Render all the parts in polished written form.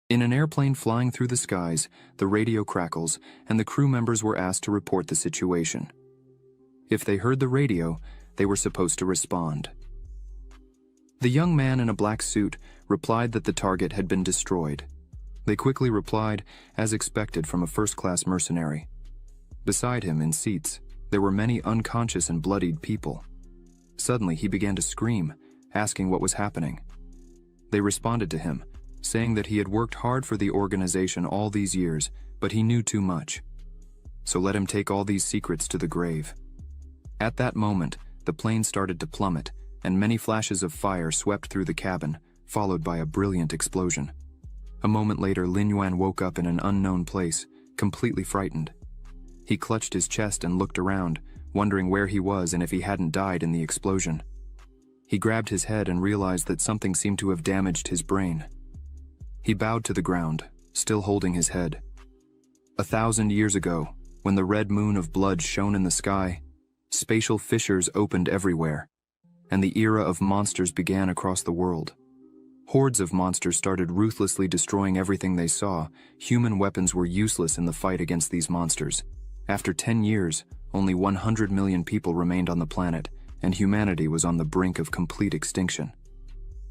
In an airplane flying through the skies, the radio crackles, and the crew members were asked to report the situation. If they heard the radio, they were supposed to respond. The young man in a black suit replied that the target had been destroyed. They quickly replied, as expected from a first-class mercenary. Beside him, in seats, there were many unconscious and bloodied people. Suddenly, he began to scream, asking what was happening. They responded to him, saying that he had worked hard for the organization all these years, but he knew too much. So let him take all these secrets to the grave. At that moment, the plane started to plummet, and many flashes of fire swept through the cabin, followed by a brilliant explosion. A moment later, Lin Yuan woke up in an unknown place, completely frightened. He clutched his chest and looked around, wondering where he was and if he hadn't died in the explosion. He grabbed his head and realized that something seemed to have damaged his brain. He bowed to the ground, still holding his head. 1,000 years ago, when the red moon of blood shone in the sky, spatial fissures opened everywhere, and the era of monsters began across the world. Hordes of monsters started ruthlessly destroying everything they saw. Human weapons were useless in the fight against these monsters. After 10 years, only 100 million people remained on the planet, and humanity was on the brink of complete extinction.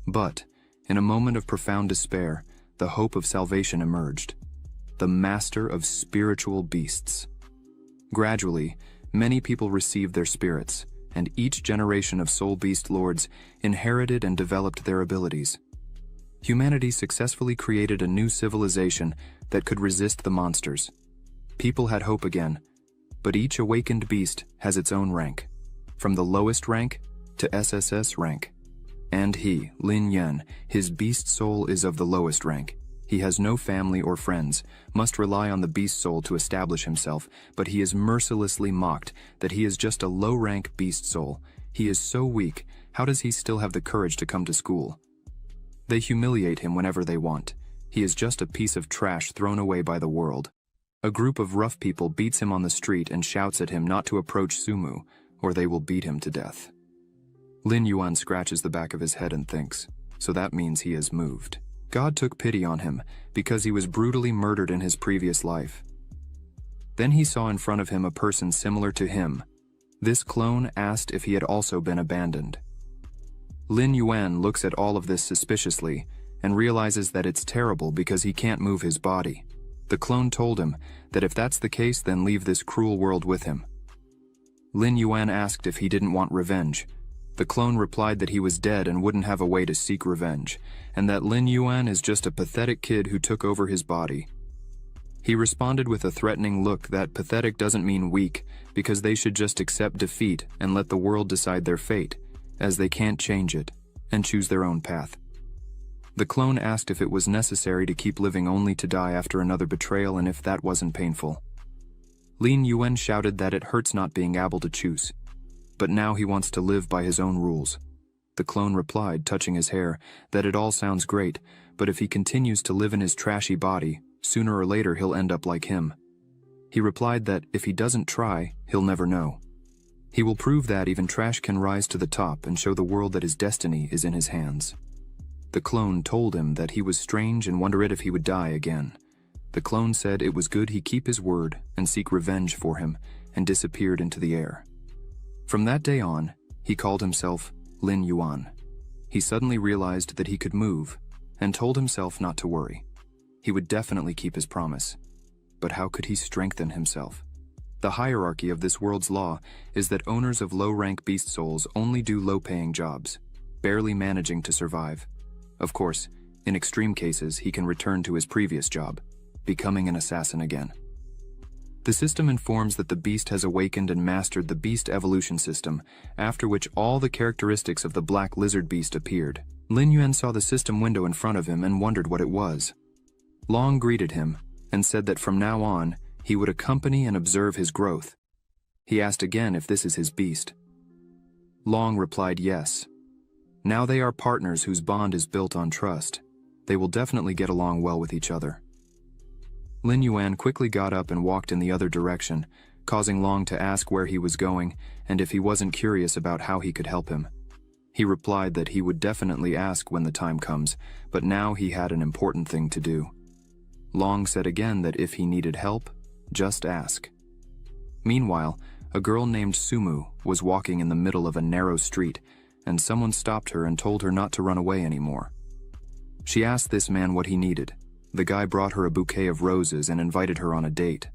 But, in a moment of profound despair, the hope of salvation emerged. The master of spiritual beasts. Gradually, many people received their spirits, and each generation of soul beast lords inherited and developed their abilities. Humanity successfully created a new civilization that could resist the monsters. People had hope again, but each awakened beast has its own rank, from the lowest rank to SSS rank. And he, Lin Yuan, his beast soul is of the lowest rank. He has no family or friends, must rely on the beast soul to establish himself, but he is mercilessly mocked that he is just a low-rank beast soul. He is so weak, how does he still have the courage to come to school? They humiliate him whenever they want. He is just a piece of trash thrown away by the world. A group of rough people beats him on the street and shouts at him not to approach Sumu, or they will beat him to death. Lin Yuan scratches the back of his head and thinks, so that means he has moved. God took pity on him because he was brutally murdered in his previous life. Then he saw in front of him a person similar to him. This clone asked if he had also been abandoned. Lin Yuan looks at all of this suspiciously and realizes that it's terrible because he can't move his body. The clone told him that if that's the case, then leave this cruel world with him. Lin Yuan asked if he didn't want revenge. The clone replied that he was dead and wouldn't have a way to seek revenge, and that Lin Yuan is just a pathetic kid who took over his body. He responded with a threatening look that pathetic doesn't mean weak, because they should just accept defeat and let the world decide their fate, as they can't change it, and choose their own path. The clone asked if it was necessary to keep living only to die after another betrayal and if that wasn't painful. Lin Yuan shouted that it hurts not being able to choose, but now he wants to live by his own rules. The clone replied, touching his hair, that it all sounds great, but if he continues to live in his trashy body, sooner or later he'll end up like him. He replied that if he doesn't try, he'll never know. He will prove that even trash can rise to the top and show the world that his destiny is in his hands. The clone told him that he was strange and wondered if he would die again. The clone said it was good he keep his word and seek revenge for him, and disappeared into the air. From that day on, he called himself Lin Yuan. He suddenly realized that he could move, and told himself not to worry. He would definitely keep his promise. But how could he strengthen himself? The hierarchy of this world's law is that owners of low-rank beast souls only do low-paying jobs, barely managing to survive. Of course, in extreme cases, he can return to his previous job, becoming an assassin again. The system informs that the beast has awakened and mastered the beast evolution system, after which all the characteristics of the black lizard beast appeared. Lin Yuan saw the system window in front of him and wondered what it was. Long greeted him and said that from now on, he would accompany and observe his growth. He asked again if this is his beast. Long replied yes. Now they are partners whose bond is built on trust. They will definitely get along well with each other. Lin Yuan quickly got up and walked in the other direction, causing Long to ask where he was going and if he wasn't curious about how he could help him. He replied that he would definitely ask when the time comes, but now he had an important thing to do. Long said again that if he needed help, just ask. Meanwhile, a girl named Sumu was walking in the middle of a narrow street, and someone stopped her and told her not to run away anymore. She asked this man what he needed. The guy brought her a bouquet of roses and invited her on a date.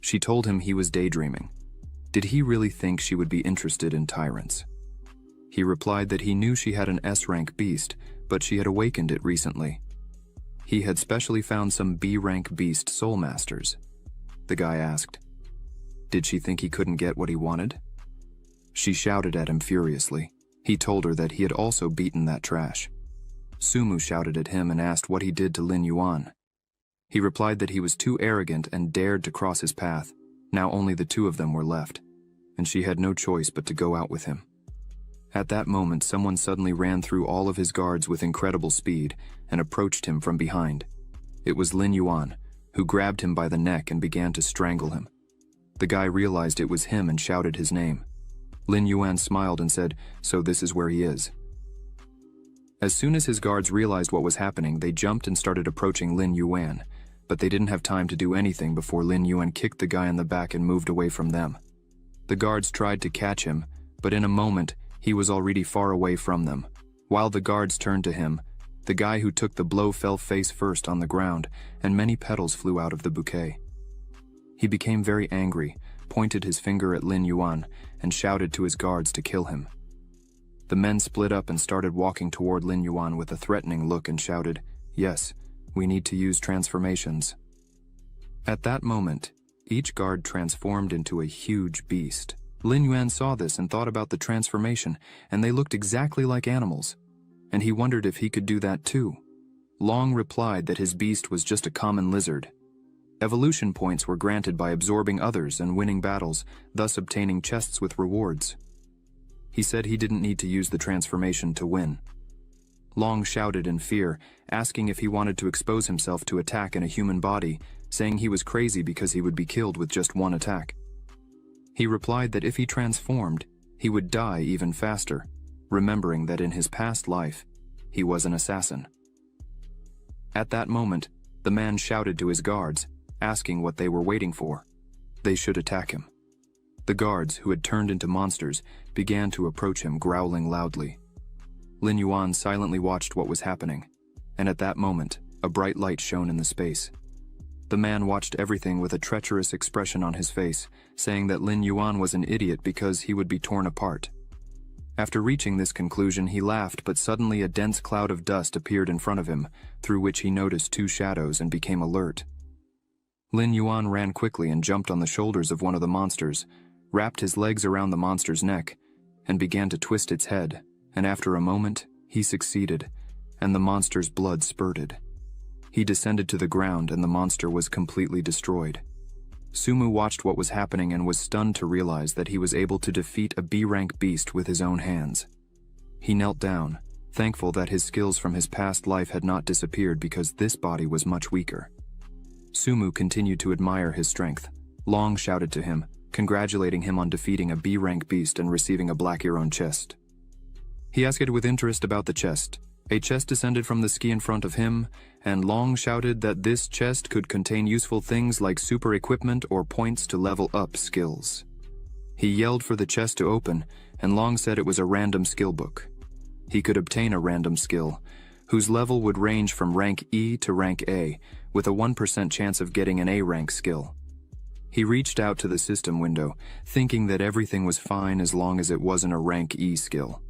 She told him he was daydreaming. Did he really think she would be interested in tyrants? He replied that he knew she had an S-rank beast, but she had awakened it recently. He had specially found some B-rank beast soul masters. The guy asked, did she think he couldn't get what he wanted? She shouted at him furiously. He told her that he had also beaten that trash. Sumu shouted at him and asked what he did to Lin Yuan. He replied that he was too arrogant and dared to cross his path. Now only the two of them were left, and she had no choice but to go out with him. At that moment, someone suddenly ran through all of his guards with incredible speed and approached him from behind. It was Lin Yuan, who grabbed him by the neck and began to strangle him. The guy realized it was him and shouted his name. Lin Yuan smiled and said, so this is where he is. As soon as his guards realized what was happening, they jumped and started approaching Lin Yuan, but they didn't have time to do anything before Lin Yuan kicked the guy in the back and moved away from them. The guards tried to catch him, but in a moment, he was already far away from them. While the guards turned to him, the guy who took the blow fell face first on the ground, and many petals flew out of the bouquet. He became very angry, pointed his finger at Lin Yuan, and shouted to his guards to kill him. The men split up and started walking toward Lin Yuan with a threatening look and shouted, yes, we need to use transformations. At that moment, each guard transformed into a huge beast. Lin Yuan saw this and thought about the transformation, and they looked exactly like animals, and he wondered if he could do that too. Long replied that his beast was just a common lizard. Evolution points were granted by absorbing others and winning battles, thus obtaining chests with rewards. He said he didn't need to use the transformation to win. Long shouted in fear, asking if he wanted to expose himself to attack in a human body, saying he was crazy because he would be killed with just one attack. He replied that if he transformed, he would die even faster, remembering that in his past life, he was an assassin. At that moment, the man shouted to his guards, asking what they were waiting for. They should attack him. The guards, who had turned into monsters, began to approach him, growling loudly. Lin Yuan silently watched what was happening, and at that moment, a bright light shone in the space. The man watched everything with a treacherous expression on his face, saying that Lin Yuan was an idiot because he would be torn apart. After reaching this conclusion, he laughed, but suddenly a dense cloud of dust appeared in front of him, through which he noticed two shadows and became alert. Lin Yuan ran quickly and jumped on the shoulders of one of the monsters, wrapped his legs around the monster's neck, and began to twist its head, and after a moment, he succeeded, and the monster's blood spurted. He descended to the ground and the monster was completely destroyed. Sumu watched what was happening and was stunned to realize that he was able to defeat a B-rank beast with his own hands. He knelt down, thankful that his skills from his past life had not disappeared because this body was much weaker. Sumu continued to admire his strength. Long shouted to him, congratulating him on defeating a B-rank beast and receiving a black Iron chest. He asked with interest about the chest. A chest descended from the ski in front of him, and Long shouted that this chest could contain useful things like super equipment or points to level up skills. He yelled for the chest to open, and Long said it was a random skill book. He could obtain a random skill, whose level would range from rank E to rank A, with a 1% chance of getting an A-rank skill. He reached out to the system window, thinking that everything was fine as long as it wasn't a rank E skill.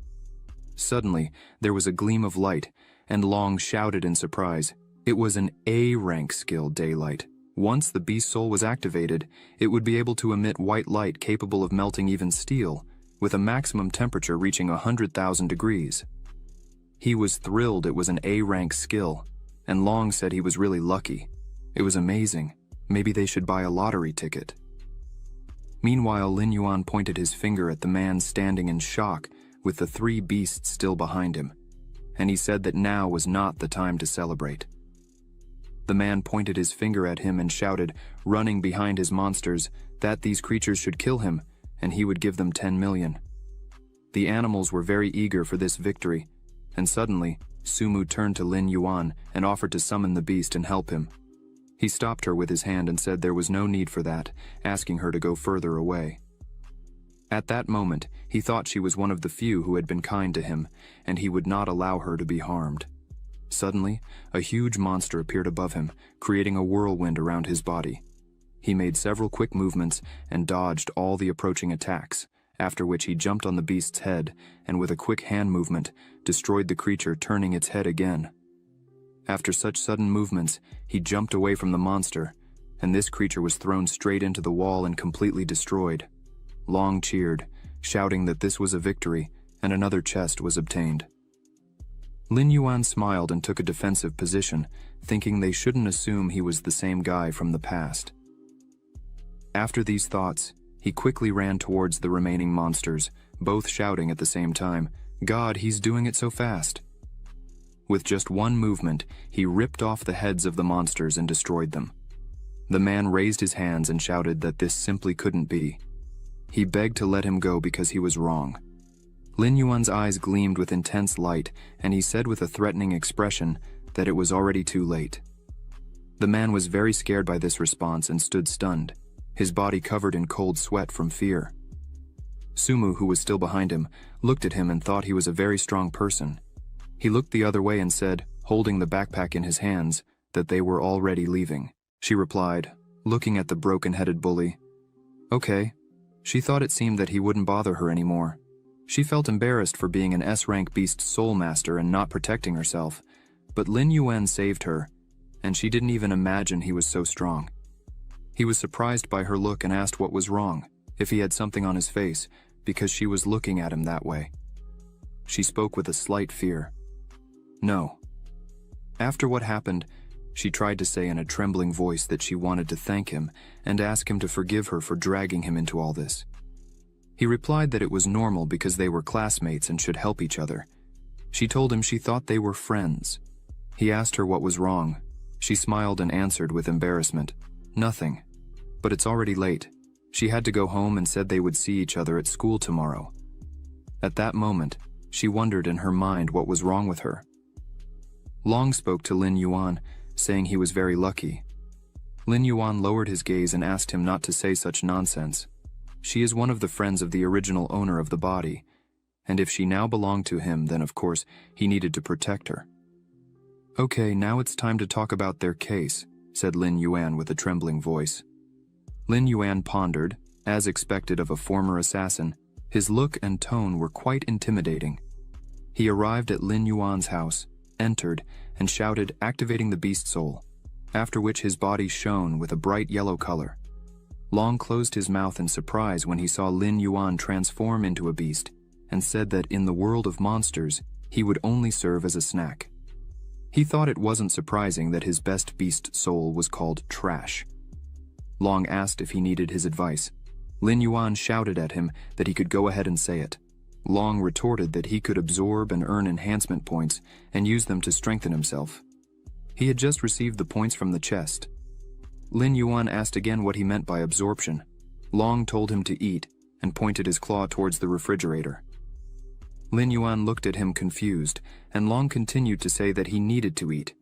Suddenly, there was a gleam of light, and Long shouted in surprise. It was an A-rank skill, Daylight. Once the beast soul was activated, it would be able to emit white light capable of melting even steel, with a maximum temperature reaching 100,000 degrees. He was thrilled it was an A-rank skill, and Long said he was really lucky. It was amazing. Maybe they should buy a lottery ticket. Meanwhile, Lin Yuan pointed his finger at the man standing in shock, with the three beasts still behind him, and he said that now was not the time to celebrate. The man pointed his finger at him and shouted, running behind his monsters, that these creatures should kill him, and he would give them 10 million. The animals were very eager for this victory, and suddenly, Sumu turned to Lin Yuan and offered to summon the beast and help him. He stopped her with his hand and said there was no need for that, asking her to go further away. At that moment, he thought she was one of the few who had been kind to him, and he would not allow her to be harmed. Suddenly, a huge monster appeared above him, creating a whirlwind around his body. He made several quick movements and dodged all the approaching attacks, after which he jumped on the beast's head and with a quick hand movement, destroyed the creature, turning its head again. After such sudden movements, he jumped away from the monster, and this creature was thrown straight into the wall and completely destroyed. Long cheered, shouting that this was a victory, and another chest was obtained. Lin Yuan smiled and took a defensive position, thinking they shouldn't assume he was the same guy from the past. After these thoughts, he quickly ran towards the remaining monsters, both shouting at the same time, "God, he's doing it so fast!" With just one movement, he ripped off the heads of the monsters and destroyed them. The man raised his hands and shouted that this simply couldn't be. He begged to let him go because he was wrong. Lin Yuan's eyes gleamed with intense light, and he said with a threatening expression that it was already too late. The man was very scared by this response and stood stunned, his body covered in cold sweat from fear. Sumu, who was still behind him, looked at him and thought he was a very strong person. He looked the other way and said, holding the backpack in his hands, that they were already leaving. She replied, looking at the broken-headed bully, "Okay." She thought it seemed that he wouldn't bother her anymore. She felt embarrassed for being an S-rank beast soul master and not protecting herself, but Lin Yuan saved her, and she didn't even imagine he was so strong. He was surprised by her look and asked what was wrong, if he had something on his face, because she was looking at him that way. She spoke with a slight fear. No. After what happened, she tried to say in a trembling voice that she wanted to thank him and ask him to forgive her for dragging him into all this. He replied that it was normal because they were classmates and should help each other. She told him she thought they were friends. He asked her what was wrong. She smiled and answered with embarrassment, "Nothing. But it's already late." She had to go home and said they would see each other at school tomorrow. At that moment, she wondered in her mind what was wrong with her. Long spoke to Lin Yuan, saying he was very lucky. Lin Yuan lowered his gaze and asked him not to say such nonsense. She is one of the friends of the original owner of the body, and if she now belonged to him, then of course he needed to protect her. "Okay, now it's time to talk about their case," said Lin Yuan with a trembling voice. Lin Yuan pondered, as expected of a former assassin. His look and tone were quite intimidating. He arrived at Lin Yuan's house, entered, and shouted, activating the beast soul, after which his body shone with a bright yellow color. Long closed his mouth in surprise when he saw Lin Yuan transform into a beast, and said that in the world of monsters, he would only serve as a snack. He thought it wasn't surprising that his best beast soul was called trash. Long asked if he needed his advice. Lin Yuan shouted at him that he could go ahead and say it. Long retorted that he could absorb and earn enhancement points and use them to strengthen himself. He had just received the points from the chest. Lin Yuan asked again what he meant by absorption. Long told him to eat and pointed his claw towards the refrigerator. Lin Yuan looked at him confused, and Long continued to say that he needed to eat.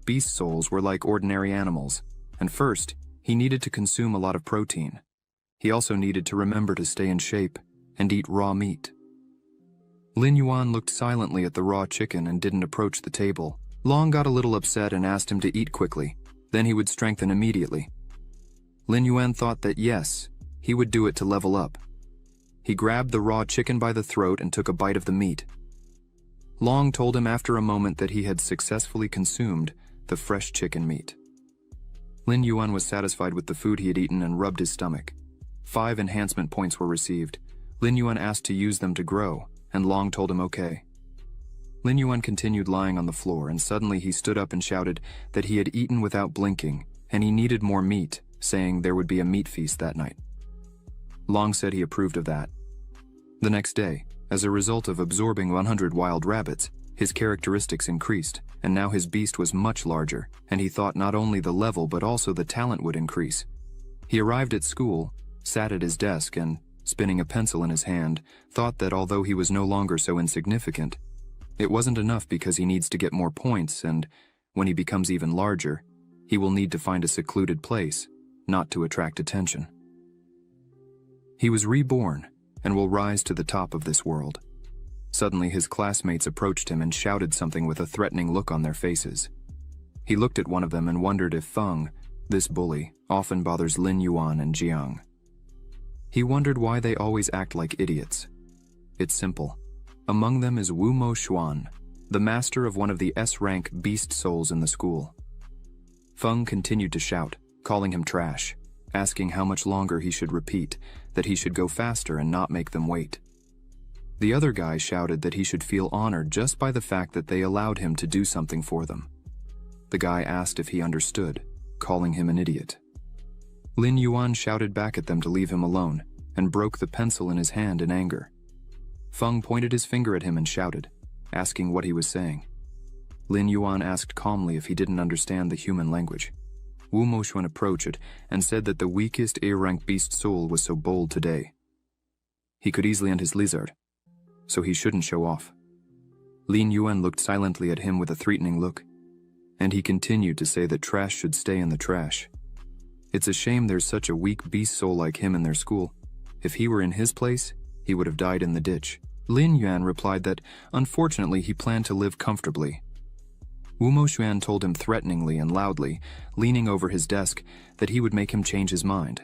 Beast souls were like ordinary animals, and first, he needed to consume a lot of protein. He also needed to remember to stay in shape and eat raw meat. Lin Yuan looked silently at the raw chicken and didn't approach the table. Long got a little upset and asked him to eat quickly, then he would strengthen immediately. Lin Yuan thought that yes, he would do it to level up. He grabbed the raw chicken by the throat and took a bite of the meat. Long told him after a moment that he had successfully consumed the fresh chicken meat. Lin Yuan was satisfied with the food he had eaten and rubbed his stomach. 5 enhancement points were received. Lin Yuan asked to use them to grow, and Long told him okay. Lin Yuan continued lying on the floor, and suddenly he stood up and shouted that he had eaten without blinking, and he needed more meat, saying there would be a meat feast that night. Long said he approved of that. The next day, as a result of absorbing 100 wild rabbits, his characteristics increased, and now his beast was much larger, and he thought not only the level but also the talent would increase. He arrived at school, sat at his desk, and, spinning a pencil in his hand, thought that although he was no longer so insignificant, it wasn't enough because he needs to get more points, and when he becomes even larger, He will need to find a secluded place, not to attract attention. He was reborn and will rise to the top of this world. Suddenly his classmates approached him and shouted something with a threatening look on their faces. He looked at one of them and wondered if Feng, this bully, often bothers Lin Yuan and Jiang. He wondered why they always act like idiots. It's simple. Among them is Wu Mo Xuan, the master of one of the S-rank beast souls in the school. Feng continued to shout, calling him trash, asking how much longer he should repeat, that he should go faster and not make them wait. The other guy shouted that he should feel honored just by the fact that they allowed him to do something for them. The guy asked if he understood, calling him an idiot. Lin Yuan shouted back at them to leave him alone and broke the pencil in his hand in anger. Feng pointed his finger at him and shouted, asking what he was saying. Lin Yuan asked calmly if he didn't understand the human language. Wu Moxuan approached and said that the weakest A-rank beast soul was so bold today. He could easily end his lizard, so he shouldn't show off. Lin Yuan looked silently at him with a threatening look, and he continued to say that trash should stay in the trash. It's a shame there's such a weak beast soul like him in their school. If he were in his place, he would have died in the ditch. Lin Yuan replied that, unfortunately, he planned to live comfortably. Wu Moxuan told him threateningly and loudly, leaning over his desk, that he would make him change his mind.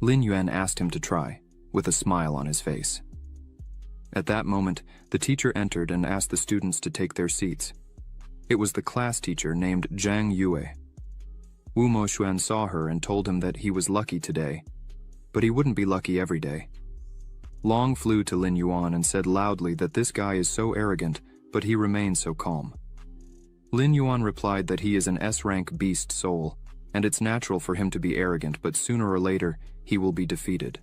Lin Yuan asked him to try, with a smile on his face. At that moment, the teacher entered and asked the students to take their seats. It was the class teacher named Zhang Yue. Wu Moxuan saw her and told him that he was lucky today, but he wouldn't be lucky every day. Long flew to Lin Yuan and said loudly that this guy is so arrogant, but he remains so calm. Lin Yuan replied that he is an S-rank beast soul, and it's natural for him to be arrogant, but sooner or later, he will be defeated.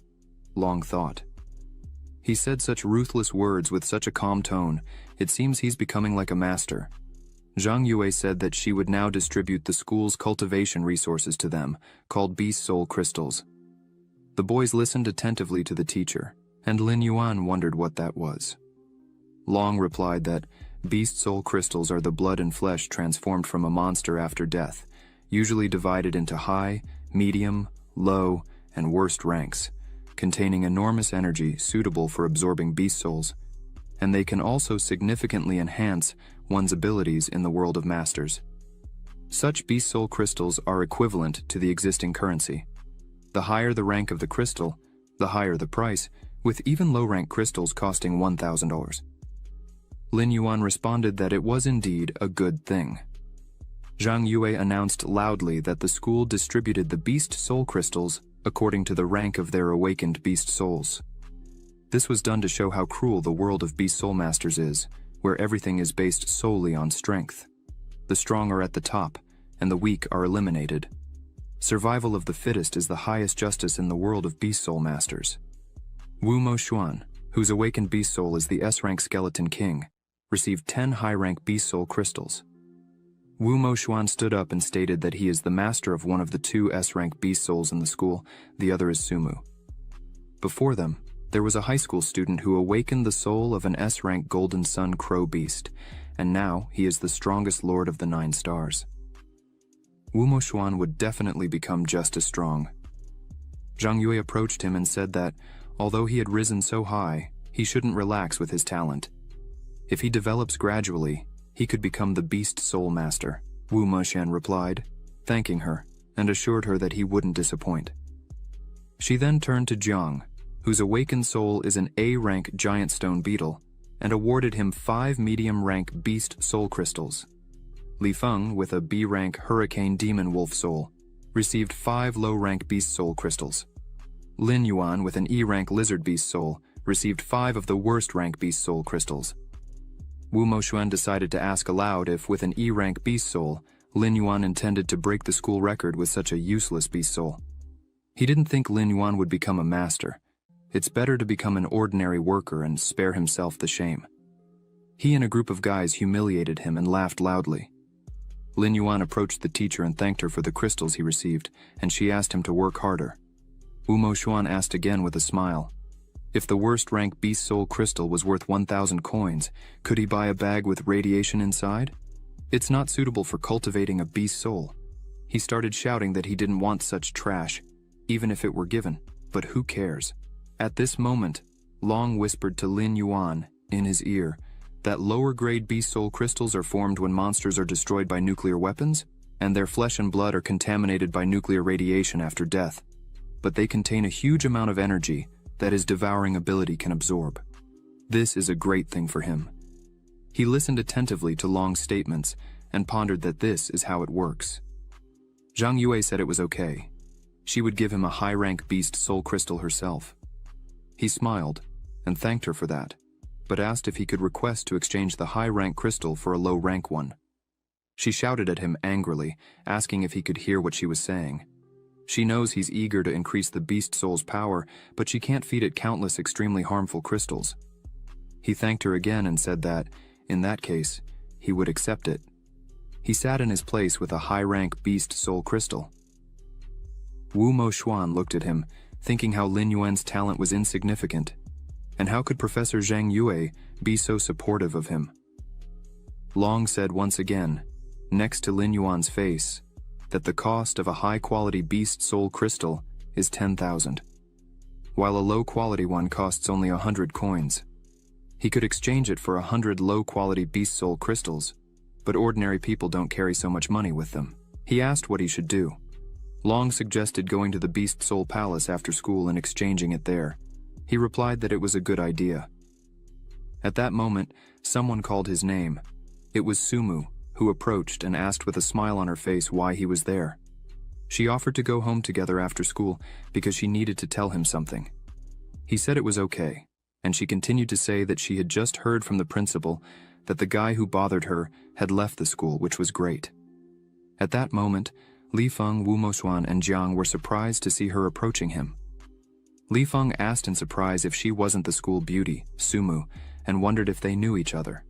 Long thought. He said such ruthless words with such a calm tone, it seems he's becoming like a master. Zhang Yue said that she would now distribute the school's cultivation resources to them, called beast soul crystals. The boys listened attentively to the teacher, and Lin Yuan wondered what that was. Long replied that beast soul crystals are the blood and flesh transformed from a monster after death, usually divided into high, medium, low, and worst ranks, containing enormous energy suitable for absorbing beast souls, and they can also significantly enhance one's abilities in the world of masters. Such beast soul crystals are equivalent to the existing currency. The higher the rank of the crystal, the higher the price, with even low-rank crystals costing $1,000. Lin Yuan responded that it was indeed a good thing. Zhang Yue announced loudly that the school distributed the beast soul crystals according to the rank of their awakened beast souls. This was done to show how cruel the world of beast soul masters is, where everything is based solely on strength. The strong are at the top, and the weak are eliminated. Survival of the fittest is the highest justice in the world of beast soul masters. Wu Moxuan, whose awakened beast soul is the S-rank skeleton king, received 10 high-rank beast soul crystals. Wu Moxuan stood up and stated that he is the master of one of the 2 S-rank beast souls in the school, the other is Sumu. Before them, there was a high school student who awakened the soul of an S-rank golden sun crow beast, and now he is the strongest lord of the 9 stars. Wu Moxuan would definitely become just as strong. Zhang Yue approached him and said that, although he had risen so high, he shouldn't relax with his talent. If he develops gradually, he could become the beast soul master. Wu Moxuan replied, thanking her, and assured her that he wouldn't disappoint. She then turned to Jiang, whose awakened soul is an A-rank giant stone beetle, and awarded him 5 medium-rank beast soul crystals. Li Feng, with a B-rank hurricane demon wolf soul, received 5 low-rank beast soul crystals. Lin Yuan, with an E-rank lizard beast soul, received 5 of the worst-rank beast soul crystals. Wu Moxuan decided to ask aloud if, with an E-rank beast soul, Lin Yuan intended to break the school record with such a useless beast soul. He didn't think Lin Yuan would become a master. It's better to become an ordinary worker and spare himself the shame. He and a group of guys humiliated him and laughed loudly. Lin Yuan approached the teacher and thanked her for the crystals he received, and she asked him to work harder. Wu Moxuan asked again with a smile. If the worst-rank beast soul crystal was worth 1,000 coins, could he buy a bag with radiation inside? It's not suitable for cultivating a beast soul. He started shouting that he didn't want such trash, even if it were given, but who cares? At this moment, Long whispered to Lin Yuan, in his ear, that lower-grade beast soul crystals are formed when monsters are destroyed by nuclear weapons, and their flesh and blood are contaminated by nuclear radiation after death. But they contain a huge amount of energy that his devouring ability can absorb. This is a great thing for him. He listened attentively to Long's statements and pondered that this is how it works. Zhang Yue said it was okay. She would give him a high-rank beast soul crystal herself. He smiled and thanked her for that, but asked if he could request to exchange the high-rank crystal for a low-rank one. She shouted at him angrily, asking if he could hear what she was saying. She knows he's eager to increase the beast soul's power, but she can't feed it countless extremely harmful crystals. He thanked her again and said that, in that case, he would accept it. He sat in his place with a high-rank beast soul crystal. Wu Moxuan looked at him, thinking how Lin Yuan's talent was insignificant, and how could Professor Zhang Yue be so supportive of him? Long said once again, next to Lin Yuan's face, that the cost of a high-quality beast soul crystal is 10,000, while a low-quality one costs only 100 coins. He could exchange it for 100 low-quality beast soul crystals, but ordinary people don't carry so much money with them. He asked what he should do. Long suggested going to the Beast Soul Palace after school and exchanging it there. He replied that it was a good idea. At that moment, someone called his name. It was Sumu, who approached and asked with a smile on her face why he was there. She offered to go home together after school because she needed to tell him something. He said it was okay, and she continued to say that she had just heard from the principal that the guy who bothered her had left the school, which was great. At that moment, Li Feng, Wu Moxuan, and Jiang were surprised to see her approaching him. Li Feng asked in surprise if she wasn't the school beauty, Sumu, and wondered if they knew each other.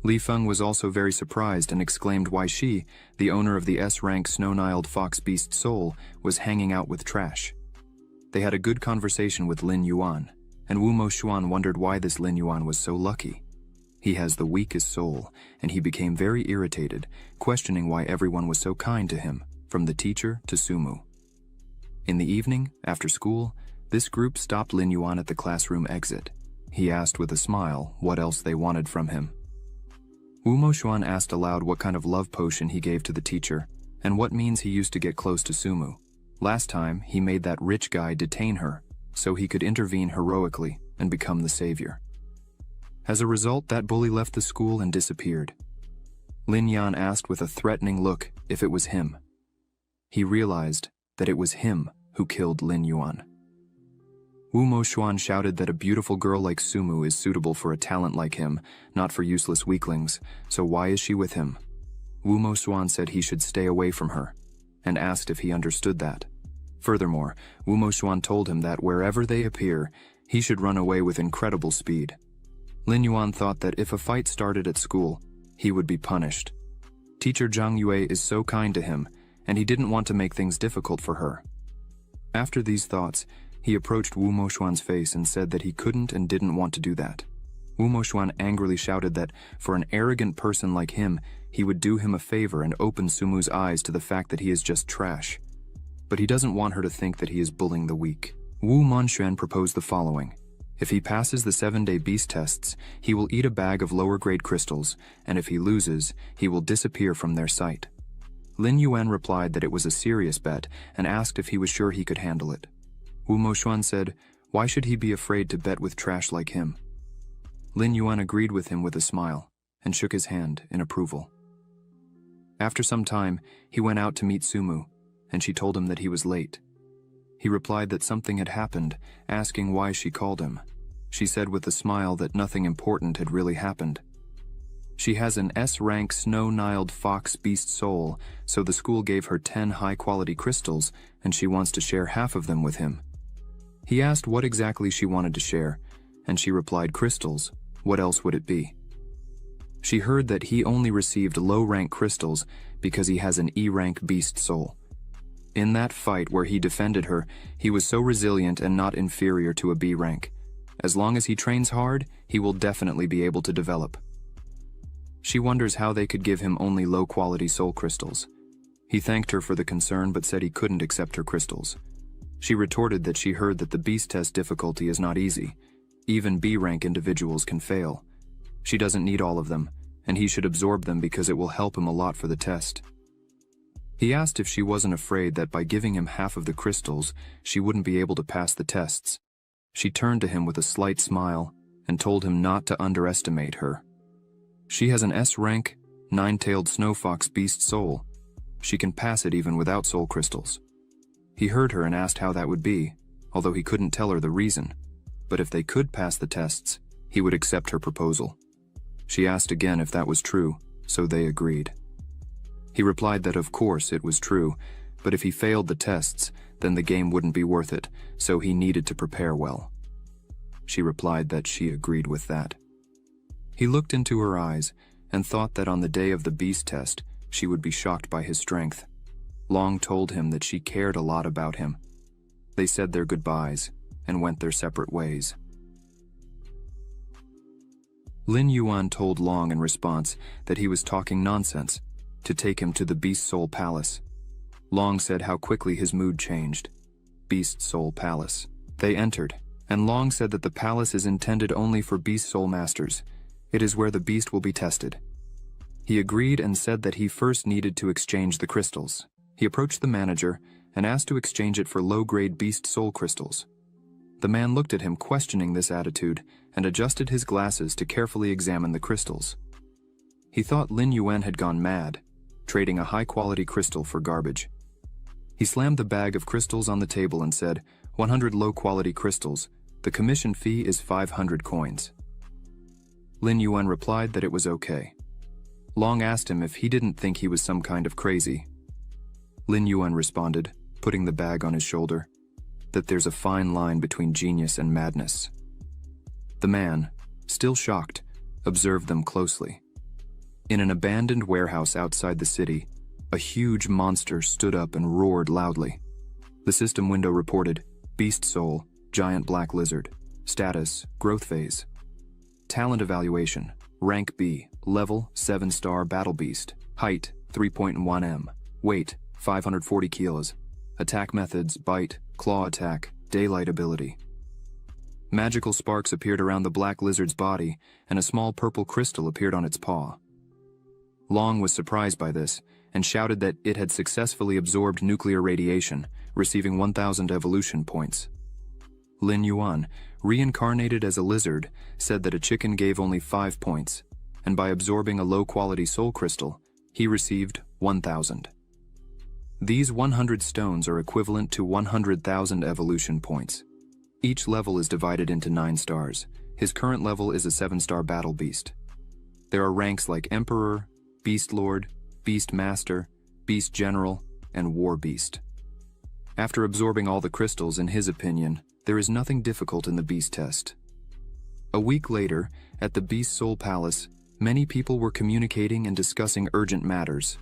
Li Feng was also very surprised and exclaimed why she, the owner of the S-rank snow-niled fox beast soul, was hanging out with trash. They had a good conversation with Lin Yuan, and Wu Moxuan wondered why this Lin Yuan was so lucky. He has the weakest soul, and he became very irritated, questioning why everyone was so kind to him, from the teacher to Sumu. In the evening, after school, this group stopped Lin Yuan at the classroom exit. He asked with a smile what else they wanted from him. Wu Moxuan asked aloud what kind of love potion he gave to the teacher, and what means he used to get close to Sumu. Last time, he made that rich guy detain her, so he could intervene heroically and become the savior. As a result, that bully left the school and disappeared. Lin Yan asked with a threatening look if it was him. He realized that it was him who killed Lin Yuan. Wu Moxuan shouted that a beautiful girl like Sumu is suitable for a talent like him, not for useless weaklings, so why is she with him? Wu Moxuan said he should stay away from her, and asked if he understood that. Furthermore, Wu Moxuan told him that wherever they appear, he should run away with incredible speed. Lin Yuan thought that if a fight started at school, he would be punished. Teacher Zhang Yue is so kind to him, and he didn't want to make things difficult for her. After these thoughts, he approached Wu Moxuan's face and said that he couldn't and didn't want to do that. Wu Moxuan angrily shouted that, for an arrogant person like him, he would do him a favor and open Sumu's eyes to the fact that he is just trash. But he doesn't want her to think that he is bullying the weak. Wu Monxuan proposed the following. If he passes the 7-day beast tests, he will eat a bag of lower-grade crystals, and if he loses, he will disappear from their sight. Lin Yuan replied that it was a serious bet and asked if he was sure he could handle it. Wu Moxuan said, why should he be afraid to bet with trash like him? Lin Yuan agreed with him with a smile and shook his hand in approval. After some time, he went out to meet Sumu, and she told him that he was late. He replied that something had happened, asking why she called him. She said with a smile that nothing important had really happened. She has an S-rank snow-niled fox beast soul, so the school gave her 10 high-quality crystals, and she wants to share half of them with him. He asked what exactly she wanted to share, and she replied crystals. What else would it be? She heard that he only received low-rank crystals because he has an E-rank beast soul. In that fight where he defended her, he was so resilient and not inferior to a B rank. As long as he trains hard, he will definitely be able to develop. She wonders how they could give him only low-quality soul crystals. He thanked her for the concern but said he couldn't accept her crystals. She retorted that she heard that the beast test difficulty is not easy. Even B-rank individuals can fail. She doesn't need all of them, and he should absorb them because it will help him a lot for the test. He asked if she wasn't afraid that by giving him half of the crystals, she wouldn't be able to pass the tests. She turned to him with a slight smile and told him not to underestimate her. She has an S-rank, 9-tailed snow fox beast soul. She can pass it even without soul crystals. He heard her and asked how that would be, although he couldn't tell her the reason. But if they could pass the tests, he would accept her proposal. She asked again if that was true, so they agreed. He replied that of course it was true, but if he failed the tests, then the game wouldn't be worth it, so he needed to prepare well. She replied that she agreed with that. He looked into her eyes and thought that on the day of the beast test, she would be shocked by his strength. Long told him that she cared a lot about him. They said their goodbyes and went their separate ways. Lin Yuan told Long in response that he was talking nonsense, to take him to the Beast Soul Palace. Long said how quickly his mood changed. Beast Soul Palace. They entered, and Long said that the palace is intended only for Beast Soul Masters. It is where the beast will be tested. He agreed and said that he first needed to exchange the crystals. He approached the manager and asked to exchange it for low-grade Beast Soul crystals. The man looked at him questioning this attitude and adjusted his glasses to carefully examine the crystals. He thought Lin Yuan had gone mad, trading a high-quality crystal for garbage. He slammed the bag of crystals on the table and said, 100 low-quality crystals. The commission fee is 500 coins. Lin Yuan replied that it was okay. Long asked him if he didn't think he was some kind of crazy. Lin Yuan responded, putting the bag on his shoulder, that there's a fine line between genius and madness. The man, still shocked, observed them closely. In an abandoned warehouse outside the city, a huge monster stood up and roared loudly. The system window reported, Beast Soul, Giant Black Lizard. Status, Growth Phase. Talent Evaluation, Rank B, Level 7-star Battle Beast. Height, 3.1 m. Weight, 540 kilos. Attack methods, Bite, Claw Attack, Daylight Ability. Magical sparks appeared around the black lizard's body, and a small purple crystal appeared on its paw. Long was surprised by this, and shouted that it had successfully absorbed nuclear radiation, receiving 1,000 evolution points. Lin Yuan, reincarnated as a lizard, said that a chicken gave only 5 points, and by absorbing a low-quality soul crystal, he received 1,000. These 100 stones are equivalent to 100,000 evolution points. Each level is divided into 9 stars. His current level is a 7-star battle beast. There are ranks like Emperor, Beast Lord, Beast Master, Beast General, and War Beast. After absorbing all the crystals, in his opinion, there is nothing difficult in the beast test. A week later, at the Beast Soul Palace, many people were communicating and discussing urgent matters.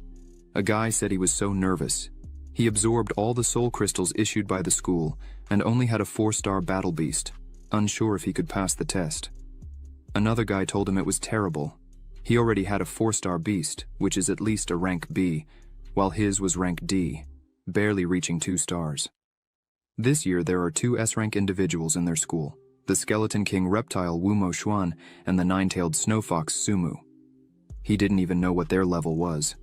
A guy said he was so nervous. He absorbed all the soul crystals issued by the school and only had a 4-star battle beast, unsure if he could pass the test. Another guy told him it was terrible. He already had a 4-star beast, which is at least a rank B, while his was rank D, barely reaching 2 stars. This year there are 2 S-rank individuals in their school, the Skeleton King reptile Wumo Xuan and the 9-tailed snow fox Sumu. He didn't even know what their level was.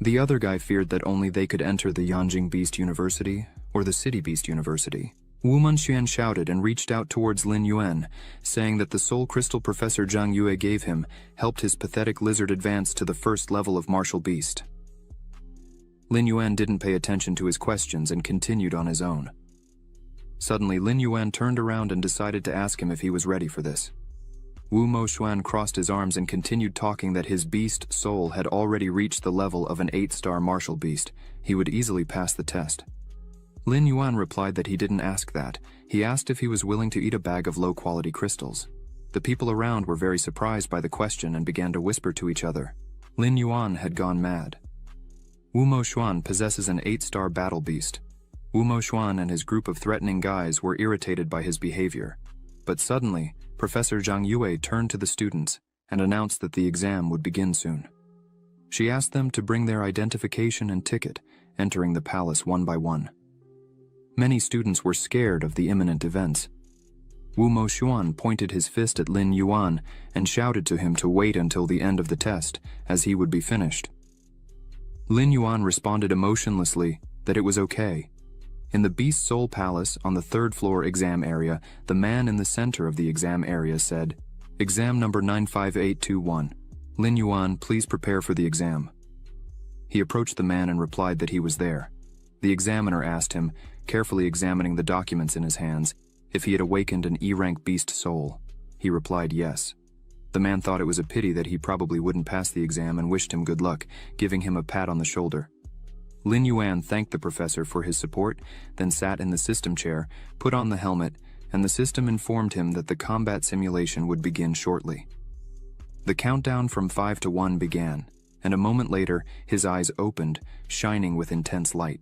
The other guy feared that only they could enter the Yanjing Beast University or the City Beast University. Wu Munxian shouted and reached out towards Lin Yuan, saying that the soul crystal Professor Zhang Yue gave him helped his pathetic lizard advance to the 1st level of martial beast. Lin Yuan didn't pay attention to his questions and continued on his own. Suddenly, Lin Yuan turned around and decided to ask him if he was ready for this. Wu Moxuan crossed his arms and continued talking that his beast soul had already reached the level of an 8-star martial beast. He would easily pass the test. Lin Yuan replied that he didn't ask that. He asked if he was willing to eat a bag of low-quality crystals. The people around were very surprised by the question and began to whisper to each other. Lin Yuan had gone mad. Wu Moxuan possesses an 8-star battle beast. Wu Moxuan and his group of threatening guys were irritated by his behavior. But suddenly, Professor Zhang Yue turned to the students and announced that the exam would begin soon. She asked them to bring their identification and ticket, entering the palace one by one. Many students were scared of the imminent events. Wu Mo Xuan pointed his fist at Lin Yuan and shouted to him to wait until the end of the test, as he would be finished. Lin Yuan responded emotionlessly that it was okay. In the Beast Soul Palace on the third floor exam area, the man in the center of the exam area said, "Exam number 95821. Lin Yuan, please prepare for the exam." He approached the man and replied that he was there. The examiner asked him, carefully examining the documents in his hands, if he had awakened an E-rank beast soul. He replied yes. The man thought it was a pity that he probably wouldn't pass the exam and wished him good luck, giving him a pat on the shoulder. Lin Yuan thanked the professor for his support, then sat in the system chair, put on the helmet, and the system informed him that the combat simulation would begin shortly. The countdown from 5 to 1 began, and a moment later, his eyes opened, shining with intense light.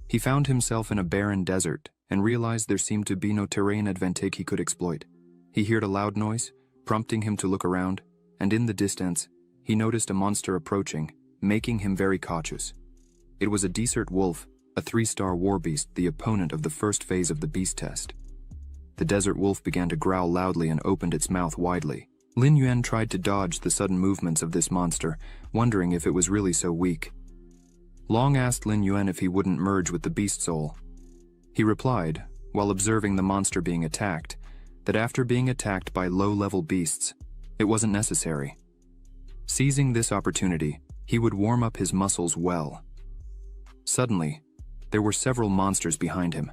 He found himself in a barren desert and realized there seemed to be no terrain advantage he could exploit. He heard a loud noise, prompting him to look around, and in the distance, he noticed a monster approaching, making him very cautious. It was a desert wolf, a 3-star war beast, the opponent of the first phase of the beast test. The desert wolf began to growl loudly and opened its mouth widely. Lin Yuan tried to dodge the sudden movements of this monster, wondering if it was really so weak. Long asked Lin Yuan if he wouldn't merge with the beast soul. He replied, while observing the monster being attacked, that after being attacked by low-level beasts, it wasn't necessary. Seizing this opportunity, he would warm up his muscles well. Suddenly, there were several monsters behind him.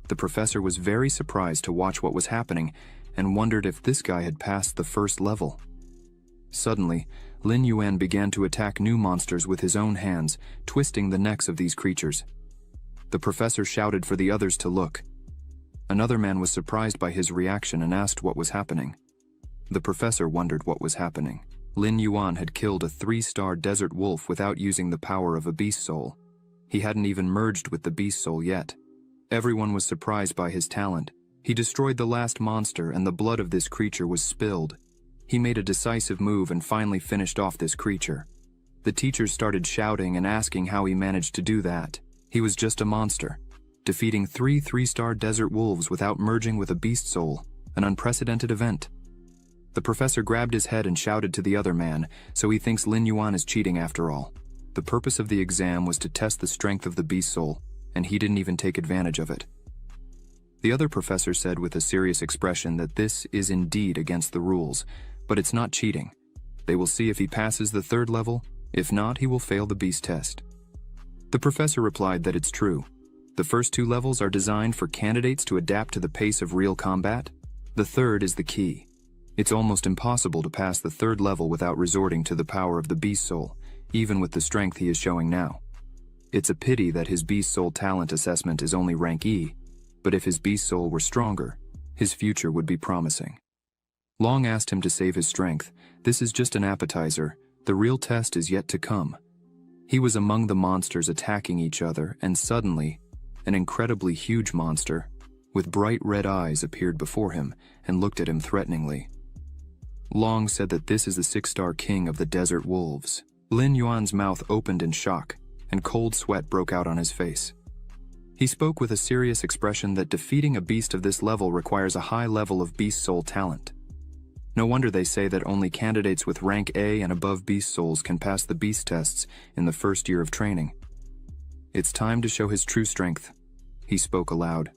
The professor was very surprised to watch what was happening and wondered if this guy had passed the first level. Suddenly, Lin Yuan began to attack new monsters with his own hands, twisting the necks of these creatures. The professor shouted for the others to look. Another man was surprised by his reaction and asked what was happening. The professor wondered what was happening. Lin Yuan had killed a 3-star desert wolf without using the power of a beast soul. He hadn't even merged with the beast soul yet. Everyone was surprised by his talent. He destroyed the last monster and the blood of this creature was spilled. He made a decisive move and finally finished off this creature. The teachers started shouting and asking how he managed to do that. He was just a monster, defeating 3 3-star desert wolves without merging with a beast soul, an unprecedented event. The professor grabbed his head and shouted to the other man, so he thinks Lin Yuan is cheating after all. The purpose of the exam was to test the strength of the beast soul, and he didn't even take advantage of it. The other professor said with a serious expression that this is indeed against the rules, but it's not cheating. They will see if he passes the 3rd level. If not, he will fail the beast test. The professor replied that it's true. The first 2 levels are designed for candidates to adapt to the pace of real combat. The 3rd is the key. It's almost impossible to pass the 3rd level without resorting to the power of the beast soul, even with the strength he is showing now. It's a pity that his beast soul talent assessment is only rank E, but if his beast soul were stronger, his future would be promising. Long asked him to save his strength. This is just an appetizer. The real test is yet to come. He was among the monsters attacking each other, and suddenly, an incredibly huge monster, with bright red eyes, appeared before him and looked at him threateningly. Long said that this is the 6-star king of the desert wolves. Lin Yuan's mouth opened in shock, and cold sweat broke out on his face. He spoke with a serious expression that defeating a beast of this level requires a high level of beast soul talent. No wonder they say that only candidates with rank A and above beast souls can pass the beast tests in the first year of training. It's time to show his true strength, he spoke aloud,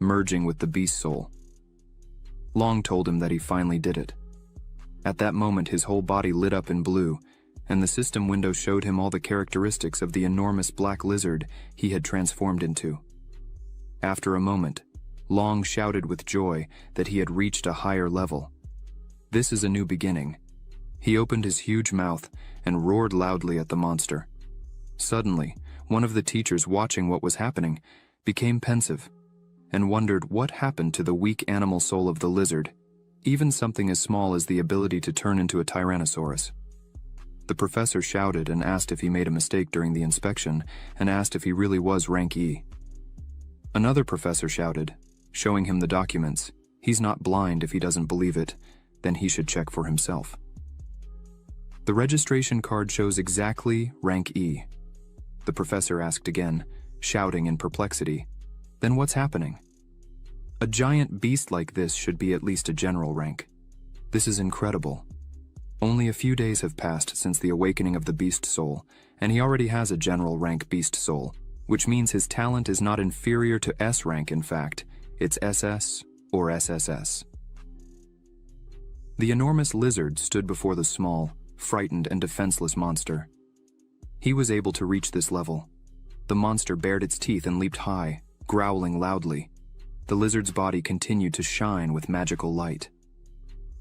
merging with the beast soul. Long told him that he finally did it. At that moment his whole body lit up in blue, and the system window showed him all the characteristics of the enormous black lizard he had transformed into. After a moment, Long shouted with joy that he had reached a higher level. This is a new beginning. He opened his huge mouth and roared loudly at the monster. Suddenly, one of the teachers watching what was happening became pensive and wondered what happened to the weak animal soul of the lizard, even something as small as the ability to turn into a tyrannosaurus. The professor shouted and asked if he made a mistake during the inspection and asked if he really was rank E. Another professor shouted, showing him the documents. He's not blind if he doesn't believe it, then he should check for himself. The registration card shows exactly rank E. The professor asked again, shouting in perplexity, "Then what's happening?" "A giant beast like this should be at least a general rank. This is incredible. Only a few days have passed since the awakening of the beast soul, and he already has a general rank beast soul, which means his talent is not inferior to S rank. In fact, it's SS or SSS. The enormous lizard stood before the small, frightened and defenseless monster. He was able to reach this level. The monster bared its teeth and leaped high, growling loudly. The lizard's body continued to shine with magical light.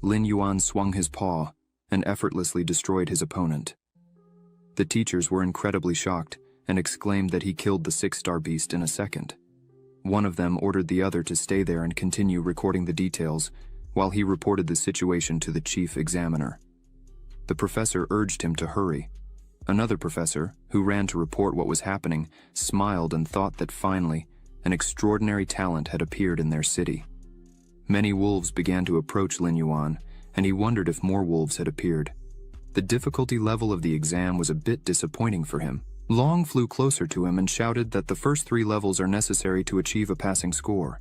Lin Yuan swung his paw and effortlessly destroyed his opponent. The teachers were incredibly shocked and exclaimed that he killed the 6-star beast in a second. One of them ordered the other to stay there and continue recording the details, while he reported the situation to the chief examiner. The professor urged him to hurry. Another professor, who ran to report what was happening, smiled and thought that finally, an extraordinary talent had appeared in their city. Many wolves began to approach Lin Yuan, and he wondered if more wolves had appeared. The difficulty level of the exam was a bit disappointing for him. Long flew closer to him and shouted that the first 3 levels are necessary to achieve a passing score.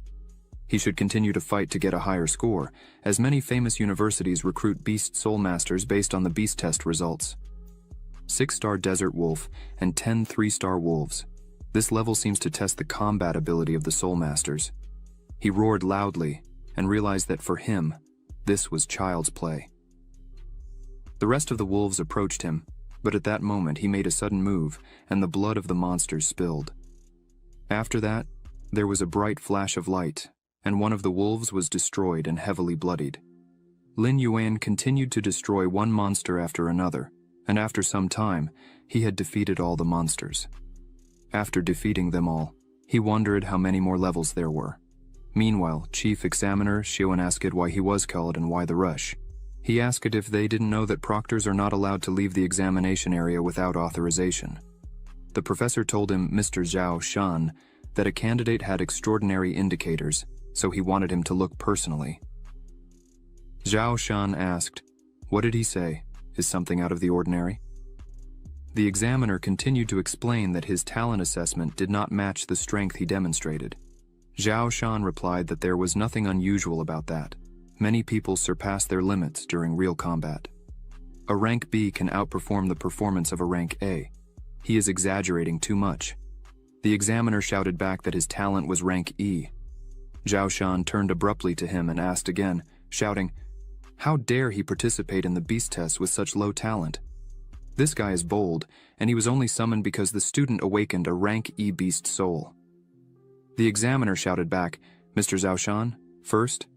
He should continue to fight to get a higher score, as many famous universities recruit beast soul masters based on the beast test results. 6-star desert wolf and 10 3-star wolves. This level seems to test the combat ability of the soul masters. He roared loudly and realized that for him, this was child's play. The rest of the wolves approached him, but at that moment he made a sudden move and the blood of the monsters spilled. After that, there was a bright flash of light, and one of the wolves was destroyed and heavily bloodied. Lin Yuan continued to destroy one monster after another, and after some time, he had defeated all the monsters. After defeating them all, he wondered how many more levels there were. Meanwhile, Chief Examiner Xiuan asked why he was called and why the rush. He asked if they didn't know that proctors are not allowed to leave the examination area without authorization. The professor told him, Mr. Zhao Shan, that a candidate had extraordinary indicators, so he wanted him to look personally. Zhao Shan asked, "What did he say? Is something out of the ordinary?" The examiner continued to explain that his talent assessment did not match the strength he demonstrated. Zhao Shan replied that there was nothing unusual about that. Many people surpass their limits during real combat. A rank B can outperform the performance of a rank A. He is exaggerating too much. The examiner shouted back that his talent was rank E. Zhao Shan turned abruptly to him and asked again, shouting, "How dare he participate in the beast test with such low talent? This guy is bold, and he was only summoned because the student awakened a rank E beast soul." The examiner shouted back, "Mr. Zhao Shan, first,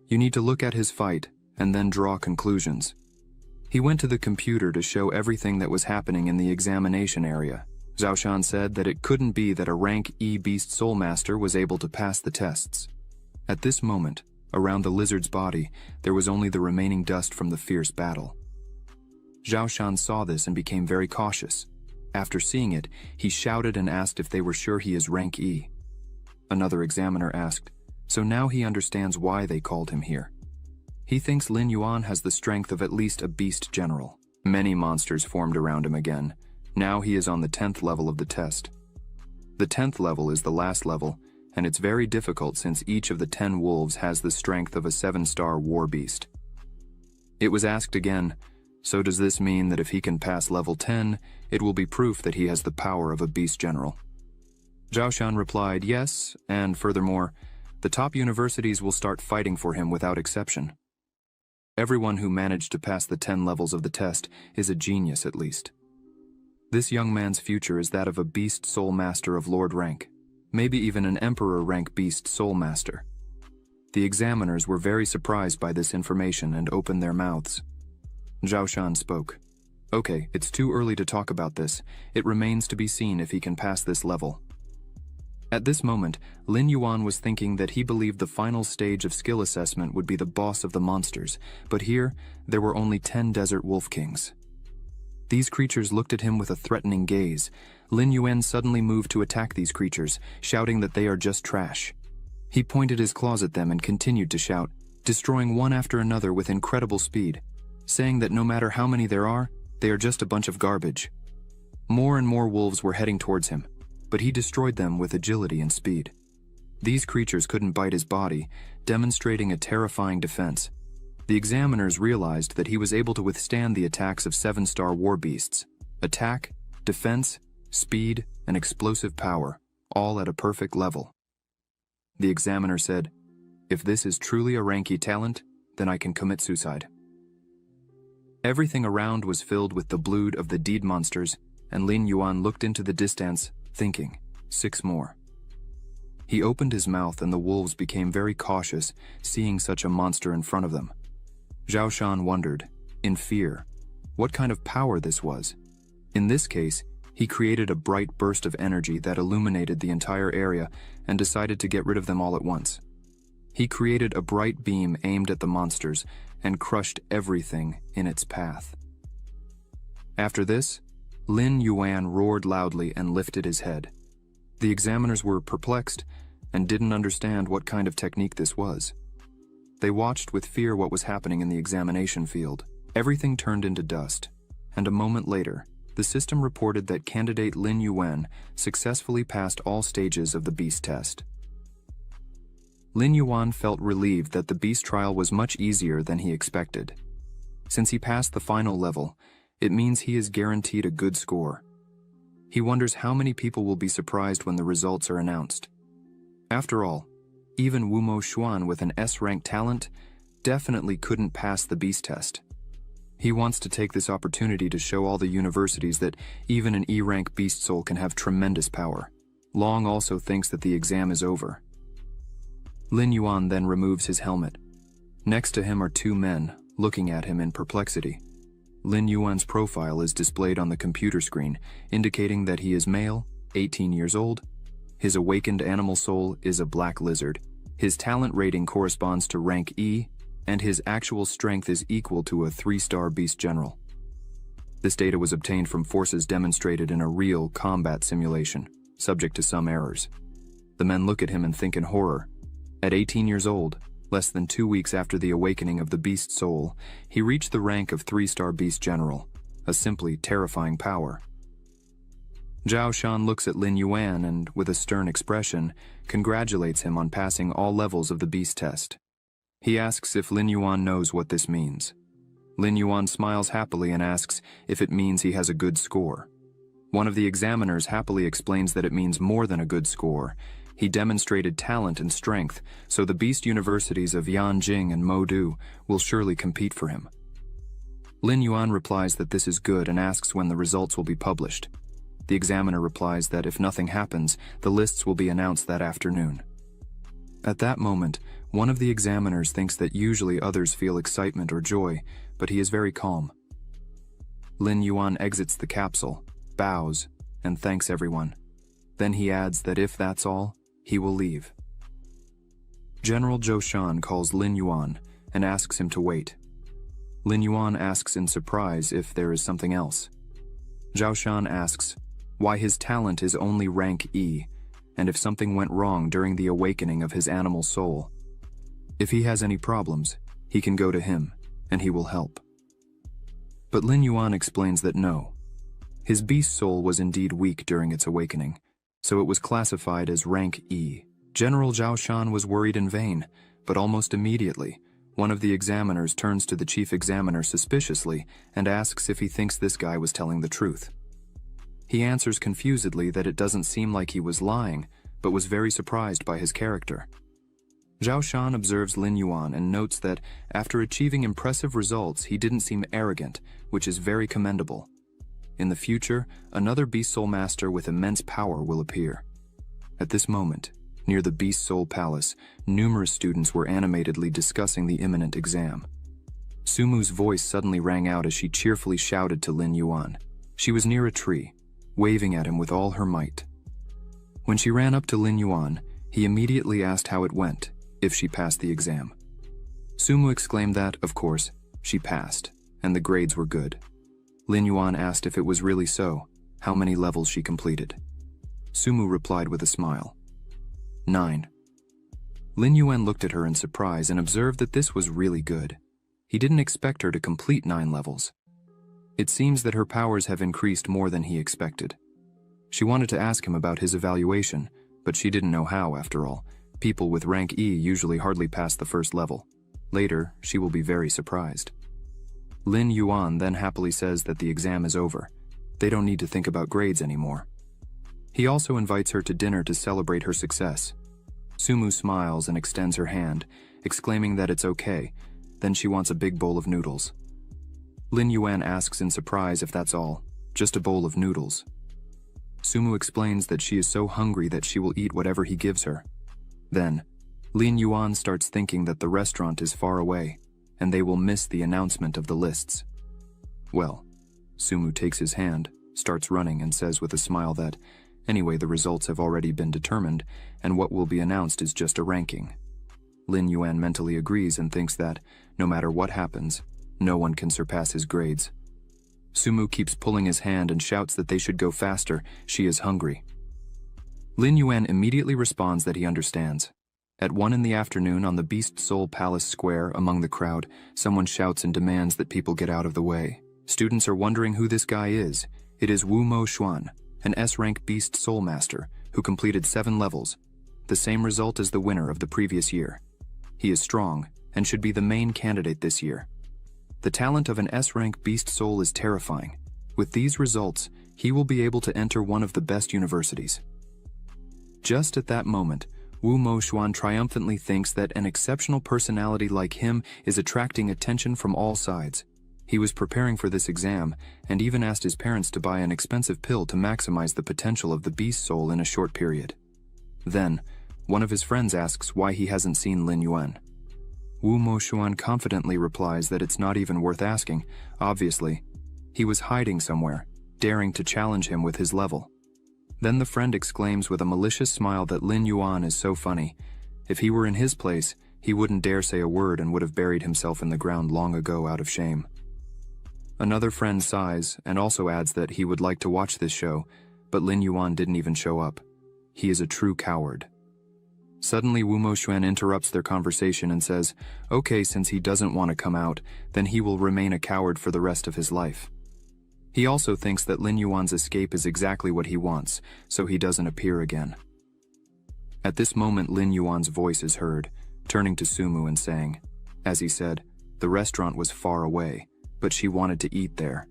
you need to look at his fight and then draw conclusions." He went to the computer to show everything that was happening in the examination area. Zhao Shan said that it couldn't be that a rank E beast soul master was able to pass the tests. At this moment, around the lizard's body, there was only the remaining dust from the fierce battle. Zhao Shan saw this and became very cautious. After seeing it, he shouted and asked if they were sure he is rank E. Another examiner asked, so now he understands why they called him here. He thinks Lin Yuan has the strength of at least a beast general. Many monsters formed around him again. Now he is on the 10th level of the test. The 10th level is the last level, and it's very difficult since each of the 10 wolves has the strength of a 7-star war beast. It was asked again, so does this mean that if he can pass level 10, it will be proof that he has the power of a beast general? Zhao Shan replied, yes, and furthermore, the top universities will start fighting for him without exception. Everyone who managed to pass the 10 levels of the test is a genius at least. This young man's future is that of a beast soul master of lord rank, maybe even an emperor rank beast soul master. The examiners were very surprised by this information and opened their mouths. Zhao Shan spoke. Okay, it's too early to talk about this. It remains to be seen if he can pass this level. At this moment, Lin Yuan was thinking that he believed the final stage of skill assessment would be the boss of the monsters, but here, there were only 10 desert wolf kings. These creatures looked at him with a threatening gaze. Lin Yuan suddenly moved to attack these creatures, shouting that they are just trash. He pointed his claws at them and continued to shout, destroying one after another with incredible speed, saying that no matter how many there are, They are just a bunch of garbage. More and more wolves were heading towards him, but he destroyed them with agility and speed. These creatures couldn't bite his body, demonstrating a terrifying defense. The examiners realized that he was able to withstand the attacks of 7-star war beasts. Attack, defense, speed, and explosive power, all at a perfect level. The examiner said, "If this is truly a Ranky talent, then I can commit suicide." Everything around was filled with the blood of the deed monsters, and Lin Yuan looked into the distance, thinking, 6 more. He opened his mouth and the wolves became very cautious, seeing such a monster in front of them. Zhao Shan wondered, in fear, what kind of power this was. In this case, he created a bright burst of energy that illuminated the entire area and decided to get rid of them all at once. He created a bright beam aimed at the monsters and crushed everything in its path. After this, Lin Yuan roared loudly and lifted his head. The examiners were perplexed and didn't understand what kind of technique this was. They watched with fear what was happening in the examination field. Everything turned into dust, and a moment later, the system reported that candidate Lin Yuan successfully passed all stages of the beast test. Lin Yuan felt relieved that the beast trial was much easier than he expected. Since he passed the final level, it means he is guaranteed a good score. He wonders how many people will be surprised when the results are announced. After all, even Wumo Xuan with an S-rank talent definitely couldn't pass the beast test. He wants to take this opportunity to show all the universities that even an E-rank beast soul can have tremendous power. Long also thinks that the exam is over. Lin Yuan then removes his helmet. Next to him are 2 men, looking at him in perplexity. Lin Yuan's profile is displayed on the computer screen, indicating that he is male, 18 years old. His awakened animal soul is a black lizard. His talent rating corresponds to rank E, and his actual strength is equal to a 3-star beast general. This data was obtained from forces demonstrated in a real combat simulation, subject to some errors. The men look at him and think in horror. At 18 years old, less than 2 weeks after the awakening of the beast soul, he reached the rank of 3-star beast general, a simply terrifying power. Zhao Shan looks at Lin Yuan and, with a stern expression, congratulates him on passing all levels of the beast test. He asks if Lin Yuan knows what this means. Lin Yuan smiles happily and asks if it means he has a good score. One of the examiners happily explains that it means more than a good score. He demonstrated talent and strength, so the beast universities of Yanjing and Modu will surely compete for him. Lin Yuan replies that this is good and asks when the results will be published. The examiner replies that if nothing happens, the lists will be announced that afternoon. At that moment, one of the examiners thinks that usually others feel excitement or joy, but he is very calm. Lin Yuan exits the capsule, bows, and thanks everyone. Then he adds that if that's all, he will leave. General Zhou Shan calls Lin Yuan and asks him to wait. Lin Yuan asks in surprise if there is something else. Zhao Shan asks why his talent is only rank E, and if something went wrong during the awakening of his animal soul. If he has any problems, he can go to him, and he will help. But Lin Yuan explains that no. His beast soul was indeed weak during its awakening, so it was classified as rank E. General Zhao Shan was worried in vain, but almost immediately, one of the examiners turns to the chief examiner suspiciously and asks if he thinks this guy was telling the truth. He answers confusedly that it doesn't seem like he was lying, but was very surprised by his character. Zhao Shan observes Lin Yuan and notes that after achieving impressive results, he didn't seem arrogant, which is very commendable. In the future, another Beast Soul Master with immense power will appear. At this moment, near the Beast Soul Palace, numerous students were animatedly discussing the imminent exam. Sumu's voice suddenly rang out as she cheerfully shouted to Lin Yuan. She was near a tree, waving at him with all her might. When she ran up to Lin Yuan, he immediately asked how it went, if she passed the exam. Sumu exclaimed that, of course, she passed, and the grades were good. Lin Yuan asked if it was really so, how many levels she completed. Sumu replied with a smile. 9. Lin Yuan looked at her in surprise and observed that this was really good. He didn't expect her to complete 9 levels. It seems that her powers have increased more than he expected. She wanted to ask him about his evaluation, but she didn't know how after all. People with rank E usually hardly pass the first level. Later, she will be very surprised. Lin Yuan then happily says that the exam is over. They don't need to think about grades anymore. He also invites her to dinner to celebrate her success. Sumu smiles and extends her hand, exclaiming that it's okay. Then she wants a big bowl of noodles. Lin Yuan asks in surprise if that's all, just a bowl of noodles. Sumu explains that she is so hungry that she will eat whatever he gives her. Then, Lin Yuan starts thinking that the restaurant is far away, and they will miss the announcement of the lists. Well, Sumu takes his hand, starts running, and says with a smile that, anyway, the results have already been determined, and what will be announced is just a ranking. Lin Yuan mentally agrees and thinks that, no matter what happens, no one can surpass his grades. Sumu keeps pulling his hand and shouts that they should go faster, she is hungry. Lin Yuan immediately responds that he understands. At 1 p.m. on the Beast Soul Palace Square, among the crowd, someone shouts and demands that people get out of the way. Students are wondering who this guy is. It is Wu Mo Xuan, an S-rank Beast Soul Master, who completed 7 levels, the same result as the winner of the previous year. He is strong, and should be the main candidate this year. The talent of an S-rank Beast Soul is terrifying. With these results, he will be able to enter one of the best universities. Just at that moment, Wu Mo Xuan triumphantly thinks that an exceptional personality like him is attracting attention from all sides. He was preparing for this exam, and even asked his parents to buy an expensive pill to maximize the potential of the Beast Soul in a short period. Then, one of his friends asks why he hasn't seen Lin Yuan. Wu Mo Xuan confidently replies that it's not even worth asking. Obviously, he was hiding somewhere, daring to challenge him with his level. Then the friend exclaims with a malicious smile that Lin Yuan is so funny. If he were in his place, he wouldn't dare say a word and would have buried himself in the ground long ago out of shame. Another friend sighs and also adds that he would like to watch this show, but Lin Yuan didn't even show up. He is a true coward. Suddenly, Wu Mo Xuan interrupts their conversation and says, okay, since he doesn't want to come out, then he will remain a coward for the rest of his life. He also thinks that Lin Yuan's escape is exactly what he wants, so he doesn't appear again. At this moment, Lin Yuan's voice is heard, turning to Sumu and saying, as he said, the restaurant was far away, but she wanted to eat there.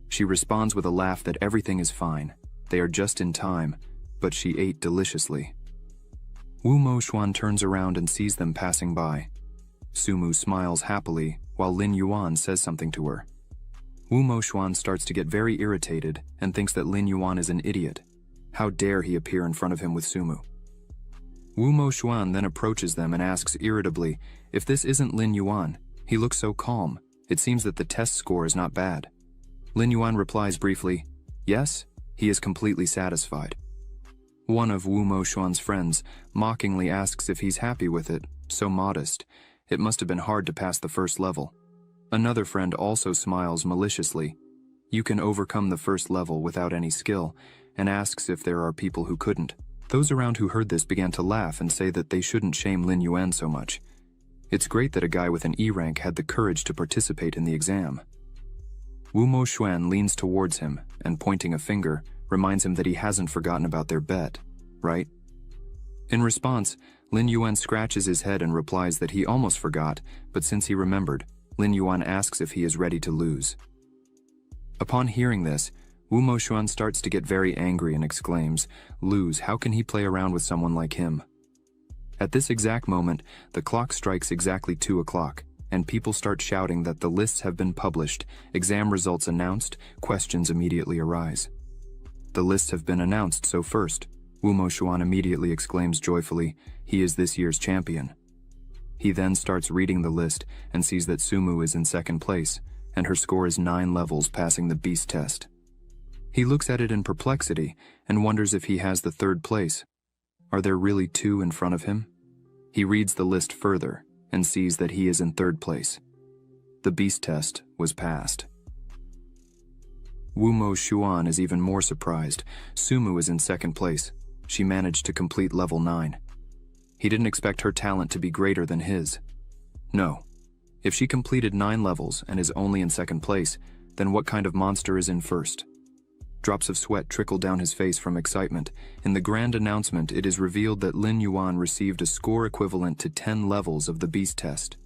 She responds with a laugh that everything is fine. They are just in time, but she ate deliciously. Wu Mo Xuan turns around and sees them passing by. Sumu smiles happily, while Lin Yuan says something to her. Wu Mo Xuan starts to get very irritated and thinks that Lin Yuan is an idiot. How dare he appear in front of him with Sumu? Wu Mo Xuan then approaches them and asks irritably if this isn't Lin Yuan. He looks so calm. It seems that the test score is not bad. Lin Yuan replies briefly, yes, he is completely satisfied. One of Wu Mo Xuan's friends mockingly asks if he's happy with it, so modest. It must have been hard to pass the first level. Another friend also smiles maliciously. You can overcome the first level without any skill, and asks if there are people who couldn't. Those around who heard this began to laugh and say that they shouldn't shame Lin Yuan so much. It's great that a guy with an E rank had the courage to participate in the exam. Wu Mo Xuan leans towards him and, pointing a finger, reminds him that he hasn't forgotten about their bet, right? In response, Lin Yuan scratches his head and replies that he almost forgot, but since he remembered, Lin Yuan asks if he is ready to lose. Upon hearing this, Wu Mo Xuan starts to get very angry and exclaims, lose, how can he play around with someone like him? At this exact moment, the clock strikes exactly 2 o'clock, and people start shouting that the lists have been published, exam results announced, questions immediately arise. The lists have been announced, so first, Wu Mo Xuan immediately exclaims joyfully, he is this year's champion. He then starts reading the list and sees that Sumu is in second place, and her score is 9 levels passing the beast test. He looks at it in perplexity and wonders if he has the 3rd place. Are there really 2 in front of him? He reads the list further and sees that he is in 3rd place. The beast test was passed. Wu Mo Xuan is even more surprised. Sumu is in 2nd place. She managed to complete level 9. He didn't expect her talent to be greater than his. No. If she completed 9 levels and is only in 2nd place, Then what kind of monster is in first? Drops of sweat trickle down his face from excitement. In the grand announcement, it is revealed that Lin Yuan received a score equivalent to 10 levels of the beast test.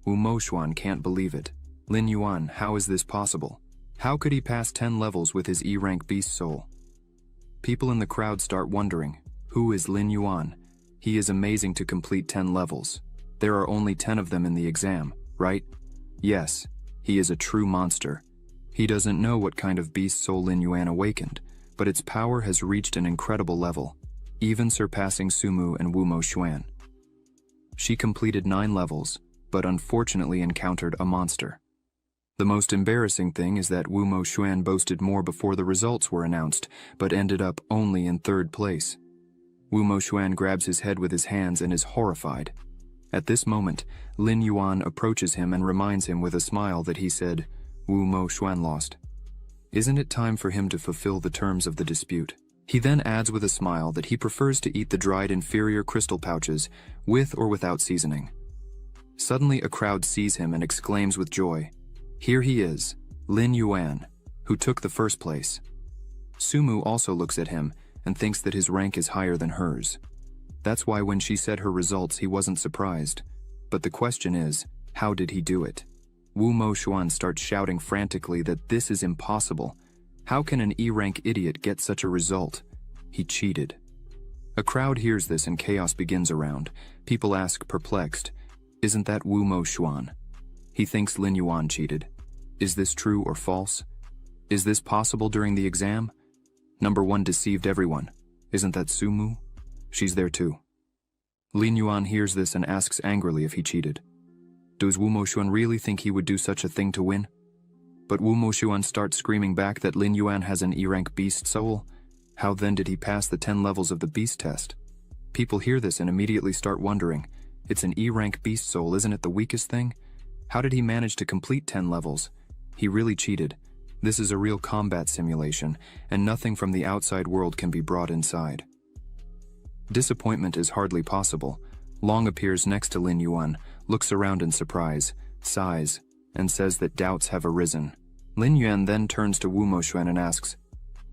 Wu Moxuan can't believe it. Lin Yuan, how is this possible? How could he pass 10 levels with his E-rank beast soul? People in the crowd start wondering, who is Lin Yuan? He is amazing to complete 10 levels. There are only 10 of them in the exam, right? Yes, he is a true monster. He doesn't know what kind of beast soul Lin Yuan awakened, but its power has reached an incredible level, even surpassing Sumu and Wu Moxuan. She completed 9 levels, but unfortunately encountered a monster. The most embarrassing thing is that Wu Moxuan boasted more before the results were announced, but ended up only in 3rd place. Wu Moxuan grabs his head with his hands and is horrified. At this moment, Lin Yuan approaches him and reminds him with a smile that he said, Wu Moxuan lost. Isn't it time for him to fulfill the terms of the dispute? He then adds with a smile that he prefers to eat the dried inferior crystal pouches, with or without seasoning. Suddenly a crowd sees him and exclaims with joy, here he is, Lin Yuan, who took the 1st place. Sumu also looks at him and thinks that his rank is higher than hers. That's why when she said her results he wasn't surprised. But the question is, how did he do it? Wu Moxuan starts shouting frantically that this is impossible. How can an E-rank idiot get such a result? He cheated. A crowd hears this and chaos begins around. People ask, perplexed, isn't that Wu Moxuan? He thinks Lin Yuan cheated. Is this true or false? Is this possible during the exam? Number 1 deceived everyone. Isn't that Sumu? She's there too. Lin Yuan hears this and asks angrily if he cheated. Does Wu Moxuan really think he would do such a thing to win? But Wu Moxuan starts screaming back that Lin Yuan has an E-rank beast soul. How then did he pass the 10 levels of the beast test? People hear this and immediately start wondering, it's an E-rank beast soul, isn't it the weakest thing? How did he manage to complete 10 levels? He really cheated. This is a real combat simulation, and nothing from the outside world can be brought inside. Disappointment is hardly possible. Long appears next to Lin Yuan, looks around in surprise, sighs, and says that doubts have arisen. Lin Yuan then turns to Wu Moxuan and asks,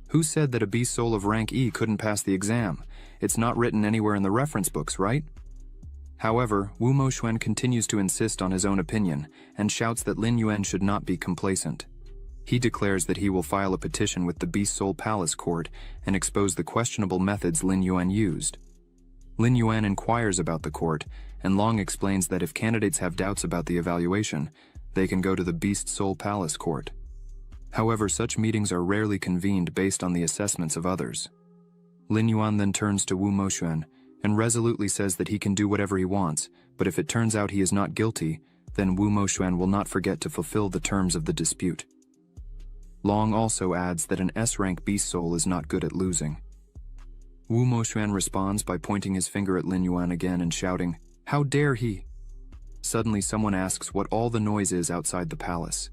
who said that a beast soul of rank E couldn't pass the exam? It's not written anywhere in the reference books, right? However, Wu Moxuan continues to insist on his own opinion, and shouts that Lin Yuan should not be complacent. He declares that he will file a petition with the Beast Soul Palace Court and expose the questionable methods Lin Yuan used. Lin Yuan inquires about the court, and Long explains that if candidates have doubts about the evaluation, they can go to the Beast Soul Palace Court. However, such meetings are rarely convened based on the assessments of others. Lin Yuan then turns to Wu Moxuan and resolutely says that he can do whatever he wants, but if it turns out he is not guilty, then Wu Moxuan will not forget to fulfill the terms of the dispute. Long also adds that an S-rank beast soul is not good at losing. Wu Moxuan responds by pointing his finger at Lin Yuan again and shouting, how dare he? Suddenly someone asks what all the noise is outside the palace.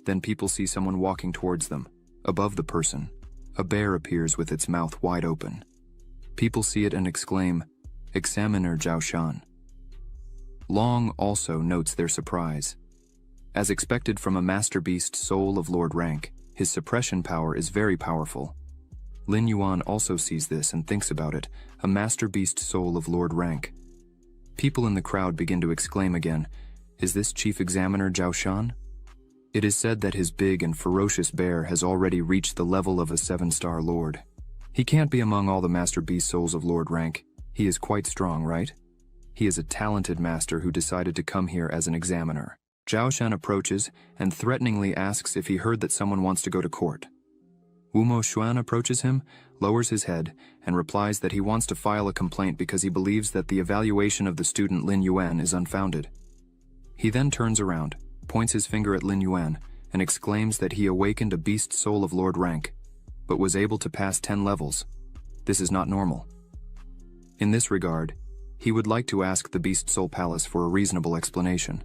Then people see someone walking towards them. Above the person, a bear appears with its mouth wide open. People see it and exclaim, Examiner Zhao Shan. Long also notes their surprise. As expected from a master beast soul of Lord rank, his suppression power is very powerful. Lin Yuan also sees this and thinks about it, a master beast soul of Lord rank. People in the crowd begin to exclaim again, is this Chief Examiner Zhao Shan? It is said that his big and ferocious bear has already reached the level of a 7-star lord. He can't be among all the master beast souls of Lord rank. He is quite strong, right? He is a talented master who decided to come here as an examiner. Zhao Shan approaches and threateningly asks if he heard that someone wants to go to court. Wu Moxuan approaches him, lowers his head, and replies that he wants to file a complaint because he believes that the evaluation of the student Lin Yuan is unfounded. He then turns around, points his finger at Lin Yuan, and exclaims that he awakened a beast soul of Lord rank, but was able to pass 10 levels. This is not normal. In this regard, he would like to ask the Beast Soul Palace for a reasonable explanation.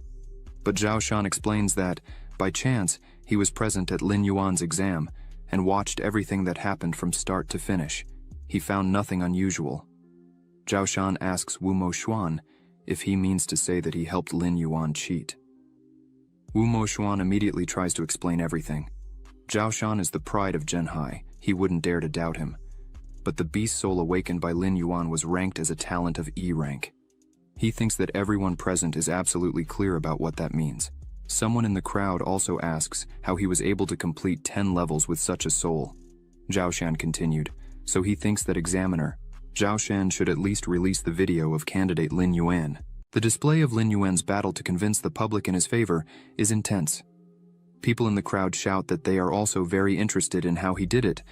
But Zhao Shan explains that, by chance, he was present at Lin Yuan's exam and watched everything that happened from start to finish. He found nothing unusual. Zhao Shan asks Wu Moxuan if he means to say that he helped Lin Yuan cheat. Wu Moxuan immediately tries to explain everything. Zhao Shan is the pride of Zhenhai, he wouldn't dare to doubt him. But the beast soul awakened by Lin Yuan was ranked as a talent of E rank. He thinks that everyone present is absolutely clear about what that means. Someone in the crowd also asks how he was able to complete 10 levels with such a soul. Zhao Shan continued, so he thinks that examiner Zhao Shan should at least release the video of candidate Lin Yuan. The display of Lin Yuan's battle to convince the public in his favor is intense. People in the crowd shout that they are also very interested in how he did it,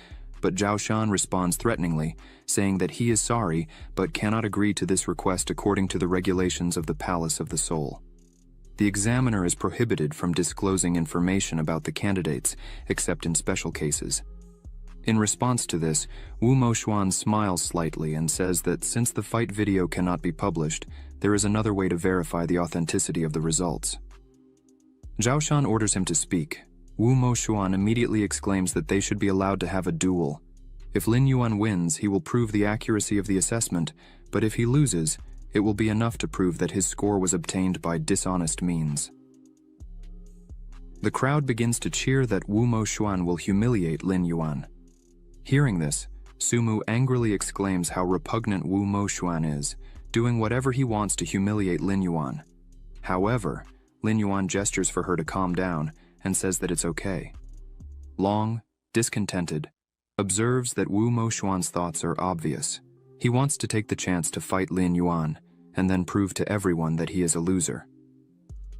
but Zhao Shan responds threateningly, saying that he is sorry but cannot agree to this request according to the regulations of the Palace of the Soul. The examiner is prohibited from disclosing information about the candidates, except in special cases. In response to this, Wu Moxuan smiles slightly and says that since the fight video cannot be published, there is another way to verify the authenticity of the results. Zhao Shan orders him to speak. Wu Moxuan immediately exclaims that they should be allowed to have a duel. If Lin Yuan wins, he will prove the accuracy of the assessment, but if he loses, it will be enough to prove that his score was obtained by dishonest means. The crowd begins to cheer that Wu Moxuan will humiliate Lin Yuan. Hearing this, Sumu angrily exclaims how repugnant Wu Moxuan is, doing whatever he wants to humiliate Lin Yuan. However, Lin Yuan gestures for her to calm down and says that it's okay. Long, discontented, observes that Wu Moxuan's thoughts are obvious. He wants to take the chance to fight Lin Yuan and then prove to everyone that he is a loser.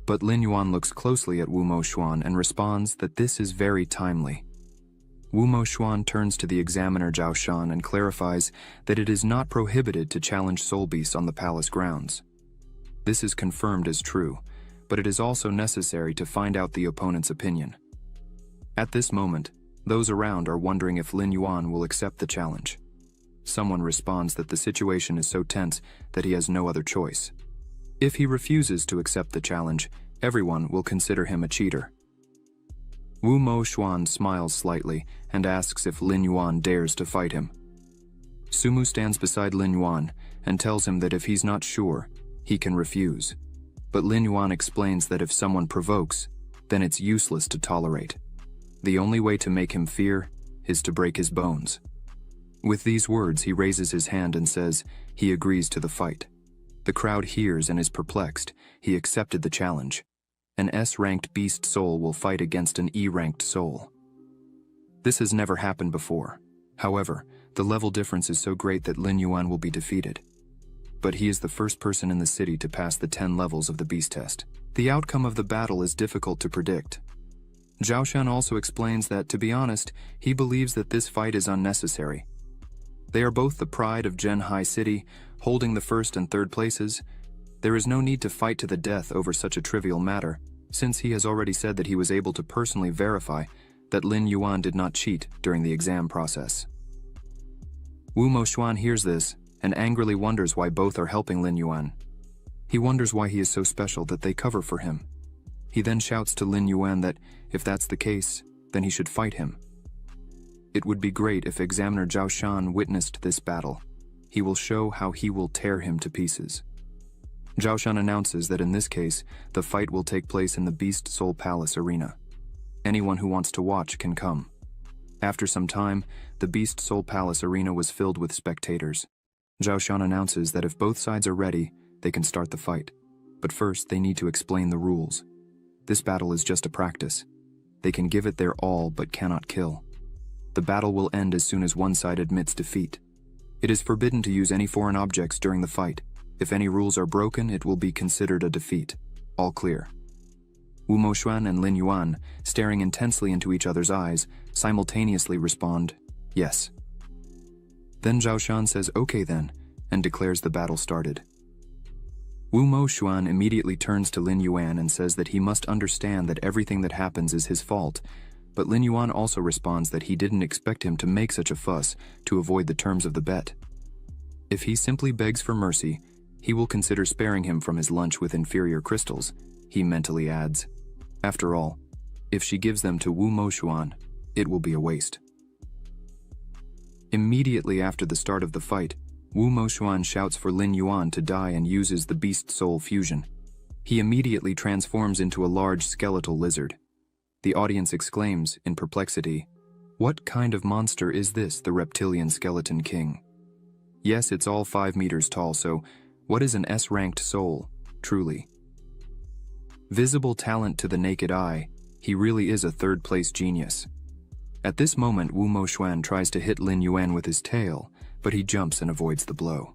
But Lin Yuan looks closely at Wu Moxuan and responds that this is very timely. Wu Moxuan turns to the examiner Zhao Shan and clarifies that it is not prohibited to challenge soul beasts on the palace grounds. This is confirmed as true, but it is also necessary to find out the opponent's opinion. At this moment, those around are wondering if Lin Yuan will accept the challenge. Someone responds that the situation is so tense that he has no other choice. If he refuses to accept the challenge, everyone will consider him a cheater. Wu Moxuan smiles slightly and asks if Lin Yuan dares to fight him. Sumu stands beside Lin Yuan and tells him that if he's not sure, he can refuse. But Lin Yuan explains that if someone provokes, then it's useless to tolerate. The only way to make him fear is to break his bones. With these words, he raises his hand and says he agrees to the fight. The crowd hears and is perplexed. He accepted the challenge. An S-ranked beast soul will fight against an E-ranked soul. This has never happened before. However, the level difference is so great that Lin Yuan will be defeated. But he is the first person in the city to pass the 10 levels of the beast test. The outcome of the battle is difficult to predict. Zhao Shan also explains that, to be honest, he believes that this fight is unnecessary. They are both the pride of Zhenhai City, holding the first and third places. There is no need to fight to the death over such a trivial matter, since he has already said that he was able to personally verify that Lin Yuan did not cheat during the exam process. Wu Moxuan hears this and angrily wonders why both are helping Lin Yuan. He wonders why he is so special that they cover for him. He then shouts to Lin Yuan that, if that's the case, then he should fight him. It would be great if Examiner Zhao Shan witnessed this battle. He will show how he will tear him to pieces. Zhao Shan announces that in this case, the fight will take place in the Beast Soul Palace arena. Anyone who wants to watch can come. After some time, the Beast Soul Palace arena was filled with spectators. Zhao Shan announces that if both sides are ready, they can start the fight. But first, they need to explain the rules. This battle is just a practice. They can give it their all but cannot kill. The battle will end as soon as one side admits defeat. It is forbidden to use any foreign objects during the fight. If any rules are broken, it will be considered a defeat. All clear. Wu Moxuan and Lin Yuan, staring intensely into each other's eyes, simultaneously respond, yes. Then Zhao Shan says okay then, and declares the battle started. Wu Moxuan immediately turns to Lin Yuan and says that he must understand that everything that happens is his fault, but Lin Yuan also responds that he didn't expect him to make such a fuss to avoid the terms of the bet. If he simply begs for mercy, he will consider sparing him from his lunch with inferior crystals, he mentally adds. After all, if she gives them to Wu Moxuan, it will be a waste. Immediately after the start of the fight, Wu Moxuan shouts for Lin Yuan to die and uses the Beast Soul fusion. He immediately transforms into a large skeletal lizard. The audience exclaims, in perplexity, "What kind of monster is this, the reptilian skeleton king?" Yes, it's all 5 meters tall, so what is an S-ranked soul, truly? Visible talent to the naked eye, he really is a third-place genius. At this moment, Wu Moxuan tries to hit Lin Yuan with his tail, but he jumps and avoids the blow.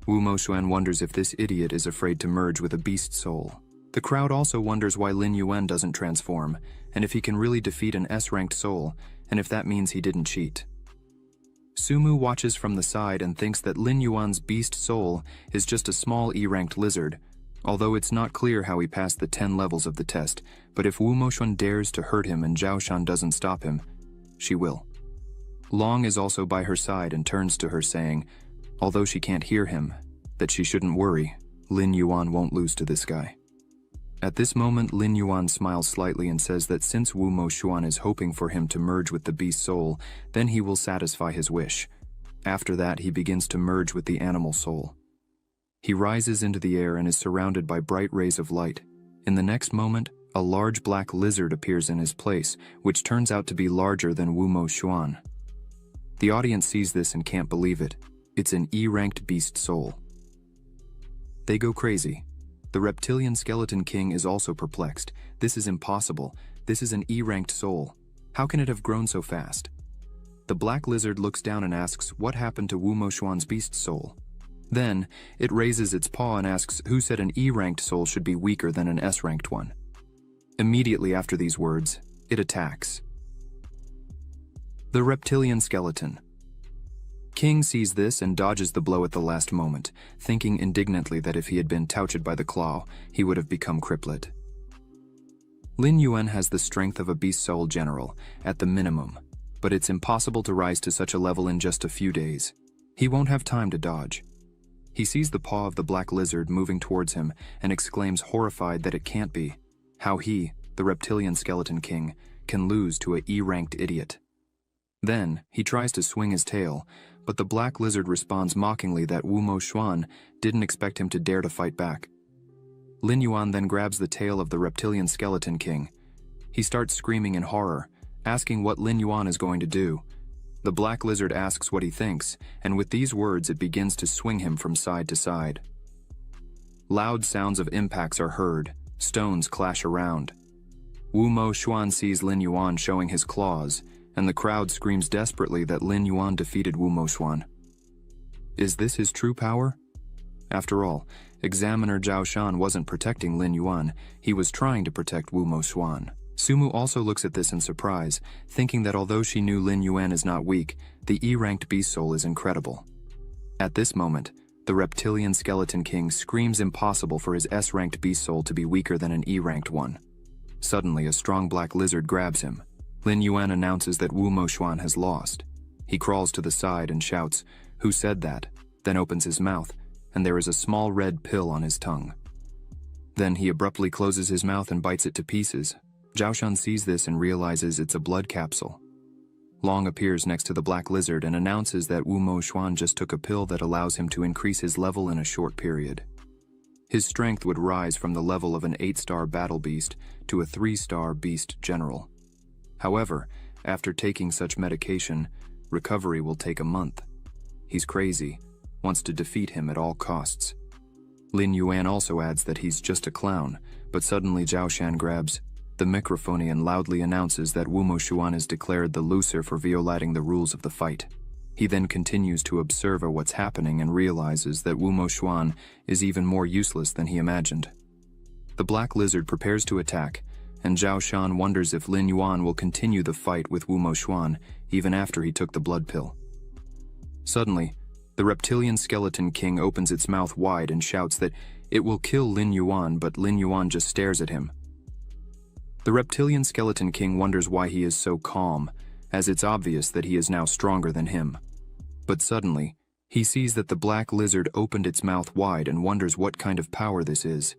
Wu Moxuan wonders if this idiot is afraid to merge with a beast soul. The crowd also wonders why Lin Yuan doesn't transform, and if he can really defeat an S-ranked soul, and if that means he didn't cheat. Sumu watches from the side and thinks that Lin Yuan's beast soul is just a small E-ranked lizard, although it's not clear how he passed the 10 levels of the test, but if Wu Moxuan dares to hurt him and Zhao Shan doesn't stop him, she will. Long is also by her side and turns to her saying, although she can't hear him, that she shouldn't worry, Lin Yuan won't lose to this guy. At this moment, Lin Yuan smiles slightly and says that since Wu Moxuan is hoping for him to merge with the beast soul, then he will satisfy his wish. After that, he begins to merge with the animal soul. He rises into the air and is surrounded by bright rays of light. In the next moment, a large black lizard appears in his place, which turns out to be larger than Wu Moxuan. The audience sees this and can't believe it. It's an E-ranked beast soul. They go crazy. The reptilian skeleton king is also perplexed. This is impossible. This is an E-ranked soul. How can it have grown so fast? The black lizard looks down and asks what happened to Wu Moxuan's beast soul. Then, it raises its paw and asks who said an E-ranked soul should be weaker than an S-ranked one. Immediately after these words, it attacks. The reptilian skeleton. King sees this and dodges the blow at the last moment, thinking indignantly that if he had been touched by the claw, he would have become crippled. Lin Yuan has the strength of a beast soul general, at the minimum, but it's impossible to rise to such a level in just a few days. He won't have time to dodge. He sees the paw of the black lizard moving towards him and exclaims horrified that it can't be. How he, the reptilian skeleton king, can lose to a E-ranked idiot. Then, he tries to swing his tail, but the black lizard responds mockingly that Wu Moxuan didn't expect him to dare to fight back. Lin Yuan then grabs the tail of the reptilian skeleton king. He starts screaming in horror, asking what Lin Yuan is going to do. The black lizard asks what he thinks, and with these words it begins to swing him from side to side. Loud sounds of impacts are heard, stones clash around. Wu Moxuan sees Lin Yuan showing his claws, and the crowd screams desperately that Lin Yuan defeated Wu Moxuan. Is this his true power? After all, Examiner Zhao Shan wasn't protecting Lin Yuan, he was trying to protect Wu Moxuan. Sumu also looks at this in surprise, thinking that although she knew Lin Yuan is not weak, the E-ranked beast soul is incredible. At this moment, the reptilian skeleton king screams impossible for his S-ranked beast soul to be weaker than an E-ranked one. Suddenly, a strong black lizard grabs him. Lin Yuan announces that Wu Moxuan has lost. He crawls to the side and shouts, "Who said that?" then opens his mouth, and there is a small red pill on his tongue. Then he abruptly closes his mouth and bites it to pieces. Zhao Shan sees this and realizes it's a blood capsule. Long appears next to the black lizard and announces that Wu Moxuan just took a pill that allows him to increase his level in a short period. His strength would rise from the level of an 8-star battle beast to a 3-star beast general. However, after taking such medication, recovery will take a month. He's crazy, wants to defeat him at all costs. Lin Yuan also adds that he's just a clown, but suddenly Zhao Shan grabs the microphone and loudly announces that Wu Moxuan is declared the loser for violating the rules of the fight. He then continues to observe what's happening and realizes that Wu Moxuan is even more useless than he imagined. The black lizard prepares to attack, and Zhao Shan wonders if Lin Yuan will continue the fight with Wu Moxuan even after he took the blood pill. Suddenly, the reptilian skeleton king opens its mouth wide and shouts that it will kill Lin Yuan, but Lin Yuan just stares at him. The reptilian skeleton king wonders why he is so calm, as it's obvious that he is now stronger than him. But suddenly, he sees that the black lizard opened its mouth wide and wonders what kind of power this is.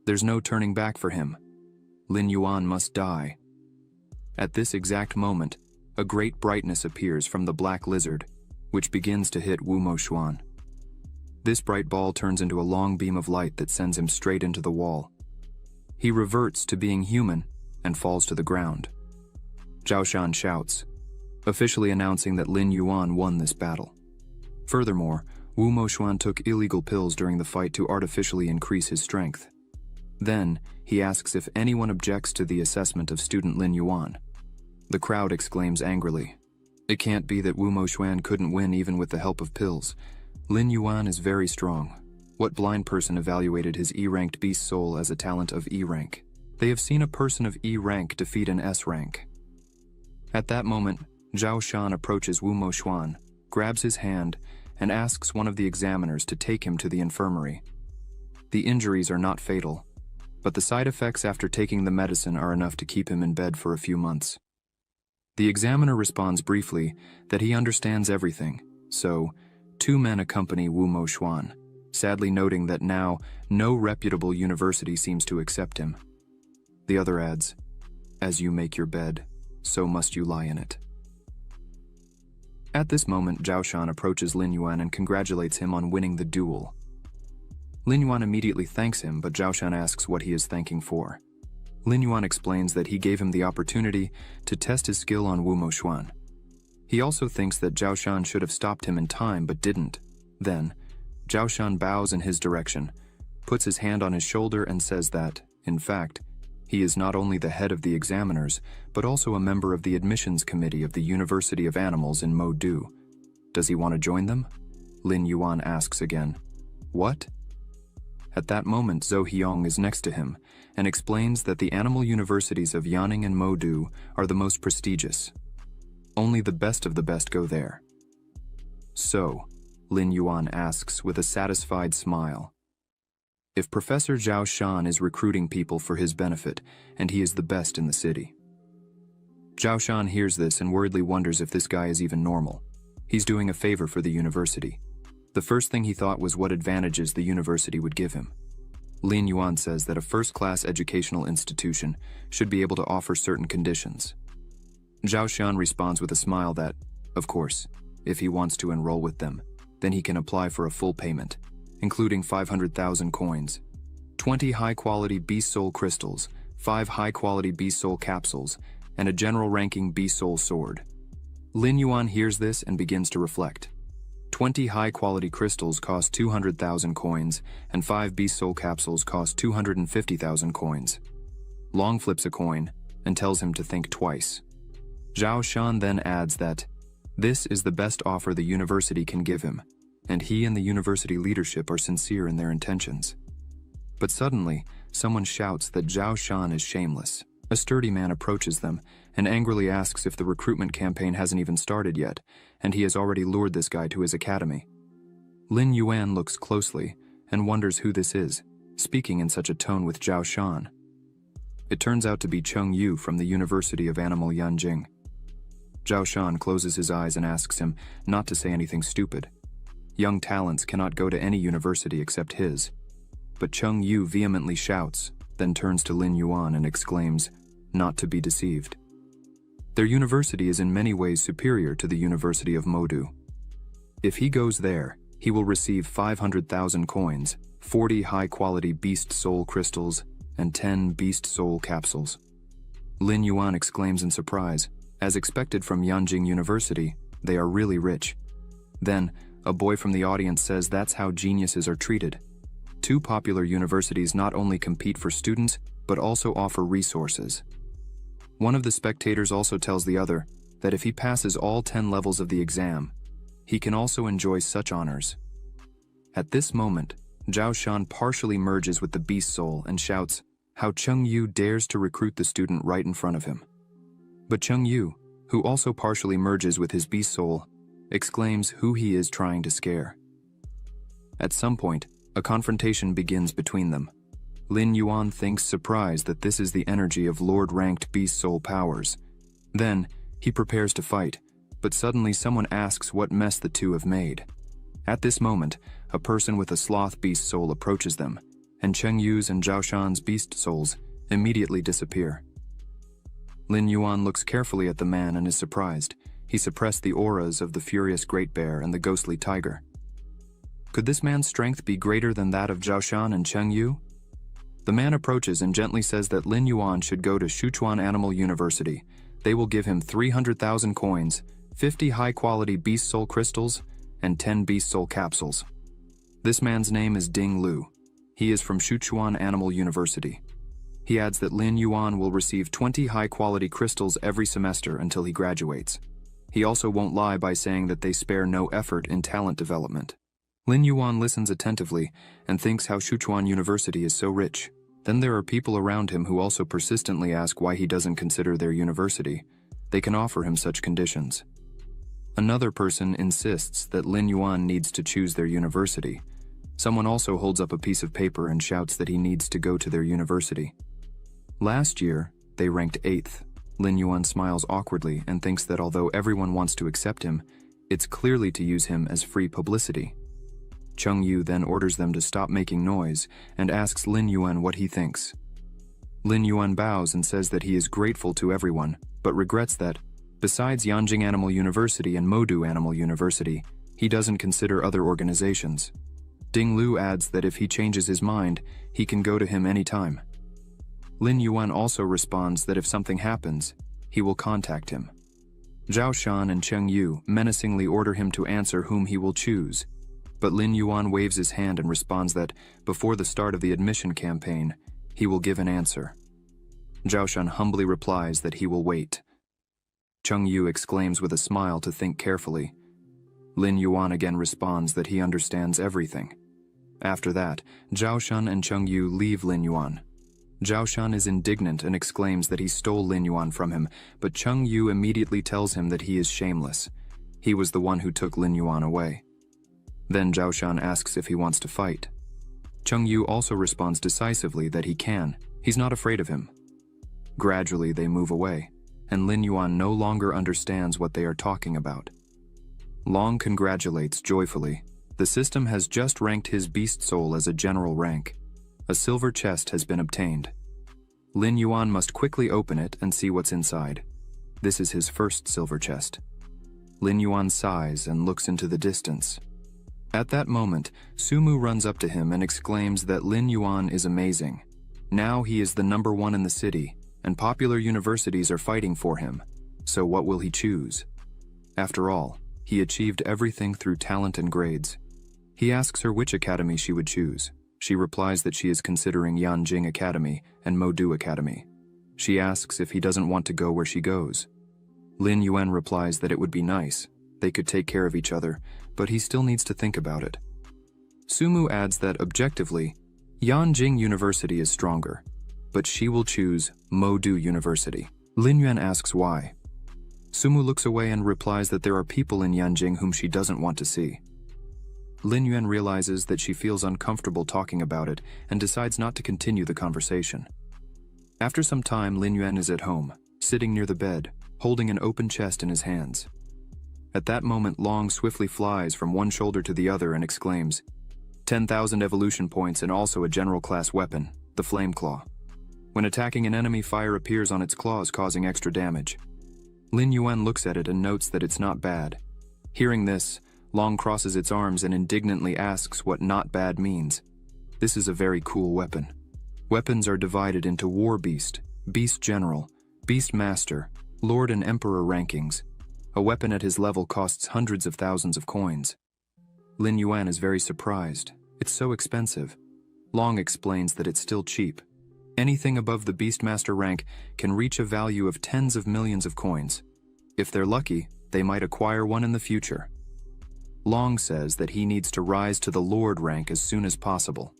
There's no turning back for him. Lin Yuan must die. At this exact moment, a great brightness appears from the black lizard, which begins to hit Wu Moxuan. This bright ball turns into a long beam of light that sends him straight into the wall. He reverts to being human, and falls to the ground. Zhao Shan shouts, officially announcing that Lin Yuan won this battle. Furthermore, Wu Moxuan took illegal pills during the fight to artificially increase his strength. Then, he asks if anyone objects to the assessment of student Lin Yuan. The crowd exclaims angrily, "It can't be that Wu Moxuan couldn't win even with the help of pills. Lin Yuan is very strong. What blind person evaluated his E-ranked beast soul as a talent of E rank? They have seen a person of E rank defeat an S rank." At that moment, Zhao Shan approaches Wu Moxuan, grabs his hand, and asks one of the examiners to take him to the infirmary. The injuries are not fatal, but the side effects after taking the medicine are enough to keep him in bed for a few months. The examiner responds briefly that he understands everything, so 2 men accompany Wu Moxuan, sadly noting that now no reputable university seems to accept him. The other adds, "As you make your bed, so must you lie in it." At this moment, Zhao Shan approaches Lin Yuan and congratulates him on winning the duel. Lin Yuan immediately thanks him, but Zhao Shan asks what he is thanking for. Lin Yuan explains that he gave him the opportunity to test his skill on Wu Moxuan. He also thinks that Zhao Shan should have stopped him in time but didn't. Then, Zhao Shan bows in his direction, puts his hand on his shoulder and says that, in fact, he is not only the head of the examiners, but also a member of the admissions committee of the University of Animals in Modu. Does he want to join them? Lin Yuan asks again. What? At that moment, Zhou Hyong is next to him and explains that the animal universities of Yanning and Modu are the most prestigious. Only the best of the best go there. So, Lin Yuan asks with a satisfied smile, if Professor Zhao Shan is recruiting people for his benefit, and he is the best in the city. Zhao Shan hears this and worriedly wonders if this guy is even normal. He's doing a favor for the university. The first thing he thought was what advantages the university would give him. Lin Yuan says that a first-class educational institution should be able to offer certain conditions. Zhao Shan responds with a smile that, of course, if he wants to enroll with them, then he can apply for a full payment, including 500,000 coins, 20 high-quality Beast Soul crystals, 5 high-quality Beast Soul capsules, and a general-ranking Beast Soul sword. Lin Yuan hears this and begins to reflect. 20 high-quality crystals cost 200,000 coins, and 5 Beast Soul capsules cost 250,000 coins. Long flips a coin and tells him to think twice. Zhao Shan then adds that this is the best offer the university can give him, and he and the university leadership are sincere in their intentions. But suddenly, someone shouts that Zhao Shan is shameless. A sturdy man approaches them and angrily asks if the recruitment campaign hasn't even started yet, and he has already lured this guy to his academy. Lin Yuan looks closely and wonders who this is, speaking in such a tone with Zhao Shan. It turns out to be Cheng Yu from the University of Animal Yanjing. Zhao Shan closes his eyes and asks him not to say anything stupid. Young talents cannot go to any university except his. But Cheng Yu vehemently shouts, then turns to Lin Yuan and exclaims, not to be deceived. Their university is in many ways superior to the University of Modu. If he goes there, he will receive 500,000 coins, 40 high-quality Beast Soul crystals, and 10 Beast Soul capsules. Lin Yuan exclaims in surprise. As expected from Yanjing University, they are really rich. Then, a boy from the audience says that's how geniuses are treated. 2 popular universities not only compete for students, but also offer resources. One of the spectators also tells the other that if he passes all 10 levels of the exam, he can also enjoy such honors. At this moment, Zhao Shan partially merges with the Beast Soul and shouts how Cheng Yu dares to recruit the student right in front of him. But Cheng Yu, who also partially merges with his Beast Soul, exclaims who he is trying to scare. At some point, a confrontation begins between them. Lin Yuan thinks surprised that this is the energy of Lord-ranked Beast Soul powers. Then, he prepares to fight, but suddenly someone asks what mess the two have made. At this moment, a person with a Sloth Beast Soul approaches them, and Cheng Yu's and Zhao Shan's Beast Souls immediately disappear. Lin Yuan looks carefully at the man and is surprised. He suppressed the auras of the furious Great Bear and the ghostly tiger. Could this man's strength be greater than that of Zhao Shan and Cheng Yu? The man approaches and gently says that Lin Yuan should go to Sichuan Animal University. They will give him 300,000 coins, 50 high-quality beast soul crystals, and 10 beast soul capsules. This man's name is Ding Lu. He is from Sichuan Animal University. He adds that Lin Yuan will receive 20 high-quality crystals every semester until he graduates. He also won't lie by saying that they spare no effort in talent development. Lin Yuan listens attentively and thinks how Sichuan University is so rich. Then there are people around him who also persistently ask why he doesn't consider their university. They can offer him such conditions. Another person insists that Lin Yuan needs to choose their university. Someone also holds up a piece of paper and shouts that he needs to go to their university. Last year, they ranked 8th. Lin Yuan smiles awkwardly and thinks that although everyone wants to accept him, it's clearly to use him as free publicity. Cheng Yu then orders them to stop making noise and asks Lin Yuan what he thinks. Lin Yuan bows and says that he is grateful to everyone, but regrets that, besides Yanjing Animal University and Modu Animal University, he doesn't consider other organizations. Ding Lu adds that if he changes his mind, he can go to him anytime. Lin Yuan also responds that if something happens, he will contact him. Zhao Shan and Cheng Yu menacingly order him to answer whom he will choose, but Lin Yuan waves his hand and responds that, before the start of the admission campaign, he will give an answer. Zhao Shan humbly replies that he will wait. Cheng Yu exclaims with a smile to think carefully. Lin Yuan again responds that he understands everything. After that, Zhao Shan and Cheng Yu leave Lin Yuan. Zhao Shan is indignant and exclaims that he stole Lin Yuan from him, but Cheng Yu immediately tells him that he is shameless. He was the one who took Lin Yuan away. Then Zhao Shan asks if he wants to fight. Cheng Yu also responds decisively that he can. He's not afraid of him. Gradually they move away, and Lin Yuan no longer understands what they are talking about. Long congratulates joyfully. The system has just ranked his beast soul as a general rank. A silver chest has been obtained. Lin Yuan must quickly open it and see what's inside. This is his first silver chest. Lin Yuan sighs and looks into the distance. At that moment, Sumu runs up to him and exclaims that Lin Yuan is amazing. Now he is the #1 in the city, and popular universities are fighting for him. So what will he choose? After all, he achieved everything through talent and grades. He asks her which academy she would choose. She replies that she is considering Yanjing Academy and Modu Academy. She asks if he doesn't want to go where she goes. Lin Yuan replies that it would be nice. They could take care of each other, but he still needs to think about it. Sumu adds that objectively, Yanjing University is stronger, but she will choose Modu University. Lin Yuan asks why. Sumu looks away and replies that there are people in Yanjing whom she doesn't want to see. Lin Yuan realizes that she feels uncomfortable talking about it and decides not to continue the conversation. After some time, Lin Yuan is at home, sitting near the bed, holding an open chest in his hands. At that moment, Long swiftly flies from one shoulder to the other and exclaims, 10,000 evolution points and also a general class weapon, the Flame Claw. When attacking an enemy, fire appears on its claws, causing extra damage. Lin Yuan looks at it and notes that it's not bad. Hearing this, Long crosses its arms and indignantly asks what not bad means. This is a very cool weapon. Weapons are divided into War Beast, Beast General, Beast Master, Lord and Emperor rankings. A weapon at his level costs hundreds of thousands of coins. Lin Yuan is very surprised. It's so expensive. Long explains that it's still cheap. Anything above the Beastmaster rank can reach a value of tens of millions of coins. If they're lucky, they might acquire one in the future. Long says that he needs to rise to the Lord rank as soon as possible.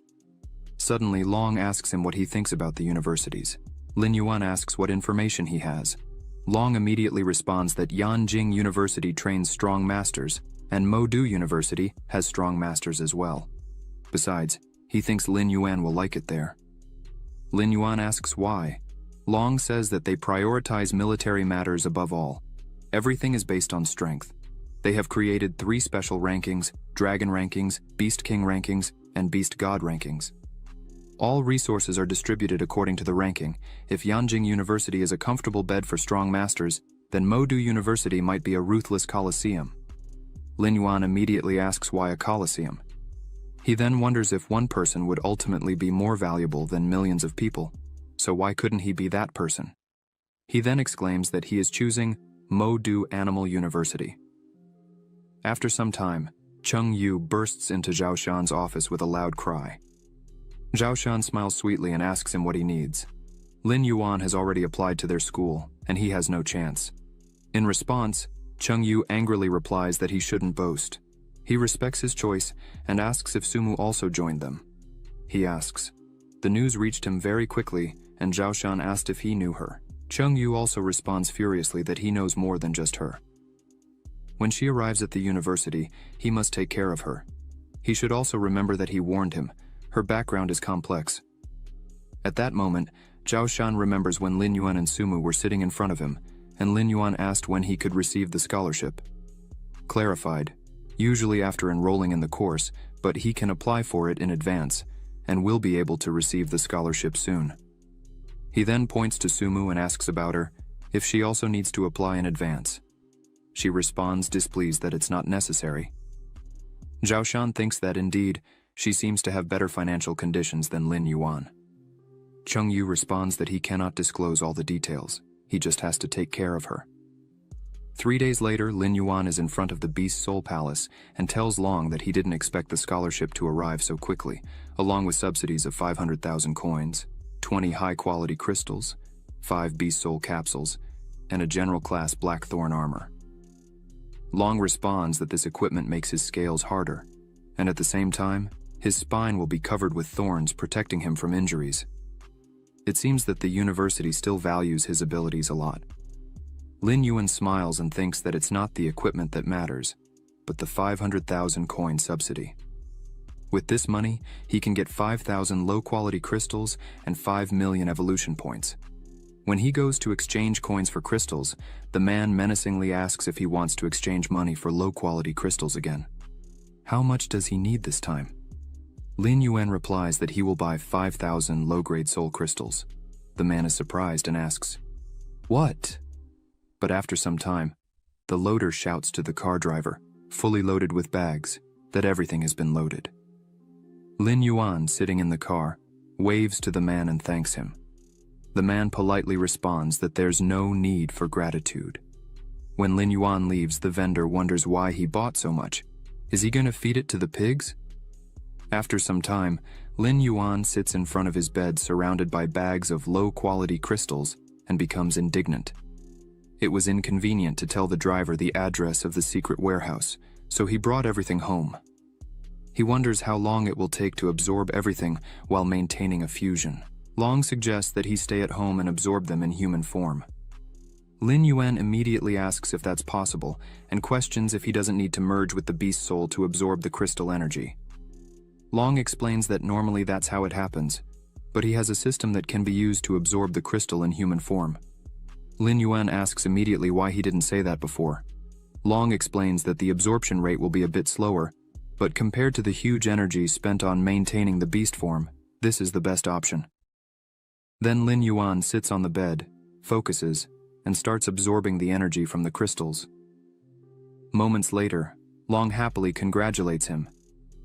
Suddenly, Long asks him what he thinks about the universities. Lin Yuan asks what information he has. Long immediately responds that Yanjing University trains strong masters, and Modu University has strong masters as well. Besides, he thinks Lin Yuan will like it there. Lin Yuan asks why. Long says that they prioritize military matters above all. Everything is based on strength. They have created 3 special rankings: Dragon rankings, Beast King rankings, and Beast God rankings. All resources are distributed according to the ranking. If Yanjing University is a comfortable bed for strong masters, then Modu University might be a ruthless coliseum. Lin Yuan immediately asks why a coliseum. He then wonders if one person would ultimately be more valuable than millions of people, so why couldn't he be that person? He then exclaims that he is choosing Mo-Du Animal University. After some time, Chung Yu bursts into Zhao Shan's office with a loud cry. Zhao Shan smiles sweetly and asks him what he needs. Lin Yuan has already applied to their school, and he has no chance. In response, Chung Yu angrily replies that he shouldn't boast. He respects his choice and asks if Sumu also joined them. He asks. The news reached him very quickly, and Zhao Shan asked if he knew her. Chung Yu also responds furiously that he knows more than just her. When she arrives at the university, he must take care of her. He should also remember that he warned him. Her background is complex. At that moment, Zhao Shan remembers when Lin Yuan and Sumu were sitting in front of him, and Lin Yuan asked when he could receive the scholarship. Clarified, usually after enrolling in the course, but he can apply for it in advance, and will be able to receive the scholarship soon. He then points to Sumu and asks about her, if she also needs to apply in advance. She responds displeased that it's not necessary. Zhao Shan thinks that indeed, she seems to have better financial conditions than Lin Yuan. Chung Yu responds that he cannot disclose all the details, he just has to take care of her. 3 days later, Lin Yuan is in front of the Beast Soul Palace and tells Long that he didn't expect the scholarship to arrive so quickly, along with subsidies of 500,000 coins, 20 high-quality crystals, 5 Beast Soul capsules, and a general-class Blackthorn armor. Long responds that this equipment makes his scales harder, and at the same time, his spine will be covered with thorns protecting him from injuries. It seems that the university still values his abilities a lot. Lin Yuan smiles and thinks that it's not the equipment that matters, but the 500,000 coin subsidy. With this money, he can get 5,000 low-quality crystals and 5 million evolution points. When he goes to exchange coins for crystals, the man menacingly asks if he wants to exchange money for low-quality crystals again. How much does he need this time? Lin Yuan replies that he will buy 5,000 low-grade soul crystals. The man is surprised and asks, "What?" But after some time, the loader shouts to the car driver, fully loaded with bags, that everything has been loaded. Lin Yuan, sitting in the car, waves to the man and thanks him. The man politely responds that there's no need for gratitude. When Lin Yuan leaves, the vendor wonders why he bought so much. Is he going to feed it to the pigs? After some time, Lin Yuan sits in front of his bed surrounded by bags of low-quality crystals and becomes indignant. It was inconvenient to tell the driver the address of the secret warehouse, so he brought everything home. He wonders how long it will take to absorb everything while maintaining a fusion. Long suggests that he stay at home and absorb them in human form. Lin Yuan immediately asks if that's possible and questions if he doesn't need to merge with the beast soul to absorb the crystal energy. Long explains that normally that's how it happens, but he has a system that can be used to absorb the crystal in human form. Lin Yuan asks immediately why he didn't say that before. Long explains that the absorption rate will be a bit slower, but compared to the huge energy spent on maintaining the beast form, this is the best option. Then Lin Yuan sits on the bed, focuses, and starts absorbing the energy from the crystals. Moments later, Long happily congratulates him.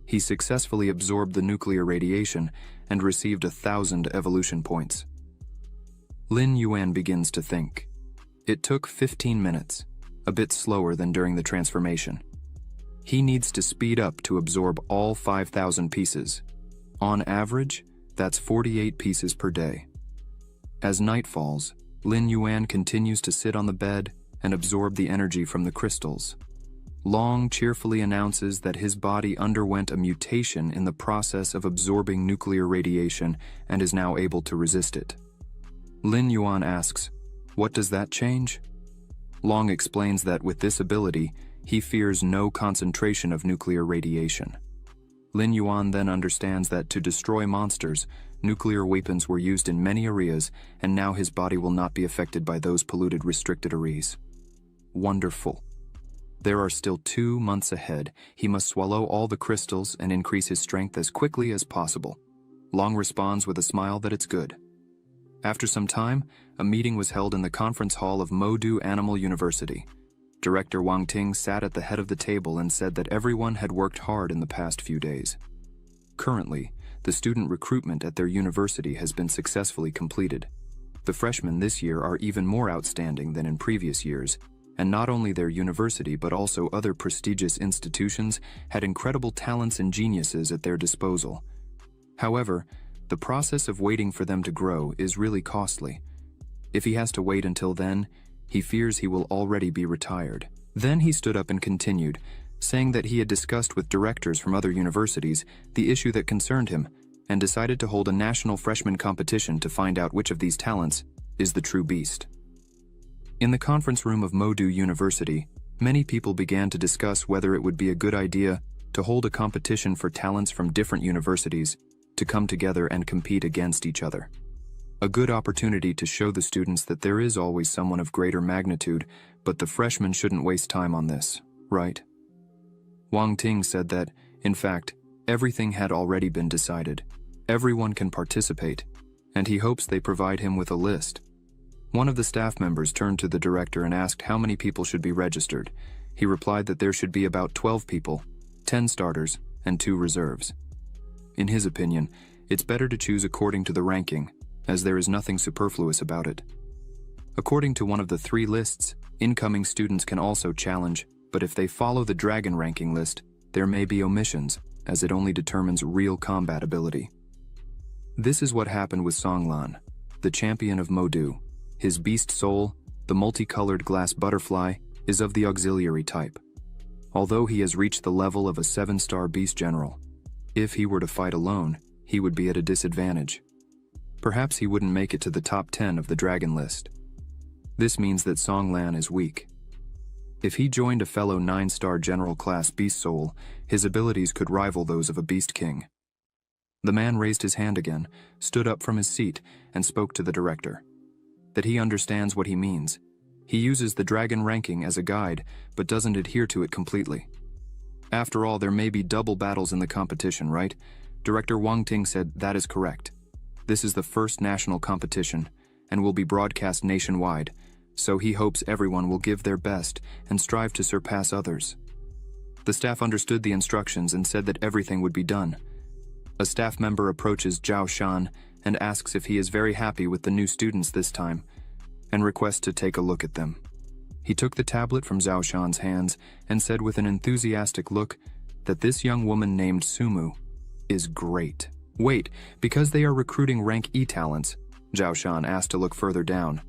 He successfully absorbed the nuclear radiation and received 1,000 evolution points. Lin Yuan begins to think. It took 15 minutes, a bit slower than during the transformation. He needs to speed up to absorb all 5,000 pieces. On average, that's 48 pieces per day. As night falls, Lin Yuan continues to sit on the bed and absorb the energy from the crystals. Long cheerfully announces that his body underwent a mutation in the process of absorbing nuclear radiation and is now able to resist it. Lin Yuan asks, "What does that change?" Long explains that with this ability, he fears no concentration of nuclear radiation. Lin Yuan then understands that to destroy monsters, nuclear weapons were used in many areas, and now his body will not be affected by those polluted restricted areas. Wonderful. There are still 2 months ahead. He must swallow all the crystals and increase his strength as quickly as possible. Long responds with a smile that it's good. After some time, a meeting was held in the conference hall of Mo-Du Animal University. Director Wang Ting sat at the head of the table and said that everyone had worked hard in the past few days. Currently, the student recruitment at their university has been successfully completed. The freshmen this year are even more outstanding than in previous years, and not only their university but also other prestigious institutions had incredible talents and geniuses at their disposal. However, the process of waiting for them to grow is really costly. If he has to wait until then, he fears he will already be retired. Then he stood up and continued, saying that he had discussed with directors from other universities the issue that concerned him and decided to hold a national freshman competition to find out which of these talents is the true beast. In the conference room of Modu University, many people began to discuss whether it would be a good idea to hold a competition for talents from different universities to come together and compete against each other. A good opportunity to show the students that there is always someone of greater magnitude, but the freshmen shouldn't waste time on this, right? Wang Ting said that, in fact, everything had already been decided. Everyone can participate, and he hopes they provide him with a list. One of the staff members turned to the director and asked how many people should be registered. He replied that there should be about 12 people, 10 starters, and 2 reserves. In his opinion, it's better to choose according to the ranking, as there is nothing superfluous about it. According to one of the 3 lists, incoming students can also challenge, but if they follow the dragon ranking list, there may be omissions, as it only determines real combat ability. This is what happened with Songlan, the champion of Modu. His beast soul, the multicolored glass butterfly, is of the auxiliary type. Although he has reached the level of a 7-star beast general, if he were to fight alone, he would be at a disadvantage. Perhaps he wouldn't make it to the top 10 of the dragon list. This means that Songlan is weak. If he joined a fellow 9-star general class beast soul, his abilities could rival those of a beast king. The man raised his hand again, stood up from his seat, and spoke to the director. That he understands what he means. He uses the dragon ranking as a guide, but doesn't adhere to it completely. After all, there may be double battles in the competition, right? Director Wang Ting said that is correct. This is the first national competition, and will be broadcast nationwide, so he hopes everyone will give their best and strive to surpass others. The staff understood the instructions and said that everything would be done. A staff member approaches Zhao Shan and asks if he is very happy with the new students this time, and requests to take a look at them. He took the tablet from Zhao Shan's hands and said with an enthusiastic look that this young woman named Sumu is great. Wait, because they are recruiting rank E talents, Zhao Shan asked to look further down.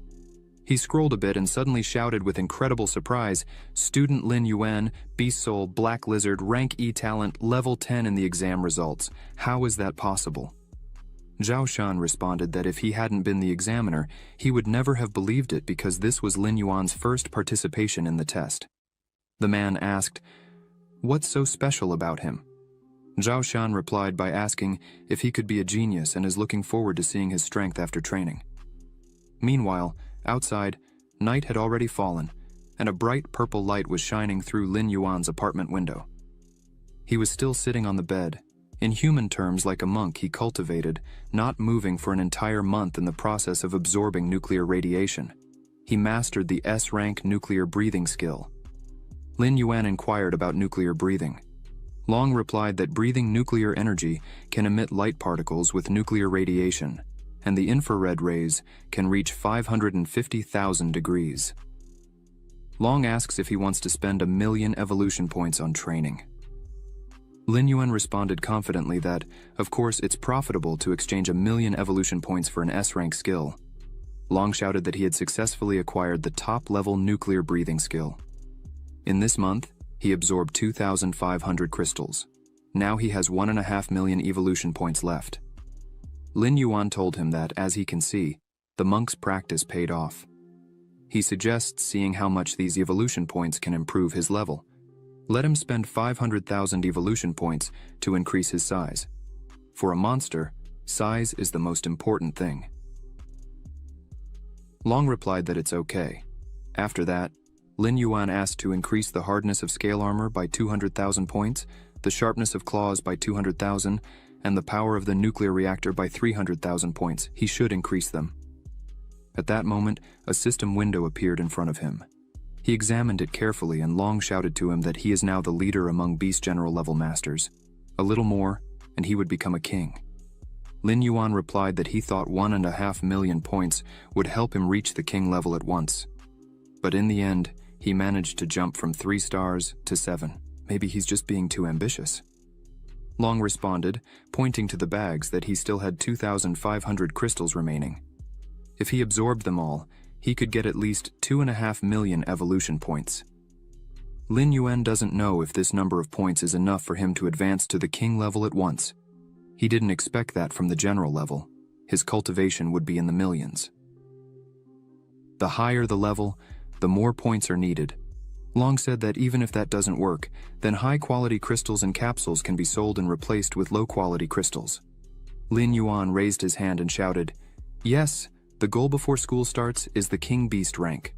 He scrolled a bit and suddenly shouted with incredible surprise, "Student Lin Yuan, Beast Soul, Black Lizard, rank E talent, level 10 in the exam results. How is that possible?" Zhao Shan responded that if he hadn't been the examiner, he would never have believed it because this was Lin Yuan's first participation in the test. The man asked, "What's so special about him?" Zhao Shan replied by asking if he could be a genius and is looking forward to seeing his strength after training. Meanwhile, outside, night had already fallen, and a bright purple light was shining through Lin Yuan's apartment window. He was still sitting on the bed. In human terms, like a monk, he cultivated, not moving for an entire month in the process of absorbing nuclear radiation. He mastered the S-rank nuclear breathing skill. Lin Yuan inquired about nuclear breathing. Long replied that breathing nuclear energy can emit light particles with nuclear radiation, and the infrared rays can reach 550,000 degrees. Long asks if he wants to spend 1,000,000 evolution points on training. Lin Yuan responded confidently that, of course, it's profitable to exchange 1,000,000 evolution points for an S-rank skill. Long shouted that he had successfully acquired the top-level nuclear breathing skill. In this month, he absorbed 2,500 crystals. Now he has 1.5 million evolution points left. Lin Yuan told him that, as he can see, the monk's practice paid off. He suggests seeing how much these evolution points can improve his level. Let him spend 500,000 evolution points to increase his size. For a monster, size is the most important thing. Long replied that it's okay. After that, Lin Yuan asked to increase the hardness of scale armor by 200,000 points, the sharpness of claws by 200,000, and the power of the nuclear reactor by 300,000 points. He should increase them. At that moment, a system window appeared in front of him. He examined it carefully and Long shouted to him that he is now the leader among Beast General level masters. A little more, and he would become a king. Lin Yuan replied that he thought 1.5 million points would help him reach the king level at once. But in the end, he managed to jump from 3 stars to 7. Maybe he's just being too ambitious. Long responded, pointing to the bags, that he still had 2,500 crystals remaining. If he absorbed them all, he could get at least 2.5 million evolution points. Lin Yuan doesn't know if this number of points is enough for him to advance to the king level at once. He didn't expect that from the general level. His cultivation would be in the millions. The higher the level, the more points are needed. Long said that even if that doesn't work, then high-quality crystals and capsules can be sold and replaced with low-quality crystals. Lin Yuan raised his hand and shouted, "Yes, the goal before school starts is the King Beast rank."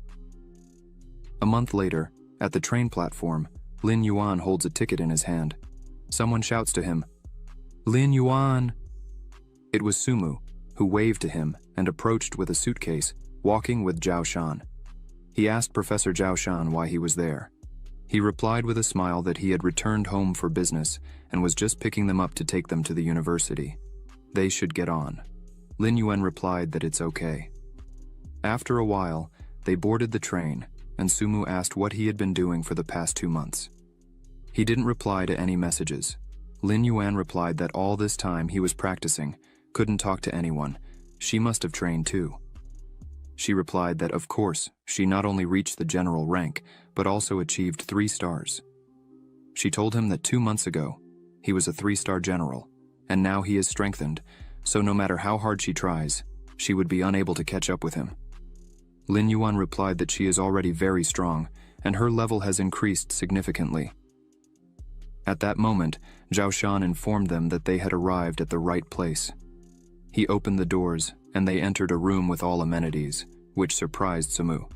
A month later, at the train platform, Lin Yuan holds a ticket in his hand. Someone shouts to him, "Lin Yuan!" It was Sumu, who waved to him and approached with a suitcase, walking with Zhao Shan. He asked Professor Zhao Shan why he was there. He replied with a smile that he had returned home for business and was just picking them up to take them to the university. They should get on. Lin Yuan replied that it's okay. After a while, they boarded the train, and Sumu asked what he had been doing for the past 2 months. He didn't reply to any messages. Lin Yuan replied that all this time he was practicing, couldn't talk to anyone. She must have trained too. She replied that of course, she not only reached the general rank, but also achieved 3 stars. She told him that 2 months ago, he was a 3-star general, and now he is strengthened, so no matter how hard she tries, she would be unable to catch up with him. Lin Yuan replied that she is already very strong, and her level has increased significantly. At that moment, Zhao Shan informed them that they had arrived at the right place. He opened the doors, and they entered a room with all amenities, which surprised Sumu.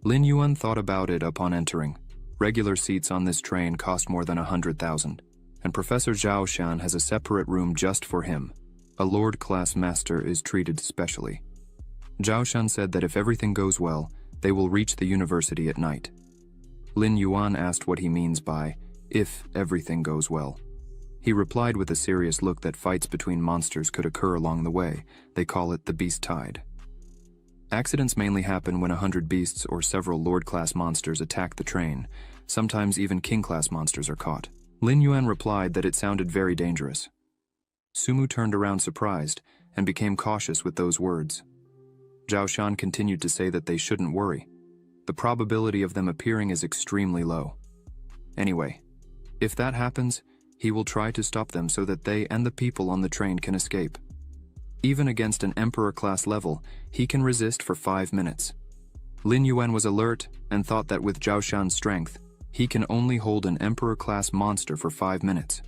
Lin Yuan thought about it upon entering. Regular seats on this train cost more than 100,000, and Professor Zhao Shan has a separate room just for him. A Lord-class master is treated specially. Zhao Shan said that if everything goes well, they will reach the university at night. Lin Yuan asked what he means by, "if everything goes well." He replied with a serious look that fights between monsters could occur along the way. They call it the beast tide. Accidents mainly happen when 100 beasts or several Lord-class monsters attack the train. Sometimes even King-class monsters are caught. Lin Yuan replied that it sounded very dangerous. Sumu turned around surprised and became cautious with those words. Zhao Shan continued to say that they shouldn't worry. The probability of them appearing is extremely low. Anyway, if that happens, he will try to stop them so that they and the people on the train can escape. Even against an Emperor-class level, he can resist for 5 minutes. Lin Yuan was alert and thought that with Zhao Shan's strength, he can only hold an Emperor-class monster for 5 minutes.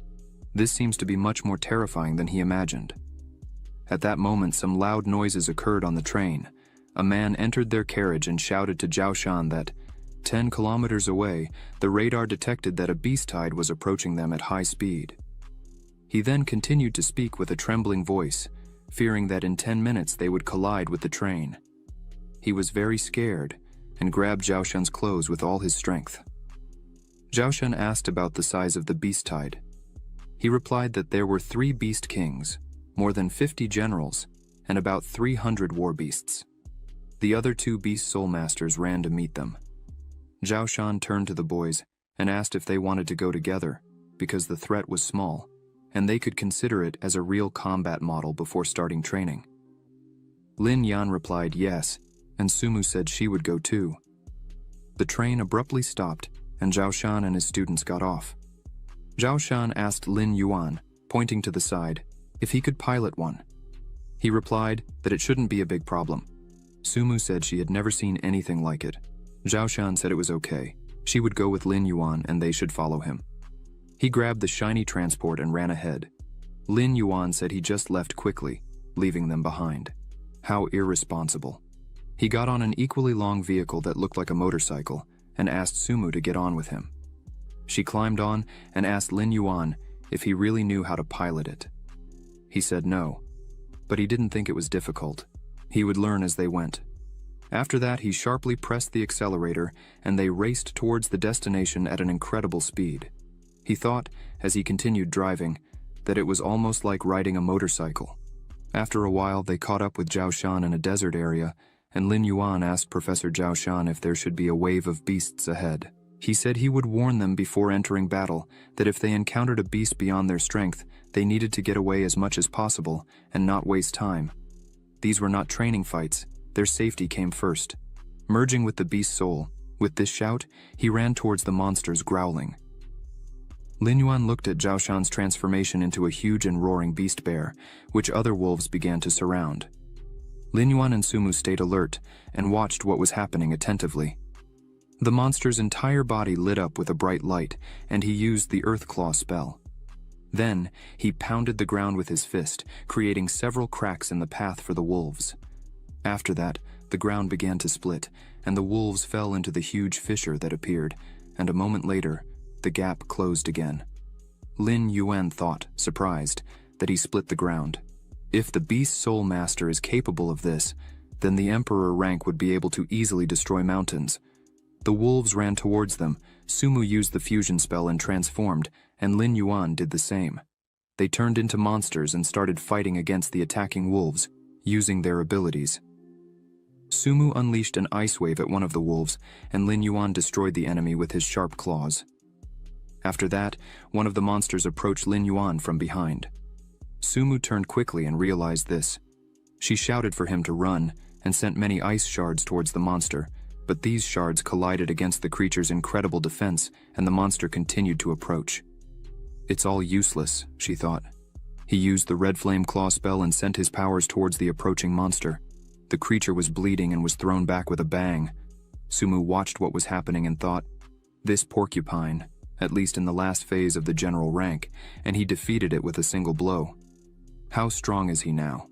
This seems to be much more terrifying than he imagined. At that moment, some loud noises occurred on the train. A man entered their carriage and shouted to Zhao Shan that 10 kilometers away, the radar detected that a beast tide was approaching them at high speed. He then continued to speak with a trembling voice, fearing that in 10 minutes they would collide with the train. He was very scared and grabbed Zhao Shan's clothes with all his strength. Zhao Shan asked about the size of the beast tide. He replied that there were 3 beast kings, more than 50 generals, and about 300 war beasts. The other 2 beast soul masters ran to meet them. Zhao Shan turned to the boys and asked if they wanted to go together, because the threat was small, and they could consider it as a real combat model before starting training. Lin Yan replied yes, and Sumu said she would go too. The train abruptly stopped, and Zhao Shan and his students got off. Zhao Shan asked Lin Yuan, pointing to the side, if he could pilot one. He replied that it shouldn't be a big problem. Sumu said she had never seen anything like it. Zhao Shan said it was okay. She would go with Lin Yuan and they should follow him. He grabbed the shiny transport and ran ahead. Lin Yuan said he just left quickly, leaving them behind. How irresponsible. He got on an equally long vehicle that looked like a motorcycle and asked Sumu to get on with him. She climbed on and asked Lin Yuan if he really knew how to pilot it. He said no, but he didn't think it was difficult. He would learn as they went. After that, he sharply pressed the accelerator and they raced towards the destination at an incredible speed. He thought, as he continued driving, that it was almost like riding a motorcycle. After a while, they caught up with Zhao Shan in a desert area, and Lin Yuan asked Professor Zhao Shan if there should be a wave of beasts ahead. He said he would warn them before entering battle that if they encountered a beast beyond their strength, they needed to get away as much as possible and not waste time. These were not training fights, their safety came first. Merging with the beast's soul, with this shout, he ran towards the monsters, growling. Lin Yuan looked at Zhao Shan's transformation into a huge and roaring beast bear, which other wolves began to surround. Lin Yuan and Sumu stayed alert and watched what was happening attentively. The monster's entire body lit up with a bright light, and he used the Earth Claw spell. Then, he pounded the ground with his fist, creating several cracks in the path for the wolves. After that, the ground began to split, and the wolves fell into the huge fissure that appeared, and a moment later, the gap closed again. Lin Yuan thought, surprised, that he split the ground. If the Beast Soul Master is capable of this, then the Emperor rank would be able to easily destroy mountains. The wolves ran towards them, Sumu used the fusion spell and transformed, and Lin Yuan did the same. They turned into monsters and started fighting against the attacking wolves, using their abilities. Sumu unleashed an ice wave at one of the wolves, and Lin Yuan destroyed the enemy with his sharp claws. After that, one of the monsters approached Lin Yuan from behind. Sumu turned quickly and realized this. She shouted for him to run and sent many ice shards towards the monster, but these shards collided against the creature's incredible defense, and the monster continued to approach. It's all useless, she thought. He used the red flame claw spell and sent his powers towards the approaching monster. The creature was bleeding and was thrown back with a bang. Sumu watched what was happening and thought, this porcupine, at least in the last phase of the general rank, and he defeated it with a single blow. How strong is he now?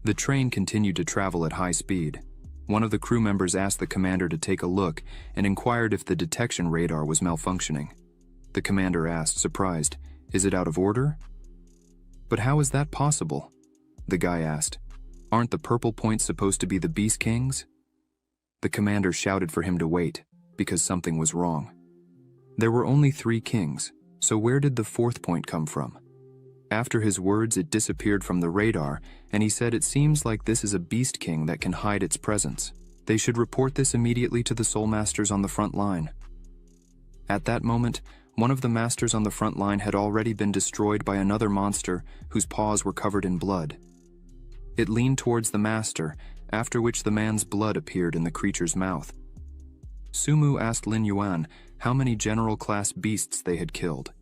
The train continued to travel at high speed. One of the crew members asked the commander to take a look and inquired if the detection radar was malfunctioning. The commander asked, surprised, "Is it out of order?" "But how is that possible?" The guy asked. "Aren't the purple points supposed to be the Beast Kings?" The commander shouted for him to wait, because something was wrong. There were only 3 kings, so where did the 4th point come from? After his words, it disappeared from the radar, and he said it seems like this is a Beast King that can hide its presence. They should report this immediately to the Soul Masters on the front line. At that moment, one of the masters on the front line had already been destroyed by another monster whose paws were covered in blood. It leaned towards the master, after which the man's blood appeared in the creature's mouth. Sumu asked Lin Yuan how many general-class beasts they had killed.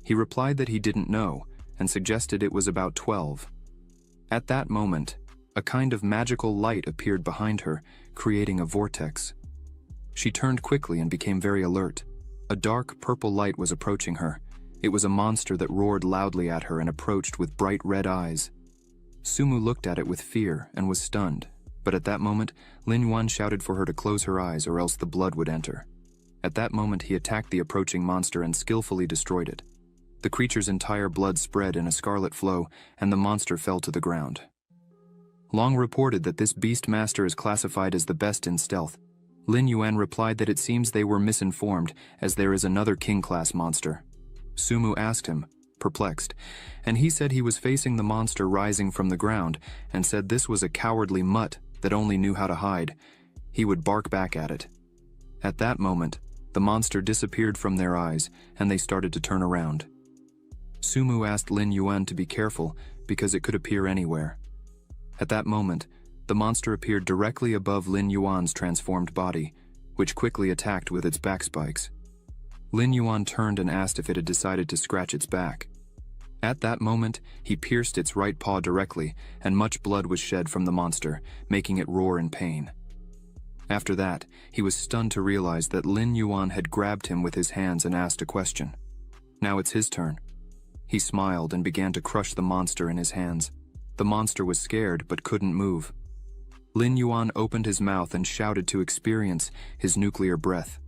He replied that he didn't know, and suggested it was about 12. At that moment, a kind of magical light appeared behind her, creating a vortex. She turned quickly and became very alert. A dark purple light was approaching her. It was a monster that roared loudly at her and approached with bright red eyes. Sumu looked at it with fear and was stunned, but at that moment, Lin Yuan shouted for her to close her eyes or else the blood would enter. At that moment, he attacked the approaching monster and skillfully destroyed it. The creature's entire blood spread in a scarlet flow, and the monster fell to the ground. Long reported that this beast master is classified as the best in stealth. Lin Yuan replied that it seems they were misinformed, as there is another king-class monster. Sumu asked him, perplexed, and he said he was facing the monster rising from the ground, and said this was a cowardly mutt that only knew how to hide. He would bark back at it. At that moment, the monster disappeared from their eyes, and they started to turn around. Sumu asked Lin Yuan to be careful, because it could appear anywhere. At that moment, the monster appeared directly above Lin Yuan's transformed body, which quickly attacked with its back spikes. Lin Yuan turned and asked if it had decided to scratch its back. At that moment, he pierced its right paw directly, and much blood was shed from the monster, making it roar in pain. After that, he was stunned to realize that Lin Yuan had grabbed him with his hands and asked a question. Now it's his turn. He smiled and began to crush the monster in his hands. The monster was scared but couldn't move. Lin Yuan opened his mouth and shouted to experience his nuclear breath.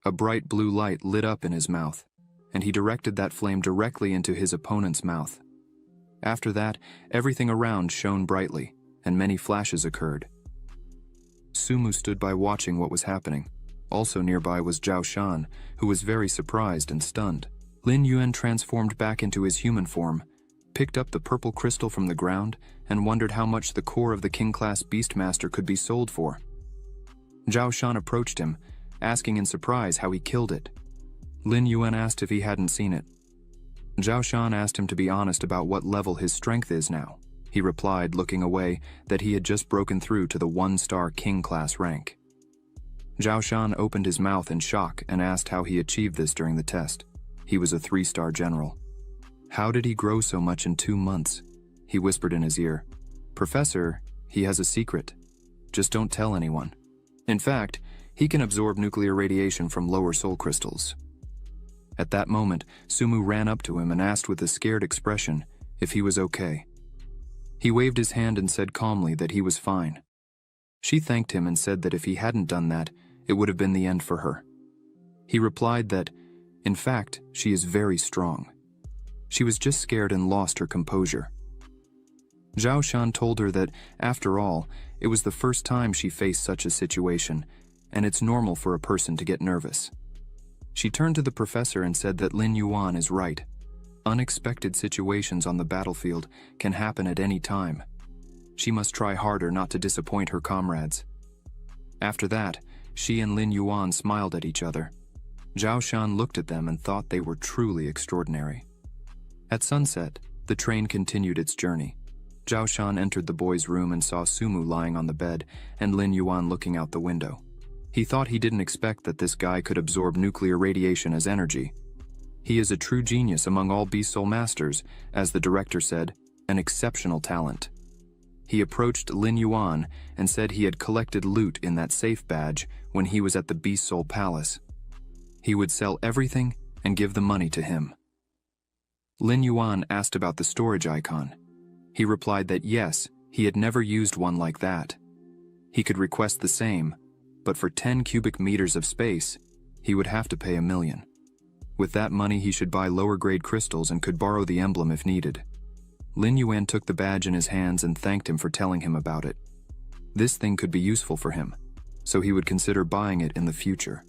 A bright blue light lit up in his mouth, and he directed that flame directly into his opponent's mouth. After that, everything around shone brightly, and many flashes occurred. Sumu stood by watching what was happening. Also nearby was Zhao Shan, who was very surprised and stunned. Lin Yuan transformed back into his human form, picked up the purple crystal from the ground, and wondered how much the core of the king-class Beastmaster could be sold for. Zhao Shan approached him, asking in surprise how he killed it. Lin Yuan asked if he hadn't seen it. Zhao Shan asked him to be honest about what level his strength is now. He replied, looking away, that he had just broken through to the 1-star king-class rank. Zhao Shan opened his mouth in shock and asked how he achieved this during the test. He was a 3-star general. How did he grow so much in 2 months? He whispered in his ear. Professor, he has a secret. Just don't tell anyone. In fact, he can absorb nuclear radiation from lower soul crystals. At that moment, Sumu ran up to him and asked with a scared expression if he was okay. He waved his hand and said calmly that he was fine. She thanked him and said that if he hadn't done that, it would have been the end for her. He replied that, in fact, she is very strong. She was just scared and lost her composure. Zhao Shan told her that, after all, it was the first time she faced such a situation, and it's normal for a person to get nervous. She turned to the professor and said that Lin Yuan is right. Unexpected situations on the battlefield can happen at any time. She must try harder not to disappoint her comrades. After that, she and Lin Yuan smiled at each other. Zhao Shan looked at them and thought they were truly extraordinary. At sunset, the train continued its journey. Zhao Shan entered the boys' room and saw Sumu lying on the bed and Lin Yuan looking out the window. He thought he didn't expect that this guy could absorb nuclear radiation as energy. He is a true genius among all Beast Soul Masters, as the director said, an exceptional talent. He approached Lin Yuan and said he had collected loot in that safe badge when he was at the Beast Soul Palace. He would sell everything and give the money to him. Lin Yuan asked about the storage icon. He replied that yes, he had never used one like that. He could request the same, but for 10 cubic meters of space, he would have to pay $1 million. With that money, he should buy lower-grade crystals and could borrow the emblem if needed. Lin Yuan took the badge in his hands and thanked him for telling him about it. This thing could be useful for him, so he would consider buying it in the future.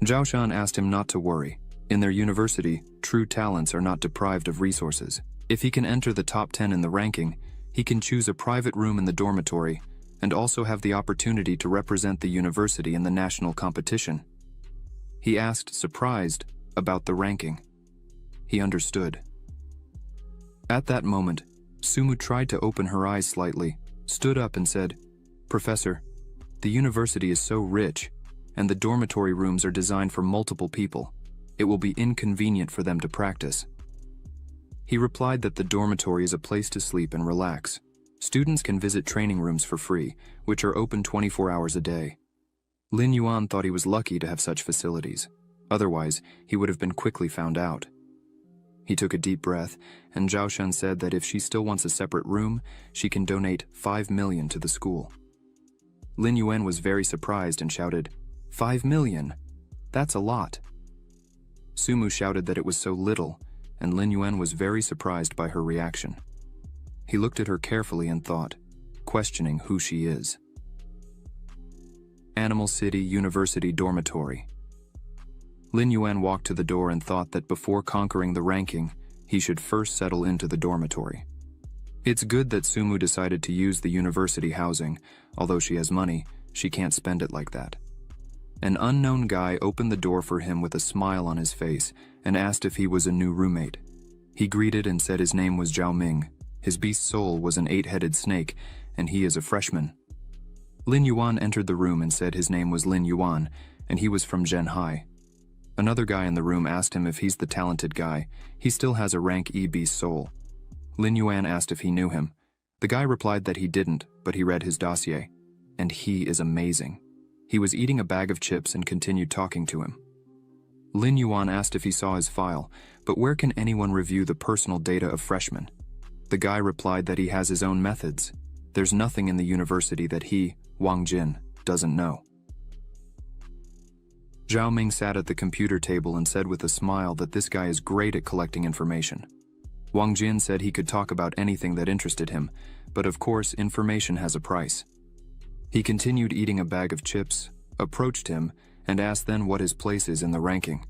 Zhao Shan asked him not to worry. In their university, true talents are not deprived of resources. If he can enter the top 10 in the ranking, he can choose a private room in the dormitory and also have the opportunity to represent the university in the national competition. He asked, surprised, about the ranking. He understood. At that moment, Sumu tried to open her eyes slightly, stood up and said, "Professor, the university is so rich, and the dormitory rooms are designed for multiple people. It will be inconvenient for them to practice." He replied that the dormitory is a place to sleep and relax. Students can visit training rooms for free, which are open 24 hours a day. Lin Yuan thought he was lucky to have such facilities. Otherwise, he would have been quickly found out. He took a deep breath, and Zhao Shan said that if she still wants a separate room, she can donate 5 million to the school. Lin Yuan was very surprised and shouted, 5 million? That's a lot. Sumu shouted that it was so little, and Lin Yuan was very surprised by her reaction. He looked at her carefully and thought, questioning who she is. Animal City University Dormitory. Lin Yuan walked to the door and thought that before conquering the ranking, he should first settle into the dormitory. It's good that Sumu decided to use the university housing. Although she has money, she can't spend it like that. An unknown guy opened the door for him with a smile on his face and asked if he was a new roommate. He greeted and said his name was Zhao Ming. His beast soul was an 8-headed snake, and he is a freshman. Lin Yuan entered the room and said his name was Lin Yuan, and he was from Zhenhai. Another guy in the room asked him if he's the talented guy. He still has a rank E beast soul. Lin Yuan asked if he knew him. The guy replied that he didn't, but he read his dossier. And he is amazing. He was eating a bag of chips and continued talking to him. Lin Yuan asked if he saw his file, but where can anyone review the personal data of freshmen? The guy replied that he has his own methods. There's nothing in the university that he, Wang Jin, doesn't know. Zhao Ming sat at the computer table and said with a smile that this guy is great at collecting information. Wang Jin said he could talk about anything that interested him, but of course information has a price. He continued eating a bag of chips, approached him, and asked then what his place is in the ranking.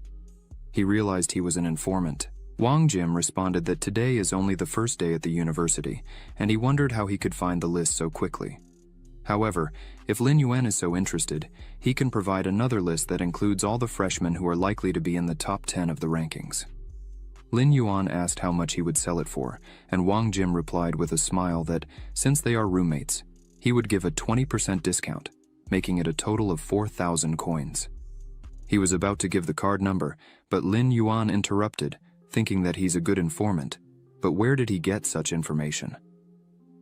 He realized he was an informant. Wang Jin responded that today is only the first day at the university, and he wondered how he could find the list so quickly. However, if Lin Yuan is so interested, he can provide another list that includes all the freshmen who are likely to be in the top 10 of the rankings. Lin Yuan asked how much he would sell it for, and Wang Jin replied with a smile that, since they are roommates, he would give a 20% discount, making it a total of 4,000 coins. He was about to give the card number, but Lin Yuan interrupted, thinking that he's a good informant. But where did he get such information?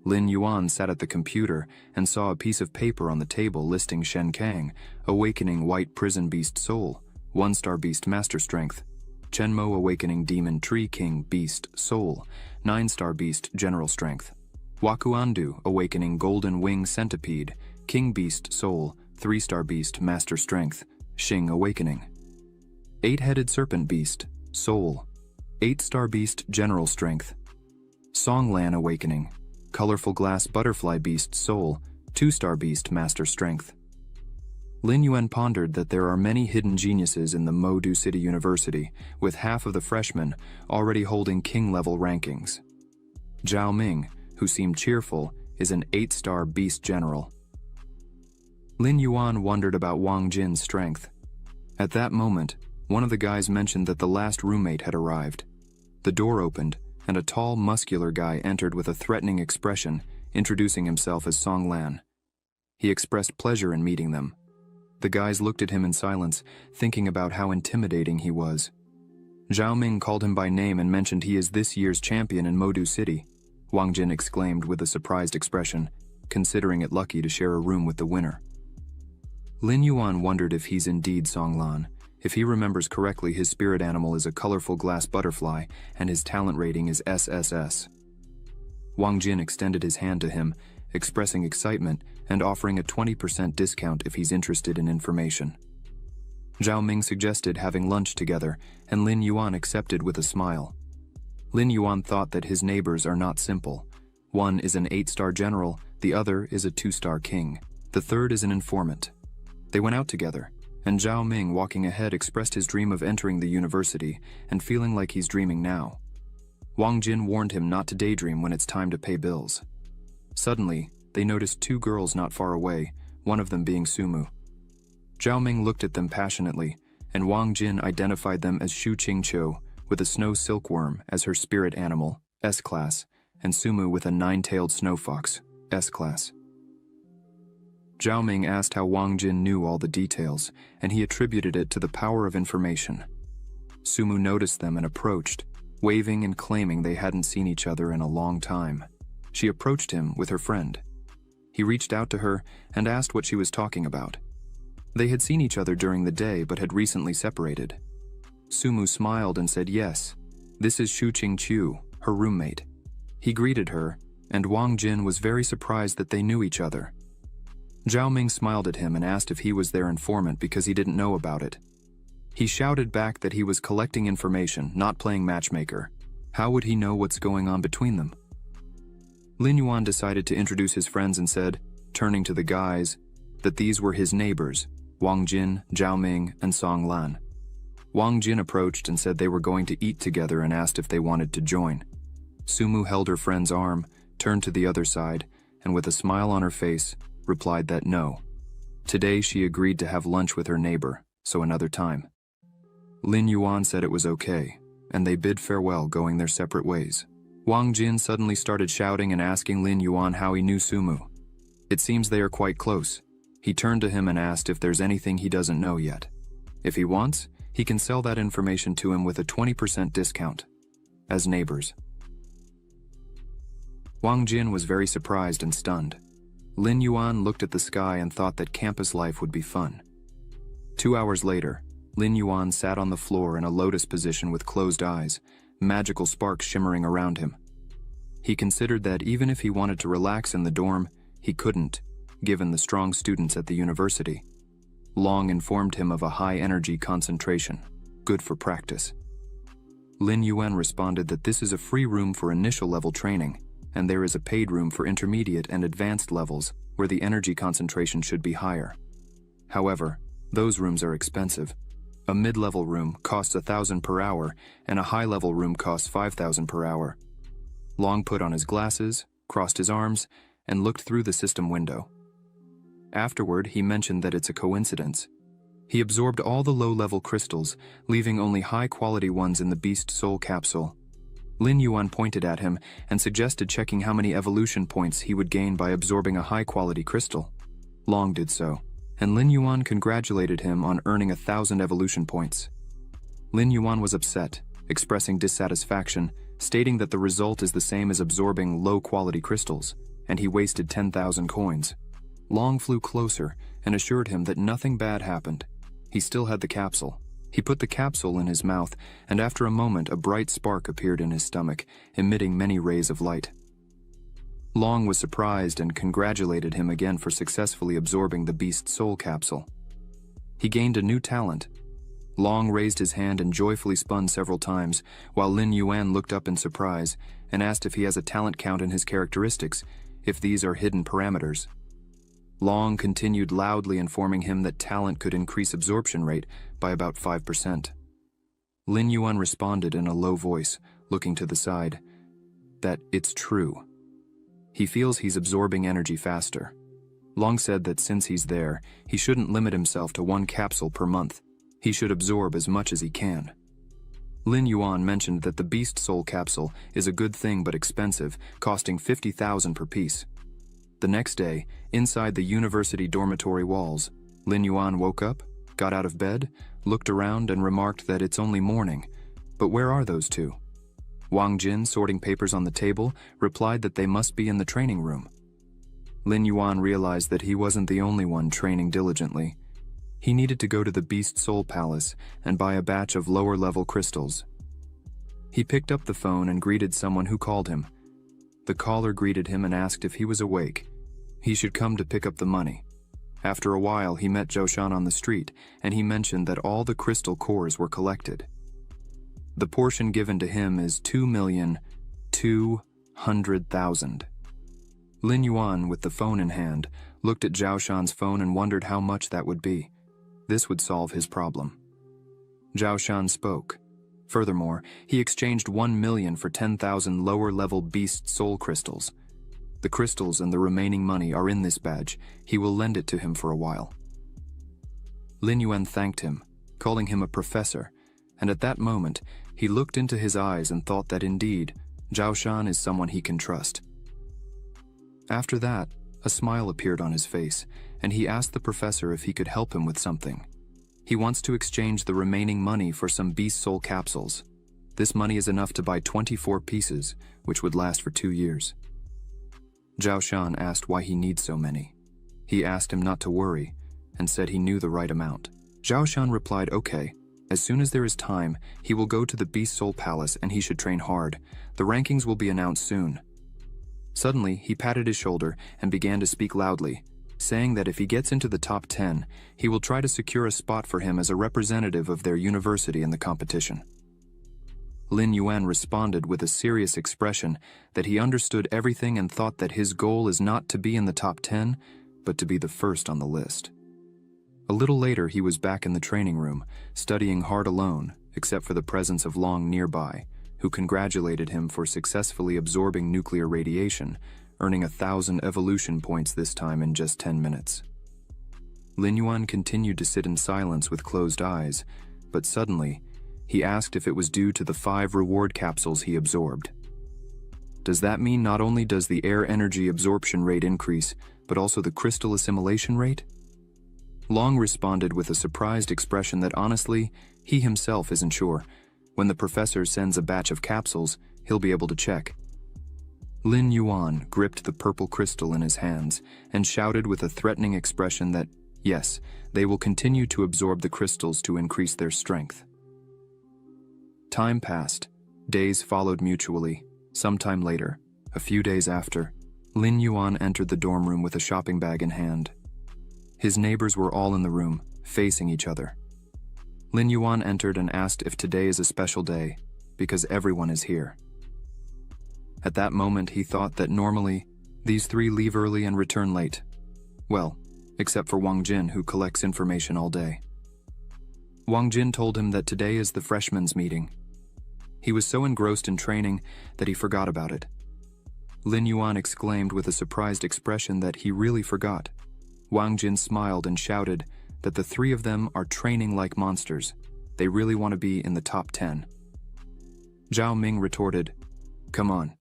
Lin Yuan sat at the computer and saw a piece of paper on the table listing Shen Kang, Awakening White Prison Beast Soul, 1-star Beast Master Strength, Chenmo Awakening Demon Tree King Beast Soul, 9-star Beast General Strength, Wakuandu Awakening Golden Wing Centipede, King Beast Soul, 3-star Beast Master Strength, Xing Awakening, 8-headed Serpent Beast Soul, 8-star Beast General Strength, Songlan Awakening, Colorful Glass Butterfly Beast Soul, 2-star Beast Master Strength. Lin Yuan pondered that there are many hidden geniuses in the Modu City University, with half of the freshmen already holding king-level rankings. Zhao Ming, who seemed cheerful, is an 8-star Beast General. Lin Yuan wondered about Wang Jin's strength. At that moment, one of the guys mentioned that the last roommate had arrived. The door opened, and a tall, muscular guy entered with a threatening expression, introducing himself as Song Lan. He expressed pleasure in meeting them. The guys looked at him in silence, thinking about how intimidating he was. Zhao Ming called him by name and mentioned he is this year's champion in Modu City. Wang Jin exclaimed with a surprised expression, considering it lucky to share a room with the winner. Lin Yuan wondered if he's indeed Song Lan. If he remembers correctly, his spirit animal is a colorful glass butterfly, and his talent rating is SSS. Wang Jin extended his hand to him, expressing excitement and offering a 20% discount if he's interested in information. Zhao Ming suggested having lunch together, and Lin Yuan accepted with a smile. Lin Yuan thought that his neighbors are not simple. One is an 8-star general, the other is a 2-star king, the third is an informant. They went out together, and Zhao Ming, walking ahead, expressed his dream of entering the university and feeling like he's dreaming now. Wang Jin warned him not to daydream when it's time to pay bills. Suddenly, they noticed 2 girls not far away, one of them being Sumu. Zhao Ming looked at them passionately, and Wang Jin identified them as Shu Qingqiu, with a snow silkworm as her spirit animal, S-Class, and Sumu with a 9-tailed snow fox, S-Class. Zhao Ming asked how Wang Jin knew all the details, and he attributed it to the power of information. Sumu noticed them and approached, waving and claiming they hadn't seen each other in a long time. She approached him with her friend. He reached out to her and asked what she was talking about. They had seen each other during the day but had recently separated. Sumu smiled and said yes, this is Shu Qingqiu, her roommate. He greeted her, and Wang Jin was very surprised that they knew each other. Zhao Ming smiled at him and asked if he was their informant because he didn't know about it. He shouted back that he was collecting information, not playing matchmaker. How would he know what's going on between them? Lin Yuan decided to introduce his friends and said, turning to the guys, that these were his neighbors, Wang Jin, Zhao Ming, and Song Lan. Wang Jin approached and said they were going to eat together and asked if they wanted to join. Sumu held her friend's arm, turned to the other side, and with a smile on her face, replied that no. Today she agreed to have lunch with her neighbor, so another time. Lin Yuan said it was okay, and they bid farewell, going their separate ways. Wang Jin suddenly started shouting and asking Lin Yuan how he knew Sumu. It seems they are quite close. He turned to him and asked if there's anything he doesn't know yet. If he wants, he can sell that information to him with a 20% discount. As neighbors. Wang Jin was very surprised and stunned. Lin Yuan looked at the sky and thought that campus life would be fun. 2 hours later, Lin Yuan sat on the floor in a lotus position with closed eyes, magical sparks shimmering around him. He considered that even if he wanted to relax in the dorm, he couldn't, given the strong students at the university. Long informed him of a high-energy concentration, good for practice. Lin Yuan responded that this is a free room for initial level training, and there is a paid room for intermediate and advanced levels where the energy concentration should be higher. However, those rooms are expensive. A mid-level room costs 1,000 per hour, and a high-level room costs 5,000 per hour. Long put on his glasses, crossed his arms, and looked through the system window. Afterward, he mentioned that it's a coincidence. He absorbed all the low-level crystals, leaving only high-quality ones in the Beast Soul capsule. Lin Yuan pointed at him and suggested checking how many evolution points he would gain by absorbing a high-quality crystal. Long did so, and Lin Yuan congratulated him on earning 1,000 evolution points. Lin Yuan was upset, expressing dissatisfaction, stating that the result is the same as absorbing low-quality crystals, and he wasted 10,000 coins. Long flew closer and assured him that nothing bad happened. He still had the capsule. He put the capsule in his mouth, and after a moment a bright spark appeared in his stomach, emitting many rays of light. Long was surprised and congratulated him again for successfully absorbing the Beast Soul capsule. He gained a new talent. Long raised his hand and joyfully spun several times, while Lin Yuan looked up in surprise and asked if he has a talent count in his characteristics, if these are hidden parameters. Long continued loudly informing him that talent could increase absorption rate by about 5%. Lin Yuan responded in a low voice, looking to the side, that it's true. He feels he's absorbing energy faster. Long said that since he's there, he shouldn't limit himself to one capsule per month. He should absorb as much as he can. Lin Yuan mentioned that the Beast Soul capsule is a good thing but expensive, costing 50,000 per piece. The next day, inside the university dormitory walls, Lin Yuan woke up, got out of bed, looked around and remarked that it's only morning. But where are those two? Wang Jin, sorting papers on the table, replied that they must be in the training room. Lin Yuan realized that he wasn't the only one training diligently. He needed to go to the Beast Soul Palace and buy a batch of lower-level crystals. He picked up the phone and greeted someone who called him. The caller greeted him and asked if he was awake. He should come to pick up the money. After a while, he met Zhao Shan on the street, and he mentioned that all the crystal cores were collected. The portion given to him is 2,200,000. Lin Yuan, with the phone in hand, looked at Zhao Shan's phone and wondered how much that would be. This would solve his problem. Zhao Shan spoke. Furthermore, he exchanged 1 million for 10,000 lower-level Beast Soul crystals. The crystals and the remaining money are in this badge. He will lend it to him for a while. Lin Yuan thanked him, calling him a professor, and at that moment, he looked into his eyes and thought that indeed, Zhao Shan is someone he can trust. After that, a smile appeared on his face, and he asked the professor if he could help him with something. He wants to exchange the remaining money for some Beast Soul capsules. This money is enough to buy 24 pieces, which would last for 2 years. Zhao Shan asked why he needs so many. He asked him not to worry, and said he knew the right amount. Zhao Shan replied, okay, as soon as there is time, he will go to the Beast Soul Palace and he should train hard. The rankings will be announced soon. Suddenly, he patted his shoulder and began to speak loudly, saying that if he gets into the top 10, he will try to secure a spot for him as a representative of their university in the competition. Lin Yuan responded with a serious expression that he understood everything and thought that his goal is not to be in the top 10, but to be the first on the list. A little later, he was back in the training room, studying hard alone, except for the presence of Long nearby, who congratulated him for successfully absorbing nuclear radiation, earning 1,000 evolution points this time in just 10 minutes. Lin Yuan continued to sit in silence with closed eyes, but suddenly, he asked if it was due to the 5 reward capsules he absorbed. Does that mean not only does the air energy absorption rate increase, but also the crystal assimilation rate? Long responded with a surprised expression that honestly, he himself isn't sure. When the professor sends a batch of capsules, he'll be able to check. Lin Yuan gripped the purple crystal in his hands and shouted with a threatening expression that, yes, they will continue to absorb the crystals to increase their strength. Time passed. Days followed mutually. Sometime later, a few days after, Lin Yuan entered the dorm room with a shopping bag in hand. His neighbors were all in the room, facing each other. Lin Yuan entered and asked if today is a special day, because everyone is here. At that moment, he thought that normally, these 3 leave early and return late. Well, except for Wang Jin, who collects information all day. Wang Jin told him that today is the freshmen's meeting. He was so engrossed in training that he forgot about it. Lin Yuan exclaimed with a surprised expression that he really forgot. Wang Jin smiled and shouted that the three of them are training like monsters. They really want to be in the top 10. Zhao Ming retorted, "Come on.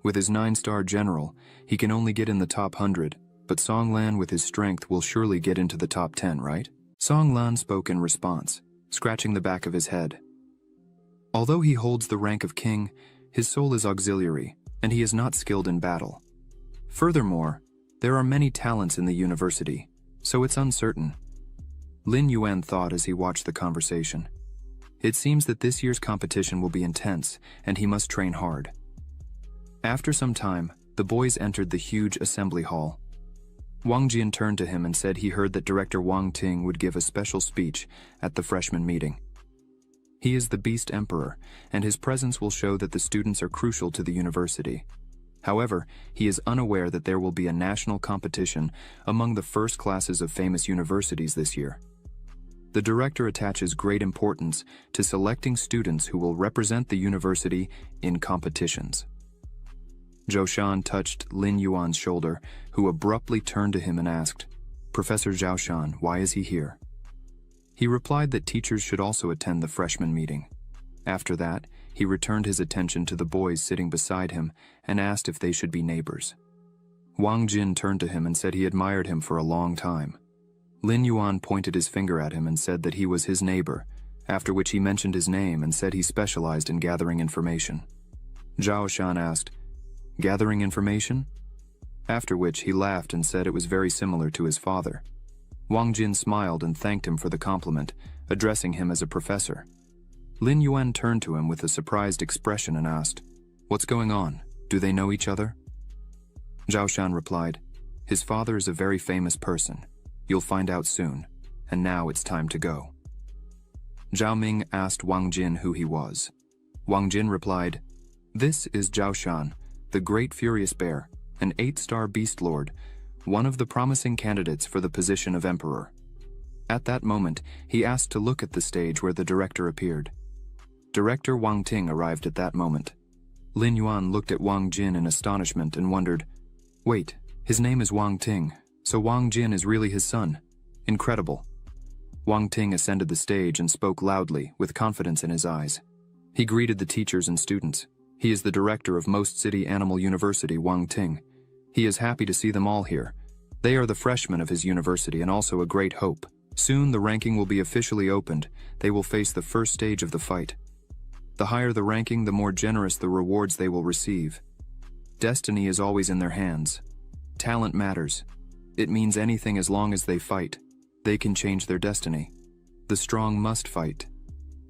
With his 9-star general, he can only get in the top 100, but Song Lan with his strength will surely get into the top 10, right?" Song Lan spoke in response, scratching the back of his head. Although he holds the rank of king, his soul is auxiliary, and he is not skilled in battle. Furthermore, there are many talents in the university, so it's uncertain. Lin Yuan thought as he watched the conversation. It seems that this year's competition will be intense, and he must train hard. After some time, the boys entered the huge assembly hall. Wang Jin turned to him and said he heard that Director Wang Ting would give a special speech at the freshman meeting. He is the Beast Emperor, and his presence will show that the students are crucial to the university. However, he is unaware that there will be a national competition among the first classes of famous universities this year. The director attaches great importance to selecting students who will represent the university in competitions. Zhou Shan touched Lin Yuan's shoulder, who abruptly turned to him and asked, "Professor Zhao Shan, why is he here?" He replied that teachers should also attend the freshman meeting. After that, he returned his attention to the boys sitting beside him and asked if they should be neighbors. Wang Jin turned to him and said he admired him for a long time. Lin Yuan pointed his finger at him and said that he was his neighbor, after which he mentioned his name and said he specialized in gathering information. Zhao Shan asked, "Gathering information?" After which he laughed and said it was very similar to his father. Wang Jin smiled and thanked him for the compliment, addressing him as a professor. Lin Yuan turned to him with a surprised expression and asked, "What's going on? Do they know each other?" Zhao Shan replied, "His father is a very famous person. You'll find out soon, and now it's time to go." Zhao Ming asked Wang Jin who he was. Wang Jin replied, "This is Zhao Shan, the Great Furious Bear, an 8-star beast lord, one of the promising candidates for the position of emperor." At that moment, he asked to look at the stage where the director appeared. Director Wang Ting arrived at that moment. Lin Yuan looked at Wang Jin in astonishment and wondered, "Wait, his name is Wang Ting, so Wang Jin is really his son. Incredible." Wang Ting ascended the stage and spoke loudly, with confidence in his eyes. He greeted the teachers and students. He is the director of Most City Animal University, Wang Ting. He is happy to see them all here. They are the freshmen of his university and also a great hope. Soon the ranking will be officially opened. They will face the first stage of the fight. The higher the ranking, the more generous the rewards they will receive. Destiny is always in their hands. Talent matters. It means anything as long as they fight. They can change their destiny. The strong must fight.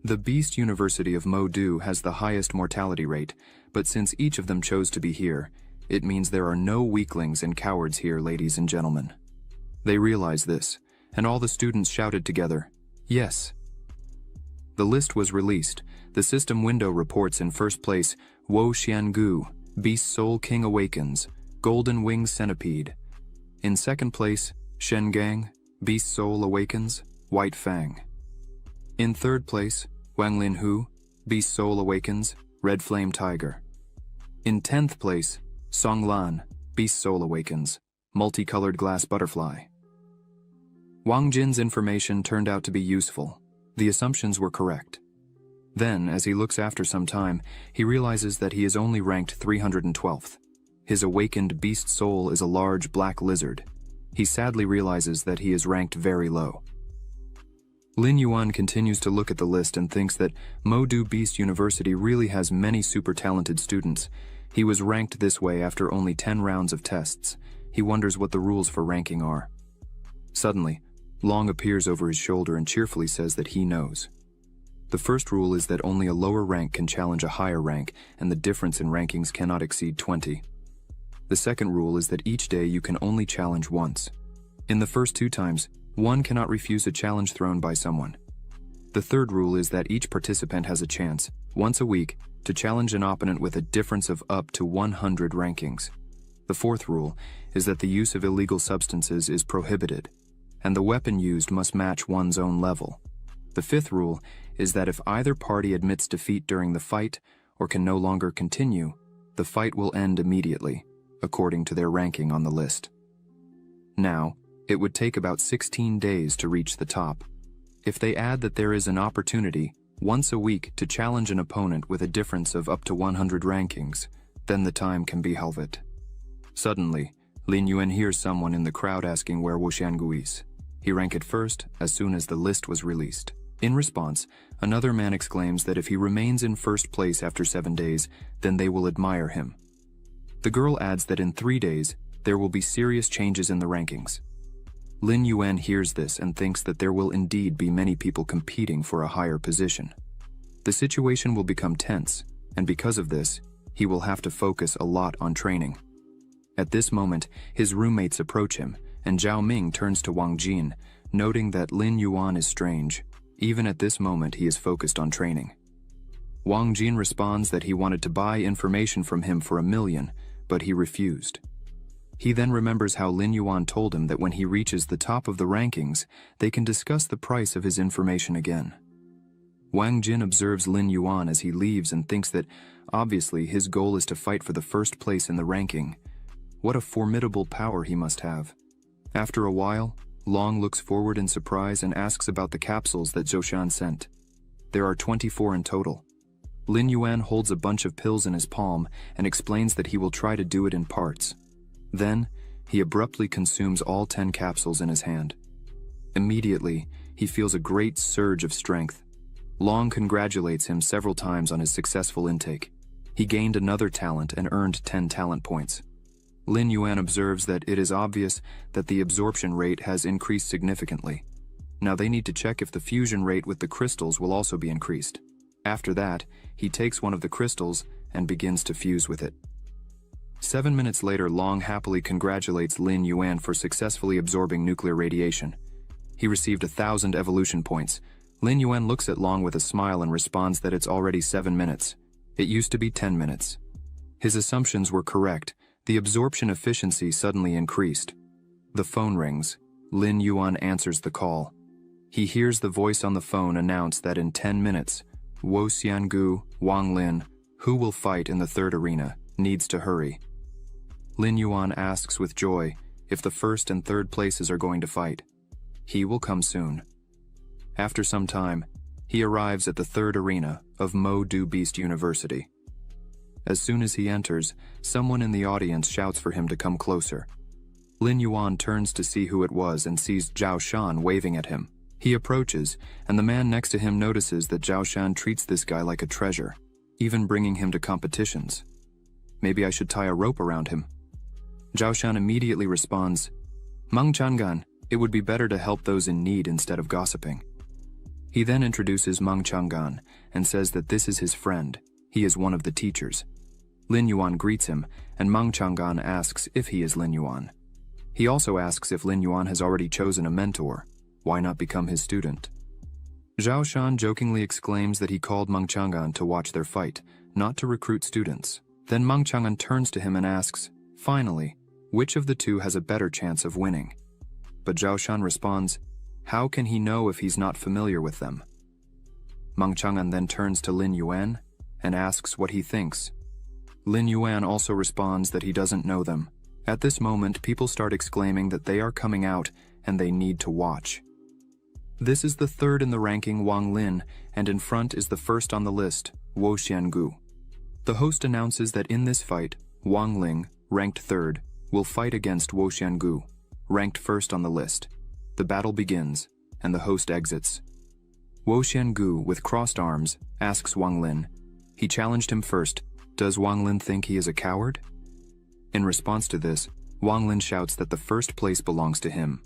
The Beast University of Modu has the highest mortality rate, but since each of them chose to be here, it means there are no weaklings and cowards here, ladies and gentlemen. They realized this, and all the students shouted together, "Yes." The list was released. The system window reports in first place, Wo Xiangu, Beast Soul King Awakens, Golden Winged Centipede. In second place, Shen Gang, Beast Soul Awakens, White Fang. In third place, Wang Lin Hu, Beast Soul Awakens, Red Flame Tiger. In 10th place, Song Lan, Beast Soul Awakens, Multicolored Glass Butterfly. Wang Jin's information turned out to be useful. The assumptions were correct. Then, as he looks after some time, he realizes that he is only ranked 312th. His awakened beast soul is a large black lizard. He sadly realizes that he is ranked very low. Lin Yuan continues to look at the list and thinks that Modu Beast University really has many super talented students. He was ranked this way after only 10 rounds of tests. He wonders what the rules for ranking are. Suddenly, Long appears over his shoulder and cheerfully says that he knows. The first rule is that only a lower rank can challenge a higher rank, and the difference in rankings cannot exceed 20. The second rule is that each day you can only challenge once. In the first 2 times, one cannot refuse a challenge thrown by someone. The third rule is that each participant has a chance, once a week, to challenge an opponent with a difference of up to 100 rankings. The fourth rule is that the use of illegal substances is prohibited, and the weapon used must match one's own level. The fifth rule is that if either party admits defeat during the fight or can no longer continue, the fight will end immediately, according to their ranking on the list. Now, it would take about 16 days to reach the top. If they add that there is an opportunity once a week to challenge an opponent with a difference of up to 100 rankings, then the time can be halved. Suddenly, Lin Yuan hears someone in the crowd asking where Wu Xiangu is. He ranked first as soon as the list was released. In response, another man exclaims that if he remains in first place after 7 days, then they will admire him. The girl adds that in 3 days, there will be serious changes in the rankings. Lin Yuan hears this and thinks that there will indeed be many people competing for a higher position. The situation will become tense, and because of this, he will have to focus a lot on training. At this moment, his roommates approach him, and Zhao Ming turns to Wang Jin, noting that Lin Yuan is strange. Even at this moment, he is focused on training. Wang Jin responds that he wanted to buy information from him for 1 million, but he refused. He then remembers how Lin Yuan told him that when he reaches the top of the rankings, they can discuss the price of his information again. Wang Jin observes Lin Yuan as he leaves and thinks that, obviously, his goal is to fight for the first place in the ranking. What a formidable power he must have. After a while, Long looks forward in surprise and asks about the capsules that Zhoushan sent. There are 24 in total. Lin Yuan holds a bunch of pills in his palm and explains that he will try to do it in parts. Then, he abruptly consumes all 10 capsules in his hand. Immediately, he feels a great surge of strength. Long congratulates him several times on his successful intake. He gained another talent and earned 10 talent points. Lin Yuan observes that it is obvious that the absorption rate has increased significantly. Now they need to check if the fusion rate with the crystals will also be increased. After that, he takes one of the crystals and begins to fuse with it. 7 minutes later, Long happily congratulates Lin Yuan for successfully absorbing nuclear radiation. He received 1,000 evolution points. Lin Yuan looks at Long with a smile and responds that it's already 7 minutes. It used to be 10 minutes. His assumptions were correct. The absorption efficiency suddenly increased. The phone rings. Lin Yuan answers the call. He hears the voice on the phone announce that in 10 minutes, Wu Xiangu, Wang Lin, who will fight in the third arena, needs to hurry. Lin Yuan asks with joy if the first and third places are going to fight. He will come soon. After some time, he arrives at the third arena of Mo Du Beast University. As soon as he enters, someone in the audience shouts for him to come closer. Lin Yuan turns to see who it was and sees Zhao Shan waving at him. He approaches, and the man next to him notices that Zhao Shan treats this guy like a treasure, even bringing him to competitions. Maybe I should tie a rope around him. Zhao Shan immediately responds, Mang Chang'an, it would be better to help those in need instead of gossiping. He then introduces Mang Chang'an and says that this is his friend. He is one of the teachers. Lin Yuan greets him, and Mang Chang'an asks if he is Lin Yuan. He also asks if Lin Yuan has already chosen a mentor. Why not become his student? Zhao Shan jokingly exclaims that he called Mang Chang'an to watch their fight, not to recruit students. Then Mang Chang'an turns to him and asks, finally, which of the two has a better chance of winning? But Zhao Shan responds, how can he know if he's not familiar with them? Mang Chang'an then turns to Lin Yuan and asks what he thinks. Lin Yuan also responds that he doesn't know them. At this moment, people start exclaiming that they are coming out and they need to watch. This is the third in the ranking, Wang Lin, and in front is the first on the list, Wu Xiangu. The host announces that in this fight, Wang Ling, ranked third, will fight against Wu Xiangu, ranked first on the list. The battle begins, and the host exits. Wu Xiangu, with crossed arms, asks Wang Lin. He challenged him first. Does Wang Lin think he is a coward? In response to this, Wang Lin shouts that the first place belongs to him.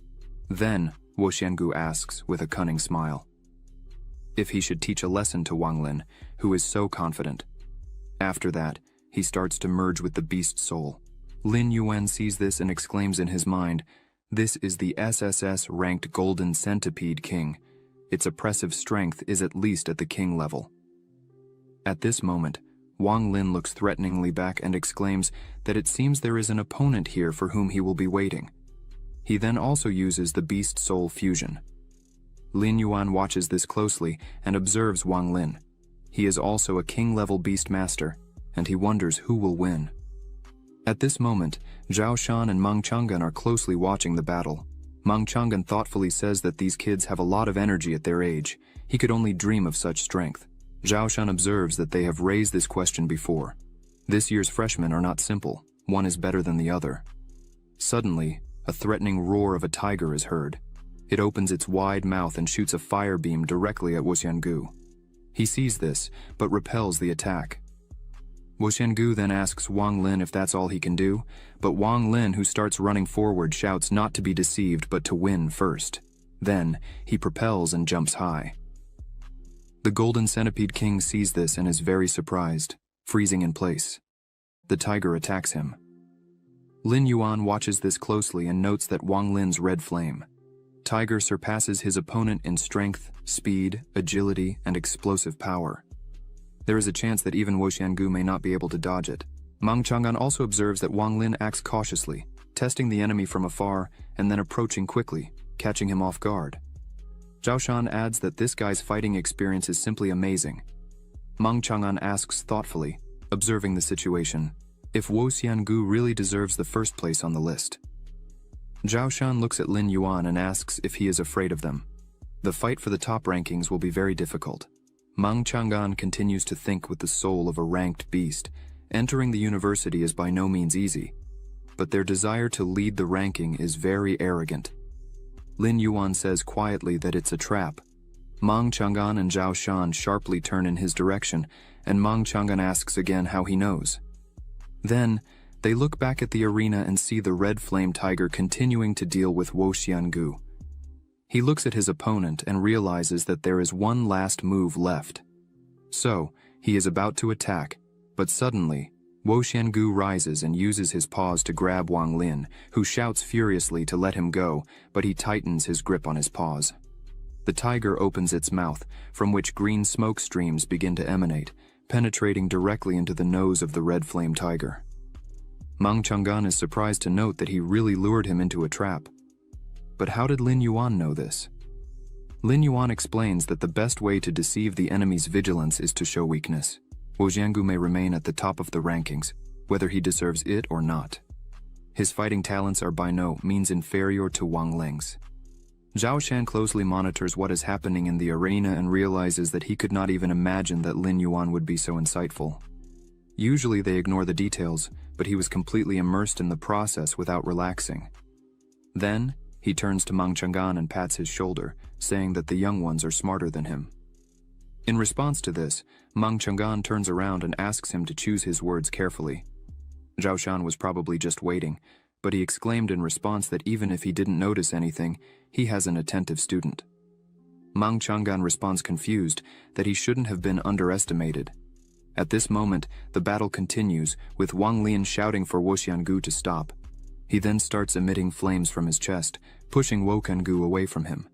Then, Wu Xiangu asks with a cunning smile if he should teach a lesson to Wang Lin, who is so confident. After that, he starts to merge with the beast soul. Lin Yuan sees this and exclaims in his mind, this is the SSS-ranked Golden Centipede King. Its oppressive strength is at least at the king level. At this moment, Wang Lin looks threateningly back and exclaims that it seems there is an opponent here for whom he will be waiting. He then also uses the beast soul fusion. Lin Yuan watches this closely and observes Wang Lin. He is also a king-level beast master, and he wonders who will win. At this moment, Zhao Shan and Meng Chang'an are closely watching the battle. Meng Chang'an thoughtfully says that these kids have a lot of energy at their age. He could only dream of such strength. Zhao Shan observes that they have raised this question before. This year's freshmen are not simple. One is better than the other. Suddenly, a threatening roar of a tiger is heard. It opens its wide mouth and shoots a fire beam directly at Wo Xiangu. He sees this, but repels the attack. Wo Xiangu then asks Wang Lin if that's all he can do, but Wang Lin, who starts running forward, shouts not to be deceived but to win first. Then, he propels and jumps high. The Golden Centipede King sees this and is very surprised, freezing in place. The tiger attacks him. Lin Yuan watches this closely and notes that Wang Lin's red flame. Tiger surpasses his opponent in strength, speed, agility, and explosive power. There is a chance that even Wo Xiangu may not be able to dodge it. Meng Chang'an also observes that Wang Lin acts cautiously, testing the enemy from afar and then approaching quickly, catching him off guard. Zhao Shan adds that this guy's fighting experience is simply amazing. Meng Chang'an asks thoughtfully, observing the situation, if Wo Xiangu really deserves the first place on the list. Zhao Shan looks at Lin Yuan and asks if he is afraid of them. The fight for the top rankings will be very difficult. Meng Chang'an continues to think with the soul of a ranked beast. Entering the university is by no means easy, but their desire to lead the ranking is very arrogant. Lin Yuan says quietly that it's a trap. Meng Chang'an and Zhao Shan sharply turn in his direction, and Meng Chang'an asks again how he knows. Then, they look back at the arena and see the red flame tiger continuing to deal with Wo Xiangu. He looks at his opponent and realizes that there is one last move left. So, he is about to attack, but suddenly, Wo Xiangu rises and uses his paws to grab Wang Lin, who shouts furiously to let him go, but he tightens his grip on his paws. The tiger opens its mouth, from which green smoke streams begin to emanate, penetrating directly into the nose of the red flame tiger. Meng Chang'an is surprised to note that he really lured him into a trap. But how did Lin Yuan know this? Lin Yuan explains that the best way to deceive the enemy's vigilance is to show weakness. Wo Xiangu may remain at the top of the rankings, whether he deserves it or not. His fighting talents are by no means inferior to Wang Ling's. Zhao Shan closely monitors what is happening in the arena and realizes that he could not even imagine that Lin Yuan would be so insightful. Usually they ignore the details, but he was completely immersed in the process without relaxing. Then, he turns to Meng Chang'an and pats his shoulder, saying that the young ones are smarter than him. In response to this, Meng Chang'an turns around and asks him to choose his words carefully. Zhao Shan was probably just waiting, but he exclaimed in response that even if he didn't notice anything, he has an attentive student. Meng Chang'an responds confused that he shouldn't have been underestimated. At this moment, the battle continues, with Wang Lin shouting for Wo Xiangu to stop. He then starts emitting flames from his chest, pushing Wo Xiangu away from him.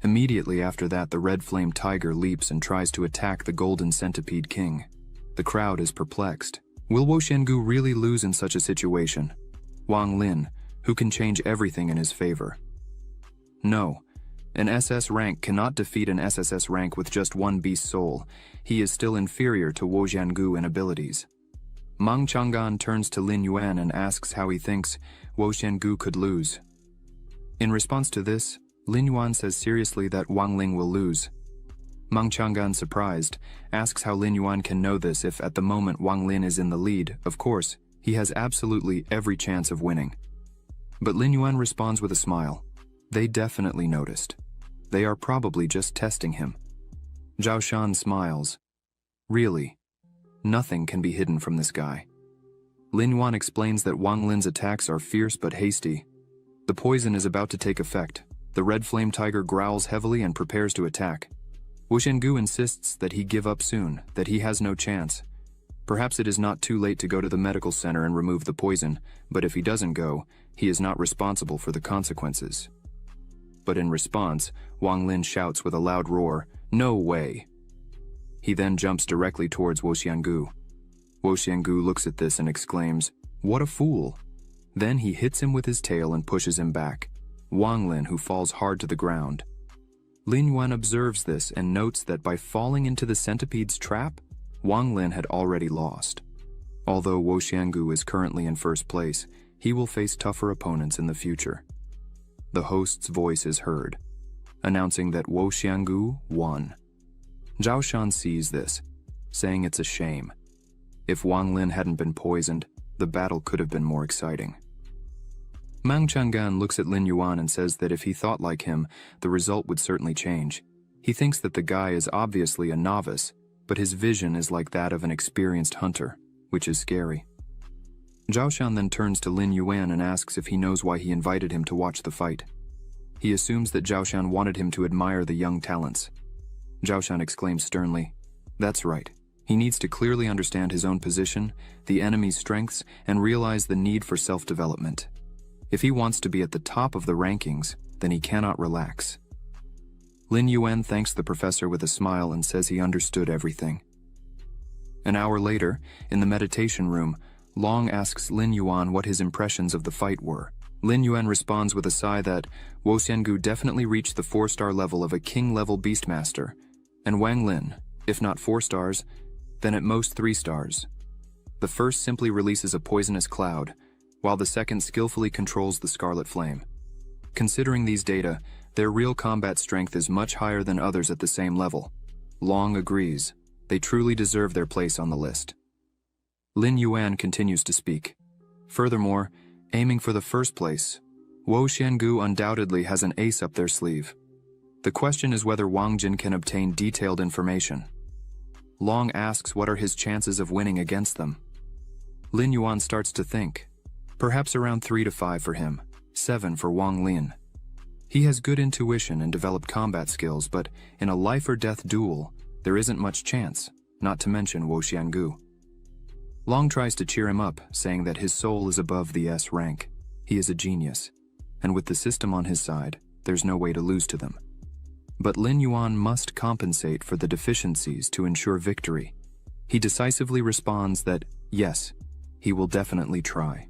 Immediately after that, the red flame tiger leaps and tries to attack the Golden Centipede King. The crowd is perplexed. Will Wo Xiangu really lose in such a situation? Wang Lin, who can change everything in his favor. No. An SS rank cannot defeat an SSS rank with just one beast soul. He is still inferior to Wo Xiangu in abilities. Meng Chang'an turns to Lin Yuan and asks how he thinks Wo Xiangu could lose. In response to this, Lin Yuan says seriously that Wang Ling will lose. Meng Chang'an, surprised, asks how Lin Yuan can know this if at the moment Wang Lin is in the lead. Of course, he has absolutely every chance of winning. But Lin Yuan responds with a smile. They definitely noticed. They are probably just testing him. Zhao Shan smiles. Really? Nothing can be hidden from this guy. Lin Yuan explains that Wang Lin's attacks are fierce but hasty. The poison is about to take effect. The red flame tiger growls heavily and prepares to attack. Wo Xiangu insists that he give up soon, that he has no chance. Perhaps it is not too late to go to the medical center and remove the poison, but if he doesn't go, he is not responsible for the consequences. But in response, Wang Lin shouts with a loud roar, "No way!" He then jumps directly towards Wo Xiangu. Wo Xiangu looks at this and exclaims, "What a fool!" Then he hits him with his tail and pushes him back. Wang Lin, who falls hard to the ground. Lin Yuan observes this and notes that by falling into the centipede's trap, Wang Lin had already lost. Although Wo Xiangu is currently in first place, he will face tougher opponents in the future. The host's voice is heard, announcing that Wo Xiangu won. Zhao Shan sees this, saying it's a shame. If Wang Lin hadn't been poisoned, the battle could have been more exciting. Mang Chang'an looks at Lin Yuan and says that if he thought like him, the result would certainly change. He thinks that the guy is obviously a novice, but his vision is like that of an experienced hunter, which is scary. Zhao Shan then turns to Lin Yuan and asks if he knows why he invited him to watch the fight. He assumes that Zhao Shan wanted him to admire the young talents. Zhao Shan exclaims sternly, "That's right. He needs to clearly understand his own position, the enemy's strengths, and realize the need for self-development. If he wants to be at the top of the rankings, then he cannot relax." Lin Yuan thanks the professor with a smile and says he understood everything. An hour later, in the meditation room, Long asks Lin Yuan what his impressions of the fight were. Lin Yuan responds with a sigh that Wo Xiangu definitely reached the 4-star level of a king-level beastmaster, and Wang Lin, if not 4 stars, then at most 3 stars. The first simply releases a poisonous cloud, while the second skillfully controls the scarlet flame. Considering these data, their real combat strength is much higher than others at the same level. Long agrees. They truly deserve their place on the list. Lin Yuan continues to speak. Furthermore, aiming for the first place, Wo Xiangu undoubtedly has an ace up their sleeve. The question is whether Wang Jin can obtain detailed information. Long asks what are his chances of winning against them. Lin Yuan starts to think. Perhaps around 3 to 5 for him, 7 for Wang Lin. He has good intuition and developed combat skills, but in a life-or-death duel, there isn't much chance, not to mention Wo Xiangu. Long tries to cheer him up, saying that his soul is above the S rank. He is a genius, and with the system on his side, there's no way to lose to them. But Lin Yuan must compensate for the deficiencies to ensure victory. He decisively responds that, yes, he will definitely try.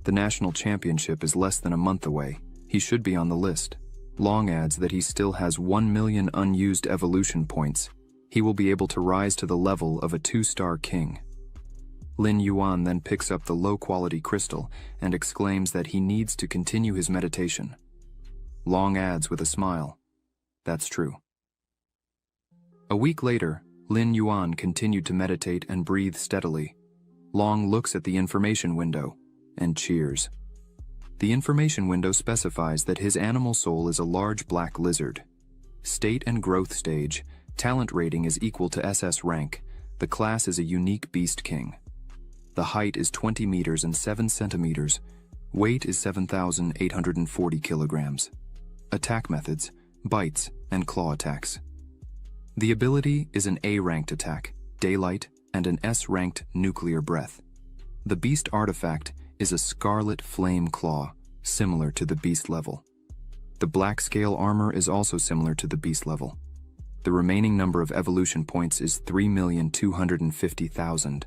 The national championship is less than a month away. He should be on the list. Long adds that he still has 1 million unused evolution points. He will be able to rise to the level of a 2-star king. Lin Yuan then picks up the low-quality crystal and exclaims that he needs to continue his meditation. Long adds with a smile, "That's true." A week later, Lin Yuan continued to meditate and breathe steadily. Long looks at the information window and cheers. The information window specifies that his animal soul is a large black lizard. State and growth stage, talent rating is equal to SS rank. The class is a unique beast king. The height is 20 meters and 7 centimeters. Weight is 7,840 kilograms. Attack methods, bites, and claw attacks. The ability is an A-ranked attack, daylight, and an S-ranked nuclear breath. The beast artifact is a scarlet flame claw, similar to the beast level. The black scale armor is also similar to the beast level. The remaining number of evolution points is 3,250,000.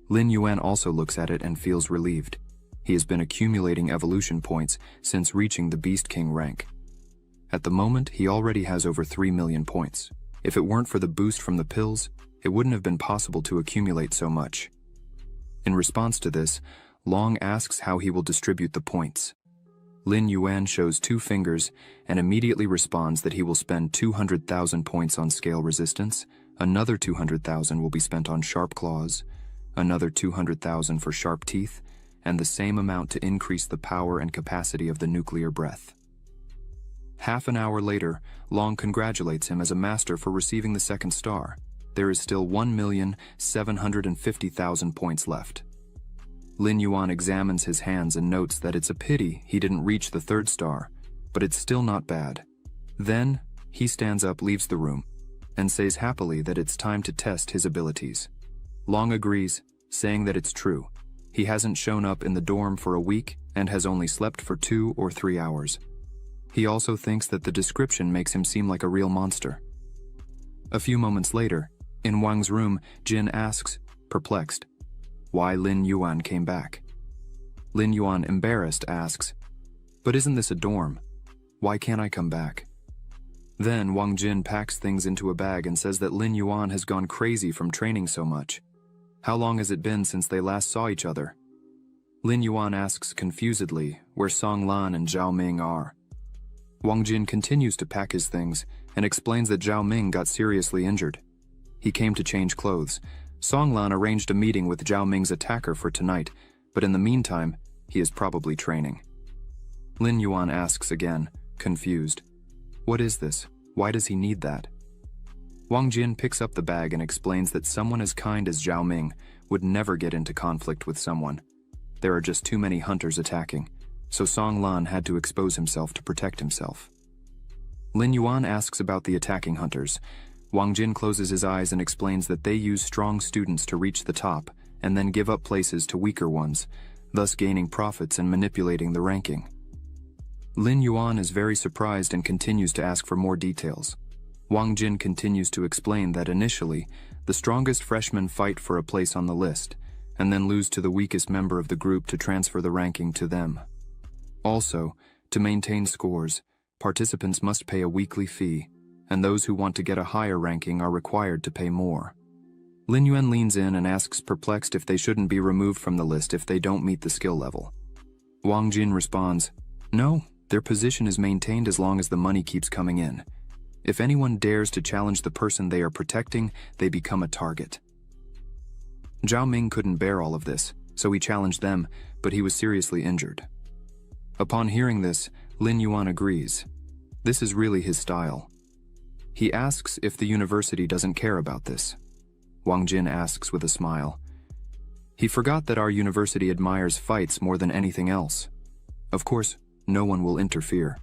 Lin Yuan also looks at it and feels relieved. He has been accumulating evolution points since reaching the Beast King rank. At the moment, he already has over 3 million points. If it weren't for the boost from the pills, it wouldn't have been possible to accumulate so much. In response to this, Long asks how he will distribute the points. Lin Yuan shows 2 fingers and immediately responds that he will spend 200,000 points on scale resistance, another 200,000 will be spent on sharp claws, another 200,000 for sharp teeth, and the same amount to increase the power and capacity of the nuclear breath. Half an hour later, Long congratulates him as a master for receiving the 2nd star. There is still 1,750,000 points left. Lin Yuan examines his hands and notes that it's a pity he didn't reach the 3rd star, but it's still not bad. Then, he stands up, leaves the room, and says happily that it's time to test his abilities. Long agrees, saying that it's true. He hasn't shown up in the dorm for a week and has only slept for 2 or 3 hours. He also thinks that the description makes him seem like a real monster. A few moments later, in Wang's room, Jin asks, perplexed, why Lin Yuan came back. Lin Yuan, embarrassed, asks, "But isn't this a dorm? Why can't I come back?" Then Wang Jin packs things into a bag and says that Lin Yuan has gone crazy from training so much. How long has it been since they last saw each other? Lin Yuan asks confusedly where Song Lan and Zhao Ming are. Wang Jin continues to pack his things and explains that Zhao Ming got seriously injured. He came to change clothes. Song Lan arranged a meeting with Zhao Ming's attacker for tonight, but in the meantime, he is probably training. Lin Yuan asks again, confused. What is this? Why does he need that? Wang Jin picks up the bag and explains that someone as kind as Zhao Ming would never get into conflict with someone. There are just too many hunters attacking, so Song Lan had to expose himself to protect himself. Lin Yuan asks about the attacking hunters. Wang Jin closes his eyes and explains that they use strong students to reach the top and then give up places to weaker ones, thus gaining profits and manipulating the ranking. Lin Yuan is very surprised and continues to ask for more details. Wang Jin continues to explain that initially, the strongest freshmen fight for a place on the list, and then lose to the weakest member of the group to transfer the ranking to them. Also, to maintain scores, participants must pay a weekly fee, and those who want to get a higher ranking are required to pay more. Lin Yuan leans in and asks perplexed if they shouldn't be removed from the list if they don't meet the skill level. Wang Jin responds, "No, their position is maintained as long as the money keeps coming in. If anyone dares to challenge the person they are protecting, they become a target." Zhao Ming couldn't bear all of this, so he challenged them, but he was seriously injured. Upon hearing this, Lin Yuan agrees. This is really his style. He asks if the university doesn't care about this. Wang Jin asks with a smile. He forgot that our university admires fights more than anything else. Of course, no one will interfere.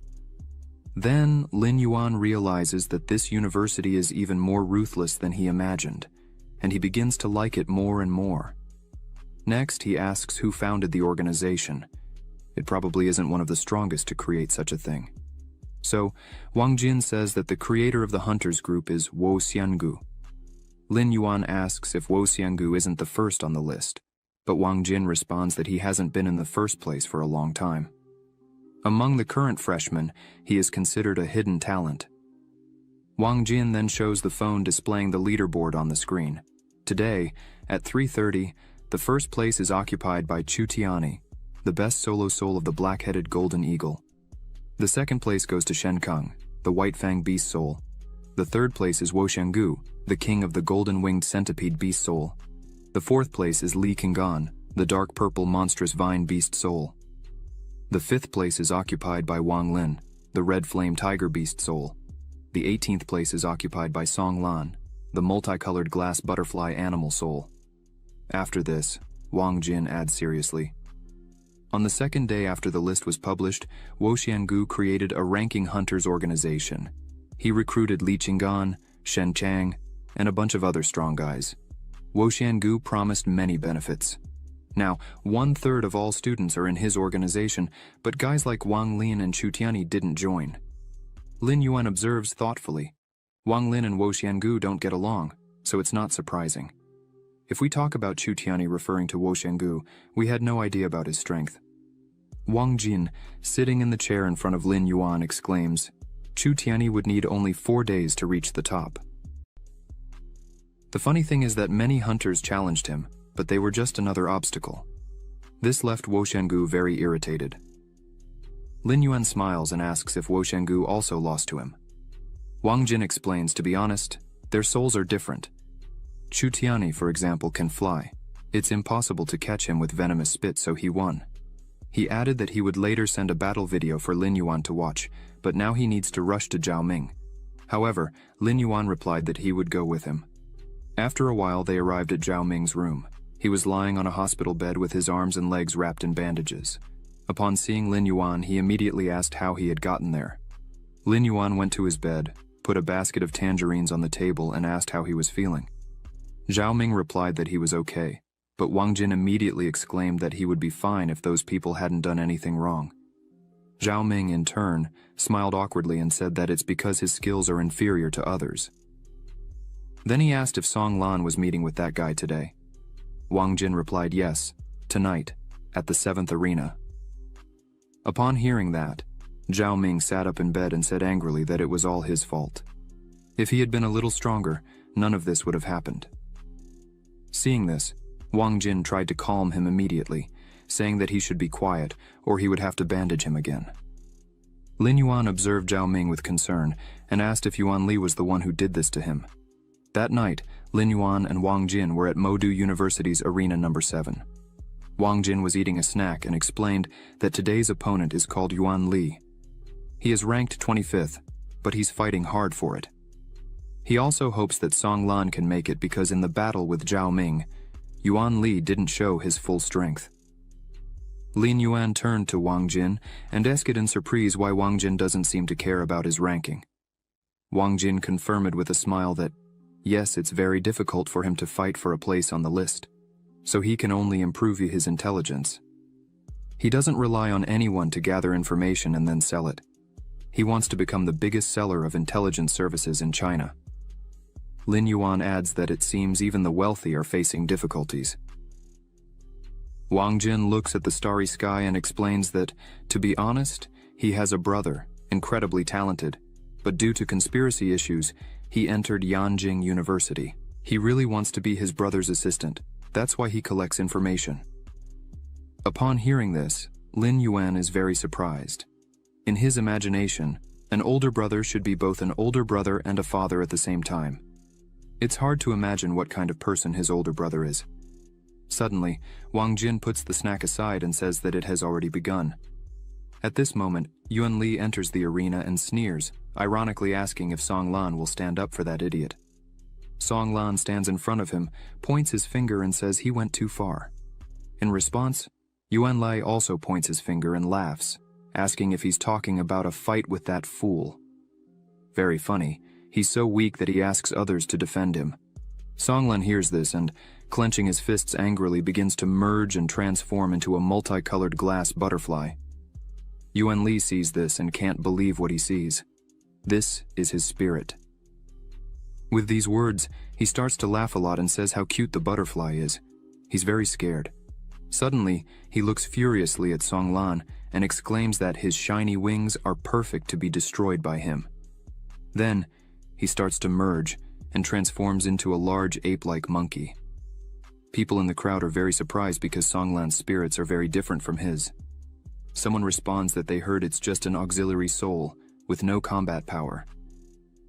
Then Lin Yuan realizes that this university is even more ruthless than he imagined, and he begins to like it more and more. Next, he asks who founded the organization. It probably isn't one of the strongest to create such a thing. So, Wang Jin says that the creator of the Hunters group is Wo Xiangu. Lin Yuan asks if Wo Xiangu isn't the first on the list, but Wang Jin responds that he hasn't been in the first place for a long time. Among the current freshmen, he is considered a hidden talent. Wang Jin then shows the phone displaying the leaderboard on the screen. Today, at 3:30, the first place is occupied by Chu Tiani, the best solo soul of the black-headed golden eagle. The second place goes to Shen Keng, the white-fang beast soul. The third place is Wo Xiangu, the king of the golden-winged centipede beast soul. The fourth place is Li Qinggan, the dark-purple monstrous vine beast soul. The fifth place is occupied by Wang Lin, the red-flame tiger beast soul. The 18th place is occupied by Song Lan, the multicolored glass butterfly animal soul. After this, Wang Jin adds seriously. On the second day after the list was published, Wo Xiangu created a ranking hunters organization. He recruited Li Qinggan, Shen Chang, and a bunch of other strong guys. Wo Xiangu promised many benefits. Now, 1/3 of all students are in his organization, but guys like Wang Lin and Chu Tiani didn't join. Lin Yuan observes thoughtfully. Wang Lin and Wo Xiangu don't get along, so it's not surprising. If we talk about Chu Tiani referring to Wo Xiangu, we had no idea about his strength. Wang Jin, sitting in the chair in front of Lin Yuan, exclaims, Chu Tiani would need only 4 days to reach the top. The funny thing is that many hunters challenged him, but they were just another obstacle. This left Wo Xiangu very irritated. Lin Yuan smiles and asks if Wo Xiangu also lost to him. Wang Jin explains, to be honest, their souls are different. Chu Tiani, for example, can fly. It's impossible to catch him with venomous spit, so he won. He added that he would later send a battle video for Lin Yuan to watch, but now he needs to rush to Zhao Ming. However, Lin Yuan replied that he would go with him. After a while, they arrived at Zhao Ming's room. He was lying on a hospital bed with his arms and legs wrapped in bandages. Upon seeing Lin Yuan, he immediately asked how he had gotten there. Lin Yuan went to his bed, put a basket of tangerines on the table, and asked how he was feeling. Zhao Ming replied that he was okay, but Wang Jin immediately exclaimed that he would be fine if those people hadn't done anything wrong. Zhao Ming, in turn, smiled awkwardly and said that it's because his skills are inferior to others. Then he asked if Song Lan was meeting with that guy today. Wang Jin replied yes, tonight, at the 7th arena. Upon hearing that, Zhao Ming sat up in bed and said angrily that it was all his fault. If he had been a little stronger, none of this would have happened. Seeing this, Wang Jin tried to calm him immediately, saying that he should be quiet or he would have to bandage him again. Lin Yuan observed Zhao Ming with concern and asked if Yuan Li was the one who did this to him. That night, Lin Yuan and Wang Jin were at Modu University's Arena No. 7. Wang Jin was eating a snack and explained that today's opponent is called Yuan Li. He is ranked 25th, but he's fighting hard for it. He also hopes that Song Lan can make it because in the battle with Zhao Ming, Yuan Li didn't show his full strength. Lin Yuan turned to Wang Jin and asked in surprise why Wang Jin doesn't seem to care about his ranking. Wang Jin confirmed with a smile that, yes, it's very difficult for him to fight for a place on the list, so he can only improve his intelligence. He doesn't rely on anyone to gather information and then sell it. He wants to become the biggest seller of intelligence services in China. Lin Yuan adds that it seems even the wealthy are facing difficulties. Wang Jin looks at the starry sky and explains that, to be honest, he has a brother, incredibly talented, but due to conspiracy issues, he entered Yanjing University. He really wants to be his brother's assistant. That's why he collects information. Upon hearing this, Lin Yuan is very surprised. In his imagination, an older brother should be both an older brother and a father at the same time. It's hard to imagine what kind of person his older brother is. Suddenly, Wang Jin puts the snack aside and says that it has already begun. At this moment, Yuan Li enters the arena and sneers, ironically asking if Song Lan will stand up for that idiot. Song Lan stands in front of him, points his finger and says he went too far. In response, Yuan Li also points his finger and laughs, asking if he's talking about a fight with that fool. Very funny, he's so weak that he asks others to defend him. Song Lan hears this and, clenching his fists angrily, begins to merge and transform into a multicolored glass butterfly. Yuan Li sees this and can't believe what he sees. This is his spirit. With these words, he starts to laugh a lot and says how cute the butterfly is. He's very scared. Suddenly, he looks furiously at Song Lan and exclaims that his shiny wings are perfect to be destroyed by him. Then, he starts to merge and transforms into a large ape-like monkey. People in the crowd are very surprised because Song Lan's spirits are very different from his. Someone responds that they heard it's just an auxiliary soul with no combat power.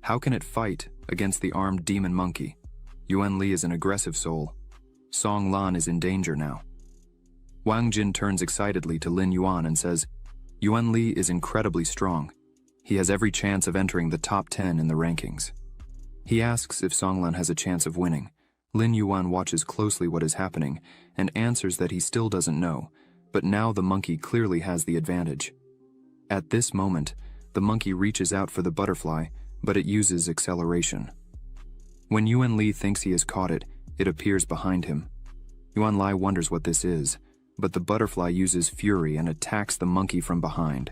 How can it fight against the armed demon monkey? Yuan Li is an aggressive soul. Song Lan is in danger now. Wang Jin turns excitedly to Lin Yuan and says, Yuan Li is incredibly strong. He has every chance of entering the top 10 in the rankings. He asks if Song Lan has a chance of winning. Lin Yuan watches closely what is happening and answers that he still doesn't know, but now the monkey clearly has the advantage. At this moment, the monkey reaches out for the butterfly, but it uses acceleration. When Yuan Li thinks he has caught it, it appears behind him. Yuan Li wonders what this is, but the butterfly uses fury and attacks the monkey from behind.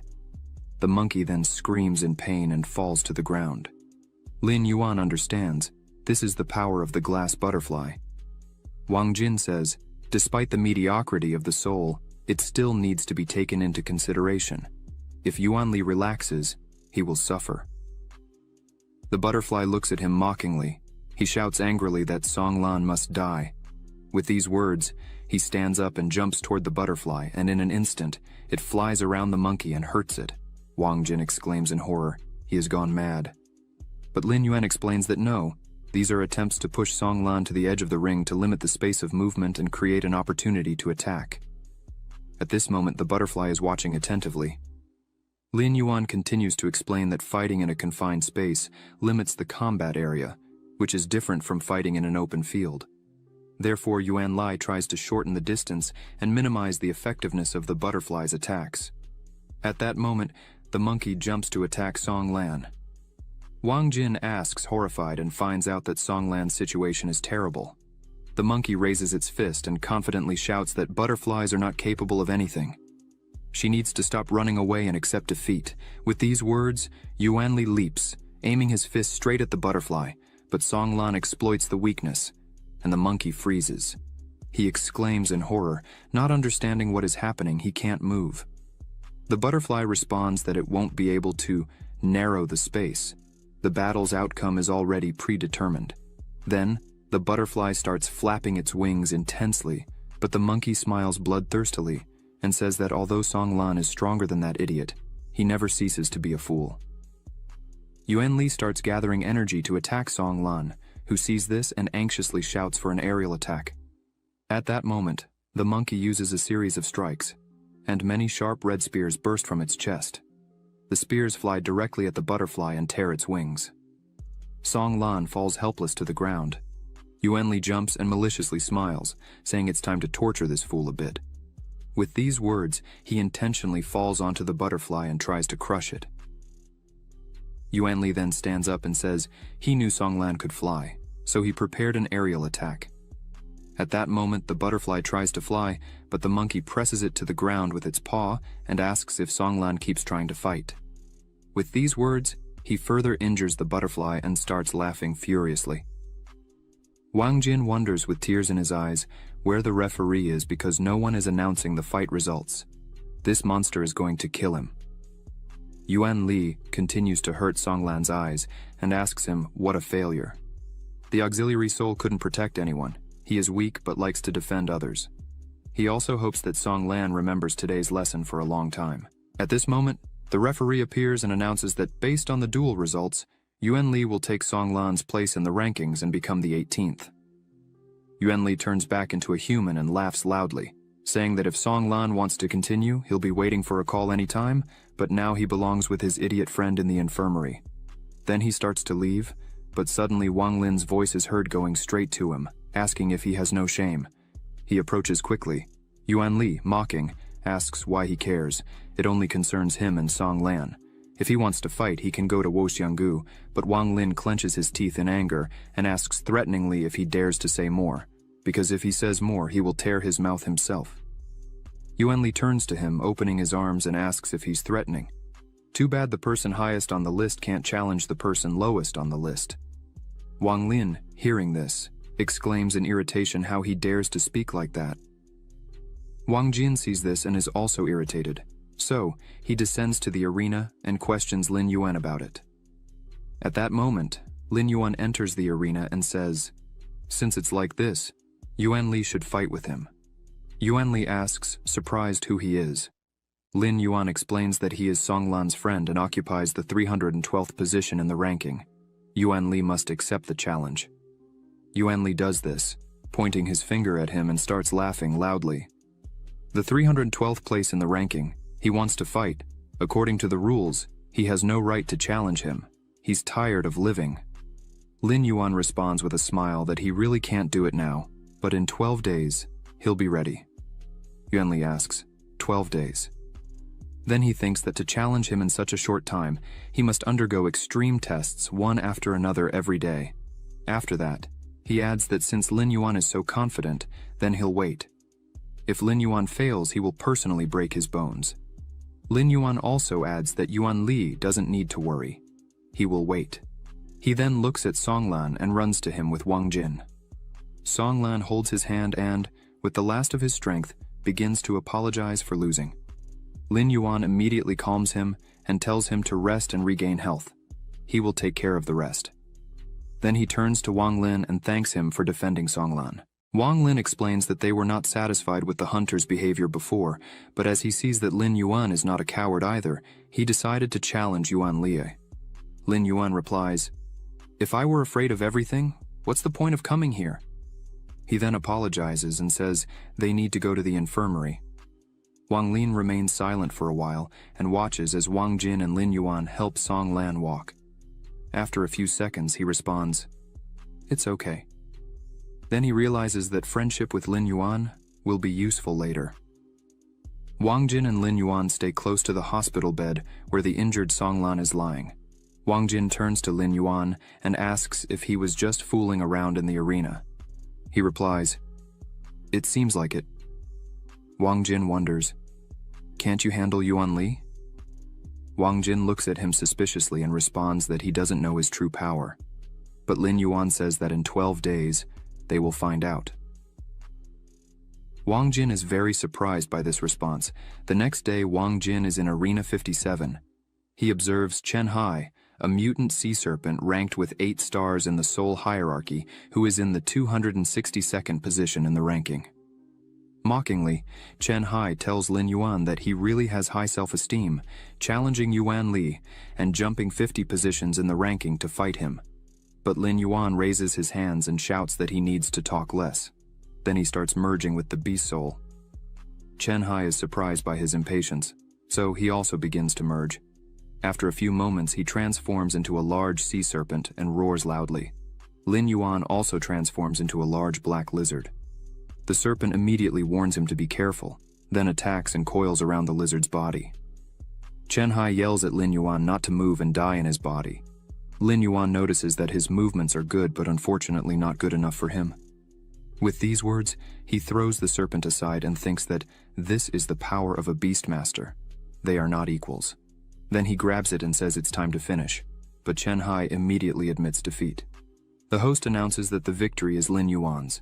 The monkey then screams in pain and falls to the ground. Lin Yuan understands. This is the power of the glass butterfly. Wang Jin says, despite the mediocrity of the soul, it still needs to be taken into consideration. If Yuan Li relaxes, he will suffer. The butterfly looks at him mockingly. He shouts angrily that Song Lan must die. With these words, he stands up and jumps toward the butterfly, and in an instant, it flies around the monkey and hurts it. Wang Jin exclaims in horror, he has gone mad. But Lin Yuan explains that no, these are attempts to push Song Lan to the edge of the ring to limit the space of movement and create an opportunity to attack. At this moment, the butterfly is watching attentively. Lin Yuan continues to explain that fighting in a confined space limits the combat area, which is different from fighting in an open field. Therefore, Yuan Li tries to shorten the distance and minimize the effectiveness of the butterfly's attacks. At that moment, the monkey jumps to attack Song Lan. Wang Jin asks, horrified, and finds out that Song Lan's situation is terrible. The monkey raises its fist and confidently shouts that butterflies are not capable of anything. She needs to stop running away and accept defeat. With these words, Yuan Li leaps, aiming his fist straight at the butterfly, but Song Lan exploits the weakness, and the monkey freezes. He exclaims in horror, not understanding what is happening. He can't move. The butterfly responds that it won't be able to narrow the space. The battle's outcome is already predetermined. Then, the butterfly starts flapping its wings intensely, but the monkey smiles bloodthirstily and says that although Song Lan is stronger than that idiot, he never ceases to be a fool. Yuan Li starts gathering energy to attack Song Lan, who sees this and anxiously shouts for an aerial attack. At that moment, the monkey uses a series of strikes, and many sharp red spears burst from its chest. The spears fly directly at the butterfly and tear its wings. Song Lan falls helpless to the ground. Yuan Li jumps and maliciously smiles, saying it's time to torture this fool a bit. With these words, he intentionally falls onto the butterfly and tries to crush it. Yuan Li then stands up and says he knew Song Lan could fly, so he prepared an aerial attack. At that moment, the butterfly tries to fly, but the monkey presses it to the ground with its paw and asks if Song Lan keeps trying to fight. With these words, he further injures the butterfly and starts laughing furiously. Wang Jin wonders with tears in his eyes where the referee is because no one is announcing the fight results. This monster is going to kill him. Yuan Li continues to hurt Song Lan's eyes and asks him what a failure. The auxiliary soul couldn't protect anyone. He is weak but likes to defend others. He also hopes that Song Lan remembers today's lesson for a long time. At this moment, the referee appears and announces that based on the duel results, Yuan Li will take Song Lan's place in the rankings and become the 18th. Yuan Li turns back into a human and laughs loudly, saying that if Song Lan wants to continue, he'll be waiting for a call anytime, but now he belongs with his idiot friend in the infirmary. Then he starts to leave, but suddenly Wang Lin's voice is heard going straight to him, asking if he has no shame. He approaches quickly. Yuan Li, mocking, asks why he cares. It only concerns him and Song Lan. If he wants to fight, he can go to Woxianggu, but Wang Lin clenches his teeth in anger and asks threateningly if he dares to say more, because if he says more, he will tear his mouth himself. Yuan Li turns to him, opening his arms, and asks if he's threatening. Too bad the person highest on the list can't challenge the person lowest on the list. Wang Lin, hearing this, exclaims in irritation how he dares to speak like that. Wang Jin sees this and is also irritated. So, he descends to the arena and questions Lin Yuan about it. At that moment, Lin Yuan enters the arena and says, since it's like this, Yuan Li should fight with him. Yuan Li asks, surprised, who he is. Lin Yuan explains that he is Song Lan's friend and occupies the 312th position in the ranking. Yuan Li must accept the challenge. Yuan Li does this, pointing his finger at him and starts laughing loudly. The 312th place in the ranking, he wants to fight. According to the rules, he has no right to challenge him. He's tired of living. Lin Yuan responds with a smile that he really can't do it now, but in 12 days, he'll be ready. Yuan Li asks, 12 days. Then he thinks that to challenge him in such a short time, he must undergo extreme tests one after another every day. After that, he adds that since Lin Yuan is so confident, then he'll wait. If Lin Yuan fails, he will personally break his bones. Lin Yuan also adds that Yuan Li doesn't need to worry. He will wait. He then looks at Song Lan and runs to him with Wang Jin. Song Lan holds his hand and, with the last of his strength, begins to apologize for losing. Lin Yuan immediately calms him and tells him to rest and regain health. He will take care of the rest. Then he turns to Wang Lin and thanks him for defending Song Lan. Wang Lin explains that they were not satisfied with the hunter's behavior before, but as he sees that Lin Yuan is not a coward either, he decided to challenge Yuan Li. Lin Yuan replies, if I were afraid of everything, what's the point of coming here? He then apologizes and says they need to go to the infirmary. Wang Lin remains silent for a while and watches as Wang Jin and Lin Yuan help Song Lan walk. After a few seconds, he responds, it's okay. Then he realizes that friendship with Lin Yuan will be useful later. Wang Jin and Lin Yuan stay close to the hospital bed where the injured Song Lan is lying. Wang Jin turns to Lin Yuan and asks if he was just fooling around in the arena. He replies, it seems like it. Wang Jin wonders, can't you handle Yuan Li? Wang Jin looks at him suspiciously and responds that he doesn't know his true power. But Lin Yuan says that in 12 days, they will find out. Wang Jin is very surprised by this response. The next day, Wang Jin is in Arena 57. He observes Chen Hai, a mutant sea serpent ranked with 8 stars in the Soul hierarchy, who is in the 262nd position in the ranking. Mockingly, Chen Hai tells Lin Yuan that he really has high self-esteem, challenging Yuan Li and jumping 50 positions in the ranking to fight him. But Lin Yuan raises his hands and shouts that he needs to talk less. Then he starts merging with the beast soul. Chen Hai is surprised by his impatience, so he also begins to merge. After a few moments, he transforms into a large sea serpent and roars loudly. Lin Yuan also transforms into a large black lizard. The serpent immediately warns him to be careful, then attacks and coils around the lizard's body. Chen Hai yells at Lin Yuan not to move and die in his body. Lin Yuan notices that his movements are good, but unfortunately not good enough for him. With these words, he throws the serpent aside and thinks that this is the power of a beastmaster. They are not equals. Then he grabs it and says it's time to finish, but Chen Hai immediately admits defeat. The host announces that the victory is Lin Yuan's.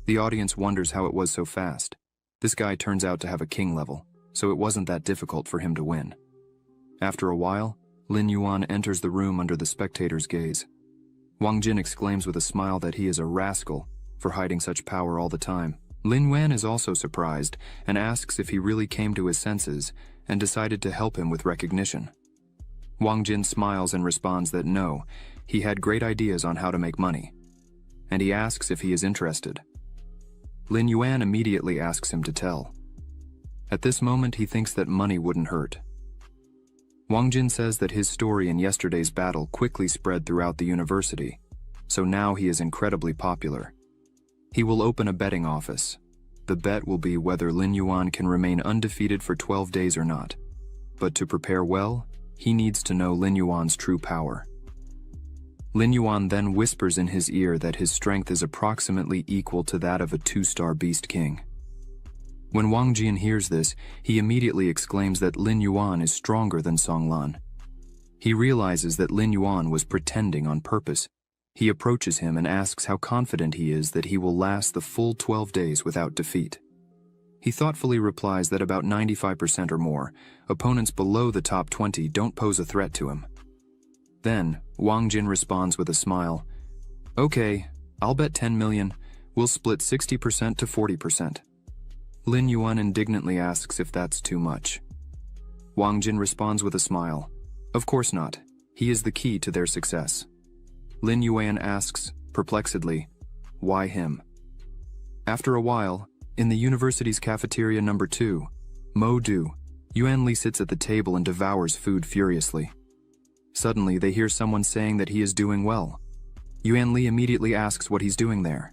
The audience wonders how it was so fast. This guy turns out to have a king level, so it wasn't that difficult for him to win. After a while, Lin Yuan enters the room under the spectators' gaze. Wang Jin exclaims with a smile that he is a rascal for hiding such power all the time. Lin Yuan is also surprised and asks if he really came to his senses and decided to help him with recognition. Wang Jin smiles and responds that no, he had great ideas on how to make money, and he asks if he is interested. Lin Yuan immediately asks him to tell. At this moment, he thinks that money wouldn't hurt. Wang Jin says that his story in yesterday's battle quickly spread throughout the university, so now he is incredibly popular. He will open a betting office. The bet will be whether Lin Yuan can remain undefeated for 12 days or not. But to prepare well, he needs to know Lin Yuan's true power. Lin Yuan then whispers in his ear that his strength is approximately equal to that of a 2-star beast king. When Wang Jin hears this, he immediately exclaims that Lin Yuan is stronger than Song Lan. He realizes that Lin Yuan was pretending on purpose. He approaches him and asks how confident he is that he will last the full 12 days without defeat. He thoughtfully replies that about 95% or more, opponents below the top 20 don't pose a threat to him. Then, Wang Jin responds with a smile, "Okay, I'll bet 10 million, we'll split 60% to 40%. Lin Yuan indignantly asks if that's too much. Wang Jin responds with a smile, "Of course not, he is the key to their success." Lin Yuan asks, perplexedly, "Why him?" After a while, in the university's cafeteria number 2, Mo Du, Yuan Li sits at the table and devours food furiously. Suddenly, they hear someone saying that he is doing well. Yuan Li immediately asks what he's doing there.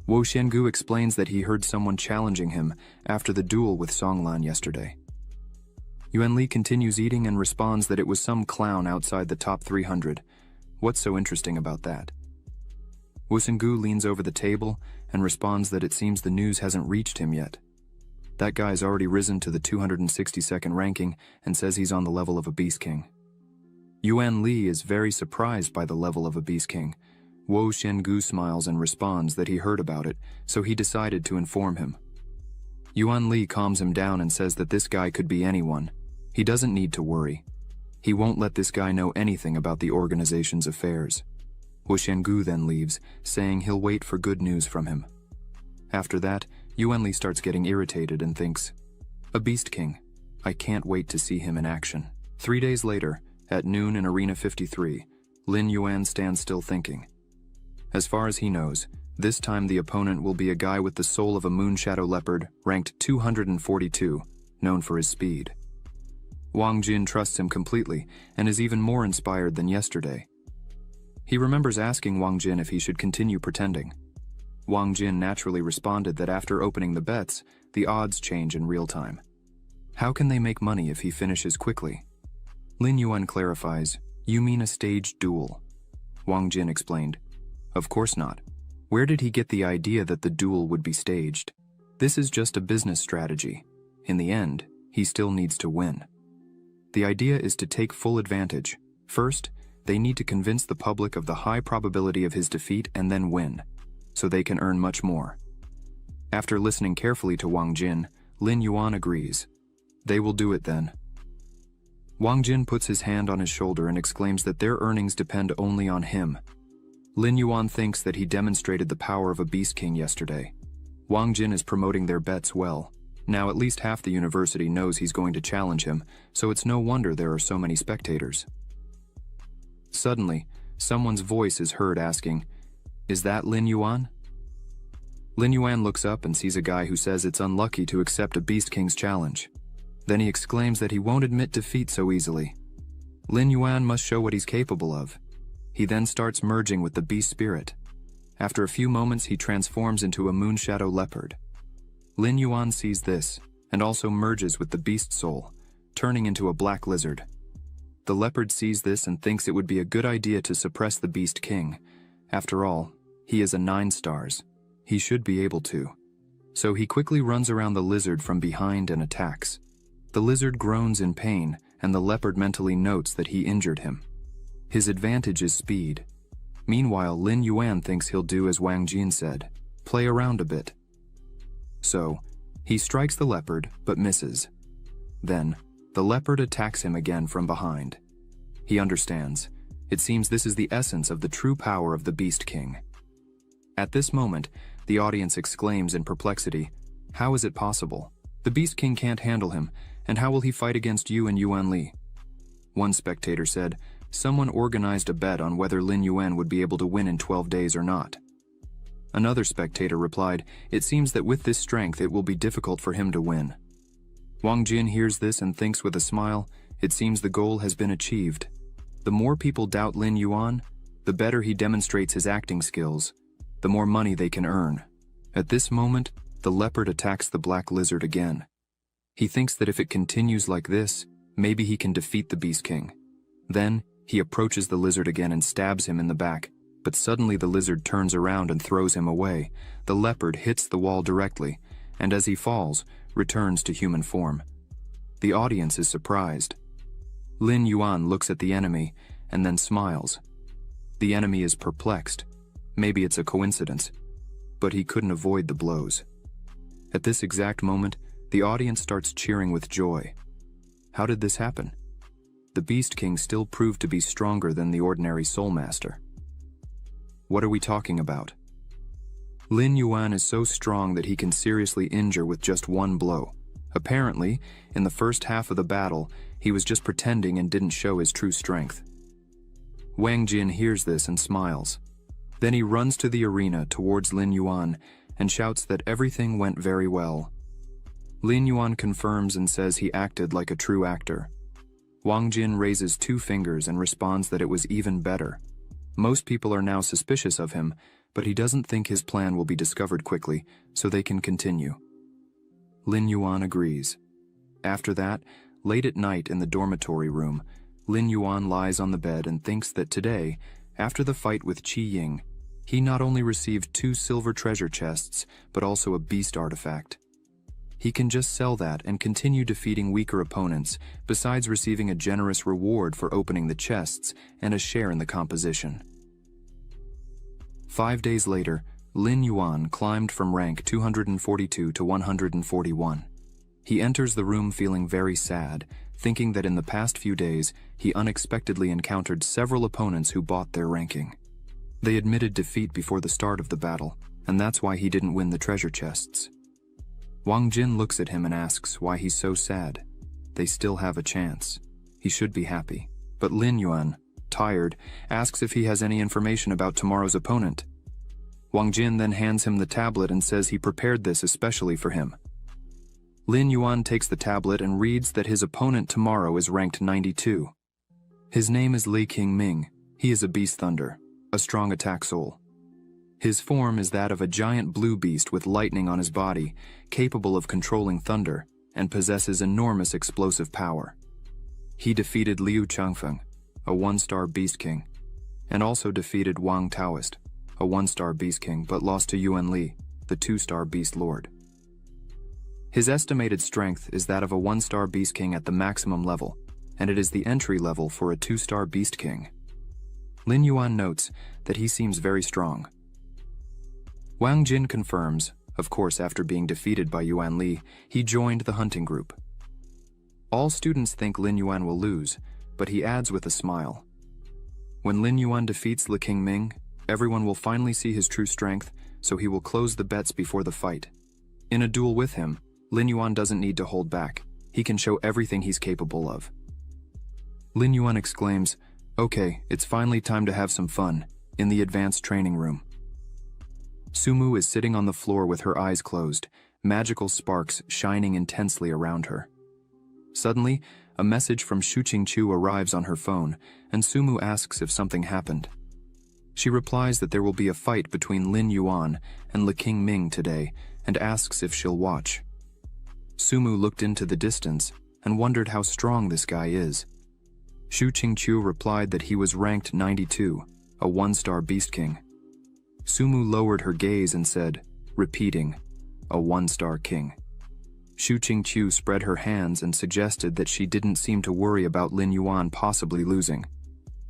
Wo Xiangu explains that he heard someone challenging him after the duel with Song Lan yesterday. Yuan Li continues eating and responds that it was some clown outside the top 300. What's so interesting about that? Wo Xiangu leans over the table and responds that it seems the news hasn't reached him yet. That guy's already risen to the 262nd ranking and says he's on the level of a beast king. Yuan Li is very surprised by the level of a beast king. Wo Xiangu smiles and responds that he heard about it, so he decided to inform him. Yuan Li calms him down and says that this guy could be anyone. He doesn't need to worry. He won't let this guy know anything about the organization's affairs. Wo Xiangu then leaves, saying he'll wait for good news from him. After that, Yuan Li starts getting irritated and thinks, "A beast king. I can't wait to see him in action." 3 days later, at noon in Arena 53, Lin Yuan stands still thinking. As far as he knows, this time the opponent will be a guy with the soul of a moon shadow leopard, ranked 242, known for his speed. Wang Jin trusts him completely and is even more inspired than yesterday. He remembers asking Wang Jin if he should continue pretending. Wang Jin naturally responded that after opening the bets, the odds change in real time. How can they make money if he finishes quickly? Lin Yuan clarifies, "You mean a staged duel?" Wang Jin explained, "Of course not. Where did he get the idea that the duel would be staged? This is just a business strategy. In the end, he still needs to win. The idea is to take full advantage. First, they need to convince the public of the high probability of his defeat and then win, so they can earn much more." After listening carefully to Wang Jin, Lin Yuan agrees. They will do it then. Wang Jin puts his hand on his shoulder and exclaims that their earnings depend only on him. Lin Yuan thinks that he demonstrated the power of a Beast King yesterday. Wang Jin is promoting their bets well. Now at least half the university knows he's going to challenge him, so it's no wonder there are so many spectators. Suddenly, someone's voice is heard asking, "Is that Lin Yuan?" Lin Yuan looks up and sees a guy who says it's unlucky to accept a Beast King's challenge. Then he exclaims that he won't admit defeat so easily. Lin Yuan must show what he's capable of. He then starts merging with the beast spirit. After a few moments, he transforms into a moonshadow leopard. Lin Yuan sees this, and also merges with the beast soul, turning into a black lizard. The leopard sees this and thinks it would be a good idea to suppress the Beast King. After all, he is a 9 stars. He should be able to. So he quickly runs around the lizard from behind and attacks. The lizard groans in pain, and the leopard mentally notes that he injured him. His advantage is speed. Meanwhile, Lin Yuan thinks he'll do as Wang Jin said, play around a bit. So, he strikes the leopard, but misses. Then, the leopard attacks him again from behind. He understands. It seems this is the essence of the true power of the Beast King. At this moment, the audience exclaims in perplexity, "How is it possible? The Beast King can't handle him, and how will he fight against you and Yuan Li?" One spectator said, someone organized a bet on whether Lin Yuan would be able to win in 12 days or not. Another spectator replied, it seems that with this strength it will be difficult for him to win. Wang Jin hears this and thinks with a smile, it seems the goal has been achieved. The more people doubt Lin Yuan, the better he demonstrates his acting skills, the more money they can earn. At this moment, the leopard attacks the black lizard again. He thinks that if it continues like this, maybe he can defeat the Beast King. Then, he approaches the lizard again and stabs him in the back, but suddenly the lizard turns around and throws him away. The leopard hits the wall directly, and as he falls, returns to human form. The audience is surprised. Lin Yuan looks at the enemy, and then smiles. The enemy is perplexed. Maybe it's a coincidence, but he couldn't avoid the blows. At this exact moment, the audience starts cheering with joy. How did this happen? The Beast King still proved to be stronger than the ordinary Soul Master. What are we talking about? Lin Yuan is so strong that he can seriously injure with just one blow. Apparently, in the first half of the battle, he was just pretending and didn't show his true strength. Wang Jin hears this and smiles. Then he runs to the arena towards Lin Yuan and shouts that everything went very well. Lin Yuan confirms and says he acted like a true actor. Wang Jin raises 2 fingers and responds that it was even better. Most people are now suspicious of him, but he doesn't think his plan will be discovered quickly, so they can continue. Lin Yuan agrees. After that, late at night in the dormitory room, Lin Yuan lies on the bed and thinks that today, after the fight with Qi Ying, he not only received 2 silver treasure chests, but also a beast artifact. He can just sell that and continue defeating weaker opponents, besides receiving a generous reward for opening the chests and a share in the composition. 5 days later, Lin Yuan climbed from rank 242 to 141. He enters the room feeling very sad, thinking that in the past few days, he unexpectedly encountered several opponents who bought their ranking. They admitted defeat before the start of the battle, and that's why he didn't win the treasure chests. Wang Jin looks at him and asks why he's so sad. They still have a chance. He should be happy. But Lin Yuan, tired, asks if he has any information about tomorrow's opponent. Wang Jin then hands him the tablet and says he prepared this especially for him. Lin Yuan takes the tablet and reads that his opponent tomorrow is ranked 92. His name is Li Qingming. He is a beast thunder, a strong attack soul. His form is that of a giant blue beast with lightning on his body, capable of controlling thunder, and possesses enormous explosive power. He defeated Liu Changfeng, a 1-star beast king, and also defeated Wang Taoist, a 1-star beast king, but lost to Yuan Li, the 2-star beast lord. His estimated strength is that of a 1-star beast king at the maximum level, and it is the entry level for a 2-star beast king. Lin Yuan notes that he seems very strong. Wang Jin confirms, Of course, after being defeated by Yuan Li, he joined the hunting group. All students think Lin Yuan will lose, but he adds with a smile. When Lin Yuan defeats Le King Ming, everyone will finally see his true strength, so he will close the bets before the fight. In a duel with him, Lin Yuan doesn't need to hold back. He can show everything he's capable of. Lin Yuan exclaims, "Okay, it's finally time to have some fun," in the advanced training room. Sumu is sitting on the floor with her eyes closed, magical sparks shining intensely around her. Suddenly, a message from Shu Qingqiu arrives on her phone, and Sumu asks if something happened. She replies that there will be a fight between Lin Yuan and Le King Ming today, and asks if she'll watch. Sumu looked into the distance and wondered how strong this guy is. Shu Qingqiu replied that he was ranked 92, a one-star beast king. Sumu lowered her gaze and said, repeating, "A one-star king." Shu Qingqiu spread her hands and suggested that she didn't seem to worry about Lin Yuan possibly losing.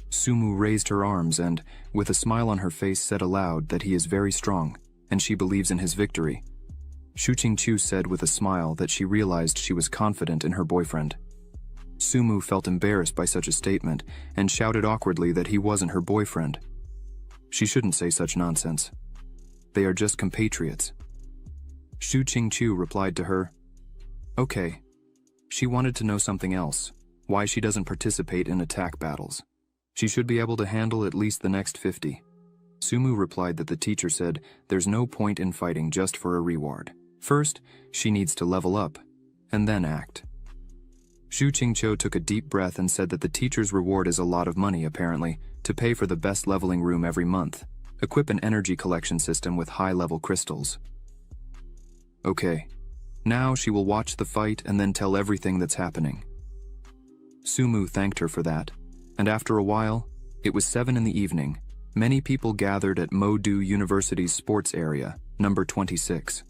Sumu raised her arms and, with a smile on her face, said aloud that he is very strong, and she believes in his victory. Shu Qingqiu said with a smile that she realized she was confident in her boyfriend. Sumu felt embarrassed by such a statement and shouted awkwardly that he wasn't her boyfriend. She shouldn't say such nonsense. They are just compatriots. Shu Qingqiu replied to her, "Okay." She wanted to know something else, why she doesn't participate in attack battles. She should be able to handle at least the next 50. Sumu replied that the teacher said there's no point in fighting just for a reward. First, she needs to level up, and then act. Shu Qingqiu took a deep breath and said that the teacher's reward is a lot of money, apparently, to pay for the best leveling room every month. Equip an energy collection system with high-level crystals. Okay. Now she will watch the fight and then tell everything that's happening. Sumu thanked her for that, and after a while, it was 7 in the evening. Many people gathered at Modu University's sports area, number 26.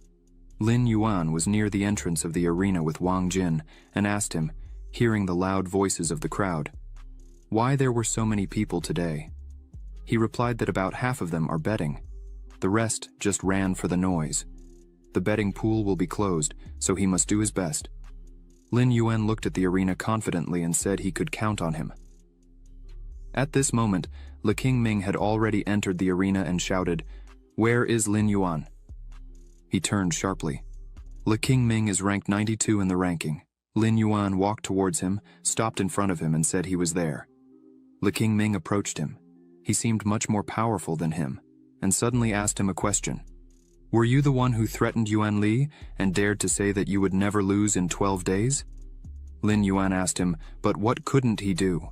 Lin Yuan was near the entrance of the arena with Wang Jin and asked him, hearing the loud voices of the crowd, why there were so many people today. He replied that about half of them are betting. The rest just ran for the noise. The betting pool will be closed, so he must do his best. Lin Yuan looked at the arena confidently and said he could count on him. At this moment, Le King Ming had already entered the arena and shouted, "Where is Lin Yuan?" He turned sharply. Le King Ming is ranked 92 in the ranking. Lin Yuan walked towards him, stopped in front of him and said he was there. Le King Ming approached him. He seemed much more powerful than him, and suddenly asked him a question. "Were you the one who threatened Yuan Li and dared to say that you would never lose in 12 days? Lin Yuan asked him, but what couldn't he do?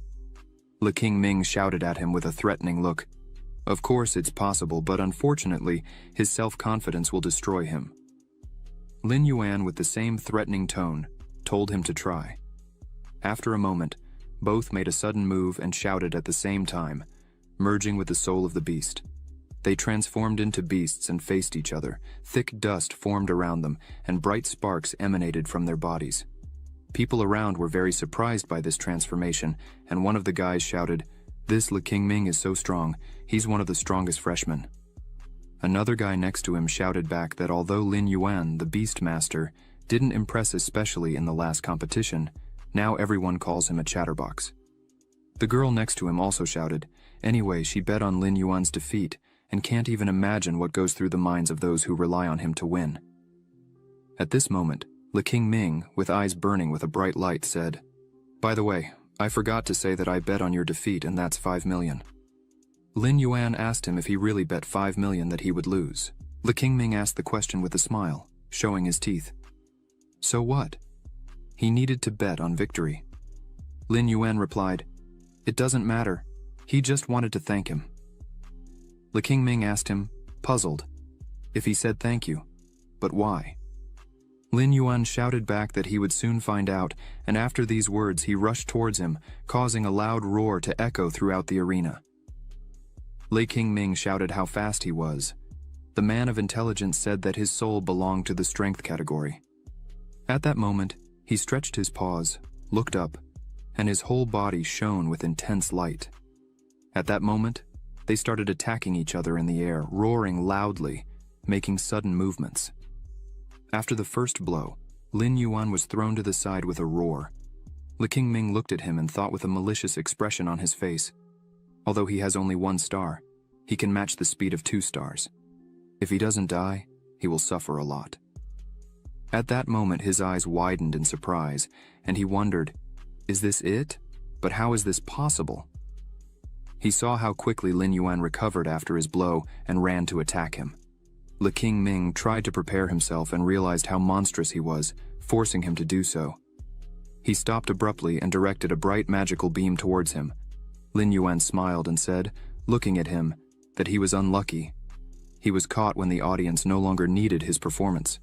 Le King Ming shouted at him with a threatening look. Of course it's possible, but unfortunately, his self-confidence will destroy him. Lin Yuan, with the same threatening tone, told him to try. After a moment, both made a sudden move and shouted at the same time, merging with the soul of the beast. They transformed into beasts and faced each other. Thick dust formed around them, and bright sparks emanated from their bodies. People around were very surprised by this transformation, and one of the guys shouted, "This Le King Ming is so strong, he's one of the strongest freshmen." Another guy next to him shouted back that although Lin Yuan, the Beast Master, didn't impress especially in the last competition, now everyone calls him a chatterbox. The girl next to him also shouted, anyway, she bet on Lin Yuan's defeat, and can't even imagine what goes through the minds of those who rely on him to win. At this moment, Le King Ming, with eyes burning with a bright light, said, "By the way, I forgot to say that I bet on your defeat, and that's 5 million. Lin Yuan asked him if he really bet 5 million that he would lose. Le King Ming asked the question with a smile, showing his teeth. So what? He needed to bet on victory. Lin Yuan replied, "It doesn't matter. He just wanted to thank him." Le King Ming asked him, puzzled, if he said thank you, but why? Lin Yuan shouted back that he would soon find out, and after these words he rushed towards him, causing a loud roar to echo throughout the arena. Le King Ming shouted how fast he was. The man of intelligence said that his soul belonged to the strength category. At that moment, he stretched his paws, looked up, and his whole body shone with intense light. At that moment, they started attacking each other in the air, roaring loudly, making sudden movements. After the first blow, Lin Yuan was thrown to the side with a roar. Le King Ming looked at him and thought with a malicious expression on his face. Although he has only 1 star, he can match the speed of 2 stars. If he doesn't die, he will suffer a lot. At that moment his eyes widened in surprise, and he wondered, is this it? But how is this possible? He saw how quickly Lin Yuan recovered after his blow and ran to attack him. Le King Ming tried to prepare himself and realized how monstrous he was, forcing him to do so. He stopped abruptly and directed a bright magical beam towards him. Lin Yuan smiled and said, looking at him, that he was unlucky. He was caught when the audience no longer needed his performance.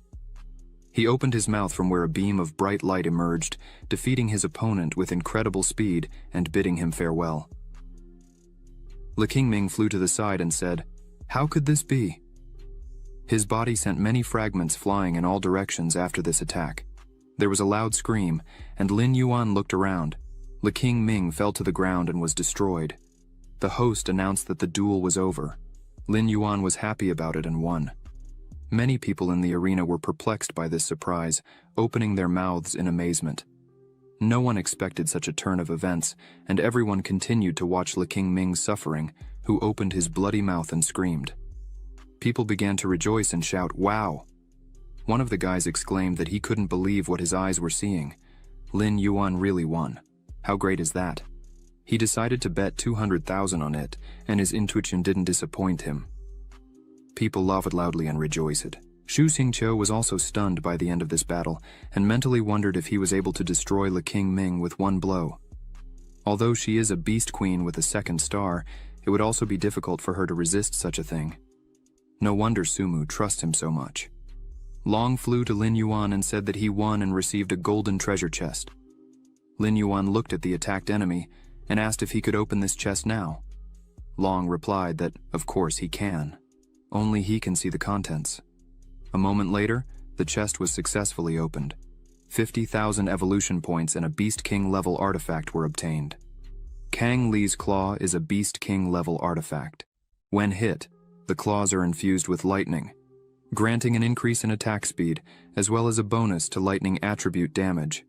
He opened his mouth from where a beam of bright light emerged, defeating his opponent with incredible speed and bidding him farewell. Le King Ming flew to the side and said, how could this be? His body sent many fragments flying in all directions after this attack. There was a loud scream, and Lin Yuan looked around. Le King Ming fell to the ground and was destroyed. The host announced that the duel was over. Lin Yuan was happy about it and won. Many people in the arena were perplexed by this surprise, opening their mouths in amazement. No one expected such a turn of events, and everyone continued to watch Le King Ming's suffering, who opened his bloody mouth and screamed. People began to rejoice and shout, wow! One of the guys exclaimed that he couldn't believe what his eyes were seeing. Lin Yuan really won. How great is that? He decided to bet 200,000 on it, and his intuition didn't disappoint him. People laughed loudly and rejoiced. Xu Xingqiu was also stunned by the end of this battle, and mentally wondered if he was able to destroy Le King Ming with 1 blow. Although she is a beast queen with a 2nd star, it would also be difficult for her to resist such a thing. No wonder Sumu trusts him so much. Long flew to Lin Yuan and said that he won and received a golden treasure chest. Lin Yuan looked at the attacked enemy and asked if he could open this chest now. Long replied that, of course, he can. Only he can see the contents. A moment later, the chest was successfully opened. 50,000 evolution points and a Beast King level artifact were obtained. Kang Li's Claw is a Beast King level artifact. When hit, the claws are infused with lightning, granting an increase in attack speed, as well as a bonus to lightning attribute damage.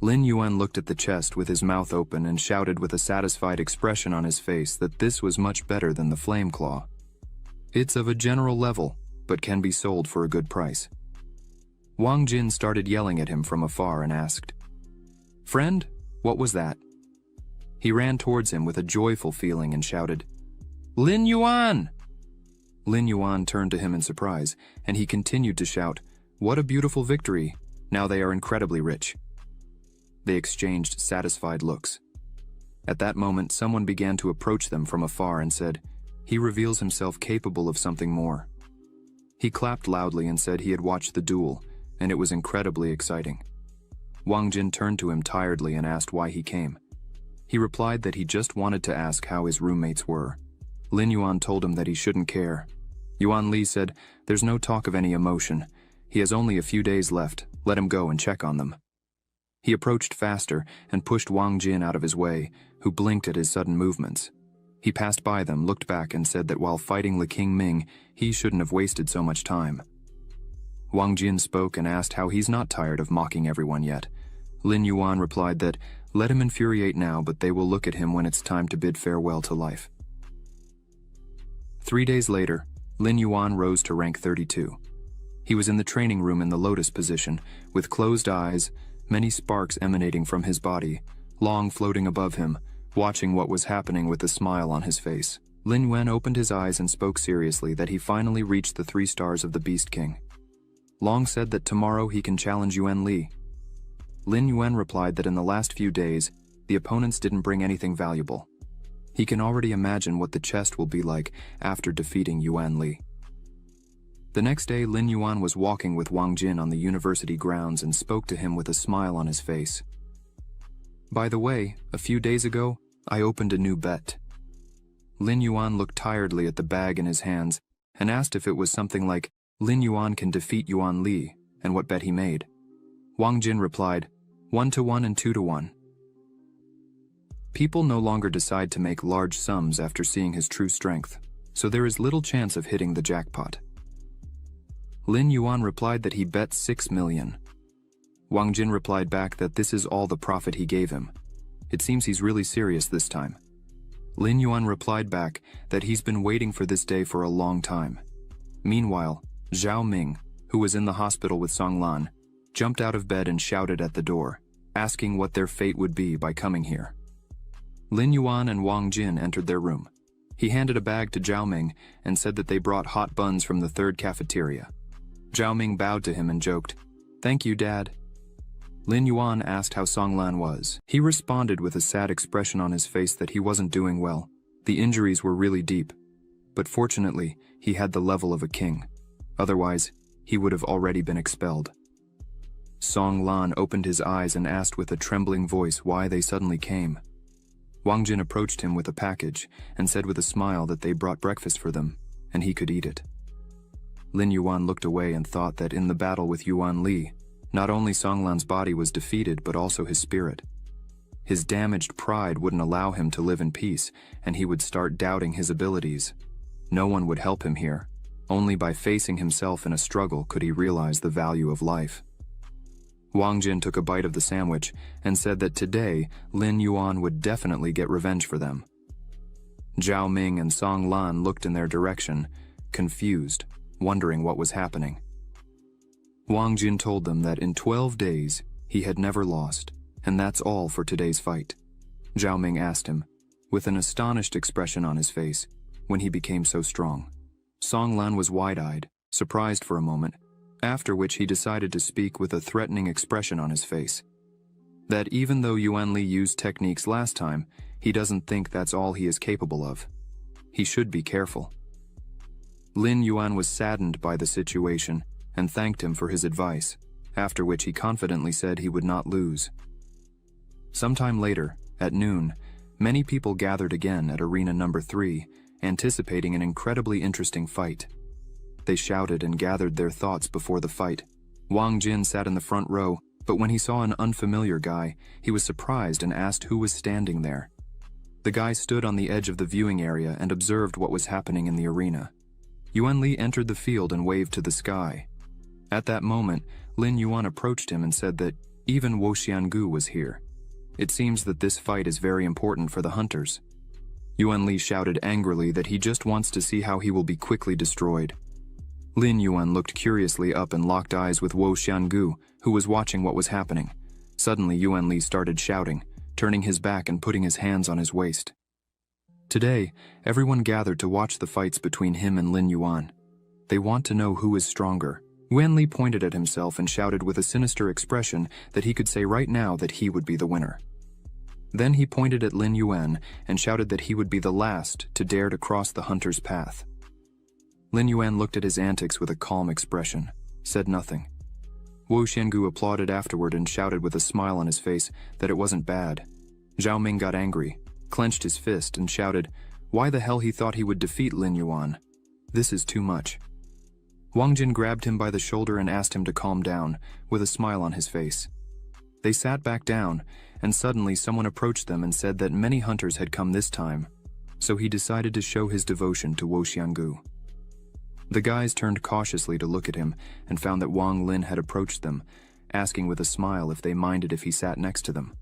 Lin Yuan looked at the chest with his mouth open and shouted with a satisfied expression on his face that this was much better than the Flame Claw. It's of a general level, but can be sold for a good price. Wang Jin started yelling at him from afar and asked, "Friend, what was that?" He ran towards him with a joyful feeling and shouted, "Lin Yuan!" Lin Yuan turned to him in surprise, and he continued to shout, "What a beautiful victory! Now they are incredibly rich." They exchanged satisfied looks. At that moment, someone began to approach them from afar and said, "He reveals himself capable of something more." He clapped loudly and said he had watched the duel, and it was incredibly exciting. Wang Jin turned to him tiredly and asked why he came. He replied that he just wanted to ask how his roommates were. Lin Yuan told him that he shouldn't care. Yuan Li said, "There's no talk of any emotion. He has only a few days left. Let him go and check on them." He approached faster and pushed Wang Jin out of his way, who blinked at his sudden movements. He passed by them, looked back, and said that while fighting Le King Ming, he shouldn't have wasted so much time. Wang Jin spoke and asked how he's not tired of mocking everyone yet. Lin Yuan replied that, "Let him infuriate now, but they will look at him when it's time to bid farewell to life." 3 days later, Lin Yuan rose to rank 32. He was in the training room in the lotus position, with closed eyes, many sparks emanating from his body, Long floating above him, watching what was happening with a smile on his face. Lin Yuan opened his eyes and spoke seriously that he finally reached the 3 stars of the Beast King. Long said that tomorrow he can challenge Yuan Li. Lin Yuan replied that in the last few days, the opponents didn't bring anything valuable. He can already imagine what the chest will be like after defeating Yuan Li. The next day, Lin Yuan was walking with Wang Jin on the university grounds and spoke to him with a smile on his face. "By the way, a few days ago, I opened a new bet." Lin Yuan looked tiredly at the bag in his hands and asked if it was something like Lin Yuan can defeat Yuan Li and what bet he made. Wang Jin replied, 1-to-1 and 2-to-1. People no longer decide to make large sums after seeing his true strength, so there is little chance of hitting the jackpot. Lin Yuan replied that he bet 6 million. Wang Jin replied back that this is all the profit he gave him. It seems he's really serious this time. Lin Yuan replied back that he's been waiting for this day for a long time. Meanwhile, Zhao Ming, who was in the hospital with Song Lan, jumped out of bed and shouted at the door, asking what their fate would be by coming here. Lin Yuan and Wang Jin entered their room. He handed a bag to Zhao Ming and said that they brought hot buns from the third cafeteria. Zhao Ming bowed to him and joked, "Thank you, Dad." Lin Yuan asked how Song Lan was. He responded with a sad expression on his face that he wasn't doing well. The injuries were really deep. But fortunately, he had the level of a king. Otherwise, he would have already been expelled. Song Lan opened his eyes and asked with a trembling voice why they suddenly came. Wang Jin approached him with a package and said with a smile that they brought breakfast for them, and he could eat it. Lin Yuan looked away and thought that in the battle with Yuan Li, not only Song Lan's body was defeated but also his spirit. His damaged pride wouldn't allow him to live in peace, and he would start doubting his abilities. No one would help him here. Only by facing himself in a struggle could he realize the value of life. Wang Jin took a bite of the sandwich and said that today Lin Yuan would definitely get revenge for them. Zhao Ming and Song Lan looked in their direction, confused, wondering what was happening. Wang Jin told them that in 12 days he had never lost, and that's all for today's fight. Zhao Ming asked him, with an astonished expression on his face, when he became so strong. Song Lan was wide-eyed, surprised for a moment, after which he decided to speak with a threatening expression on his face. That even though Yuan Li used techniques last time, he doesn't think that's all he is capable of. He should be careful. Lin Yuan was saddened by the situation and thanked him for his advice, after which he confidently said he would not lose. Sometime later, at noon, many people gathered again at Arena number 3, anticipating an incredibly interesting fight. They shouted and gathered their thoughts before the fight. Wang Jin sat in the front row, but when he saw an unfamiliar guy, he was surprised and asked who was standing there. The guy stood on the edge of the viewing area and observed what was happening in the arena. Yuan Li entered the field and waved to the sky. At that moment, Lin Yuan approached him and said that even Wo Xiangu was here. It seems that this fight is very important for the hunters. Yuan Li shouted angrily that he just wants to see how he will be quickly destroyed. Lin Yuan looked curiously up and locked eyes with Wo Xiangu, who was watching what was happening. Suddenly Yuan Li started shouting, turning his back and putting his hands on his waist. Today, everyone gathered to watch the fights between him and Lin Yuan. They want to know who is stronger. Yuan Li pointed at himself and shouted with a sinister expression that he could say right now that he would be the winner. Then he pointed at Lin Yuan and shouted that he would be the last to dare to cross the hunter's path. Lin Yuan looked at his antics with a calm expression, said nothing. Wo Xiangu applauded afterward and shouted with a smile on his face that it wasn't bad. Zhao Ming got angry, clenched his fist and shouted, why the hell he thought he would defeat Lin Yuan. This is too much. Wang Jin grabbed him by the shoulder and asked him to calm down, with a smile on his face. They sat back down, and suddenly someone approached them and said that many hunters had come this time, so he decided to show his devotion to Wo Xiangu. The guys turned cautiously to look at him and found that Wang Lin had approached them, asking with a smile if they minded if he sat next to them.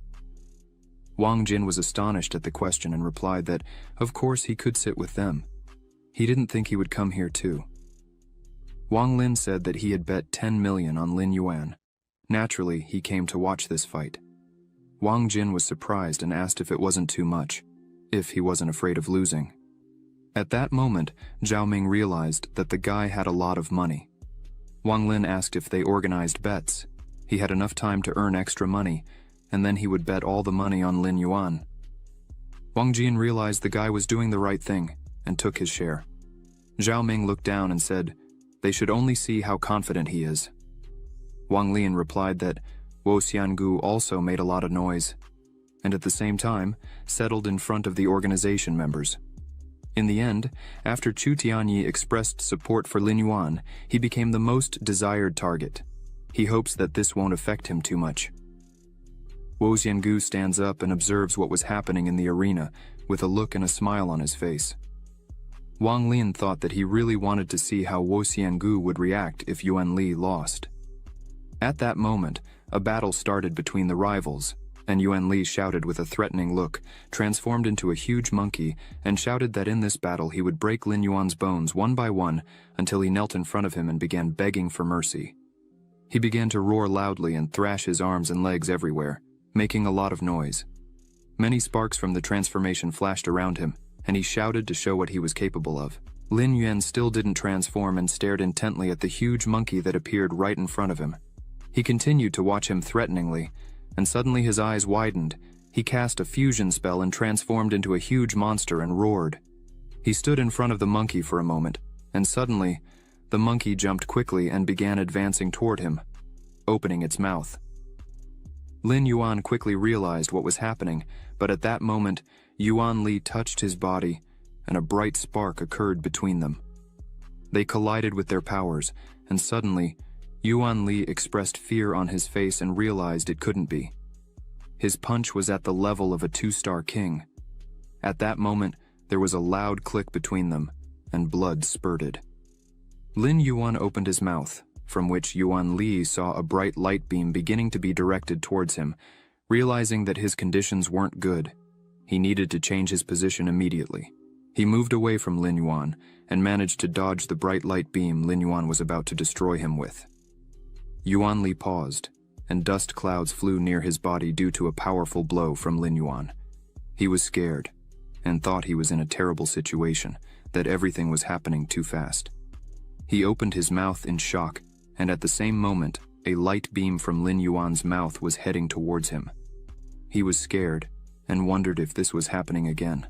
Wang Jin was astonished at the question and replied that, of course, he could sit with them. He didn't think he would come here too. Wang Lin said that he had bet 10 million on Lin Yuan. Naturally, he came to watch this fight. Wang Jin was surprised and asked if it wasn't too much, if he wasn't afraid of losing. At that moment, Zhao Ming realized that the guy had a lot of money. Wang Lin asked if they organized bets. He had enough time to earn extra money, and then he would bet all the money on Lin Yuan. Wang Jin realized the guy was doing the right thing and took his share. Zhao Ming looked down and said, they should only see how confident he is. Wang Lin replied that Wo Xiangu also made a lot of noise, and at the same time, settled in front of the organization members. In the end, after Chu Tianyi expressed support for Lin Yuan, he became the most desired target. He hopes that this won't affect him too much. Wo Xiangu stands up and observes what was happening in the arena, with a look and a smile on his face. Wang Lin thought that he really wanted to see how Wo Xiangu would react if Yuan Li lost. At that moment, a battle started between the rivals, and Yuan Li shouted with a threatening look, transformed into a huge monkey, and shouted that in this battle he would break Lin Yuan's bones one by one until he knelt in front of him and began begging for mercy. He began to roar loudly and thrash his arms and legs everywhere, making a lot of noise. Many sparks from the transformation flashed around him, and he shouted to show what he was capable of. Lin Yuan still didn't transform and stared intently at the huge monkey that appeared right in front of him. He continued to watch him threateningly, and suddenly his eyes widened. He cast a fusion spell and transformed into a huge monster and roared. He stood in front of the monkey for a moment, and suddenly, the monkey jumped quickly and began advancing toward him, opening its mouth. Lin Yuan quickly realized what was happening, but at that moment, Yuan Li touched his body, and a bright spark occurred between them. They collided with their powers, and suddenly, Yuan Li expressed fear on his face and realized it couldn't be. His punch was at the level of a 2-star king. At that moment, there was a loud click between them, and blood spurted. Lin Yuan opened his mouth, from which Yuan Li saw a bright light beam beginning to be directed towards him. Realizing that his conditions weren't good, he needed to change his position immediately. He moved away from Lin Yuan and managed to dodge the bright light beam Lin Yuan was about to destroy him with. Yuan Li paused, and dust clouds flew near his body due to a powerful blow from Lin Yuan. He was scared, and thought he was in a terrible situation, that everything was happening too fast. He opened his mouth in shock, and at the same moment, a light beam from Lin Yuan's mouth was heading towards him. He was scared, and wondered if this was happening again.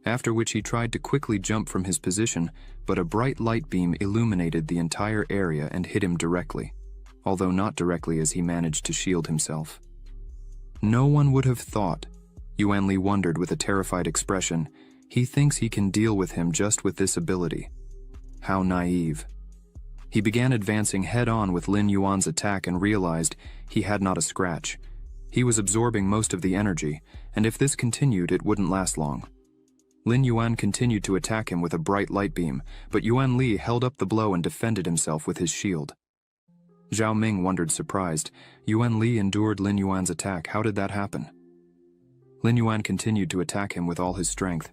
After which he tried to quickly jump from his position, but a bright light beam illuminated the entire area and hit him directly, although not directly as he managed to shield himself. No one would have thought, Yuan Li wondered with a terrified expression, he thinks he can deal with him just with this ability. How naive. He began advancing head-on with Lin Yuan's attack and realized he had not a scratch. He was absorbing most of the energy, and if this continued, it wouldn't last long. Lin Yuan continued to attack him with a bright light beam, but Yuan Li held up the blow and defended himself with his shield. Zhao Ming wondered surprised. Yuan Li endured Lin Yuan's attack. How did that happen? Lin Yuan continued to attack him with all his strength,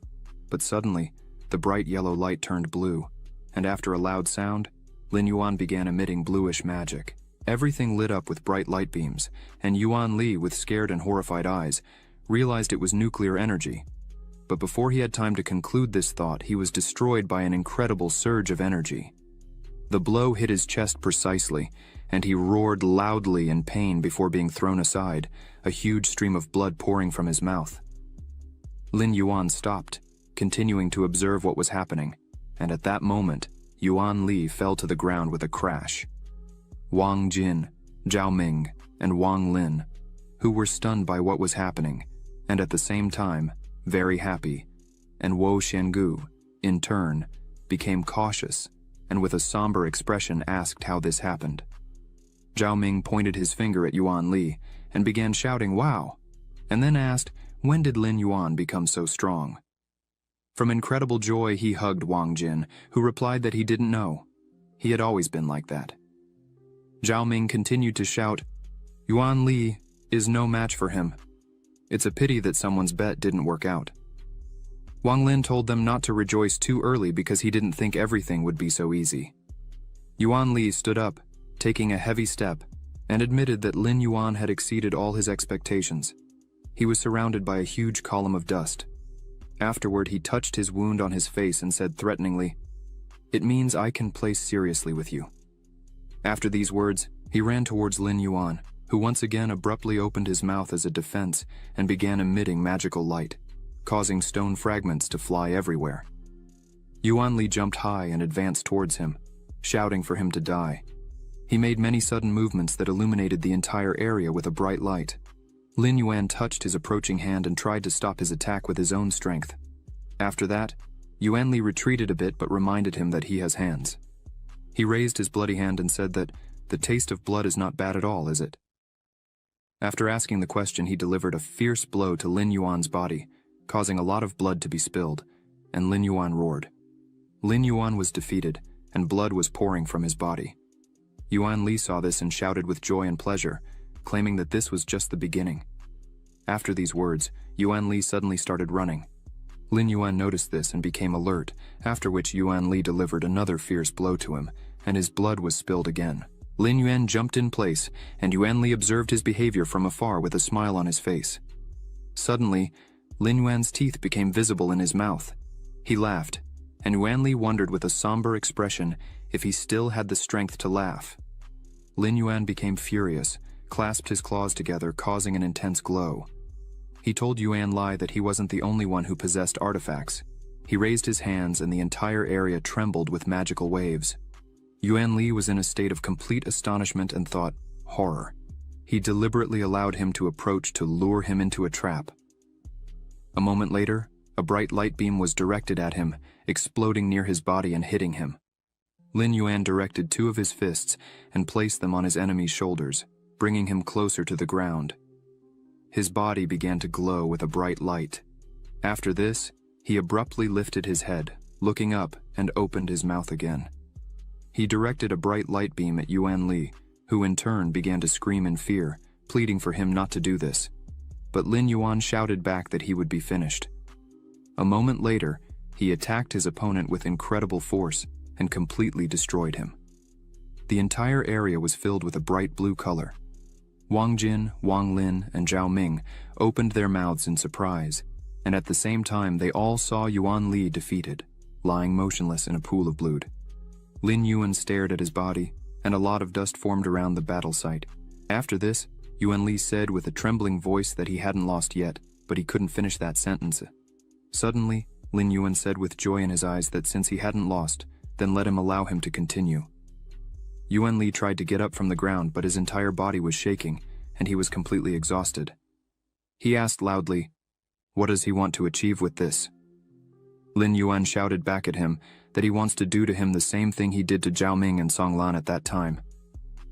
but suddenly, the bright yellow light turned blue, and after a loud sound, Lin Yuan began emitting bluish magic. Everything lit up with bright light beams, and Yuan Li, with scared and horrified eyes, realized it was nuclear energy. But before he had time to conclude this thought, he was destroyed by an incredible surge of energy. The blow hit his chest precisely, and he roared loudly in pain before being thrown aside, a huge stream of blood pouring from his mouth. Lin Yuan stopped, continuing to observe what was happening, and at that moment, Yuan Li fell to the ground with a crash. Wang Jin, Zhao Ming, and Wang Lin, who were stunned by what was happening, and at the same time, very happy, and Wo Xiangu, in turn, became cautious, and with a somber expression asked how this happened. Zhao Ming pointed his finger at Yuan Li, and began shouting, "Wow!" and then asked, when did Lin Yuan become so strong? From incredible joy he hugged Wang Jin, who replied that he didn't know. He had always been like that. Zhao Ming continued to shout, "Yuan Li is no match for him. It's a pity that someone's bet didn't work out." Wang Lin told them not to rejoice too early because he didn't think everything would be so easy. Yuan Li stood up, taking a heavy step, and admitted that Lin Yuan had exceeded all his expectations. He was surrounded by a huge column of dust. Afterward, he touched his wound on his face and said threateningly, "It means I can play seriously with you." After these words, he ran towards Lin Yuan, who once again abruptly opened his mouth as a defense and began emitting magical light, causing stone fragments to fly everywhere. Yuan Li jumped high and advanced towards him, shouting for him to die. He made many sudden movements that illuminated the entire area with a bright light. Lin Yuan touched his approaching hand and tried to stop his attack with his own strength. After that, Yuan Li retreated a bit but reminded him that he has hands. He raised his bloody hand and said that the taste of blood is not bad at all, is it? After asking the question, he delivered a fierce blow to Lin Yuan's body, causing a lot of blood to be spilled, and Lin Yuan roared. Lin Yuan was defeated, and blood was pouring from his body. Yuan Li saw this and shouted with joy and pleasure, claiming that this was just the beginning. After these words, Yuan Li suddenly started running. Lin Yuan noticed this and became alert, after which Yuan Li delivered another fierce blow to him, and his blood was spilled again. Lin Yuan jumped in place, and Yuan Li observed his behavior from afar with a smile on his face. Suddenly, Lin Yuan's teeth became visible in his mouth. He laughed, and Yuan Li wondered with a somber expression if he still had the strength to laugh. Lin Yuan became furious, clasped his claws together, causing an intense glow. He told Yuan Li that he wasn't the only one who possessed artifacts. He raised his hands and the entire area trembled with magical waves. Yuan Li was in a state of complete astonishment and thought, horror. He deliberately allowed him to approach to lure him into a trap. A moment later, a bright light beam was directed at him, exploding near his body and hitting him. Lin Yuan directed two of his fists and placed them on his enemy's shoulders, bringing him closer to the ground. His body began to glow with a bright light. After this, he abruptly lifted his head, looking up, and opened his mouth again. He directed a bright light beam at Yuan Li, who in turn began to scream in fear, pleading for him not to do this. But Lin Yuan shouted back that he would be finished. A moment later, he attacked his opponent with incredible force and completely destroyed him. The entire area was filled with a bright blue color. Wang Jin, Wang Lin, and Zhao Ming opened their mouths in surprise, and at the same time they all saw Yuan Li defeated, lying motionless in a pool of blood. Lin Yuan stared at his body, and a lot of dust formed around the battle site. After this, Yuan Li said with a trembling voice that he hadn't lost yet, but he couldn't finish that sentence. Suddenly, Lin Yuan said with joy in his eyes that since he hadn't lost, then let him allow him to continue. Yuan Li tried to get up from the ground, but his entire body was shaking, and he was completely exhausted. He asked loudly, "What does he want to achieve with this?" Lin Yuan shouted back at him that he wants to do to him the same thing he did to Zhao Ming and Song Lan at that time.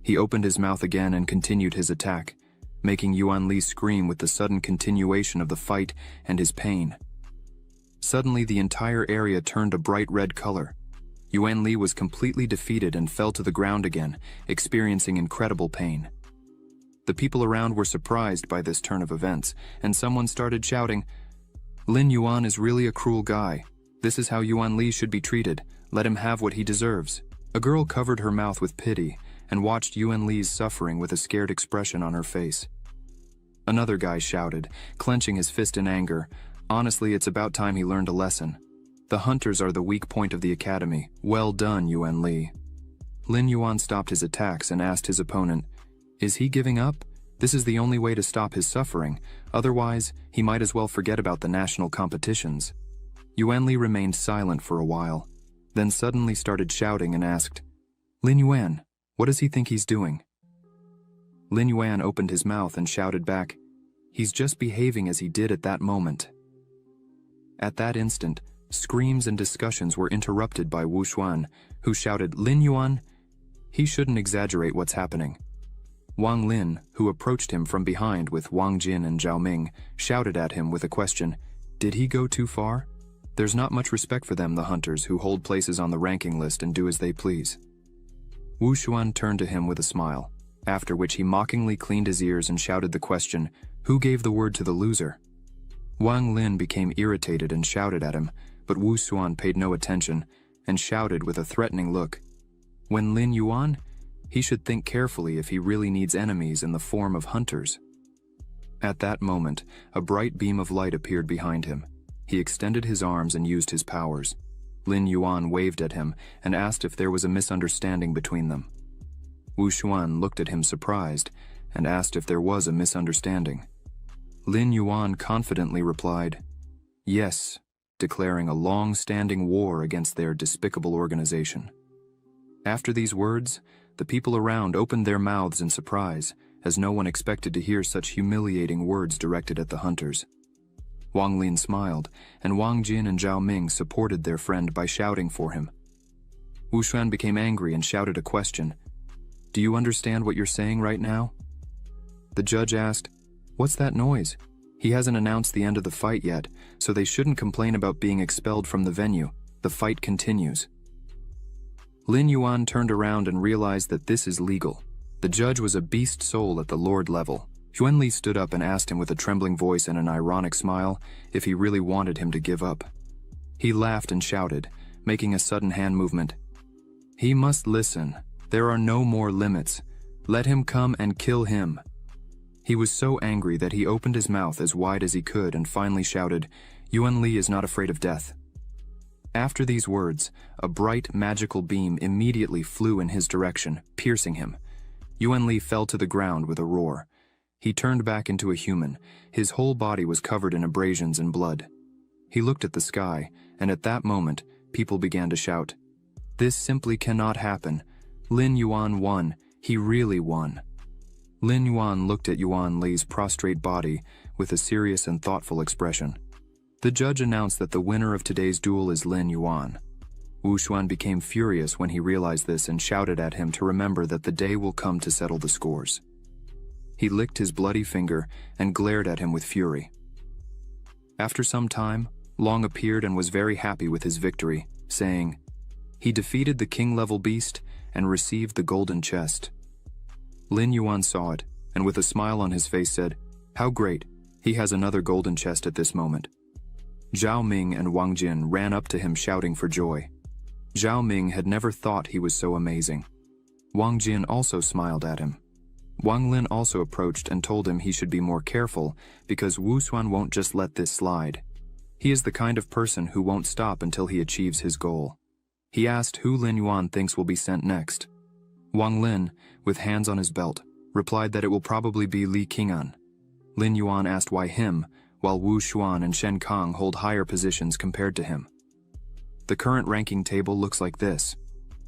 He opened his mouth again and continued his attack, making Yuan Li scream with the sudden continuation of the fight and his pain. Suddenly, the entire area turned a bright red color. Yuan Li was completely defeated and fell to the ground again, experiencing incredible pain. The people around were surprised by this turn of events, and someone started shouting, "Lin Yuan is really a cruel guy. This is how Yuan Li should be treated. Let him have what he deserves." A girl covered her mouth with pity and watched Yuan Li's suffering with a scared expression on her face. Another guy shouted, clenching his fist in anger, "Honestly, it's about time he learned a lesson. The hunters are the weak point of the academy. Well done, Yuan Li." Lin Yuan stopped his attacks and asked his opponent, "Is he giving up? This is the only way to stop his suffering. Otherwise, he might as well forget about the national competitions." Yuan Li remained silent for a while, then suddenly started shouting and asked, "Lin Yuan, what does he think he's doing?" Lin Yuan opened his mouth and shouted back, "He's just behaving as he did at that moment." At that instant, screams and discussions were interrupted by Wu Xuan, who shouted, "Lin Yuan, he shouldn't exaggerate what's happening." Wang Lin, who approached him from behind with Wang Jin and Zhao Ming, shouted at him with a question, "Did he go too far? There's not much respect for them, the hunters, who hold places on the ranking list and do as they please." Wu Xuan turned to him with a smile, after which he mockingly cleaned his ears and shouted the question, "Who gave the word to the loser?" Wang Lin became irritated and shouted at him, but Wu Xuan paid no attention and shouted with a threatening look, "When Lin Yuan, he should think carefully if he really needs enemies in the form of hunters." At that moment, a bright beam of light appeared behind him. He extended his arms and used his powers. Lin Yuan waved at him and asked if there was a misunderstanding between them. Wu Xuan looked at him surprised and asked if there was a misunderstanding. Lin Yuan confidently replied, "Yes," declaring a long-standing war against their despicable organization. After these words, the people around opened their mouths in surprise, as no one expected to hear such humiliating words directed at the hunters. Wang Lin smiled, and Wang Jin and Zhao Ming supported their friend by shouting for him. Wu Xuan became angry and shouted a question, "Do you understand what you're saying right now?" The judge asked, "What's that noise? He hasn't announced the end of the fight yet, so they shouldn't complain about being expelled from the venue. The fight continues. Lin Yuan turned around and realized that this is legal. The judge was a beast soul at the lord level. Xuanli stood up and asked him with a trembling voice and an ironic smile if he really wanted him to give up. He laughed and shouted, making a sudden hand movement. He must listen. There are no more limits. Let him come and kill him. He was so angry that he opened his mouth as wide as he could and finally shouted, Yuan Li is not afraid of death. After these words, a bright, magical beam immediately flew in his direction, piercing him. Yuan Li fell to the ground with a roar. He turned back into a human. His whole body was covered in abrasions and blood. He looked at the sky, and at that moment, people began to shout, This simply cannot happen. Lin Yuan won. He really won. Lin Yuan looked at Yuan Li's prostrate body with a serious and thoughtful expression. The judge announced that the winner of today's duel is Lin Yuan. Wu Xuan became furious when he realized this and shouted at him to remember that the day will come to settle the scores. He licked his bloody finger and glared at him with fury. After some time, Long appeared and was very happy with his victory, saying, He defeated the king-level beast and received the golden chest. Lin Yuan saw it, and with a smile on his face said, How great, he has another golden chest at this moment. Zhao Ming and Wang Jin ran up to him shouting for joy. Zhao Ming had never thought he was so amazing. Wang Jin also smiled at him. Wang Lin also approached and told him he should be more careful because Wu Xuan won't just let this slide. He is the kind of person who won't stop until he achieves his goal. He asked who Lin Yuan thinks will be sent next. Wang Lin, with hands on his belt, replied that it will probably be Li Qing'an. Lin Yuan asked why him, while Wu Xuan and Shen Kang hold higher positions compared to him. The current ranking table looks like this.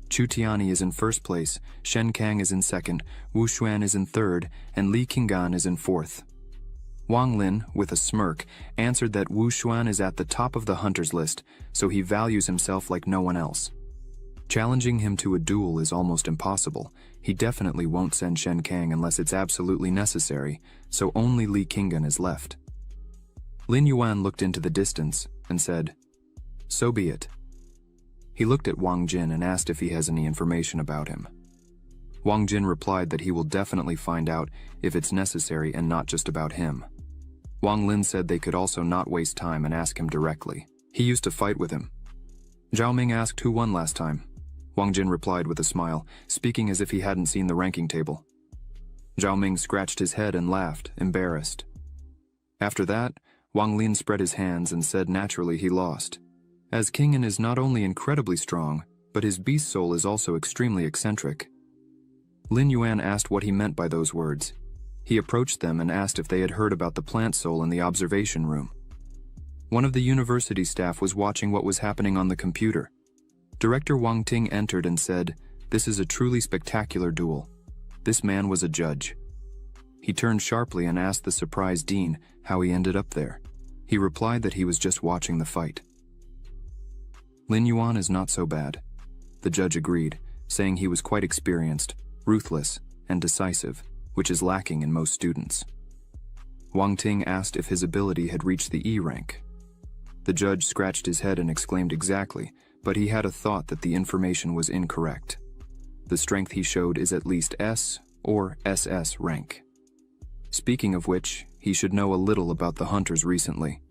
Chu Tiani is in first place, Shen Kang is in second, Wu Xuan is in third, and Li Qing'an is in fourth. Wang Lin, with a smirk, answered that Wu Xuan is at the top of the hunters list, so he values himself like no one else. Challenging him to a duel is almost impossible. He definitely won't send Shen Kang unless it's absolutely necessary, so only Li Qing'an is left. Lin Yuan looked into the distance and said, So be it. He looked at Wang Jin and asked if he has any information about him. Wang Jin replied that he will definitely find out if it's necessary and not just about him. Wang Lin said they could also not waste time and ask him directly. He used to fight with him. Zhao Ming asked who won last time. Wang Jin replied with a smile, speaking as if he hadn't seen the ranking table. Zhao Ming scratched his head and laughed, embarrassed. After that, Wang Lin spread his hands and said naturally he lost. As Qing'an is not only incredibly strong, but his beast soul is also extremely eccentric. Lin Yuan asked what he meant by those words. He approached them and asked if they had heard about the plant soul in the observation room. One of the university staff was watching what was happening on the computer. Director Wang Ting entered and said, This is a truly spectacular duel. This man was a judge. He turned sharply and asked the surprised dean how he ended up there. He replied that he was just watching the fight. Lin Yuan is not so bad. The judge agreed, saying he was quite experienced, ruthless, and decisive, which is lacking in most students. Wang Ting asked if his ability had reached the E rank. The judge scratched his head and exclaimed exactly, but he had a thought that the information was incorrect. The strength he showed is at least S or SS rank. Speaking of which, he should know a little about the hunters recently.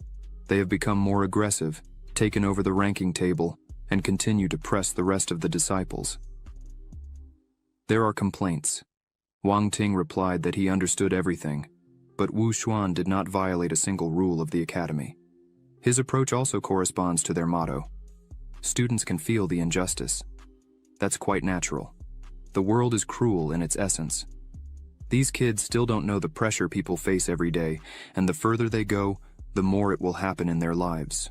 They have become more aggressive, taken over the ranking table, and continue to press the rest of the disciples. There are complaints. Wang Ting replied that he understood everything, but Wu Xuan did not violate a single rule of the academy. His approach also corresponds to their motto. Students can feel the injustice. That's quite natural. The world is cruel in its essence. These kids still don't know the pressure people face every day, and the further they go, the more it will happen in their lives.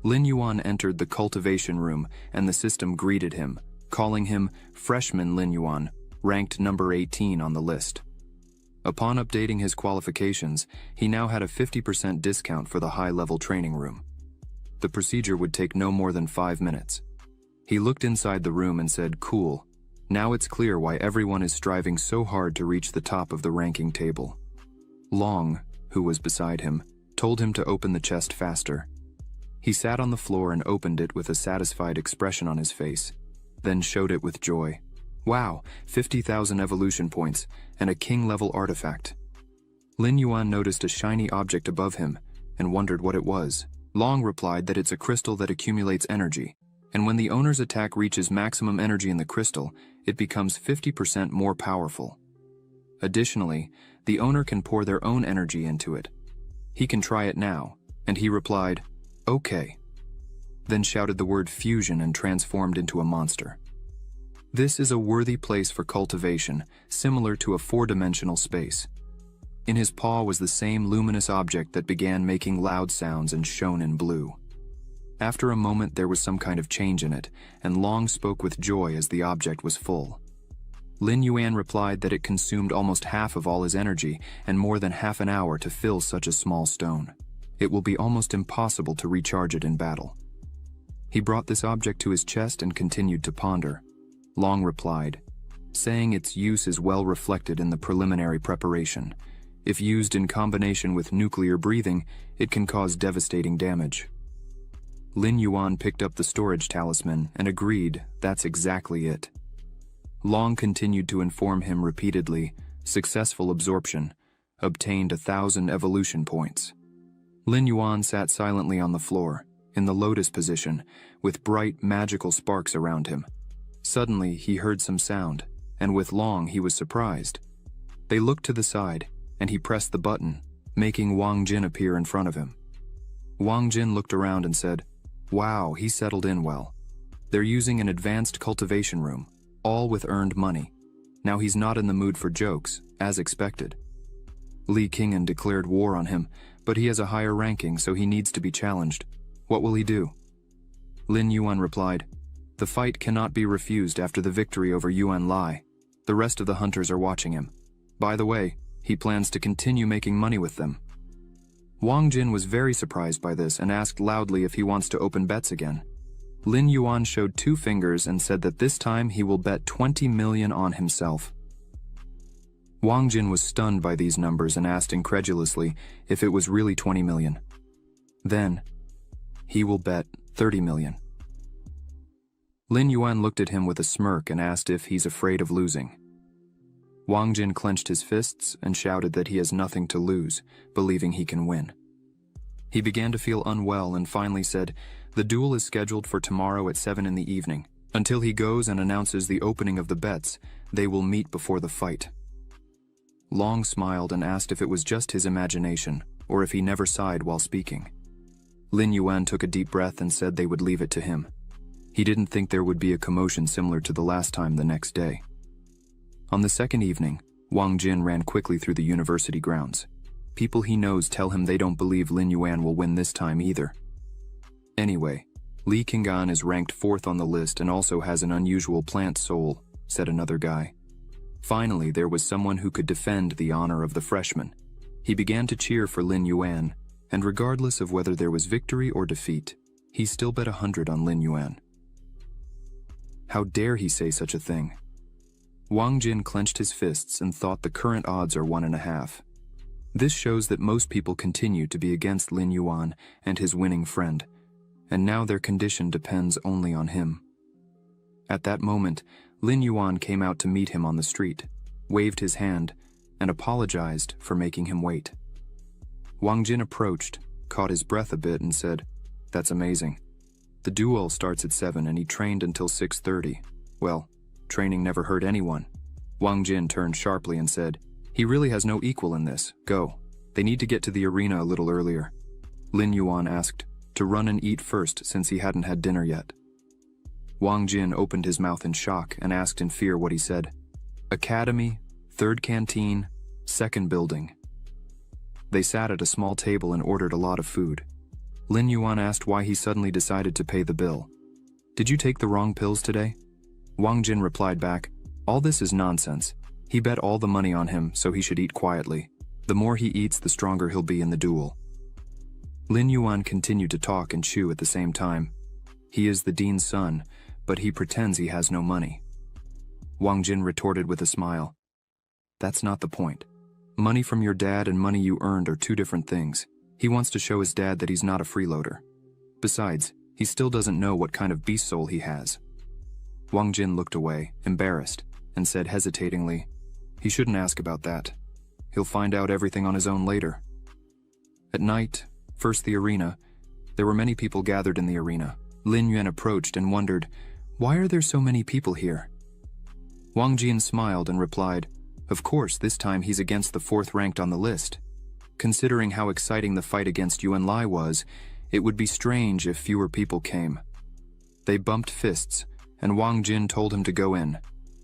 Lin Yuan entered the cultivation room and the system greeted him, calling him Freshman Lin Yuan, ranked number 18 on the list. Upon updating his qualifications, he now had a 50% discount for the high-level training room. The procedure would take no more than 5 minutes. He looked inside the room and said, Cool. Now it's clear why everyone is striving so hard to reach the top of the ranking table. Long, who was beside him, told him to open the chest faster. He sat on the floor and opened it with a satisfied expression on his face, then showed it with joy. Wow, 50,000 evolution points, and a king-level artifact. Lin Yuan noticed a shiny object above him, and wondered what it was. Long replied that it's a crystal that accumulates energy, and when the owner's attack reaches maximum energy in the crystal, it becomes 50% more powerful. Additionally, the owner can pour their own energy into it. He can try it now, and he replied, "Okay," then shouted the word fusion and transformed into a monster. This is a worthy place for cultivation, similar to a four-dimensional space. In his paw was the same luminous object that began making loud sounds and shone in blue. After a moment there was some kind of change in it, and Long spoke with joy as the object was full. Lin Yuan replied that it consumed almost half of all his energy and more than half an hour to fill such a small stone. It will be almost impossible to recharge it in battle. He brought this object to his chest and continued to ponder. Long replied, saying its use is well reflected in the preliminary preparation. If used in combination with nuclear breathing, it can cause devastating damage. Lin Yuan picked up the storage talisman and agreed that's exactly it. Long continued to inform him repeatedly, successful absorption, obtained 1,000 evolution points. Lin Yuan sat silently on the floor, in the lotus position, with bright magical sparks around him. Suddenly he heard some sound, and with Long he was surprised. They looked to the side, and he pressed the button, making Wang Jin appear in front of him. Wang Jin looked around and said, "Wow, he settled in well. They're using an advanced cultivation room, all with earned money. Now he's not in the mood for jokes, as expected." Li Qing'an declared war on him, but he has a higher ranking, so he needs to be challenged. What will he do? Lin Yuan replied, "The fight cannot be refused after the victory over Yuan Lai. The rest of the hunters are watching him. By the way, he plans to continue making money with them." Wang Jin was very surprised by this and asked loudly if he wants to open bets again. Lin Yuan showed 2 fingers and said that this time he will bet 20 million on himself. Wang Jin was stunned by these numbers and asked incredulously if it was really 20 million. Then, he will bet 30 million. Lin Yuan looked at him with a smirk and asked if he's afraid of losing. Wang Jin clenched his fists and shouted that he has nothing to lose, believing he can win. He began to feel unwell and finally said, "The duel is scheduled for tomorrow at 7 in the evening. Until he goes and announces the opening of the bets, they will meet before the fight." Long smiled and asked if it was just his imagination, or if he never sighed while speaking. Lin Yuan took a deep breath and said they would leave it to him. He didn't think there would be a commotion similar to the last time the next day. On the second evening, Wang Jin ran quickly through the university grounds. People he knows tell him they don't believe Lin Yuan will win this time either. Anyway, Li Qing'an is ranked 4th on the list and also has an unusual plant soul, said another guy. Finally, there was someone who could defend the honor of the freshman. He began to cheer for Lin Yuan, and regardless of whether there was victory or defeat, he still bet 100 on Lin Yuan. How dare he say such a thing? Wang Jin clenched his fists and thought the current odds are 1.5. This shows that most people continue to be against Lin Yuan and his winning friend, and now their condition depends only on him. At that moment, Lin Yuan came out to meet him on the street, waved his hand, and apologized for making him wait. Wang Jin approached, caught his breath a bit and said, "That's amazing. The duel starts at 7 and he trained until 6:30. Well, training never hurt anyone." Wang Jin turned sharply and said, "He really has no equal in this. Go. They need to get to the arena a little earlier." Lin Yuan asked, to run and eat first since he hadn't had dinner yet. Wang Jin opened his mouth in shock and asked in fear what he said. "Academy, 3rd canteen, 2nd building." They sat at a small table and ordered a lot of food. Lin Yuan asked why he suddenly decided to pay the bill. "Did you take the wrong pills today?" Wang Jin replied back, "All this is nonsense. He bet all the money on him, so he should eat quietly. The more he eats, the stronger he'll be in the duel." Lin Yuan continued to talk and chew at the same time. He is the dean's son, but he pretends he has no money. Wang Jin retorted with a smile. "That's not the point. Money from your dad and money you earned are 2 different things. He wants to show his dad that he's not a freeloader. Besides, he still doesn't know what kind of beast soul he has. Wang Jin looked away, embarrassed, and said hesitatingly, "He shouldn't ask about that. He'll find out everything on his own later." At night, first the arena. There were many people gathered in the arena. Lin Yuan approached and wondered, "Why are there so many people here?" Wang Jin smiled and replied, "Of course, this time he's against the 4th ranked on the list. Considering how exciting the fight against Yuan Lai was, it would be strange if fewer people came." They bumped fists, and Wang Jin told him to go in,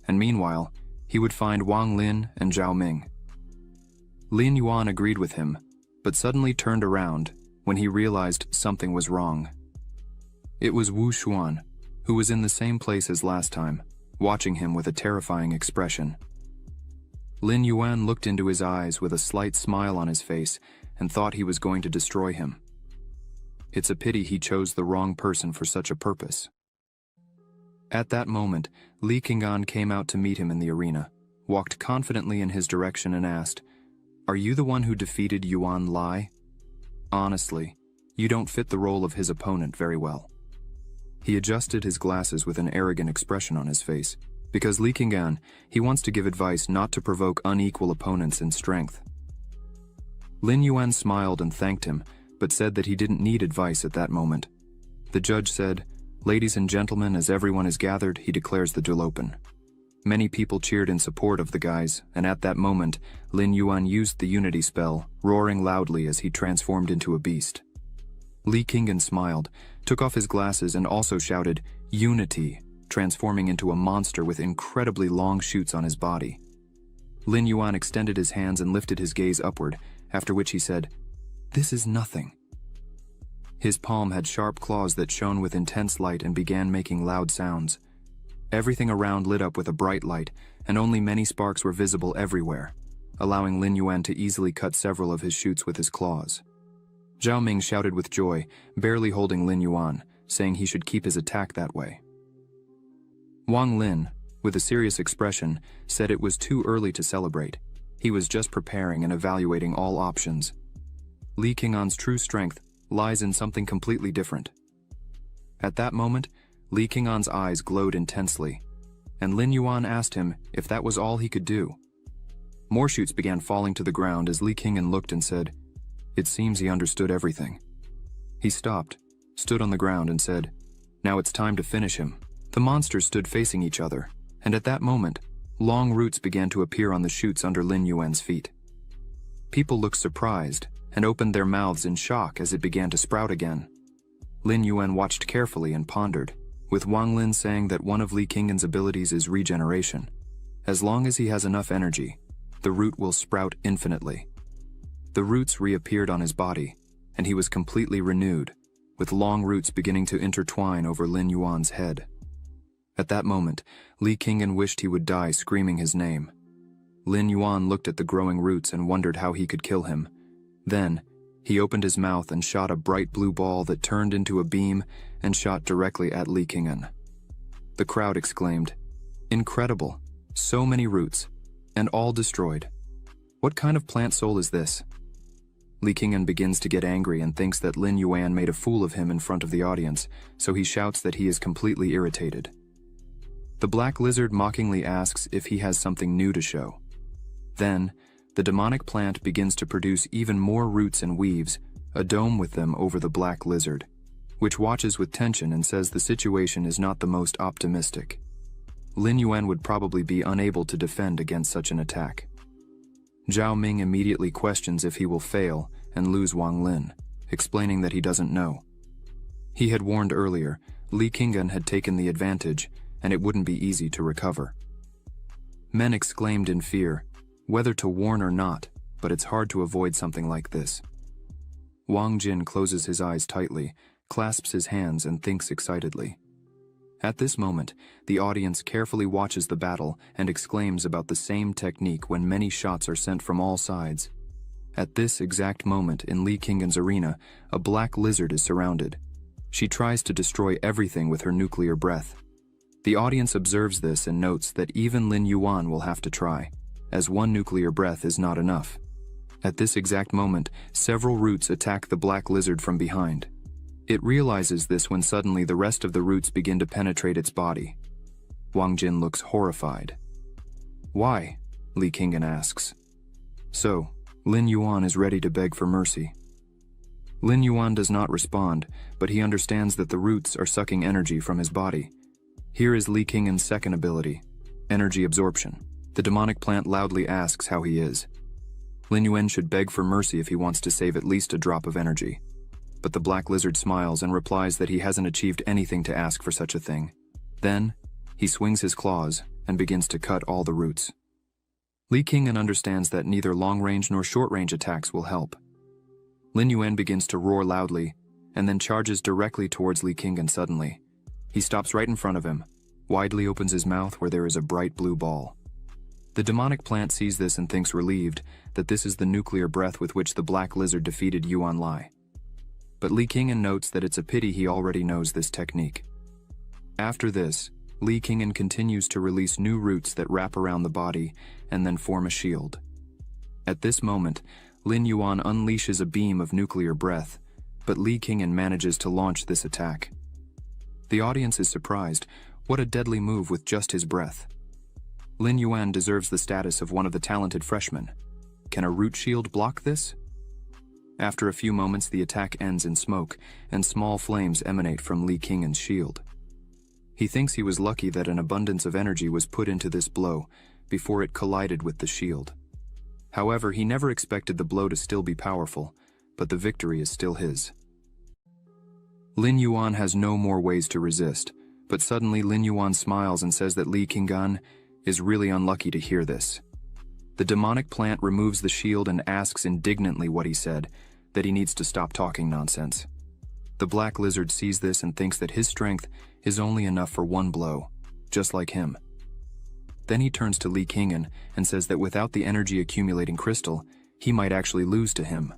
and meanwhile, he would find Wang Lin and Zhao Ming. Lin Yuan agreed with him, but suddenly turned around when he realized something was wrong. It was Wu Xuan, who was in the same place as last time, watching him with a terrifying expression. Lin Yuan looked into his eyes with a slight smile on his face and thought he was going to destroy him. It's a pity he chose the wrong person for such a purpose. At that moment, Li Qinggan came out to meet him in the arena, walked confidently in his direction and asked, "Are you the one who defeated Yuan Lai? Honestly, you don't fit the role of his opponent very well." He adjusted his glasses with an arrogant expression on his face. Because Li Qinggan, he wants to give advice not to provoke unequal opponents in strength. Lin Yuan smiled and thanked him, but said that he didn't need advice at that moment. The judge said, "Ladies and gentlemen, as everyone is gathered, he declares the duel open." Many people cheered in support of the guys, and at that moment, Lin Yuan used the unity spell, roaring loudly as he transformed into a beast. Li Qinggan smiled, took off his glasses and also shouted, "Unity," transforming into a monster with incredibly long shoots on his body. Lin Yuan extended his hands and lifted his gaze upward, after which he said, "This is nothing." His palm had sharp claws that shone with intense light and began making loud sounds. Everything around lit up with a bright light, and only many sparks were visible everywhere, allowing Lin Yuan to easily cut several of his shoots with his claws. Zhao Ming shouted with joy, barely holding Lin Yuan, saying he should keep his attack that way. Wang Lin, with a serious expression, said it was too early to celebrate. He was just preparing and evaluating all options. Li Qinggan's true strength lies in something completely different. At that moment, Li Qinggan's eyes glowed intensely, and Lin Yuan asked him if that was all he could do. More shoots began falling to the ground as Li Qinggan looked and said, "It seems he understood everything." He stopped, stood on the ground and said, "Now it's time to finish him." The monsters stood facing each other, and at that moment, long roots began to appear on the shoots under Lin Yuan's feet. People looked surprised and opened their mouths in shock as it began to sprout again. Lin Yuan watched carefully and pondered, with Wang Lin saying that one of Li Qinggan's abilities is regeneration. As long as he has enough energy, the root will sprout infinitely. The roots reappeared on his body, and he was completely renewed, with long roots beginning to intertwine over Lin Yuan's head. At that moment, Li Qinggan wished he would die screaming his name. Lin Yuan looked at the growing roots and wondered how he could kill him. Then, he opened his mouth and shot a bright blue ball that turned into a beam and shot directly at Li Qinggan. The crowd exclaimed, "Incredible! So many roots, and all destroyed. What kind of plant soul is this?" Li Qinggan begins to get angry and thinks that Lin Yuan made a fool of him in front of the audience, so he shouts that he is completely irritated. The black lizard mockingly asks if he has something new to show. Then, the demonic plant begins to produce even more roots and weaves, a dome with them over the black lizard, which watches with tension and says the situation is not the most optimistic. Lin Yuan would probably be unable to defend against such an attack. Zhao Ming immediately questions if he will fail and lose Wang Lin, explaining that he doesn't know. He had warned earlier, Li Qinggan had taken the advantage, and it wouldn't be easy to recover. Men exclaimed in fear, whether to warn or not, but it's hard to avoid something like this. Wang Jin closes his eyes tightly, clasps his hands and thinks excitedly. At this moment, the audience carefully watches the battle and exclaims about the same technique when many shots are sent from all sides. At this exact moment in Li Qinggan's arena, a black lizard is surrounded. She tries to destroy everything with her nuclear breath. The audience observes this and notes that even Lin Yuan will have to try, as one nuclear breath is not enough. At this exact moment, several roots attack the black lizard from behind. It realizes this when suddenly the rest of the roots begin to penetrate its body. Wang Jin looks horrified. "Why?" Li Qinggan asks. So, Lin Yuan is ready to beg for mercy. Lin Yuan does not respond, but he understands that the roots are sucking energy from his body. Here is Li Qinggan's second ability, energy absorption. The demonic plant loudly asks how he is. Lin Yuan should beg for mercy if he wants to save at least a drop of energy. But the black lizard smiles and replies that he hasn't achieved anything to ask for such a thing. Then, he swings his claws and begins to cut all the roots. Li Qinggan understands that neither long-range nor short-range attacks will help. Lin Yuan begins to roar loudly, and then charges directly towards Li Qinggan suddenly. He stops right in front of him, widely opens his mouth where there is a bright blue ball. The demonic plant sees this and thinks relieved that this is the nuclear breath with which the black lizard defeated Yuan Lai. But Li Qinggan notes that it's a pity he already knows this technique. After this, Li Qinggan continues to release new roots that wrap around the body and then form a shield. At this moment, Lin Yuan unleashes a beam of nuclear breath, but Li Qinggan manages to launch this attack. The audience is surprised. What a deadly move with just his breath. Lin Yuan deserves the status of one of the talented freshmen. Can a root shield block this? After a few moments, the attack ends in smoke, and small flames emanate from Li Qinggan's shield. He thinks he was lucky that an abundance of energy was put into this blow before it collided with the shield. However, he never expected the blow to still be powerful, but the victory is still his. Lin Yuan has no more ways to resist, but suddenly Lin Yuan smiles and says that Li Qinggan is really unlucky to hear this. The demonic plant removes the shield and asks indignantly what he said, that he needs to stop talking nonsense. The black lizard sees this and thinks that his strength is only enough for one blow, just like him. Then he turns to Li Qinggan and says that without the energy accumulating crystal, he might actually lose to him.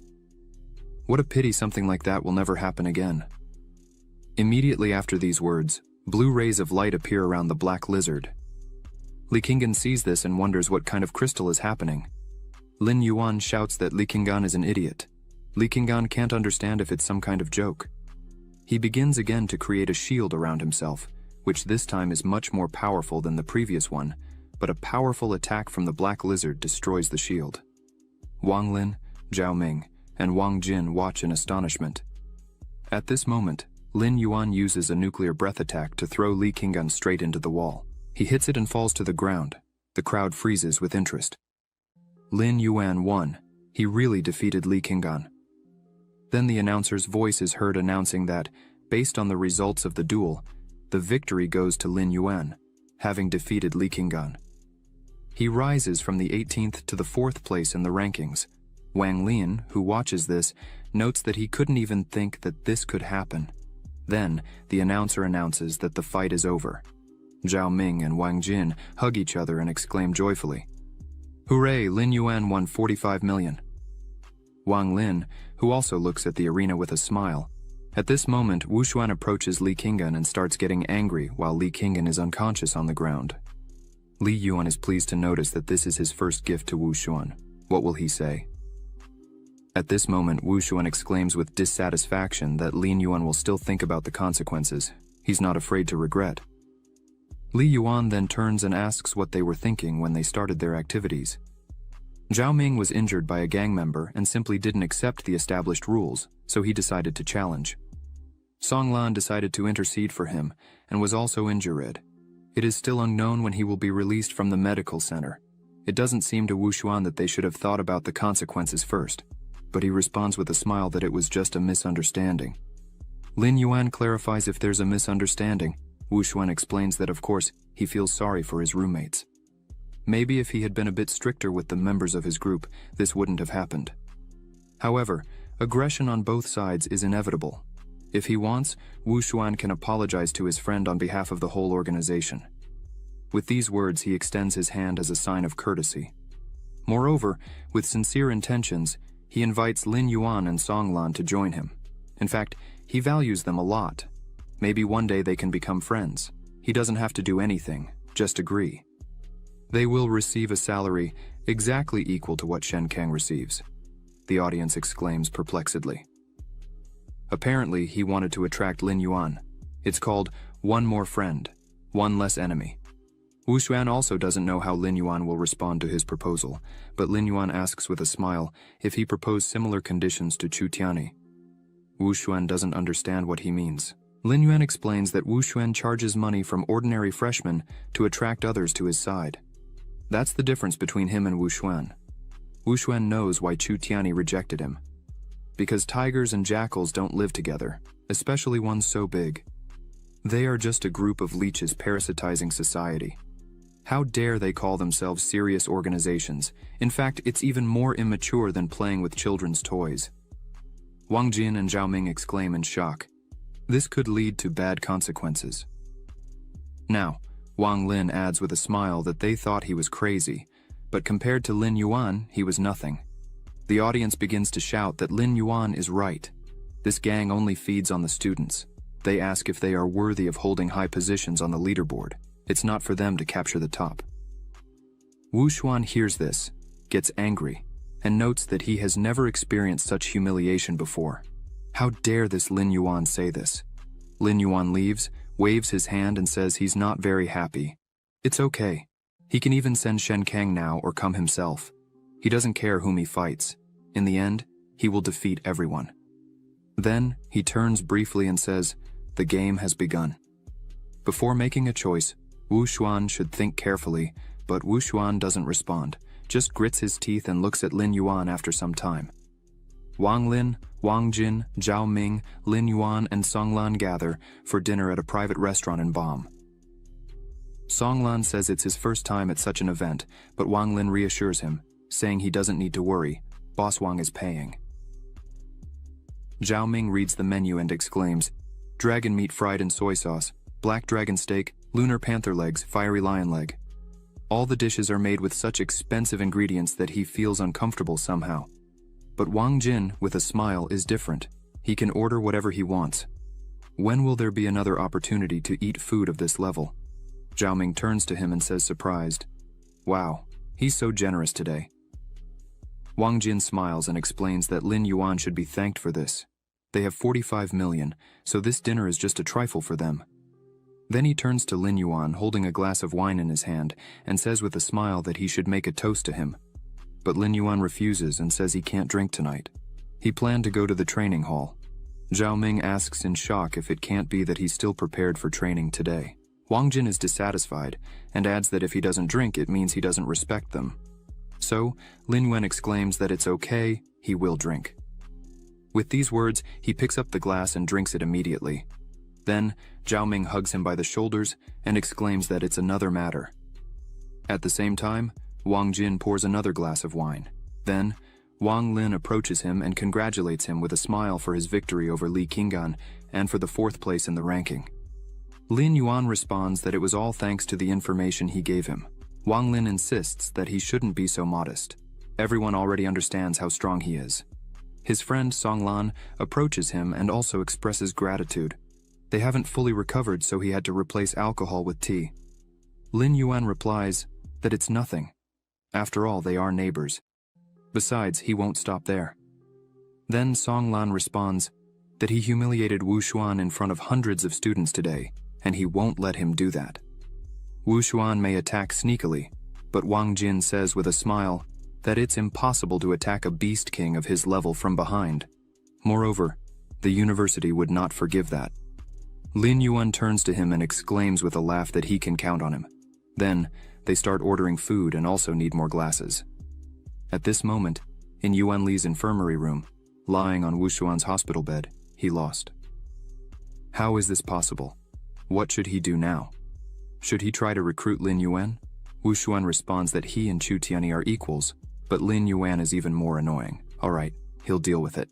What a pity something like that will never happen again. Immediately after these words, blue rays of light appear around the black lizard. Li Qinggan sees this and wonders what kind of crystal is happening. Lin Yuan shouts that Li Qinggan is an idiot. Li Qinggan can't understand if it's some kind of joke. He begins again to create a shield around himself, which this time is much more powerful than the previous one, but a powerful attack from the black lizard destroys the shield. Wang Lin, Zhao Ming, and Wang Jin watch in astonishment. At this moment, Lin Yuan uses a nuclear breath attack to throw Li Qinggan straight into the wall. He hits it and falls to the ground. The crowd freezes with interest. Lin Yuan won. He really defeated Li Qinggan. Then the announcer's voice is heard announcing that, based on the results of the duel, the victory goes to Lin Yuan, having defeated Li Qinggan. He rises from the 18th to the 4th place in the rankings. Wang Lian, who watches this, notes that he couldn't even think that this could happen. Then, the announcer announces that the fight is over. Zhao Ming and Wang Jin hug each other and exclaim joyfully, "Hooray, Lin Yuan won 45 million. Wang Lin, who also looks at the arena with a smile. At this moment, Wu Xuan approaches Li Qinggan and starts getting angry while Li Qinggan is unconscious on the ground. Li Yuan is pleased to notice that this is his first gift to Wu Xuan. What will he say? At this moment, Wu Xuan exclaims with dissatisfaction that Lin Yuan will still think about the consequences. He's not afraid to regret. Li Yuan then turns and asks what they were thinking when they started their activities. Zhao Ming was injured by a gang member and simply didn't accept the established rules, so he decided to challenge. Song Lan decided to intercede for him and was also injured. It is still unknown when he will be released from the medical center. It doesn't seem to Wu Xuan that they should have thought about the consequences first, but he responds with a smile that it was just a misunderstanding. Lin Yuan clarifies if there's a misunderstanding. Wu Xuan explains that of course he feels sorry for his roommates. Maybe if he had been a bit stricter with the members of his group, this wouldn't have happened. However, aggression on both sides is inevitable. If he wants, Wu Xuan can apologize to his friend on behalf of the whole organization. With these words, he extends his hand as a sign of courtesy. Moreover, with sincere intentions, he invites Lin Yuan and Song Lan to join him. In fact, he values them a lot. Maybe one day they can become friends. He doesn't have to do anything, just agree. They will receive a salary exactly equal to what Shen Kang receives. The audience exclaims perplexedly. Apparently, he wanted to attract Lin Yuan. It's called One More Friend, One Less Enemy. Wu Xuan also doesn't know how Lin Yuan will respond to his proposal, but Lin Yuan asks with a smile if he proposed similar conditions to Chu Tianyi. Wu Xuan doesn't understand what he means. Lin Yuan explains that Wu Xuan charges money from ordinary freshmen to attract others to his side. That's the difference between him and Wu Xuan. Wu Xuan knows why Chu Tianyi rejected him. Because tigers and jackals don't live together, especially ones so big. They are just a group of leeches parasitizing society. How dare they call themselves serious organizations? In fact, it's even more immature than playing with children's toys. Wang Jin and Zhao Ming exclaim in shock. This could lead to bad consequences. Now, Wang Lin adds with a smile that they thought he was crazy, but compared to Lin Yuan, he was nothing. The audience begins to shout that Lin Yuan is right. This gang only feeds on the students. They ask if they are worthy of holding high positions on the leaderboard. It's not for them to capture the top. Wu Xuan hears this, gets angry, and notes that he has never experienced such humiliation before. How dare this Lin Yuan say this? Lin Yuan leaves, waves his hand and says he's not very happy. It's okay. He can even send Shen Kang now or come himself. He doesn't care whom he fights. In the end, he will defeat everyone. Then, he turns briefly and says, "The game has begun." Before making a choice, Wu Xuan should think carefully, but Wu Xuan doesn't respond, just grits his teeth and looks at Lin Yuan after some time. Wang Lin, Wang Jin, Zhao Ming, Lin Yuan, and Song Lan gather for dinner at a private restaurant in Bam. Song Lan says it's his first time at such an event, but Wang Lin reassures him, saying he doesn't need to worry, Boss Wang is paying. Zhao Ming reads the menu and exclaims, "Dragon meat fried in soy sauce, black dragon steak, lunar panther legs, fiery lion leg." All the dishes are made with such expensive ingredients that he feels uncomfortable somehow. But Wang Jin, with a smile, is different. He can order whatever he wants. When will there be another opportunity to eat food of this level? Zhao Ming turns to him and says surprised, "Wow, he's so generous today." Wang Jin smiles and explains that Lin Yuan should be thanked for this. They have 45 million, so this dinner is just a trifle for them. Then he turns to Lin Yuan holding a glass of wine in his hand and says with a smile that he should make a toast to him. But Lin Yuan refuses and says he can't drink tonight. He planned to go to the training hall. Zhao Ming asks in shock if it can't be that he's still prepared for training today. Wang Jin is dissatisfied and adds that if he doesn't drink, it means he doesn't respect them. So, Lin Yuan exclaims that it's okay, he will drink. With these words, he picks up the glass and drinks it immediately. Then, Zhao Ming hugs him by the shoulders and exclaims that it's another matter. At the same time, Wang Jin pours another glass of wine. Then, Wang Lin approaches him and congratulates him with a smile for his victory over Li Qinggan and for the 4th place in the ranking. Lin Yuan responds that it was all thanks to the information he gave him. Wang Lin insists that he shouldn't be so modest. Everyone already understands how strong he is. His friend Song Lan approaches him and also expresses gratitude. They haven't fully recovered, so he had to replace alcohol with tea. Lin Yuan replies that it's nothing. After all, they are neighbors. Besides, he won't stop there. Then Song Lan responds that he humiliated Wu Xuan in front of hundreds of students today, and he won't let him do that. Wu Xuan may attack sneakily, but Wang Jin says with a smile that it's impossible to attack a beast king of his level from behind. Moreover, the university would not forgive that. Lin Yuan turns to him and exclaims with a laugh that he can count on him. Then, they start ordering food and also need more glasses. At this moment, in Yuan Li's infirmary room, lying on Wu Xuan's hospital bed, he lost. How is this possible? What should he do now? Should he try to recruit Lin Yuan? Wu Xuan responds that he and Chu Tianyi are equals, but Lin Yuan is even more annoying. Alright, he'll deal with it.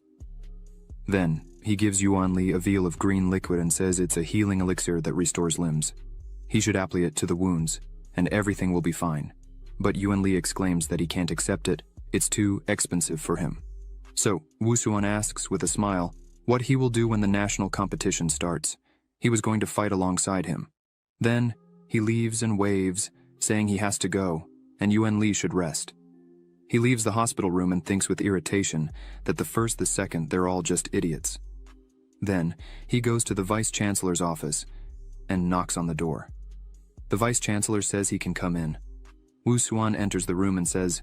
Then, he gives Yuan Li a vial of green liquid and says it's a healing elixir that restores limbs. He should apply it to the wounds, and everything will be fine. But Yuan Li exclaims that he can't accept it, it's too expensive for him. So, Wu Xuan asks with a smile what he will do when the national competition starts. He was going to fight alongside him. Then, he leaves and waves, saying he has to go, and Yuan Li should rest. He leaves the hospital room and thinks with irritation that the second they're all just idiots. Then, he goes to the Vice-Chancellor's office and knocks on the door. The Vice-Chancellor says he can come in. Wu Xuan enters the room and says,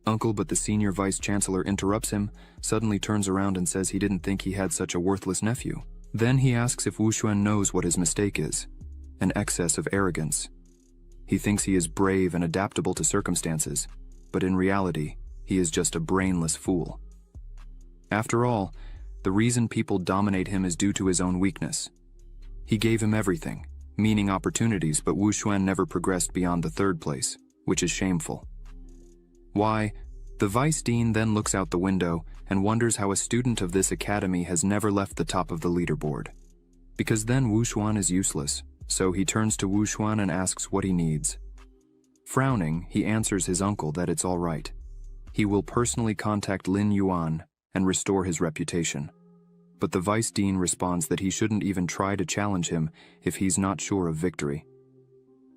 "Uncle," but the senior Vice-Chancellor interrupts him, suddenly turns around and says he didn't think he had such a worthless nephew. Then he asks if Wu Xuan knows what his mistake is, an excess of arrogance. He thinks he is brave and adaptable to circumstances, but in reality, he is just a brainless fool. After all, the reason people dominate him is due to his own weakness. He gave him everything, meaning opportunities, but Wu Xuan never progressed beyond the third place, which is shameful. Why? The Vice Dean then looks out the window and wonders how a student of this academy has never left the top of the leaderboard. Because then Wu Xuan is useless, so he turns to Wu Xuan and asks what he needs. Frowning, he answers his uncle that it's all right. He will personally contact Lin Yuan and restore his reputation. But the Vice Dean responds that he shouldn't even try to challenge him if he's not sure of victory.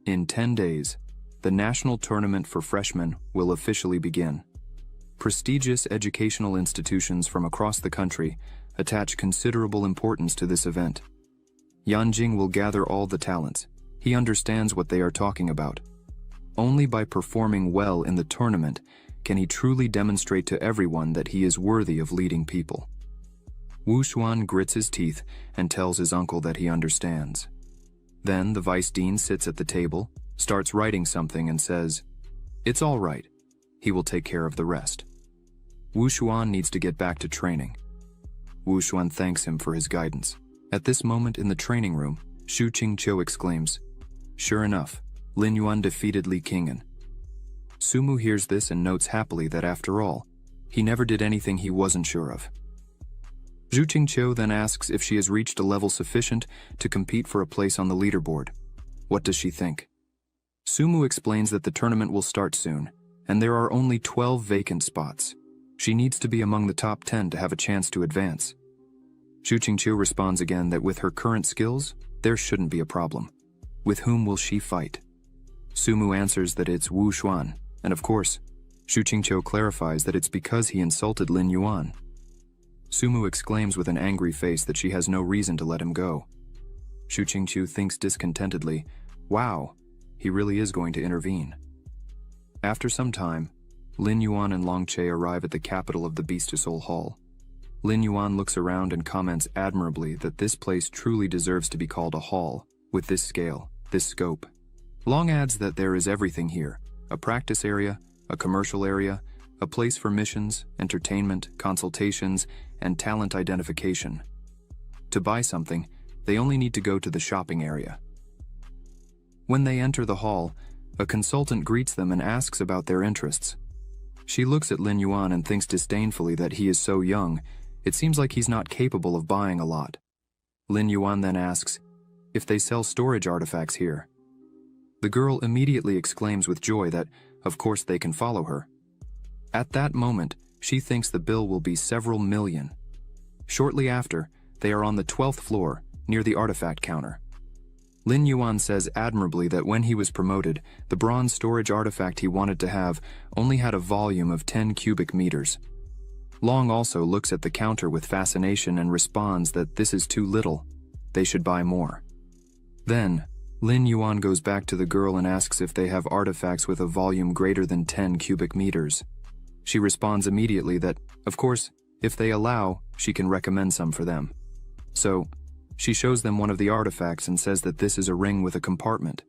In 10 days, the national tournament for freshmen will officially begin. Prestigious educational institutions from across the country attach considerable importance to this event. Yanjing will gather all the talents. He understands what they are talking about. Only by performing well in the tournament can he truly demonstrate to everyone that he is worthy of leading people. Wu Xuan grits his teeth and tells his uncle that he understands. Then the Vice Dean sits at the table, starts writing something and says, "It's all right. He will take care of the rest." Wu Xuan needs to get back to training. Wu Xuan thanks him for his guidance. At this moment in the training room, Xu Qingqiu exclaims, "Sure enough, Lin Yuan defeated Li Qing'an." Sumu hears this and notes happily that after all, he never did anything he wasn't sure of. Xu Qingqiu then asks if she has reached a level sufficient to compete for a place on the leaderboard. What does she think? Sumu explains that the tournament will start soon, and there are only 12 vacant spots. She needs to be among the top 10 to have a chance to advance. Xu Qingqiu responds again that with her current skills, there shouldn't be a problem. With whom will she fight? Sumu answers that it's Wu Xuan, and of course, Xu Qingqiu clarifies that it's because he insulted Lin Yuan. Sumu exclaims with an angry face that she has no reason to let him go. Xu Qingqiu thinks discontentedly, "Wow, he really is going to intervene." After some time, Lin Yuan and Long Che arrive at the capital of the Beast to Soul Hall. Lin Yuan looks around and comments admirably that this place truly deserves to be called a hall, with this scale, this scope. Long adds that there is everything here, a practice area, a commercial area, a place for missions, entertainment, consultations, and talent identification. To buy something, they only need to go to the shopping area. When they enter the hall, a consultant greets them and asks about their interests. She looks at Lin Yuan and thinks disdainfully that he is so young, it seems like he's not capable of buying a lot. Lin Yuan then asks if they sell storage artifacts here. The girl immediately exclaims with joy that, of course, they can follow her. At that moment, she thinks the bill will be several million. Shortly after, they are on the 12th floor, near the artifact counter. Lin Yuan says admirably that when he was promoted, the bronze storage artifact he wanted to have only had a volume of 10 cubic meters. Long also looks at the counter with fascination and responds that this is too little. They should buy more. Then, Lin Yuan goes back to the girl and asks if they have artifacts with a volume greater than 10 cubic meters. She responds immediately that, of course, if they allow, she can recommend some for them. So, she shows them one of the artifacts and says that this is a ring with a compartment.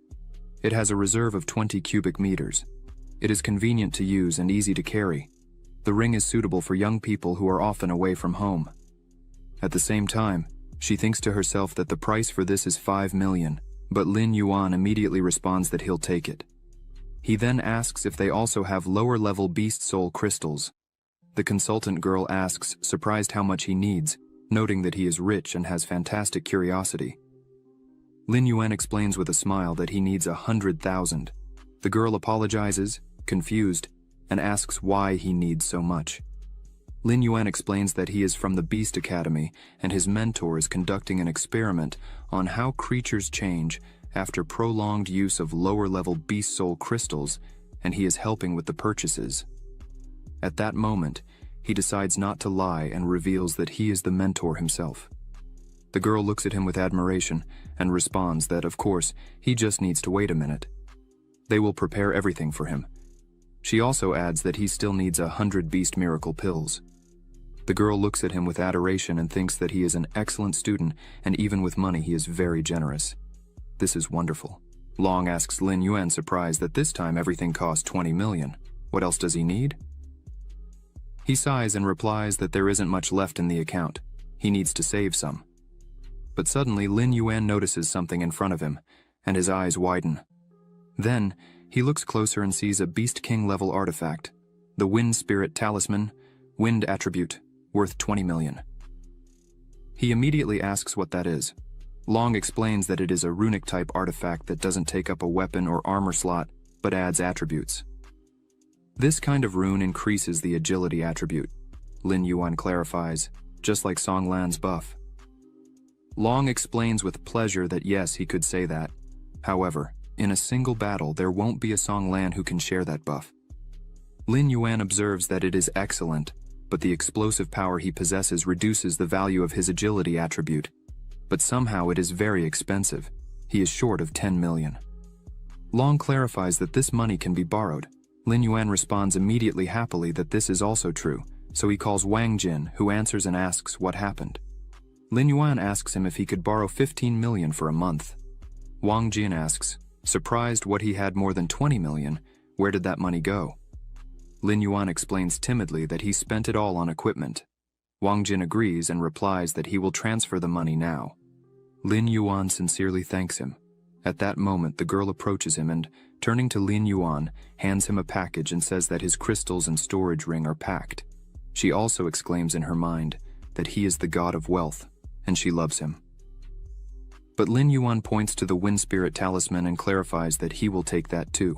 It has a reserve of 20 cubic meters. It is convenient to use and easy to carry. The ring is suitable for young people who are often away from home. At the same time, she thinks to herself that the price for this is 5 million, but Lin Yuan immediately responds that he'll take it. He then asks if they also have lower-level beast soul crystals. The consultant girl asks, surprised how much he needs, noting that he is rich and has fantastic curiosity. Lin Yuan explains with a smile that he needs 100,000. The girl apologizes, confused, and asks why he needs so much. Lin Yuan explains that he is from the Beast Academy and his mentor is conducting an experiment on how creatures change after prolonged use of lower-level beast soul crystals, and he is helping with the purchases. At that moment, he decides not to lie and reveals that he is the mentor himself. The girl looks at him with admiration and responds that, of course, he just needs to wait a minute. They will prepare everything for him. She also adds that he still needs 100 beast miracle pills. The girl looks at him with adoration and thinks that he is an excellent student, and even with money he is very generous. This is wonderful. Long asks Lin Yuan, surprised that this time everything costs 20 million. What else does he need? He sighs and replies that there isn't much left in the account. He needs to save some. But suddenly Lin Yuan notices something in front of him, and his eyes widen. Then, he looks closer and sees a Beast King level artifact, the Wind Spirit Talisman, Wind Attribute, worth 20 million. He immediately asks what that is. Long explains that it is a runic-type artifact that doesn't take up a weapon or armor slot, but adds attributes. This kind of rune increases the agility attribute, Lin Yuan clarifies, just like Song Lan's buff. Long explains with pleasure that yes, he could say that. However, in a single battle, there won't be a Song Lan who can share that buff. Lin Yuan observes that it is excellent, but the explosive power he possesses reduces the value of his agility attribute. But somehow it is very expensive. He is short of 10 million. Long clarifies that this money can be borrowed. Lin Yuan responds immediately happily that this is also true, so he calls Wang Jin, who answers and asks what happened. Lin Yuan asks him if he could borrow 15 million for a month. Wang Jin asks, surprised what he had more than 20 million, where did that money go? Lin Yuan explains timidly that he spent it all on equipment. Wang Jin agrees and replies that he will transfer the money now. Lin Yuan sincerely thanks him. At that moment, the girl approaches him and, turning to Lin Yuan, hands him a package and says that his crystals and storage ring are packed. She also exclaims in her mind that he is the god of wealth, and she loves him. But Lin Yuan points to the Wind Spirit Talisman and clarifies that he will take that too.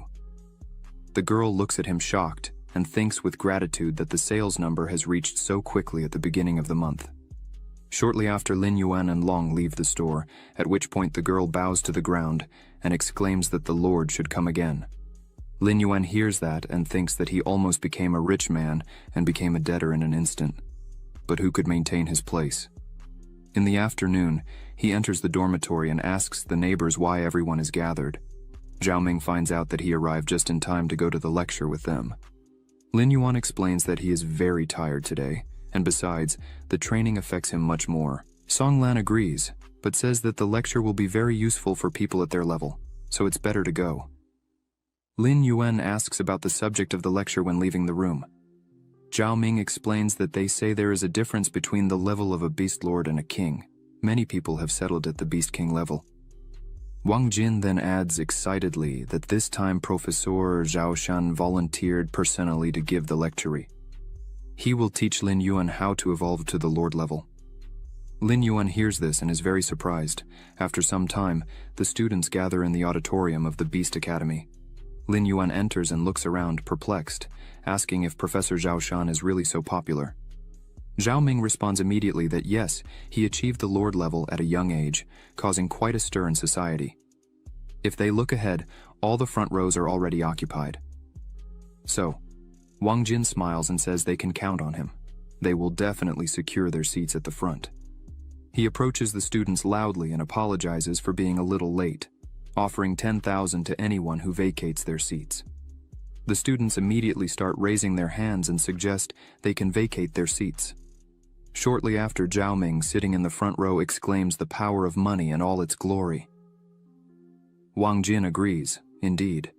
The girl looks at him shocked and thinks with gratitude that the sales number has reached so quickly at the beginning of the month. Shortly after, Lin Yuan and Long leave the store, at which point the girl bows to the ground and exclaims that the Lord should come again. Lin Yuan hears that and thinks that he almost became a rich man and became a debtor in an instant. But who could maintain his place? In the afternoon, he enters the dormitory and asks the neighbors why everyone is gathered. Zhao Ming finds out that he arrived just in time to go to the lecture with them. Lin Yuan explains that he is very tired today, and besides, the training affects him much more. Song Lan agrees, but says that the lecture will be very useful for people at their level, so it's better to go. Lin Yuan asks about the subject of the lecture when leaving the room. Zhao Ming explains that they say there is a difference between the level of a beast lord and a king. Many people have settled at the beast king level. Wang Jin then adds excitedly that this time Professor Zhao Shan volunteered personally to give the lecture. He will teach Lin Yuan how to evolve to the Lord level. Lin Yuan hears this and is very surprised. After some time, the students gather in the auditorium of the Beast Academy. Lin Yuan enters and looks around, perplexed, asking if Professor Zhao Shan is really so popular. Zhao Ming responds immediately that yes, he achieved the Lord level at a young age, causing quite a stir in society. If they look ahead, all the front rows are already occupied. So, Wang Jin smiles and says they can count on him. They will definitely secure their seats at the front. He approaches the students loudly and apologizes for being a little late, offering 10,000 to anyone who vacates their seats. The students immediately start raising their hands and suggest they can vacate their seats. Shortly after, Zhao Ming, sitting in the front row, exclaims the power of money and all its glory. Wang Jin agrees, indeed.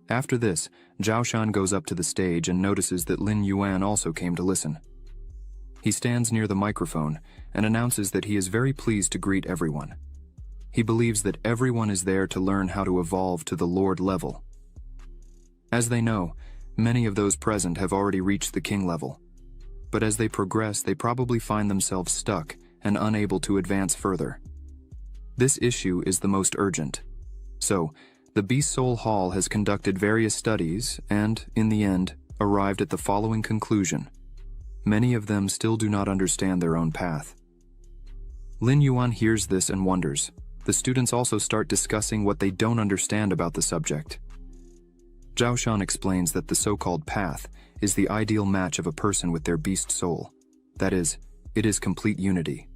After this, Zhao Shan goes up to the stage and notices that Lin Yuan also came to listen. He stands near the microphone and announces that he is very pleased to greet everyone. He believes that everyone is there to learn how to evolve to the Lord level. As they know, many of those present have already reached the King level. But as they progress, they probably find themselves stuck and unable to advance further. This issue is the most urgent. So, the Beast Soul Hall has conducted various studies and, in the end, arrived at the following conclusion. Many of them still do not understand their own path. Lin Yuan hears this and wonders. The students also start discussing what they don't understand about the subject. Zhao Shan explains that the so-called path is the ideal match of a person with their beast soul. That is, it is complete unity.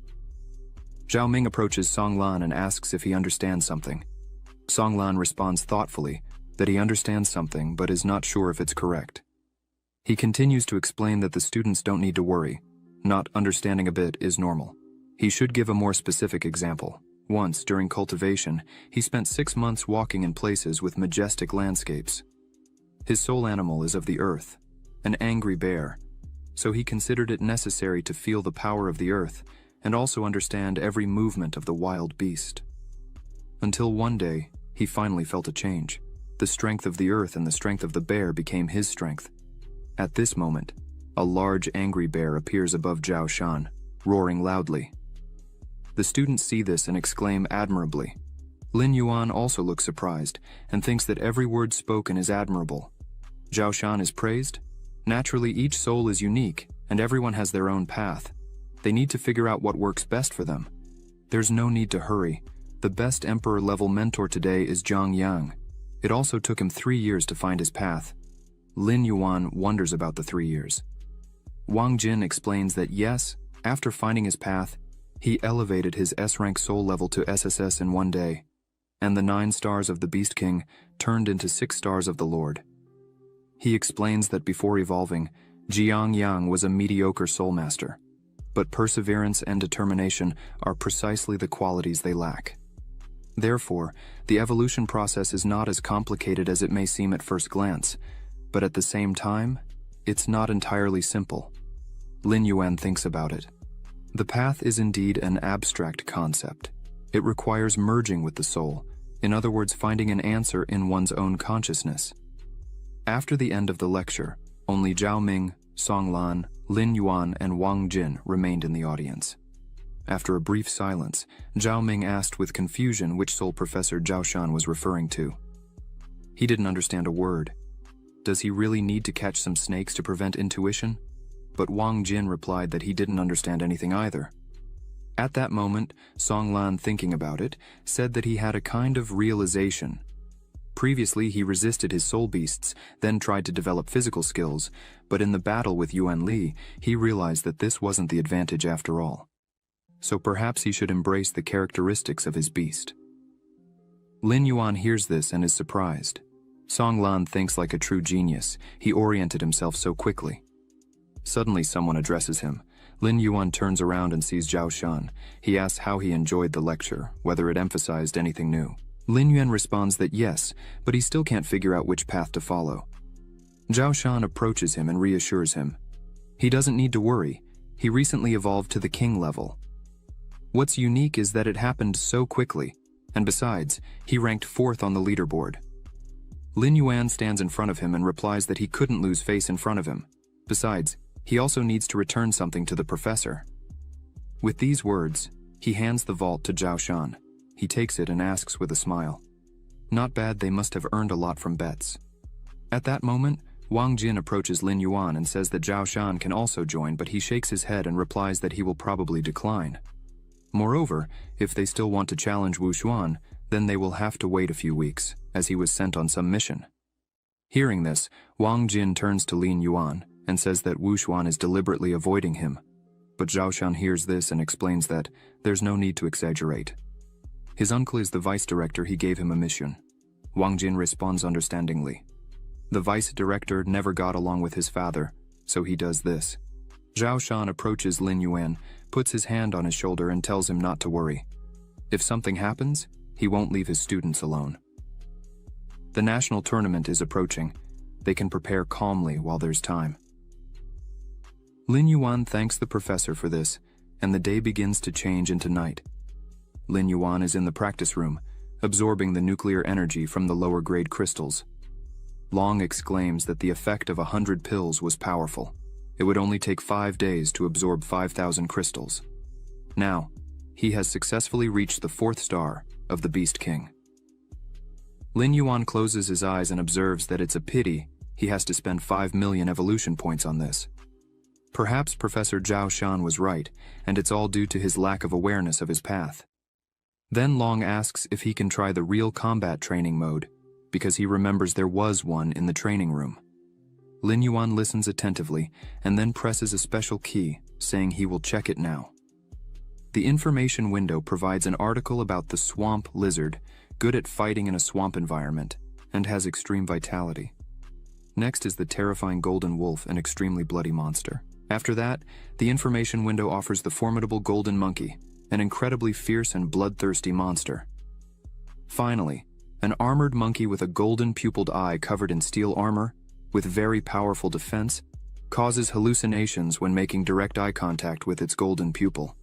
Zhao Ming approaches Song Lan and asks if he understands something. Song Lan responds thoughtfully that he understands something but is not sure if it's correct. He continues to explain that the students don't need to worry. Not understanding a bit is normal. He should give a more specific example. Once, during cultivation, he spent 6 months walking in places with majestic landscapes. His soul animal is of the earth, an angry bear, so he considered it necessary to feel the power of the earth and also understand every movement of the wild beast. Until one day, he finally felt a change. The strength of the earth and the strength of the bear became his strength. At this moment, a large angry bear appears above Zhao Shan, roaring loudly. The students see this and exclaim admirably. Lin Yuan also looks surprised and thinks that every word spoken is admirable. Zhao Shan is praised. Naturally, each soul is unique and everyone has their own path. They need to figure out what works best for them. There's no need to hurry. The best emperor-level mentor today is Zhang Yang. It also took him 3 years to find his path. Lin Yuan wonders about the 3 years. Wang Jin explains that yes, after finding his path, he elevated his S-rank soul level to SSS in 1 day, and the 9 stars of the Beast King turned into 6 stars of the Lord. He explains that before evolving, Jiang Yang was a mediocre soul master, but perseverance and determination are precisely the qualities they lack. Therefore, the evolution process is not as complicated as it may seem at first glance, but at the same time, it's not entirely simple. Lin Yuan thinks about it. The path is indeed an abstract concept. It requires merging with the soul, in other words, finding an answer in one's own consciousness. After the end of the lecture, only Zhao Ming, Song Lan, Lin Yuan, and Wang Jin remained in the audience. After a brief silence, Zhao Ming asked with confusion which soul professor Zhao Shan was referring to. He didn't understand a word. Does he really need to catch some snakes to prevent intuition? But Wang Jin replied that he didn't understand anything either. At that moment, Song Lan, thinking about it, said that he had a kind of realization. Previously, he resisted his soul beasts, then tried to develop physical skills, but in the battle with Yuan Li, he realized that this wasn't the advantage after all. So perhaps he should embrace the characteristics of his beast. Lin Yuan hears this and is surprised. Song Lan thinks like a true genius. He oriented himself so quickly. Suddenly someone addresses him. Lin Yuan turns around and sees Zhao Shan. He asks how he enjoyed the lecture, whether it emphasized anything new. Lin Yuan responds that yes, but he still can't figure out which path to follow. Zhao Shan approaches him and reassures him. He doesn't need to worry. He recently evolved to the king level. What's unique is that it happened so quickly, and besides, he ranked 4th on the leaderboard. Lin Yuan stands in front of him and replies that he couldn't lose face in front of him. Besides, he also needs to return something to the professor. With these words, he hands the vault to Zhao Shan. He takes it and asks with a smile. Not bad, they must have earned a lot from bets. At that moment, Wang Jin approaches Lin Yuan and says that Zhao Shan can also join, but he shakes his head and replies that he will probably decline. Moreover, if they still want to challenge Wu Xuan, then they will have to wait a few weeks, as he was sent on some mission. Hearing this, Wang Jin turns to Lin Yuan and says that Wu Xuan is deliberately avoiding him. But Zhao Shan hears this and explains that there's no need to exaggerate. His uncle is the vice director, he gave him a mission. Wang Jin responds understandingly. The vice director never got along with his father, so he does this. Zhao Shan approaches Lin Yuan, puts his hand on his shoulder and tells him not to worry. If something happens, he won't leave his students alone. The national tournament is approaching. They can prepare calmly while there's time. Lin Yuan thanks the professor for this, and the day begins to change into night. Lin Yuan is in the practice room, absorbing the nuclear energy from the lower-grade crystals. Long exclaims that the effect of 100 pills was powerful. It would only take 5 days to absorb 5,000 crystals. Now, he has successfully reached the 4th star of the Beast King. Lin Yuan closes his eyes and observes that it's a pity he has to spend 5 million evolution points on this. Perhaps Professor Zhao Shan was right, and it's all due to his lack of awareness of his path. Then Long asks if he can try the real combat training mode, because he remembers there was one in the training room. Lin Yuan listens attentively and then presses a special key, saying he will check it now. The information window provides an article about the swamp lizard, good at fighting in a swamp environment, and has extreme vitality. Next is the terrifying golden wolf, an extremely bloody monster. After that, the information window offers the formidable golden monkey, an incredibly fierce and bloodthirsty monster. Finally, an armored monkey with a golden pupilled eye covered in steel armor, with very powerful defense, causes hallucinations when making direct eye contact with its golden pupil.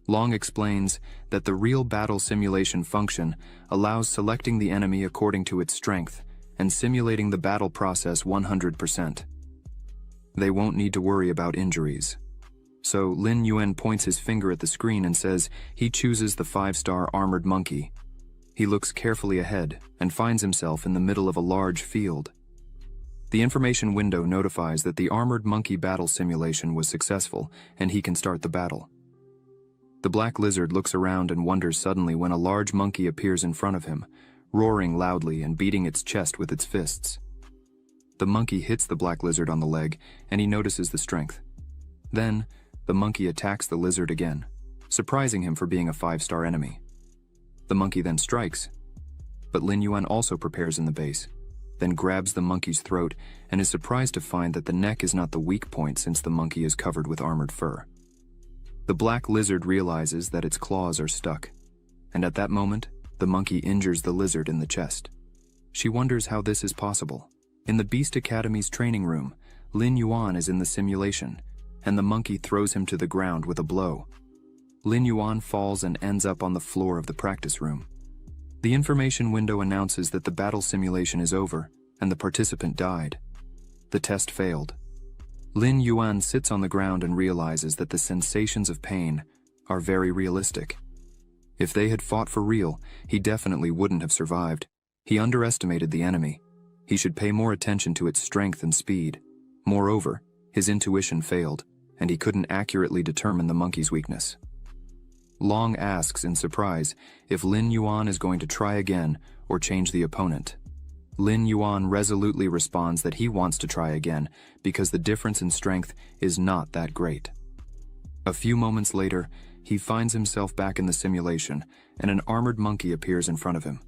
Long explains that the real battle simulation function allows selecting the enemy according to its strength and simulating the battle process 100%. They won't need to worry about injuries. So Lin Yuan points his finger at the screen and says he chooses the 5-star armored monkey. He looks carefully ahead and finds himself in the middle of a large field. The information window notifies that the armored monkey battle simulation was successful and he can start the battle. The black lizard looks around and wonders suddenly when a large monkey appears in front of him, roaring loudly and beating its chest with its fists. The monkey hits the black lizard on the leg and he notices the strength. Then, the monkey attacks the lizard again, surprising him for being a 5-star enemy. The monkey then strikes, but Lin Yuan also prepares in the base, then grabs the monkey's throat and is surprised to find that the neck is not the weak point since the monkey is covered with armored fur. The black lizard realizes that its claws are stuck, and at that moment, the monkey injures the lizard in the chest. She wonders how this is possible. In the Beast Academy's training room, Lin Yuan is in the simulation, and the monkey throws him to the ground with a blow. Lin Yuan falls and ends up on the floor of the practice room. The information window announces that the battle simulation is over, and the participant died. The test failed. Lin Yuan sits on the ground and realizes that the sensations of pain are very realistic. If they had fought for real, he definitely wouldn't have survived. He underestimated the enemy. He should pay more attention to its strength and speed. Moreover, his intuition failed, and he couldn't accurately determine the monkey's weakness. Long asks in surprise if Lin Yuan is going to try again or change the opponent. Lin Yuan resolutely responds that he wants to try again because the difference in strength is not that great. A few moments later, he finds himself back in the simulation, and an armored monkey appears in front of him.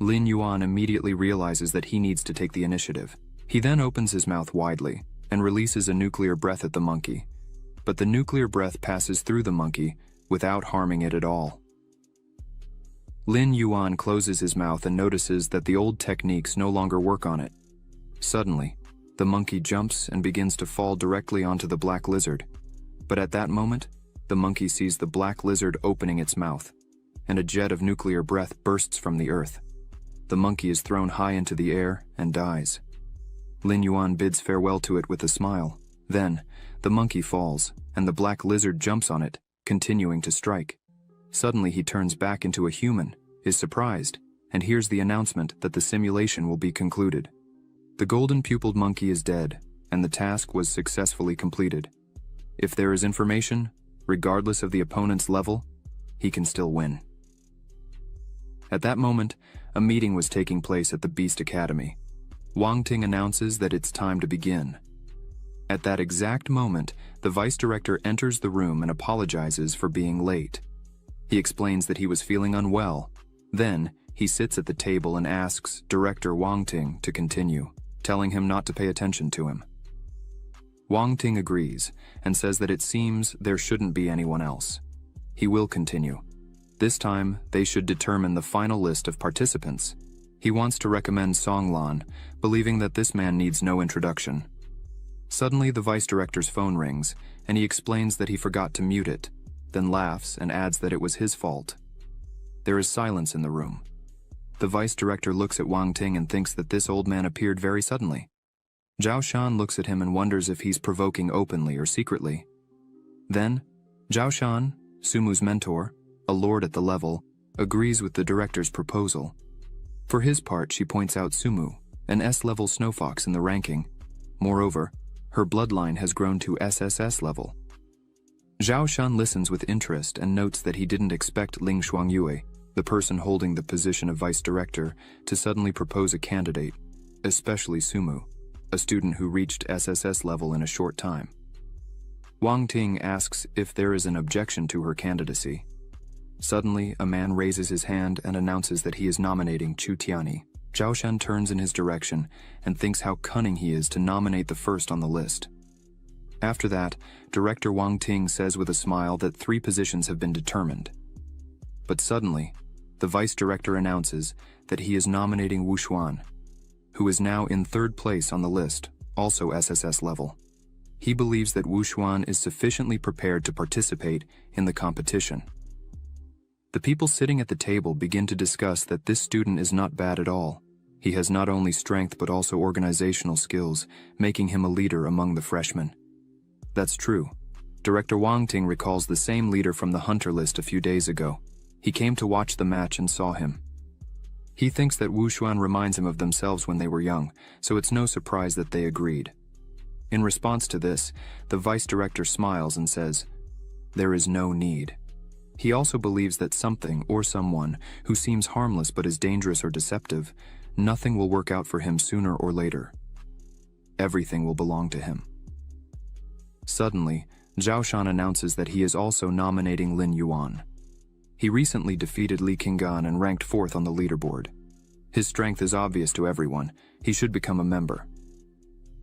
Lin Yuan immediately realizes that he needs to take the initiative. He then opens his mouth widely and releases a nuclear breath at the monkey, but the nuclear breath passes through the monkey without harming it at all. Lin Yuan closes his mouth and notices that the old techniques no longer work on it. Suddenly, the monkey jumps and begins to fall directly onto the black lizard. But at that moment, the monkey sees the black lizard opening its mouth, and a jet of nuclear breath bursts from the earth. The monkey is thrown high into the air and dies. Lin Yuan bids farewell to it with a smile. Then, the monkey falls, and the black lizard jumps on it, continuing to strike. Suddenly he turns back into a human, is surprised, and hears the announcement that the simulation will be concluded. The golden-pupilled monkey is dead, and the task was successfully completed. If there is information, regardless of the opponent's level, he can still win. At that moment, a meeting was taking place at the Beast Academy. Wang Ting announces that it's time to begin. At that exact moment, the vice director enters the room and apologizes for being late. He explains that he was feeling unwell. Then, he sits at the table and asks Director Wang Ting to continue, telling him not to pay attention to him. Wang Ting agrees and says that it seems there shouldn't be anyone else. He will continue. This time, they should determine the final list of participants. He wants to recommend Song Lan, believing that this man needs no introduction. Suddenly, the vice director's phone rings, and he explains that he forgot to mute it, then laughs and adds that it was his fault. There is silence in the room. The vice director looks at Wang Ting and thinks that this old man appeared very suddenly. Zhao Shan looks at him and wonders if he's provoking openly or secretly. Then, Zhao Shan, Sumu's mentor, a lord at the level, agrees with the director's proposal. For his part, she points out Sumu, an S-level snowfox in the ranking. Moreover, her bloodline has grown to SSS level. Zhao Shan listens with interest and notes that he didn't expect Ling Shuangyue, the person holding the position of vice director, to suddenly propose a candidate, especially Sumu, a student who reached SSS level in a short time. Wang Ting asks if there is an objection to her candidacy. Suddenly, a man raises his hand and announces that he is nominating Chu Tianyi. Zhao Shan turns in his direction and thinks how cunning he is to nominate the first on the list. After that, Director Wang Ting says with a smile that 3 positions have been determined. But suddenly, the vice director announces that he is nominating Wu Xuan, who is now in 3rd place on the list, also SSS level. He believes that Wu Xuan is sufficiently prepared to participate in the competition. The people sitting at the table begin to discuss that this student is not bad at all. He has not only strength but also organizational skills, making him a leader among the freshmen. That's true. Director Wang Ting recalls the same leader from the hunter list a few days ago. He came to watch the match and saw him. He thinks that Wu Xuan reminds him of themselves when they were young, so it's no surprise that they agreed. In response to this, the vice director smiles and says, "There is no need." He also believes that something or someone who seems harmless but is dangerous or deceptive, nothing will work out for him sooner or later. Everything will belong to him. Suddenly, Zhao Shan announces that he is also nominating Lin Yuan. He recently defeated Li Qinggan and ranked 4th on the leaderboard. His strength is obvious to everyone. He should become a member.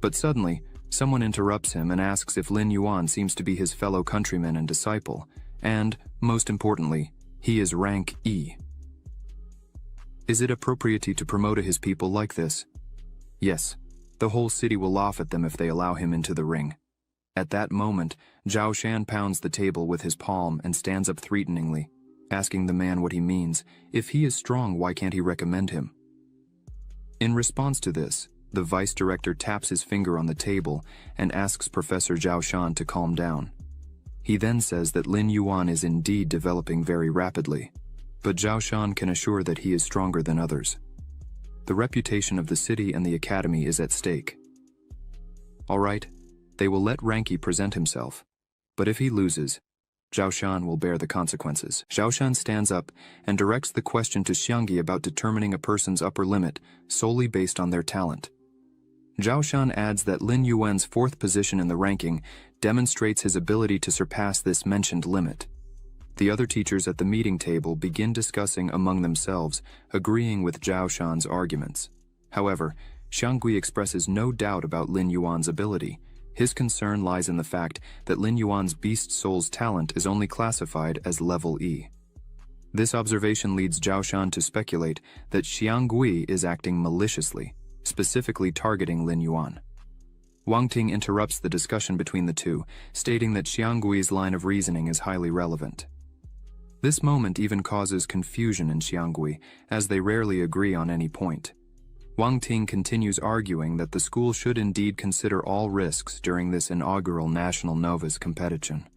But suddenly, someone interrupts him and asks if Lin Yuan seems to be his fellow countryman and disciple, and, most importantly, he is rank E. Is it appropriate to promote his people like this? Yes. The whole city will laugh at them if they allow him into the ring. At that moment, Zhao Shan pounds the table with his palm and stands up threateningly, asking the man what he means. If he is strong, why can't he recommend him? In response to this, the vice director taps his finger on the table and asks Professor Zhao Shan to calm down. He then says that Lin Yuan is indeed developing very rapidly, but Zhao Shan can assure that he is stronger than others. The reputation of the city and the academy is at stake. All right, they will let Ranky present himself, but if he loses, Zhao Shan will bear the consequences. Zhao Shan stands up and directs the question to Xiangyi about determining a person's upper limit solely based on their talent. Zhao Shan adds that Lin Yuan's 4th position in the ranking demonstrates his ability to surpass this mentioned limit. The other teachers at the meeting table begin discussing among themselves, agreeing with Zhao Shan's arguments. However, Xiangyi expresses no doubt about Lin Yuan's ability. His concern lies in the fact that Lin Yuan's Beast Soul's talent is only classified as level E. This observation leads Zhao Shan to speculate that Xiangyi is acting maliciously, specifically targeting Lin Yuan. Wang Ting interrupts the discussion between the two, stating that Xiangyi's line of reasoning is highly relevant. This moment even causes confusion in Xiangyi, as they rarely agree on any point. Wang Ting continues arguing that the school should indeed consider all risks during this inaugural National Novice competition.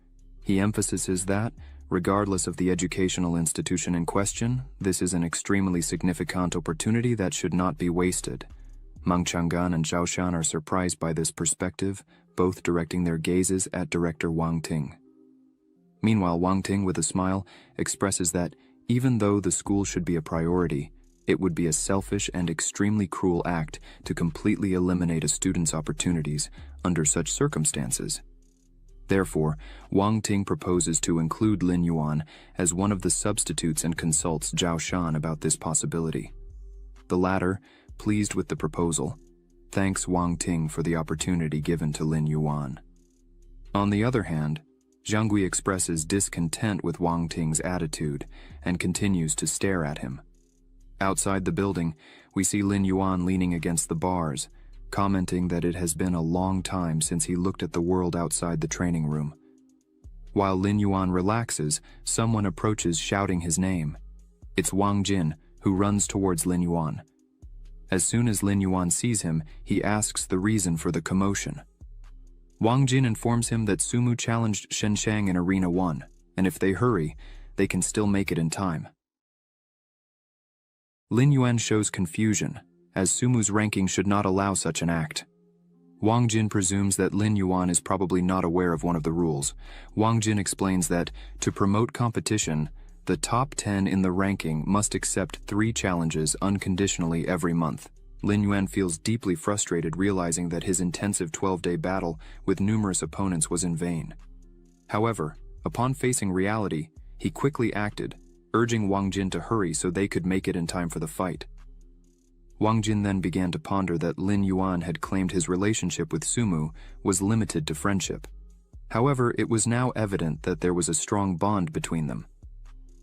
He emphasizes that, regardless of the educational institution in question, this is an extremely significant opportunity that should not be wasted. Meng Chang'an and Zhao Shan are surprised by this perspective, both directing their gazes at Director Wang Ting. Meanwhile, Wang Ting, with a smile, expresses that, even though the school should be a priority, it would be a selfish and extremely cruel act to completely eliminate a student's opportunities under such circumstances. Therefore, Wang Ting proposes to include Lin Yuan as one of the substitutes and consults Zhao Shan about this possibility. The latter, pleased with the proposal, thanks Wang Ting for the opportunity given to Lin Yuan. On the other hand, Xiangyi expresses discontent with Wang Ting's attitude and continues to stare at him. Outside the building, we see Lin Yuan leaning against the bars, commenting that it has been a long time since he looked at the world outside the training room. While Lin Yuan relaxes, someone approaches shouting his name. It's Wang Jin, who runs towards Lin Yuan. As soon as Lin Yuan sees him, he asks the reason for the commotion. Wang Jin informs him that Sumu challenged Shen Shang in Arena 1, and if they hurry, they can still make it in time. Lin Yuan shows confusion, as Sumu's ranking should not allow such an act. Wang Jin presumes that Lin Yuan is probably not aware of one of the rules. Wang Jin explains that, to promote competition, the top 10 in the ranking must accept 3 challenges unconditionally every month. Lin Yuan feels deeply frustrated realizing that his intensive 12-day battle with numerous opponents was in vain. However, upon facing reality, he quickly acted, urging Wang Jin to hurry so they could make it in time for the fight. Wang Jin then began to ponder that Lin Yuan had claimed his relationship with Sumu was limited to friendship. However, it was now evident that there was a strong bond between them.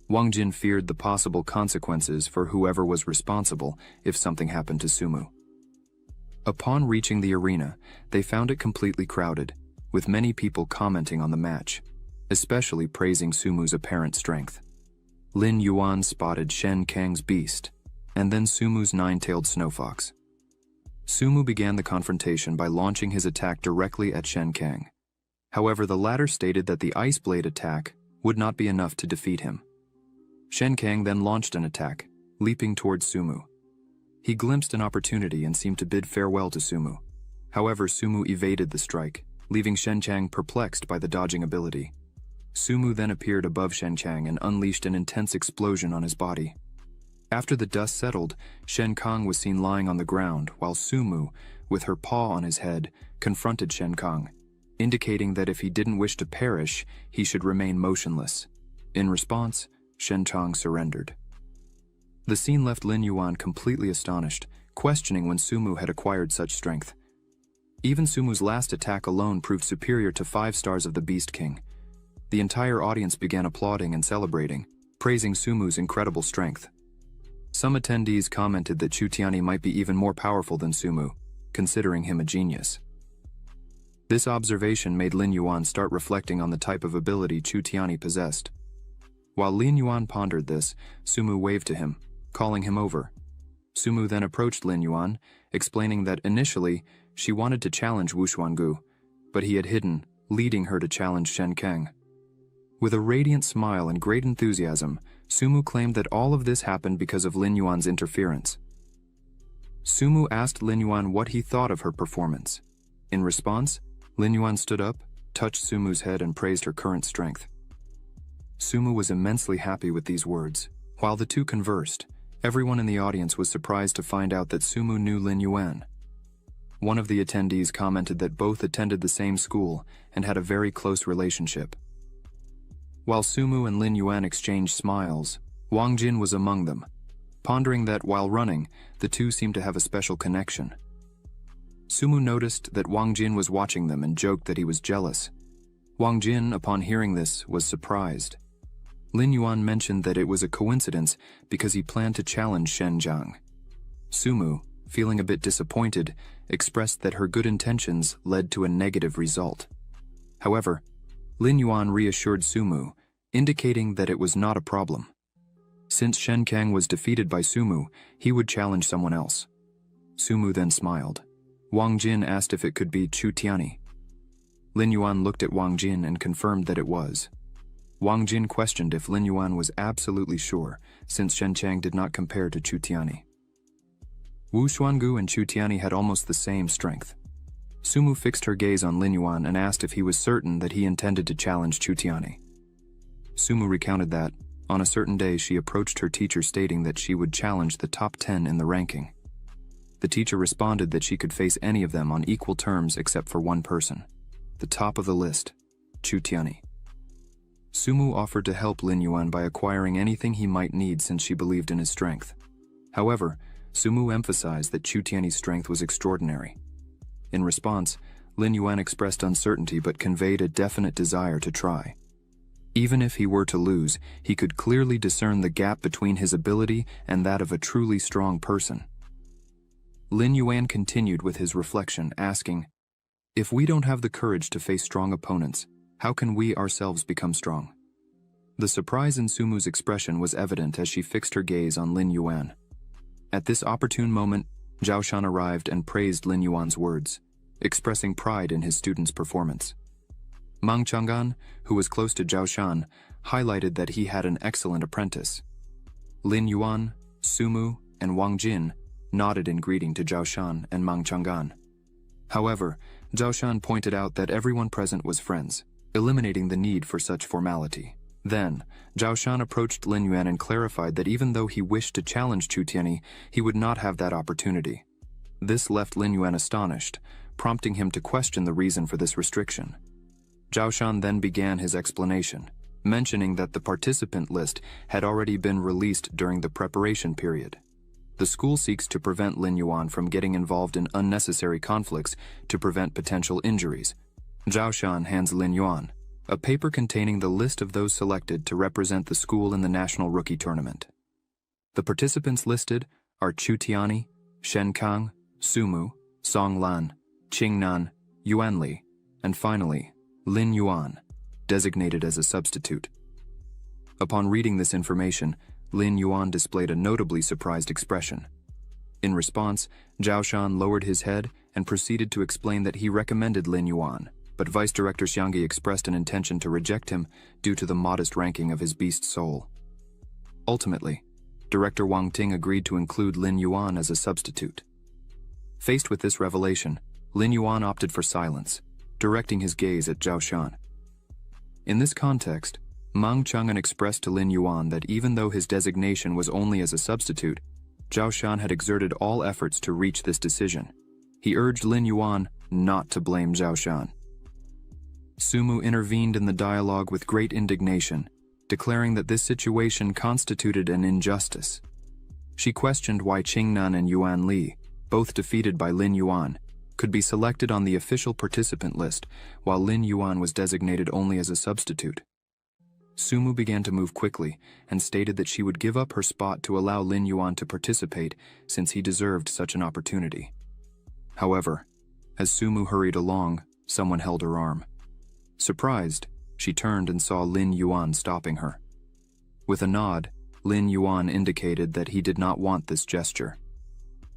Wang Jin feared the possible consequences for whoever was responsible if something happened to Sumu. Upon reaching the arena, they found it completely crowded, with many people commenting on the match, especially praising Sumu's apparent strength. Lin Yuan spotted Shen Kang's beast, and then Sumu's nine-tailed snowfox. Sumu began the confrontation by launching his attack directly at Shen Kang. However, the latter stated that the ice blade attack would not be enough to defeat him. Shen Kang then launched an attack, leaping towards Sumu. He glimpsed an opportunity and seemed to bid farewell to Sumu. However, Sumu evaded the strike, leaving Shen Kang perplexed by the dodging ability. Sumu then appeared above Shen Kang and unleashed an intense explosion on his body. After the dust settled, Shen Kang was seen lying on the ground, while Sumu, with her paw on his head, confronted Shen Kang, indicating that if he didn't wish to perish, he should remain motionless. In response, Shen Kang surrendered. The scene left Lin Yuan completely astonished, questioning when Sumu had acquired such strength. Even Sumu's last attack alone proved superior to 5 stars of the Beast King. The entire audience began applauding and celebrating, praising Sumu's incredible strength. Some attendees commented that Chu Tianyi might be even more powerful than Sumu, considering him a genius. This observation made Lin Yuan start reflecting on the type of ability Chu Tianyi possessed. While Lin Yuan pondered this, Sumu waved to him, calling him over. Sumu then approached Lin Yuan, explaining that initially she wanted to challenge Wu Xuangu, but he had hidden, leading her to challenge Shen Kang. With a radiant smile and great enthusiasm, Sumu claimed that all of this happened because of Lin Yuan's interference. Sumu asked Lin Yuan what he thought of her performance. In response, Lin Yuan stood up, touched Sumu's head and praised her current strength. Sumu was immensely happy with these words. While the two conversed, everyone in the audience was surprised to find out that Sumu knew Lin Yuan. One of the attendees commented that both attended the same school and had a very close relationship. While Sumu and Lin Yuan exchanged smiles, Wang Jin was among them, pondering that while running, the two seemed to have a special connection. Sumu noticed that Wang Jin was watching them and joked that he was jealous. Wang Jin, upon hearing this, was surprised. Lin Yuan mentioned that it was a coincidence because he planned to challenge Shen Jiang. Sumu, feeling a bit disappointed, expressed that her good intentions led to a negative result. However, Lin Yuan reassured Sumu, indicating that it was not a problem. Since Shen Kang was defeated by Sumu, he would challenge someone else. Sumu then smiled. Wang Jin asked if it could be Chu Tianyi. Lin Yuan looked at Wang Jin and confirmed that it was. Wang Jin questioned if Lin Yuan was absolutely sure, since Shen Kang did not compare to Chu Tianyi. Wu Xuangu and Chu Tianyi had almost the same strength. Sumu fixed her gaze on Lin Yuan and asked if he was certain that he intended to challenge Chu Tianyi. Sumu recounted that, on a certain day she approached her teacher stating that she would challenge the top 10 in the ranking. The teacher responded that she could face any of them on equal terms except for one person. The top of the list, Chu Tianyi. Sumu offered to help Lin Yuan by acquiring anything he might need since she believed in his strength. However, Sumu emphasized that Chu Tianyi's strength was extraordinary. In response, Lin Yuan expressed uncertainty but conveyed a definite desire to try. Even if he were to lose, he could clearly discern the gap between his ability and that of a truly strong person. Lin Yuan continued with his reflection, asking, "If we don't have the courage to face strong opponents, how can we ourselves become strong?" The surprise in Sumu's expression was evident as she fixed her gaze on Lin Yuan. At this opportune moment, Zhao Shan arrived and praised Lin Yuan's words, expressing pride in his student's performance. Mang Chang'an, who was close to Zhao Shan, highlighted that he had an excellent apprentice. Lin Yuan, Sumu, and Wang Jin nodded in greeting to Zhao Shan and Mang Chang'an. However, Zhao Shan pointed out that everyone present was friends, eliminating the need for such formality. Then, Zhao Shan approached Lin Yuan and clarified that even though he wished to challenge Chu Tianyi, he would not have that opportunity. This left Lin Yuan astonished, prompting him to question the reason for this restriction. Zhao Shan then began his explanation, mentioning that the participant list had already been released during the preparation period. The school seeks to prevent Lin Yuan from getting involved in unnecessary conflicts to prevent potential injuries. Zhao Shan hands Lin Yuan a paper containing the list of those selected to represent the school in the national rookie tournament. The participants listed are Chu Tiani, Shen Kang, Sumu, Song Lan, Qing Nan, Yuan Li, and finally, Lin Yuan, designated as a substitute. Upon reading this information, Lin Yuan displayed a notably surprised expression. In response, Zhao Shan lowered his head and proceeded to explain that he recommended Lin Yuan, but Vice Director Xiangyi expressed an intention to reject him due to the modest ranking of his beast soul. Ultimately, Director Wang Ting agreed to include Lin Yuan as a substitute. Faced with this revelation, Lin Yuan opted for silence, directing his gaze at Zhao Shan. In this context, Mang Chang'an expressed to Lin Yuan that even though his designation was only as a substitute, Zhao Shan had exerted all efforts to reach this decision. He urged Lin Yuan not to blame Zhao Shan. Sumu intervened in the dialogue with great indignation, declaring that this situation constituted an injustice. She questioned why Qingnan and Yuan Li, both defeated by Lin Yuan, could be selected on the official participant list while Lin Yuan was designated only as a substitute. Sumu began to move quickly and stated that she would give up her spot to allow Lin Yuan to participate since he deserved such an opportunity. However, as Sumu hurried along, someone held her arm. Surprised, she turned and saw Lin Yuan stopping her. With a nod, Lin Yuan indicated that he did not want this gesture.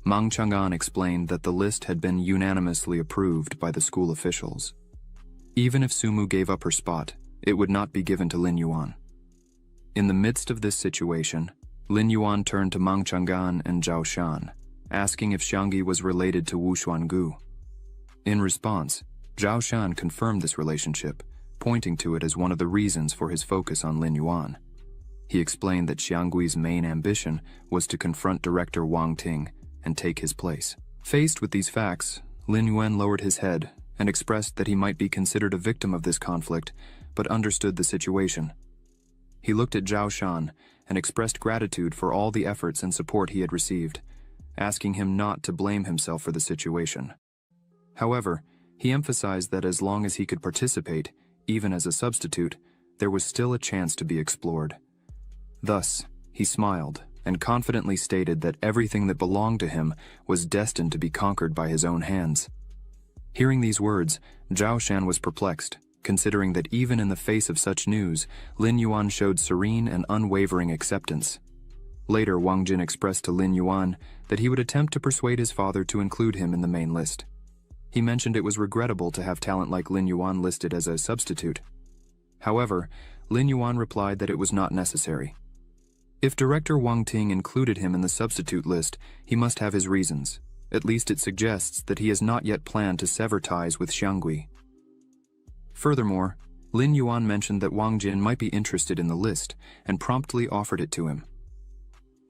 Mang Chang'an explained that the list had been unanimously approved by the school officials. Even if Sumu gave up her spot, it would not be given to Lin Yuan. In the midst of this situation, Lin Yuan turned to Mang Chang'an and Zhao Shan, asking if Xiangyi was related to Wu Xuangu. In response, Zhao Shan confirmed this relationship, pointing to it as one of the reasons for his focus on Lin Yuan. He explained that Xianggui's main ambition was to confront Director Wang Ting and take his place. Faced with these facts, Lin Yuan lowered his head and expressed that he might be considered a victim of this conflict, but understood the situation. He looked at Zhao Shan and expressed gratitude for all the efforts and support he had received, asking him not to blame himself for the situation. However, he emphasized that as long as he could participate, even as a substitute, there was still a chance to be explored. Thus, he smiled and confidently stated that everything that belonged to him was destined to be conquered by his own hands. Hearing these words, Zhao Shan was perplexed, considering that even in the face of such news, Lin Yuan showed serene and unwavering acceptance. Later, Wang Jin expressed to Lin Yuan that he would attempt to persuade his father to include him in the main list. He mentioned it was regrettable to have talent like Lin Yuan listed as a substitute. However, Lin Yuan replied that it was not necessary. If Director Wang Ting included him in the substitute list, he must have his reasons. At least it suggests that he has not yet planned to sever ties with Xiangui. Furthermore, Lin Yuan mentioned that Wang Jin might be interested in the list and promptly offered it to him.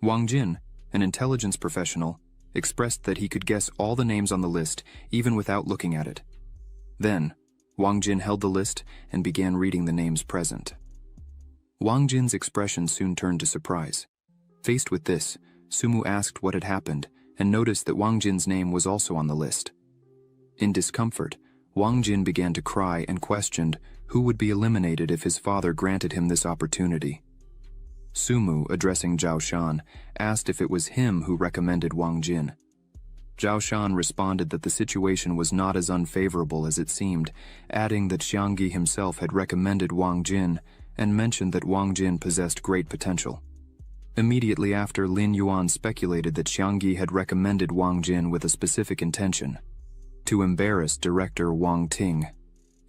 Wang Jin, an intelligence professional, expressed that he could guess all the names on the list even without looking at it. Then, Wang Jin held the list and began reading the names present. Wang Jin's expression soon turned to surprise. Faced with this, Sumu asked what had happened and noticed that Wang Jin's name was also on the list. In discomfort, Wang Jin began to cry and questioned who would be eliminated if his father granted him this opportunity. Sumu, addressing Zhao Shan, asked if it was him who recommended Wang Jin. Zhao Shan responded that the situation was not as unfavorable as it seemed, adding that Xiangyi himself had recommended Wang Jin and mentioned that Wang Jin possessed great potential. Immediately after, Lin Yuan speculated that Xiangyi had recommended Wang Jin with a specific intention: to embarrass Director Wang Ting.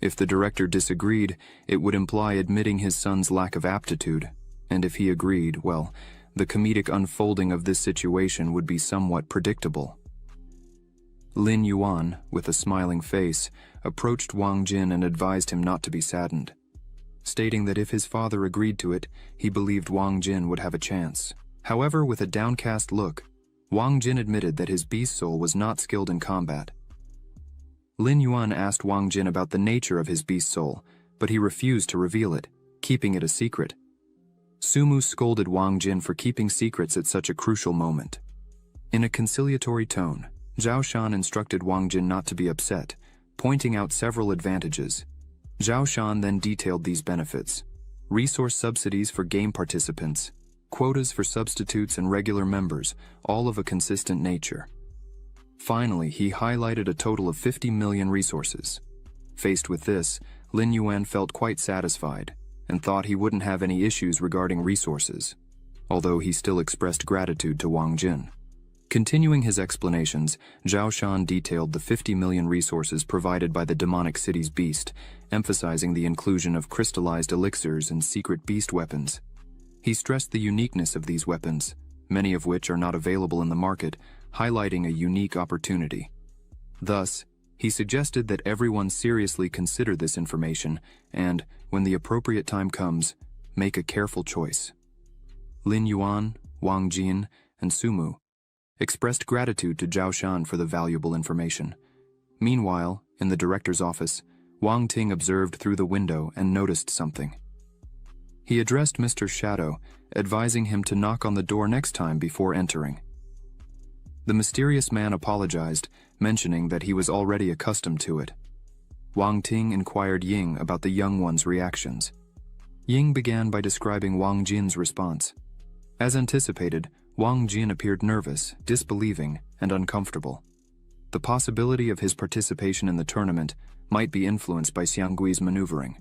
If the director disagreed, it would imply admitting his son's lack of aptitude, and if he agreed, well, the comedic unfolding of this situation would be somewhat predictable. Lin Yuan, with a smiling face, approached Wang Jin and advised him not to be saddened, stating that if his father agreed to it, he believed Wang Jin would have a chance. However, with a downcast look, Wang Jin admitted that his beast soul was not skilled in combat. Lin Yuan asked Wang Jin about the nature of his beast soul, but he refused to reveal it, keeping it a secret. Sumu scolded Wang Jin for keeping secrets at such a crucial moment. In a conciliatory tone, Zhao Shan instructed Wang Jin not to be upset, pointing out several advantages. Zhao Shan then detailed these benefits: resource subsidies for game participants, quotas for substitutes and regular members, all of a consistent nature. Finally, he highlighted a total of 50 million resources. Faced with this, Lin Yuan felt quite satisfied and thought he wouldn't have any issues regarding resources, although he still expressed gratitude to Wang Jin. Continuing his explanations, Zhao Shan detailed the 50 million resources provided by the demonic city's beast, emphasizing the inclusion of crystallized elixirs and secret beast weapons. He stressed the uniqueness of these weapons, many of which are not available in the market, highlighting a unique opportunity. Thus, he suggested that everyone seriously consider this information and, when the appropriate time comes, make a careful choice. Lin Yuan, Wang Jin, and Sumu expressed gratitude to Zhao Shan for the valuable information. Meanwhile, in the director's office, Wang Ting observed through the window and noticed something. He addressed Mr. Shadow, advising him to knock on the door next time before entering. The mysterious man apologized, mentioning that he was already accustomed to it. Wang Ting inquired Ying about the young one's reactions. Ying began by describing Wang Jin's response. As anticipated, Wang Jin appeared nervous, disbelieving, and uncomfortable. The possibility of his participation in the tournament might be influenced by Xianggui's maneuvering.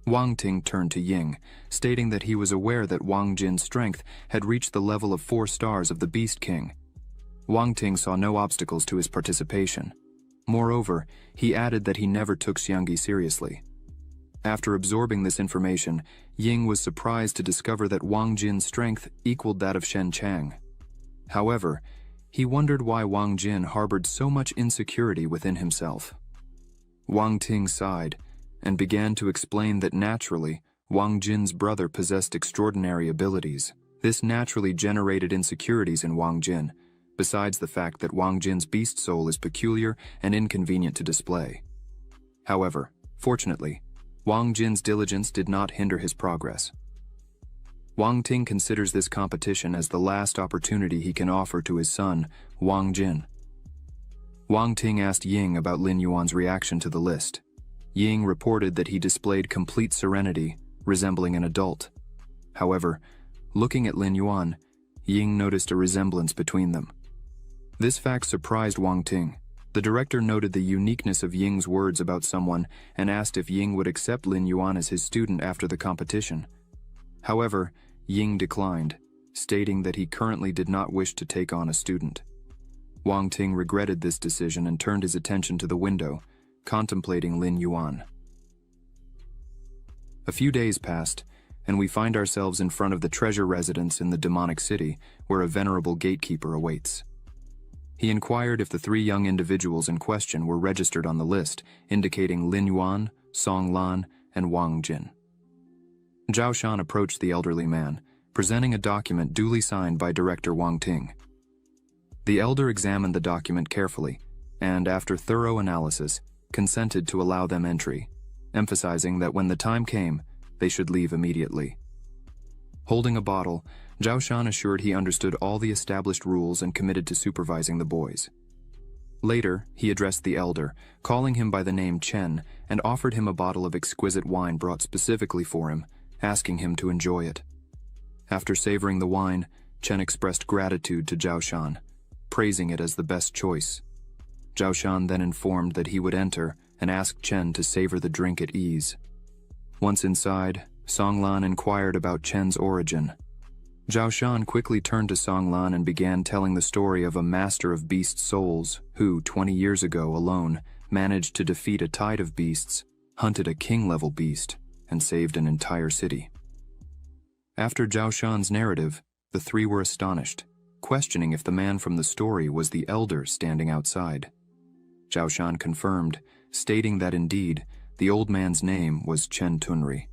Wang Ting turned to Ying, stating that he was aware that Wang Jin's strength had reached the level of 4 stars of the Beast King. Wang Ting saw no obstacles to his participation. Moreover, he added that he never took Xianggi seriously. After absorbing this information, Ying was surprised to discover that Wang Jin's strength equaled that of Shen Chang. However, he wondered why Wang Jin harbored so much insecurity within himself. Wang Ting sighed and began to explain that naturally, Wang Jin's brother possessed extraordinary abilities. This naturally generated insecurities in Wang Jin, besides the fact that Wang Jin's beast soul is peculiar and inconvenient to display. However, fortunately, Wang Jin's diligence did not hinder his progress. Wang Ting considers this competition as the last opportunity he can offer to his son, Wang Jin. Wang Ting asked Ying about Lin Yuan's reaction to the list. Ying reported that he displayed complete serenity, resembling an adult. However, looking at Lin Yuan, Ying noticed a resemblance between them. This fact surprised Wang Ting. The director noted the uniqueness of Ying's words about someone and asked if Ying would accept Lin Yuan as his student after the competition. However, Ying declined, stating that he currently did not wish to take on a student. Wang Ting regretted this decision and turned his attention to the window, contemplating Lin Yuan. A few days passed, and we find ourselves in front of the treasure residence in the demonic city, where a venerable gatekeeper awaits. He inquired if the 3 young individuals in question were registered on the list, indicating Lin Yuan, Song Lan, and Wang Jin. Zhao Shan approached the elderly man, presenting a document duly signed by Director Wang Ting. The elder examined the document carefully, and after thorough analysis, consented to allow them entry, emphasizing that when the time came, they should leave immediately. Holding a bottle, Zhao Shan assured he understood all the established rules and committed to supervising the boys. Later, he addressed the elder, calling him by the name Chen, and offered him a bottle of exquisite wine brought specifically for him, asking him to enjoy it. After savoring the wine, Chen expressed gratitude to Zhao Shan, praising it as the best choice. Zhao Shan then informed that he would enter and asked Chen to savor the drink at ease. Once inside, Song Lan inquired about Chen's origin. Zhao Shan quickly turned to Song Lan and began telling the story of a master of beast souls who, 20 years ago alone, managed to defeat a tide of beasts, hunted a king-level beast, and saved an entire city. After Zhao Shan's narrative, the 3 were astonished, questioning if the man from the story was the elder standing outside. Zhao Shan confirmed, stating that indeed, the old man's name was Chen Tunri.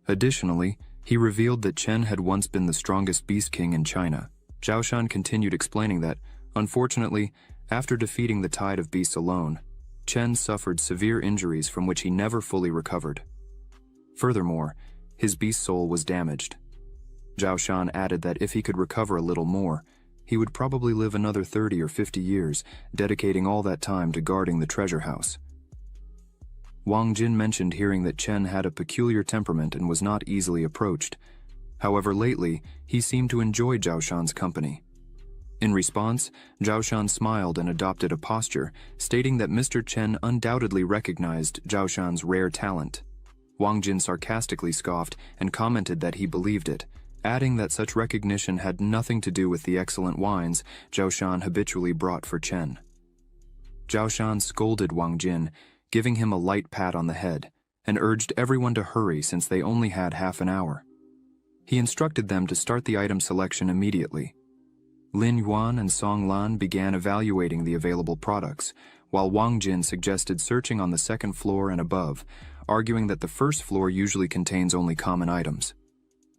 Additionally, he revealed that Chen had once been the strongest beast king in China. Zhao Shan continued explaining that, unfortunately, after defeating the tide of beasts alone, Chen suffered severe injuries from which he never fully recovered. Furthermore, his beast soul was damaged. Zhao Shan added that if he could recover a little more, he would probably live another 30 or 50 years, dedicating all that time to guarding the treasure house. Wang Jin mentioned hearing that Chen had a peculiar temperament and was not easily approached. However, lately, he seemed to enjoy Zhao Shan's company. In response, Zhao Shan smiled and adopted a posture, stating that Mr. Chen undoubtedly recognized Zhao Shan's rare talent. Wang Jin sarcastically scoffed and commented that he believed it, adding that such recognition had nothing to do with the excellent wines Zhao Shan habitually brought for Chen. Zhao Shan scolded Wang Jin, giving him a light pat on the head, and urged everyone to hurry since they only had half an hour. He instructed them to start the item selection immediately. Lin Yuan and Song Lan began evaluating the available products, while Wang Jin suggested searching on the second floor and above, arguing that the first floor usually contains only common items.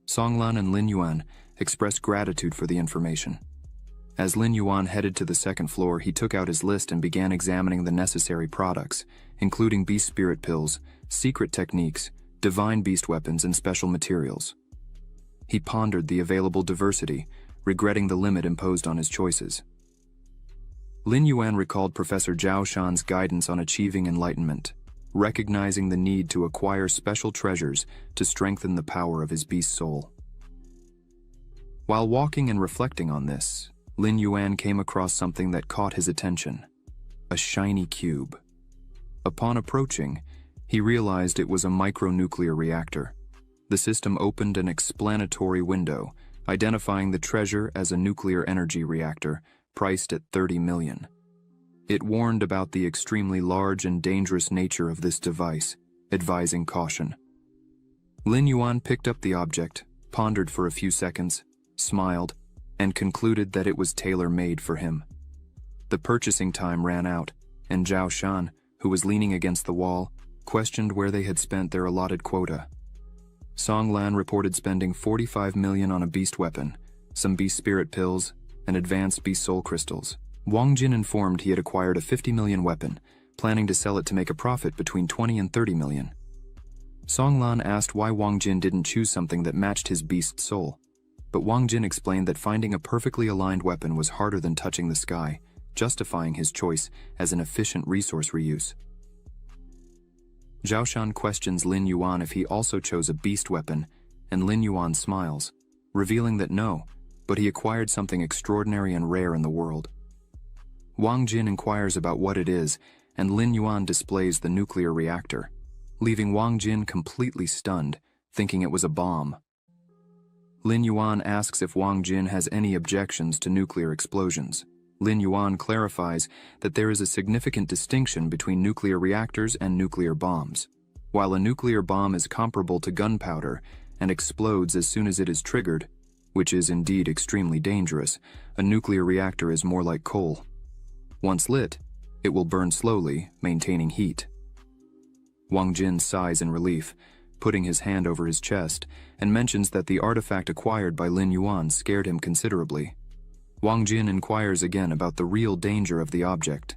Song Lan and Lin Yuan expressed gratitude for the information. As Lin Yuan headed to the second floor, he took out his list and began examining the necessary products, including beast spirit pills, secret techniques, divine beast weapons, and special materials. He pondered the available diversity, regretting the limit imposed on his choices. Lin Yuan recalled Professor Zhao Shan's guidance on achieving enlightenment, recognizing the need to acquire special treasures to strengthen the power of his beast soul. While walking and reflecting on this, Lin Yuan came across something that caught his attention: a shiny cube. Upon approaching, he realized it was a micronuclear reactor. The system opened an explanatory window, identifying the treasure as a nuclear energy reactor, priced at 30 million. It warned about the extremely large and dangerous nature of this device, advising caution. Lin Yuan picked up the object, pondered for a few seconds, smiled, and concluded that it was tailor-made for him. The purchasing time ran out, and Zhao Shan, who was leaning against the wall, questioned where they had spent their allotted quota. Song Lan reported spending 45 million on a beast weapon, some beast spirit pills, and advanced beast soul crystals. Wang Jin informed he had acquired a 50 million weapon, planning to sell it to make a profit between 20 and 30 million. Song Lan asked why Wang Jin didn't choose something that matched his beast soul, but Wang Jin explained that finding a perfectly aligned weapon was harder than touching the sky, justifying his choice as an efficient resource reuse. Zhao Shan questions Lin Yuan if he also chose a beast weapon, and Lin Yuan smiles, revealing that no, but he acquired something extraordinary and rare in the world. Wang Jin inquires about what it is, and Lin Yuan displays the nuclear reactor, leaving Wang Jin completely stunned, thinking it was a bomb. Lin Yuan asks if Wang Jin has any objections to nuclear explosions. Lin Yuan clarifies that there is a significant distinction between nuclear reactors and nuclear bombs. While a nuclear bomb is comparable to gunpowder and explodes as soon as it is triggered, which is indeed extremely dangerous, a nuclear reactor is more like coal. Once lit, it will burn slowly, maintaining heat. Wang Jin sighs in relief, putting his hand over his chest, and mentions that the artifact acquired by Lin Yuan scared him considerably. Wang Jin inquires again about the real danger of the object.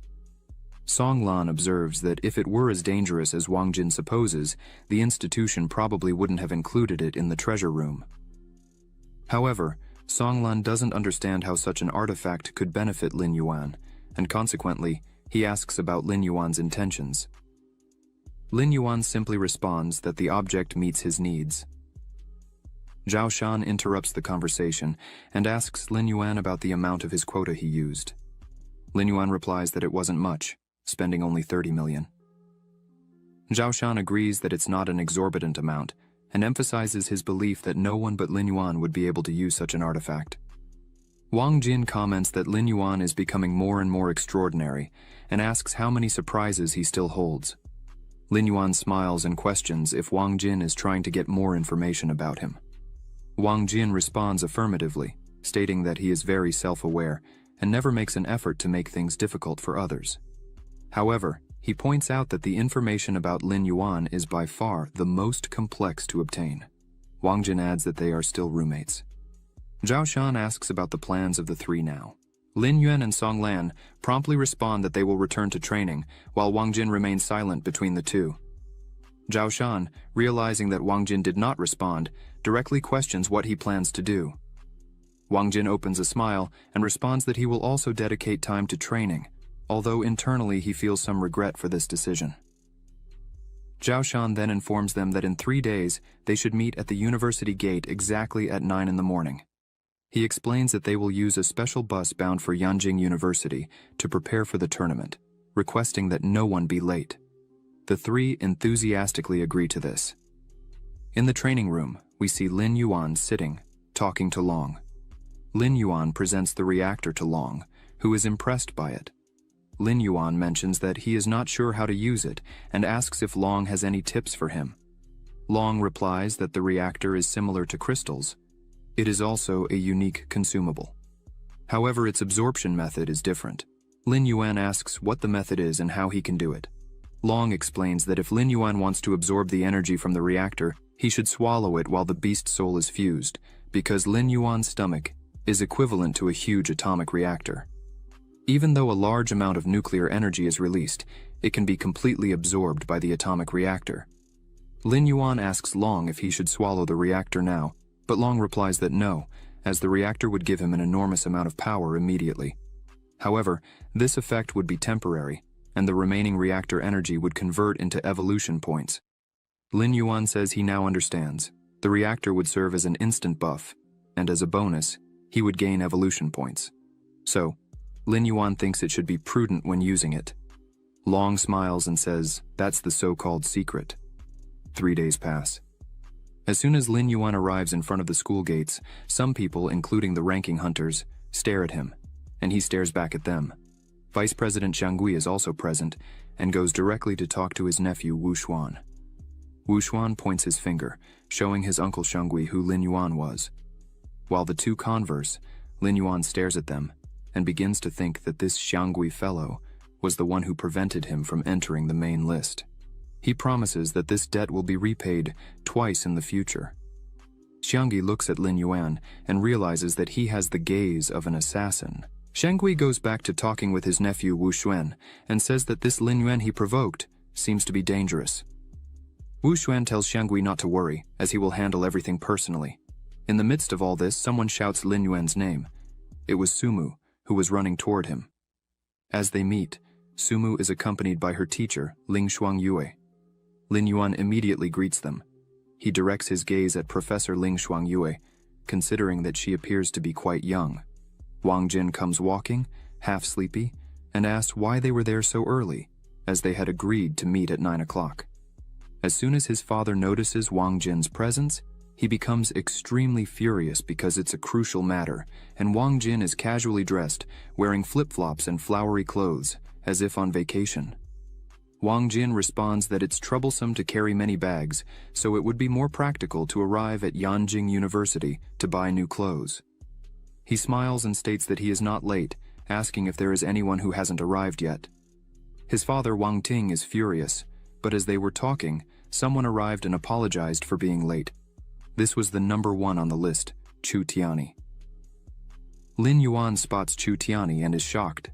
Song Lan observes that if it were as dangerous as Wang Jin supposes, the institution probably wouldn't have included it in the treasure room. However, Song Lan doesn't understand how such an artifact could benefit Lin Yuan, and consequently, he asks about Lin Yuan's intentions. Lin Yuan simply responds that the object meets his needs. Zhao Shan interrupts the conversation and asks Lin Yuan about the amount of his quota he used. Lin Yuan replies that it wasn't much, spending only 30 million. Zhao Shan agrees that it's not an exorbitant amount and emphasizes his belief that no one but Lin Yuan would be able to use such an artifact. Wang Jin comments that Lin Yuan is becoming more and more extraordinary and asks how many surprises he still holds. Lin Yuan smiles and questions if Wang Jin is trying to get more information about him. Wang Jin responds affirmatively, stating that he is very self-aware and never makes an effort to make things difficult for others. However, he points out that the information about Lin Yuan is by far the most complex to obtain. Wang Jin adds that they are still roommates. Zhao Shan asks about the plans of the three now. Lin Yuan and Song Lan promptly respond that they will return to training, while Wang Jin remains silent between the two. Zhao Shan, realizing that Wang Jin did not respond, directly questions what he plans to do. Wang Jin opens a smile and responds that he will also dedicate time to training, although internally he feels some regret for this decision. Zhao Shan then informs them that in 3 days they should meet at the university gate exactly at 9 in the morning. He explains that they will use a special bus bound for Yanjing University to prepare for the tournament, requesting that no one be late. The three enthusiastically agree to this. In the training room, we see Lin Yuan sitting, talking to Long. Lin Yuan presents the reactor to Long, who is impressed by it. Lin Yuan mentions that he is not sure how to use it and asks if Long has any tips for him. Long replies that the reactor is similar to crystals. It is also a unique consumable. However, its absorption method is different. Lin Yuan asks what the method is and how he can do it. Long explains that if Lin Yuan wants to absorb the energy from the reactor, he should swallow it while the beast soul is fused, because Lin Yuan's stomach is equivalent to a huge atomic reactor. Even though a large amount of nuclear energy is released, it can be completely absorbed by the atomic reactor. Lin Yuan asks Long if he should swallow the reactor now, but Long replies that no, as the reactor would give him an enormous amount of power immediately. However, this effect would be temporary, and the remaining reactor energy would convert into evolution points. Lin Yuan says he now understands. The reactor would serve as an instant buff, and as a bonus, he would gain evolution points. So, Lin Yuan thinks it should be prudent when using it. Long smiles and says, that's the so-called secret. 3 days pass. As soon as Lin Yuan arrives in front of the school gates, some people, including the ranking hunters, stare at him, and he stares back at them. Vice President Xiang Gui is also present and goes directly to talk to his nephew Wu Xuan. Wu Xuan points his finger, showing his uncle Xiang Gui who Lin Yuan was. While the two converse, Lin Yuan stares at them and begins to think that this Xiang Gui fellow was the one who prevented him from entering the main list. He promises that this debt will be repaid twice in the future. Xiang Gui looks at Lin Yuan and realizes that he has the gaze of an assassin. Xiang Gui goes back to talking with his nephew Wu Xuan and says that this Lin Yuan he provoked seems to be dangerous. Wu Xuan tells Xiang Gui not to worry, as he will handle everything personally. In the midst of all this, someone shouts Lin Yuan's name. It was Sumu, who was running toward him. As they meet, Sumu is accompanied by her teacher, Ling Shuangyue. Lin Yuan immediately greets them. He directs his gaze at Professor Ling Shuangyue, considering that she appears to be quite young. Wang Jin comes walking, half sleepy, and asks why they were there so early, as they had agreed to meet at 9 o'clock. As soon as his father notices Wang Jin's presence, he becomes extremely furious because it's a crucial matter, and Wang Jin is casually dressed, wearing flip-flops and flowery clothes, as if on vacation. Wang Jin responds that it's troublesome to carry many bags, so it would be more practical to arrive at Yanjing University to buy new clothes. He smiles and states that he is not late, asking if there is anyone who hasn't arrived yet. His father Wang Ting is furious, but as they were talking, someone arrived and apologized for being late. This was the number 1 on the list, Chu Tiani. Lin Yuan spots Chu Tiani and is shocked.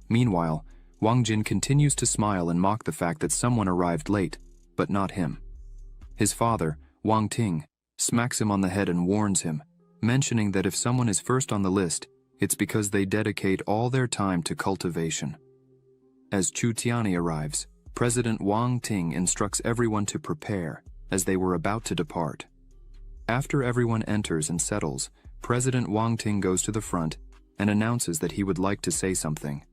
Meanwhile, Wang Jin continues to smile and mock the fact that someone arrived late, but not him. His father, Wang Ting, smacks him on the head and warns him, mentioning that if someone is first on the list, it's because they dedicate all their time to cultivation. As Chu Tiani arrives, President Wang Ting instructs everyone to prepare, as they were about to depart. After everyone enters and settles, President Wang Ting goes to the front and announces that he would like to say something.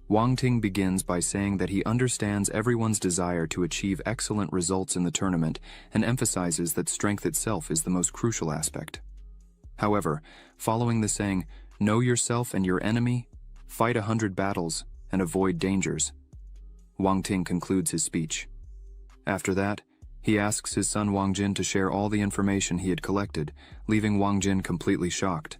Wang Ting begins by saying that he understands everyone's desire to achieve excellent results in the tournament and emphasizes that strength itself is the most crucial aspect. However, following the saying, "Know yourself and your enemy, fight 100 battles, and avoid dangers," Wang Ting concludes his speech. After that, he asks his son Wang Jin to share all the information he had collected, leaving Wang Jin completely shocked.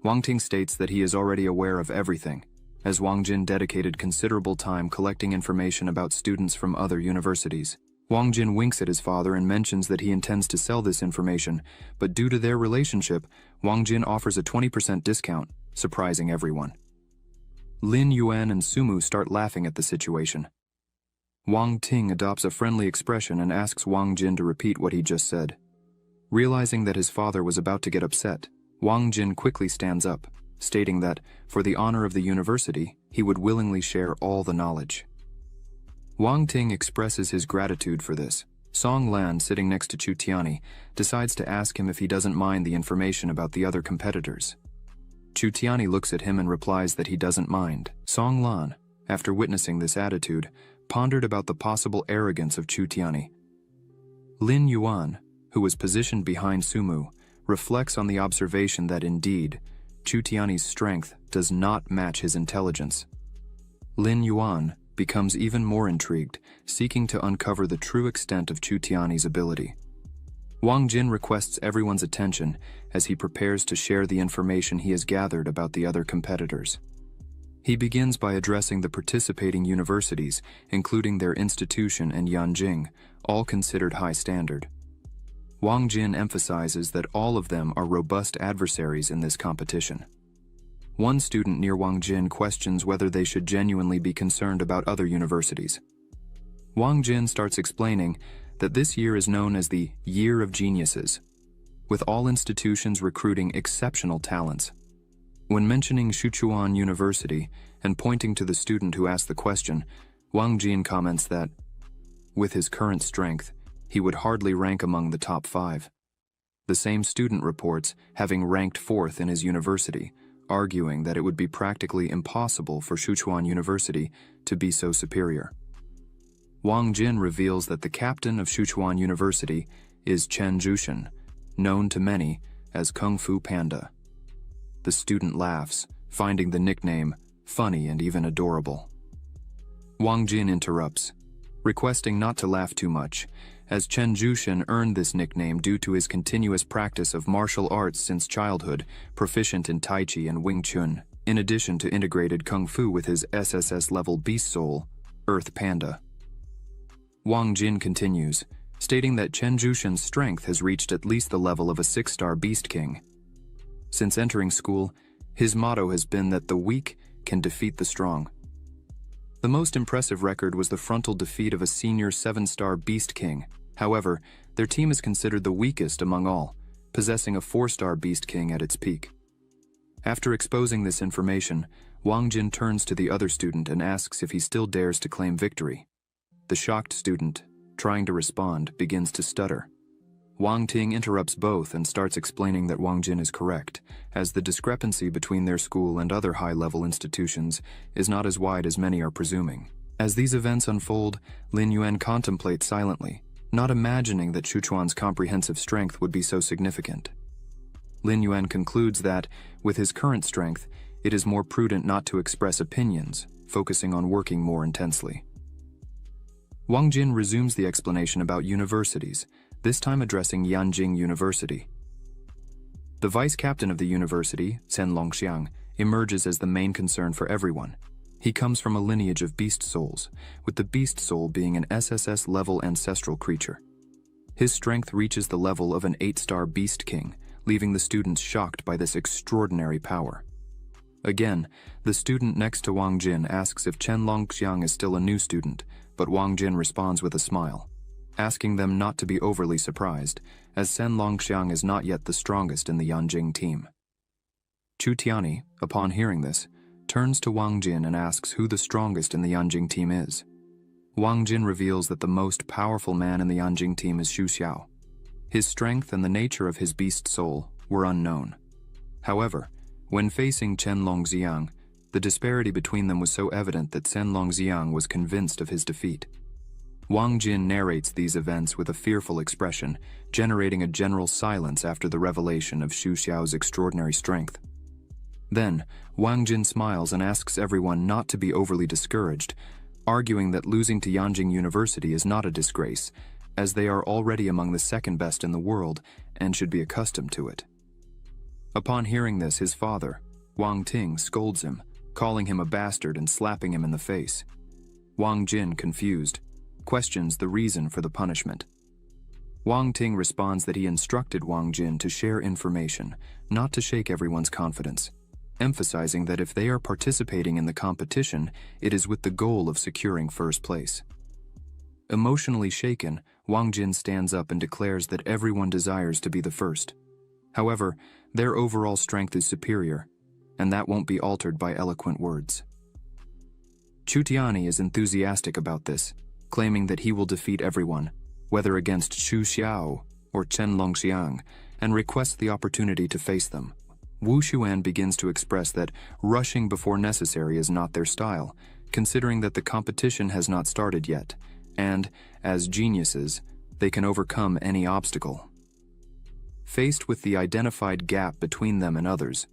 Wang Ting states that he is already aware of everything, as Wang Jin dedicated considerable time collecting information about students from other universities. Wang Jin winks at his father and mentions that he intends to sell this information, but due to their relationship, Wang Jin offers a 20% discount, surprising everyone. Lin Yuan and Sumu start laughing at the situation. Wang Ting adopts a friendly expression and asks Wang Jin to repeat what he just said. Realizing that his father was about to get upset, Wang Jin quickly stands up, stating that, for the honor of the university, he would willingly share all the knowledge. Wang Ting expresses his gratitude for this. Song Lan, sitting next to Chu Tiani, decides to ask him if he doesn't mind the information about the other competitors. Chu Tiani looks at him and replies that he doesn't mind. Song Lan, after witnessing this attitude, pondered about the possible arrogance of Chu Tiani. Lin Yuan, who was positioned behind Sumu, reflects on the observation that indeed, Chu Tiani's strength does not match his intelligence. Lin Yuan becomes even more intrigued, seeking to uncover the true extent of Chu Tiani's ability. Wang Jin requests everyone's attention as he prepares to share the information he has gathered about the other competitors. He begins by addressing the participating universities, including their institution and Yanjing, all considered high standard. Wang Jin emphasizes that all of them are robust adversaries in this competition. One student near Wang Jin questions whether they should genuinely be concerned about other universities. Wang Jin starts explaining that this year is known as the Year of Geniuses, with all institutions recruiting exceptional talents. When mentioning Sichuan University and pointing to the student who asked the question, Wang Jin comments that, with his current strength, he would hardly rank among the top 5. The same student reports having ranked 4th in his university, arguing that it would be practically impossible for Sichuan University to be so superior. Wang Jin reveals that the captain of Sichuan University is Chen Jushan, known to many as Kung Fu Panda. The student laughs, finding the nickname funny and even adorable. Wang Jin interrupts, requesting not to laugh too much, as Chen Jushan earned this nickname due to his continuous practice of martial arts since childhood, proficient in Tai Chi and Wing Chun, in addition to integrated Kung Fu with his SSS-level beast soul, Earth Panda. Wang Jin continues, stating that Chen Jushan's strength has reached at least the level of a 6-star Beast King. Since entering school, his motto has been that the weak can defeat the strong. The most impressive record was the frontal defeat of a senior 7-star Beast King. However, their team is considered the weakest among all, possessing a 4-star Beast King at its peak. After exposing this information, Wang Jin turns to the other student and asks if he still dares to claim victory. The shocked student, trying to respond, begins to stutter. Wang Ting interrupts both and starts explaining that Wang Jin is correct, as the discrepancy between their school and other high-level institutions is not as wide as many are presuming. As these events unfold, Lin Yuan contemplates silently, not imagining that Sichuan's comprehensive strength would be so significant. Lin Yuan concludes that, with his current strength, it is more prudent not to express opinions, focusing on working more intensely. Wang Jin resumes the explanation about universities, this time addressing Yanjing University. The vice captain of the university, Chen Longxiang, emerges as the main concern for everyone. He comes from a lineage of beast souls, with the beast soul being an SSS-level ancestral creature. His strength reaches the level of an 8-star Beast King, leaving the students shocked by this extraordinary power. Again, the student next to Wang Jin asks if Chen Longxiang is still a new student, but Wang Jin responds with a smile, asking them not to be overly surprised, as Chen Longxiang is not yet the strongest in the Yanjing team. Chu Tiani, upon hearing this, turns to Wang Jin and asks who the strongest in the Yanjing team is. Wang Jin reveals that the most powerful man in the Yanjing team is Xu Xiao. His strength and the nature of his beast soul were unknown. However, when facing Chen Longxiang, the disparity between them was so evident that Chen Longxiang was convinced of his defeat. Wang Jin narrates these events with a fearful expression, generating a general silence after the revelation of Xu Xiao's extraordinary strength. Then, Wang Jin smiles and asks everyone not to be overly discouraged, arguing that losing to Yanjing University is not a disgrace, as they are already among the second best in the world and should be accustomed to it. Upon hearing this, his father, Wang Ting, scolds him, calling him a bastard and slapping him in the face. Wang Jin, confused, questions the reason for the punishment. Wang Ting responds that he instructed Wang Jin to share information, not to shake everyone's confidence. emphasizing that if they are participating in the competition, it is with the goal of securing first place. Emotionally shaken, Wang Jin stands up and declares that everyone desires to be the first. However, their overall strength is superior, and that won't be altered by eloquent words. Chu Tianyi is enthusiastic about this, claiming that he will defeat everyone, whether against Chu Xiao or Chen Longxiang, and requests the opportunity to face them. Wu Xuan begins to express that rushing before necessary is not their style, considering that the competition has not started yet, and, as geniuses, they can overcome any obstacle. Faced with the identified gap between them and others,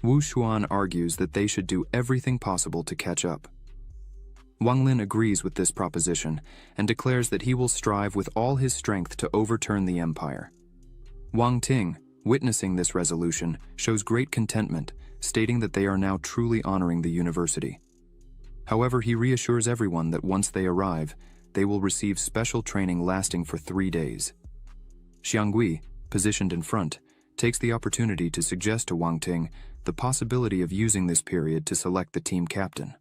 Wu Xuan argues that they should do everything possible to catch up. Wang Lin agrees with this proposition and declares that he will strive with all his strength to overturn the empire. Wang Ting, witnessing this resolution, shows great contentment, stating that they are now truly honoring the university. However, he reassures everyone that once they arrive, they will receive special training lasting for 3 days. Xiang Gui, positioned in front, takes the opportunity to suggest to Wang Ting the possibility of using this period to select the team captain.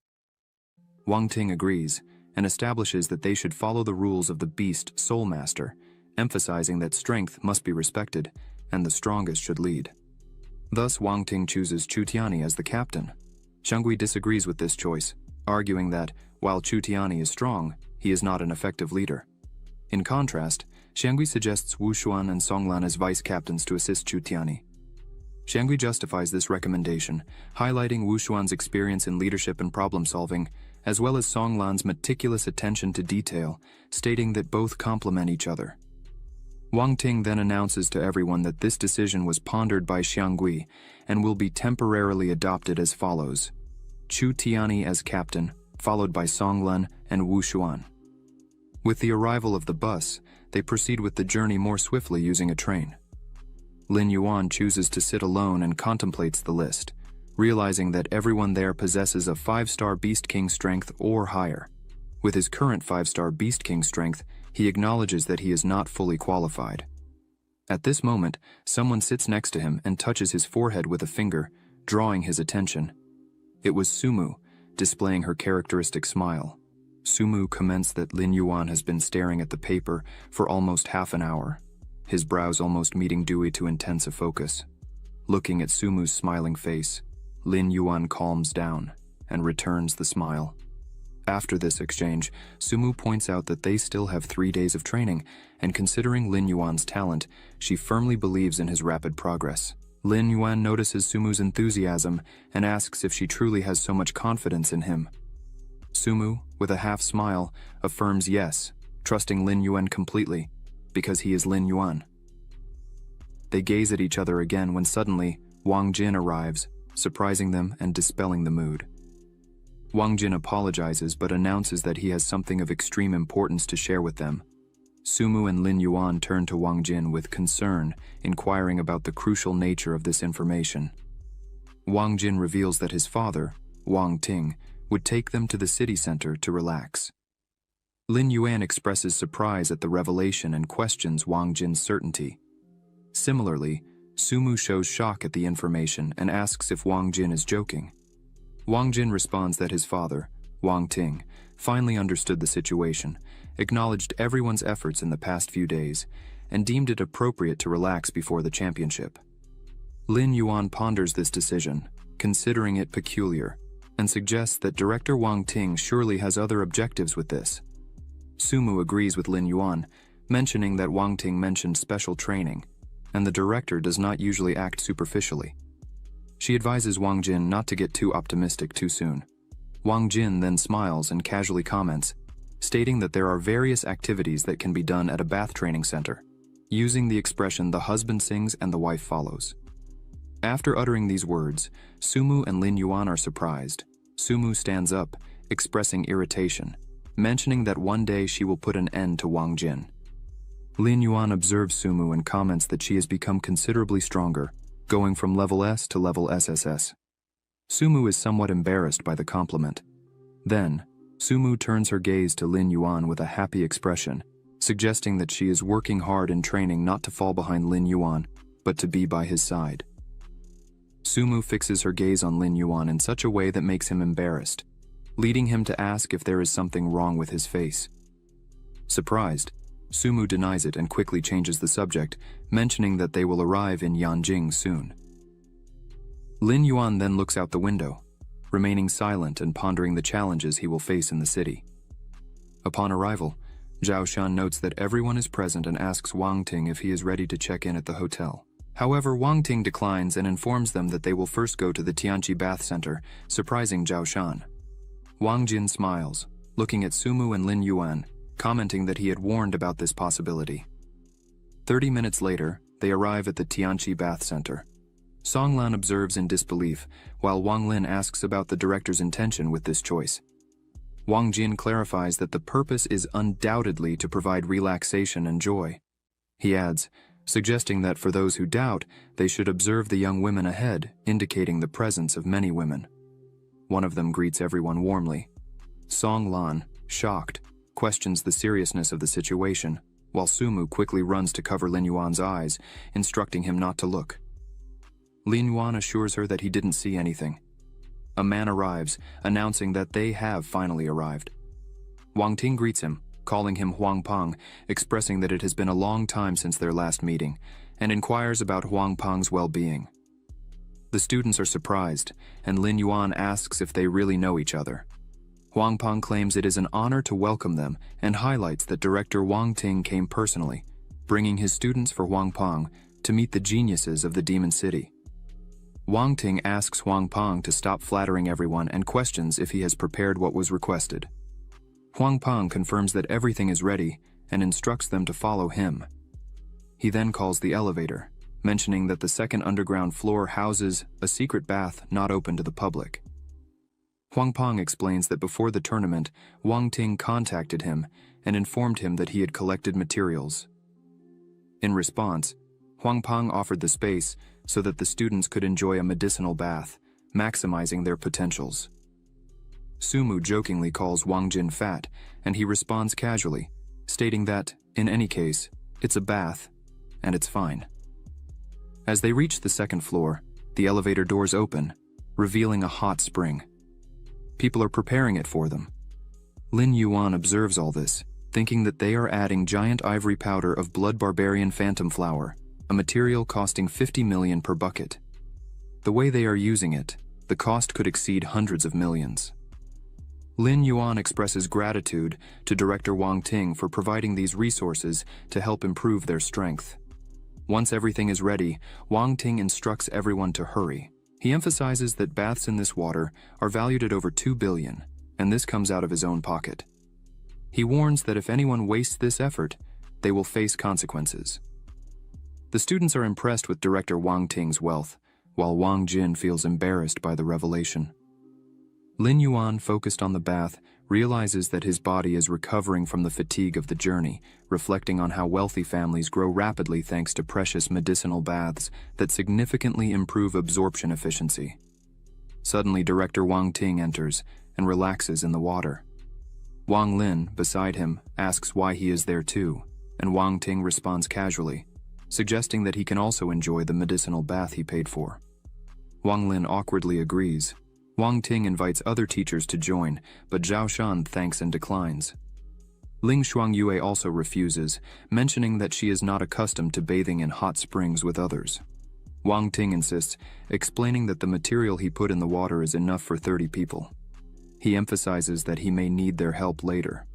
Wang Ting agrees and establishes that they should follow the rules of the Beast Soul Master, emphasizing that strength must be respected and the strongest should lead. Thus, Wang Ting chooses Chu Tianyi as the captain. Xiang Gui disagrees with this choice, arguing that, while Chu Tianyi is strong, he is not an effective leader. In contrast, Xiang Gui suggests Wu Xuan and Song Lan as vice captains to assist Chu Tianyi. Xiang Gui justifies this recommendation, highlighting Wu Xuan's experience in leadership and problem-solving, as well as Song Lan's meticulous attention to detail, stating that both complement each other. Wang Ting then announces to everyone that this decision was pondered by Xiang Gui and will be temporarily adopted as follows: Chu Tianyi as captain, followed by Song Lan and Wu Xuan. With the arrival of the bus, they proceed with the journey more swiftly using a train. Lin Yuan chooses to sit alone and contemplates the list, realizing that everyone there possesses a 5-star Beast King strength or higher. With his current 5-star Beast King strength, he acknowledges that he is not fully qualified. At this moment, someone sits next to him and touches his forehead with a finger, drawing his attention. It was Sumu, displaying her characteristic smile. Sumu comments that Lin Yuan has been staring at the paper for almost half an hour, his brows almost meeting Dewey to intense a focus. Looking at Sumu's smiling face, Lin Yuan calms down and returns the smile. After this exchange, Sumu points out that they still have 3 days of training, and considering Lin Yuan's talent, she firmly believes in his rapid progress. Lin Yuan notices Sumu's enthusiasm and asks if she truly has so much confidence in him. Sumu, with a half smile, affirms yes, trusting Lin Yuan completely, because he is Lin Yuan. They gaze at each other again when suddenly Wang Jin arrives, surprising them and dispelling the mood. Wang Jin apologizes but announces that he has something of extreme importance to share with them. Sumu and Lin Yuan turn to Wang Jin with concern, inquiring about the crucial nature of this information. Wang Jin reveals that his father, Wang Ting, would take them to the city center to relax. Lin Yuan expresses surprise at the revelation and questions Wang Jin's certainty. Similarly, Sumu shows shock at the information and asks if Wang Jin is joking. Wang Jin responds that his father, Wang Ting, finally understood the situation, acknowledged everyone's efforts in the past few days, and deemed it appropriate to relax before the championship. Lin Yuan ponders this decision, considering it peculiar, and suggests that director Wang Ting surely has other objectives with this. Sumu agrees with Lin Yuan, mentioning that Wang Ting mentioned special training, and the director does not usually act superficially. She advises Wang Jin not to get too optimistic too soon. Wang Jin then smiles and casually comments, stating that there are various activities that can be done at a bath training center, using the expression "the husband sings and the wife follows." After uttering these words, Sumu and Lin Yuan are surprised. Sumu stands up, expressing irritation, mentioning that one day she will put an end to Wang Jin. Lin Yuan observes Sumu and comments that she has become considerably stronger, going from level S to level SSS. Sumu is somewhat embarrassed by the compliment. Then, Sumu turns her gaze to Lin Yuan with a happy expression, suggesting that she is working hard in training not to fall behind Lin Yuan, but to be by his side. Sumu fixes her gaze on Lin Yuan in such a way that makes him embarrassed, leading him to ask if there is something wrong with his face. Surprised, Sumu denies it and quickly changes the subject, mentioning that they will arrive in Yanjing soon. Lin Yuan then looks out the window, remaining silent and pondering the challenges he will face in the city. Upon arrival, Zhao Shan notes that everyone is present and asks Wang Ting if he is ready to check in at the hotel. However, Wang Ting declines and informs them that they will first go to the Tianqi Bath Center, surprising Zhao Shan. Wang Jin smiles, looking at Sumu and Lin Yuan, commenting that he had warned about this possibility. 30 minutes later, they arrive at the Tianqi Bath Center. Song Lan observes in disbelief, while Wang Lin asks about the director's intention with this choice. Wang Jin clarifies that the purpose is undoubtedly to provide relaxation and joy. He adds, suggesting that for those who doubt, they should observe the young women ahead, indicating the presence of many women. One of them greets everyone warmly. Song Lan, shocked, questions the seriousness of the situation, while Sumu quickly runs to cover Lin Yuan's eyes, instructing him not to look. Lin Yuan assures her that he didn't see anything. A man arrives, announcing that they have finally arrived. Wang Ting greets him, calling him Huang Peng, expressing that it has been a long time since their last meeting, and inquires about Huang Peng's well-being. The students are surprised, and Lin Yuan asks if they really know each other. Huang Peng claims it is an honor to welcome them and highlights that director Wang Ting came personally, bringing his students for Huang Peng to meet the geniuses of the Demon City. Wang Ting asks Huang Peng to stop flattering everyone and questions if he has prepared what was requested. Huang Peng confirms that everything is ready and instructs them to follow him. He then calls the elevator, mentioning that the second underground floor houses a secret bath not open to the public. Huang Peng explains that before the tournament, Wang Ting contacted him and informed him that he had collected materials. In response, Huang Peng offered the space so that the students could enjoy a medicinal bath, maximizing their potentials. Sumu jokingly calls Wang Jin fat, and he responds casually, stating that, in any case, it's a bath, and it's fine. As they reach the second floor, the elevator doors open, revealing a hot spring. People are preparing it for them. Lin Yuan observes all this, thinking that they are adding giant ivory powder of blood barbarian phantom flower, a material costing 50 million per bucket. The way they are using it, the cost could exceed hundreds of millions. Lin Yuan expresses gratitude to director Wang Ting for providing these resources to help improve their strength. Once everything is ready, Wang Ting instructs everyone to hurry. He emphasizes that baths in this water are valued at over 2 billion, and this comes out of his own pocket. He warns that if anyone wastes this effort, they will face consequences. The students are impressed with director Wang Ting's wealth, while Wang Jin feels embarrassed by the revelation. Lin Yuan, focused on the bath, realizes that his body is recovering from the fatigue of the journey, reflecting on how wealthy families grow rapidly thanks to precious medicinal baths that significantly improve absorption efficiency. Suddenly, director Wang Ting enters and relaxes in the water. Wang Lin, beside him, asks why he is there too, and Wang Ting responds casually, suggesting that he can also enjoy the medicinal bath he paid for. Wang Lin awkwardly agrees. Wang Ting invites other teachers to join, but Zhao Shan thanks and declines. Ling Shuangyue also refuses, mentioning that she is not accustomed to bathing in hot springs with others. Wang Ting insists, explaining that the material he put in the water is enough for 30 people. He emphasizes that he may need their help later.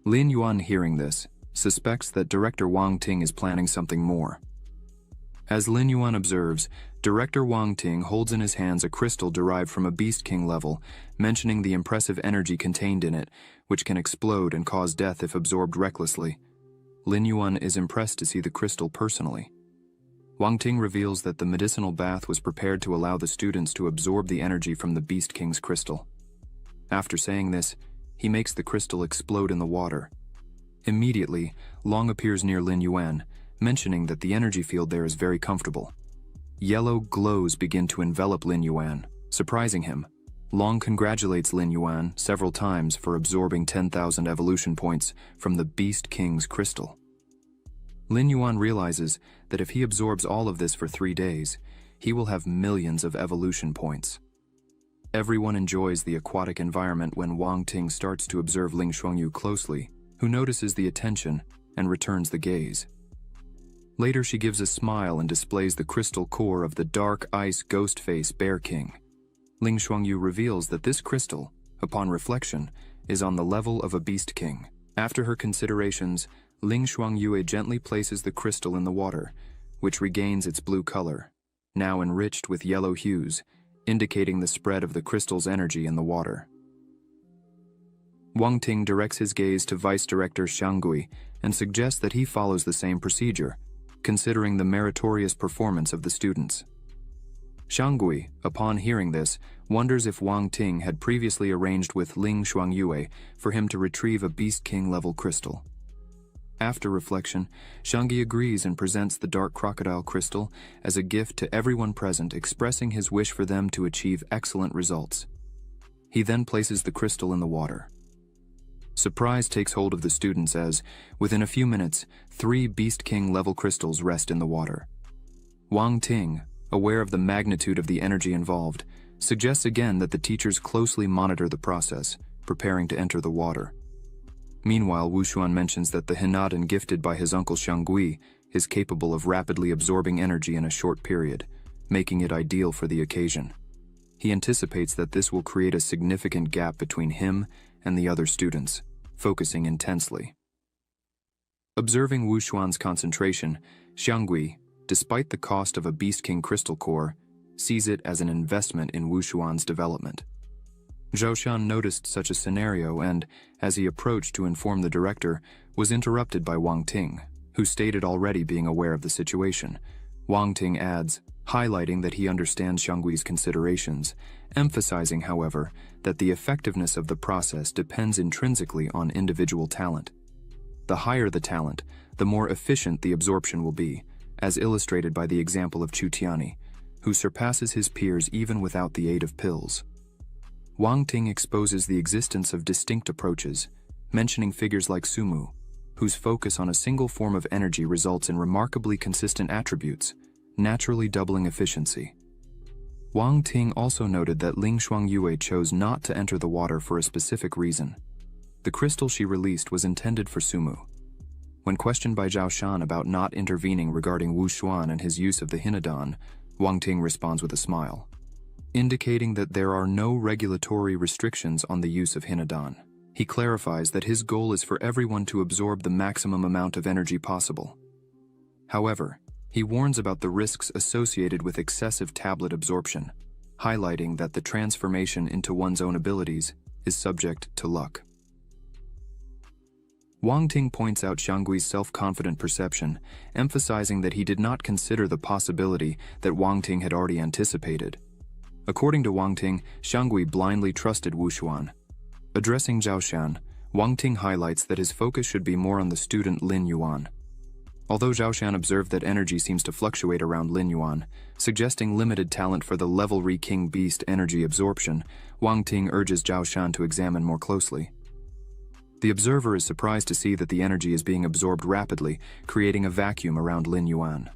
Lin Yuan, hearing this, suspects that director Wang Ting is planning something more. As Lin Yuan observes, director Wang Ting holds in his hands a crystal derived from a Beast King level, mentioning the impressive energy contained in it, which can explode and cause death if absorbed recklessly. Lin Yuan is impressed to see the crystal personally. Wang Ting reveals that the medicinal bath was prepared to allow the students to absorb the energy from the Beast King's crystal. After saying this, he makes the crystal explode in the water. Immediately, Long appears near Lin Yuan, mentioning that the energy field there is very comfortable. Yellow glows begin to envelop Lin Yuan, surprising him. Long congratulates Lin Yuan several times for absorbing 10,000 evolution points from the Beast King's crystal. Lin Yuan realizes that if he absorbs all of this for 3 days, he will have millions of evolution points. Everyone enjoys the aquatic environment when Wang Ting starts to observe Ling Shuangyu closely, who notices the attention and returns the gaze. Later she gives a smile and displays the crystal core of the dark ice ghost face Bear King. Ling Shuangyu reveals that this crystal, upon reflection, is on the level of a Beast King. After her considerations, Ling Shuangyu gently places the crystal in the water, which regains its blue color, now enriched with yellow hues, indicating the spread of the crystal's energy in the water. Wang Ting directs his gaze to Vice Director Xianggui and suggests that he follows the same procedure, considering the meritorious performance of the students. Xianggui, upon hearing this, wonders if Wang Ting had previously arranged with Ling Shuangyue for him to retrieve a Beast King-level crystal. After reflection, Xianggui agrees and presents the dark crocodile crystal as a gift to everyone present, expressing his wish for them to achieve excellent results. He then places the crystal in the water. Surprise takes hold of the students as, within a few minutes, 3 Beast King-level crystals rest in the water. Wang Ting, aware of the magnitude of the energy involved, suggests again that the teachers closely monitor the process, preparing to enter the water. Meanwhile, Wu Xuan mentions that the Hinadan gifted by his uncle Xianggui is capable of rapidly absorbing energy in a short period, making it ideal for the occasion. He anticipates that this will create a significant gap between him and the other students, focusing intensely. Observing Wu Xuan's concentration, Xianggui, despite the cost of a Beast King crystal core, sees it as an investment in Wu Xuan's development. Zhao Shan noticed such a scenario and, as he approached to inform the director, was interrupted by Wang Ting, who stated already being aware of the situation. Wang Ting adds, highlighting that he understands Xianggui's considerations, emphasizing, however, that the effectiveness of the process depends intrinsically on individual talent. The higher the talent, the more efficient the absorption will be, as illustrated by the example of Chu Tianyi, who surpasses his peers even without the aid of pills. Wang Ting exposes the existence of distinct approaches, mentioning figures like Sumu, whose focus on a single form of energy results in remarkably consistent attributes, naturally doubling efficiency. Wang Ting also noted that Ling Shuangyue chose not to enter the water for a specific reason. The crystal she released was intended for Sumu. When questioned by Zhao Shan about not intervening regarding Wu Xuan and his use of the Hinadan, Wang Ting responds with a smile, indicating that there are no regulatory restrictions on the use of Hinadan. He clarifies that his goal is for everyone to absorb the maximum amount of energy possible. However, he warns about the risks associated with excessive tablet absorption, highlighting that the transformation into one's own abilities is subject to luck. Wang Ting points out Xianggui's self-confident perception, emphasizing that he did not consider the possibility that Wang Ting had already anticipated. According to Wang Ting, Xianggui blindly trusted Wu Xuan. Addressing Zhao Shan, Wang Ting highlights that his focus should be more on the student Lin Yuan. Although Zhao Shan observed that energy seems to fluctuate around Lin Yuan, suggesting limited talent for the level King Beast energy absorption, Wang Ting urges Zhao Shan to examine more closely. The observer is surprised to see that the energy is being absorbed rapidly, creating a vacuum around Lin Yuan.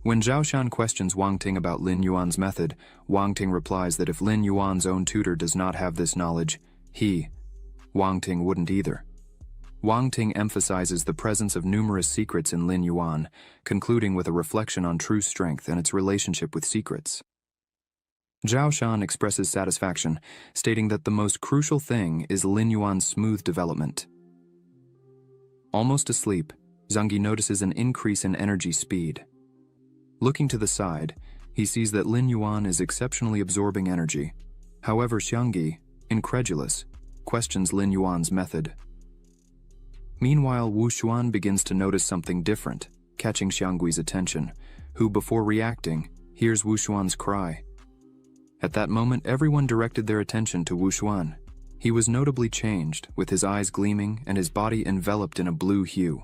When Zhao Shan questions Wang Ting about Lin Yuan's method, Wang Ting replies that if Lin Yuan's own tutor does not have this knowledge, Wang Ting wouldn't either. Wang Ting emphasizes the presence of numerous secrets in Lin Yuan, concluding with a reflection on true strength and its relationship with secrets. Zhao Shan expresses satisfaction, stating that the most crucial thing is Lin Yuan's smooth development. Almost asleep, Zhangyi notices an increase in energy speed. Looking to the side, he sees that Lin Yuan is exceptionally absorbing energy. However, Xianggi, incredulous, questions Lin Yuan's method. Meanwhile, Wu Xuan begins to notice something different, catching Xianggui's attention, who, before reacting, hears Wu Xuan's cry. At that moment, everyone directed their attention to Wu Xuan. He was notably changed, with his eyes gleaming and his body enveloped in a blue hue.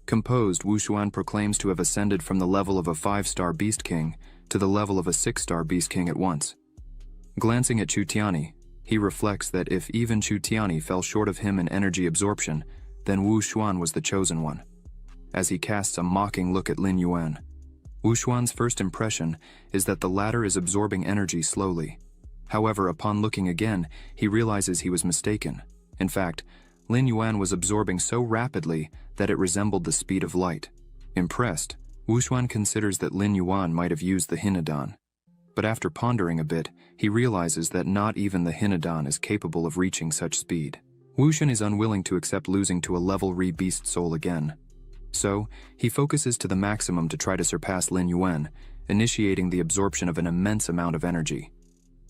Composed, Wu Xuan proclaims to have ascended from the level of a 5-star Beast King to the level of a 6-star Beast King at once. Glancing at Chu Tianyi, he reflects that if even Chu Tianyi fell short of him in energy absorption, then Wu Xuan was the chosen one. as he casts a mocking look at Lin Yuan. Wu Xuan's first impression is that the latter is absorbing energy slowly. However, upon looking again, he realizes he was mistaken. In fact, Lin Yuan was absorbing so rapidly that it resembled the speed of light. Impressed, Wu Xuan considers that Lin Yuan might have used the Hinadan. But after pondering a bit, he realizes that not even the Hinadan is capable of reaching such speed. Wu Xuan is unwilling to accept losing to a level beast soul again. So, he focuses to the maximum to try to surpass Lin Yuan, initiating the absorption of an immense amount of energy.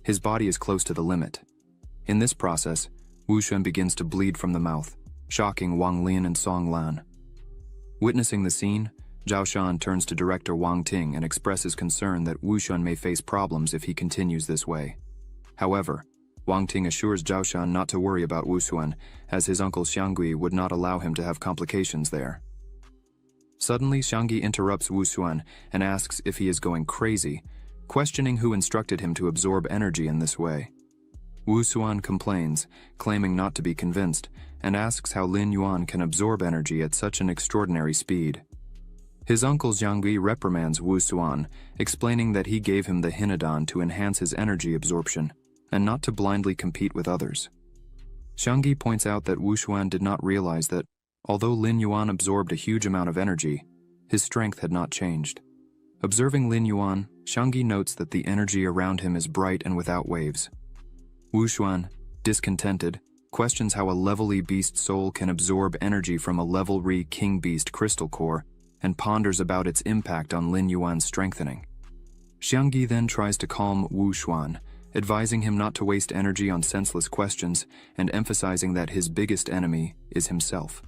His body is close to the limit. In this process, Wu Xuan begins to bleed from the mouth, shocking Wang Lin and Song Lan. Witnessing the scene, Zhao Shan turns to director Wang Ting and expresses concern that Wu Xuan may face problems if he continues this way. However, Wang Ting assures Zhao Shan not to worry about Wu Xuan, as his uncle Xiangui would not allow him to have complications there. Suddenly, Xiangui interrupts Wu Xuan and asks if he is going crazy, questioning who instructed him to absorb energy in this way. Wu Xuan complains, claiming not to be convinced, and asks how Lin Yuan can absorb energy at such an extraordinary speed. His uncle Xiangui reprimands Wu Xuan, explaining that he gave him the Hinadan to enhance his energy absorption, and not to blindly compete with others. Xiangui points out that Wu Xuan did not realize that, although Lin Yuan absorbed a huge amount of energy, his strength had not changed. Observing Lin Yuan, Xiangui notes that the energy around him is bright and without waves. Wu Xuan, discontented, questions how a level E beast soul can absorb energy from a level Re king beast crystal core, and ponders about its impact on Lin Yuan's strengthening. Xiangui then tries to calm Wu Xuan, advising him not to waste energy on senseless questions and emphasizing that his biggest enemy is himself.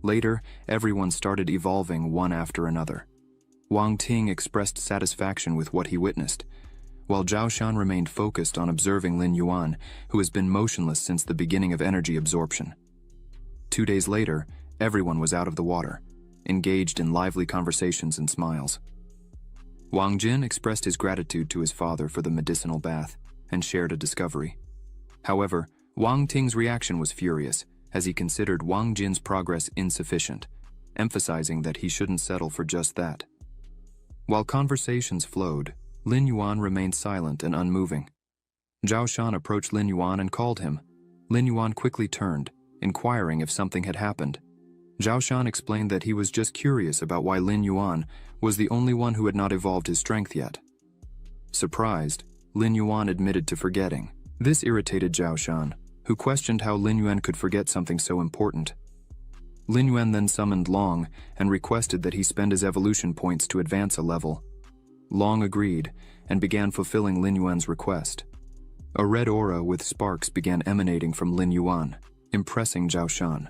Later, everyone started evolving one after another. Wang Ting expressed satisfaction with what he witnessed, while Zhao Shan remained focused on observing Lin Yuan, who has been motionless since the beginning of energy absorption. 2 days later, everyone was out of the water, engaged in lively conversations and smiles. Wang Jin expressed his gratitude to his father for the medicinal bath and shared a discovery. However, Wang Ting's reaction was furious, as he considered Wang Jin's progress insufficient, emphasizing that he shouldn't settle for just that. While conversations flowed, Lin Yuan remained silent and unmoving. Zhao Shan approached Lin Yuan and called him. Lin Yuan quickly turned, inquiring if something had happened. Zhao Shan explained that he was just curious about why Lin Yuan was the only one who had not evolved his strength yet. Surprised, Lin Yuan admitted to forgetting. This irritated Zhao Shan, who questioned how Lin Yuan could forget something so important. Lin Yuan then summoned Long and requested that he spend his evolution points to advance a level. Long agreed and began fulfilling Lin Yuan's request. A red aura with sparks began emanating from Lin Yuan, impressing Zhao Shan.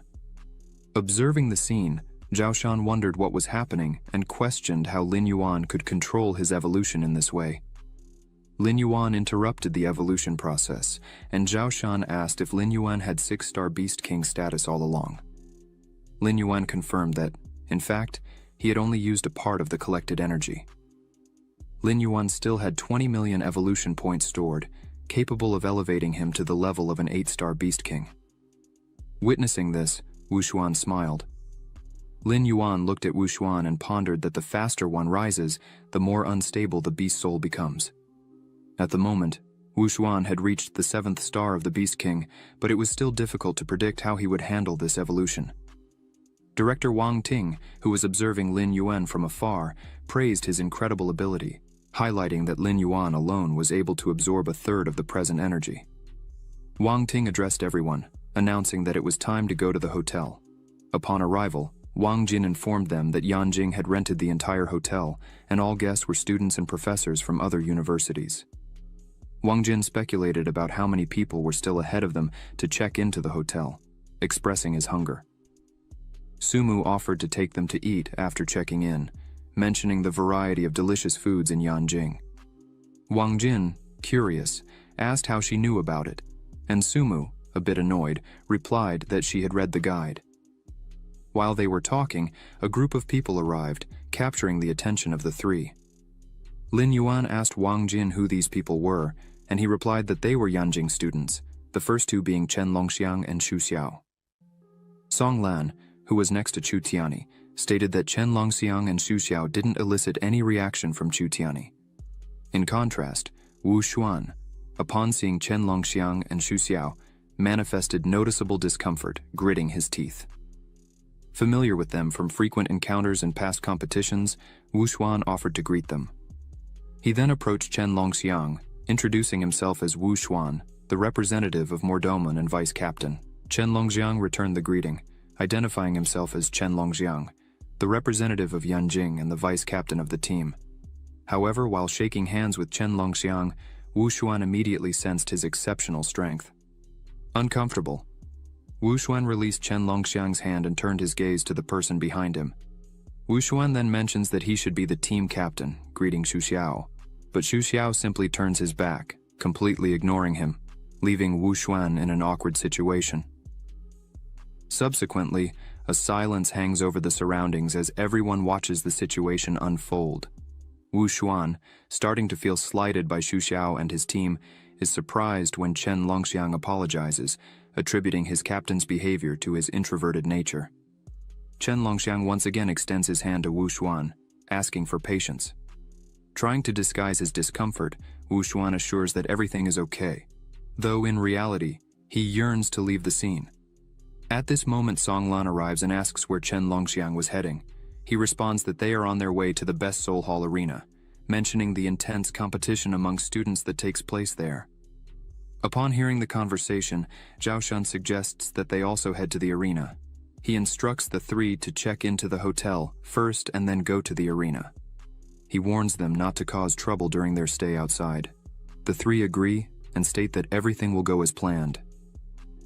Observing the scene, Zhao Shan wondered what was happening and questioned how Lin Yuan could control his evolution in this way. Lin Yuan interrupted the evolution process, and Zhao Shan asked if Lin Yuan had 6-star Beast King status all along. Lin Yuan confirmed that, in fact, he had only used a part of the collected energy. Lin Yuan still had 20 million evolution points stored, capable of elevating him to the level of an 8-star Beast King. Witnessing this, Wu Xuan smiled. Lin Yuan looked at Wu Xuan and pondered that the faster one rises, the more unstable the beast soul becomes. At the moment, Wu Xuan had reached the 7th star of the Beast King, but it was still difficult to predict how he would handle this evolution. Director Wang Ting, who was observing Lin Yuan from afar, praised his incredible ability, highlighting that Lin Yuan alone was able to absorb a third of the present energy. Wang Ting addressed everyone, announcing that it was time to go to the hotel. Upon arrival, Wang Jin informed them that Yanjing had rented the entire hotel, and all guests were students and professors from other universities. Wang Jin speculated about how many people were still ahead of them to check into the hotel, expressing his hunger. Sumu offered to take them to eat after checking in, mentioning the variety of delicious foods in Yanjing. Wang Jin, curious, asked how she knew about it, and Sumu, a bit annoyed, replied that she had read the guide. While they were talking, a group of people arrived, capturing the attention of the three. Lin Yuan asked Wang Jin who these people were, and he replied that they were Yanjing students, the first two being Chen Longxiang and Xu Xiao. Song Lan, who was next to Chu Tiani, stated that Chen Longxiang and Xu Xiao didn't elicit any reaction from Chu Tianyi. In contrast, Wu Xuan, upon seeing Chen Longxiang and Xu Xiao, manifested noticeable discomfort, gritting his teeth. Familiar with them from frequent encounters and past competitions, Wu Xuan offered to greet them. He then approached Chen Longxiang, introducing himself as Wu Xuan, the representative of Mordoman and vice captain. Chen Longxiang returned the greeting, identifying himself as Chen Longxiang, the representative of Yanjing and the vice captain of the team. However, while shaking hands with Chen Longxiang, Wu Xuan immediately sensed his exceptional strength. Uncomfortable, Wu Xuan released Chen Longxiang's hand and turned his gaze to the person behind him. Wu Xuan then mentions that he should be the team captain, greeting Xu Xiao, but Xu Xiao simply turns his back, completely ignoring him, leaving Wu Xuan in an awkward situation. Subsequently, a silence hangs over the surroundings as everyone watches the situation unfold. Wu Xuan, starting to feel slighted by Xu Xiao and his team, is surprised when Chen Longxiang apologizes, attributing his captain's behavior to his introverted nature. Chen Longxiang once again extends his hand to Wu Xuan, asking for patience. Trying to disguise his discomfort, Wu Xuan assures that everything is okay, though in reality, he yearns to leave the scene. At this moment, Song Lan arrives and asks where Chen Longxiang was heading. He responds that they are on their way to the Best Soul Hall Arena, mentioning the intense competition among students that takes place there. Upon hearing the conversation, Zhao Shun suggests that they also head to the arena. He instructs the three to check into the hotel first and then go to the arena. He warns them not to cause trouble during their stay outside. The three agree and state that everything will go as planned.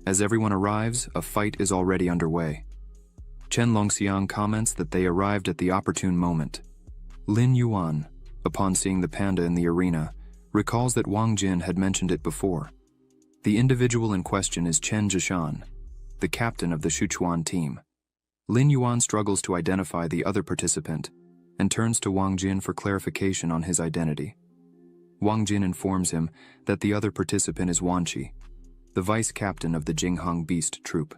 As everyone arrives, a fight is already underway. Chen Longxiang comments that they arrived at the opportune moment. Lin Yuan, upon seeing the panda in the arena, recalls that Wang Jin had mentioned it before. The individual in question is Chen Zhishan, the captain of the Sichuan team. Lin Yuan struggles to identify the other participant and turns to Wang Jin for clarification on his identity. Wang Jin informs him that the other participant is Wan Qi, the vice captain of the Jinghang Beast Troop.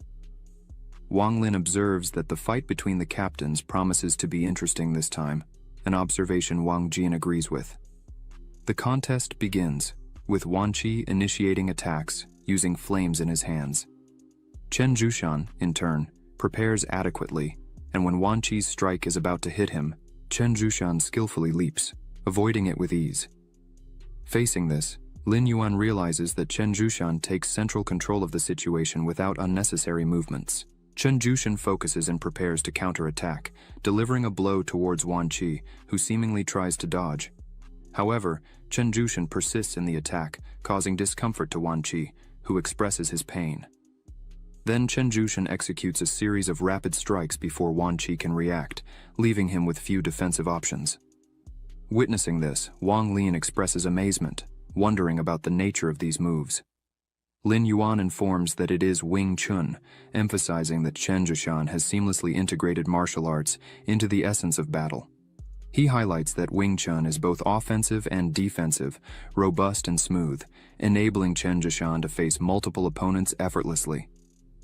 Wang Lin observes that the fight between the captains promises to be interesting this time, an observation Wang Jin agrees with. The contest begins, with Wan Qi initiating attacks, using flames in his hands. Chen Zhishan, in turn, prepares adequately, and when Wan Qi's strike is about to hit him, Chen Zhishan skillfully leaps, avoiding it with ease. Facing this, Lin Yuan realizes that Chen Zhishan takes central control of the situation without unnecessary movements. Chen Zhishan focuses and prepares to counterattack, delivering a blow towards Wan Qi, who seemingly tries to dodge. However, Chen Zhishan persists in the attack, causing discomfort to Wan Qi, who expresses his pain. Then Chen Zhishan executes a series of rapid strikes before Wan Qi can react, leaving him with few defensive options. Witnessing this, Wang Lin expresses amazement, wondering about the nature of these moves. Lin Yuan informs that it is Wing Chun, emphasizing that Chen Zhishan has seamlessly integrated martial arts into the essence of battle. He highlights that Wing Chun is both offensive and defensive, robust and smooth, enabling Chen Zhishan to face multiple opponents effortlessly.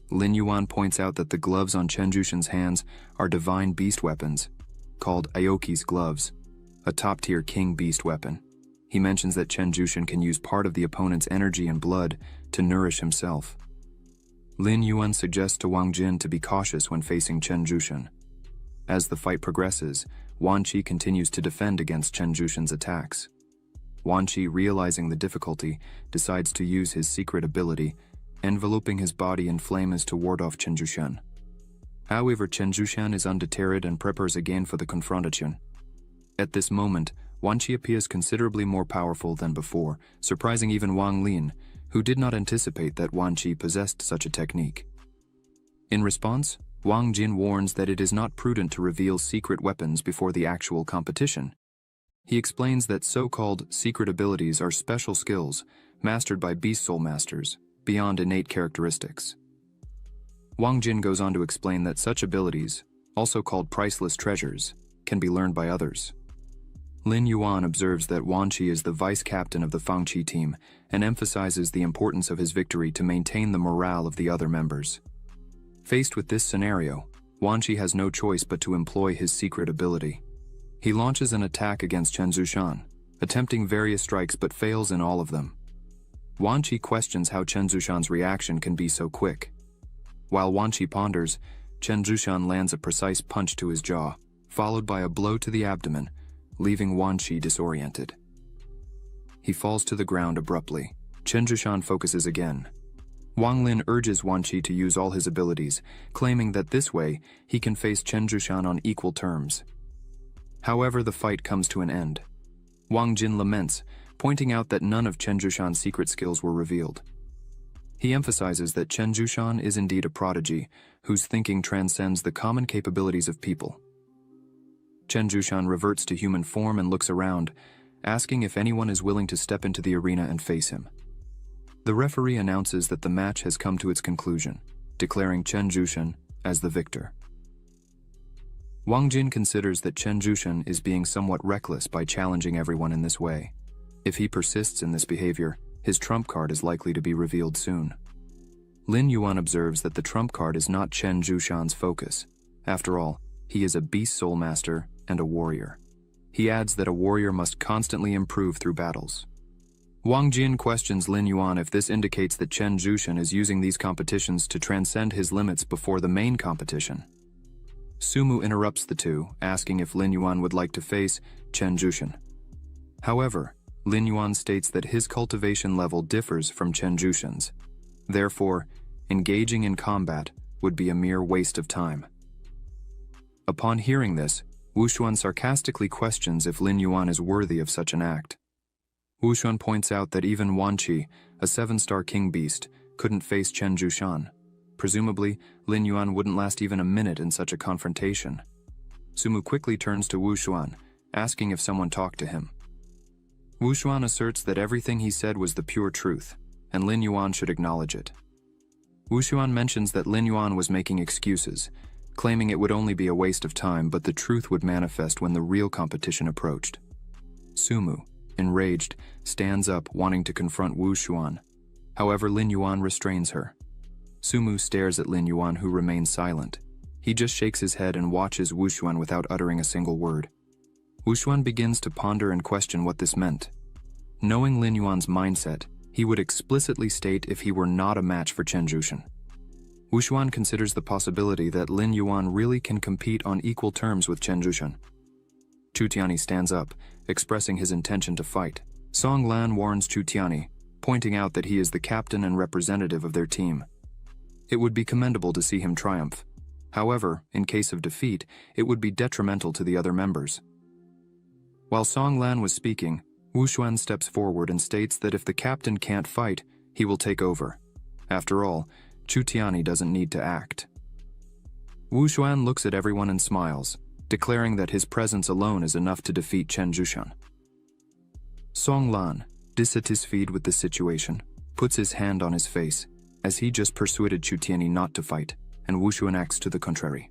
Lin Yuan points out that the gloves on Chen Zhishan's hands are divine beast weapons, called Aoki's gloves, a top-tier king beast weapon. He mentions that Chen Zhishan can use part of the opponent's energy and blood to nourish himself. Lin Yuan suggests to Wang Jin to be cautious when facing Chen Zhishan. As the fight progresses, Wan Qi continues to defend against Chen Zhishan's attacks. Wan Qi, realizing the difficulty, decides to use his secret ability, enveloping his body in flames to ward off Chen Zhishan. However, Chen Zhishan is undeterred and prepares again for the confrontation. At this moment, Wan Qi appears considerably more powerful than before, surprising even Wang Lin, who did not anticipate that Wan Qi possessed such a technique. In response, Wang Jin warns that it is not prudent to reveal secret weapons before the actual competition. He explains that so-called secret abilities are special skills mastered by Beast Soul Masters, beyond innate characteristics. Wang Jin goes on to explain that such abilities, also called priceless treasures, can be learned by others. Lin Yuan observes that Wan Qi is the vice captain of the Fangqi team and emphasizes the importance of his victory to maintain the morale of the other members. Faced with this scenario, Wan Qi has no choice but to employ his secret ability. He launches an attack against Chen Zushan, attempting various strikes but fails in all of them. Wan Qi questions how Chen Zushan's reaction can be so quick. While Wan Qi ponders, Chen Zushan lands a precise punch to his jaw, followed by a blow to the abdomen, leaving Wan Qi disoriented. He falls to the ground abruptly. Chen Zushan focuses again. Wang Lin urges Wan Qi to use all his abilities, claiming that this way he can face Chen Zushan on equal terms. However, the fight comes to an end. Wang Jin laments, pointing out that none of Chen Zushan's secret skills were revealed. He emphasizes that Chen Zushan is indeed a prodigy, whose thinking transcends the common capabilities of people. Chen Zushan reverts to human form and looks around, asking if anyone is willing to step into the arena and face him. The referee announces that the match has come to its conclusion, declaring Chen Zushan as the victor. Wang Jin considers that Chen Zushan is being somewhat reckless by challenging everyone in this way. If he persists in this behavior, his trump card is likely to be revealed soon. Lin Yuan observes that the trump card is not Chen Zushan's focus. After all, he is a beast soul master and a warrior. He adds that a warrior must constantly improve through battles. Wang Jin questions Lin Yuan if this indicates that Chen Zushan is using these competitions to transcend his limits before the main competition. Sumu interrupts the two, asking if Lin Yuan would like to face Chen Zushan. However, Lin Yuan states that his cultivation level differs from Chen Zushan's. Therefore, engaging in combat would be a mere waste of time. Upon hearing this, Wu Xuan sarcastically questions if Lin Yuan is worthy of such an act. Wu Xuan points out that even Wan Qi, a 7-star king beast, couldn't face Chen Zushan. Presumably, Lin Yuan wouldn't last even a minute in such a confrontation. Sumu quickly turns to Wu Xuan, asking if someone talked to him. Wu Xuan asserts that everything he said was the pure truth, and Lin Yuan should acknowledge it. Wu Xuan mentions that Lin Yuan was making excuses, claiming it would only be a waste of time, but the truth would manifest when the real competition approached. Sumu, enraged, stands up wanting to confront Wu Xuan. However, Lin Yuan restrains her. Sumu stares at Lin Yuan, who remains silent. He just shakes his head and watches Wu Xuan without uttering a single word. Wu Xuan begins to ponder and question what this meant. Knowing Lin Yuan's mindset, he would explicitly state if he were not a match for Chen Zushan. Wu Xuan considers the possibility that Lin Yuan really can compete on equal terms with Chen Zushan. Chu Tianyi stands up, expressing his intention to fight. Song Lan warns Chu Tianyi, pointing out that he is the captain and representative of their team. It would be commendable to see him triumph. However, in case of defeat, it would be detrimental to the other members. While Song Lan was speaking, Wu Xuan steps forward and states that if the captain can't fight, he will take over. After all, Chu Tianyi doesn't need to act. Wu Xuan looks at everyone and smiles, declaring that his presence alone is enough to defeat Chen Zushan. Song Lan, dissatisfied with the situation, puts his hand on his face, as he just persuaded Chu Tianyi not to fight, and Wu Xuan acts to the contrary.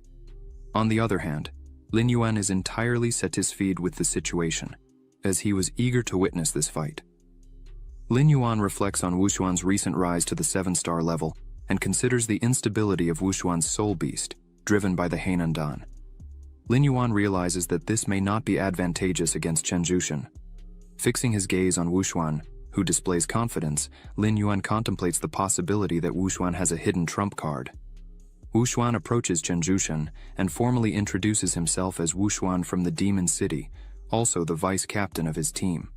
On the other hand, Lin Yuan is entirely satisfied with the situation, as he was eager to witness this fight. Lin Yuan reflects on Wu Xuan's recent rise to the 7-star level and considers the instability of Wu Xuan's soul beast, driven by the Hainan Dan. Lin Yuan realizes that this may not be advantageous against Chen Zushan. Fixing his gaze on Wu Xuan, who displays confidence, Lin Yuan contemplates the possibility that Wu Xuan has a hidden trump card. Wu Xuan approaches Chen Zushan and formally introduces himself as Wu Xuan from the Demon City, also the vice captain of his team.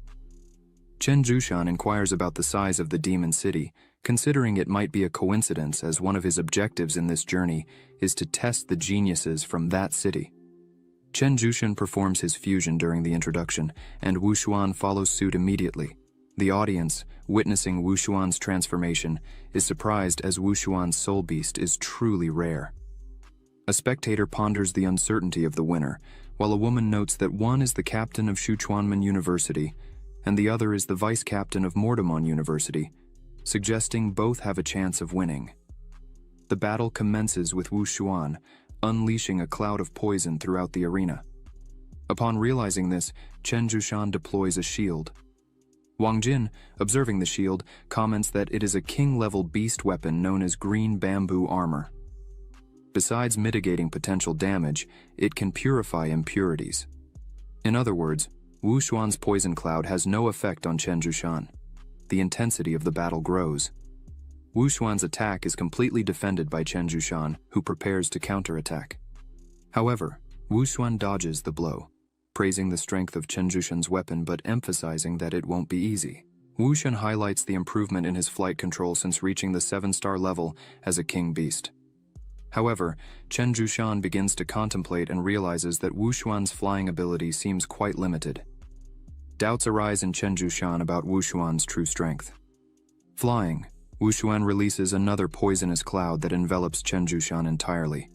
Chen Zushan inquires about the size of the Demon City, considering it might be a coincidence as one of his objectives in this journey is to test the geniuses from that city. Chen Zushan performs his fusion during the introduction, and Wu Xuan follows suit immediately. The audience, witnessing Wu Xuan's transformation, is surprised as Wu Xuan's soul beast is truly rare. A spectator ponders the uncertainty of the winner, while a woman notes that one is the captain of Shuchuanmen University, and the other is the vice captain of Mordamon University, suggesting both have a chance of winning. The battle commences with Wu Xuan, unleashing a cloud of poison throughout the arena. Upon realizing this, Chen Zushan deploys a shield. Wang Jin, observing the shield, comments that it is a king-level beast weapon known as green bamboo armor. Besides mitigating potential damage, it can purify impurities. In other words, Wu Xuan's poison cloud has no effect on Chen Zhushan. The intensity of the battle grows. Wu Xuan's attack is completely defended by Chen Zhushan, who prepares to counterattack. However, Wu Xuan dodges the blow, praising the strength of Chen Zhushan's weapon but emphasizing that it won't be easy. Wu Xuan highlights the improvement in his flight control since reaching the 7-star level as a king beast. However, Chen Zhushan begins to contemplate and realizes that Wu Xuan's flying ability seems quite limited. Doubts arise in Chen Zhushan about Wu Xuan's true strength. Flying, Wu Xuan releases another poisonous cloud that envelops Chen Zhushan entirely.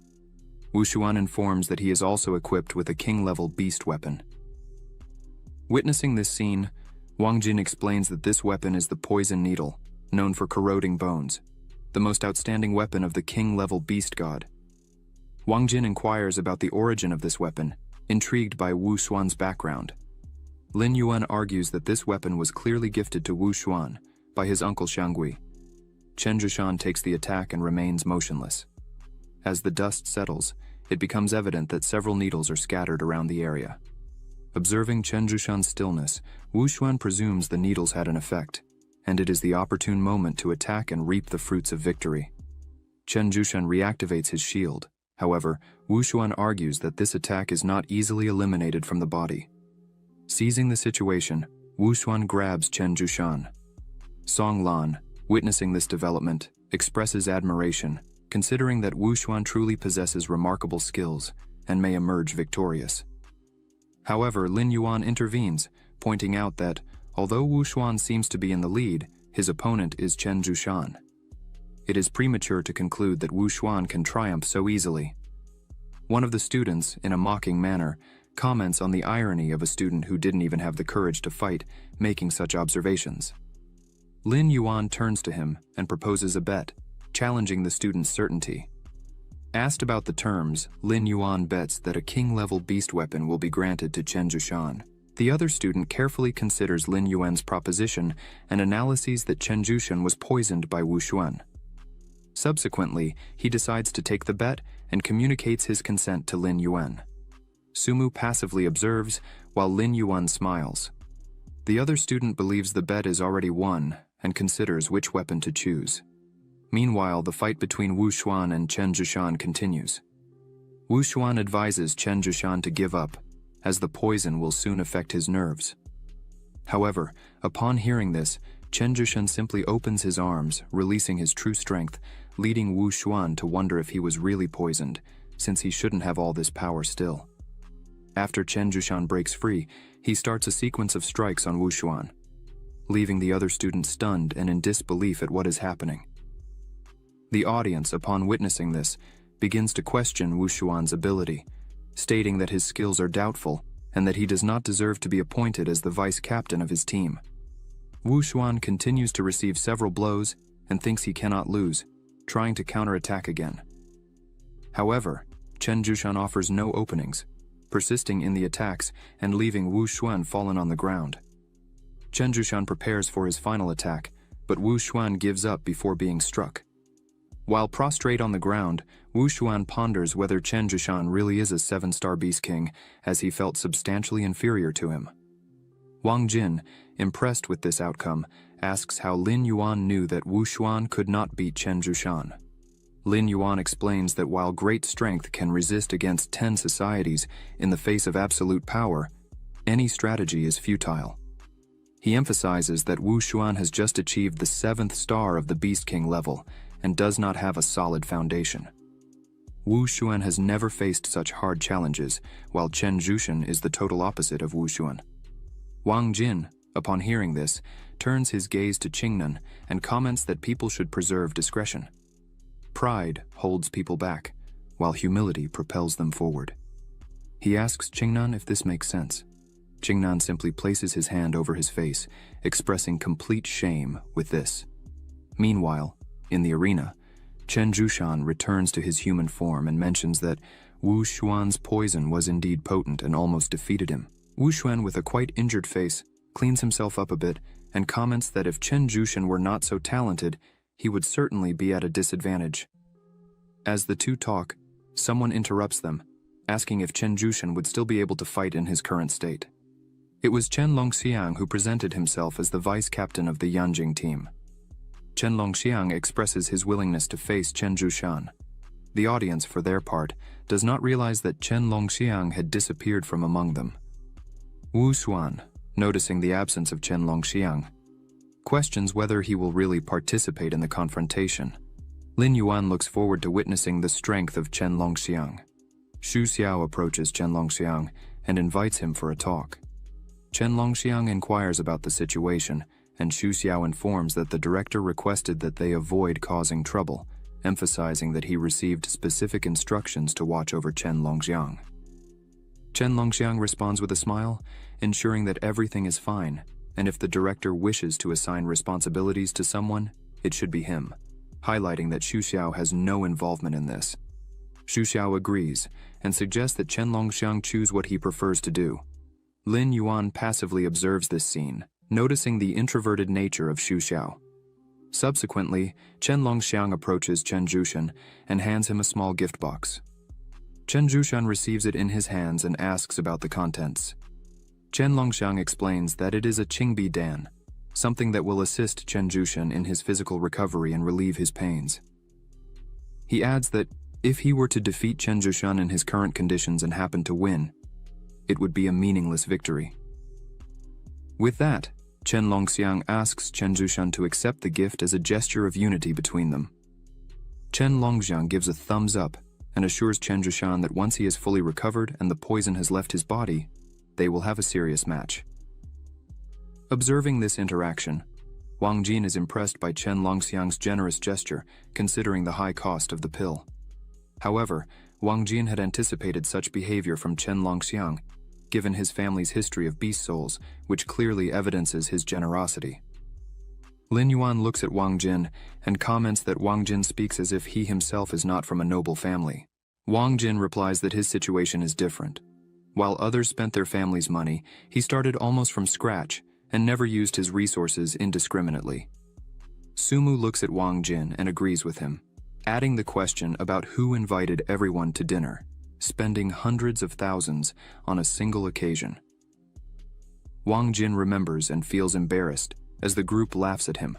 Wu Xuan informs that he is also equipped with a king-level beast weapon. Witnessing this scene, Wang Jin explains that this weapon is the poison needle, known for corroding bones, the most outstanding weapon of the king-level beast god. Wang Jin inquires about the origin of this weapon, intrigued by Wu Xuan's background. Lin Yuan argues that this weapon was clearly gifted to Wu Xuan by his uncle Xiangui. Chen Zhushan takes the attack and remains motionless. As the dust settles, it becomes evident that several needles are scattered around the area. Observing Chen Zhushan's stillness, Wu Xuan presumes the needles had an effect, and it is the opportune moment to attack and reap the fruits of victory. Chen Zhushan reactivates his shield. However, Wu Xuan argues that this attack is not easily eliminated from the body. Seizing the situation, Wu Xuan grabs Chen Zhushan. Song Lan, witnessing this development, expresses admiration, considering that Wu Xuan truly possesses remarkable skills and may emerge victorious. However, Lin Yuan intervenes, pointing out that, although Wu Xuan seems to be in the lead, his opponent is Chen Zhushan. It is premature to conclude that Wu Xuan can triumph so easily. One of the students, in a mocking manner, comments on the irony of a student who didn't even have the courage to fight, making such observations. Lin Yuan turns to him and proposes a bet, challenging the student's certainty. Asked about the terms, Lin Yuan bets that a king-level beast weapon will be granted to Chen Zhushan. The other student carefully considers Lin Yuan's proposition and analyses that Chen Zhushan was poisoned by Wu Xuan. Subsequently, he decides to take the bet and communicates his consent to Lin Yuan. Sumu passively observes, while Lin Yuan smiles. The other student believes the bet is already won and considers which weapon to choose. Meanwhile, the fight between Wu Xuan and Chen Zhushan continues. Wu Xuan advises Chen Zhushan to give up, as the poison will soon affect his nerves. However, upon hearing this, Chen Zhushan simply opens his arms, releasing his true strength, leading Wu Xuan to wonder if he was really poisoned, since he shouldn't have all this power still. After Chen Zhushan breaks free, he starts a sequence of strikes on Wu Xuan, leaving the other students stunned and in disbelief at what is happening. The audience, upon witnessing this, begins to question Wu Xuan's ability, stating that his skills are doubtful and that he does not deserve to be appointed as the vice-captain of his team. Wu Xuan continues to receive several blows and thinks he cannot lose, trying to counterattack again. However, Chen Zhushan offers no openings, persisting in the attacks and leaving Wu Xuan fallen on the ground. Chen Zhushan prepares for his final attack, but Wu Xuan gives up before being struck. While prostrate on the ground, Wu Xuan ponders whether Chen Zhushan really is a 7-star Beast King, as he felt substantially inferior to him. Wang Jin, impressed with this outcome, asks how Lin Yuan knew that Wu Xuan could not beat Chen Zhushan. Lin Yuan explains that while great strength can resist against 10 societies in the face of absolute power, any strategy is futile. He emphasizes that Wu Xuan has just achieved the 7th star of the Beast King level and does not have a solid foundation. Wu Xuan has never faced such hard challenges, while Chen Zhushan is the total opposite of Wu Xuan. Wang Jin, upon hearing this, turns his gaze to Qingnan and comments that people should preserve discretion. Pride holds people back, while humility propels them forward. He asks Qingnan if this makes sense. Qingnan simply places his hand over his face, expressing complete shame with this. Meanwhile, in the arena, Chen Zhushan returns to his human form and mentions that Wu Xuan's poison was indeed potent and almost defeated him. Wu Xuan, with a quite injured face, cleans himself up a bit and comments that if Chen Zhushan were not so talented, he would certainly be at a disadvantage. As the two talk, Someone interrupts them, asking if Chen Zhuxian would still be able to fight in his current state. It was Chen Longxiang who presented himself as the vice-captain of the Yanjing team. Chen Longxiang expresses his willingness to face Chen Zhuxian. The audience, for their part, does not realize that Chen Longxiang had disappeared from among them. Wu Xuan, noticing the absence of Chen Longxiang, questions whether he will really participate in the confrontation. Lin Yuan looks forward to witnessing the strength of Chen Longxiang. Xu Xiao approaches Chen Longxiang and invites him for a talk. Chen Longxiang inquires about the situation, and Xu Xiao informs that the director requested that they avoid causing trouble, emphasizing that he received specific instructions to watch over Chen Longxiang. Chen Longxiang responds with a smile, ensuring that everything is fine, and if the director wishes to assign responsibilities to someone, it should be him, highlighting that Xu Xiao has no involvement in this. Xu Xiao agrees, and suggests that Chen Longxiang choose what he prefers to do. Lin Yuan passively observes this scene, noticing the introverted nature of Xu Xiao. Subsequently, Chen Longxiang approaches Chen Zhuxian and hands him a small gift box. Chen Zhuxian receives it in his hands and asks about the contents. Chen Longxiang explains that it is a Qingbi Dan, something that will assist Chen Zhuxian in his physical recovery and relieve his pains. He adds that if he were to defeat Chen Zhuxian in his current conditions and happen to win, it would be a meaningless victory. With that, Chen Longxiang asks Chen Zhuxian to accept the gift as a gesture of unity between them. Chen Longxiang gives a thumbs up and assures Chen Zhuxian that once he is fully recovered and the poison has left his body, they will have a serious match. Observing this interaction, Wang Jin is impressed by Chen Longxiang's generous gesture, considering the high cost of the pill. However, Wang Jin had anticipated such behavior from Chen Longxiang, given his family's history of beast souls, which clearly evidences his generosity. Lin Yuan looks at Wang Jin and comments that Wang Jin speaks as if he himself is not from a noble family. Wang Jin replies that his situation is different. While others spent their family's money, he started almost from scratch and never used his resources indiscriminately. Sumu looks at Wang Jin and agrees with him, adding the question about who invited everyone to dinner, spending hundreds of thousands on a single occasion. Wang Jin remembers and feels embarrassed as the group laughs at him.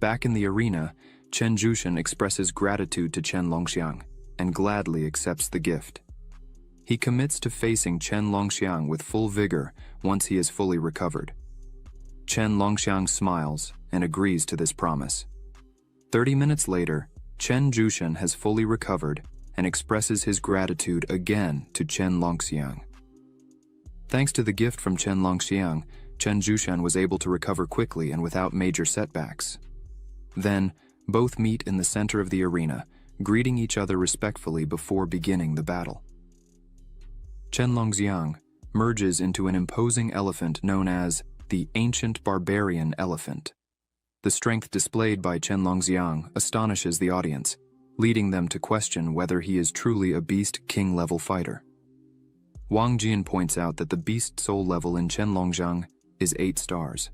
Back in the arena, Chen Zhuxian expresses gratitude to Chen Longxiang and gladly accepts the gift. He commits to facing Chen Longxiang with full vigor once he is fully recovered. Chen Longxiang smiles and agrees to this promise. 30 minutes later, Chen Zhuxian has fully recovered and expresses his gratitude again to Chen Longxiang. Thanks to the gift from Chen Longxiang, Chen Zhuxian was able to recover quickly and without major setbacks. Then, both meet in the center of the arena, greeting each other respectfully before beginning the battle. Chen Longxiang merges into an imposing elephant known as the Ancient Barbarian Elephant. The strength displayed by Chen Longxiang astonishes the audience, leading them to question whether he is truly a Beast King-level fighter. Wang Jin points out that the Beast Soul level in Chen Longxiang is 8 stars.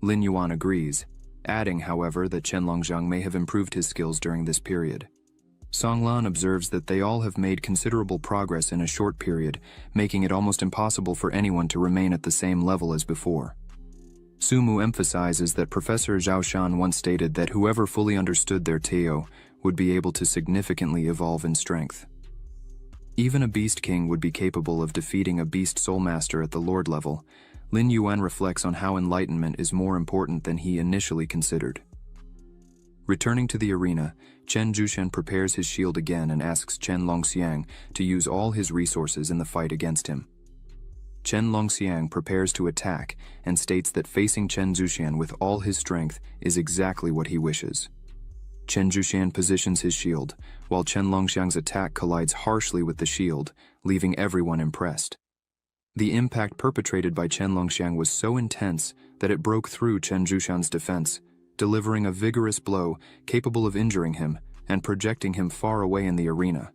Lin Yuan agrees, adding, however, that Chen Longxiang may have improved his skills during this period. Song Lan observes that they all have made considerable progress in a short period, making it almost impossible for anyone to remain at the same level as before. Sumu emphasizes that Professor Zhao Shan once stated that whoever fully understood their Teo would be able to significantly evolve in strength. Even a Beast King would be capable of defeating a Beast Soul Master at the Lord level. Lin Yuan reflects on how enlightenment is more important than he initially considered. Returning to the arena, Chen Zhuxian prepares his shield again and asks Chen Longxiang to use all his resources in the fight against him. Chen Longxiang prepares to attack and states that facing Chen Zhuxian with all his strength is exactly what he wishes. Chen Zhuxian positions his shield, while Chen Longxiang's attack collides harshly with the shield, leaving everyone impressed. The impact perpetrated by Chen Longxiang was so intense that it broke through Chen Zhuxian's defense, delivering a vigorous blow capable of injuring him and projecting him far away in the arena,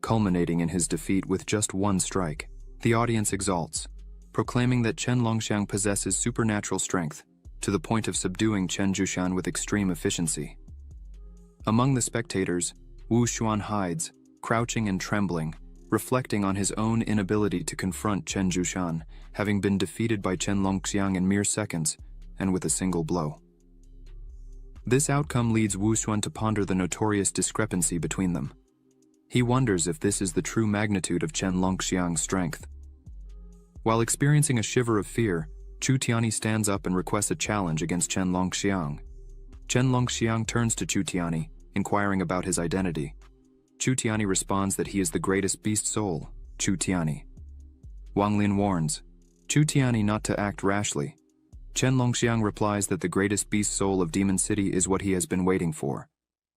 culminating in his defeat with just one strike. The audience exalts, proclaiming that Chen Longxiang possesses supernatural strength, to the point of subduing Chen Zhuxian with extreme efficiency. Among the spectators, Wu Xuan hides, crouching and trembling, reflecting on his own inability to confront Chen Zhushan, having been defeated by Chen Longxiang in mere seconds, and with a single blow. This outcome leads Wu Xuan to ponder the notorious discrepancy between them. He wonders if this is the true magnitude of Chen Longxiang's strength. While experiencing a shiver of fear, Chu Tianyi stands up and requests a challenge against Chen Longxiang. Chen Longxiang turns to Chu Tianyi, inquiring about his identity. Chu Tianyi responds that he is the greatest beast soul, Chu Tianyi. Wang Lin warns Chu Tianyi not to act rashly. Chen Longxiang replies that the greatest beast soul of Demon City is what he has been waiting for.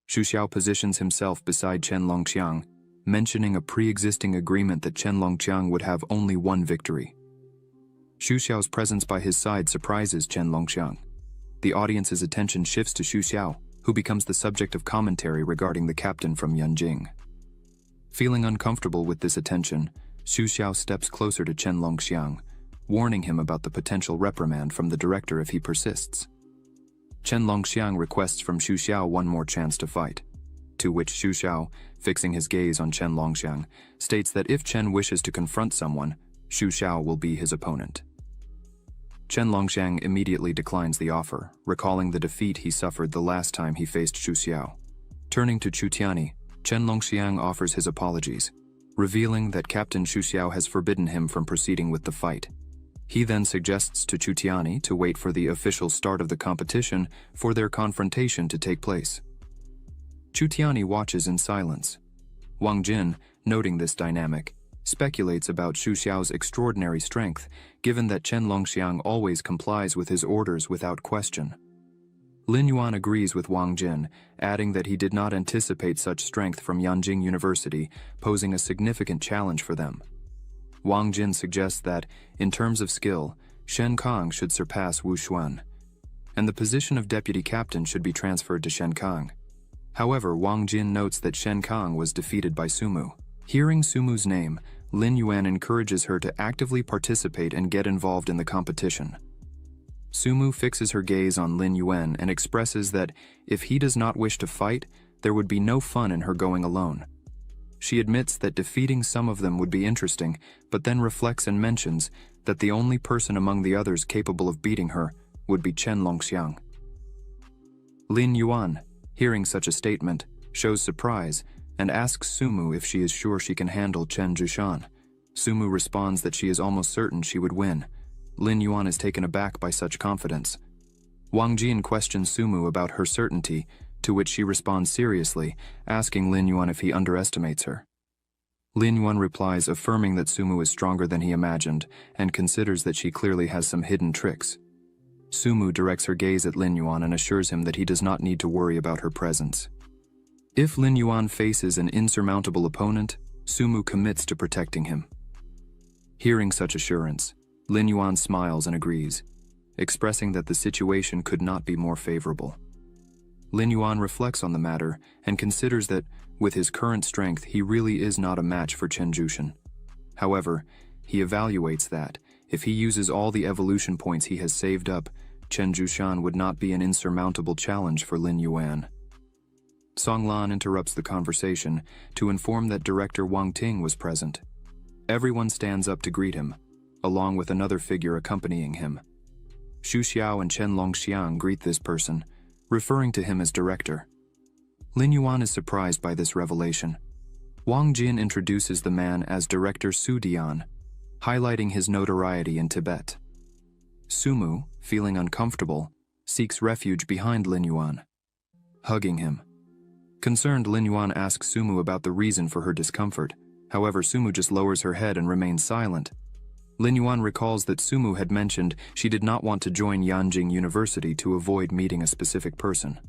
Xu Xiao positions himself beside Chen Longxiang, mentioning a pre-existing agreement that Chen Longxiang would have only one victory. Xu Xiao's presence by his side surprises Chen Longxiang. The audience's attention shifts to Xu Xiao, who becomes the subject of commentary regarding the captain from Yanjing. Feeling uncomfortable with this attention, Xu Xiao steps closer to Chen Longxiang, warning him about the potential reprimand from the director if he persists. Chen Longxiang requests from Xu Xiao one more chance to fight, to which Xu Xiao, fixing his gaze on Chen Longxiang, states that if Chen wishes to confront someone, Xu Xiao will be his opponent. Chen Longxiang immediately declines the offer, recalling the defeat he suffered the last time he faced Xu Xiao. Turning to Chu Tianyi, Chen Longxiang offers his apologies, revealing that Captain Xu Xiao has forbidden him from proceeding with the fight. He then suggests to Chu Tianyi to wait for the official start of the competition for their confrontation to take place. Chu Tianyi watches in silence. Wang Jin, noting this dynamic, speculates about Xu Xiao's extraordinary strength, given that Chen Longxiang always complies with his orders without question. Lin Yuan agrees with Wang Jin, adding that he did not anticipate such strength from Yanjing University, posing a significant challenge for them. Wang Jin suggests that, in terms of skill, Shen Kang should surpass Wu Xuan, and the position of deputy captain should be transferred to Shen Kang. However, Wang Jin notes that Shen Kang was defeated by Sumu. Hearing Sumu's name, Lin Yuan encourages her to actively participate and get involved in the competition. Sumu fixes her gaze on Lin Yuan and expresses that if he does not wish to fight, there would be no fun in her going alone. She admits that defeating some of them would be interesting, but then reflects and mentions that the only person among the others capable of beating her would be Chen Longxiang. Lin Yuan, hearing such a statement, shows surprise and asks Sumu if she is sure she can handle Chen Zhushan. Sumu responds that she is almost certain she would win. Lin Yuan is taken aback by such confidence. Wang Jin questions Sumu about her certainty, to which she responds seriously, asking Lin Yuan if he underestimates her. Lin Yuan replies affirming that Sumu is stronger than he imagined, and considers that she clearly has some hidden tricks. Sumu directs her gaze at Lin Yuan and assures him that he does not need to worry about her presence. If Lin Yuan faces an insurmountable opponent, Sumu commits to protecting him. Hearing such assurance, Lin Yuan smiles and agrees, expressing that the situation could not be more favorable. Lin Yuan reflects on the matter and considers that, with his current strength, he really is not a match for Chen Zhushan. However, he evaluates that, if he uses all the evolution points he has saved up, Chen Zhushan would not be an insurmountable challenge for Lin Yuan. Song Lan interrupts the conversation to inform that director Wang Ting was present. Everyone stands up to greet him, along with another figure accompanying him. Xu Xiao and Chen Longxiang greet this person, referring to him as director. Lin Yuan is surprised by this revelation. Wang Jin introduces the man as Director Su Dian, highlighting his notoriety in Tibet. Sumu, feeling uncomfortable, seeks refuge behind Lin Yuan, hugging him. Concerned, Lin Yuan asks Sumu about the reason for her discomfort. However, Sumu just lowers her head and remains silent. Lin Yuan recalls that Sumu had mentioned she did not want to join Yanjing University to avoid meeting a specific person.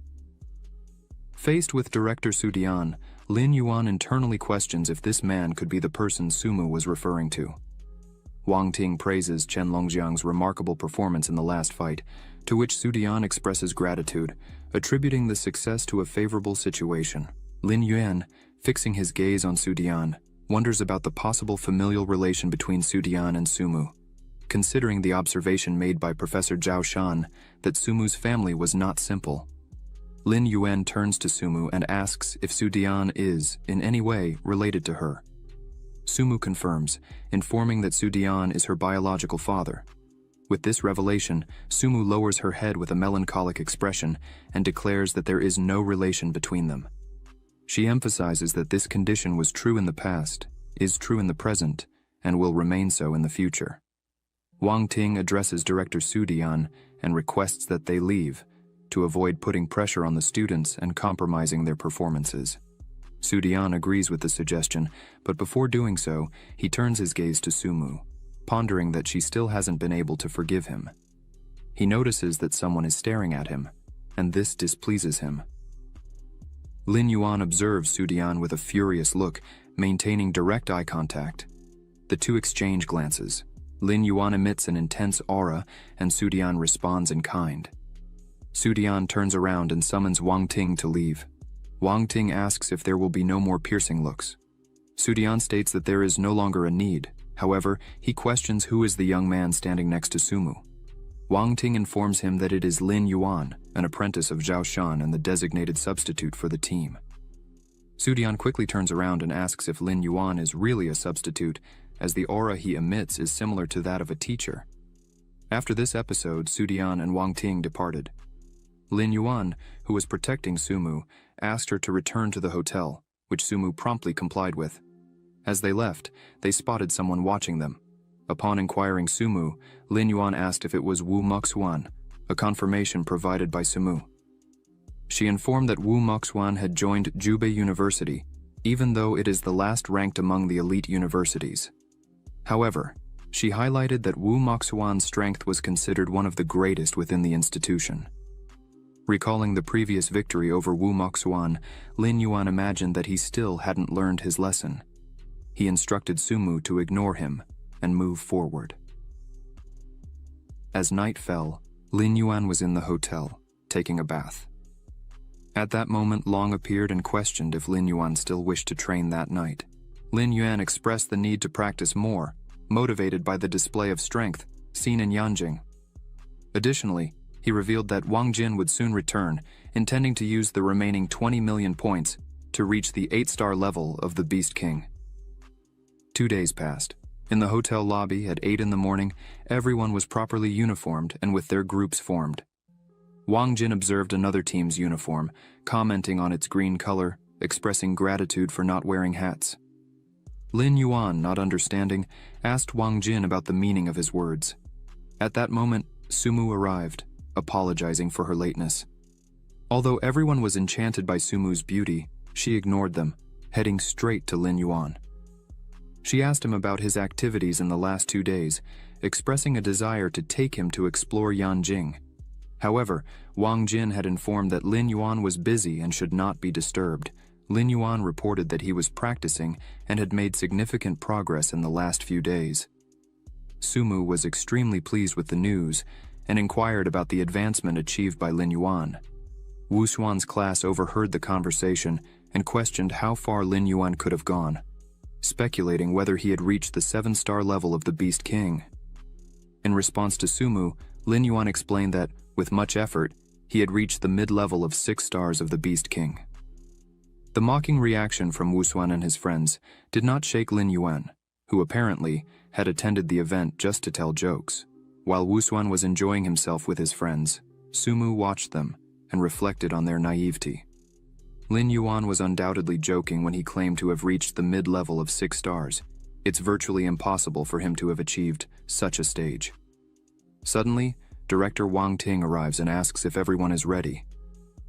Faced with Director Su Dian, Lin Yuan internally questions if this man could be the person Sumu was referring to. Wang Ting praises Chen Longxiang's remarkable performance in the last fight, to which Su Dian expresses gratitude, attributing the success to a favorable situation. Lin Yuan, fixing his gaze on Su Dian, wonders about the possible familial relation between Su Dian and Sumu, considering the observation made by Professor Zhao Shan that Sumu's family was not simple. Lin Yuan turns to Sumu and asks if Su Dian is, in any way, related to her. Sumu confirms, informing that Su Dian is her biological father. With this revelation, Sumu lowers her head with a melancholic expression and declares that there is no relation between them. She emphasizes that this condition was true in the past, is true in the present, and will remain so in the future. Wang Ting addresses director Su Dian and requests that they leave, to avoid putting pressure on the students and compromising their performances. Su Dian agrees with the suggestion, but before doing so, he turns his gaze to Sumu, pondering that she still hasn't been able to forgive him. He notices that someone is staring at him, and this displeases him. Lin Yuan observes Su Dian with a furious look, maintaining direct eye contact. The two exchange glances. Lin Yuan emits an intense aura, and Su Dian responds in kind. Su Dian turns around and summons Wang Ting to leave. Wang Ting asks if there will be no more piercing looks. Su Dian states that there is no longer a need. However, he questions who is the young man standing next to Sumu. Wang Ting informs him that it is Lin Yuan, an apprentice of Zhao Shan and the designated substitute for the team. Su Dian quickly turns around and asks if Lin Yuan is really a substitute, as the aura he emits is similar to that of a teacher. After this episode, Su Dian and Wang Ting departed. Lin Yuan, who was protecting Sumu, asked her to return to the hotel, which Sumu promptly complied with. As they left, they spotted someone watching them. Upon inquiring Sumu, Lin Yuan asked if it was Wu Moxuan, a confirmation provided by Sumu. She informed that Wu Moxuan had joined Jubei University, even though it is the last ranked among the elite universities. However, she highlighted that Wu Moxuan's strength was considered one of the greatest within the institution. Recalling the previous victory over Wu Moxuan, Lin Yuan imagined that he still hadn't learned his lesson. He instructed Sumu to ignore him and move forward. As night fell, Lin Yuan was in the hotel, taking a bath. At that moment, Long appeared and questioned if Lin Yuan still wished to train that night. Lin Yuan expressed the need to practice more, motivated by the display of strength seen in Yanjing. Additionally, he revealed that Wang Jin would soon return, intending to use the remaining 20 million points to reach the 8-star level of the Beast King. 2 days passed. In the hotel lobby at 8 in the morning, everyone was properly uniformed and with their groups formed. Wang Jin observed another team's uniform, commenting on its green color, expressing gratitude for not wearing hats. Lin Yuan, not understanding, asked Wang Jin about the meaning of his words. At that moment, Sumu arrived, apologizing for her lateness. Although everyone was enchanted by Sumu's beauty, she ignored them, heading straight to Lin Yuan. She asked him about his activities in the last 2 days, expressing a desire to take him to explore Yanjing. However, Wang Jin had informed that Lin Yuan was busy and should not be disturbed. Lin Yuan reported that he was practicing and had made significant progress in the last few days. Sumu was extremely pleased with the news and inquired about the advancement achieved by Lin Yuan. Wu Xuan's class overheard the conversation and questioned how far Lin Yuan could have gone, speculating whether he had reached the 7-star level of the Beast King. In response to Sumu, Lin Yuan explained that, with much effort, he had reached the mid-level of 6 stars of the Beast King. The mocking reaction from Wu Xuan and his friends did not shake Lin Yuan, who apparently had attended the event just to tell jokes. While Wu Xuan was enjoying himself with his friends, Sumu watched them and reflected on their naivety. Lin Yuan was undoubtedly joking when he claimed to have reached the mid-level of 6 stars. It's virtually impossible for him to have achieved such a stage. Suddenly, Director Wang Ting arrives and asks if everyone is ready.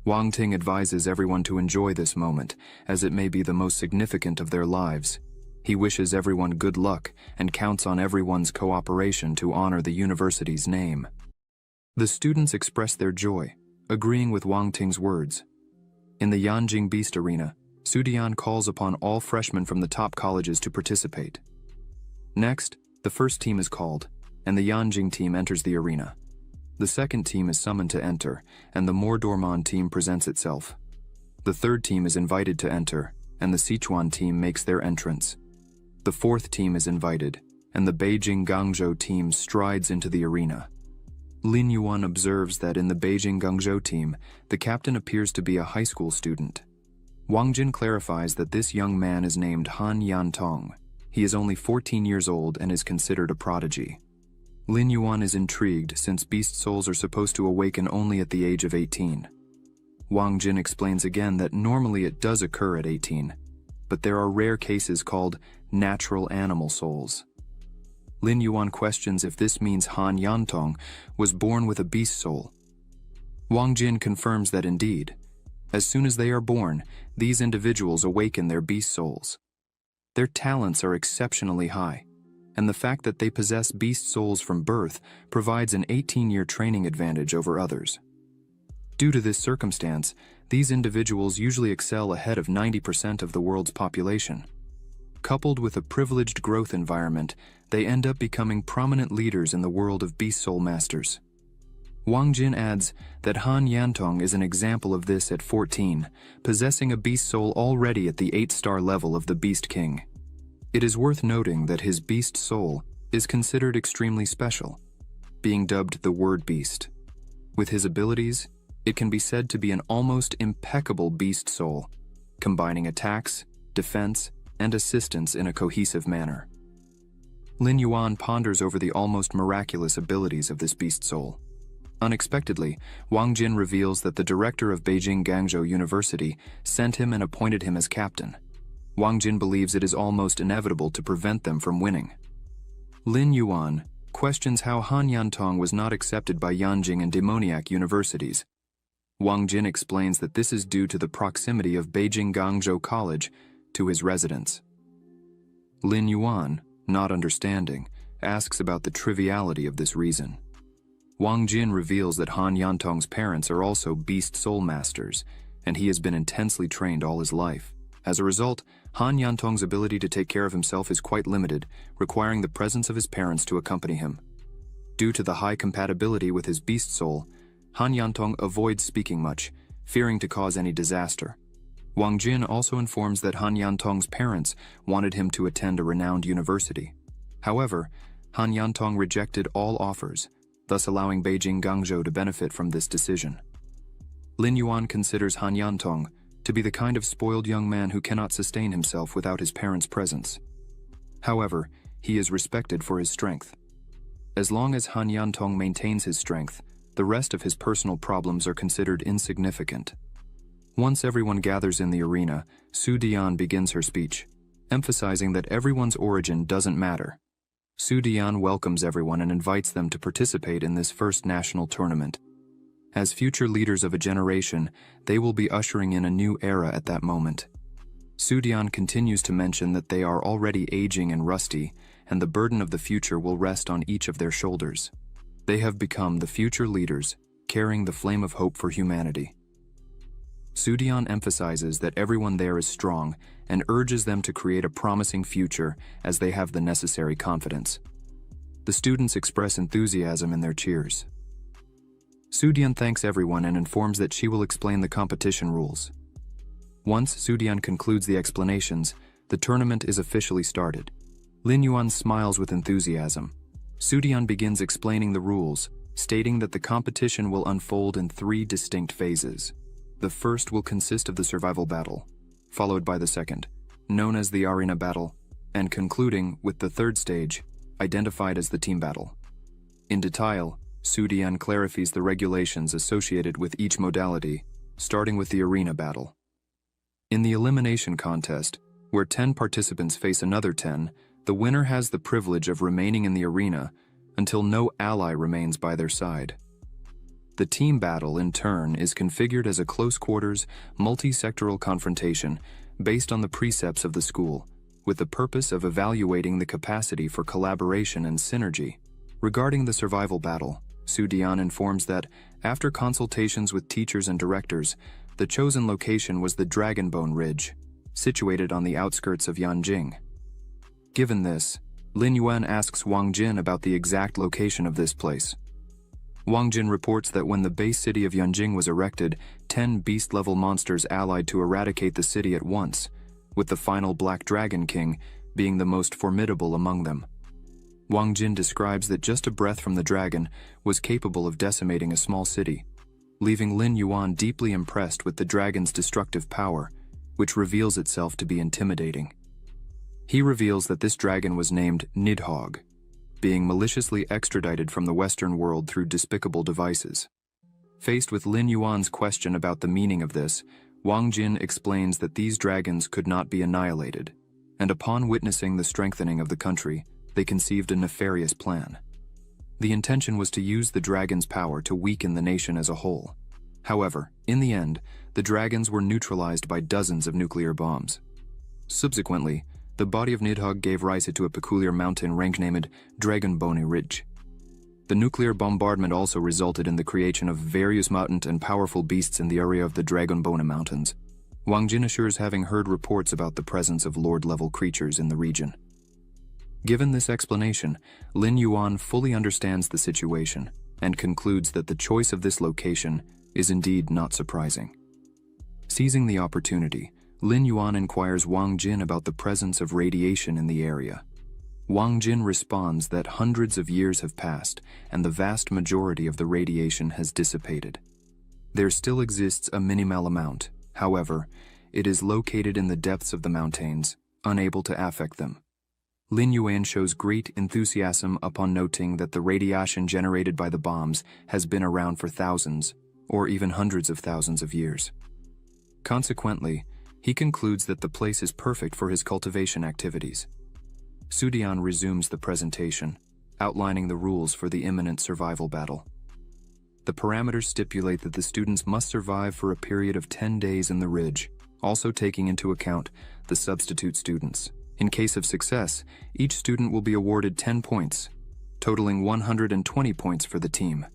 Wang Ting advises everyone to enjoy this moment, as it may be the most significant of their lives. He wishes everyone good luck and counts on everyone's cooperation to honor the university's name. The students express their joy, agreeing with Wang Ting's words. In the Yanjing Beast Arena, Su Dian calls upon all freshmen from the top colleges to participate. Next, the first team is called, and the Yanjing team enters the arena. The second team is summoned to enter, and the Mordorman team presents itself. The third team is invited to enter, and the Sichuan team makes their entrance. The fourth team is invited, and the Beijing Guangzhou team strides into the arena. Lin Yuan observes that in the Beijing Guangzhou team, the captain appears to be a high school student. Wang Jin clarifies that this young man is named Han Yantong. He is only 14 years old and is considered a prodigy. Lin Yuan is intrigued since beast souls are supposed to awaken only at the age of 18. Wang Jin explains again that normally it does occur at 18, but there are rare cases called natural animal souls. Lin Yuan questions if this means Han Yantong was born with a beast soul. Wang Jin confirms that indeed, as soon as they are born, these individuals awaken their beast souls. Their talents are exceptionally high, and the fact that they possess beast souls from birth provides an 18-year training advantage over others. Due to this circumstance, these individuals usually excel ahead of 90% of the world's population. Coupled with a privileged growth environment, they end up becoming prominent leaders in the world of beast soul masters. Wang Jin adds that Han Yantong is an example of this at 14, possessing a beast soul already at the 8-star level of the Beast King. It is worth noting that his beast soul is considered extremely special, being dubbed the Word Beast. With his abilities, it can be said to be an almost impeccable beast soul, combining attacks, defense, and assistance in a cohesive manner. Lin Yuan ponders over the almost miraculous abilities of this beast soul. Unexpectedly, Wang Jin reveals that the director of Beijing Guangzhou University sent him and appointed him as captain. Wang Jin believes it is almost inevitable to prevent them from winning. Lin Yuan questions how Han Yantong was not accepted by Yanjing and demoniac universities. Wang Jin explains that this is due to the proximity of Beijing Guangzhou College to his residence. Lin Yuan, not understanding, asks about the triviality of this reason. Wang Jin reveals that Han Yantong's parents are also beast soul masters, and he has been intensely trained all his life. As a result, Han Yantong's ability to take care of himself is quite limited, requiring the presence of his parents to accompany him. Due to the high compatibility with his beast soul, Han Yantong avoids speaking much, fearing to cause any disaster. Wang Jin also informs that Han Yantong's parents wanted him to attend a renowned university. However, Han Yantong rejected all offers, thus allowing Beijing Guangzhou to benefit from this decision. Lin Yuan considers Han Yantong to be the kind of spoiled young man who cannot sustain himself without his parents' presence. However, he is respected for his strength. As long as Han Yantong maintains his strength, the rest of his personal problems are considered insignificant. Once everyone gathers in the arena, Su Dian begins her speech, emphasizing that everyone's origin doesn't matter. Su Dian welcomes everyone and invites them to participate in this first national tournament. As future leaders of a generation, they will be ushering in a new era at that moment. Su Dian continues to mention that they are already aging and rusty, and the burden of the future will rest on each of their shoulders. They have become the future leaders, carrying the flame of hope for humanity. Su Dian emphasizes that everyone there is strong and urges them to create a promising future as they have the necessary confidence. The students express enthusiasm in their cheers. Su Dian thanks everyone and informs that she will explain the competition rules. Once Su Dian concludes the explanations, the tournament is officially started. Lin Yuan smiles with enthusiasm. Su Dian begins explaining the rules, stating that the competition will unfold in 3 distinct phases. The first will consist of the survival battle, followed by the second, known as the arena battle, and concluding with the third stage, identified as the team battle. In detail, Su Dian clarifies the regulations associated with each modality, starting with the arena battle. In the elimination contest, where 10 participants face another 10, the winner has the privilege of remaining in the arena until no ally remains by their side. The team battle, in turn, is configured as a close-quarters, multi-sectoral confrontation based on the precepts of the school, with the purpose of evaluating the capacity for collaboration and synergy. Regarding the survival battle, Su Dian informs that, after consultations with teachers and directors, the chosen location was the Dragonbone Ridge, situated on the outskirts of Yanjing. Given this, Lin Yuan asks Wang Jin about the exact location of this place. Wang Jin reports that when the base city of Yanjing was erected, 10 beast-level monsters allied to eradicate the city at once, with the final Black Dragon King being the most formidable among them. Wang Jin describes that just a breath from the dragon was capable of decimating a small city, leaving Lin Yuan deeply impressed with the dragon's destructive power, which reveals itself to be intimidating. He reveals that this dragon was named Nidhogg, being maliciously extradited from the Western world through despicable devices. Faced with Lin Yuan's question about the meaning of this, Wang Jin explains that these dragons could not be annihilated, and upon witnessing the strengthening of the country, they conceived a nefarious plan. The intention was to use the dragon's power to weaken the nation as a whole. However, in the end, the dragons were neutralized by dozens of nuclear bombs. Subsequently, the body of Nidhogg gave rise to a peculiar mountain range named Dragonbone Ridge. The nuclear bombardment also resulted in the creation of various mutant and powerful beasts in the area of the Dragonbone Mountains. Wang Jin assures having heard reports about the presence of lord-level creatures in the region. Given this explanation, Lin Yuan fully understands the situation and concludes that the choice of this location is indeed not surprising. Seizing the opportunity, Lin Yuan inquires Wang Jin about the presence of radiation in the area. Wang Jin responds that hundreds of years have passed and the vast majority of the radiation has dissipated. There still exists a minimal amount, however, it is located in the depths of the mountains, unable to affect them. Lin Yuan shows great enthusiasm upon noting that the radiation generated by the bombs has been around for thousands, or even hundreds of thousands of years. Consequently, he concludes that the place is perfect for his cultivation activities. Sudian resumes the presentation, outlining the rules for the imminent survival battle. The parameters stipulate that the students must survive for a period of 10 days in the ridge, also taking into account the substitute students. In case of success, each student will be awarded 10 points, totaling 120 points for the team.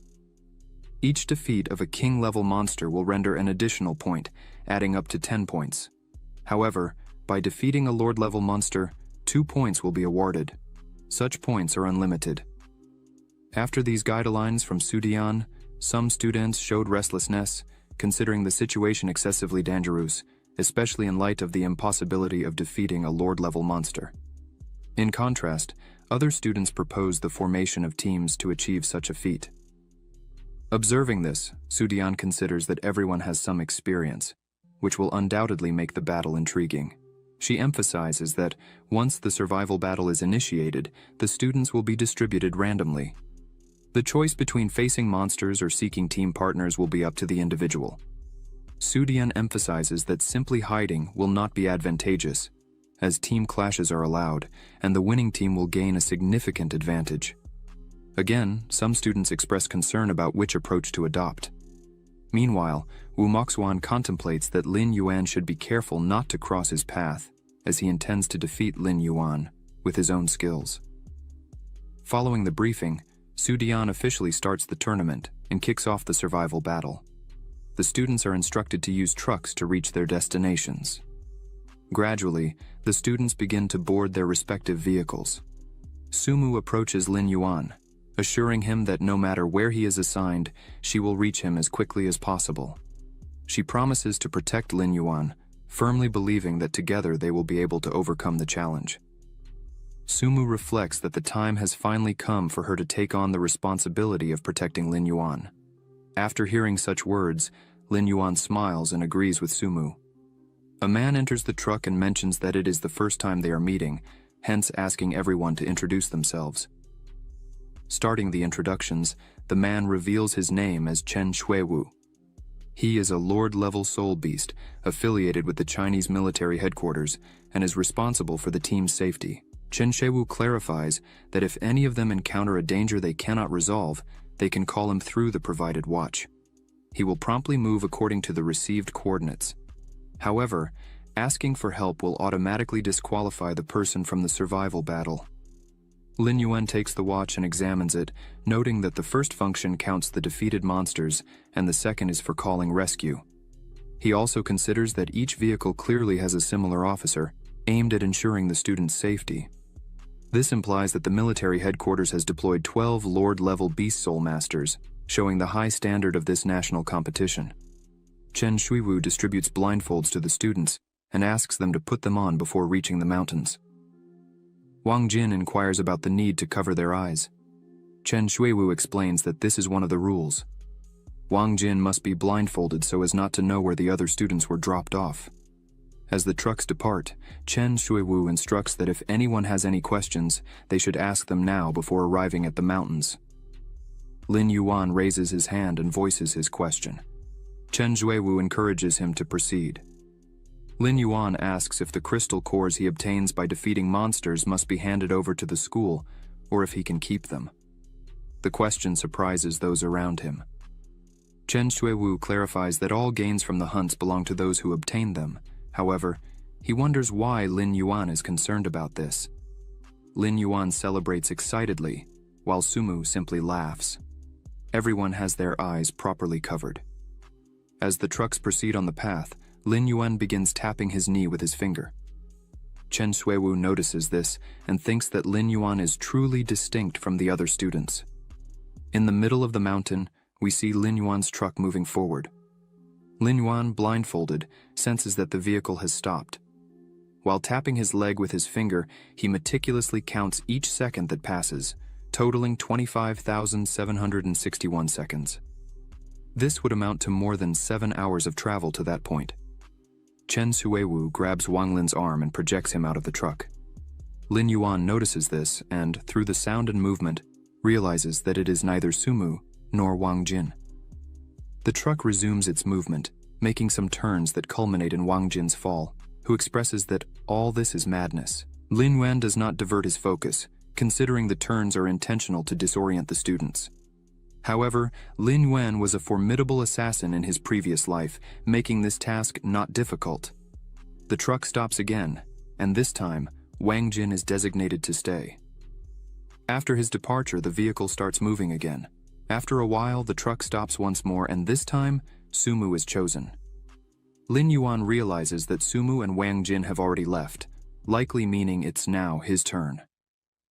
Each defeat of a king-level monster will render an additional point, adding up to 10 points. However, by defeating a lord-level monster, 2 points will be awarded. Such points are unlimited. After these guidelines from Sudian, some students showed restlessness, considering the situation excessively dangerous, especially in light of the impossibility of defeating a lord-level monster. In contrast, other students proposed the formation of teams to achieve such a feat. Observing this, Sudian considers that everyone has some experience, which will undoubtedly make the battle intriguing. She emphasizes that once the survival battle is initiated, the students will be distributed randomly. The choice between facing monsters or seeking team partners will be up to the individual. Sudian emphasizes that simply hiding will not be advantageous, as team clashes are allowed, and the winning team will gain a significant advantage. Again, some students express concern about which approach to adopt. Meanwhile, Wu Moxuan contemplates that Lin Yuan should be careful not to cross his path, as he intends to defeat Lin Yuan with his own skills. Following the briefing, Sudian officially starts the tournament and kicks off the survival battle. The students are instructed to use trucks to reach their destinations. Gradually, the students begin to board their respective vehicles. Sumu approaches Lin Yuan, assuring him that no matter where he is assigned, she will reach him as quickly as possible. She promises to protect Lin Yuan, firmly believing that together they will be able to overcome the challenge. Sumu reflects that the time has finally come for her to take on the responsibility of protecting Lin Yuan. After hearing such words, Lin Yuan smiles and agrees with Sumu. A man enters the truck and mentions that it is the first time they are meeting, hence asking everyone to introduce themselves. Starting the introductions, the man reveals his name as Chen Shuiwu. He is a lord-level soul beast affiliated with the Chinese military headquarters and is responsible for the team's safety. Chen Shuiwu clarifies that if any of them encounter a danger they cannot resolve, they can call him through the provided watch. He will promptly move according to the received coordinates. However, asking for help will automatically disqualify the person from the survival battle. Lin Yuan takes the watch and examines it, noting that the first function counts the defeated monsters and the second is for calling rescue. He also considers that each vehicle clearly has a similar officer, aimed at ensuring the student's safety. This implies that the military headquarters has deployed 12 Lord-level Beast Soul Masters, showing the high standard of this national competition. Chen Shuiwu distributes blindfolds to the students and asks them to put them on before reaching the mountains. Wang Jin inquires about the need to cover their eyes. Chen Shuiwu explains that this is one of the rules. Wang Jin must be blindfolded so as not to know where the other students were dropped off. As the trucks depart, Chen Shuiwu instructs that if anyone has any questions, they should ask them now before arriving at the mountains. Lin Yuan raises his hand and voices his question. Chen Shuiwu encourages him to proceed. Lin Yuan asks if the crystal cores he obtains by defeating monsters must be handed over to the school, or if he can keep them. The question surprises those around him. Chen Shuiwu clarifies that all gains from the hunts belong to those who obtain them. However, he wonders why Lin Yuan is concerned about this. Lin Yuan celebrates excitedly, while Sumu simply laughs. Everyone has their eyes properly covered. As the trucks proceed on the path, Lin Yuan begins tapping his knee with his finger. Chen Shuiwu notices this and thinks that Lin Yuan is truly distinct from the other students. In the middle of the mountain, we see Lin Yuan's truck moving forward. Lin Yuan, blindfolded, senses that the vehicle has stopped. While tapping his leg with his finger, he meticulously counts each second that passes, totaling 25,761 seconds. This would amount to more than 7 hours of travel to that point. Chen Shuiwu grabs Wang Lin's arm and projects him out of the truck. Lin Yuan notices this and, through the sound and movement, realizes that it is neither Sumu nor Wang Jin. The truck resumes its movement, making some turns that culminate in Wang Jin's fall, who expresses that all this is madness. Lin Yuan does not divert his focus, considering the turns are intentional to disorient the students. However, Lin Yuan was a formidable assassin in his previous life, making this task not difficult. The truck stops again, and this time, Wang Jin is designated to stay. After his departure, the vehicle starts moving again. After a while, the truck stops once more, and this time, Sumu is chosen. Lin Yuan realizes that Sumu and Wang Jin have already left, likely meaning it's now his turn.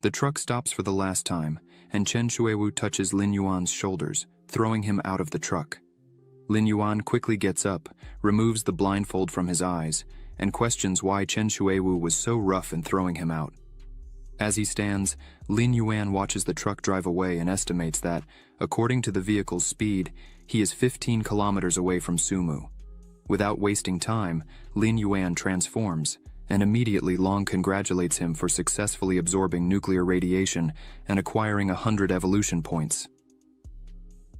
The truck stops for the last time, and Chen Shuiwu touches Lin Yuan's shoulders, throwing him out of the truck. Lin Yuan quickly gets up, removes the blindfold from his eyes, and questions why Chen Shuiwu was so rough in throwing him out. As he stands, Lin Yuan watches the truck drive away and estimates that, according to the vehicle's speed, he is 15 kilometers away from Sumu. Without wasting time, Lin Yuan transforms, and immediately Long congratulates him for successfully absorbing nuclear radiation and acquiring 100 evolution points.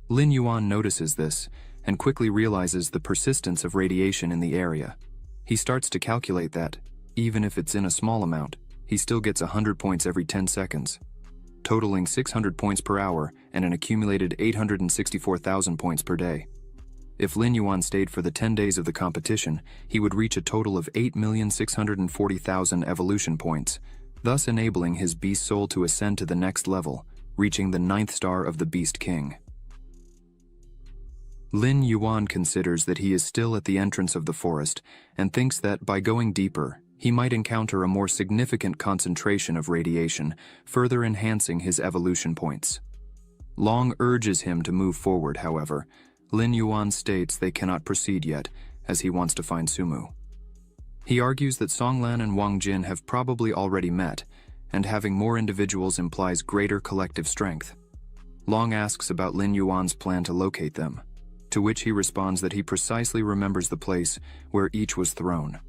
Lin Yuan notices this, and quickly realizes the persistence of radiation in the area. He starts to calculate that, even if it's in a small amount, he still gets 100 points every 10 seconds, totaling 600 points per hour and an accumulated 864,000 points per day. If Lin Yuan stayed for the 10 days of the competition, he would reach a total of 8,640,000 evolution points, thus enabling his beast soul to ascend to the next level, reaching the 9th star of the Beast King. Lin Yuan considers that he is still at the entrance of the forest and thinks that by going deeper, he might encounter a more significant concentration of radiation, further enhancing his evolution points. Long urges him to move forward, however. Lin Yuan states they cannot proceed yet, as he wants to find Sumu. He argues that Songlan and Wang Jin have probably already met, and having more individuals implies greater collective strength. Long asks about Lin Yuan's plan to locate them, to which he responds that he precisely remembers the place where each was thrown.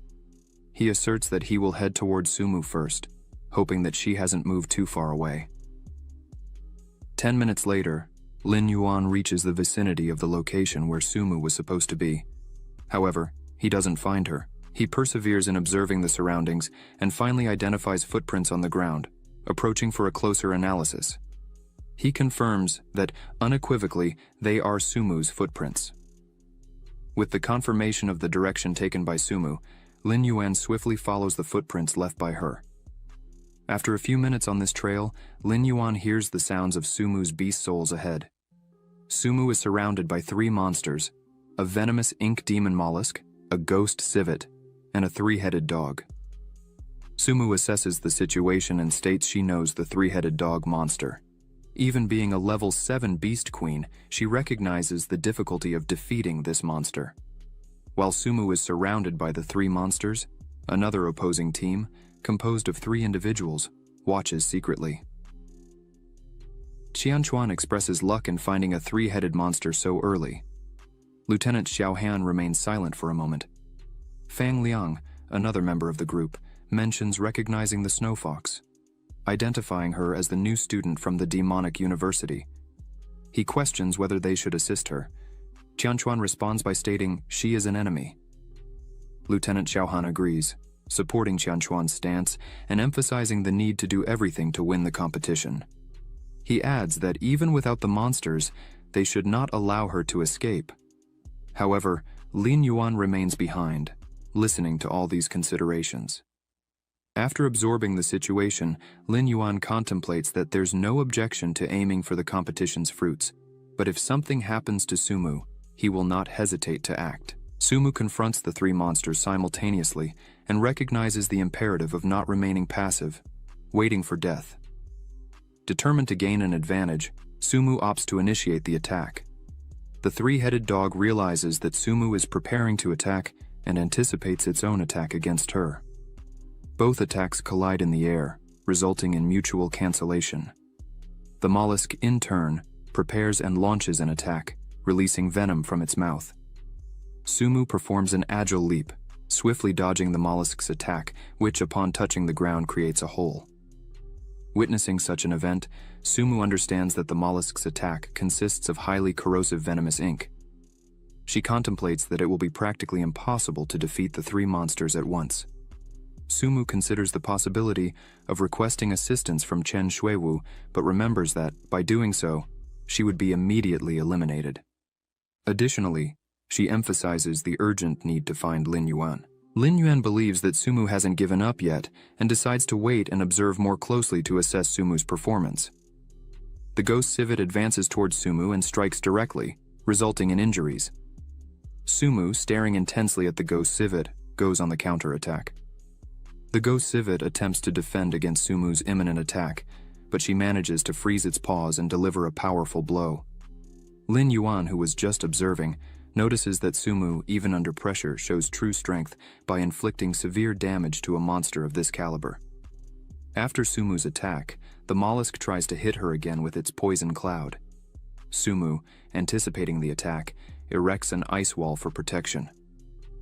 He asserts that he will head towards Sumu first, hoping that she hasn't moved too far away. 10 minutes later, Lin Yuan reaches the vicinity of the location where Sumu was supposed to be. However, he doesn't find her. He perseveres in observing the surroundings and finally identifies footprints on the ground, approaching for a closer analysis. He confirms that, unequivocally, they are Sumu's footprints. With the confirmation of the direction taken by Sumu, Lin Yuan swiftly follows the footprints left by her. After a few minutes on this trail, Lin Yuan hears the sounds of Sumu's beast souls ahead. Sumu is surrounded by 3 monsters, a venomous ink demon mollusk, a ghost civet, and a 3-headed dog. Sumu assesses the situation and states she knows the 3-headed dog monster. Even being a level 7 beast queen, she recognizes the difficulty of defeating this monster. While Sumu is surrounded by the 3 monsters, another opposing team, composed of 3 individuals, watches secretly. Qianchuan expresses luck in finding a three-headed monster so early. Lieutenant Xiaohan remains silent for a moment. Fang Liang, another member of the group, mentions recognizing the snow fox, identifying her as the new student from the demonic university. He questions whether they should assist her. Qianchuan responds by stating she is an enemy. Lieutenant Xiaohan agrees, supporting Qianchuan's stance and emphasizing the need to do everything to win the competition. He adds that even without the monsters, they should not allow her to escape. However, Lin Yuan remains behind, listening to all these considerations. After absorbing the situation, Lin Yuan contemplates that there's no objection to aiming for the competition's fruits, but if something happens to Sumu, he will not hesitate to act. Sumu confronts the three monsters simultaneously and recognizes the imperative of not remaining passive, waiting for death. Determined to gain an advantage, Sumu opts to initiate the attack. The three-headed dog realizes that Sumu is preparing to attack and anticipates its own attack against her. Both attacks collide in the air, resulting in mutual cancellation. The mollusk, in turn, prepares and launches an attack, releasing venom from its mouth. Sumu performs an agile leap, swiftly dodging the mollusk's attack, which, upon touching the ground, creates a hole. Witnessing such an event, Sumu understands that the mollusk's attack consists of highly corrosive venomous ink. She contemplates that it will be practically impossible to defeat the three monsters at once. Sumu considers the possibility of requesting assistance from Chen Shuiwu, but remembers that, by doing so, she would be immediately eliminated. Additionally, she emphasizes the urgent need to find Lin Yuan. Lin Yuan believes that Sumu hasn't given up yet and decides to wait and observe more closely to assess Sumu's performance. The ghost civet advances towards Sumu and strikes directly, resulting in injuries. Sumu, staring intensely at the ghost civet, goes on the counterattack. The ghost civet attempts to defend against Sumu's imminent attack, but she manages to freeze its paws and deliver a powerful blow. Lin Yuan, who was just observing, notices that Sumu, even under pressure, shows true strength by inflicting severe damage to a monster of this caliber. After Sumu's attack, the mollusk tries to hit her again with its poison cloud. Sumu, anticipating the attack, erects an ice wall for protection.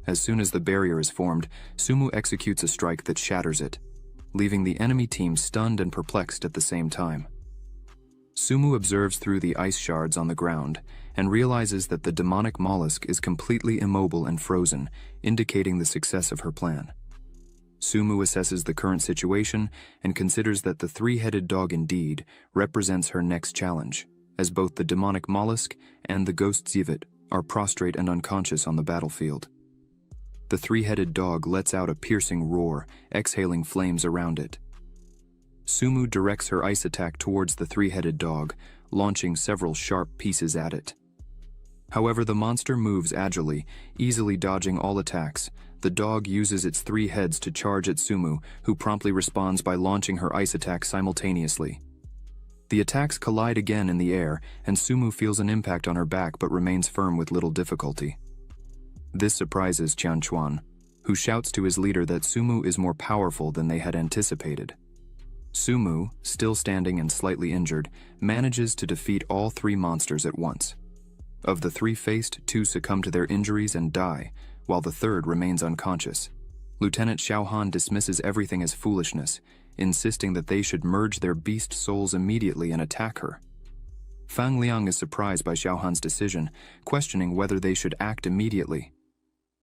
As soon as the barrier is formed, Sumu executes a strike that shatters it, leaving the enemy team stunned and perplexed at the same time. Sumu observes through the ice shards on the ground and realizes that the demonic mollusk is completely immobile and frozen, indicating the success of her plan. Sumu assesses the current situation and considers that the three-headed dog indeed represents her next challenge, as both the demonic mollusk and the ghost civet are prostrate and unconscious on the battlefield. The three-headed dog lets out a piercing roar, exhaling flames around it. Sumu directs her ice attack towards the three-headed dog, launching several sharp pieces at it. However, the monster moves agilely, easily dodging all attacks. The dog uses its three heads to charge at Sumu, who promptly responds by launching her ice attack simultaneously. The attacks collide again in the air, and Sumu feels an impact on her back but remains firm with little difficulty. This surprises Qianchuan, who shouts to his leader that Sumu is more powerful than they had anticipated. Sumu, still standing and slightly injured, manages to defeat all three monsters at once. Of the three faced, two succumb to their injuries and die, while the third remains unconscious. Lieutenant Xiaohan dismisses everything as foolishness, insisting that they should merge their beast souls immediately and attack her. Fang Liang is surprised by Xiaohan's decision, questioning whether they should act immediately.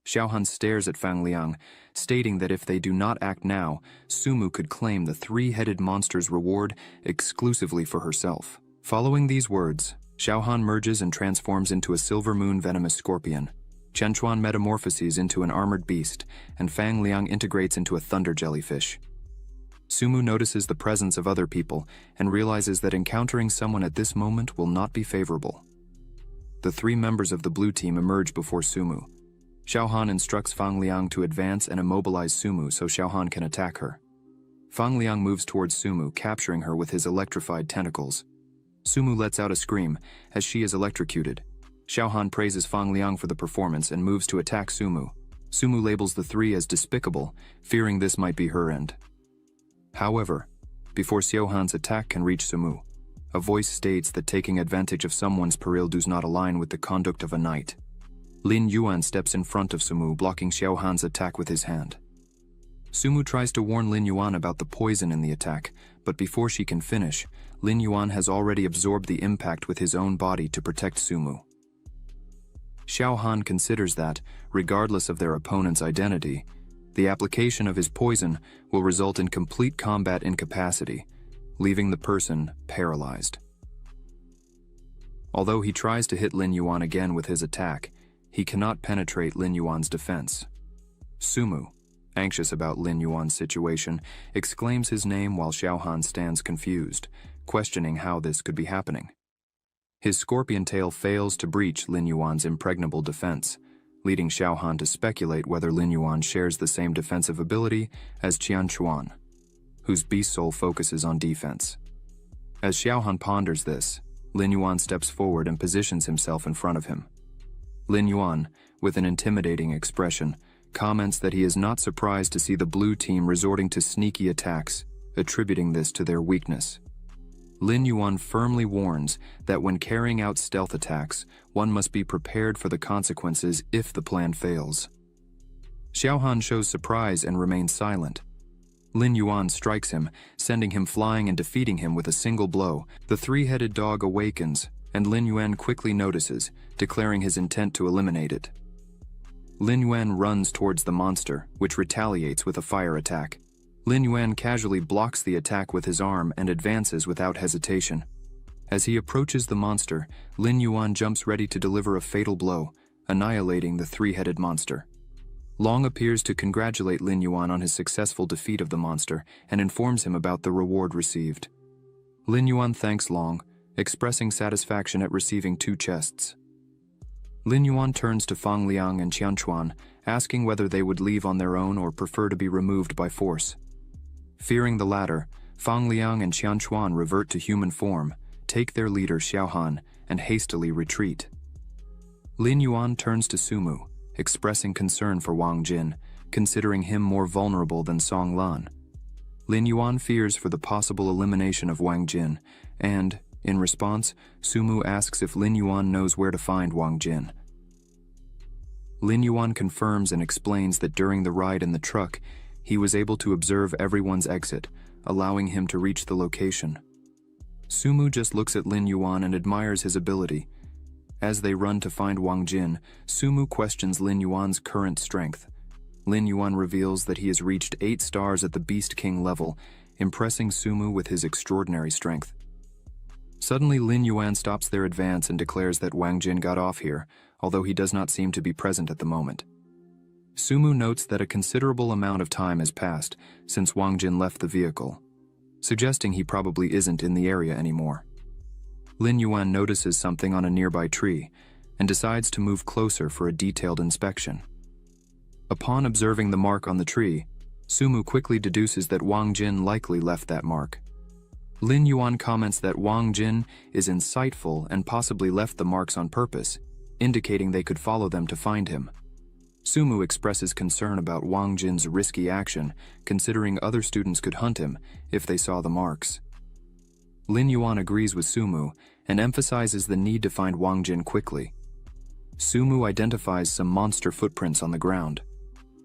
Xiaohan stares at Fang Liang, stating that if they do not act now, Sumu could claim the three-headed monster's reward exclusively for herself. Following these words, Xiaohan merges and transforms into a silver moon venomous scorpion. Qianchuan metamorphoses into an armored beast, and Fang Liang integrates into a thunder jellyfish. Sumu notices the presence of other people and realizes that encountering someone at this moment will not be favorable. The three members of the blue team emerge before Sumu. Xiaohan instructs Fang Liang to advance and immobilize Sumu so Xiaohan can attack her. Fang Liang moves towards Sumu, capturing her with his electrified tentacles. Sumu lets out a scream as she is electrocuted. Xiaohan praises Fang Liang for the performance and moves to attack Sumu. Sumu labels the three as despicable, fearing this might be her end. However, before Xiaohan's attack can reach Sumu. A voice states that taking advantage of someone's peril does not align with the conduct of a knight. Lin Yuan steps in front of Sumu, blocking Xiaohan's attack with his hand. Sumu tries to warn Lin Yuan about the poison in the attack, but before she can finish, Lin Yuan has already absorbed the impact with his own body to protect Sumu. Xiaohan considers that, regardless of their opponent's identity, the application of his poison will result in complete combat incapacity, leaving the person paralyzed. Although he tries to hit Lin Yuan again with his attack, he cannot penetrate Lin Yuan's defense. Sumu, anxious about Lin Yuan's situation, exclaims his name while Xiaohan stands confused, questioning how this could be happening. His scorpion tail fails to breach Lin Yuan's impregnable defense, leading Xiaohan to speculate whether Lin Yuan shares the same defensive ability as Qian Chuan, whose beast soul focuses on defense. As Xiaohan ponders this, Lin Yuan steps forward and positions himself in front of him. Lin Yuan, with an intimidating expression, comments that he is not surprised to see the blue team resorting to sneaky attacks, attributing this to their weakness. Lin Yuan firmly warns that when carrying out stealth attacks, one must be prepared for the consequences if the plan fails. Xiaohan shows surprise and remains silent. Lin Yuan strikes him, sending him flying and defeating him with a single blow. The three-headed dog awakens, and Lin Yuan quickly notices, declaring his intent to eliminate it. Lin Yuan runs towards the monster, which retaliates with a fire attack. Lin Yuan casually blocks the attack with his arm and advances without hesitation. As he approaches the monster, Lin Yuan jumps ready to deliver a fatal blow, annihilating the three-headed monster. Long appears to congratulate Lin Yuan on his successful defeat of the monster and informs him about the reward received. Lin Yuan thanks Long, expressing satisfaction at receiving 2 chests. Lin Yuan turns to Fang Liang and Qian Chuan, asking whether they would leave on their own or prefer to be removed by force. Fearing the latter, Fang Liang and Qian Chuan revert to human form, take their leader Xiaohan, and hastily retreat. Lin Yuan turns to Sumu, expressing concern for Wang Jin, considering him more vulnerable than Song Lan. Lin Yuan fears for the possible elimination of Wang Jin, and, in response, Sumu asks if Lin Yuan knows where to find Wang Jin. Lin Yuan confirms and explains that during the ride in the truck, he was able to observe everyone's exit, allowing him to reach the location. Sumu just looks at Lin Yuan and admires his ability. As they run to find Wang Jin, Sumu questions Lin Yuan's current strength. Lin Yuan reveals that he has reached 8 stars at the Beast King level, impressing Sumu with his extraordinary strength. Suddenly, Lin Yuan stops their advance and declares that Wang Jin got off here, although he does not seem to be present at the moment. Sumu notes that a considerable amount of time has passed since Wang Jin left the vehicle, suggesting he probably isn't in the area anymore. Lin Yuan notices something on a nearby tree and decides to move closer for a detailed inspection. Upon observing the mark on the tree, Sumu quickly deduces that Wang Jin likely left that mark. Lin Yuan comments that Wang Jin is insightful and possibly left the marks on purpose, indicating they could follow them to find him. Sumu expresses concern about Wang Jin's risky action, considering other students could hunt him if they saw the marks. Lin Yuan agrees with Sumu and emphasizes the need to find Wang Jin quickly. Sumu identifies some monster footprints on the ground.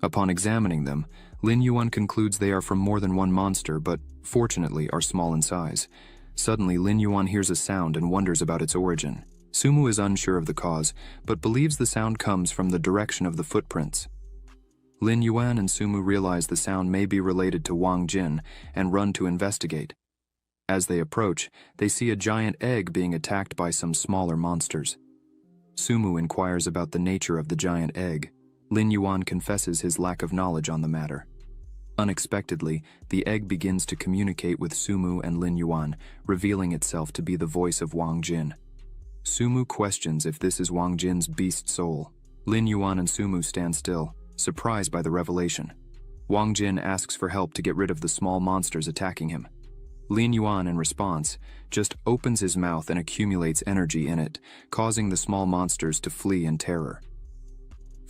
Upon examining them, Lin Yuan concludes they are from more than one monster, but fortunately are small in size. Suddenly, Lin Yuan hears a sound and wonders about its origin. Sumu is unsure of the cause, but believes the sound comes from the direction of the footprints. Lin Yuan and Sumu realize the sound may be related to Wang Jin and run to investigate. As they approach, they see a giant egg being attacked by some smaller monsters. Sumu inquires about the nature of the giant egg. Lin Yuan confesses his lack of knowledge on the matter. Unexpectedly, the egg begins to communicate with Sumu and Lin Yuan, revealing itself to be the voice of Wang Jin. Sumu questions if this is Wang Jin's beast soul. Lin Yuan and Sumu stand still, surprised by the revelation. Wang Jin asks for help to get rid of the small monsters attacking him. Lin Yuan, in response, just opens his mouth and accumulates energy in it, causing the small monsters to flee in terror.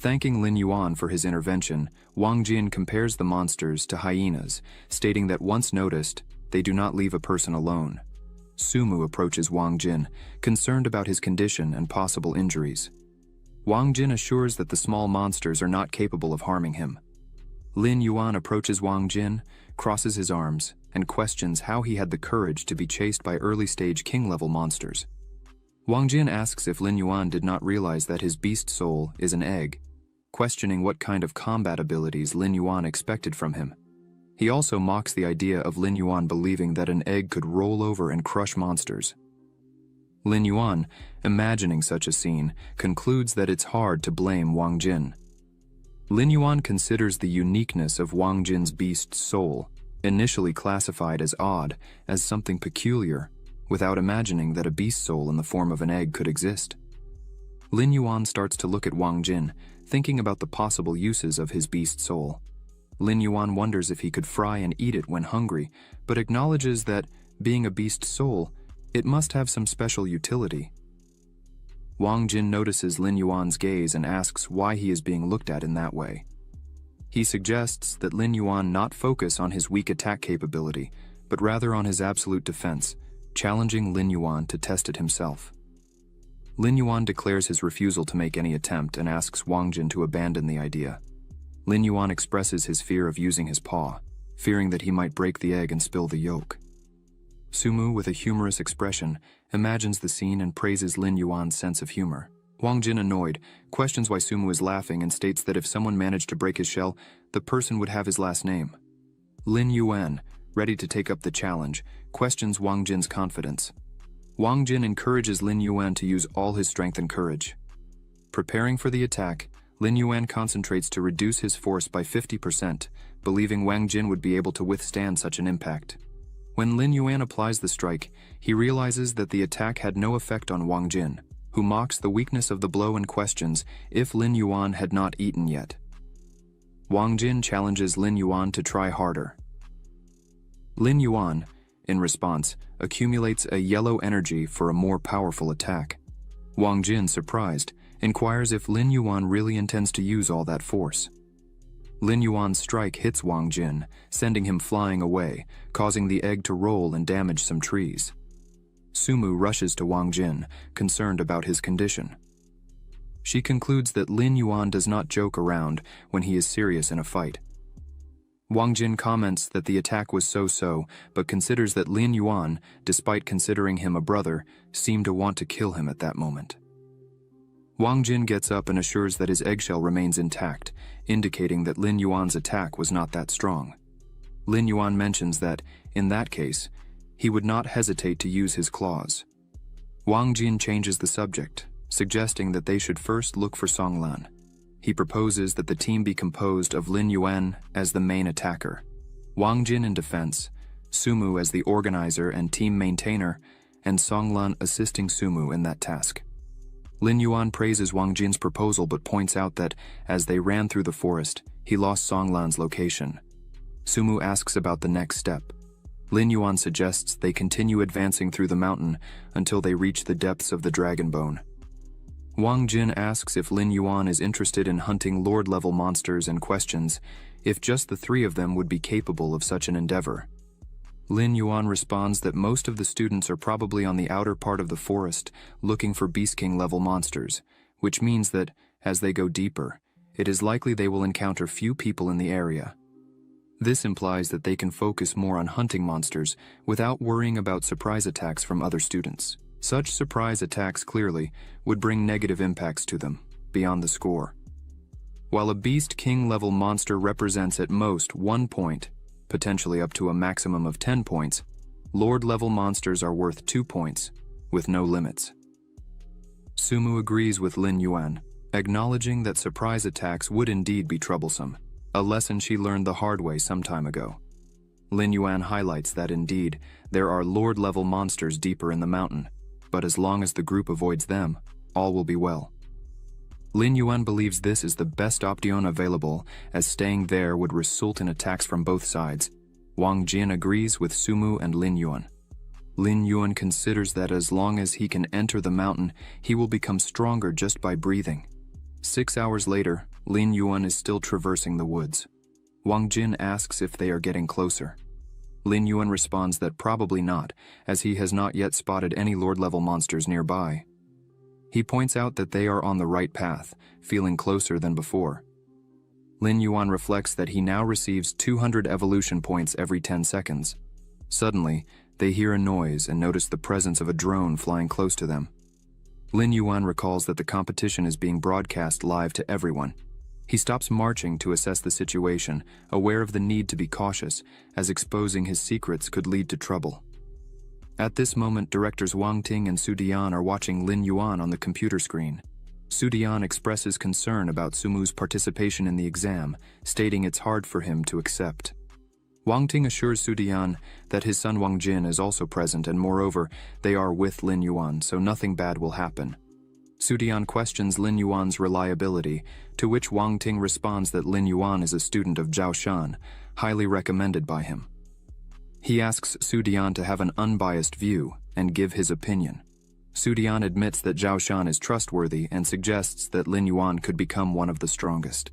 Thanking Lin Yuan for his intervention, Wang Jin compares the monsters to hyenas, stating that once noticed, they do not leave a person alone. Sumu approaches Wang Jin, concerned about his condition and possible injuries. Wang Jin assures that the small monsters are not capable of harming him. Lin Yuan approaches Wang Jin, crosses his arms, and questions how he had the courage to be chased by early-stage king-level monsters. Wang Jin asks if Lin Yuan did not realize that his beast soul is an egg, questioning what kind of combat abilities Lin Yuan expected from him. He also mocks the idea of Lin Yuan believing that an egg could roll over and crush monsters. Lin Yuan, imagining such a scene, concludes that it's hard to blame Wang Jin. Lin Yuan considers the uniqueness of Wang Jin's beast soul, initially classified as odd, as something peculiar, without imagining that a beast soul in the form of an egg could exist. Lin Yuan starts to look at Wang Jin, thinking about the possible uses of his beast soul. Lin Yuan wonders if he could fry and eat it when hungry, but acknowledges that, being a beast soul, it must have some special utility. Wang Jin notices Lin Yuan's gaze and asks why he is being looked at in that way. He suggests that Lin Yuan not focus on his weak attack capability, but rather on his absolute defense, challenging Lin Yuan to test it himself. Lin Yuan declares his refusal to make any attempt and asks Wang Jin to abandon the idea. Lin Yuan expresses his fear of using his paw, fearing that he might break the egg and spill the yolk. Sumu, with a humorous expression, imagines the scene and praises Lin Yuan's sense of humor. Wang Jin, annoyed, questions why Sumu is laughing and states that if someone managed to break his shell, the person would have his last name. Lin Yuan, ready to take up the challenge, questions Wang Jin's confidence. Wang Jin encourages Lin Yuan to use all his strength and courage. Preparing for the attack, Lin Yuan concentrates to reduce his force by 50%, believing Wang Jin would be able to withstand such an impact. When Lin Yuan applies the strike, he realizes that the attack had no effect on Wang Jin, who mocks the weakness of the blow and questions if Lin Yuan had not eaten yet. Wang Jin challenges Lin Yuan to try harder. Lin Yuan, in response, accumulates a yellow energy for a more powerful attack. Wang Jin, surprised, inquires if Lin Yuan really intends to use all that force. Lin Yuan's strike hits Wang Jin, sending him flying away, causing the egg to roll and damage some trees. Sumu rushes to Wang Jin, concerned about his condition. She concludes that Lin Yuan does not joke around when he is serious in a fight. Wang Jin comments that the attack was so-so, but considers that Lin Yuan, despite considering him a brother, seemed to want to kill him at that moment. Wang Jin gets up and assures that his eggshell remains intact, indicating that Lin Yuan's attack was not that strong. Lin Yuan mentions that, in that case, he would not hesitate to use his claws. Wang Jin changes the subject, suggesting that they should first look for Songlan. He proposes that the team be composed of Lin Yuan as the main attacker, Wang Jin in defense, Sumu as the organizer and team maintainer, and Songlan assisting Sumu in that task. Lin Yuan praises Wang Jin's proposal but points out that, as they ran through the forest, he lost Songlan's location. Sumu asks about the next step. Lin Yuan suggests they continue advancing through the mountain until they reach the depths of the Dragon Bone. Wang Jin asks if Lin Yuan is interested in hunting Lord-level monsters and questions if just the three of them would be capable of such an endeavor. Lin Yuan responds that most of the students are probably on the outer part of the forest looking for Beast King-level monsters, which means that, as they go deeper, it is likely they will encounter few people in the area. This implies that they can focus more on hunting monsters without worrying about surprise attacks from other students. Such surprise attacks clearly would bring negative impacts to them, beyond the score. While a Beast King-level monster represents at most 1 point, potentially up to a maximum of 10 points, Lord-level monsters are worth 2 points, with no limits. Sumu agrees with Lin Yuan, acknowledging that surprise attacks would indeed be troublesome, a lesson she learned the hard way some time ago. Lin Yuan highlights that indeed, there are Lord-level monsters deeper in the mountain, but as long as the group avoids them, all will be well. Lin Yuan believes this is the best option available, as staying there would result in attacks from both sides. Wang Jin agrees with Sumu and Lin Yuan. Lin Yuan considers that as long as he can enter the mountain, he will become stronger just by breathing. 6 hours later, Lin Yuan is still traversing the woods. Wang Jin asks if they are getting closer. Lin Yuan responds that probably not, as he has not yet spotted any Lord-level monsters nearby. He points out that they are on the right path, feeling closer than before. Lin Yuan reflects that he now receives 200 evolution points every 10 seconds. Suddenly, they hear a noise and notice the presence of a drone flying close to them. Lin Yuan recalls that the competition is being broadcast live to everyone. He stops marching to assess the situation, aware of the need to be cautious, as exposing his secrets could lead to trouble. At this moment, directors Wang Ting and Su Dian are watching Lin Yuan on the computer screen. Su Dian expresses concern about Sumu's participation in the exam, stating it's hard for him to accept. Wang Ting assures Su Dian that his son Wang Jin is also present, and moreover, they are with Lin Yuan, so nothing bad will happen. Su Dian questions Lin Yuan's reliability, to which Wang Ting responds that Lin Yuan is a student of Zhao Shan, highly recommended by him. He asks Su Dian to have an unbiased view and give his opinion. Su Dian admits that Zhao Shan is trustworthy and suggests that Lin Yuan could become one of the strongest.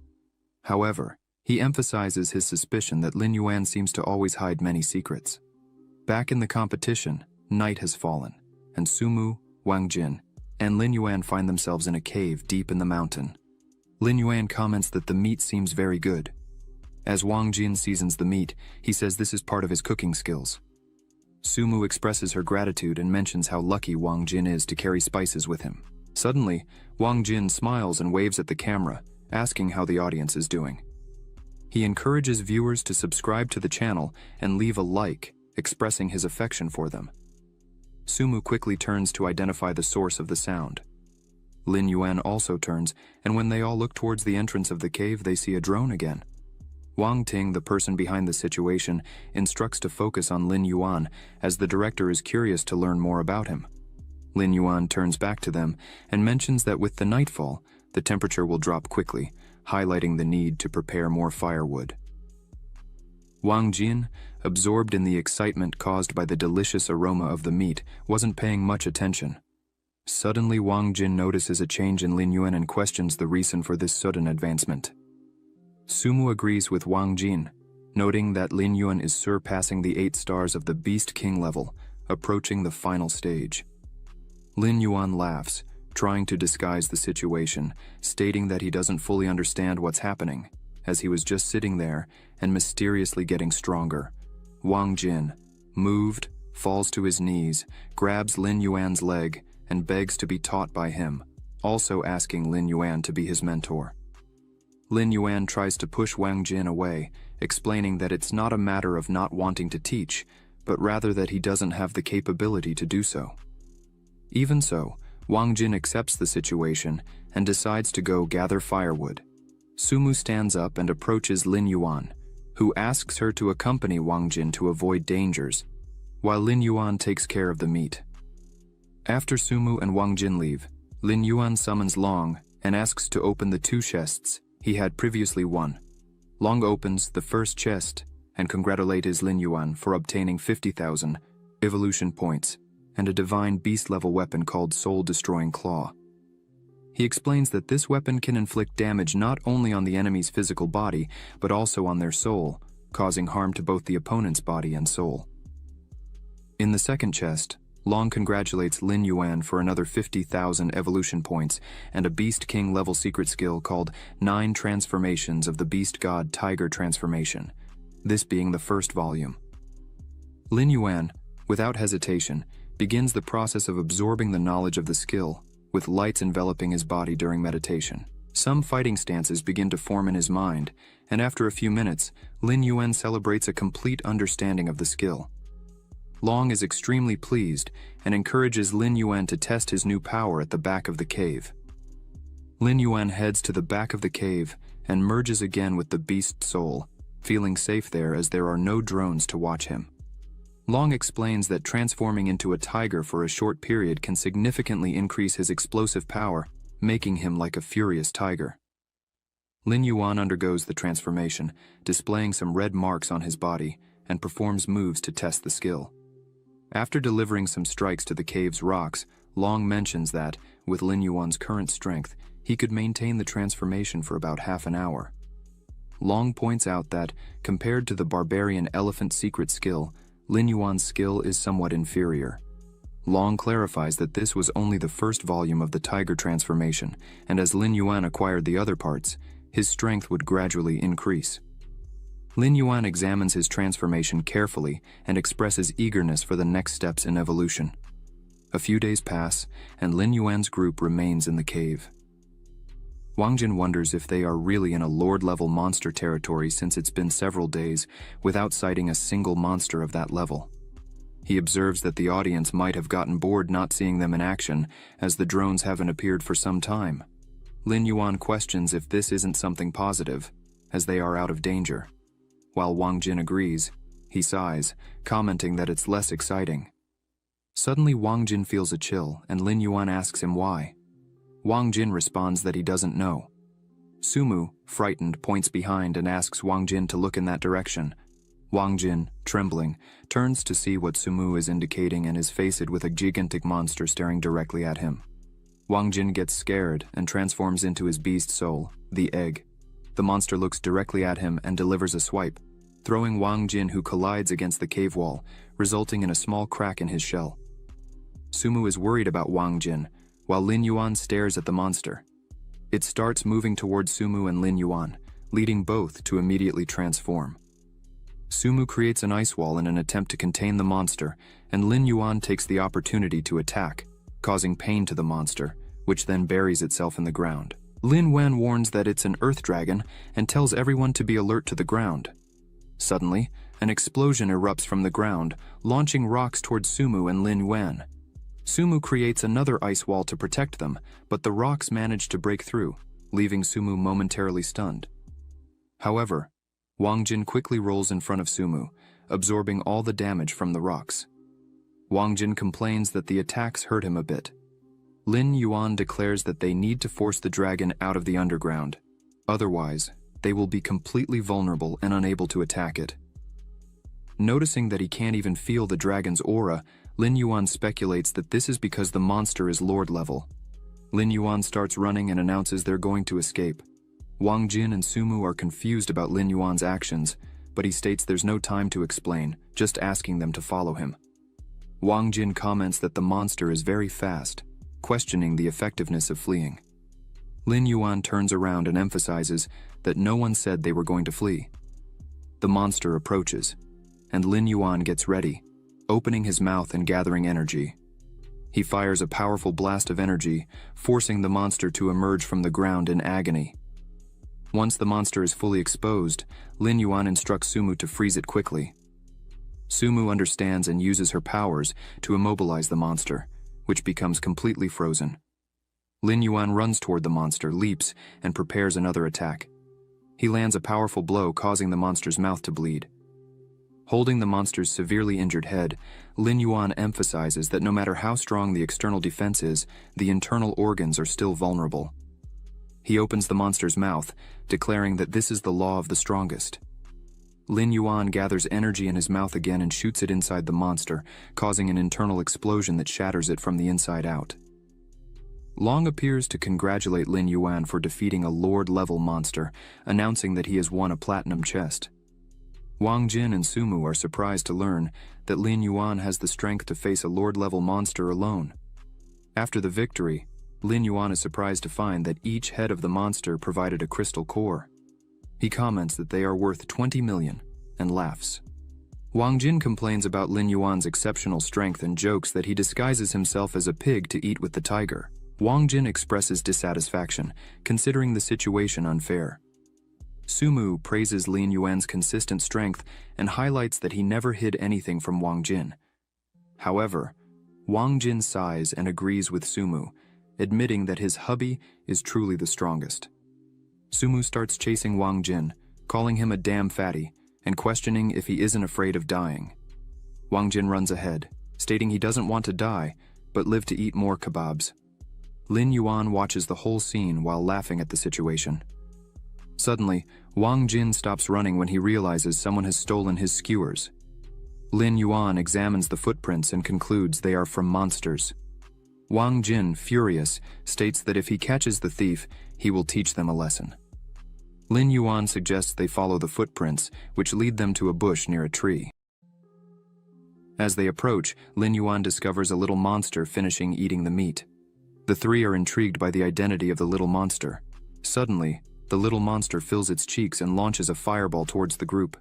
However, he emphasizes his suspicion that Lin Yuan seems to always hide many secrets. Back in the competition, night has fallen, and Sumu, Wang Jin, and Lin Yuan find themselves in a cave deep in the mountain. Lin Yuan comments that the meat seems very good. As Wang Jin seasons the meat, he says this is part of his cooking skills. Sumu expresses her gratitude and mentions how lucky Wang Jin is to carry spices with him. Suddenly, Wang Jin smiles and waves at the camera, asking how the audience is doing. He encourages viewers to subscribe to the channel and leave a like, expressing his affection for them. Sumu quickly turns to identify the source of the sound. Lin Yuan also turns, and when they all look towards the entrance of the cave, they see a drone again. Wang Ting, the person behind the situation, instructs to focus on Lin Yuan, as the director is curious to learn more about him. Lin Yuan turns back to them and mentions that with the nightfall, the temperature will drop quickly, highlighting the need to prepare more firewood. Wang Jin, absorbed in the excitement caused by the delicious aroma of the meat, wasn't paying much attention. Suddenly, Wang Jin notices a change in Lin Yuan and questions the reason for this sudden advancement. Sumu agrees with Wang Jin, noting that Lin Yuan is surpassing the 8 stars of the Beast King level, approaching the final stage. Lin Yuan laughs, trying to disguise the situation, stating that he doesn't fully understand what's happening, as he was just sitting there and mysteriously getting stronger. Wang Jin, moved, falls to his knees, grabs Lin Yuan's leg, and begs to be taught by him, also asking Lin Yuan to be his mentor. Lin Yuan tries to push Wang Jin away, explaining that it's not a matter of not wanting to teach, but rather that he doesn't have the capability to do so. Even so, Wang Jin accepts the situation and decides to go gather firewood. Sumu stands up and approaches Lin Yuan, who asks her to accompany Wang Jin to avoid dangers, while Lin Yuan takes care of the meat. After Sumu and Wang Jin leave, Lin Yuan summons Long and asks to open the 2 chests he had previously won. Long opens the first chest and congratulates Lin Yuan for obtaining 50,000 evolution points and a divine beast-level weapon called Soul-Destroying Claw. He explains that this weapon can inflict damage not only on the enemy's physical body, but also on their soul, causing harm to both the opponent's body and soul. In the second chest, Long congratulates Lin Yuan for another 50,000 evolution points and a Beast King level secret skill called 9 Transformations of the Beast God Tiger Transformation, this being the first volume. Lin Yuan, without hesitation, begins the process of absorbing the knowledge of the skill, with lights enveloping his body during meditation. Some fighting stances begin to form in his mind, and after a few minutes, Lin Yuan celebrates a complete understanding of the skill. Long is extremely pleased and encourages Lin Yuan to test his new power at the back of the cave. Lin Yuan heads to the back of the cave and merges again with the beast soul, feeling safe there as there are no drones to watch him. Long explains that transforming into a tiger for a short period can significantly increase his explosive power, making him like a furious tiger. Lin Yuan undergoes the transformation, displaying some red marks on his body, and performs moves to test the skill. After delivering some strikes to the cave's rocks, Long mentions that, with Lin Yuan's current strength, he could maintain the transformation for about half an hour. Long points out that, compared to the barbarian elephant secret skill, Lin Yuan's skill is somewhat inferior. Long clarifies that this was only the first volume of the tiger transformation, and as Lin Yuan acquired the other parts, his strength would gradually increase. Lin Yuan examines his transformation carefully and expresses eagerness for the next steps in evolution. A few days pass, and Lin Yuan's group remains in the cave. Wang Jin wonders if they are really in a Lord-level monster territory since it's been several days without sighting a single monster of that level. He observes that the audience might have gotten bored not seeing them in action, as the drones haven't appeared for some time. Lin Yuan questions if this isn't something positive, as they are out of danger. While Wang Jin agrees, he sighs, commenting that it's less exciting. Suddenly Wang Jin feels a chill, and Lin Yuan asks him why. Wang Jin responds that he doesn't know. Sumu, frightened, points behind and asks Wang Jin to look in that direction. Wang Jin, trembling, turns to see what Sumu is indicating and is faced with a gigantic monster staring directly at him. Wang Jin gets scared and transforms into his beast soul, the egg. The monster looks directly at him and delivers a swipe, throwing Wang Jin, who collides against the cave wall, resulting in a small crack in his shell. Sumu is worried about Wang Jin, while Lin Yuan stares at the monster. It starts moving towards Sumu and Lin Yuan, leading both to immediately transform. Sumu creates an ice wall in an attempt to contain the monster, and Lin Yuan takes the opportunity to attack, causing pain to the monster, which then buries itself in the ground. Lin Yuan warns that it's an earth dragon and tells everyone to be alert to the ground. Suddenly, an explosion erupts from the ground, launching rocks towards Sumu and Lin Yuan. Sumu creates another ice wall to protect them, but the rocks manage to break through, leaving Sumu momentarily stunned. However, Wang Jin quickly rolls in front of Sumu, absorbing all the damage from the rocks. Wang Jin complains that the attacks hurt him a bit. Lin Yuan declares that they need to force the dragon out of the underground. Otherwise, they will be completely vulnerable and unable to attack it. Noticing that he can't even feel the dragon's aura, Lin Yuan speculates that this is because the monster is Lord level. Lin Yuan starts running and announces they're going to escape. Wang Jin and Sumu are confused about Lin Yuan's actions, but he states there's no time to explain, just asking them to follow him. Wang Jin comments that the monster is very fast, questioning the effectiveness of fleeing. Lin Yuan turns around and emphasizes that no one said they were going to flee. The monster approaches, and Lin Yuan gets ready, opening his mouth and gathering energy. He fires a powerful blast of energy, forcing the monster to emerge from the ground in agony. Once the monster is fully exposed, Lin Yuan instructs Sumu to freeze it quickly. Sumu understands and uses her powers to immobilize the monster, which becomes completely frozen. Lin Yuan runs toward the monster, leaps, and prepares another attack. He lands a powerful blow, causing the monster's mouth to bleed. Holding the monster's severely injured head, Lin Yuan emphasizes that no matter how strong the external defense is, the internal organs are still vulnerable. He opens the monster's mouth, declaring that this is the law of the strongest. Lin Yuan gathers energy in his mouth again and shoots it inside the monster, causing an internal explosion that shatters it from the inside out. Long appears to congratulate Lin Yuan for defeating a Lord-level monster, announcing that he has won a platinum chest. Wang Jin and Sumu are surprised to learn that Lin Yuan has the strength to face a Lord-level monster alone. After the victory, Lin Yuan is surprised to find that each head of the monster provided a crystal core. He comments that they are worth 20 million, and laughs. Wang Jin complains about Lin Yuan's exceptional strength and jokes that he disguises himself as a pig to eat with the tiger. Wang Jin expresses dissatisfaction, considering the situation unfair. Sumu praises Lin Yuan's consistent strength and highlights that he never hid anything from Wang Jin. However, Wang Jin sighs and agrees with Sumu, admitting that his hubby is truly the strongest. Sumu starts chasing Wang Jin, calling him a damn fatty, and questioning if he isn't afraid of dying. Wang Jin runs ahead, stating he doesn't want to die, but live to eat more kebabs. Lin Yuan watches the whole scene while laughing at the situation. Suddenly, Wang Jin stops running when he realizes someone has stolen his skewers. Lin Yuan examines the footprints and concludes they are from monsters. Wang Jin, furious, states that if he catches the thief, he will teach them a lesson. Lin Yuan suggests they follow the footprints, which lead them to a bush near a tree. As they approach, Lin Yuan discovers a little monster finishing eating the meat. The three are intrigued by the identity of the little monster. Suddenly, the little monster fills its cheeks and launches a fireball towards the group.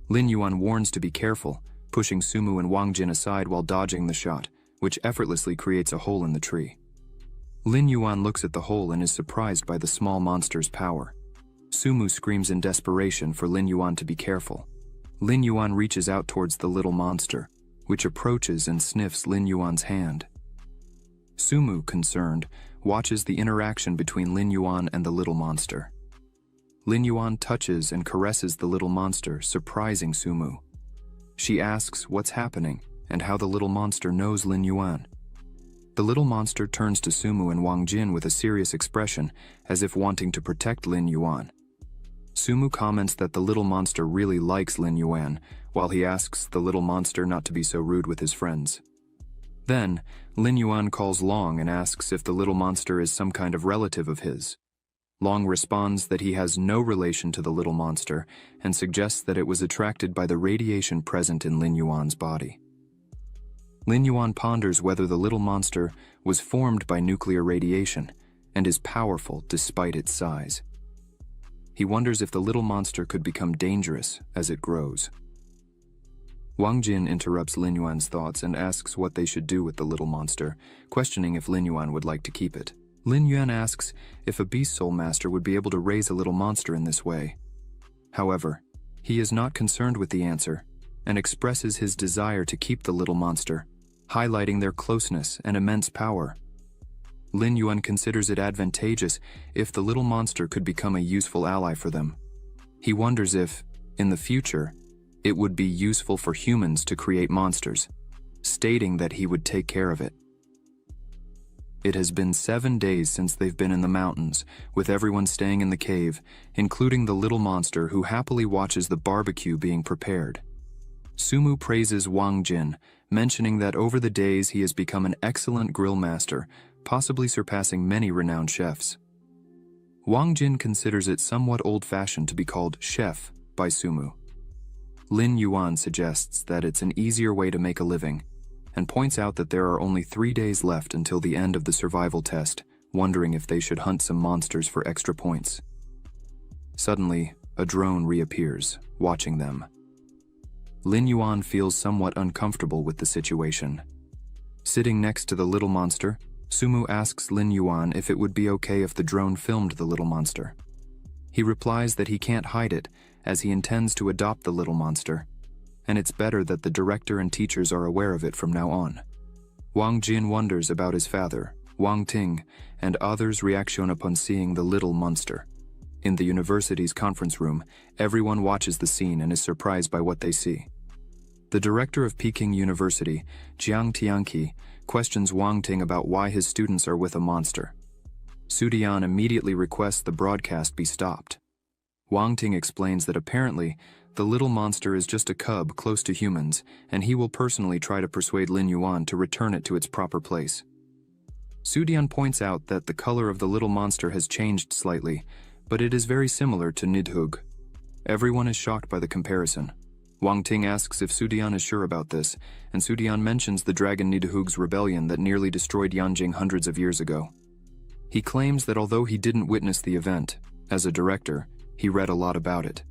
Lin Yuan warns to be careful, pushing Sumu and Wang Jin aside while dodging the shot, which effortlessly creates a hole in the tree. Lin Yuan looks at the hole and is surprised by the small monster's power. Sumu screams in desperation for Lin Yuan to be careful. Lin Yuan reaches out towards the little monster, which approaches and sniffs Lin Yuan's hand. Sumu, concerned, watches the interaction between Lin Yuan and the little monster. Lin Yuan touches and caresses the little monster, surprising Sumu. She asks what's happening and how the little monster knows Lin Yuan. The little monster turns to Sumu and Wang Jin with a serious expression, as if wanting to protect Lin Yuan. Sumu comments that the little monster really likes Lin Yuan, while he asks the little monster not to be so rude with his friends. Then, Lin Yuan calls Long and asks if the little monster is some kind of relative of his. Long responds that he has no relation to the little monster and suggests that it was attracted by the radiation present in Lin Yuan's body. Lin Yuan ponders whether the little monster was formed by nuclear radiation and is powerful despite its size. He wonders if the little monster could become dangerous as it grows. Wang Jin interrupts Lin Yuan's thoughts and asks what they should do with the little monster, questioning if Lin Yuan would like to keep it. Lin Yuan asks if a beast soul master would be able to raise a little monster in this way. However, he is not concerned with the answer and expresses his desire to keep the little monster, highlighting their closeness and immense power. Lin Yuan considers it advantageous if the little monster could become a useful ally for them. He wonders if, in the future, it would be useful for humans to create monsters, stating that he would take care of it. It has been 7 days since they've been in the mountains, with everyone staying in the cave, including the little monster who happily watches the barbecue being prepared. Sumu praises Wang Jin, mentioning that over the days he has become an excellent grill master, possibly surpassing many renowned chefs. Wang Jin considers it somewhat old-fashioned to be called chef by Sumu. Lin Yuan suggests that it's an easier way to make a living, and points out that there are only 3 days left until the end of the survival test, wondering if they should hunt some monsters for extra points. Suddenly, a drone reappears, watching them. Lin Yuan feels somewhat uncomfortable with the situation. Sitting next to the little monster, Sumu asks Lin Yuan if it would be okay if the drone filmed the little monster. He replies that he can't hide it, as he intends to adopt the little monster, and it's better that the director and teachers are aware of it from now on. Wang Jin wonders about his father, Wang Ting, and others' reaction upon seeing the little monster. In the university's conference room, everyone watches the scene and is surprised by what they see. The director of Peking University, Jiang Tianqi, questions Wang Ting about why his students are with a monster. Su Dian immediately requests the broadcast be stopped. Wang Ting explains that apparently, the little monster is just a cub close to humans, and he will personally try to persuade Lin Yuan to return it to its proper place. Su Dian points out that the color of the little monster has changed slightly, but it is very similar to Nidhugg. Everyone is shocked by the comparison. Wang Ting asks if Su Dian is sure about this, and Su Dian mentions the dragon Nidhugg's rebellion that nearly destroyed Yanjing hundreds of years ago. He claims that although he didn't witness the event, as a director, he read a lot about it.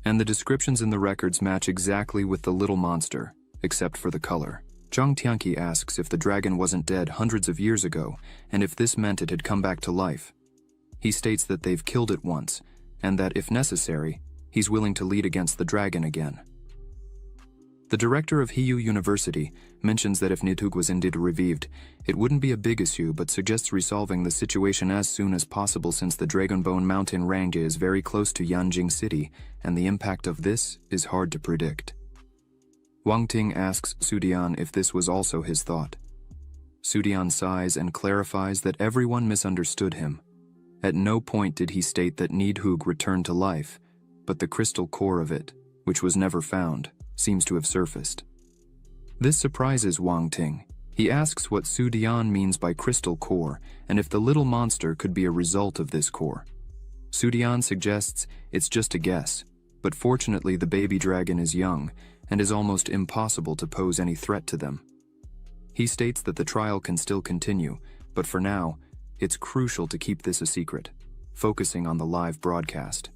And the descriptions in the records match exactly with the little monster, except for the color. Zhang Tianqi asks if the dragon wasn't dead hundreds of years ago, and if this meant it had come back to life. He states that they've killed it once, and that, if necessary, he's willing to lead against the dragon again. The director of Hiyu University mentions that if Nidhugg was indeed revived, it wouldn't be a big issue, but suggests resolving the situation as soon as possible since the Dragonbone Mountain range is very close to Yanjing City, and the impact of this is hard to predict. Wang Ting asks Su Dian if this was also his thought. Su Dian sighs and clarifies that everyone misunderstood him. At no point did he state that Nidhugg returned to life, but the crystal core of it, which was never found, seems to have surfaced. This surprises Wang Ting. He asks what Su Dian means by crystal core and if the little monster could be a result of this core. Su Dian suggests it's just a guess, but fortunately the baby dragon is young and is almost impossible to pose any threat to them. He states that the trial can still continue, but for now, it's crucial to keep this a secret, focusing on the live broadcast.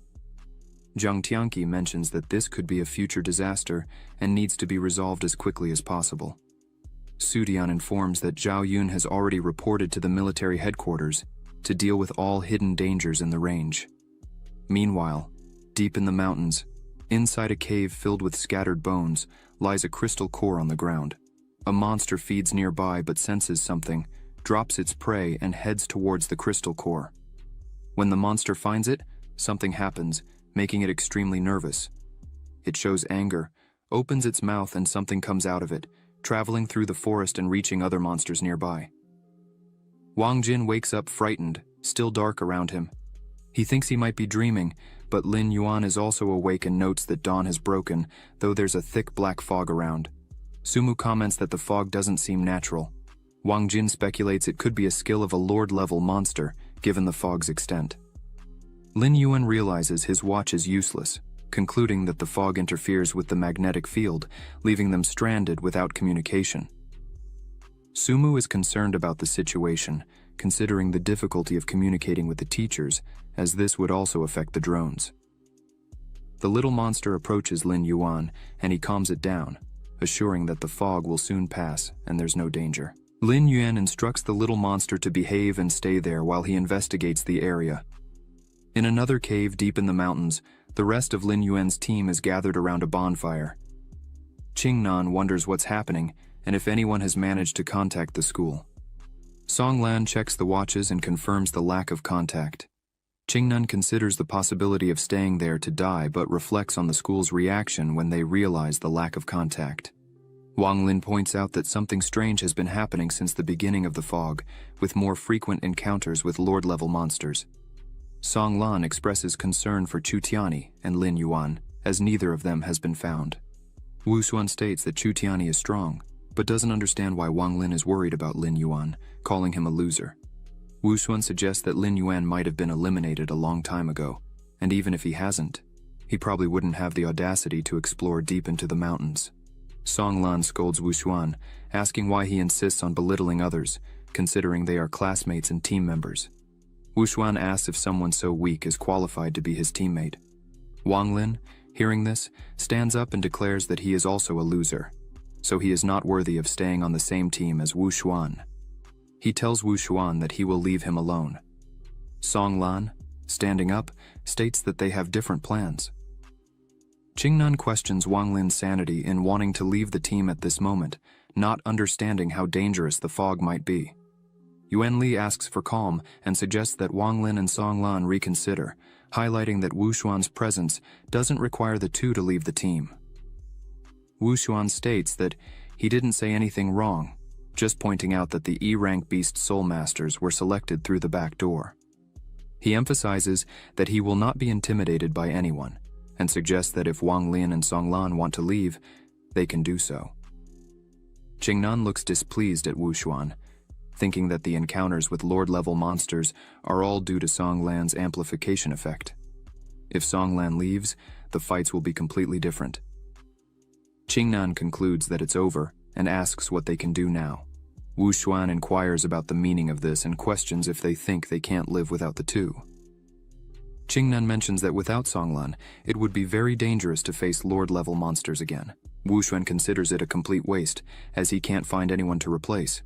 Zhang Tianqi mentions that this could be a future disaster and needs to be resolved as quickly as possible. Su Dian informs that Zhao Yun has already reported to the military headquarters to deal with all hidden dangers in the range. Meanwhile, deep in the mountains, inside a cave filled with scattered bones, lies a crystal core on the ground. A monster feeds nearby but senses something, drops its prey and heads towards the crystal core. When the monster finds it, something happens, making it extremely nervous. It shows anger, opens its mouth and something comes out of it, traveling through the forest and reaching other monsters nearby. Wang Jin wakes up frightened, still dark around him. He thinks he might be dreaming, but Lin Yuan is also awake and notes that dawn has broken, though there's a thick black fog around. Sumu comments that the fog doesn't seem natural. Wang Jin speculates it could be a skill of a lord-level monster, given the fog's extent. Lin Yuan realizes his watch is useless, concluding that the fog interferes with the magnetic field, leaving them stranded without communication. Sumu is concerned about the situation, considering the difficulty of communicating with the teachers, as this would also affect the drones. The little monster approaches Lin Yuan, and he calms it down, assuring that the fog will soon pass and there's no danger. Lin Yuan instructs the little monster to behave and stay there while he investigates the area. In another cave deep in the mountains, the rest of Lin Yuan's team is gathered around a bonfire. Qingnan wonders what's happening and if anyone has managed to contact the school. Songlan checks the watches and confirms the lack of contact. Qingnan considers the possibility of staying there to die but reflects on the school's reaction when they realize the lack of contact. Wang Lin points out that something strange has been happening since the beginning of the fog, with more frequent encounters with lord-level monsters. Song Lan expresses concern for Chu Tiani and Lin Yuan, as neither of them has been found. Wu Xuan states that Chu Tiani is strong, but doesn't understand why Wang Lin is worried about Lin Yuan, calling him a loser. Wu Xuan suggests that Lin Yuan might have been eliminated a long time ago, and even if he hasn't, he probably wouldn't have the audacity to explore deep into the mountains. Song Lan scolds Wu Xuan, asking why he insists on belittling others, considering they are classmates and team members. Wu Xuan asks if someone so weak is qualified to be his teammate. Wang Lin, hearing this, stands up and declares that he is also a loser, so he is not worthy of staying on the same team as Wu Xuan. He tells Wu Xuan that he will leave him alone. Song Lan, standing up, states that they have different plans. Qingnan questions Wang Lin's sanity in wanting to leave the team at this moment, not understanding how dangerous the fog might be. Yuan Li asks for calm and suggests that Wang Lin and Song Lan reconsider, highlighting that Wu Xuan's presence doesn't require the two to leave the team. Wu Xuan states that he didn't say anything wrong, just pointing out that the E-rank Beast Soul Masters were selected through the back door. He emphasizes that he will not be intimidated by anyone, and suggests that if Wang Lin and Song Lan want to leave, they can do so. Qingnan looks displeased at Wu Xuan, thinking that the encounters with lord-level monsters are all due to Song Lan's amplification effect. If Song Lan leaves, the fights will be completely different. Qingnan concludes that it's over and asks what they can do now. Wu Xuan inquires about the meaning of this and questions if they think they can't live without the two. Qingnan mentions that without Song Lan, it would be very dangerous to face lord-level monsters again. Wu Xuan considers it a complete waste, as he can't find anyone to replace.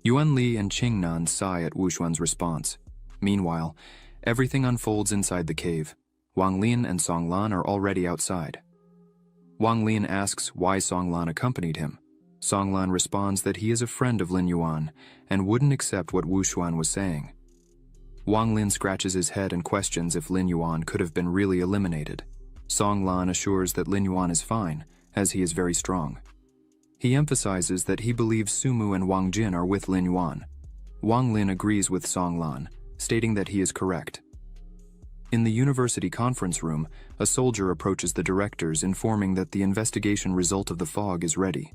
Yuan Li and Qingnan sigh at Wu Xuan's response. Meanwhile, everything unfolds inside the cave. Wang Lin and Song Lan are already outside. Wang Lin asks why Song Lan accompanied him. Song Lan responds that he is a friend of Lin Yuan and wouldn't accept what Wu Xuan was saying. Wang Lin scratches his head and questions if Lin Yuan could have been really eliminated. Song Lan assures that Lin Yuan is fine, as he is very strong. He emphasizes that he believes Sumu and Wang Jin are with Lin Yuan. Wang Lin agrees with Song Lan, stating that he is correct. In the university conference room, a soldier approaches the directors informing that the investigation result of the fog is ready.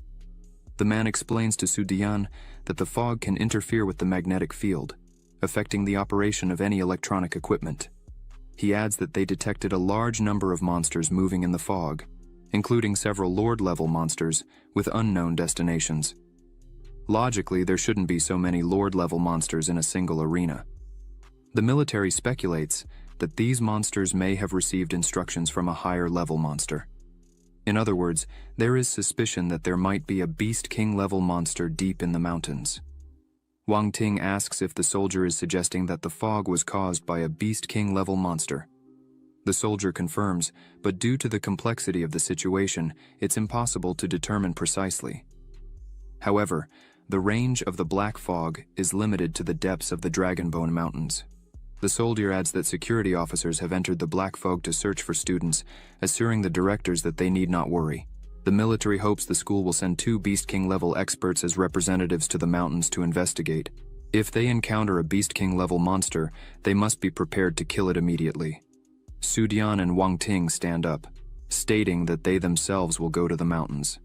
The man explains to Su Dian that the fog can interfere with the magnetic field, affecting the operation of any electronic equipment. He adds that they detected a large number of monsters moving in the fog, including several Lord-level monsters with unknown destinations. Logically, there shouldn't be so many Lord-level monsters in a single arena. The military speculates that these monsters may have received instructions from a higher-level monster. In other words, there is suspicion that there might be a Beast King-level monster deep in the mountains. Wang Ting asks if the soldier is suggesting that the fog was caused by a Beast King-level monster. The soldier confirms, but due to the complexity of the situation, it's impossible to determine precisely. However, the range of the black fog is limited to the depths of the Dragonbone Mountains. The soldier adds that security officers have entered the black fog to search for students, assuring the directors that they need not worry. The military hopes the school will send 2 Beast King-level experts as representatives to the mountains to investigate. If they encounter a Beast King-level monster, they must be prepared to kill it immediately. Su Dian and Wang Ting stand up, stating that they themselves will go to the mountains.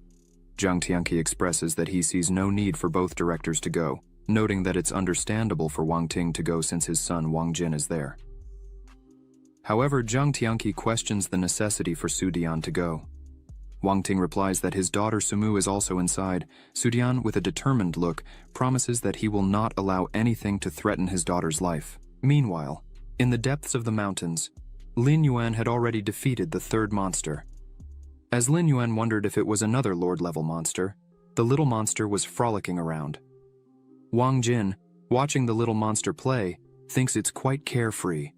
Zhang Tianqi expresses that he sees no need for both directors to go, noting that it's understandable for Wang Ting to go since his son Wang Jin is there. However, Zhang Tianqi questions the necessity for Su Dian to go. Wang Ting replies that his daughter Sumu is also inside. Su Dian, with a determined look, promises that he will not allow anything to threaten his daughter's life. Meanwhile, in the depths of the mountains, Lin Yuan had already defeated the 3rd monster. As Lin Yuan wondered if it was another Lord-level monster, the little monster was frolicking around. Wang Jin, watching the little monster play, thinks it's quite carefree.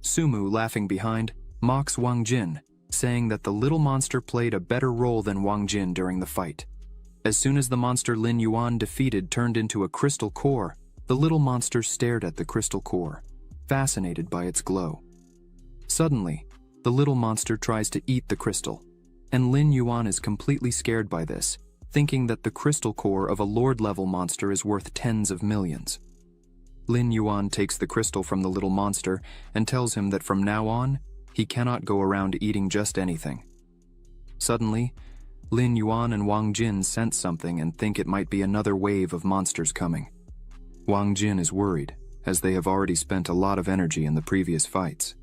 Sumu, laughing behind, mocks Wang Jin, saying that the little monster played a better role than Wang Jin during the fight. As soon as the monster Lin Yuan defeated turned into a crystal core, the little monster stared at the crystal core, fascinated by its glow. Suddenly, the little monster tries to eat the crystal, and Lin Yuan is completely scared by this, thinking that the crystal core of a Lord-level monster is worth tens of millions. Lin Yuan takes the crystal from the little monster and tells him that from now on, he cannot go around eating just anything. Suddenly, Lin Yuan and Wang Jin sense something and think it might be another wave of monsters coming. Wang Jin is worried, as they have already spent a lot of energy in the previous fights.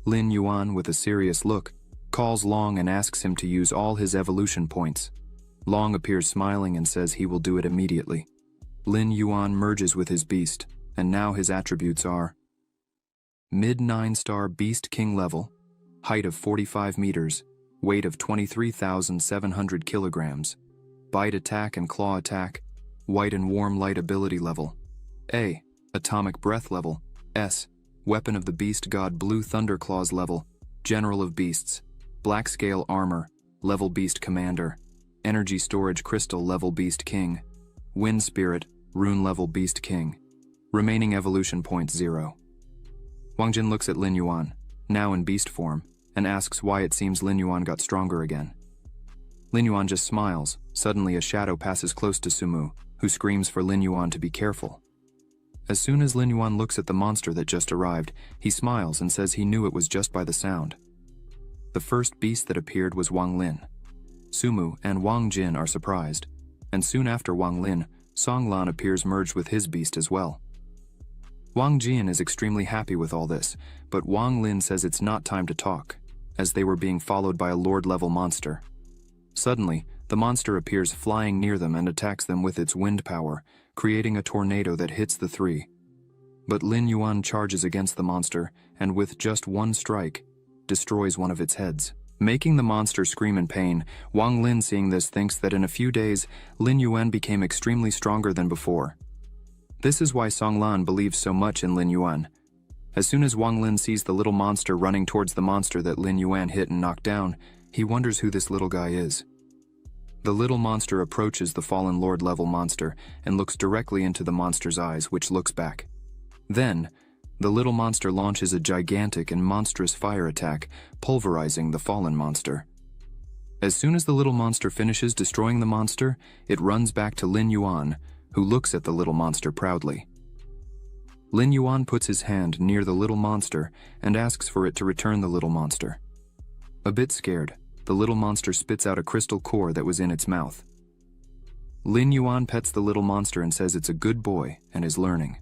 Lin Yuan, with a serious look, calls Long and asks him to use all his evolution points. Long appears smiling and says he will do it immediately. Lin Yuan merges with his beast, and now his attributes are mid 9-star Beast King level, height of 45 meters, weight of 23,700 kilograms, bite attack and claw attack, white and warm light ability level, A, atomic breath level, S, weapon of the beast god blue thunderclaws level, general of beasts, black scale armor, level beast commander, energy storage crystal level beast king, wind spirit, rune level beast king, remaining evolution points 0. Wang Jin looks at Lin Yuan, now in beast form, and asks why it seems Lin Yuan got stronger again. Lin Yuan just smiles. Suddenly a shadow passes close to Sumu, who screams for Lin Yuan to be careful. As soon as Lin Yuan looks at the monster that just arrived, he smiles and says he knew it was just by the sound. The first beast that appeared was Wang Lin. Sumu and Wang Jin are surprised, and soon after Wang Lin, Song Lan appears merged with his beast as well. Wang Jin is extremely happy with all this, but Wang Lin says it's not time to talk, as they were being followed by a Lord-level monster. Suddenly, the monster appears flying near them and attacks them with its wind power, creating a tornado that hits the 3. But Lin Yuan charges against the monster, and with just one strike, destroys one of its heads. Making the monster scream in pain, Wang Lin, seeing this, thinks that in a few days, Lin Yuan became extremely stronger than before. This is why Song Lan believes so much in Lin Yuan. As soon as Wang Lin sees the little monster running towards the monster that Lin Yuan hit and knocked down, he wonders who this little guy is. The little monster approaches the fallen Lord-level monster and looks directly into the monster's eyes, which looks back. Then, the little monster launches a gigantic and monstrous fire attack, pulverizing the fallen monster. As soon as the little monster finishes destroying the monster, it runs back to Lin Yuan, who looks at the little monster proudly. Lin Yuan puts his hand near the little monster and asks for it to return the little monster. A bit scared, the little monster spits out a crystal core that was in its mouth. Lin Yuan pets the little monster and says it's a good boy and is learning.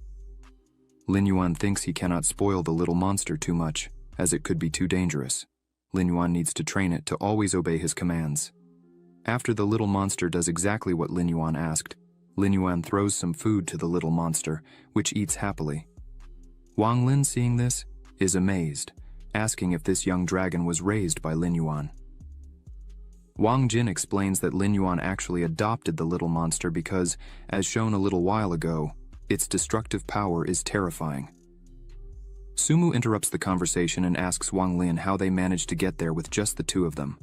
Lin Yuan thinks he cannot spoil the little monster too much, as it could be too dangerous. Lin Yuan needs to train it to always obey his commands. After the little monster does exactly what Lin Yuan asked, Lin Yuan throws some food to the little monster, which eats happily. Wang Lin, seeing this, is amazed, asking if this young dragon was raised by Lin Yuan. Wang Jin explains that Lin Yuan actually adopted the little monster because, as shown a little while ago, its destructive power is terrifying. Sumu interrupts the conversation and asks Wang Lin how they managed to get there with just the two of them.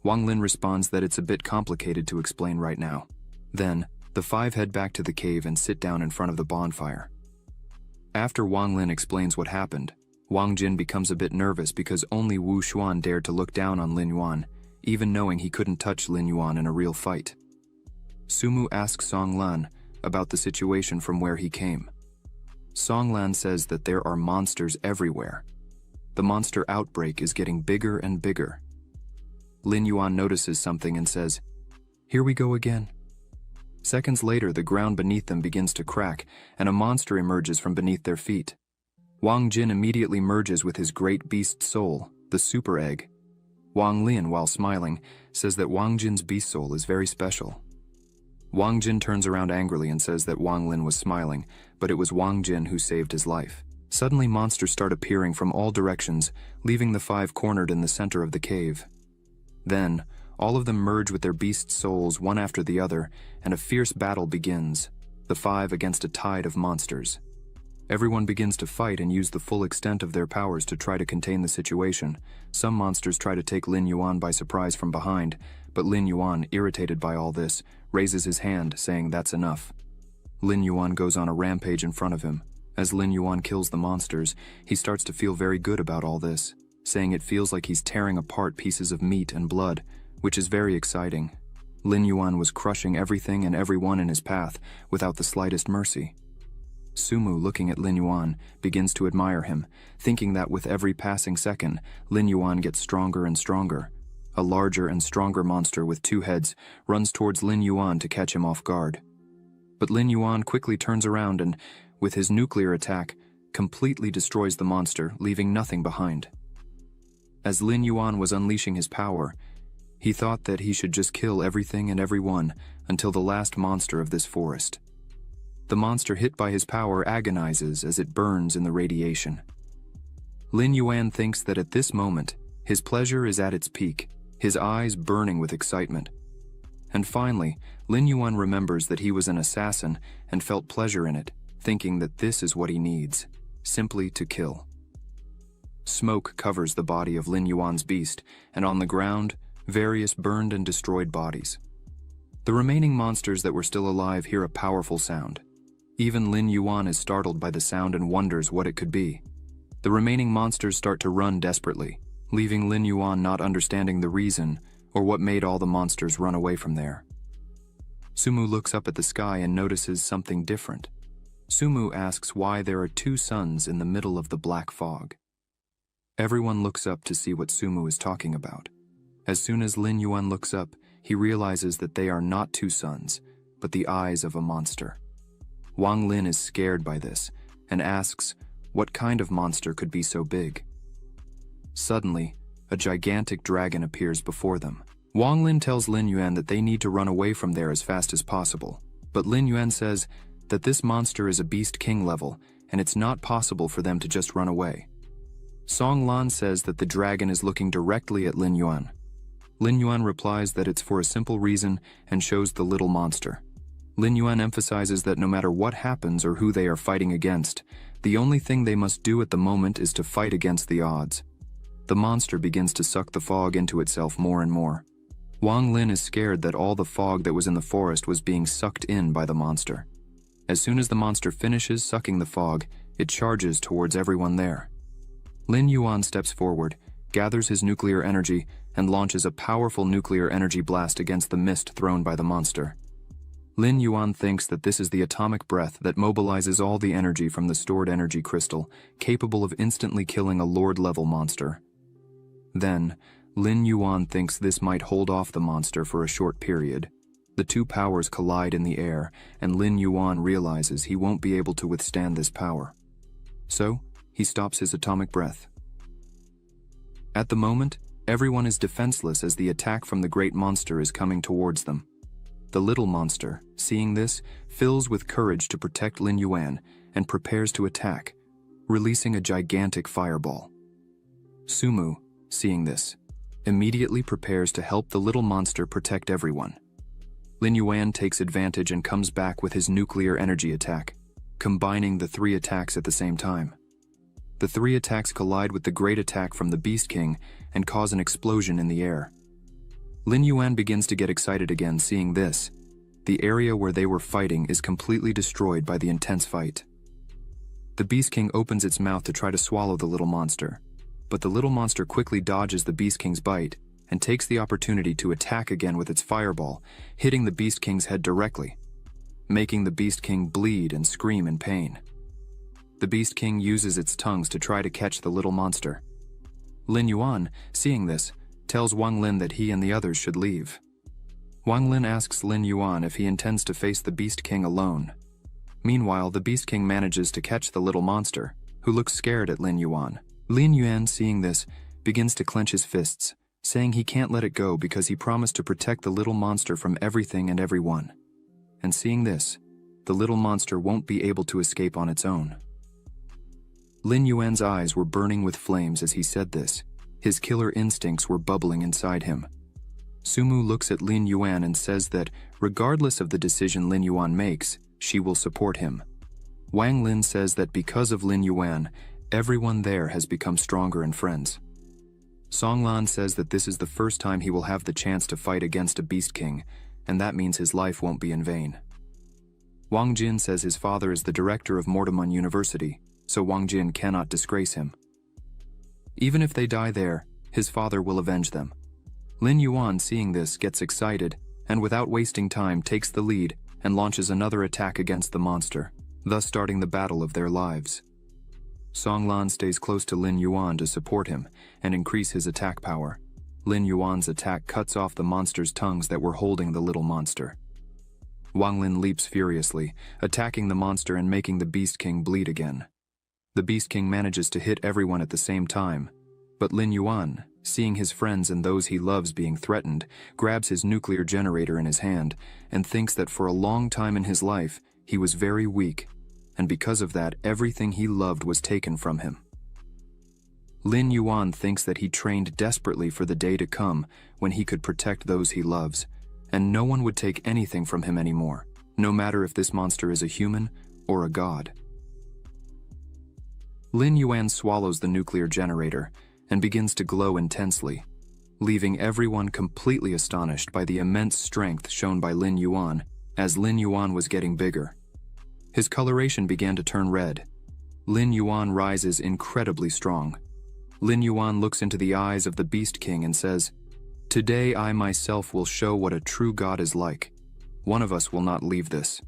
Wang Lin responds that it's a bit complicated to explain right now. Then, the five head back to the cave and sit down in front of the bonfire. After Wang Lin explains what happened, Wang Jin becomes a bit nervous because only Wu Xuan dared to look down on Lin Yuan, even knowing he couldn't touch Lin Yuan in a real fight. Sumu asks Song Lan about the situation from where he came. Song Lan says that there are monsters everywhere. The monster outbreak is getting bigger and bigger. Lin Yuan notices something and says, "Here we go again." Seconds later, the ground beneath them begins to crack, and a monster emerges from beneath their feet. Wang Jin immediately merges with his great beast soul, the super egg. Wang Lin, while smiling, says that Wang Jin's beast soul is very special. Wang Jin turns around angrily and says that Wang Lin was smiling, but it was Wang Jin who saved his life. Suddenly, monsters start appearing from all directions, leaving the five cornered in the center of the cave. Then, all of them merge with their beast souls one after the other, and a fierce battle begins, the five against a tide of monsters. Everyone begins to fight and use the full extent of their powers to try to contain the situation. Some monsters try to take Lin Yuan by surprise from behind, but Lin Yuan, irritated by all this, raises his hand, saying that's enough. Lin Yuan goes on a rampage in front of him. As Lin Yuan kills the monsters, he starts to feel very good about all this, saying it feels like he's tearing apart pieces of meat and blood, which is very exciting. Lin Yuan was crushing everything and everyone in his path without the slightest mercy. Sumu, looking at Lin Yuan, begins to admire him, thinking that with every passing second, Lin Yuan gets stronger and stronger. A larger and stronger monster with two heads runs towards Lin Yuan to catch him off guard. But Lin Yuan quickly turns around and, with his nuclear attack, completely destroys the monster, leaving nothing behind. As Lin Yuan was unleashing his power, he thought that he should just kill everything and everyone until the last monster of this forest. The monster hit by his power agonizes as it burns in the radiation. Lin Yuan thinks that at this moment, his pleasure is at its peak, his eyes burning with excitement. And finally, Lin Yuan remembers that he was an assassin and felt pleasure in it, thinking that this is what he needs, simply to kill. Smoke covers the body of Lin Yuan's beast, and on the ground, various burned and destroyed bodies. The remaining monsters that were still alive hear a powerful sound. Even Lin Yuan is startled by the sound and wonders what it could be. The remaining monsters start to run desperately, leaving Lin Yuan not understanding the reason or what made all the monsters run away from there. Sumu looks up at the sky and notices something different. Sumu asks why there are two suns in the middle of the black fog. Everyone looks up to see what Sumu is talking about. As soon as Lin Yuan looks up, he realizes that they are not two suns, but the eyes of a monster. Wang Lin is scared by this and asks what kind of monster could be so big. Suddenly, a gigantic dragon appears before them. Wang Lin tells Lin Yuan that they need to run away from there as fast as possible, but Lin Yuan says that this monster is a Beast King level and it's not possible for them to just run away. Song Lan says that the dragon is looking directly at Lin Yuan. Lin Yuan replies that it's for a simple reason and shows the little monster. Lin Yuan emphasizes that no matter what happens or who they are fighting against, the only thing they must do at the moment is to fight against the odds. The monster begins to suck the fog into itself more and more. Wang Lin is scared that all the fog that was in the forest was being sucked in by the monster. As soon as the monster finishes sucking the fog, it charges towards everyone there. Lin Yuan steps forward, gathers his nuclear energy, and launches a powerful nuclear energy blast against the mist thrown by the monster. Lin Yuan thinks that this is the atomic breath that mobilizes all the energy from the stored energy crystal, capable of instantly killing a Lord-level monster. Then, Lin Yuan thinks this might hold off the monster for a short period. The two powers collide in the air, and Lin Yuan realizes he won't be able to withstand this power. So, he stops his atomic breath. At the moment, everyone is defenseless as the attack from the great monster is coming towards them. The little monster, seeing this, fills with courage to protect Lin Yuan and prepares to attack, releasing a gigantic fireball. Sumu, seeing this, immediately prepares to help the little monster protect everyone. Lin Yuan takes advantage and comes back with his nuclear energy attack, combining the three attacks at the same time. The three attacks collide with the great attack from the Beast King and cause an explosion in the air. Lin Yuan begins to get excited again seeing this. The area where they were fighting is completely destroyed by the intense fight. The Beast King opens its mouth to try to swallow the little monster, but the little monster quickly dodges the Beast King's bite and takes the opportunity to attack again with its fireball, hitting the Beast King's head directly, making the Beast King bleed and scream in pain. The Beast King uses its tongues to try to catch the little monster. Lin Yuan, seeing this, tells Wang Lin that he and the others should leave. Wang Lin asks Lin Yuan if he intends to face the Beast King alone. Meanwhile, the Beast King manages to catch the little monster, who looks scared at Lin Yuan. Lin Yuan, seeing this, begins to clench his fists, saying he can't let it go because he promised to protect the little monster from everything and everyone. And seeing this, the little monster won't be able to escape on its own. Lin Yuan's eyes were burning with flames as he said this. His killer instincts were bubbling inside him. Sumu looks at Lin Yuan and says that, regardless of the decision Lin Yuan makes, she will support him. Wang Lin says that because of Lin Yuan, everyone there has become stronger and friends. Songlan says that this is the first time he will have the chance to fight against a Beast King, and that means his life won't be in vain. Wang Jin says his father is the director of Mortimun University, so Wang Jin cannot disgrace him. Even if they die there, his father will avenge them. Lin Yuan, seeing this, gets excited, and without wasting time takes the lead and launches another attack against the monster, thus starting the battle of their lives. Songlan stays close to Lin Yuan to support him and increase his attack power. Lin Yuan's attack cuts off the monster's tongues that were holding the little monster. Wang Lin leaps furiously, attacking the monster and making the Beast King bleed again. The Beast King manages to hit everyone at the same time, but Lin Yuan, seeing his friends and those he loves being threatened, grabs his nuclear generator in his hand and thinks that for a long time in his life, he was very weak, and because of that, everything he loved was taken from him. Lin Yuan thinks that he trained desperately for the day to come when he could protect those he loves, and no one would take anything from him anymore, no matter if this monster is a human or a god. Lin Yuan swallows the nuclear generator and begins to glow intensely, leaving everyone completely astonished by the immense strength shown by Lin Yuan as Lin Yuan was getting bigger. His coloration began to turn red. Lin Yuan rises incredibly strong. Lin Yuan looks into the eyes of the Beast King and says, "Today I myself will show what a true god is like. One of us will not leave this."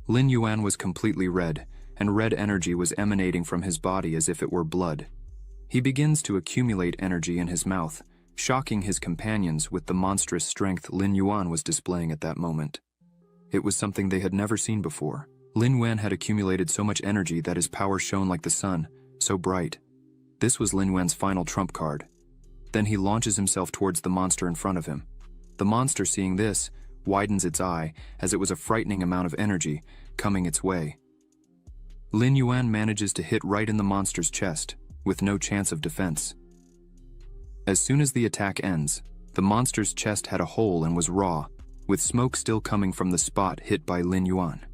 Lin Yuan was completely red, and red energy was emanating from his body as if it were blood. He begins to accumulate energy in his mouth, shocking his companions with the monstrous strength Lin Yuan was displaying at that moment. It was something they had never seen before. Lin Yuan had accumulated so much energy that his power shone like the sun, so bright. This was Lin Yuan's final trump card. Then he launches himself towards the monster in front of him. The monster, seeing this, widens its eye as it was a frightening amount of energy coming its way. Lin Yuan manages to hit right in the monster's chest, with no chance of defense. As soon as the attack ends, the monster's chest had a hole and was raw, with smoke still coming from the spot hit by Lin Yuan.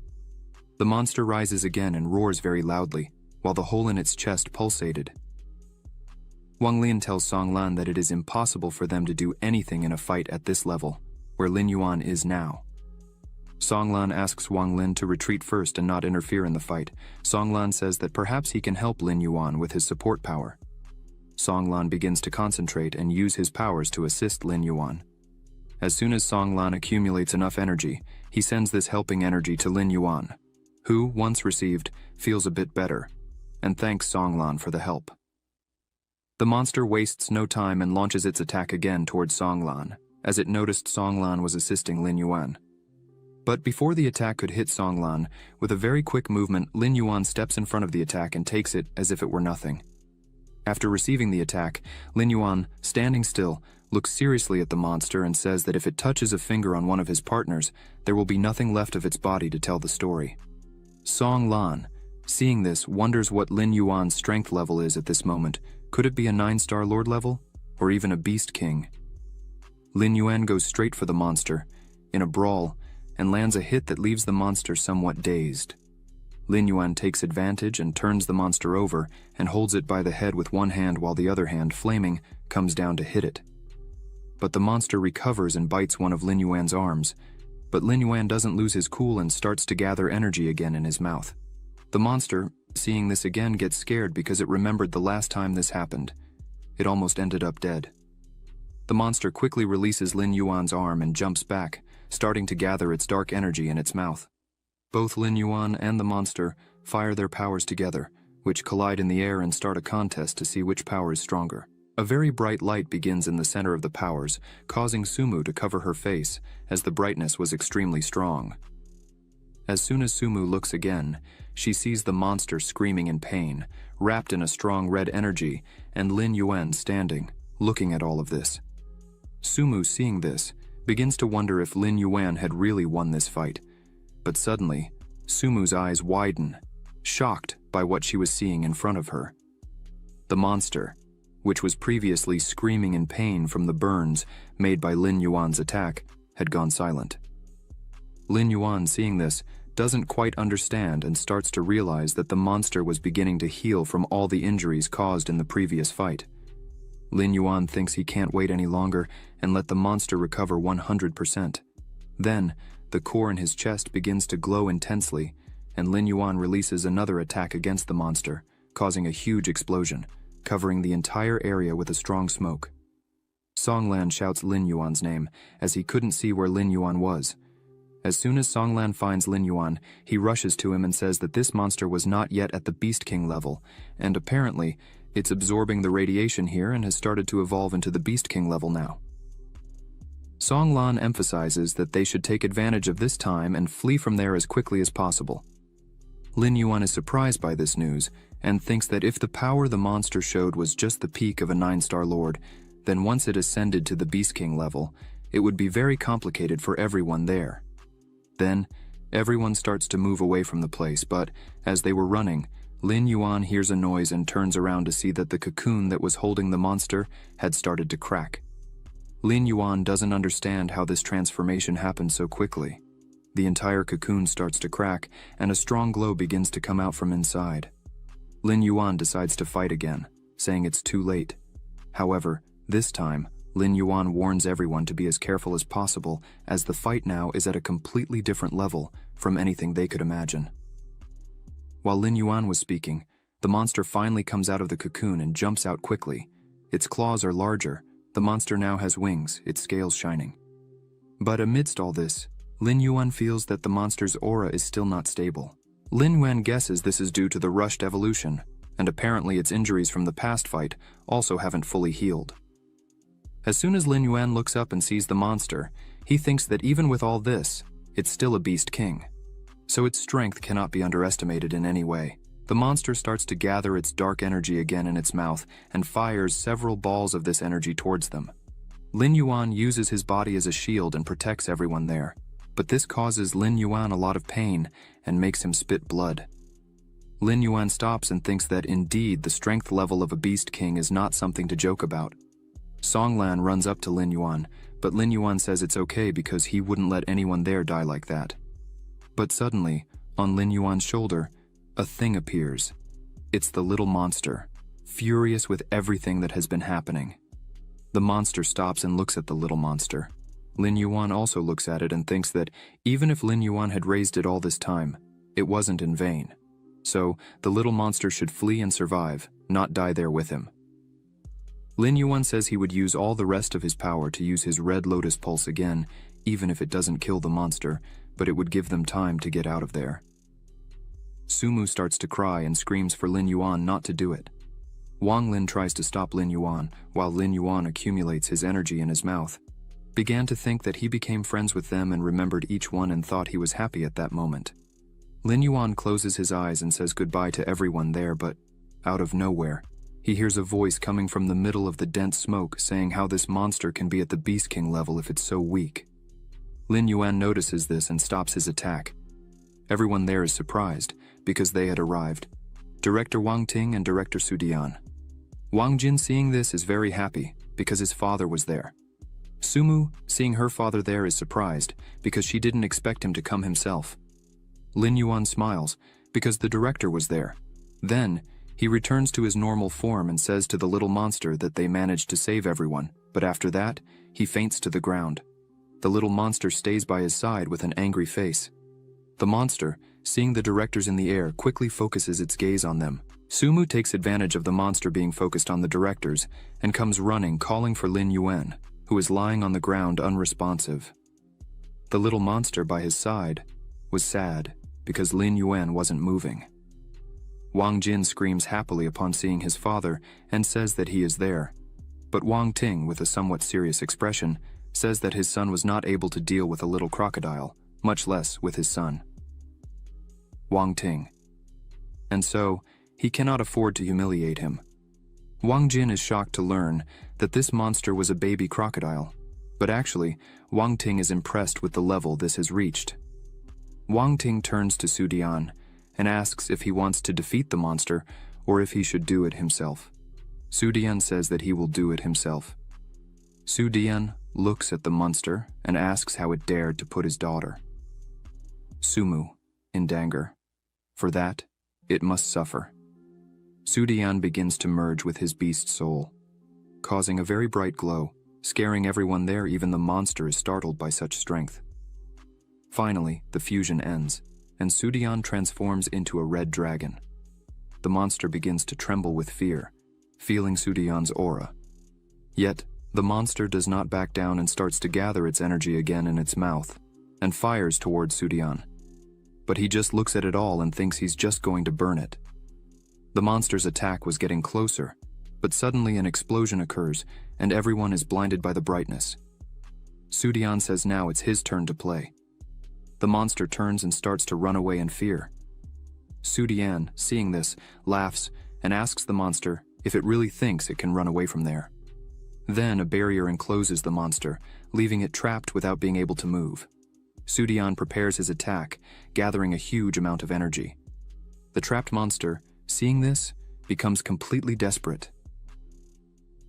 The monster rises again and roars very loudly, while the hole in its chest pulsated. Wang Lin tells Songlan that it is impossible for them to do anything in a fight at this level, where Lin Yuan is now. Songlan asks Wang Lin to retreat first and not interfere in the fight. Songlan says that perhaps he can help Lin Yuan with his support power. Songlan begins to concentrate and use his powers to assist Lin Yuan. As soon as Songlan accumulates enough energy, he sends this helping energy to Lin Yuan, who, once received, feels a bit better, and thanks Songlan for the help. The monster wastes no time and launches its attack again towards Songlan, as it noticed Songlan was assisting Lin Yuan. But before the attack could hit Songlan, with a very quick movement, Lin Yuan steps in front of the attack and takes it as if it were nothing. After receiving the attack, Lin Yuan, standing still, looks seriously at the monster and says that if it touches a finger on one of his partners, there will be nothing left of its body to tell the story. Songlan, seeing this, wonders what Lin Yuan's strength level is at this moment. Could it be a 9-star lord level? Or even a beast king? Lin Yuan goes straight for the monster, in a brawl, and lands a hit that leaves the monster somewhat dazed. Lin Yuan takes advantage and turns the monster over and holds it by the head with one hand while the other hand, flaming, comes down to hit it. But the monster recovers and bites one of Lin Yuan's arms, but Lin Yuan doesn't lose his cool and starts to gather energy again in his mouth. The monster, seeing this again, gets scared because it remembered the last time this happened. It almost ended up dead. The monster quickly releases Lin Yuan's arm and jumps back, starting to gather its dark energy in its mouth. Both Lin Yuan and the monster fire their powers together, which collide in the air and start a contest to see which power is stronger. A very bright light begins in the center of the powers, causing Sumu to cover her face, as the brightness was extremely strong. As soon as Sumu looks again, she sees the monster screaming in pain, wrapped in a strong red energy, and Lin Yuan standing, looking at all of this. Sumu, seeing this, begins to wonder if Lin Yuan had really won this fight. But suddenly, Sumu's eyes widen, shocked by what she was seeing in front of her. The monster, which was previously screaming in pain from the burns made by Lin Yuan's attack, had gone silent. Lin Yuan, seeing this, doesn't quite understand and starts to realize that the monster was beginning to heal from all the injuries caused in the previous fight. Lin Yuan thinks he can't wait any longer and let the monster recover 100%. Then, the core in his chest begins to glow intensely, and Lin Yuan releases another attack against the monster, causing a huge explosion, covering the entire area with a strong smoke. Songlan shouts Lin Yuan's name, as he couldn't see where Lin Yuan was. As soon as Songlan finds Lin Yuan, he rushes to him and says that this monster was not yet at the Beast King level, and apparently, it's absorbing the radiation here and has started to evolve into the Beast King level now. Songlan emphasizes that they should take advantage of this time and flee from there as quickly as possible. Lin Yuan is surprised by this news and thinks that if the power the monster showed was just the peak of a 9-star lord, then once it ascended to the Beast King level, it would be very complicated for everyone there. Then, everyone starts to move away from the place, but as they were running, Lin Yuan hears a noise and turns around to see that the cocoon that was holding the monster had started to crack. Lin Yuan doesn't understand how this transformation happened so quickly. The entire cocoon starts to crack, and a strong glow begins to come out from inside. Lin Yuan decides to fight again, saying it's too late. However, this time, Lin Yuan warns everyone to be as careful as possible, as the fight now is at a completely different level from anything they could imagine. While Lin Yuan was speaking, the monster finally comes out of the cocoon and jumps out quickly. Its claws are larger. The monster now has wings, its scales shining. But amidst all this, Lin Yuan feels that the monster's aura is still not stable. Lin Yuan guesses this is due to the rushed evolution, and apparently its injuries from the past fight also haven't fully healed. As soon as Lin Yuan looks up and sees the monster, he thinks that even with all this, it's still a Beast King. So its strength cannot be underestimated in any way. The monster starts to gather its dark energy again in its mouth and fires several balls of this energy towards them. Lin Yuan uses his body as a shield and protects everyone there, but this causes Lin Yuan a lot of pain and makes him spit blood. Lin Yuan stops and thinks that indeed the strength level of a Beast King is not something to joke about. Songlan runs up to Lin Yuan, but Lin Yuan says it's okay because he wouldn't let anyone there die like that. But suddenly, on Lin Yuan's shoulder, a thing appears. It's the little monster, furious with everything that has been happening. The monster stops and looks at the little monster. Lin Yuan also looks at it and thinks that even if Lin Yuan had raised it all this time, it wasn't in vain. So, the little monster should flee and survive, not die there with him. Lin Yuan says he would use all the rest of his power to use his red lotus pulse again, even if it doesn't kill the monster, but it would give them time to get out of there. Sumu starts to cry and screams for Lin Yuan not to do it. Wang Lin tries to stop Lin Yuan, while Lin Yuan accumulates his energy in his mouth. began to think that he became friends with them and remembered each one and thought he was happy at that moment. Lin Yuan closes his eyes and says goodbye to everyone there, but out of nowhere, he hears a voice coming from the middle of the dense smoke saying how this monster can be at the Beast King level if it's so weak. Lin Yuan notices this and stops his attack. Everyone there is surprised, because they had arrived. Director Wang Ting and Director Su Dian. Wang Jin, seeing this, is very happy, because his father was there. Sumu, seeing her father there, is surprised, because she didn't expect him to come himself. Lin Yuan smiles, because the director was there. Then, he returns to his normal form and says to the little monster that they managed to save everyone, but after that, he faints to the ground. The little monster stays by his side with an angry face. The monster, seeing the directors in the air, quickly focuses its gaze on them. Sumu takes advantage of the monster being focused on the directors and comes running, calling for Lin Yuan, who is lying on the ground unresponsive. The little monster by his side was sad because Lin Yuan wasn't moving. Wang Jin screams happily upon seeing his father and says that he is there, but Wang Ting, with a somewhat serious expression, says that his son was not able to deal with a little crocodile, much less with his son. Wang Ting. And so, he cannot afford to humiliate him. Wang Jin is shocked to learn that this monster was a baby crocodile, but actually, Wang Ting is impressed with the level this has reached. Wang Ting turns to Su Dian and asks if he wants to defeat the monster or if he should do it himself. Su Dian says that he will do it himself. Su Dian looks at the monster and asks how it dared to put his daughter. Sumu, in anger. For that, it must suffer. Su Dian begins to merge with his beast soul, causing a very bright glow, scaring everyone there. Even the monster is startled by such strength. Finally, the fusion ends, and Su Dian transforms into a red dragon. The monster begins to tremble with fear, feeling Su Dian's aura. Yet, the monster does not back down and starts to gather its energy again in its mouth, and fires towards Su Dian. But he just looks at it all and thinks he's just going to burn it. The monster's attack was getting closer, but suddenly an explosion occurs, and everyone is blinded by the brightness. Su Dian says now it's his turn to play. The monster turns and starts to run away in fear. Su Dian, seeing this, laughs and asks the monster if it really thinks it can run away from there. Then a barrier encloses the monster, leaving it trapped without being able to move. Su Dian prepares his attack, gathering a huge amount of energy. The trapped monster, seeing this, becomes completely desperate.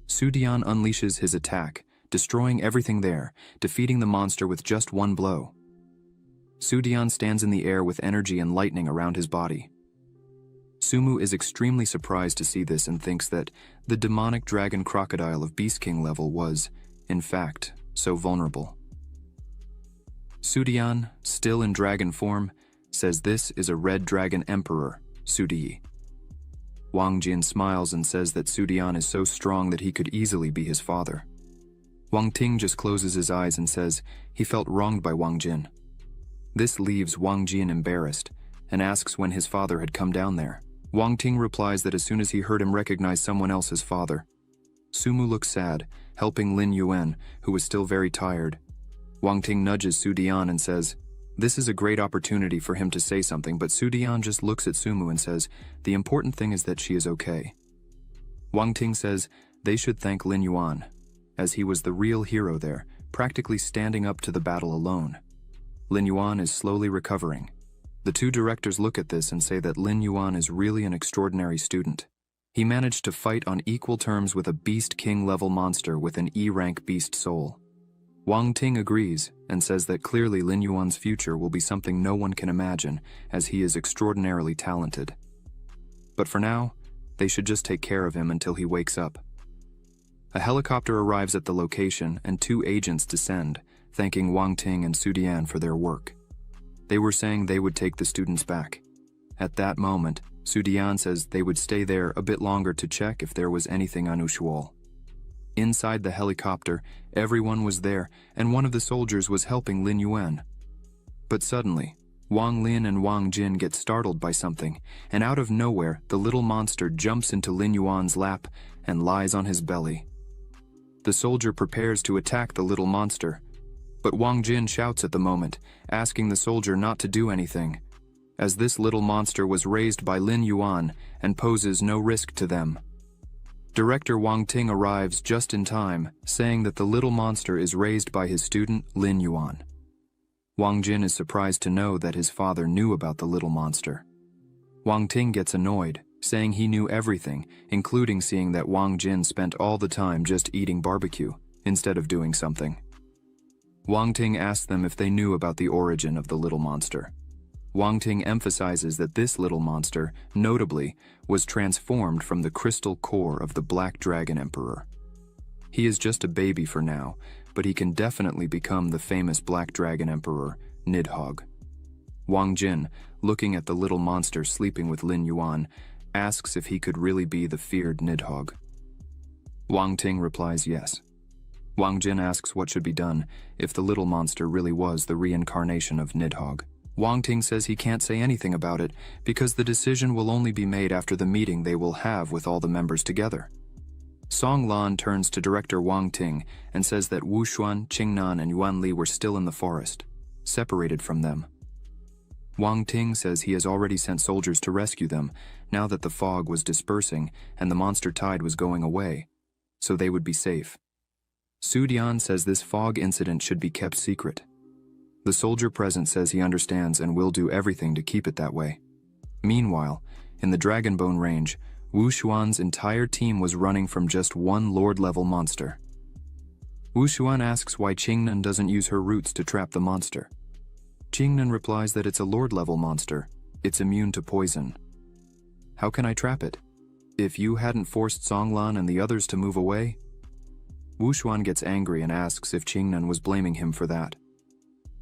Su Dian unleashes his attack, destroying everything there, defeating the monster with just one blow. Su Dian stands in the air with energy and lightning around his body. Sumu is extremely surprised to see this and thinks that the demonic dragon crocodile of Beast King level was, in fact, so vulnerable. Su Dian, still in dragon form, says this is a red dragon emperor, Su Di. Wang Jin smiles and says that Su Dian is so strong that he could easily be his father. Wang Ting just closes his eyes and says he felt wronged by Wang Jin. This leaves Wang Jin embarrassed and asks when his father had come down there. Wang Ting replies that as soon as he heard him recognize someone else's father. Sumu looks sad, helping Lin Yuan, who was still very tired. Wang Ting nudges Su Dian and says, this is a great opportunity for him to say something, but Su Dian just looks at Sumu and says, the important thing is that she is okay. Wang Ting says they should thank Lin Yuan, as he was the real hero there, practically standing up to the battle alone. Lin Yuan is slowly recovering. The two directors look at this and say that Lin Yuan is really an extraordinary student. He managed to fight on equal terms with a Beast King level monster with an E-rank beast soul. Wang Ting agrees and says that clearly Lin Yuan's future will be something no one can imagine, as he is extraordinarily talented. But for now, they should just take care of him until he wakes up. A helicopter arrives at the location and two agents descend, thanking Wang Ting and Su Dian for their work. They were saying they would take the students back. At that moment, Su Dian says they would stay there a bit longer to check if there was anything unusual. Inside the helicopter, everyone was there, and one of the soldiers was helping Lin Yuan. But suddenly, Wang Lin and Wang Jin get startled by something, and out of nowhere, the little monster jumps into Lin Yuan's lap and lies on his belly. The soldier prepares to attack the little monster, but Wang Jin shouts at the moment, asking the soldier not to do anything, as this little monster was raised by Lin Yuan and poses no risk to them. Director Wang Ting arrives just in time, saying that the little monster is raised by his student Lin Yuan. Wang Jin is surprised to know that his father knew about the little monster. Wang Ting gets annoyed, saying he knew everything, including seeing that Wang Jin spent all the time just eating barbecue, instead of doing something. Wang Ting asks them if they knew about the origin of the little monster. Wang Ting emphasizes that this little monster, notably, was transformed from the crystal core of the Black Dragon Emperor. He is just a baby for now, but he can definitely become the famous Black Dragon Emperor, Nidhogg. Wang Jin, looking at the little monster sleeping with Lin Yuan, asks if he could really be the feared Nidhogg. Wang Ting replies yes. Wang Jin asks what should be done if the little monster really was the reincarnation of Nidhogg. Wang Ting says he can't say anything about it because the decision will only be made after the meeting they will have with all the members together. Song Lan turns to director Wang Ting and says that Wu Xuan, Qingnan, and Yuan Li were still in the forest, separated from them. Wang Ting says he has already sent soldiers to rescue them now that the fog was dispersing and the monster tide was going away, so they would be safe. Su Dian says this fog incident should be kept secret. The soldier present says he understands and will do everything to keep it that way. Meanwhile, in the Dragonbone Range, Wu Xuan's entire team was running from just one Lord-level monster. Wu Xuan asks why Qingnan doesn't use her roots to trap the monster. Qingnan replies that it's a Lord-level monster. It's immune to poison. How can I trap it? If you hadn't forced Songlan and the others to move away? Wu Xuan gets angry and asks if Qingnan was blaming him for that.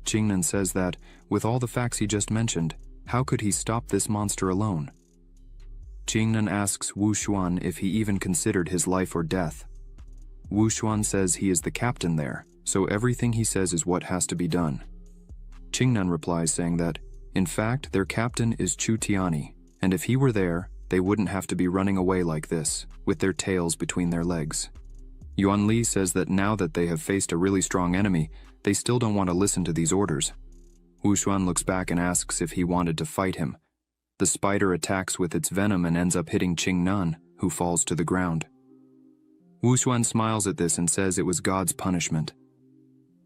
Qingnan says that, with all the facts he just mentioned, how could he stop this monster alone? Qingnan asks Wu Xuan if he even considered his life or death. Wu Xuan says he is the captain there, so everything he says is what has to be done. Qingnan replies saying that, in fact, their captain is Chu Tiani, and if he were there, they wouldn't have to be running away like this, with their tails between their legs. Yuan Li says that now that they have faced a really strong enemy, they still don't want to listen to these orders. Wu Xuan looks back and asks if he wanted to fight him. The spider attacks with its venom and ends up hitting Qingnan, who falls to the ground. Wu Xuan smiles at this and says it was God's punishment.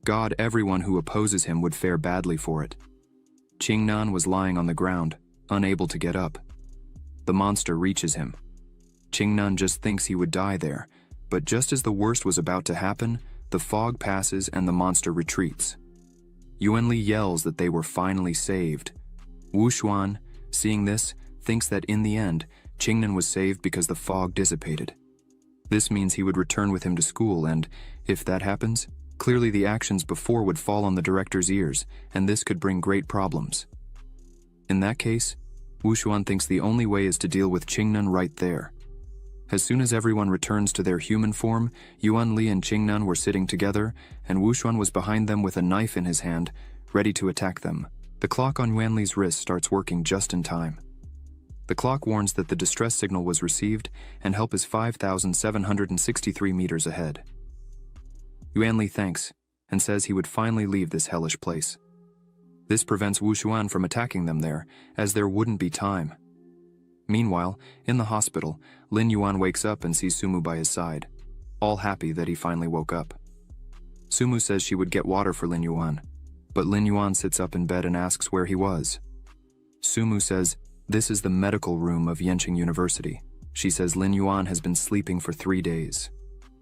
God, everyone who opposes him would fare badly for it. Qingnan was lying on the ground, unable to get up. The monster reaches him. Qingnan just thinks he would die there, but just as the worst was about to happen, the fog passes and the monster retreats. Yuan Li yells that they were finally saved. Wu Xuan, seeing this, thinks that in the end, Qingnan was saved because the fog dissipated. This means he would return with him to school and, if that happens, clearly the actions before would fall on the director's ears, and this could bring great problems. In that case, Wu Xuan thinks the only way is to deal with Qingnan right there. As soon as everyone returns to their human form, Yuan Li and Qingnan were sitting together, and Wu Xuan was behind them with a knife in his hand, ready to attack them. The clock on Yuan Li's wrist starts working just in time. The clock warns that the distress signal was received, and help is 5,763 meters ahead. Yuan Li thanks, and says he would finally leave this hellish place. This prevents Wu Xuan from attacking them there, as there wouldn't be time. Meanwhile, in the hospital, Lin Yuan wakes up and sees Sumu by his side, all happy that he finally woke up. Sumu says she would get water for Lin Yuan, but Lin Yuan sits up in bed and asks where he was. Sumu says, this is the medical room of Yenching University. She says Lin Yuan has been sleeping for 3 days.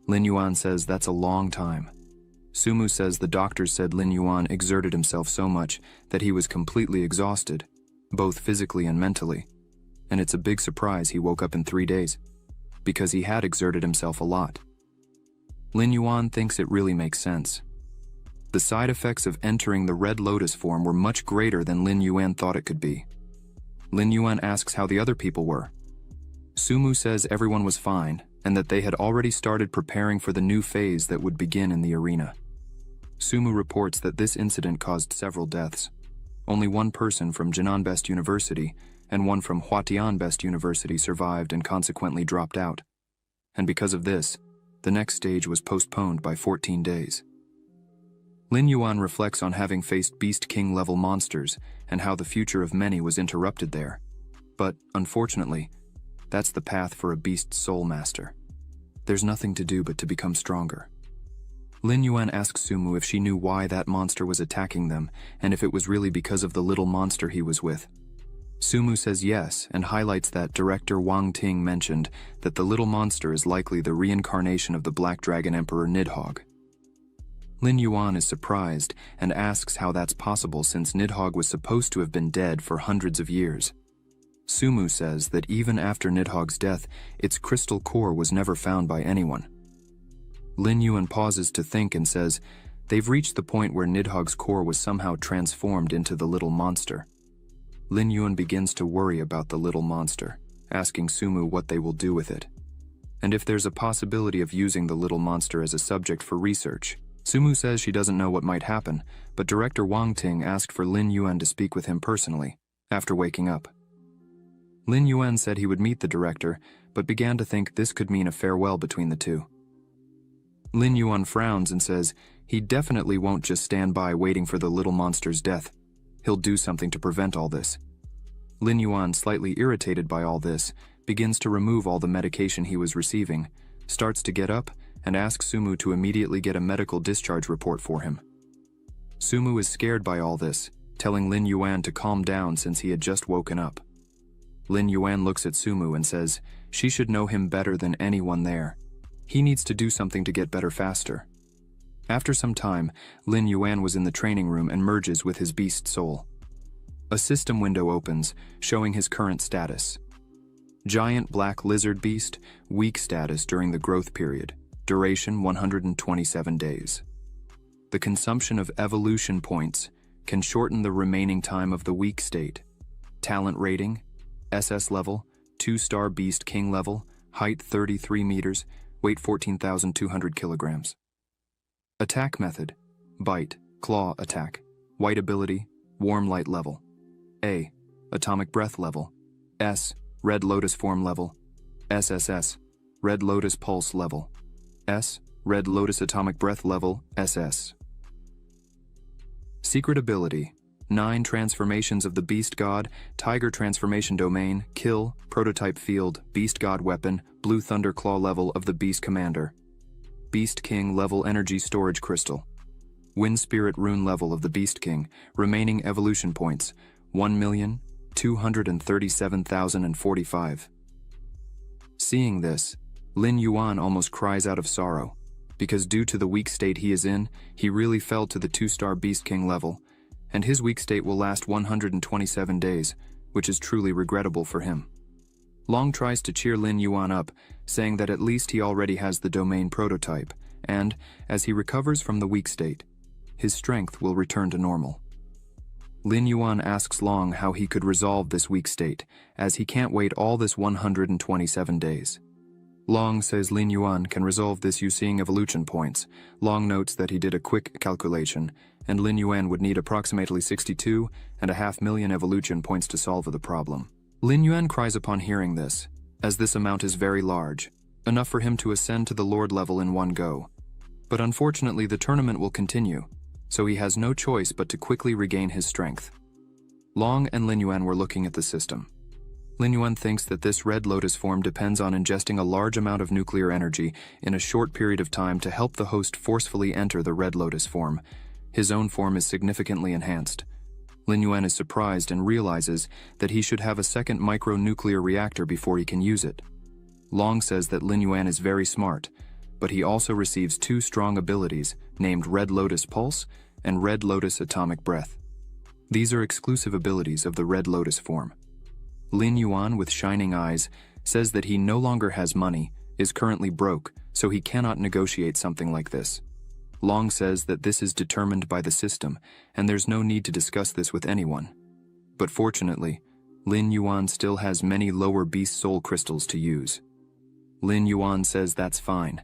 Lin Yuan says that's a long time. Sumu says the doctors said Lin Yuan exerted himself so much that he was completely exhausted, both physically and mentally. And it's a big surprise he woke up in 3 days, because he had exerted himself a lot. Lin Yuan thinks it really makes sense. The side effects of entering the Red Lotus form were much greater than Lin Yuan thought it could be. Lin Yuan asks how the other people were. Sumu says everyone was fine, and that they had already started preparing for the new phase that would begin in the arena. Sumu reports that this incident caused several deaths. Only one person from Jinan Best University and one from Huatian Best University survived and consequently dropped out. And because of this, The next stage was postponed by 14 days. Lin Yuan reflects on having faced Beast King-level monsters and how the future of many was interrupted there. But, unfortunately, that's the path for a Beast Soul Master. There's nothing to do but to become stronger. Lin Yuan asks Sumu if she knew why that monster was attacking them and if it was really because of the little monster he was with. Sumu says yes and highlights that director Wang Ting mentioned that the little monster is likely the reincarnation of the Black Dragon Emperor Nidhogg. Lin Yuan is surprised and asks how that's possible since Nidhogg was supposed to have been dead for hundreds of years. Sumu says that even after Nidhogg's death, its crystal core was never found by anyone. Lin Yuan pauses to think and says they've reached the point where Nidhogg's core was somehow transformed into the little monster. Lin Yuan begins to worry about the little monster, asking Sumu what they will do with it, and if there's a possibility of using the little monster as a subject for research. Sumu says she doesn't know what might happen, but director Wang Ting asked for Lin Yuan to speak with him personally, after waking up. Lin Yuan said he would meet the director, but began to think this could mean a farewell between the two. Lin Yuan frowns and says he definitely won't just stand by waiting for the little monster's death. He'll do something to prevent all this. Lin Yuan, slightly irritated by all this, begins to remove all the medication he was receiving, starts to get up, and asks Sumu to immediately get a medical discharge report for him. Sumu is scared by all this, telling Lin Yuan to calm down since he had just woken up. Lin Yuan looks at Sumu and says she should know him better than anyone there. He needs to do something to get better faster. After some time, Lin Yuan was in the training room and merges with his beast soul. A system window opens, showing his current status. Giant black lizard beast, weak status during the growth period. Duration 127 days. The consumption of evolution points can shorten the remaining time of the weak state. Talent rating, SS level, 2-star Beast King level, height 33 meters, weight 14,200 kilograms. Attack method, bite, claw attack. White ability, warm light level. A, atomic breath level. S, red lotus form level. SSS, red lotus pulse level. S, red lotus atomic breath level, SS. Secret ability, 9 transformations of the Beast God, Tiger transformation domain, kill, prototype field, Beast God weapon, blue thunder claw level of the Beast Commander. Beast King level energy storage crystal. Wind spirit rune level of the Beast King, remaining evolution points, 1,237,045. Seeing this, Lin Yuan almost cries out of sorrow, because due to the weak state he is in, he really fell to the 2-star Beast King level, and his weak state will last 127 days, which is truly regrettable for him. Long tries to cheer Lin Yuan up, saying that at least he already has the domain prototype, and, as he recovers from the weak state, his strength will return to normal. Lin Yuan asks Long how he could resolve this weak state, as he can't wait all this 127 days. Long says Lin Yuan can resolve this using evolution points. Long notes that he did a quick calculation, and Lin Yuan would need approximately 62.5 million evolution points to solve the problem. Lin Yuan cries upon hearing this, as this amount is very large, enough for him to ascend to the Lord level in one go. But unfortunately the tournament will continue, so he has no choice but to quickly regain his strength. Long and Lin Yuan were looking at the system. Lin Yuan thinks that this Red Lotus form depends on ingesting a large amount of nuclear energy in a short period of time to help the host forcefully enter the Red Lotus form. His own form is significantly enhanced. Lin Yuan is surprised and realizes that he should have a second micronuclear reactor before he can use it. Long says that Lin Yuan is very smart, but he also receives 2 strong abilities named Red Lotus Pulse and Red Lotus Atomic Breath. These are exclusive abilities of the Red Lotus form. Lin Yuan, with shining eyes, says that he no longer has money, is currently broke, so he cannot negotiate something like this. Long says that this is determined by the system, and there's no need to discuss this with anyone. But fortunately, Lin Yuan still has many lower beast soul crystals to use. Lin Yuan says that's fine.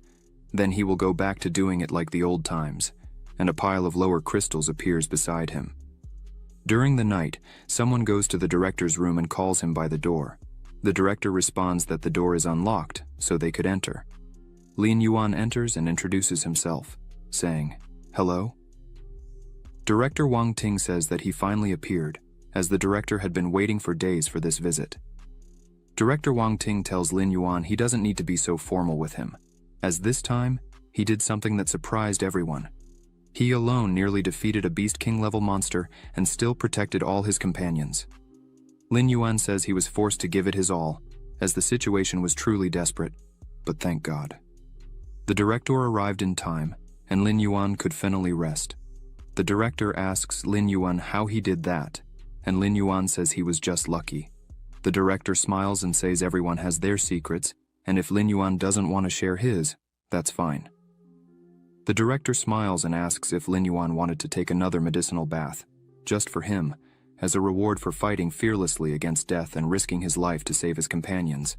Then he will go back to doing it like the old times, and a pile of lower crystals appears beside him. During the night, someone goes to the director's room and calls him by the door. The director responds that the door is unlocked, so they could enter. Lin Yuan enters and introduces himself, saying, "Hello?" Director Wang Ting says that he finally appeared, as the director had been waiting for days for this visit. Director Wang Ting tells Lin Yuan he doesn't need to be so formal with him, as this time, he did something that surprised everyone. He alone nearly defeated a Beast King-level monster and still protected all his companions. Lin Yuan says he was forced to give it his all, as the situation was truly desperate, but thank God. The director arrived in time, and Lin Yuan could finally rest. The director asks Lin Yuan how he did that, and Lin Yuan says he was just lucky. The director smiles and says everyone has their secrets, and if Lin Yuan doesn't want to share his, that's fine. The director smiles and asks if Lin Yuan wanted to take another medicinal bath, just for him, as a reward for fighting fearlessly against death and risking his life to save his companions.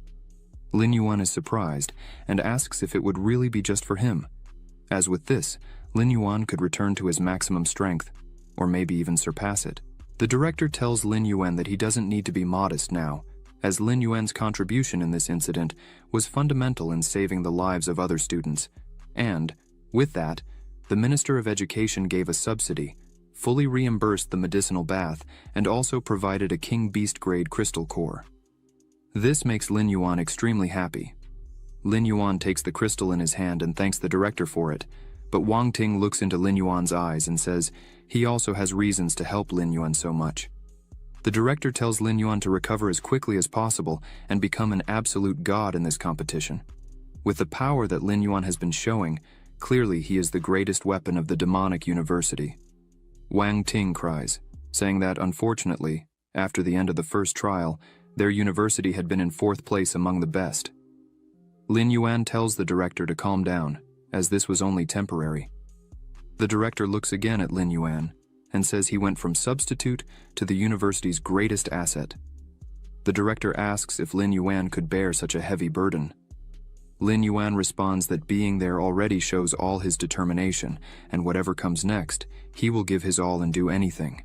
Lin Yuan is surprised and asks if it would really be just for him. As with this, Lin Yuan could return to his maximum strength, or maybe even surpass it. The director tells Lin Yuan that he doesn't need to be modest now, as Lin Yuan's contribution in this incident was fundamental in saving the lives of other students, and, with that, the Minister of Education gave a subsidy, fully reimbursed the medicinal bath, and also provided a King Beast grade crystal core. This makes Lin Yuan extremely happy. Lin Yuan takes the crystal in his hand and thanks the director for it, but Wang Ting looks into Lin Yuan's eyes and says he also has reasons to help Lin Yuan so much. The director tells Lin Yuan to recover as quickly as possible and become an absolute god in this competition. With the power that Lin Yuan has been showing, clearly he is the greatest weapon of the demonic university. Wang Ting cries, saying that, unfortunately, after the end of the first trial, their university had been in 4th place among the best. Lin Yuan tells the director to calm down, as this was only temporary. The director looks again at Lin Yuan and says he went from substitute to the university's greatest asset. The director asks if Lin Yuan could bear such a heavy burden. Lin Yuan responds that being there already shows all his determination, and whatever comes next, he will give his all and do anything.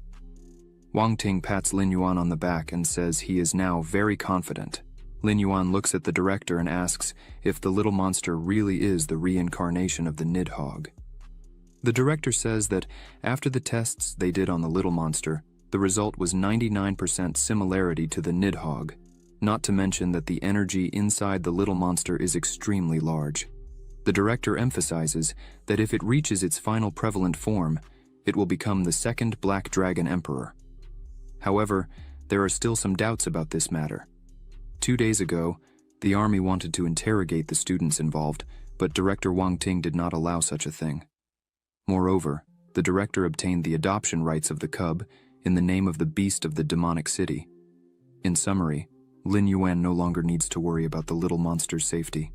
Wang Ting pats Lin Yuan on the back and says he is now very confident. Lin Yuan looks at the director and asks if the little monster really is the reincarnation of the Nidhogg. The director says that after the tests they did on the little monster, the result was 99% similarity to the Nidhogg, not to mention that the energy inside the little monster is extremely large. The director emphasizes that if it reaches its final prevalent form, it will become the second Black Dragon Emperor. However, there are still some doubts about this matter. 2 days ago, the army wanted to interrogate the students involved, but Director Wang Ting did not allow such a thing. Moreover, the director obtained the adoption rights of the cub in the name of the beast of the demonic city. In summary, Lin Yuan no longer needs to worry about the little monster's safety.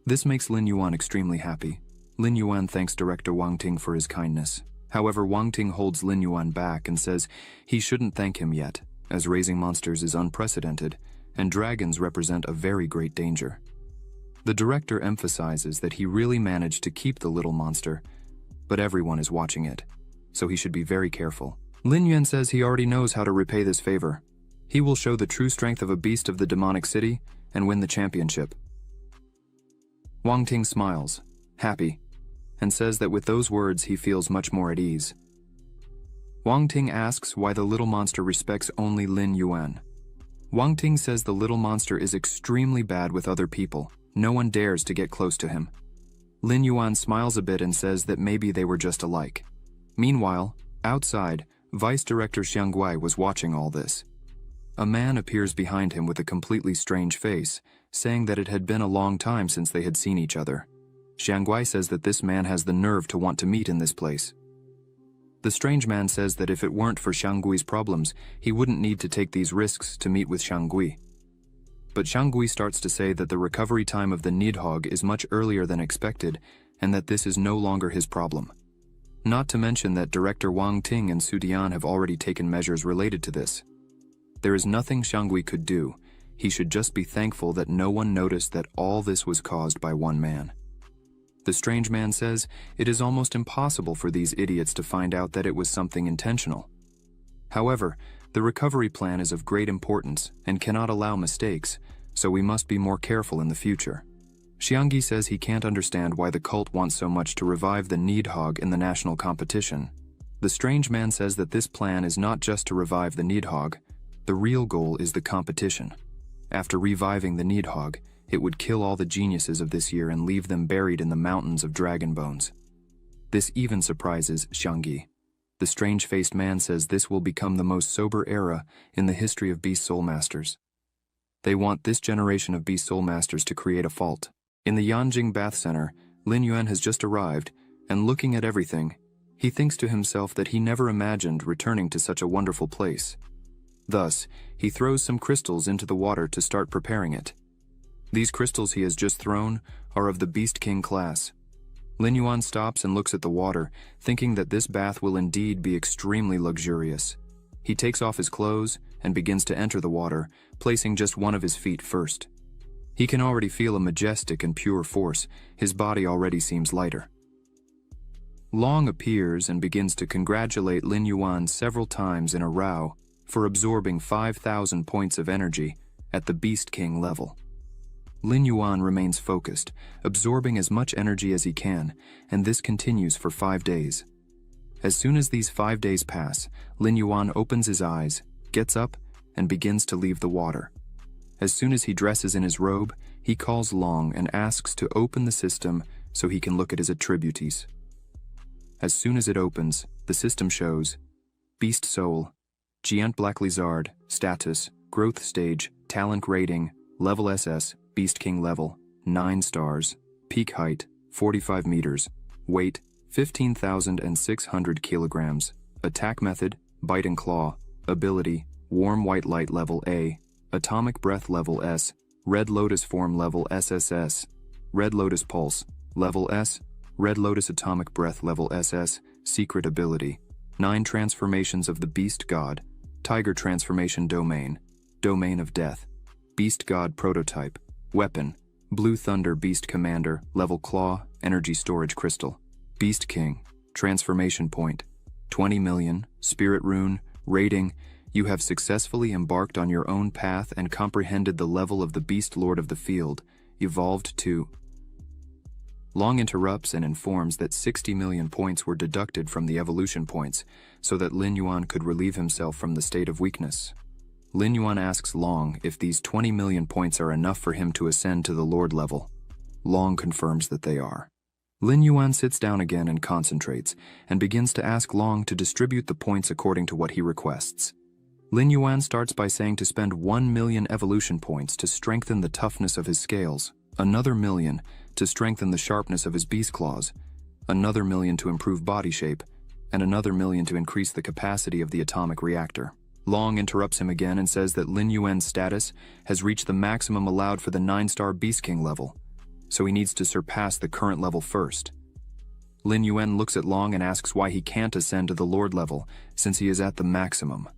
This makes Lin Yuan extremely happy. Lin Yuan thanks Director Wang Ting for his kindness. However, Wang Ting holds Lin Yuan back and says he shouldn't thank him yet, as raising monsters is unprecedented, and dragons represent a very great danger. The director emphasizes that he really managed to keep the little monster, but everyone is watching it, so he should be very careful. Lin Yuan says he already knows how to repay this favor. He will show the true strength of a beast of the demonic city and win the championship. Wang Ting smiles, happy, and says that with those words he feels much more at ease. Wang Ting asks why the little monster respects only Lin Yuan. Wang Ting says the little monster is extremely bad with other people. No one dares to get close to him. Lin Yuan smiles a bit and says that maybe they were just alike. Meanwhile, outside, Vice Director Xiangguai was watching all this. A man appears behind him with a completely strange face, saying that it had been a long time since they had seen each other. Xiangguai says that this man has the nerve to want to meet in this place. The strange man says that if it weren't for Xianggui's problems, he wouldn't need to take these risks to meet with Xianggui. But Xianggui starts to say that the recovery time of the Nidhogg is much earlier than expected, and that this is no longer his problem. Not to mention that Director Wang Ting and Su Dian have already taken measures related to this. There is nothing Xianggui could do. He should just be thankful that no one noticed that all this was caused by one man. The strange man says it is almost impossible for these idiots to find out that it was something intentional. However, the recovery plan is of great importance and cannot allow mistakes, so we must be more careful in the future. Xiangyi says he can't understand why the cult wants so much to revive the Nidhogg in the national competition. The strange man says that this plan is not just to revive the Nidhogg. The real goal is the competition. After reviving the Nidhogg, it would kill all the geniuses of this year and leave them buried in the mountains of dragon bones. This even surprises Xiangyi. The strange-faced man says this will become the most sober era in the history of Beast Soul Masters. They want this generation of Beast Soul Masters to create a fault. In the Yanjing Bath Center, Lin Yuan has just arrived, and looking at everything, he thinks to himself that he never imagined returning to such a wonderful place. Thus, he throws some crystals into the water to start preparing it. These crystals he has just thrown are of the Beast King class. Lin Yuan stops and looks at the water, thinking that this bath will indeed be extremely luxurious. He takes off his clothes and begins to enter the water, placing just one of his feet first. He can already feel a majestic and pure force. His body already seems lighter. Long appears and begins to congratulate Lin Yuan several times in a row for absorbing 5,000 points of energy at the Beast King level. Lin Yuan remains focused, absorbing as much energy as he can, and this continues for 5 days. As soon as these 5 days pass, Lin Yuan opens his eyes, gets up, and begins to leave the water. As soon as he dresses in his robe, he calls Long and asks to open the system so he can look at his attributes. As soon as it opens, the system shows Beast Soul, Giant Black Lizard, Status, Growth Stage, Talent Rating, Level SS, Beast King Level, 9 stars, Peak Height, 45 meters, Weight, 15,600 kilograms, Attack Method, Bite and Claw, Ability, Warm White Light Level A, Atomic Breath Level S, Red Lotus Form Level SSS, Red Lotus Pulse, Level S, Red Lotus Atomic Breath Level SS, Secret Ability, 9 Transformations of the Beast God, Tiger Transformation Domain, Domain of Death, Beast God Prototype, Weapon, Blue Thunder Beast Commander, Level Claw, Energy Storage Crystal, Beast King, Transformation Point, 20 million, Spirit Rune, Rating, you have successfully embarked on your own path and comprehended the level of the Beast Lord of the Field, evolved to. Long interrupts and informs that 60 million points were deducted from the evolution points, so that Lin Yuan could relieve himself from the state of weakness. Lin Yuan asks Long if these 20 million points are enough for him to ascend to the Lord level. Long confirms that they are. Lin Yuan sits down again and concentrates, and begins to ask Long to distribute the points according to what he requests. Lin Yuan starts by saying to spend 1 million evolution points to strengthen the toughness of his scales, another million to strengthen the sharpness of his beast claws, another million to improve body shape, and another million to increase the capacity of the atomic reactor. Long interrupts him again and says that Lin Yuan's status has reached the maximum allowed for the 9-star Beast King level, so he needs to surpass the current level first. Lin Yuan looks at Long and asks why he can't ascend to the Lord level, since he is at the maximum.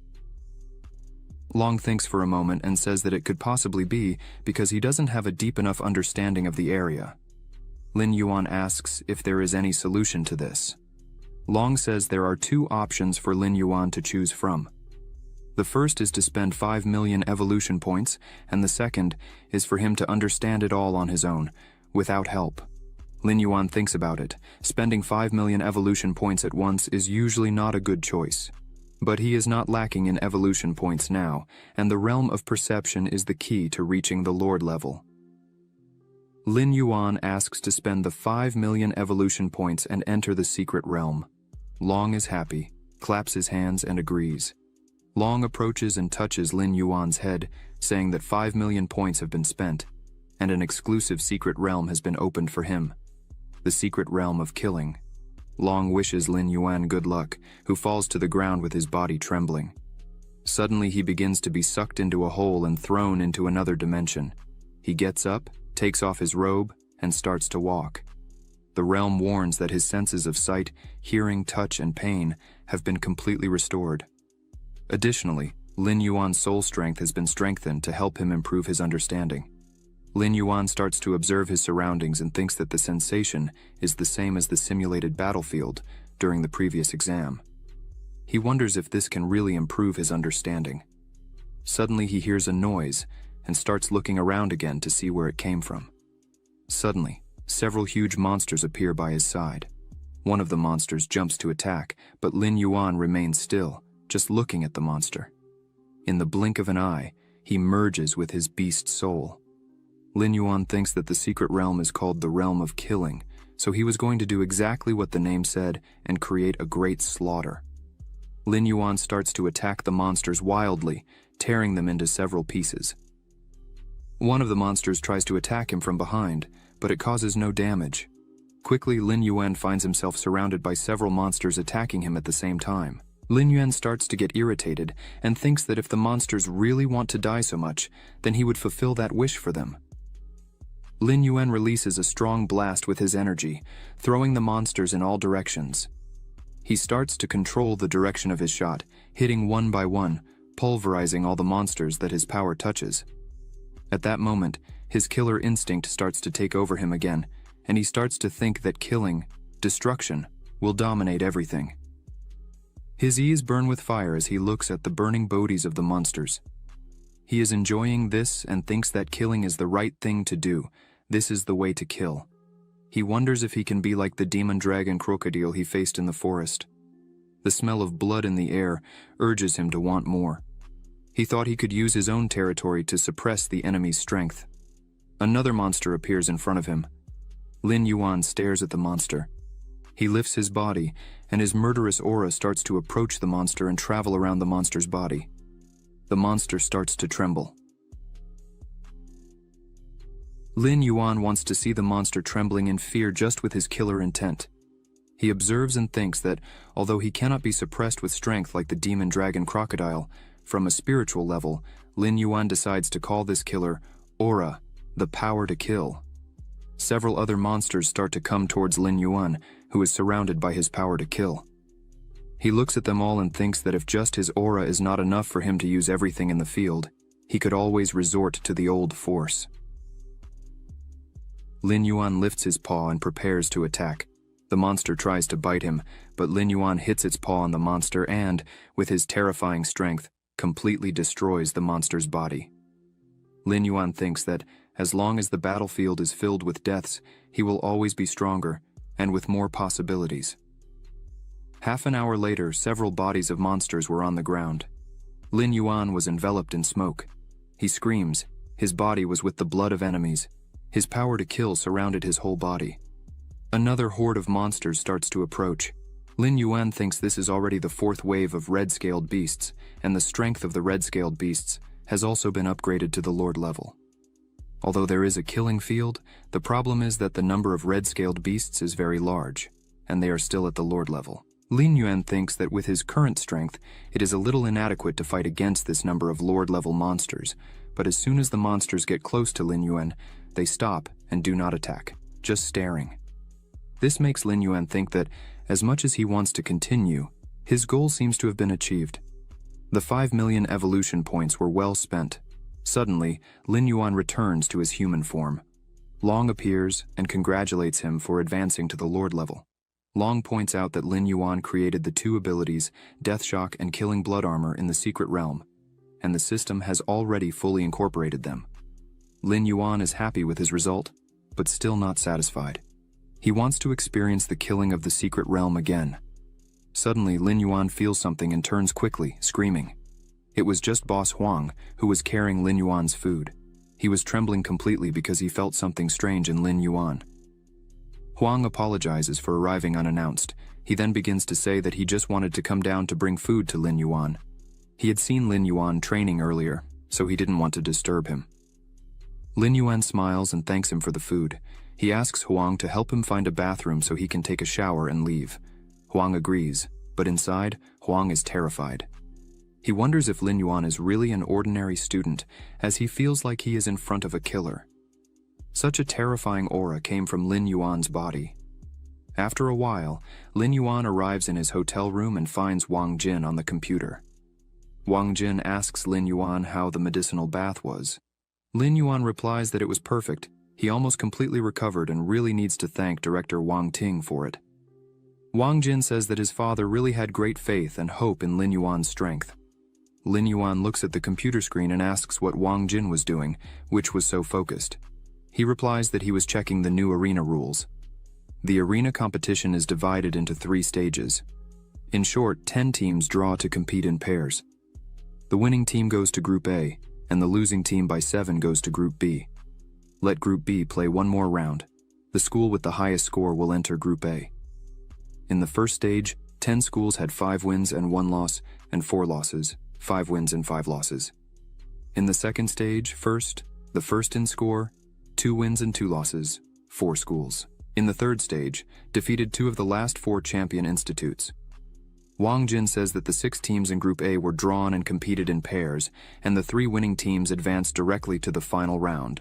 Long thinks for a moment and says that it could possibly be because he doesn't have a deep enough understanding of the area. Lin Yuan asks if there is any solution to this. Long says there are 2 options for Lin Yuan to choose from. The first is to spend 5 million evolution points, and the second is for him to understand it all on his own, without help. Lin Yuan thinks about it. Spending 5 million evolution points at once is usually not a good choice. But he is not lacking in evolution points now, and the realm of perception is the key to reaching the Lord level. Lin Yuan asks to spend the 5 million evolution points and enter the secret realm. Long is happy, claps his hands and agrees. Long approaches and touches Lin Yuan's head, saying that 5 million points have been spent, and an exclusive secret realm has been opened for him. The secret realm of killing. Long wishes Lin Yuan good luck, who falls to the ground with his body trembling. Suddenly he begins to be sucked into a hole and thrown into another dimension. He gets up, takes off his robe, and starts to walk. The realm warns that his senses of sight, hearing, touch, and pain have been completely restored. Additionally, Lin Yuan's soul strength has been strengthened to help him improve his understanding. Lin Yuan starts to observe his surroundings and thinks that the sensation is the same as the simulated battlefield during the previous exam. He wonders if this can really improve his understanding. Suddenly he hears a noise and starts looking around again to see where it came from. Suddenly, several huge monsters appear by his side. One of the monsters jumps to attack, but Lin Yuan remains still, just looking at the monster. In the blink of an eye, he merges with his beast soul. Lin Yuan thinks that the secret realm is called the realm of killing, so he was going to do exactly what the name said and create a great slaughter. Lin Yuan starts to attack the monsters wildly, tearing them into several pieces. One of the monsters tries to attack him from behind, but it causes no damage. Quickly, Lin Yuan finds himself surrounded by several monsters attacking him at the same time. Lin Yuan starts to get irritated and thinks that if the monsters really want to die so much, then he would fulfill that wish for them. Lin Yuan releases a strong blast with his energy, throwing the monsters in all directions. He starts to control the direction of his shot, hitting one by one, pulverizing all the monsters that his power touches. At that moment, his killer instinct starts to take over him again, and he starts to think that killing, destruction, will dominate everything. His eyes burn with fire as he looks at the burning bodies of the monsters. He is enjoying this and thinks that killing is the right thing to do. This is the way to kill. He wonders if he can be like the demon dragon crocodile he faced in the forest. The smell of blood in the air urges him to want more. He thought he could use his own territory to suppress the enemy's strength. Another monster appears in front of him. Lin Yuan stares at the monster. He lifts his body, and his murderous aura starts to approach the monster and travel around the monster's body. The monster starts to tremble. Lin Yuan wants to see the monster trembling in fear just with his killer intent. He observes and thinks that, although he cannot be suppressed with strength like the demon dragon crocodile, from a spiritual level, Lin Yuan decides to call this killer Aura, the power to kill. Several other monsters start to come towards Lin Yuan, who is surrounded by his power to kill. He looks at them all and thinks that if just his aura is not enough for him to use everything in the field, he could always resort to the old force. Lin Yuan lifts his paw and prepares to attack. The monster tries to bite him, but Lin Yuan hits its paw on the monster and, with his terrifying strength, completely destroys the monster's body. Lin Yuan thinks that, as long as the battlefield is filled with deaths, he will always be stronger, and with more possibilities. Half an hour later, several bodies of monsters were on the ground. Lin Yuan was enveloped in smoke. He screams. His body was with the blood of enemies. His power to kill surrounded his whole body. Another horde of monsters starts to approach. Lin Yuan thinks this is already the fourth wave of red-scaled beasts, and the strength of the red-scaled beasts has also been upgraded to the Lord level. Although there is a killing field, the problem is that the number of red-scaled beasts is very large, and they are still at the Lord level. Lin Yuan thinks that with his current strength, it is a little inadequate to fight against this number of Lord-level monsters, but as soon as the monsters get close to Lin Yuan, they stop and do not attack, just staring. This makes Lin Yuan think that, as much as he wants to continue, his goal seems to have been achieved. The 5 million evolution points were well spent. Suddenly, Lin Yuan returns to his human form. Long appears and congratulates him for advancing to the Lord level. Long points out that Lin Yuan created the two abilities, Death Shock and Killing Blood Armor, in the secret realm, and the system has already fully incorporated them. Lin Yuan is happy with his result, but still not satisfied. He wants to experience the killing of the secret realm again. Suddenly, Lin Yuan feels something and turns quickly, screaming. It was just Boss Huang, who was carrying Lin Yuan's food. He was trembling completely because he felt something strange in Lin Yuan. Huang apologizes for arriving unannounced. He then begins to say that he just wanted to come down to bring food to Lin Yuan. He had seen Lin Yuan training earlier, so he didn't want to disturb him. Lin Yuan smiles and thanks him for the food. He asks Huang to help him find a bathroom so he can take a shower and leave. Huang agrees, but inside, Huang is terrified. He wonders if Lin Yuan is really an ordinary student, as he feels like he is in front of a killer. Such a terrifying aura came from Lin Yuan's body. After a while, Lin Yuan arrives in his hotel room and finds Wang Jin on the computer. Wang Jin asks Lin Yuan how the medicinal bath was. Lin Yuan replies that it was perfect. He almost completely recovered and really needs to thank director Wang Ting for it. Wang Jin says that his father really had great faith and hope in Lin Yuan's strength. Lin Yuan looks at the computer screen and asks what Wang Jin was doing, which was so focused. He replies that he was checking the new arena rules. The arena competition is divided into 3 stages. In short, 10 teams draw to compete in pairs. The winning team goes to Group A, and the losing team by 7 goes to Group B. Let Group B play one more round. The school with the highest score will enter Group A. In the first stage, 10 schools had 5 wins and 1 loss, and 4 losses, 5 wins and 5 losses. In the second stage, the first in score, 2 wins and 2 losses, 4 schools. In the third stage, defeated 2 of the last 4 champion institutes. Wang Jin says that the 6 teams in Group A were drawn and competed in pairs, and the 3 winning teams advanced directly to the final round.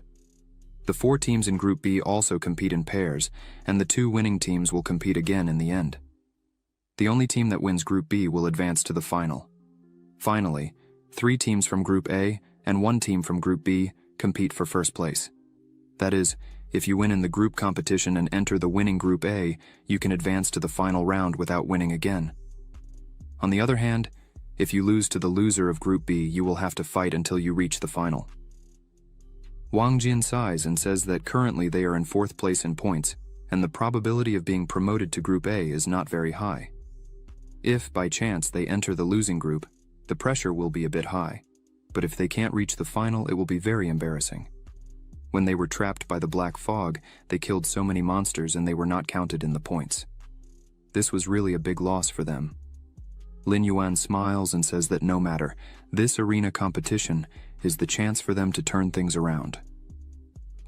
The 4 teams in Group B also compete in pairs, and the 2 winning teams will compete again in the end. The only team that wins Group B will advance to the final. Finally, 3 teams from Group A and 1 team from Group B compete for first place. That is, if you win in the group competition and enter the winning Group A, you can advance to the final round without winning again. On the other hand, if you lose to the loser of Group B, you will have to fight until you reach the final. Wang Jin sighs and says that currently they are in 4th place in points, and the probability of being promoted to Group A is not very high. If, by chance, they enter the losing group, the pressure will be a bit high, but if they can't reach the final, it will be very embarrassing. When they were trapped by the black fog, they killed so many monsters and they were not counted in the points. This was really a big loss for them. Lin Yuan smiles and says that no matter, this arena competition is the chance for them to turn things around.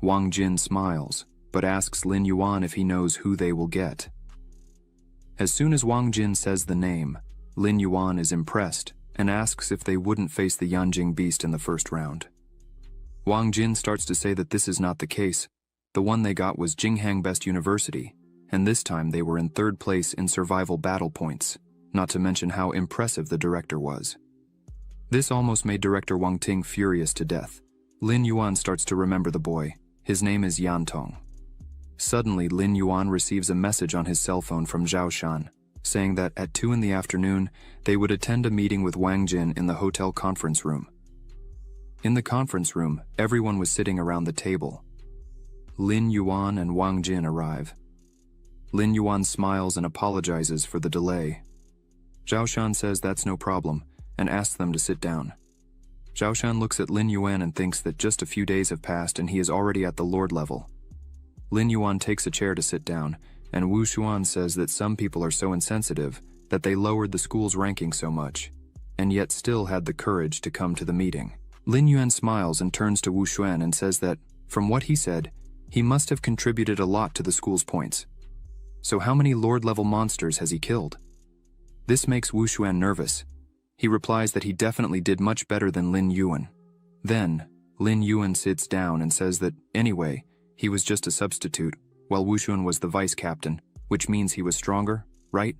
Wang Jin smiles, but asks Lin Yuan if he knows who they will get. As soon as Wang Jin says the name, Lin Yuan is impressed and asks if they wouldn't face the Yanjing beast in the first round. Wang Jin starts to say that this is not the case. The one they got was Jinghang Best University, and this time they were in 3rd place in survival battle points, not to mention how impressive the director was. This almost made Director Wang Ting furious to death. Lin Yuan starts to remember the boy. His name is Yan Tong. Suddenly, Lin Yuan receives a message on his cell phone from Zhao Shan, saying that at 2 in the afternoon, they would attend a meeting with Wang Jin in the hotel conference room. In the conference room, everyone was sitting around the table. Lin Yuan and Wang Jin arrive. Lin Yuan smiles and apologizes for the delay. Zhao Shan says that's no problem, and asks them to sit down. Zhao Shan looks at Lin Yuan and thinks that just a few days have passed and he is already at the Lord level. Lin Yuan takes a chair to sit down, and Wu Xuan says that some people are so insensitive that they lowered the school's ranking so much, and yet still had the courage to come to the meeting. Lin Yuan smiles and turns to Wu Xuan and says that, from what he said, he must have contributed a lot to the school's points. So how many Lord-level monsters has he killed? This makes Wu Xuan nervous. He replies that he definitely did much better than Lin Yuan. Then, Lin Yuan sits down and says that, anyway, he was just a substitute, while Wu Xuan was the vice captain, which means he was stronger, right?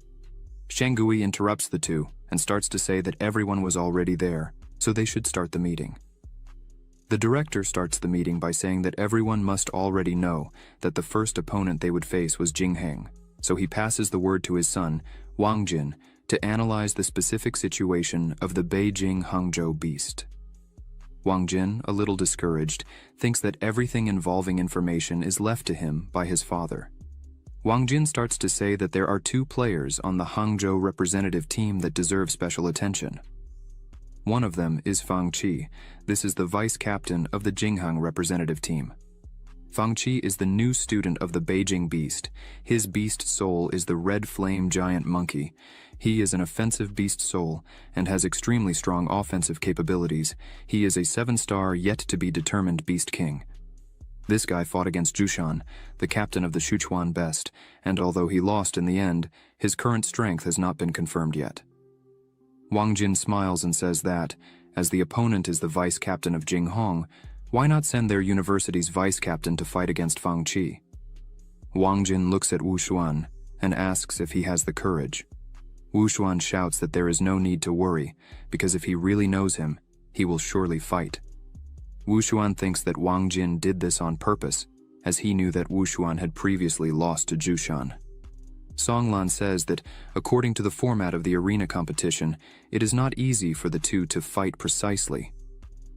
Shang Gui interrupts the two and starts to say that everyone was already there, so they should start the meeting. The director starts the meeting by saying that everyone must already know that the first opponent they would face was Jinghang, so he passes the word to his son, Wang Jin, to analyze the specific situation of the Beijing Hangzhou beast. Wang Jin, a little discouraged, thinks that everything involving information is left to him by his father. Wang Jin starts to say that there are 2 players on the Hangzhou representative team that deserve special attention. One of them is Fang Qi. This is the vice captain of the Jinghang representative team. Fang Qi is the new student of the Beijing beast. His beast soul is the red flame giant monkey. He is an offensive beast soul and has extremely strong offensive capabilities. He is a 7-star yet-to-be-determined beast king. This guy fought against Jushan, the captain of the Sichuan best, and although he lost in the end, his current strength has not been confirmed yet. Wang Jin smiles and says that, as the opponent is the vice captain of Jinghong, why not send their university's vice captain to fight against Fang Qi? Wang Jin looks at Wu Xuan and asks if he has the courage. Wu Xuan shouts that there is no need to worry, because if he really knows him, he will surely fight. Wu Xuan thinks that Wang Jin did this on purpose, as he knew that Wu Xuan had previously lost to Jushan. Songlan says that, according to the format of the arena competition, it is not easy for the two to fight precisely.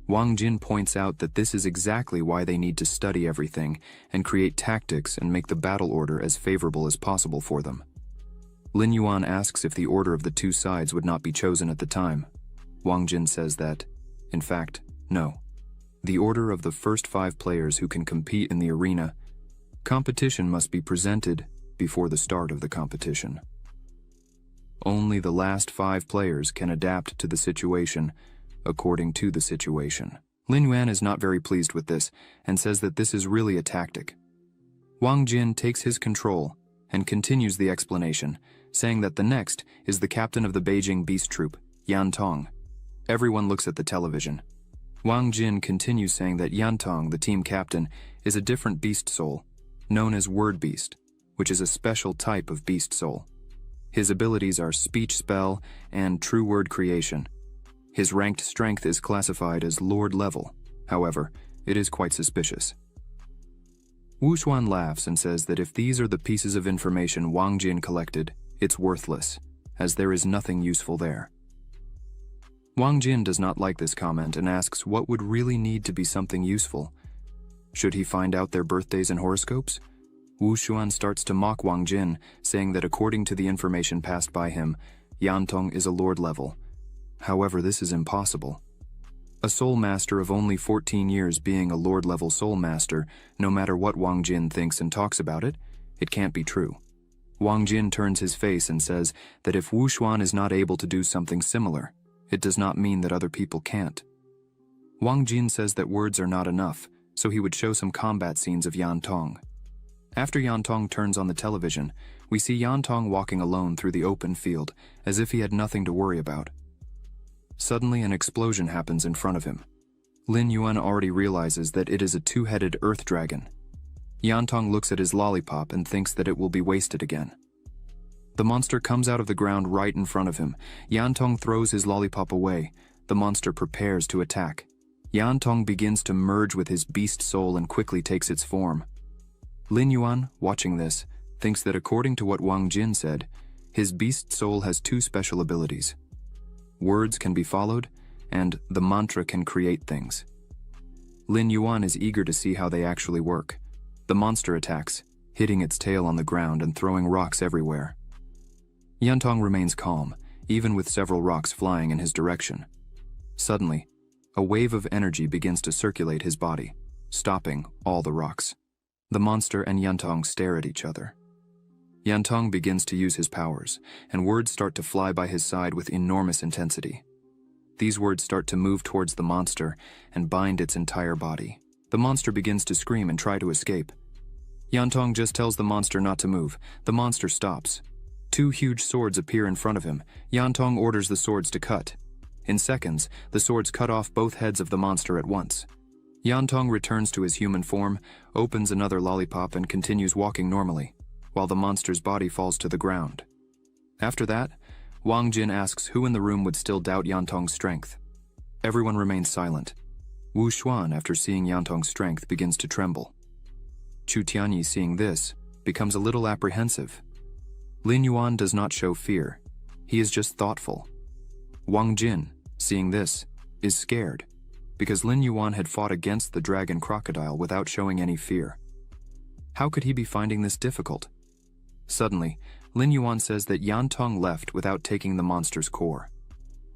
Wang Jin points out that this is exactly why they need to study everything and create tactics and make the battle order as favorable as possible for them. Lin Yuan asks if the order of the two sides would not be chosen at the time. Wang Jin says that, in fact, no. The order of the first 5 players who can compete in the arena, competition must be presented before the start of the competition. Only the last 5 players can adapt to the situation according to the situation. Lin Yuan is not very pleased with this and says that this is really a tactic. Wang Jin takes his control and continues the explanation, saying that the next is the captain of the Beijing Beast Troop, Yan Tong. Everyone looks at the television. Wang Jin continues saying that Yan Tong, the team captain, is a different beast soul, known as Word Beast, which is a special type of beast soul. His abilities are speech spell and true word creation. His ranked strength is classified as Lord level. However, it is quite suspicious. Wu Xuan laughs and says that if these are the pieces of information Wang Jin collected, it's worthless, as there is nothing useful there. Wang Jin does not like this comment and asks what would really need to be something useful. Should he find out their birthdays and horoscopes? Wu Xuan starts to mock Wang Jin, saying that according to the information passed by him, Yan Tong is a Lord level. However, this is impossible. A soul master of only 14 years being a Lord level soul master, no matter what Wang Jin thinks and talks about it, it can't be true. Wang Jin turns his face and says that if Wu Xuan is not able to do something similar, it does not mean that other people can't. Wang Jin says that words are not enough, so he would show some combat scenes of Yan Tong. After Yan Tong turns on the television, we see Yan Tong walking alone through the open field, as if he had nothing to worry about. Suddenly, an explosion happens in front of him. Lin Yuan already realizes that it is a 2-headed earth dragon. Yan Tong looks at his lollipop and thinks that it will be wasted again. The monster comes out of the ground right in front of him. Yan Tong throws his lollipop away. The monster prepares to attack. Yan Tong begins to merge with his beast soul and quickly takes its form. Lin Yuan, watching this, thinks that according to what Wang Jin said, his beast soul has 2 special abilities. Words can be followed, and the mantra can create things. Lin Yuan is eager to see how they actually work. The monster attacks, hitting its tail on the ground and throwing rocks everywhere. Yan Tong remains calm, even with several rocks flying in his direction. Suddenly, a wave of energy begins to circulate his body, stopping all the rocks. The monster and Yan Tong stare at each other. Yan Tong begins to use his powers, and words start to fly by his side with enormous intensity. These words start to move towards the monster and bind its entire body. The monster begins to scream and try to escape. Yan Tong just tells the monster not to move. The monster stops. 2 huge swords appear in front of him. Yan Tong orders the swords to cut. In seconds, the swords cut off both heads of the monster at once. Yan Tong returns to his human form, opens another lollipop and continues walking normally, while the monster's body falls to the ground. After that, Wang Jin asks who in the room would still doubt Yan Tong's strength. Everyone remains silent. Wu Xuan, after seeing Yan Tong's strength, begins to tremble. Chu Tianyi, seeing this, becomes a little apprehensive. Lin Yuan does not show fear. He is just thoughtful. Wang Jin, seeing this, is scared, because Lin Yuan had fought against the dragon crocodile without showing any fear. How could he be finding this difficult? Suddenly, Lin Yuan says that Yan Tong left without taking the monster's core.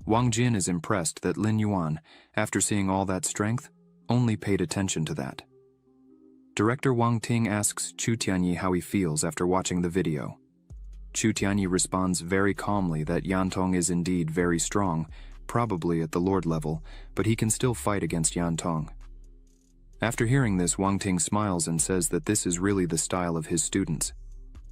Wang Jin is impressed that Lin Yuan, after seeing all that strength, only paid attention to that. Director Wang Ting asks Chu Tianyi how he feels after watching the video. Chu Tianyi responds very calmly that Yan Tong is indeed very strong, probably at the Lord level, but he can still fight against Yan Tong. After hearing this, Wang Ting smiles and says that this is really the style of his students.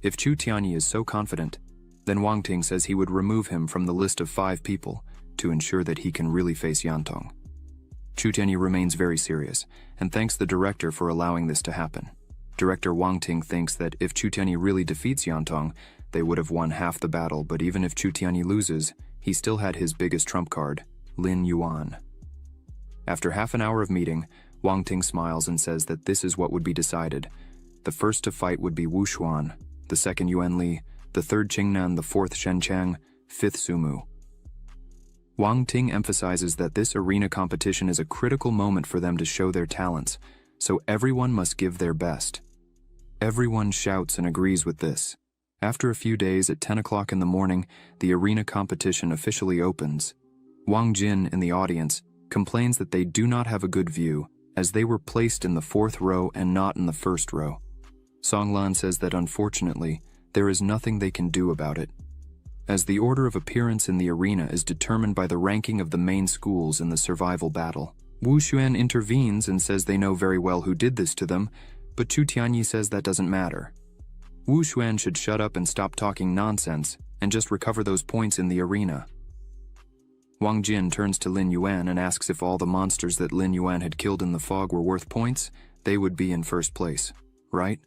If Chu Tianyi is so confident, then Wang Ting says he would remove him from the list of 5 people to ensure that he can really face Yan Tong. Chu Tianyi remains very serious and thanks the director for allowing this to happen. Director Wang Ting thinks that if Chu Tianyi really defeats Yan Tong, they would have won half the battle, but even if Chu Tianyi loses, he still had his biggest trump card, Lin Yuan. After half an hour of meeting, Wang Ting smiles and says that this is what would be decided. The first to fight would be Wu Xuan, the second Yuan Li, the third Qingnan, the fourth Shen Chang, fifth Sumu. Wang Ting emphasizes that this arena competition is a critical moment for them to show their talents, so everyone must give their best. Everyone shouts and agrees with this. After a few days, at 10 o'clock in the morning, the arena competition officially opens. Wang Jin, in the audience, complains that they do not have a good view, as they were placed in the 4th row and not in the 1st row. Song Lan says that unfortunately, there is nothing they can do about it, as the order of appearance in the arena is determined by the ranking of the main schools in the survival battle. Wu Xuan intervenes and says they know very well who did this to them, but Chu Tianyi says that doesn't matter. Wu Xuan should shut up and stop talking nonsense and just recover those points in the arena. Wang Jin turns to Lin Yuan and asks if all the monsters that Lin Yuan had killed in the fog were worth points, they would be in first place, right?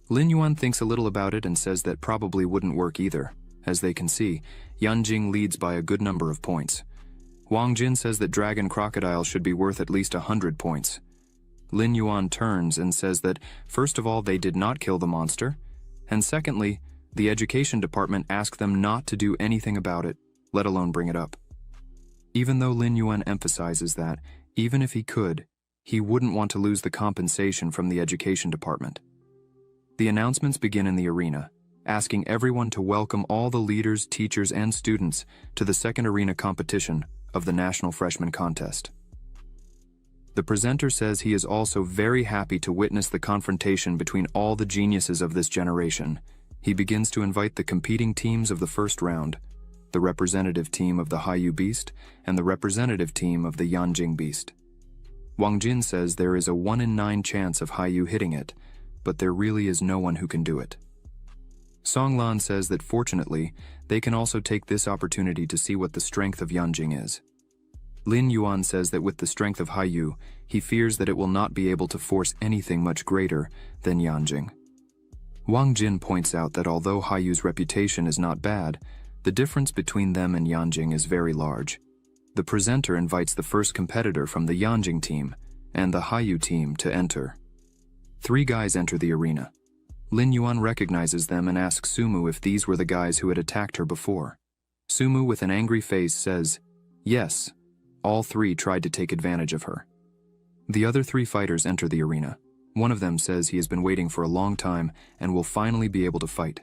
Lin Yuan thinks a little about it and says that probably wouldn't work either. As they can see, Yanjing leads by a good number of points. Wang Jin says that Dragon Crocodile should be worth at least 100 points. Lin Yuan turns and says that, first of all, they did not kill the monster, and secondly, the education department asked them not to do anything about it, let alone bring it up. Even though Lin Yuan emphasizes that, even if he could, he wouldn't want to lose the compensation from the education department. The announcements begin in the arena, asking everyone to welcome all the leaders, teachers, and students to the 2nd arena competition of the National Freshman Contest. The presenter says he is also very happy to witness the confrontation between all the geniuses of this generation. He begins to invite the competing teams of the 1st round, the representative team of the Haiyu Beast and the representative team of the Yanjing Beast. Wang Jin says there is a 1 in 9 chance of Haiyu hitting it, but there really is no one who can do it. Song Lan says that fortunately, they can also take this opportunity to see what the strength of Yanjing is. Lin Yuan says that with the strength of Haiyu, he fears that it will not be able to force anything much greater than Yanjing. Wang Jin points out that although Haiyu's reputation is not bad, the difference between them and Yanjing is very large. The presenter invites the first competitor from the Yanjing team and the Haiyu team to enter. 3 guys enter the arena. Lin Yuan recognizes them and asks Sumu if these were the guys who had attacked her before. Sumu, with an angry face, says, yes, all 3 tried to take advantage of her. The other 3 fighters enter the arena. One of them says he has been waiting for a long time and will finally be able to fight.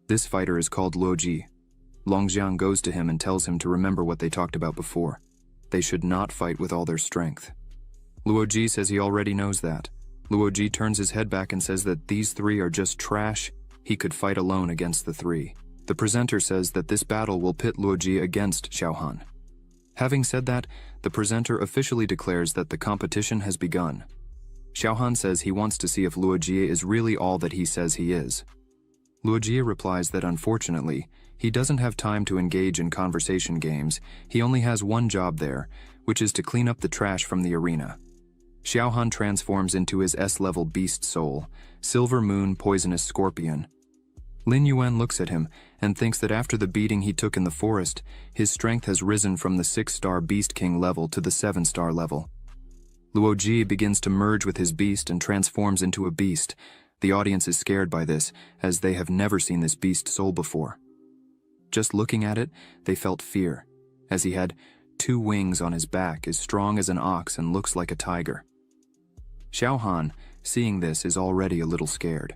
This fighter is called Luo Ji. Longjiang goes to him and tells him to remember what they talked about before. They should not fight with all their strength. Luo Ji says he already knows that. Luo Ji turns his head back and says that these 3 are just trash. He could fight alone against the 3. The presenter says that this battle will pit Luo Ji against Xiaohan. Having said that, the presenter officially declares that the competition has begun. Xiaohan says he wants to see if Luo Ji is really all that he says he is. Luo Ji replies that unfortunately, he doesn't have time to engage in conversation games. He only has one job there, which is to clean up the trash from the arena. Xiaohan transforms into his S-level beast soul, Silver Moon Poisonous Scorpion. Lin Yuan looks at him and thinks that after the beating he took in the forest, his strength has risen from the 6-star Beast King level to the 7-star level. Luo Ji begins to merge with his beast and transforms into a beast. The audience is scared by this, as they have never seen this beast soul before. Just looking at it, they felt fear, as he had 2 wings on his back, as strong as an ox and looks like a tiger. Xiaohan, seeing this, is already a little scared.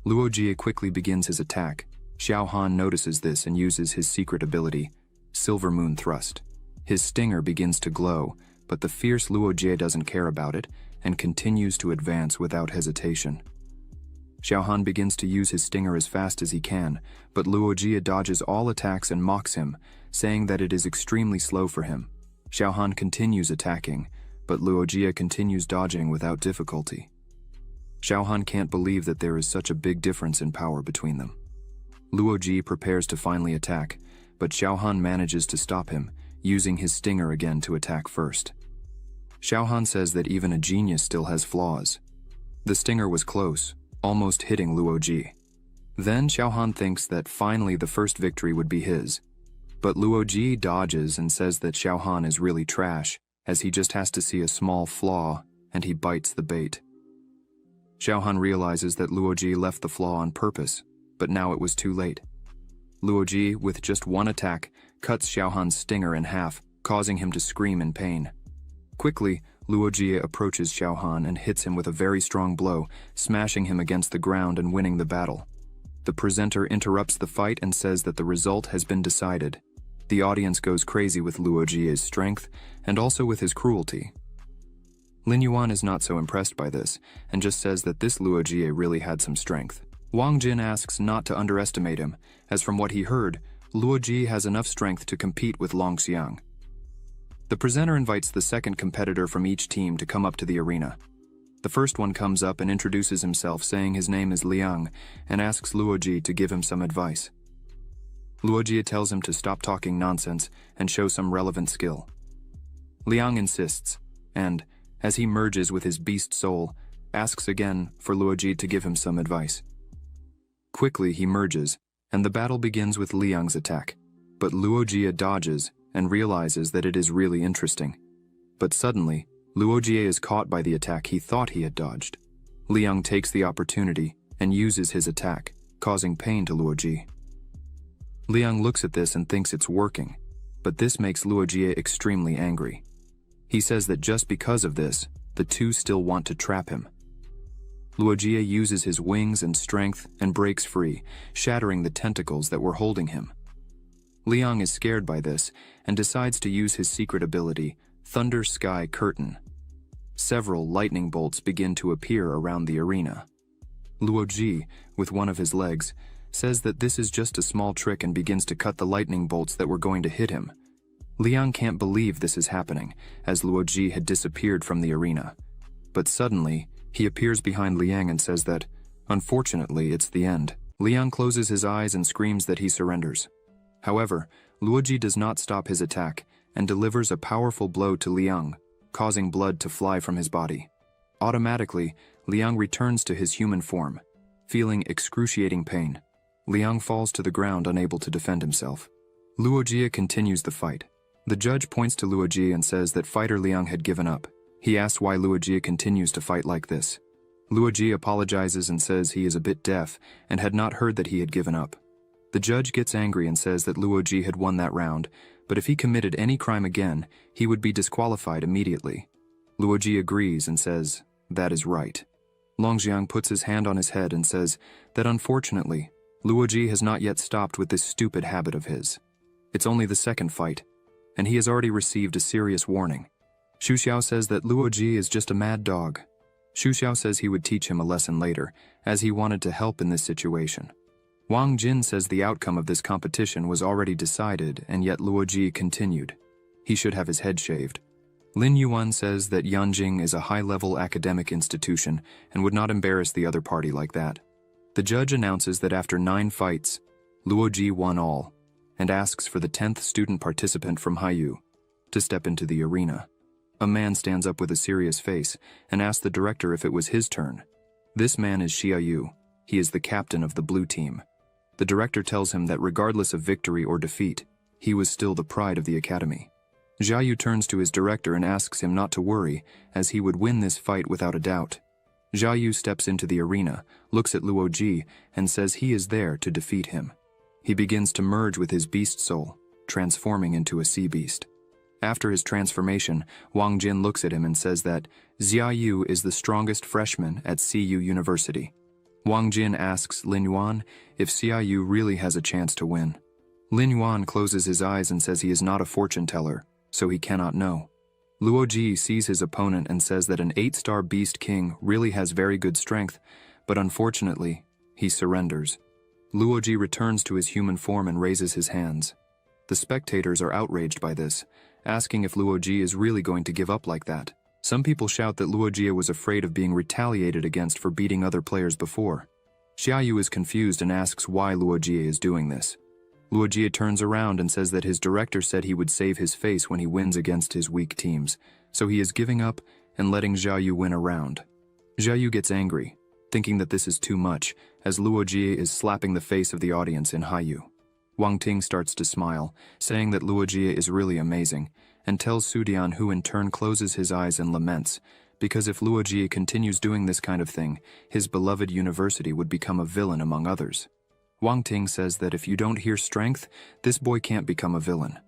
Luo Ji quickly begins his attack. Xiaohan notices this and uses his secret ability, Silver Moon Thrust. His stinger begins to glow, but the fierce Luo Ji doesn't care about it and continues to advance without hesitation. Xiaohan begins to use his stinger as fast as he can, but Luo Ji dodges all attacks and mocks him, saying that it is extremely slow for him. Xiaohan continues attacking, but Luo Ji continues dodging without difficulty. Xiaohan can't believe that there is such a big difference in power between them. Luo Ji prepares to finally attack, but Xiaohan manages to stop him, using his stinger again to attack first. Xiaohan says that even a genius still has flaws. The stinger was close, almost hitting Luo Ji. Then Xiaohan thinks that finally the first victory would be his. But Luo Ji dodges and says that Xiaohan is really trash, as he just has to see a small flaw, and he bites the bait. Xiaohan realizes that Luo Ji left the flaw on purpose, but now it was too late. Luo Ji, with just one attack, cuts Xiaohan's stinger in half, causing him to scream in pain. Quickly, Luo Jie approaches Xiaohan and hits him with a very strong blow, smashing him against the ground and winning the battle. The presenter interrupts the fight and says that the result has been decided. The audience goes crazy with Luo Jie's strength and also with his cruelty. Lin Yuan is not so impressed by this and just says that this Luo Jie really had some strength. Wang Jin asks not to underestimate him, as from what he heard, Luo Jie has enough strength to compete with Long Xiang. The presenter invites the second competitor from each team to come up to the arena. The first one comes up and introduces himself, saying his name is Liang, and asks Luo Jie to give him some advice. Luo Jie tells him to stop talking nonsense and show some relevant skill. Liang insists, and, as he merges with his beast soul, asks again for Luo Jie to give him some advice. Quickly he merges, and the battle begins with Liang's attack, but Luo Jie dodges and realizes that it is really interesting. But suddenly, Luo Jie is caught by the attack he thought he had dodged. Liang takes the opportunity and uses his attack, causing pain to Luo Jie. Liang looks at this and thinks it's working, but this makes Luo Jie extremely angry. He says that just because of this, the two still want to trap him. Luo Jie uses his wings and strength and breaks free, shattering the tentacles that were holding him. Liang is scared by this and decides to use his secret ability, Thunder Sky Curtain. Several lightning bolts begin to appear around the arena. Luo Jie, with one of his legs, says that this is just a small trick and begins to cut the lightning bolts that were going to hit him. Liang can't believe this is happening, as Luo Jie had disappeared from the arena. But suddenly, he appears behind Liang and says that, unfortunately, it's the end. Liang closes his eyes and screams that he surrenders. However, Luo Jie does not stop his attack and delivers a powerful blow to Liang, causing blood to fly from his body. Automatically, Liang returns to his human form. Feeling excruciating pain, Liang falls to the ground unable to defend himself. Luo Jie continues the fight. The judge points to Luo Jie and says that fighter Liang had given up. He asks why Luo Jie continues to fight like this. Luo Jie apologizes and says he is a bit deaf and had not heard that he had given up. The judge gets angry and says that Luo Jie had won that round, but if he committed any crime again, he would be disqualified immediately. Luo Jie agrees and says, that is right. Longjiang puts his hand on his head and says that unfortunately, Luo Jie has not yet stopped with this stupid habit of his. It's only the second fight, and he has already received a serious warning. Xu Xiao says that Luo Jie is just a mad dog. Xu Xiao says he would teach him a lesson later, as he wanted to help in this situation. Wang Jin says the outcome of this competition was already decided, and yet Luo Jie continued. He should have his head shaved. Lin Yuan says that Yanjing is a high-level academic institution and would not embarrass the other party like that. The judge announces that after 9 fights, Luo Jie won all, and asks for the 10th student participant from Haiyu to step into the arena. A man stands up with a serious face and asks the director if it was his turn. This man is Xia Yu. He is the captain of the blue team. The director tells him that regardless of victory or defeat, he was still the pride of the academy. Xia Yu turns to his director and asks him not to worry, as he would win this fight without a doubt. Xia Yu steps into the arena, looks at Luo Jie, and says he is there to defeat him. He begins to merge with his beast soul, transforming into a sea beast. After his transformation, Wang Jin looks at him and says that Xia Yu is the strongest freshman at CU University. Wang Jin asks Lin Yuan if Xia Yu really has a chance to win. Lin Yuan closes his eyes and says he is not a fortune teller, so he cannot know. Luo Jie sees his opponent and says that an 8-star beast king really has very good strength, but unfortunately, he surrenders. Luo Jie returns to his human form and raises his hands. The spectators are outraged by this, asking if Luo Jie is really going to give up like that. Some people shout that Luo Jie was afraid of being retaliated against for beating other players before. Xia Yu is confused and asks why Luo Jie is doing this. Luo Jie turns around and says that his director said he would save his face when he wins against his weak teams, so he is giving up and letting Xia Yu win a round. Xia Yu gets angry, thinking that this is too much, as Luo Jie is slapping the face of the audience in Haiyu. Wang Ting starts to smile, saying that Luo Jie is really amazing, and tells Su Dian, who in turn closes his eyes and laments, because if Luo Jie continues doing this kind of thing, his beloved university would become a villain among others. Wang Ting says that if you don't hear strength, this boy can't become a villain.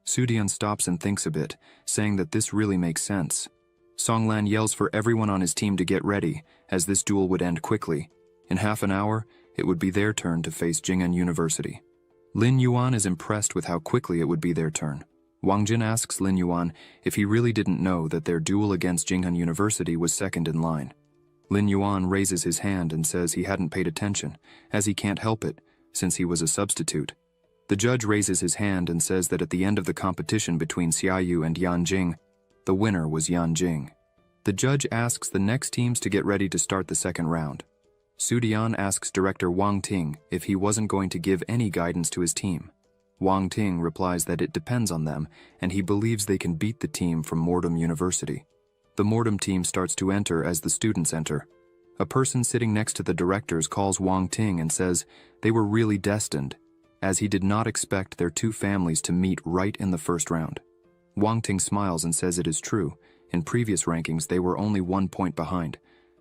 Su Dian stops and thinks a bit, saying that this really makes sense. Song Lan yells for everyone on his team to get ready, as this duel would end quickly. In half an hour, it would be their turn to face Jing'an University. Lin Yuan is impressed with how quickly it would be their turn. Wang Jin asks Lin Yuan if he really didn't know that their duel against Jing'an University was second in line. Lin Yuan raises his hand and says he hadn't paid attention, as he can't help it, since he was a substitute. The judge raises his hand and says that at the end of the competition between Xiaoyu and Yan Jing, the winner was Yan Jing. The judge asks the next teams to get ready to start the second round. Su Dian asks director Wang Ting if he wasn't going to give any guidance to his team. Wang Ting replies that it depends on them, and he believes they can beat the team from Mordom University. The Mordom team starts to enter as the students enter. A person sitting next to the directors calls Wang Ting and says they were really destined, as he did not expect their two families to meet right in the first round. Wang Ting smiles and says it is true. In previous rankings, they were only 1 point behind.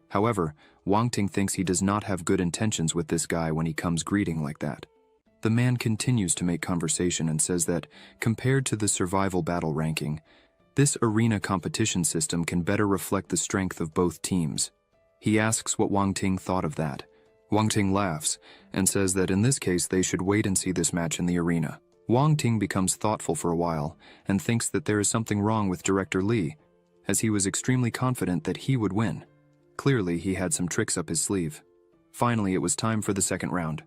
However, Wang Ting thinks he does not have good intentions with this guy when he comes greeting like that. The man continues to make conversation and says that, compared to the survival battle ranking, this arena competition system can better reflect the strength of both teams. He asks what Wang Ting thought of that. Wang Ting laughs and says that in this case they should wait and see this match in the arena. Wang Ting becomes thoughtful for a while and thinks that there is something wrong with Director Li, as he was extremely confident that he would win. Clearly, he had some tricks up his sleeve. Finally, it was time for the second round.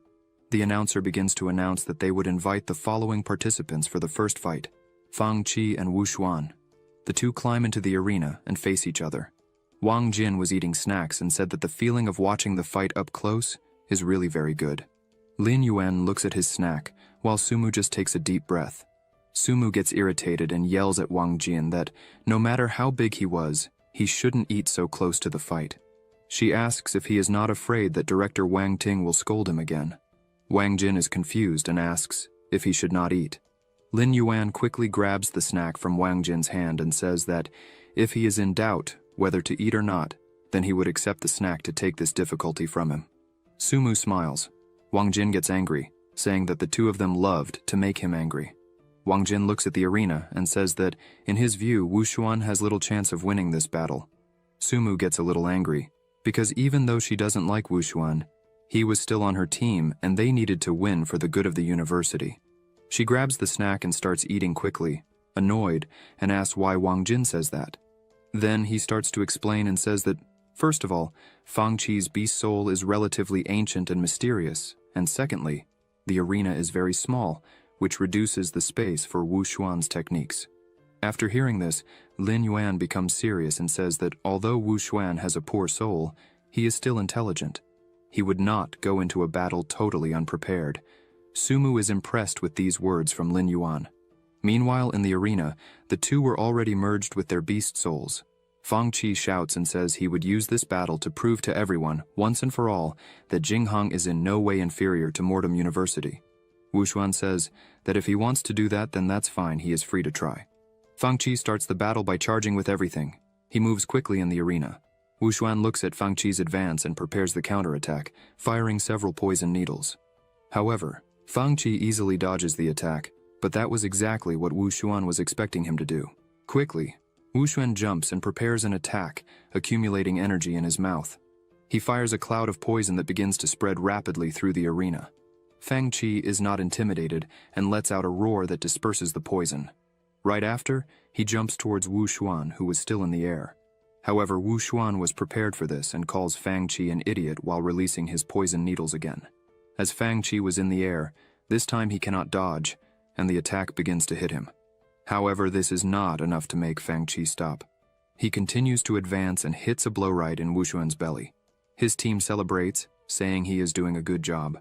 The announcer begins to announce that they would invite the following participants for the first fight: Fang Qi and Wu Xuan. The two climb into the arena and face each other. Wang Jin was eating snacks and said that the feeling of watching the fight up close is really very good. Lin Yuan looks at his snack, while Sumu just takes a deep breath. Sumu gets irritated and yells at Wang Jin that, no matter how big he was, he shouldn't eat so close to the fight. She asks if he is not afraid that director Wang Ting will scold him again. Wang Jin is confused and asks if he should not eat. Lin Yuan quickly grabs the snack from Wang Jin's hand and says that if he is in doubt whether to eat or not, then he would accept the snack to take this difficulty from him. Sumu smiles. Wang Jin gets angry, saying that the two of them loved to make him angry. Wang Jin looks at the arena and says that, in his view, Wu Xuan has little chance of winning this battle. Sumu gets a little angry, because even though she doesn't like Wu Xuan, he was still on her team and they needed to win for the good of the university. She grabs the snack and starts eating quickly, annoyed, and asks why Wang Jin says that. Then he starts to explain and says that, first of all, Fang Qi's beast soul is relatively ancient and mysterious, and secondly, the arena is very small, which reduces the space for Wu Xuan's techniques. After hearing this, Lin Yuan becomes serious and says that although Wu Xuan has a poor soul, he is still intelligent. He would not go into a battle totally unprepared. Sumu is impressed with these words from Lin Yuan. Meanwhile, in the arena, the two were already merged with their beast souls. Fang Qi shouts and says he would use this battle to prove to everyone, once and for all, that Jinghang is in no way inferior to Mordom University. Wu Xuan says that if he wants to do that, then that's fine, he is free to try. Fang Qi starts the battle by charging with everything. He moves quickly in the arena. Wu Xuan looks at Fang Qi's advance and prepares the counterattack, firing several poison needles. However, Fang Qi easily dodges the attack, but that was exactly what Wu Xuan was expecting him to do. Quickly, Wu Xuan jumps and prepares an attack, accumulating energy in his mouth. He fires a cloud of poison that begins to spread rapidly through the arena. Fang Qi is not intimidated and lets out a roar that disperses the poison. Right after, he jumps towards Wu Xuan, who was still in the air. However, Wu Xuan was prepared for this and calls Fang Qi an idiot while releasing his poison needles again. As Fang Qi was in the air, this time he cannot dodge, and the attack begins to hit him. However, this is not enough to make Fang Qi stop. He continues to advance and hits a blow right in Wu Xuan's belly. His team celebrates, saying he is doing a good job.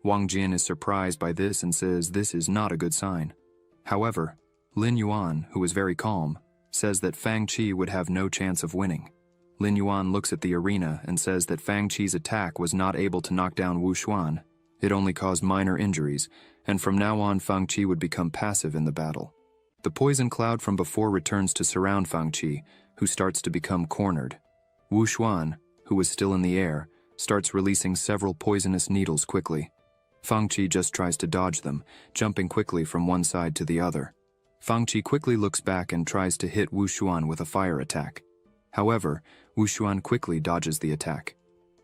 Wang Jin is surprised by this and says this is not a good sign. However, Lin Yuan, who is very calm, says that Fang Qi would have no chance of winning. Lin Yuan looks at the arena and says that Fang Qi's attack was not able to knock down Wu Xuan. It only caused minor injuries, and from now on Fang Qi would become passive in the battle. The poison cloud from before returns to surround Fang Qi, who starts to become cornered. Wu Xuan, who was still in the air, starts releasing several poisonous needles quickly. Fang Qi just tries to dodge them, jumping quickly from one side to the other. Fang Qi quickly looks back and tries to hit Wu Xuan with a fire attack. However, Wu Xuan quickly dodges the attack.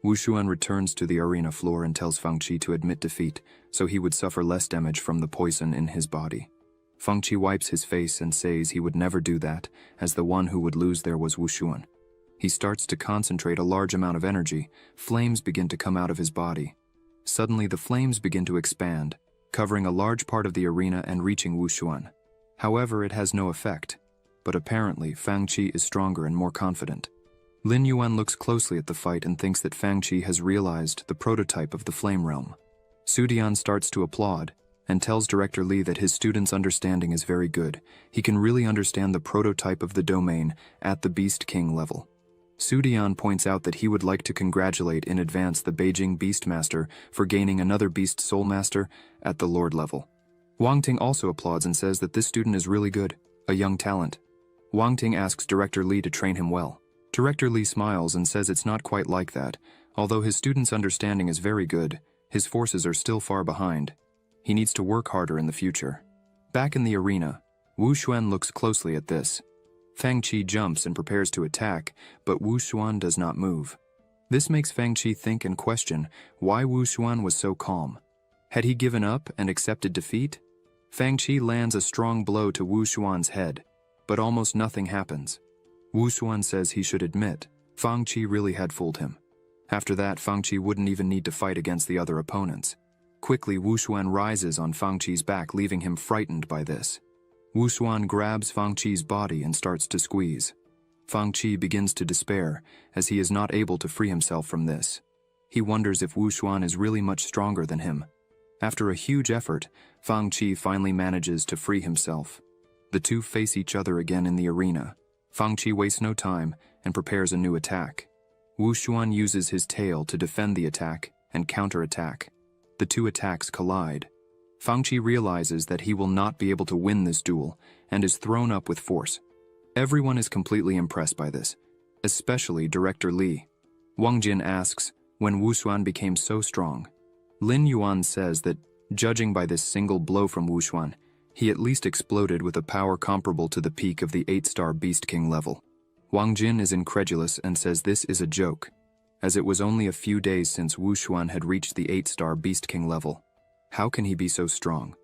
Wu Xuan returns to the arena floor and tells Fang Qi to admit defeat, so he would suffer less damage from the poison in his body. Fang Qi wipes his face and says he would never do that, as the one who would lose there was Wu Xuan. He starts to concentrate a large amount of energy. Flames begin to come out of his body. Suddenly the flames begin to expand, covering a large part of the arena and reaching Wu Xuan. However, it has no effect. But apparently, Fang Qi is stronger and more confident. Lin Yuan looks closely at the fight and thinks that Fang Qi has realized the prototype of the Flame Realm. Su Dian starts to applaud and tells Director Li that his student's understanding is very good. He can really understand the prototype of the domain at the Beast King level. Su Dian points out that he would like to congratulate in advance the Beijing Beastmaster for gaining another Beast Soul Master at the Lord level. Wang Ting also applauds and says that this student is really good, a young talent. Wang Ting asks Director Li to train him well. Director Li smiles and says it's not quite like that. Although his student's understanding is very good, his forces are still far behind. He needs to work harder in the future. Back in the arena, Wu Xuan looks closely at this. Fang Qi jumps and prepares to attack, but Wu Xuan does not move. This makes Fang Qi think and question why Wu Xuan was so calm. Had he given up and accepted defeat? Fang Qi lands a strong blow to Wu Xuan's head, but almost nothing happens. Wu Xuan says he should admit Fang Qi really had fooled him. After that, Fang Qi wouldn't even need to fight against the other opponents. Quickly, Wu Xuan rises on Fang Qi's back, leaving him frightened by this. Wu Xuan grabs Fang Qi's body and starts to squeeze. Fang Qi begins to despair, as he is not able to free himself from this. He wonders if Wu Xuan is really much stronger than him. After a huge effort, Fang Qi finally manages to free himself. The two face each other again in the arena. Fang Qi wastes no time and prepares a new attack. Wu Xuan uses his tail to defend the attack and counterattack. The two attacks collide. Fang Qi realizes that he will not be able to win this duel and is thrown up with force. Everyone is completely impressed by this, especially Director Li. Wang Jin asks when Wu Xuan became so strong. Lin Yuan says that, judging by this single blow from Wu Xuan, he at least exploded with a power comparable to the peak of the 8-star Beast King level. Wang Jin is incredulous and says this is a joke, as it was only a few days since Wu Xuan had reached the 8-star Beast King level. How can he be so strong?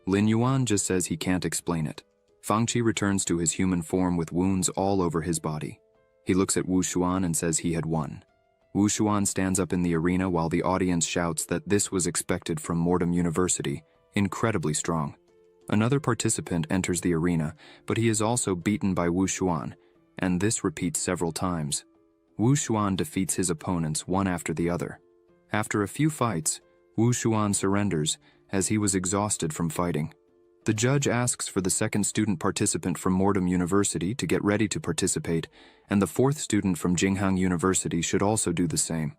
Lin Yuan just says he can't explain it. Fang Qi returns to his human form with wounds all over his body. He looks at Wu Xuan and says he had won. Wu Xuan stands up in the arena while the audience shouts that this was expected from Mortem University, incredibly strong. Another participant enters the arena, but he is also beaten by Wu Xuan, and this repeats several times. Wu Xuan defeats his opponents one after the other. After a few fights, Wu Xuan surrenders, as he was exhausted from fighting. The judge asks for the second student participant from Mortem University to get ready to participate, and the fourth student from Jinghang University should also do the same.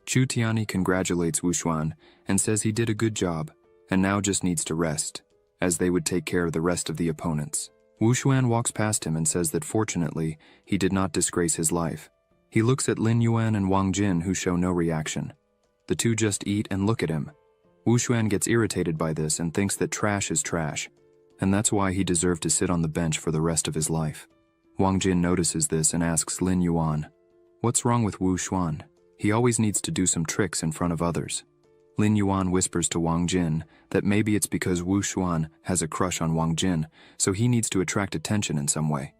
Chu Tiani congratulates Wu Xuan and says he did a good job, and now just needs to rest, as they would take care of the rest of the opponents. Wu Xuan walks past him and says that fortunately, he did not disgrace his life. He looks at Lin Yuan and Wang Jin, who show no reaction. The two just eat and look at him. Wu Xuan gets irritated by this and thinks that trash is trash, and that's why he deserved to sit on the bench for the rest of his life. Wang Jin notices this and asks Lin Yuan, "What's wrong with Wu Xuan? He always needs to do some tricks in front of others." Lin Yuan whispers to Wang Jin that maybe it's because Wu Xuan has a crush on Wang Jin, so he needs to attract attention in some way.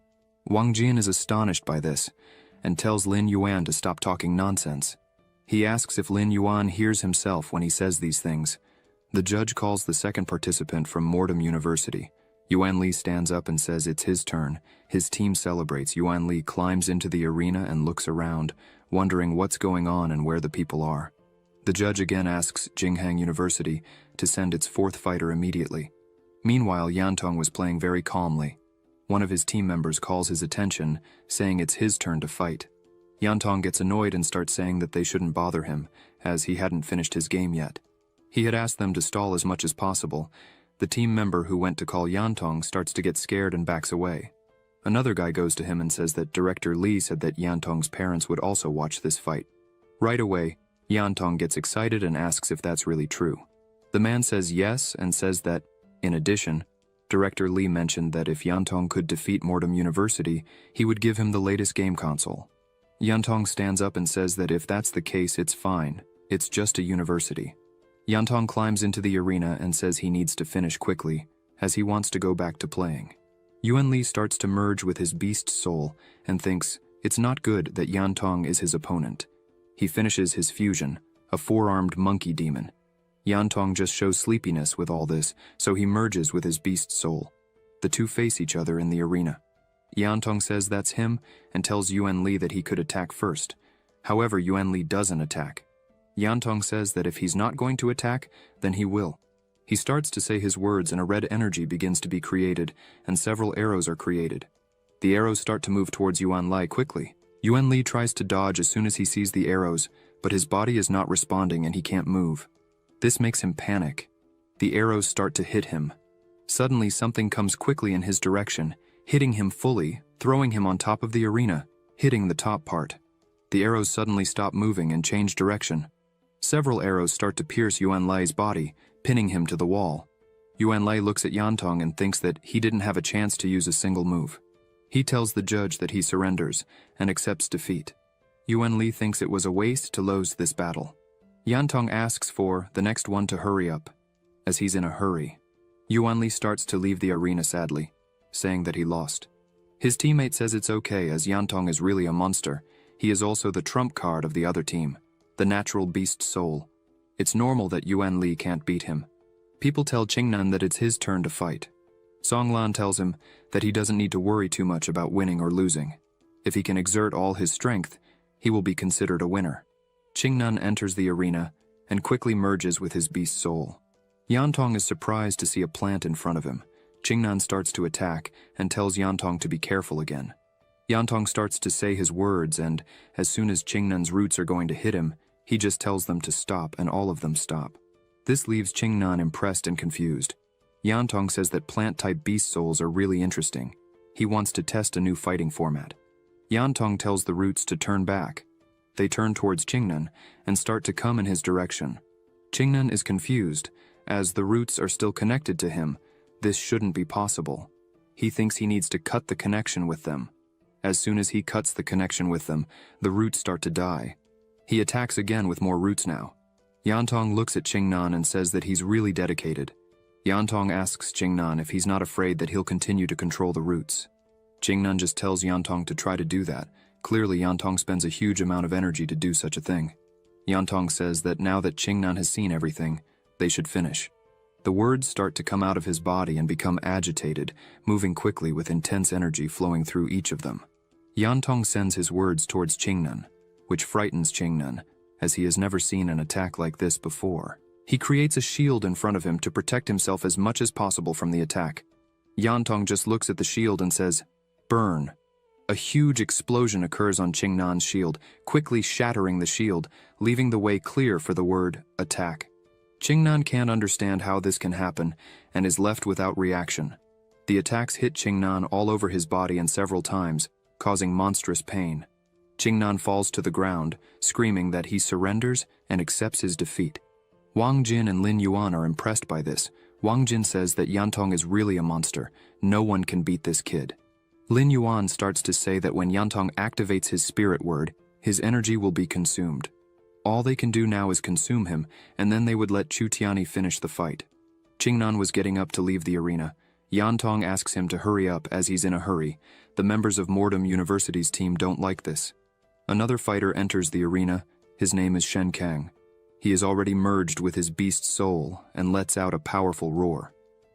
Wang Jin is astonished by this and tells Lin Yuan to stop talking nonsense. He asks if Lin Yuan hears himself when he says these things. The judge calls the second participant from Mortem University. Yuan Li stands up and says it's his turn. His team celebrates. Yuan Li climbs into the arena and looks around, wondering what's going on and where the people are. The judge again asks Jinghang University to send its fourth fighter immediately. Meanwhile, Yantong was playing very calmly. One of his team members calls his attention, saying it's his turn to fight. Yantong gets annoyed and starts saying that they shouldn't bother him, as he hadn't finished his game yet. He had asked them to stall as much as possible. The team member who went to call Yantong starts to get scared and backs away. Another guy goes to him and says that Director Li said that Yantong's parents would also watch this fight. Right away, Yantong gets excited and asks if that's really true. The man says yes and says that, in addition, Director Lee mentioned that if Yantong could defeat Mortem University, he would give him the latest game console. Yantong stands up and says that if that's the case, it's fine. It's just a university. Yantong climbs into the arena and says he needs to finish quickly, as he wants to go back to playing. Yuan Li starts to merge with his beast soul and thinks it's not good that Yantong is his opponent. He finishes his fusion, a four-armed monkey demon. Yantong just shows sleepiness with all this, so he merges with his beast soul. The two face each other in the arena. Yantong says that's him and tells Yuan Li that he could attack first. However, Yuan Li doesn't attack. Yantong says that if he's not going to attack, then he will. He starts to say his words and a red energy begins to be created, and several arrows are created. The arrows start to move towards Yuan Li quickly. Yuan Li tries to dodge as soon as he sees the arrows, but his body is not responding and he can't move. This makes him panic. The arrows start to hit him. Suddenly something comes quickly in his direction, hitting him fully, throwing him on top of the arena, hitting the top part. The arrows suddenly stop moving and change direction. Several arrows start to pierce Yuan Li's body, pinning him to the wall. Yuan Li looks at Yantong and thinks that he didn't have a chance to use a single move. He tells the judge that he surrenders and accepts defeat. Yuan Li thinks it was a waste to lose this battle. Yantong asks for the next one to hurry up, as he's in a hurry. Yuan Li starts to leave the arena sadly, saying that he lost. His teammate says it's okay as Yantong is really a monster. He is also the trump card of the other team, the natural beast soul. It's normal that Yuan Li can't beat him. People tell Qingnan that it's his turn to fight. Songlan tells him that he doesn't need to worry too much about winning or losing. If he can exert all his strength, he will be considered a winner. Qingnan enters the arena and quickly merges with his beast soul. Yantong is surprised to see a plant in front of him. Qingnan starts to attack and tells Yantong to be careful again. Yantong starts to say his words, and as soon as Qingnan's roots are going to hit him, he just tells them to stop, and all of them stop. This leaves Qingnan impressed and confused. Yantong says that plant-type beast souls are really interesting. He wants to test a new fighting format. Yantong tells the roots to turn back. They turn towards Qingnan and start to come in his direction. Qingnan is confused, as the roots are still connected to him. This shouldn't be possible. He thinks he needs to cut the connection with them. As soon as he cuts the connection with them, the roots start to die. He attacks again with more roots now. Yantong looks at Qingnan and says that he's really dedicated. Yantong asks Qingnan if he's not afraid that he'll continue to control the roots. Qingnan just tells Yantong to try to do that. Clearly, Yantong spends a huge amount of energy to do such a thing. Yantong says that now that Qingnan has seen everything, they should finish. The words start to come out of his body and become agitated, moving quickly with intense energy flowing through each of them. Yantong sends his words towards Qingnan, which frightens Qingnan, as he has never seen an attack like this before. He creates a shield in front of him to protect himself as much as possible from the attack. Yantong just looks at the shield and says, "Burn." A huge explosion occurs on Qingnan's shield, quickly shattering the shield, leaving the way clear for the word attack. Qingnan can't understand how this can happen and is left without reaction. The attacks hit Qingnan all over his body and several times, causing monstrous pain. Qingnan falls to the ground, screaming that he surrenders and accepts his defeat. Wang Jin and Lin Yuan are impressed by this. Wang Jin says that Yantong is really a monster. No one can beat this kid. Lin Yuan starts to say that when Yantong activates his spirit word, his energy will be consumed. All they can do now is consume him, and then they would let Chu Tiani finish the fight. Qingnan was getting up to leave the arena. Yantong asks him to hurry up as he's in a hurry. The members of Mortem University's team don't like this. Another fighter enters the arena. His name is Shen Kang. He is already merged with his beast soul and lets out a powerful roar.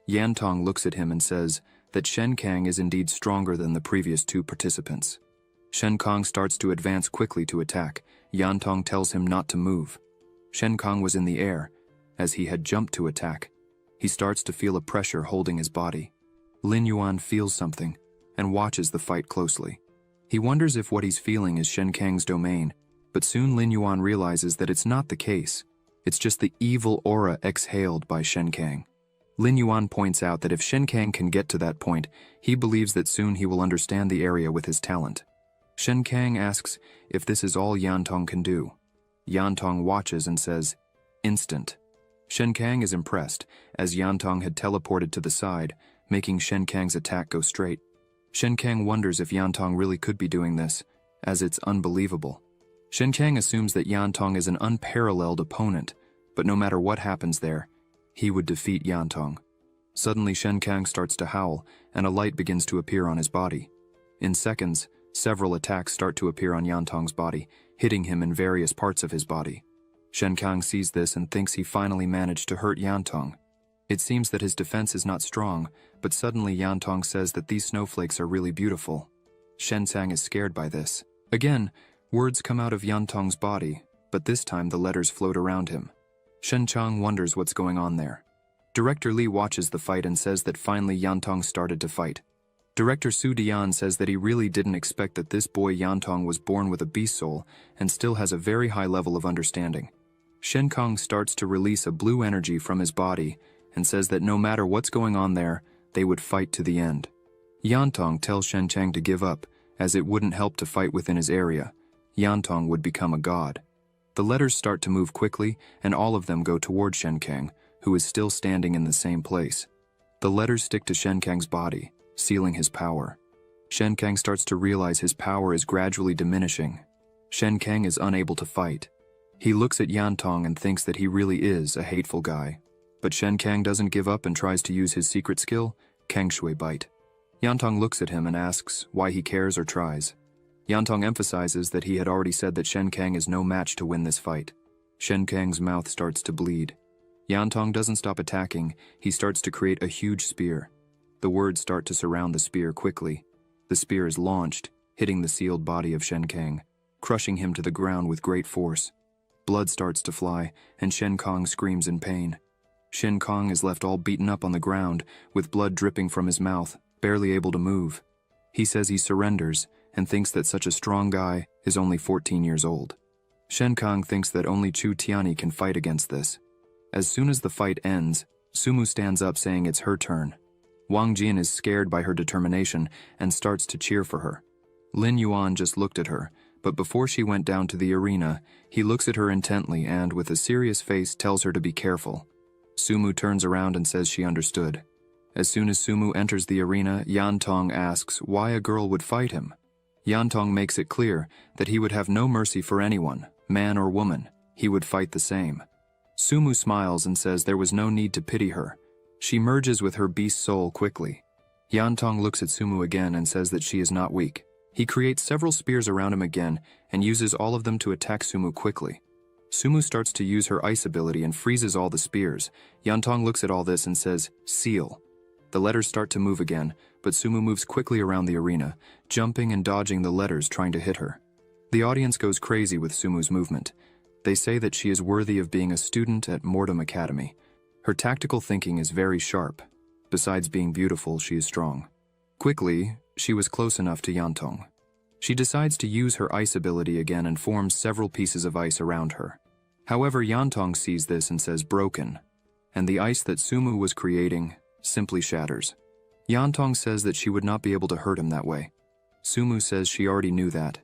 Yantong looks at him and says that Shen Kang is indeed stronger than the previous two participants. Shen Kang starts to advance quickly to attack. Yantong tells him not to move. Shen Kang was in the air, as he had jumped to attack. He starts to feel a pressure holding his body. Lin Yuan feels something and watches the fight closely. He wonders if what he's feeling is Shen Kang's domain, but soon Lin Yuan realizes that it's not the case. It's just the evil aura exhaled by Shen Kang. Lin Yuan points out that if Shen Kang can get to that point, he believes that soon he will understand the area with his talent. Shen Kang asks if this is all Yantong can do. Yantong watches and says, "Instant." Shen Kang is impressed, as Yantong had teleported to the side, making Shen Kang's attack go straight. Shen Kang wonders if Yantong really could be doing this, as it's unbelievable. Shen Kang assumes that Yantong is an unparalleled opponent, but no matter what happens there, he would defeat Yantong. Suddenly Shen Kang starts to howl, and a light begins to appear on his body. In seconds, several attacks start to appear on Yantong's body, hitting him in various parts of his body. Shen Kang sees this and thinks he finally managed to hurt Yantong. It seems that his defense is not strong, but suddenly Yantong says that these snowflakes are really beautiful. Shen Kang is scared by this. Again, words come out of Yantong's body, but this time the letters float around him. Shen Kang wonders what's going on there. Director Lee watches the fight and says that finally Yantong started to fight. Director Su Dian says that he really didn't expect that this boy Yantong was born with a beast soul and still has a very high level of understanding. Shen Kang starts to release a blue energy from his body and says that no matter what's going on there, they would fight to the end. Yantong tells Shen Kang to give up, as it wouldn't help to fight within his area. Yantong would become a god. The letters start to move quickly, and all of them go toward Shen Kang, who is still standing in the same place. The letters stick to Shen Kang's body, sealing his power. Shen Kang starts to realize his power is gradually diminishing. Shen Kang is unable to fight. He looks at Yantong and thinks that he really is a hateful guy. But Shen Kang doesn't give up and tries to use his secret skill, Kang Shui Bite. Yantong looks at him and asks why he cares or tries. Yantong emphasizes that he had already said that Shen Kang is no match to win this fight. Shen Kang's mouth starts to bleed. Yantong doesn't stop attacking, he starts to create a huge spear. The words start to surround the spear quickly. The spear is launched, hitting the sealed body of Shen Kang, crushing him to the ground with great force. Blood starts to fly, and Shen Kang screams in pain. Shen Kang is left all beaten up on the ground, with blood dripping from his mouth, barely able to move. He says he surrenders, and thinks that such a strong guy is only 14 years old. Shen Kang thinks that only Chu Tianyi can fight against this. As soon as the fight ends, Sumu stands up saying it's her turn. Wang Jin is scared by her determination and starts to cheer for her. Lin Yuan just looked at her, but before she went down to the arena, he looks at her intently and, with a serious face, tells her to be careful. Sumu turns around and says she understood. As soon as Sumu enters the arena, Yantong asks why a girl would fight him. Yantong makes it clear that he would have no mercy for anyone, man or woman. He would fight the same. Sumu smiles and says there was no need to pity her. She merges with her beast soul quickly. Yantong looks at Sumu again and says that she is not weak. He creates several spears around him again and uses all of them to attack Sumu quickly. Sumu starts to use her ice ability and freezes all the spears. Yantong looks at all this and says, "Seal." The letters start to move again, but Sumu moves quickly around the arena, jumping and dodging the letters trying to hit her. The audience goes crazy with Sumu's movement. They say that she is worthy of being a student at Mortem Academy. Her tactical thinking is very sharp. Besides being beautiful, she is strong. Quickly, she was close enough to Yantong. She decides to use her ice ability again and forms several pieces of ice around her. However, Yantong sees this and says broken, and the ice that Sumu was creating simply shatters. Yantong says that she would not be able to hurt him that way. Sumu says she already knew that.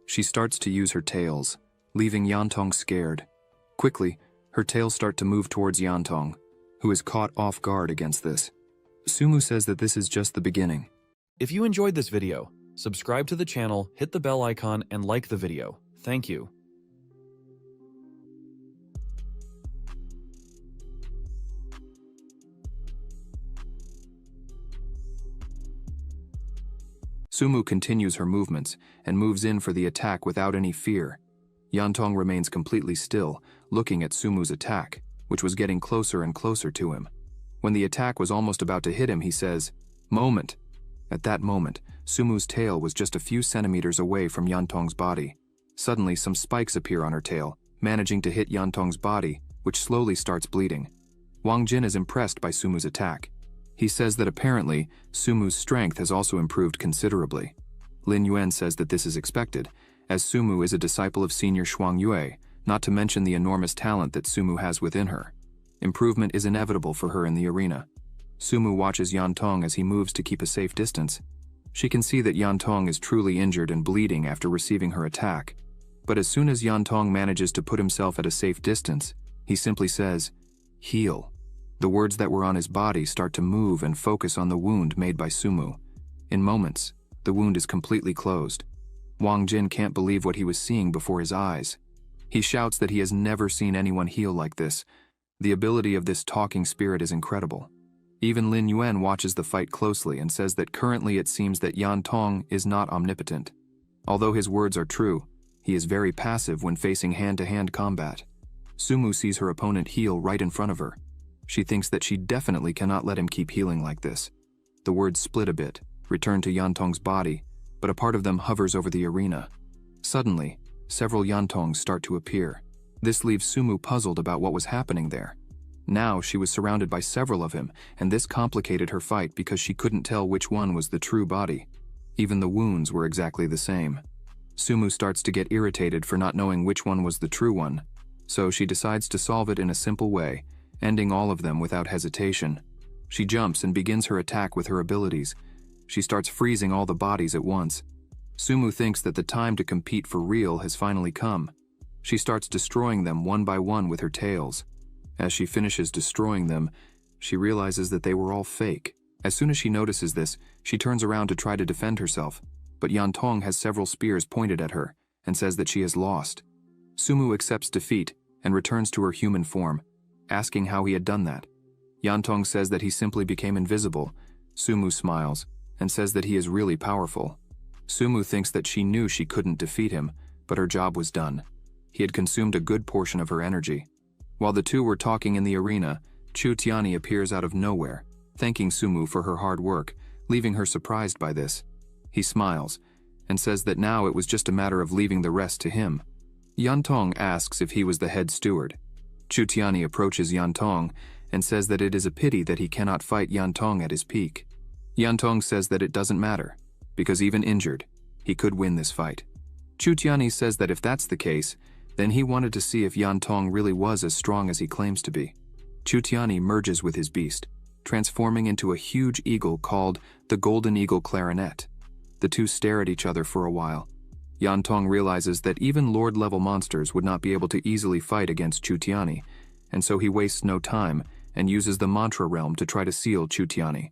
She starts to use her tails, leaving Yantong scared. Quickly, her tails start to move towards Yantong, who is caught off guard against this. Sumu says that this is just the beginning. If you enjoyed this video, subscribe to the channel, hit the bell icon, and like the video. Thank you. Sumu continues her movements and moves in for the attack without any fear. Yantong remains completely still, looking at Sumu's attack, which was getting closer and closer to him. When the attack was almost about to hit him, he says, "Moment." At that moment, Sumu's tail was just a few centimeters away from Yantong's body. Suddenly, some spikes appear on her tail, managing to hit Yantong's body, which slowly starts bleeding. Wang Jin is impressed by Sumu's attack. He says that apparently, Sumu's strength has also improved considerably. Lin Yuan says that this is expected, as Sumu is a disciple of Senior Shuang Yue, not to mention the enormous talent that Sumu has within her. Improvement is inevitable for her in the arena. Sumu watches Yantong as he moves to keep a safe distance. She can see that Yantong is truly injured and bleeding after receiving her attack. But as soon as Yantong manages to put himself at a safe distance, he simply says, Heal. The words that were on his body start to move and focus on the wound made by Sumu. In moments, the wound is completely closed. Wang Jin can't believe what he was seeing before his eyes. He shouts that he has never seen anyone heal like this. The ability of this talking spirit is incredible. Even Lin Yuan watches the fight closely and says that currently it seems that Yan Tong is not omnipotent. Although his words are true, he is very passive when facing hand-to-hand combat. Sumu sees her opponent heal right in front of her. She thinks that she definitely cannot let him keep healing like this. The words split a bit, return to Yan Tong's body, but a part of them hovers over the arena. Suddenly, several Yan Tongs start to appear. This leaves Sumu puzzled about what was happening there. Now she was surrounded by several of him, and this complicated her fight because she couldn't tell which one was the true body. Even the wounds were exactly the same. Sumu starts to get irritated for not knowing which one was the true one, so she decides to solve it in a simple way, ending all of them without hesitation. She jumps and begins her attack with her abilities. She starts freezing all the bodies at once. Sumu thinks that the time to compete for real has finally come. She starts destroying them one by one with her tails. As she finishes destroying them, she realizes that they were all fake. As soon as she notices this, she turns around to try to defend herself, but Yan Tong has several spears pointed at her and says that she has lost. Sumu accepts defeat and returns to her human form, asking how he had done that. Yan Tong says that he simply became invisible. Sumu smiles and says that he is really powerful. Sumu thinks that she knew she couldn't defeat him, but her job was done. He had consumed a good portion of her energy. While the two were talking in the arena, Chu Tiani appears out of nowhere, thanking Sumu for her hard work, leaving her surprised by this. He smiles and says that now it was just a matter of leaving the rest to him. Yan Tong asks if he was the head steward. Chu Tiani approaches Yan Tong and says that it is a pity that he cannot fight Yan Tong at his peak. Yan Tong says that it doesn't matter, because even injured, he could win this fight. Chu Tiani says that if that's the case, then he wanted to see if Yan Tong really was as strong as he claims to be. Chu Tiani merges with his beast, transforming into a huge eagle called the Golden Eagle Clarinet. The two stare at each other for a while. Yan Tong realizes that even Lord-level monsters would not be able to easily fight against Chu Tiani, and so he wastes no time and uses the mantra realm to try to seal Chu Tiani.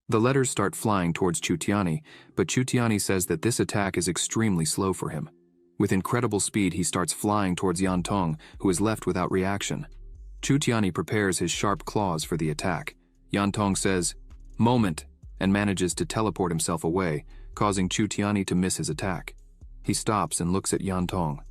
The letters start flying towards Chu Tiani, but Chu Tiani says that this attack is extremely slow for him. With incredible speed, he starts flying towards Yan Tong, who is left without reaction. Chu Tiani prepares his sharp claws for the attack. Yan Tong says, "Moment," and manages to teleport himself away, causing Chu Tiani to miss his attack. He stops and looks at Yan Tong.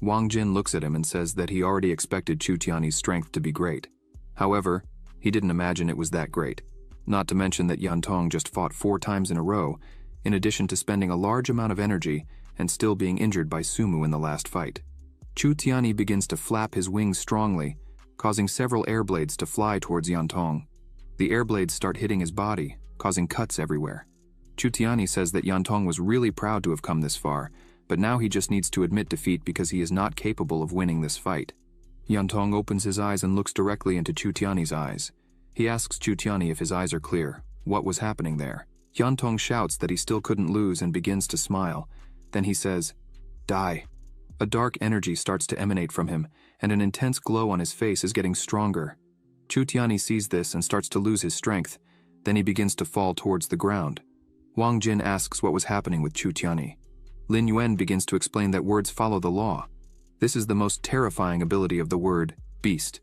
Wang Jin looks at him and says that he already expected Chu Tiani's strength to be great. However, he didn't imagine it was that great. Not to mention that Yan Tong just fought 4 times in a row, in addition to spending a large amount of energy and still being injured by Sumu in the last fight. Chu Tiani begins to flap his wings strongly, causing several air blades to fly towards Yan Tong. The air blades start hitting his body, causing cuts everywhere. Chu Tiani says that Yan Tong was really proud to have come this far, but now he just needs to admit defeat because he is not capable of winning this fight. Yan Tong opens his eyes and looks directly into Chu Tiani's eyes. He asks Chu Tiani if his eyes are clear, what was happening there. Yan Tong shouts that he still couldn't lose and begins to smile. Then he says, "Die." A dark energy starts to emanate from him, and an intense glow on his face is getting stronger. Chu Tiani sees this and starts to lose his strength. Then he begins to fall towards the ground. Wang Jin asks what was happening with Chu Tiani. Lin Yuan begins to explain that words follow the law. This is the most terrifying ability of the word, beast.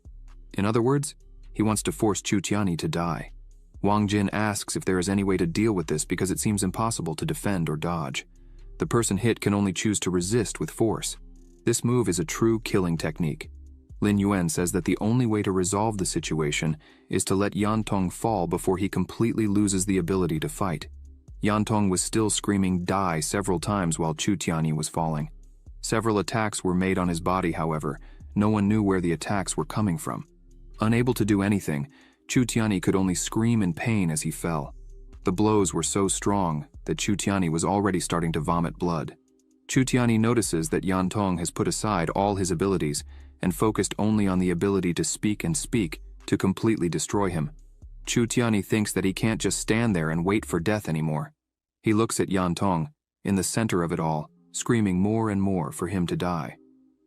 In other words, he wants to force Chu Tiani to die. Wang Jin asks if there is any way to deal with this because it seems impossible to defend or dodge. The person hit can only choose to resist with force. This move is a true killing technique. Lin Yuan says that the only way to resolve the situation is to let Yan Tong fall before he completely loses the ability to fight. Yan Tong was still screaming "die" several times while Chu Tiani was falling. Several attacks were made on his body, however. No one knew where the attacks were coming from. Unable to do anything, Chu Tiani could only scream in pain as he fell. The blows were so strong that Chu Tiani was already starting to vomit blood. Chu Tiani notices that Yan Tong has put aside all his abilities and focused only on the ability to speak to completely destroy him. Chu Tiani thinks that he can't just stand there and wait for death anymore. He looks at Yan Tong, in the center of it all, screaming more and more for him to die.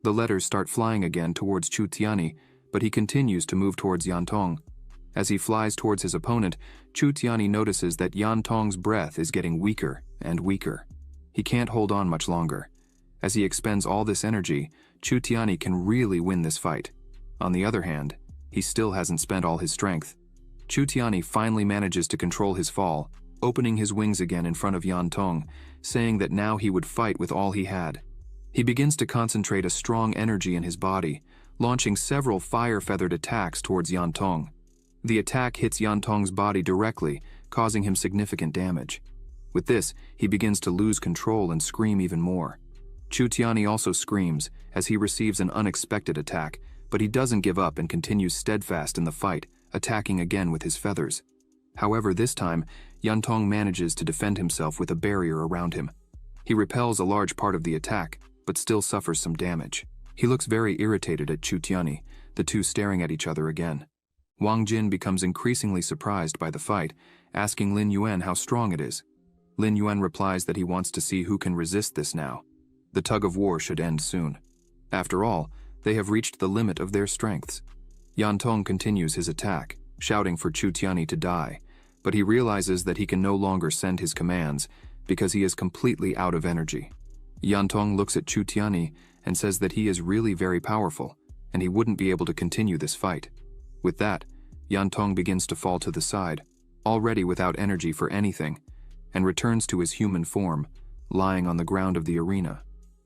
The letters start flying again towards Chu Tiani, but he continues to move towards Yan Tong. As he flies towards his opponent, Chu Tiani notices that Yan Tong's breath is getting weaker and weaker. He can't hold on much longer. As he expends all this energy, Chu Tiani can really win this fight. On the other hand, he still hasn't spent all his strength. Chu Tiani finally manages to control his fall, opening his wings again in front of Yan Tong, saying that now he would fight with all he had. He begins to concentrate a strong energy in his body, launching several fire-feathered attacks towards Yan Tong. The attack hits Yan Tong's body directly, causing him significant damage. With this, he begins to lose control and scream even more. Chu Tiani also screams as he receives an unexpected attack, but he doesn't give up and continues steadfast in the fight, attacking again with his feathers. However, this time, Yan Tong manages to defend himself with a barrier around him. He repels a large part of the attack, but still suffers some damage. He looks very irritated at Chu Tiani, the two staring at each other again. Wang Jin becomes increasingly surprised by the fight, asking Lin Yuan how strong it is. Lin Yuan replies that he wants to see who can resist this now. The tug of war should end soon. After all, they have reached the limit of their strengths. Yan Tong continues his attack, shouting for Chu Tiani to die, but he realizes that he can no longer send his commands because he is completely out of energy. Yan Tong looks at Chu Tiani and says that he is really very powerful, and he wouldn't be able to continue this fight. With that, Yan Tong begins to fall to the side, already without energy for anything, and returns to his human form, lying on the ground of the arena.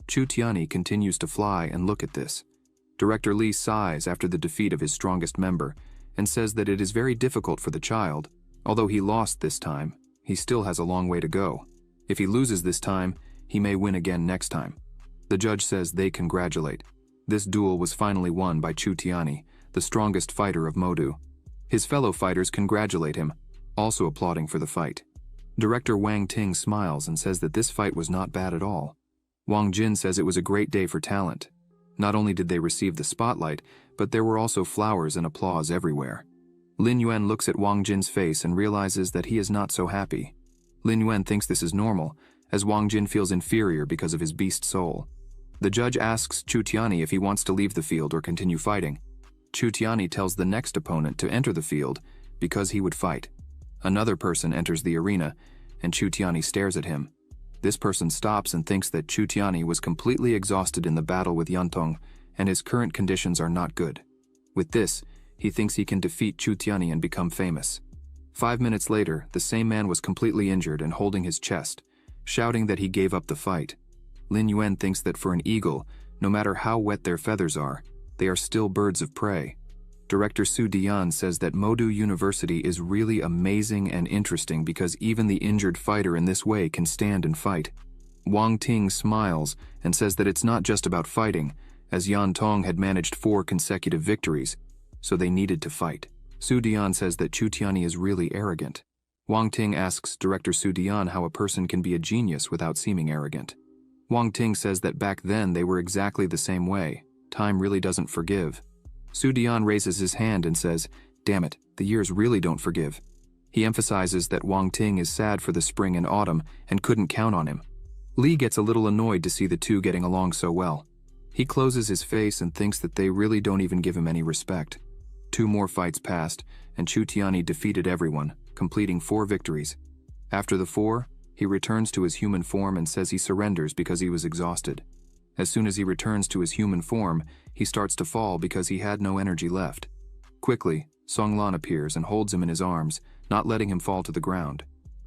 Chu Tiani continues to fly and look at this. Director Li sighs after the defeat of his strongest member and says that it is very difficult for the child. Although he lost this time, he still has a long way to go. If he loses this time, he may win again next time. The judge says they congratulate. This duel was finally won by Chu Tiani, the strongest fighter of Modu. His fellow fighters congratulate him, also applauding for the fight. Director Wang Ting smiles and says that this fight was not bad at all. Wang Jin says it was a great day for talent. Not only did they receive the spotlight, but there were also flowers and applause everywhere. Lin Yuan looks at Wang Jin's face and realizes that he is not so happy. Lin Yuan thinks this is normal, as Wang Jin feels inferior because of his beast soul. The judge asks Chu Tiani if he wants to leave the field or continue fighting. Chu Tiani tells the next opponent to enter the field because he would fight. Another person enters the arena, and Chu Tiani stares at him. This person stops and thinks that Chu Tiani was completely exhausted in the battle with Yan Tong, and his current conditions are not good. With this, he thinks he can defeat Chu Tiani and become famous. 5 minutes later, the same man was completely injured and holding his chest, shouting that he gave up the fight. Lin Yuan thinks that for an eagle, no matter how wet their feathers are, they are still birds of prey. Director Su Dian says that Modu University is really amazing and interesting because even the injured fighter in this way can stand and fight. Wang Ting smiles and says that it's not just about fighting, as Yan Tong had managed 4 consecutive victories, so they needed to fight. Su Dian says that Chu Tiani is really arrogant. Wang Ting asks Director Su Dian how a person can be a genius without seeming arrogant. Wang Ting says that back then they were exactly the same way. Time really doesn't forgive. Su Dian raises his hand and says, "Damn it, the years really don't forgive." He emphasizes that Wang Ting is sad for the spring and autumn and couldn't count on him. Li gets a little annoyed to see the two getting along so well. He closes his face and thinks that they really don't even give him any respect. 2 more fights passed, and Chu Tiani defeated everyone, completing 4 victories. After the 4, he returns to his human form and says he surrenders because he was exhausted. As soon as he returns to his human form, he starts to fall because he had no energy left. Quickly, Songlan appears and holds him in his arms, not letting him fall to the ground.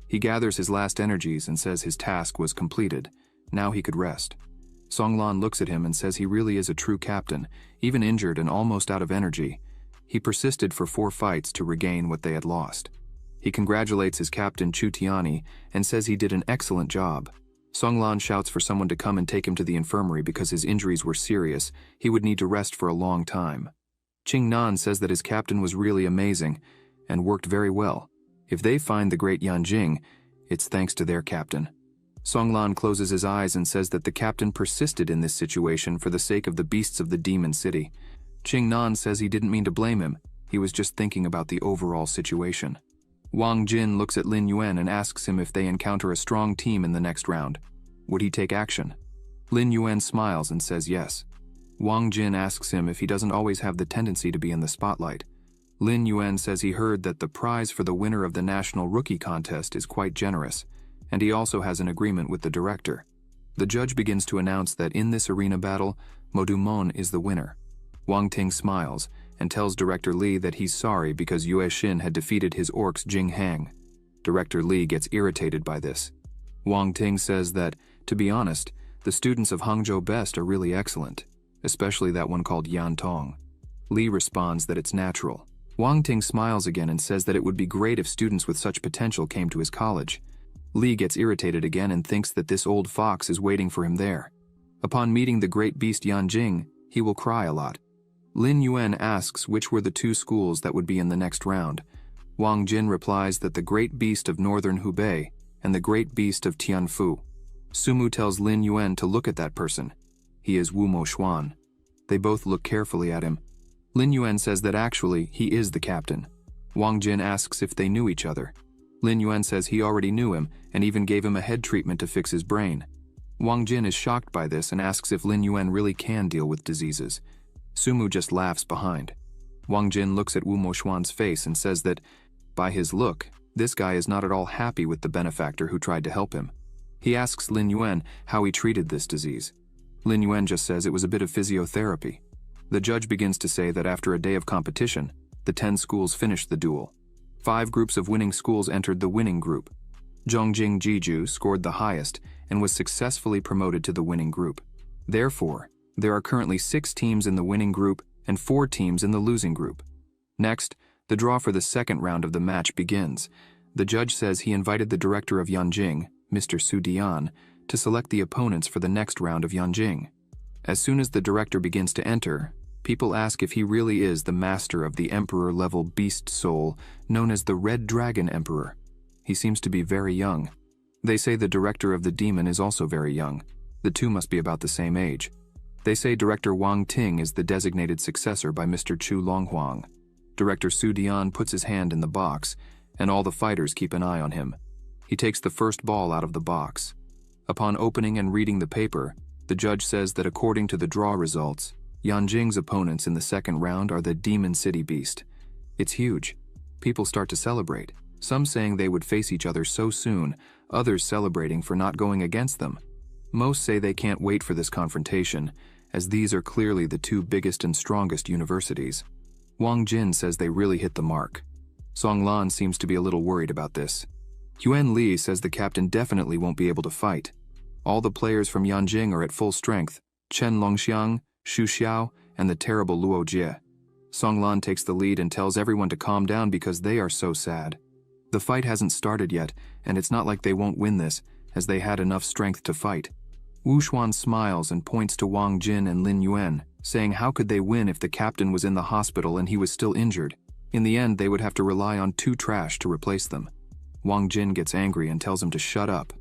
He gathers his last energies and says his task was completed. Now he could rest. Songlan looks at him and says he really is a true captain, even injured and almost out of energy. He persisted for 4 fights to regain what they had lost. He congratulates his captain Chu Tiani and says he did an excellent job. Songlan shouts for someone to come and take him to the infirmary because his injuries were serious. He would need to rest for a long time. Qing Nan says that his captain was really amazing and worked very well. If they find the great Yan Jing, it's thanks to their captain. Songlan closes his eyes and says that the captain persisted in this situation for the sake of the beasts of the demon city. Qing Nan says he didn't mean to blame him. He was just thinking about the overall situation. Wang Jin looks at Lin Yuan and asks him if they encounter a strong team in the next round. Would he take action? Lin Yuan smiles and says yes. Wang Jin asks him if he doesn't always have the tendency to be in the spotlight. Lin Yuan says he heard that the prize for the winner of the National Rookie Contest is quite generous, and he also has an agreement with the director. The judge begins to announce that in this arena battle, Modumon is the winner. Wang Ting smiles and tells Director Li that he's sorry because Yue Xin had defeated his orcs Jing Hang. Director Li gets irritated by this. Wang Ting says that, to be honest, the students of Hangzhou Best are really excellent, especially that one called Yan Tong. Li responds that it's natural. Wang Ting smiles again and says that it would be great if students with such potential came to his college. Li gets irritated again and thinks that this old fox is waiting for him there. Upon meeting the great beast Yanjing, he will cry a lot. Lin Yuan asks which were the two schools that would be in the next round. Wang Jin replies that the great beast of northern Hubei and the great beast of Tianfu. Sumu tells Lin Yuan to look at that person. He is Wu Mo Xuan. They both look carefully at him. Lin Yuan says that actually he is the captain. Wang Jin asks if they knew each other. Lin Yuan says he already knew him and even gave him a head treatment to fix his brain. Wang Jin is shocked by this and asks if Lin Yuan really can deal with diseases. Sumu just laughs behind. Wang Jin looks at Wu Mo Xuan's face and says that, by his look, this guy is not at all happy with the benefactor who tried to help him. He asks Lin Yuan how he treated this disease. Lin Yuan just says it was a bit of physiotherapy. The judge begins to say that after a day of competition, the 10 schools finished the duel. 5 groups of winning schools entered the winning group. Zhongjing Jiju scored the highest and was successfully promoted to the winning group. Therefore, there are currently 6 teams in the winning group and 4 teams in the losing group. Next, the draw for the second round of the match begins. The judge says he invited the director of Yanjing, Mr. Su Dian, to select the opponents for the next round of Yanjing. As soon as the director begins to enter, people ask if he really is the master of the emperor-level beast soul known as the Red Dragon Emperor. He seems to be very young. They say the director of the demon is also very young. The two must be about the same age. They say Director Wang Ting is the designated successor by Mr. Chu Longhuang. Director Su Dian puts his hand in the box, and all the fighters keep an eye on him. He takes the first ball out of the box. Upon opening and reading the paper, the judge says that according to the draw results, Yanjing's opponents in the second round are the Demon City Beast. It's huge. People start to celebrate, some saying they would face each other so soon, others celebrating for not going against them. Most say they can't wait for this confrontation, as these are clearly the 2 biggest and strongest universities. Wang Jin says they really hit the mark. Song Lan seems to be a little worried about this. Yuan Li says the captain definitely won't be able to fight. All the players from Yanjing are at full strength: Chen Longxiang, Xu Xiao, and the terrible Luo Jie. Song Lan takes the lead and tells everyone to calm down because they are so sad. The fight hasn't started yet, and it's not like they won't win this, as they had enough strength to fight. Wu Xuan smiles and points to Wang Jin and Lin Yuan, saying how could they win if the captain was in the hospital and he was still injured? In the end, they would have to rely on 2 trash to replace them. Wang Jin gets angry and tells him to shut up.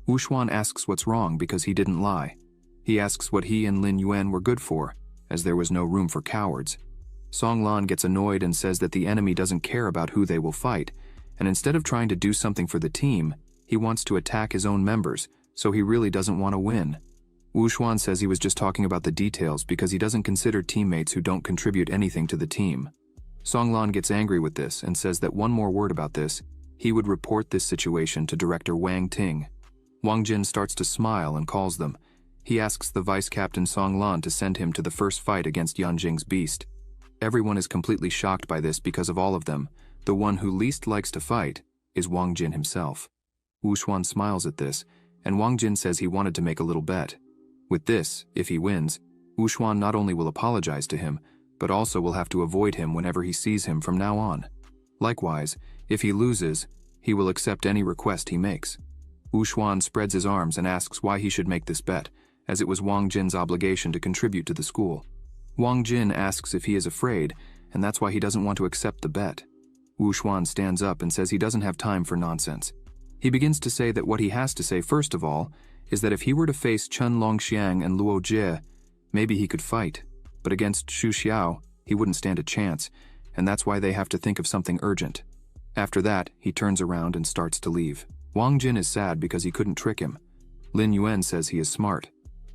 Wu Xuan asks what's wrong because he didn't lie. He asks what he and Lin Yuan were good for, as there was no room for cowards. Song Lan gets annoyed and says that the enemy doesn't care about who they will fight, and instead of trying to do something for the team, he wants to attack his own members, so he really doesn't want to win. Wu Xuan says he was just talking about the details because he doesn't consider teammates who don't contribute anything to the team. Song Lan gets angry with this and says that one more word about this, he would report this situation to Director Wang Ting. Wang Jin starts to smile and calls them. He asks the Vice Captain Song Lan to send him to the first fight against Yanjing's beast. Everyone is completely shocked by this because of all of them. The one who least likes to fight is Wang Jin himself. Wu Xuan smiles at this, and Wang Jin says he wanted to make a little bet. With this, if he wins, Wu Xuan not only will apologize to him, but also will have to avoid him whenever he sees him from now on. Likewise, if he loses, he will accept any request he makes. Wu Xuan spreads his arms and asks why he should make this bet, as it was Wang Jin's obligation to contribute to the school. Wang Jin asks if he is afraid, and that's why he doesn't want to accept the bet. Wu Xuan stands up and says he doesn't have time for nonsense. He begins to say that what he has to say first of all is that if he were to face Chen Longxiang and Luo Jie, maybe he could fight, but against Xu Xiao, he wouldn't stand a chance, and that's why they have to think of something urgent. After that, he turns around and starts to leave. Wang Jin is sad because he couldn't trick him. Lin Yuan says he is smart.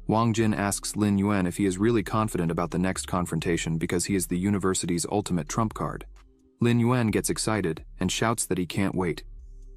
Wang Jin asks Lin Yuan if he is really confident about the next confrontation because he is the university's ultimate trump card. Lin Yuan gets excited and shouts that he can't wait.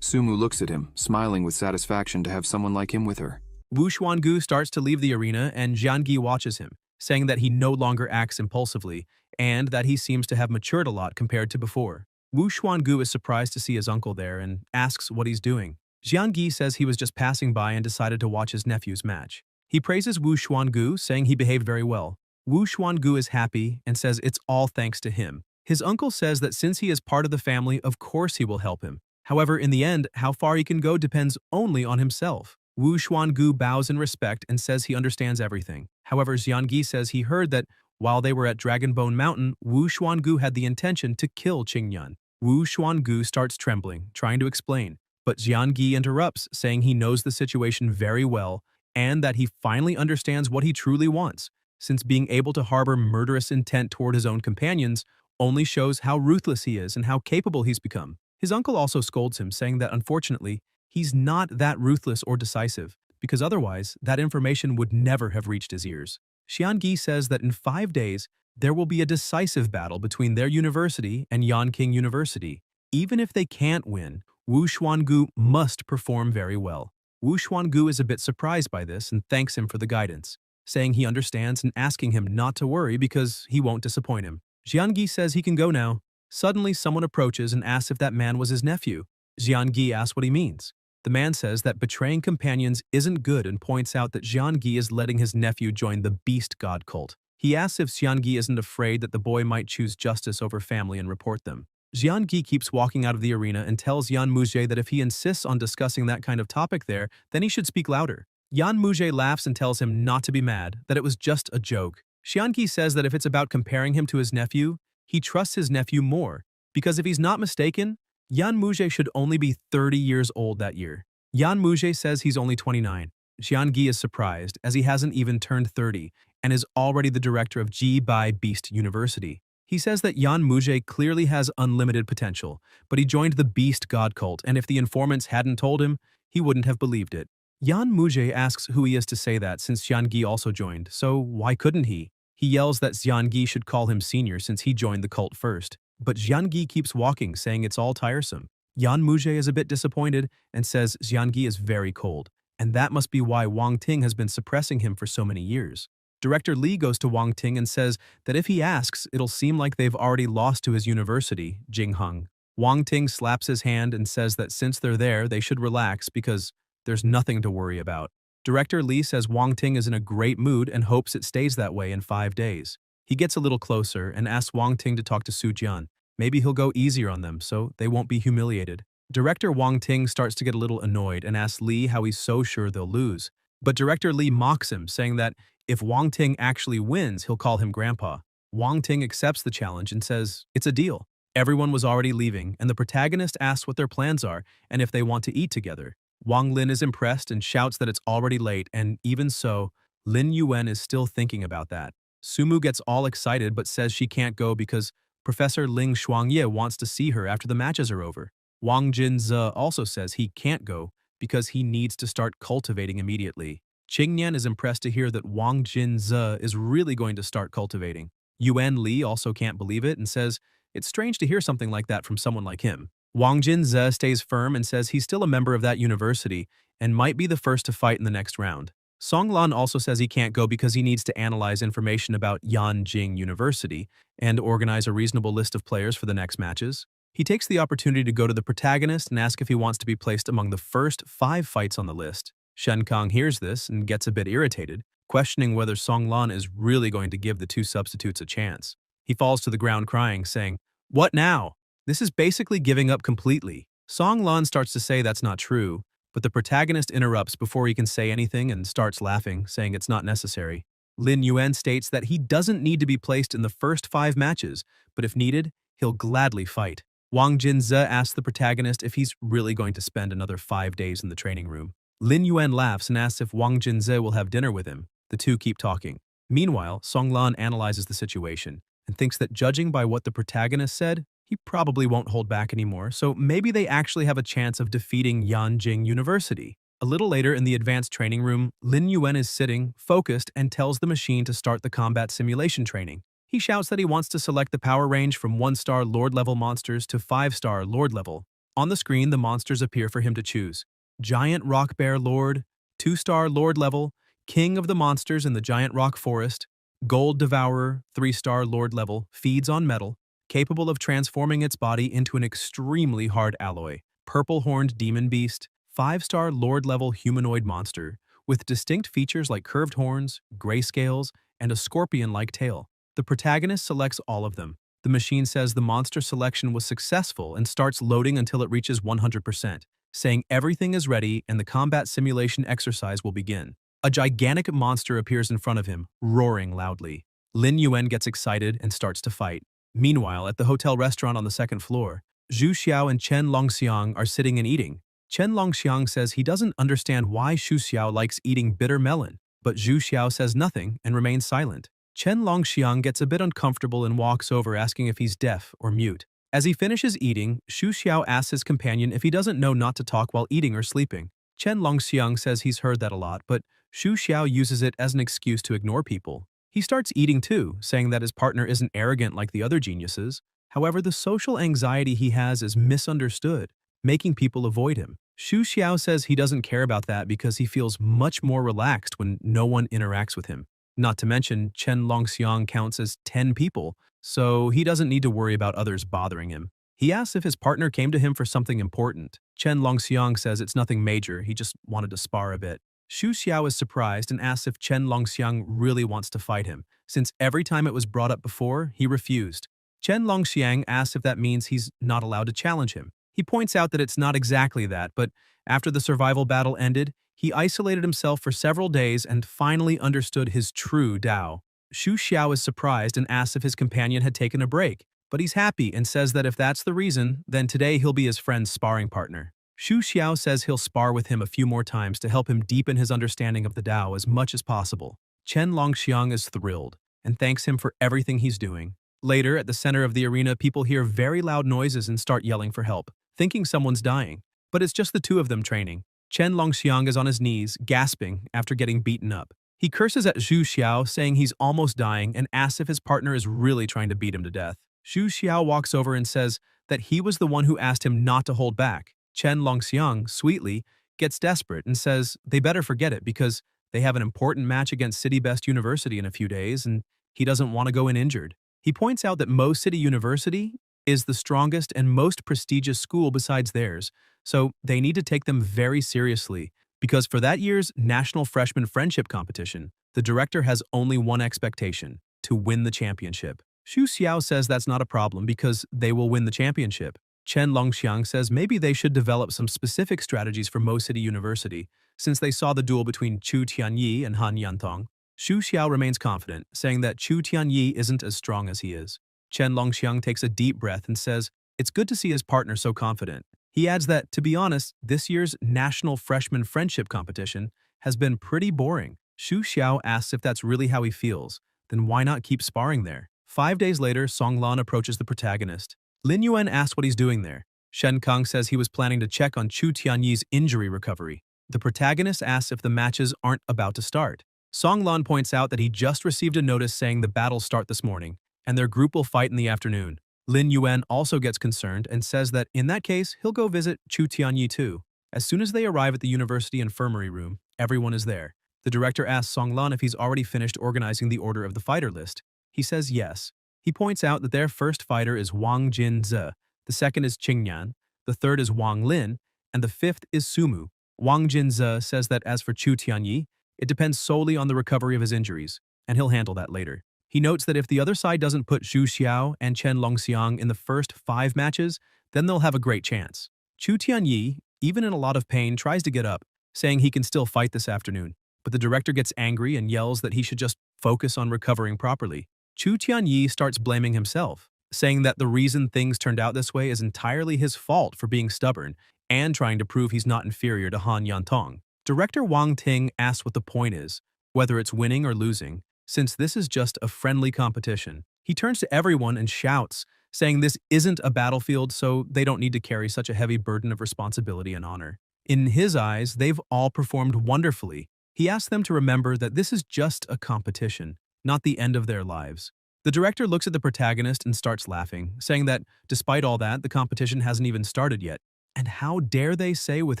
Sumu looks at him, smiling with satisfaction to have someone like him with her. Wu Xuangu starts to leave the arena and Jiangi watches him, saying that he no longer acts impulsively and that he seems to have matured a lot compared to before. Wu Xuangu is surprised to see his uncle there and asks what he's doing. Jiangi says he was just passing by and decided to watch his nephew's match. He praises Wu Xuangu, saying he behaved very well. Wu Xuangu is happy and says it's all thanks to him. His uncle says that since he is part of the family, of course he will help him. However, in the end, how far he can go depends only on himself. Wu Xuangu bows in respect and says he understands everything. However, Jiangi says he heard that while they were at Dragonbone Mountain, Wu Xuangu had the intention to kill Qingyan. Wu Xuangu starts trembling, trying to explain, but Jiangi interrupts, saying he knows the situation very well and that he finally understands what he truly wants, since being able to harbor murderous intent toward his own companions only shows how ruthless he is and how capable he's become. His uncle also scolds him, saying that unfortunately, he's not that ruthless or decisive, because otherwise, that information would never have reached his ears. Xiangi says that in 5 days, there will be a decisive battle between their university and Yanqing University. Even if they can't win, Wu Xuangu must perform very well. Wu Xuangu is a bit surprised by this and thanks him for the guidance, saying he understands and asking him not to worry because he won't disappoint him. Jiangi says he can go now. Suddenly, someone approaches and asks if that man was his nephew. Jiangi asks what he means. The man says that betraying companions isn't good and points out that Jiangi is letting his nephew join the beast god cult. He asks if Jiangi isn't afraid that the boy might choose justice over family and report them. Jiangi keeps walking out of the arena and tells Yan Muzhe that if he insists on discussing that kind of topic there, then he should speak louder. Yan Muzhe laughs and tells him not to be mad, that it was just a joke. Xiangi says that if it's about comparing him to his nephew, he trusts his nephew more, because if he's not mistaken, Yan Muzhe should only be 30 years old that year. Yan Muzhe says he's only 29. Xiangi is surprised, as he hasn't even turned 30, and is already the director of Ji Bai Beast University. He says that Yan Muzhe clearly has unlimited potential, but he joined the Beast God cult, and if the informants hadn't told him, he wouldn't have believed it. Yan Muzhe asks who he is to say that since Xiangi also joined, so why couldn't he? He yells that Xiangi should call him senior since he joined the cult first, but Xiangi keeps walking, saying it's all tiresome. Yan Muzhe is a bit disappointed and says Xiangi is very cold, and that must be why Wang Ting has been suppressing him for so many years. Director Li goes to Wang Ting and says that if he asks, it'll seem like they've already lost to his university, Jingheng. Wang Ting slaps his hand and says that since they're there, they should relax because there's nothing to worry about. Director Li says Wang Ting is in a great mood and hopes it stays that way in 5 days. He gets a little closer and asks Wang Ting to talk to Su Jian. Maybe he'll go easier on them so they won't be humiliated. Director Wang Ting starts to get a little annoyed and asks Li how he's so sure they'll lose. But Director Li mocks him, saying that if Wang Ting actually wins, he'll call him Grandpa. Wang Ting accepts the challenge and says, it's a deal. Everyone was already leaving, and the protagonist asks what their plans are and if they want to eat together. Wang Lin is impressed and shouts that it's already late, and even so, Lin Yuan is still thinking about that. Sumu gets all excited but says she can't go because Professor Ling Shuangye wants to see her after the matches are over. Wang Jinze also says he can't go because he needs to start cultivating immediately. Qingyan is impressed to hear that Wang Jinze is really going to start cultivating. Yuan Li also can't believe it and says it's strange to hear something like that from someone like him. Wang Jinze stays firm and says he's still a member of that university and might be the first to fight in the next round. Song Lan also says he can't go because he needs to analyze information about Yanjing University and organize a reasonable list of players for the next matches. He takes the opportunity to go to the protagonist and ask if he wants to be placed among the first 5 fights on the list. Shen Kang hears this and gets a bit irritated, questioning whether Song Lan is really going to give the 2 substitutes a chance. He falls to the ground crying, saying, "What now? This is basically giving up completely." Song Lan starts to say that's not true, but the protagonist interrupts before he can say anything and starts laughing, saying it's not necessary. Lin Yuan states that he doesn't need to be placed in the first 5 matches, but if needed, he'll gladly fight. Wang Jinze asks the protagonist if he's really going to spend another 5 days in the training room. Lin Yuan laughs and asks if Wang Jinze will have dinner with him. The two keep talking. Meanwhile, Song Lan analyzes the situation and thinks that judging by what the protagonist said, he probably won't hold back anymore, so maybe they actually have a chance of defeating Yanjing University. A little later in the advanced training room, Lin Yuan is sitting, focused, and tells the machine to start the combat simulation training. He shouts that he wants to select the power range from 1-star Lord-level monsters to 5-star Lord level. On the screen, the monsters appear for him to choose. Giant Rock Bear Lord, 2-star Lord level, King of the Monsters in the Giant Rock Forest, Gold Devourer, 3-star Lord level, feeds on metal, capable of transforming its body into an extremely hard alloy, Purple-Horned Demon Beast, 5-star Lord-level humanoid monster, with distinct features like curved horns, gray scales, and a scorpion-like tail. The protagonist selects all of them. The machine says the monster selection was successful and starts loading until it reaches 100%, saying everything is ready and the combat simulation exercise will begin. A gigantic monster appears in front of him, roaring loudly. Lin Yuan gets excited and starts to fight. Meanwhile, at the hotel restaurant on the second floor, Zhu Xiao and Chen Longxiang are sitting and eating. Chen Longxiang says he doesn't understand why Xu Xiao likes eating bitter melon, but Zhu Xiao says nothing and remains silent. Chen Longxiang gets a bit uncomfortable and walks over asking if he's deaf or mute. As he finishes eating, Xu Xiao asks his companion if he doesn't know not to talk while eating or sleeping. Chen Longxiang says he's heard that a lot, but Xu Xiao uses it as an excuse to ignore people. He starts eating too, saying that his partner isn't arrogant like the other geniuses. However, the social anxiety he has is misunderstood, making people avoid him. Xu Xiao says he doesn't care about that because he feels much more relaxed when no one interacts with him. Not to mention, Chen Longxiang counts as 10 people, so he doesn't need to worry about others bothering him. He asks if his partner came to him for something important. Chen Longxiang says it's nothing major, he just wanted to spar a bit. Xu Xiao is surprised and asks if Chen Longxiang really wants to fight him, since every time it was brought up before, he refused. Chen Longxiang asks if that means he's not allowed to challenge him. He points out that it's not exactly that, but after the survival battle ended, he isolated himself for several days and finally understood his true Tao. Xu Xiao is surprised and asks if his companion had taken a break, but he's happy and says that if that's the reason, then today he'll be his friend's sparring partner. Xu Xiao says he'll spar with him a few more times to help him deepen his understanding of the Tao as much as possible. Chen Longxiang is thrilled and thanks him for everything he's doing. Later, at the center of the arena, people hear very loud noises and start yelling for help, thinking someone's dying. But it's just the two of them training. Chen Longxiang is on his knees, gasping after getting beaten up. He curses at Xu Xiao, saying he's almost dying, and asks if his partner is really trying to beat him to death. Xu Xiao walks over and says that he was the one who asked him not to hold back. Chen Longxiang, sweetly, gets desperate and says they better forget it because they have an important match against City Best University in a few days, and he doesn't want to go in injured. He points out that Mo City University is the strongest and most prestigious school besides theirs, so they need to take them very seriously, because for that year's National Freshman Friendship Competition, the director has only one expectation: to win the championship. Xu Xiao says that's not a problem because they will win the championship. Chen Longxiang says maybe they should develop some specific strategies for Mo City University, since they saw the duel between Chu Tianyi and Han Yantong. Xu Xiao remains confident, saying that Chu Tianyi isn't as strong as he is. Chen Longxiang takes a deep breath and says it's good to see his partner so confident. He adds that, to be honest, this year's National Freshman Friendship Competition has been pretty boring. Xu Xiao asks if that's really how he feels, then why not keep sparring there? 5 days later, Song Lan approaches the protagonist. Lin Yuan asks what he's doing there. Shen Kang says he was planning to check on Chu Tianyi's injury recovery. The protagonist asks if the matches aren't about to start. Song Lan points out that he just received a notice saying the battles start this morning, and their group will fight in the afternoon. Lin Yuan also gets concerned and says that in that case, he'll go visit Chu Tianyi too. As soon as they arrive at the university infirmary room, everyone is there. The director asks Song Lan if he's already finished organizing the order of the fighter list. He says yes. He points out that their first fighter is Wang Jinze, the second is Qingyan, the third is Wang Lin, and the fifth is Sumu. Wang Jinze says that as for Chu Tianyi, it depends solely on the recovery of his injuries, and he'll handle that later. He notes that if the other side doesn't put Xu Xiao and Chen Longxiang in the first 5 matches, then they'll have a great chance. Chu Tianyi, even in a lot of pain, tries to get up, saying he can still fight this afternoon, but the director gets angry and yells that he should just focus on recovering properly. Chu Tianyi starts blaming himself, saying that the reason things turned out this way is entirely his fault for being stubborn and trying to prove he's not inferior to Han Yantong. Director Wang Ting asks what the point is, whether it's winning or losing, since this is just a friendly competition. He turns to everyone and shouts, saying this isn't a battlefield, so they don't need to carry such a heavy burden of responsibility and honor. In his eyes, they've all performed wonderfully. He asks them to remember that this is just a competition, not the end of their lives. The director looks at the protagonist and starts laughing, saying that, despite all that, the competition hasn't even started yet. And how dare they say with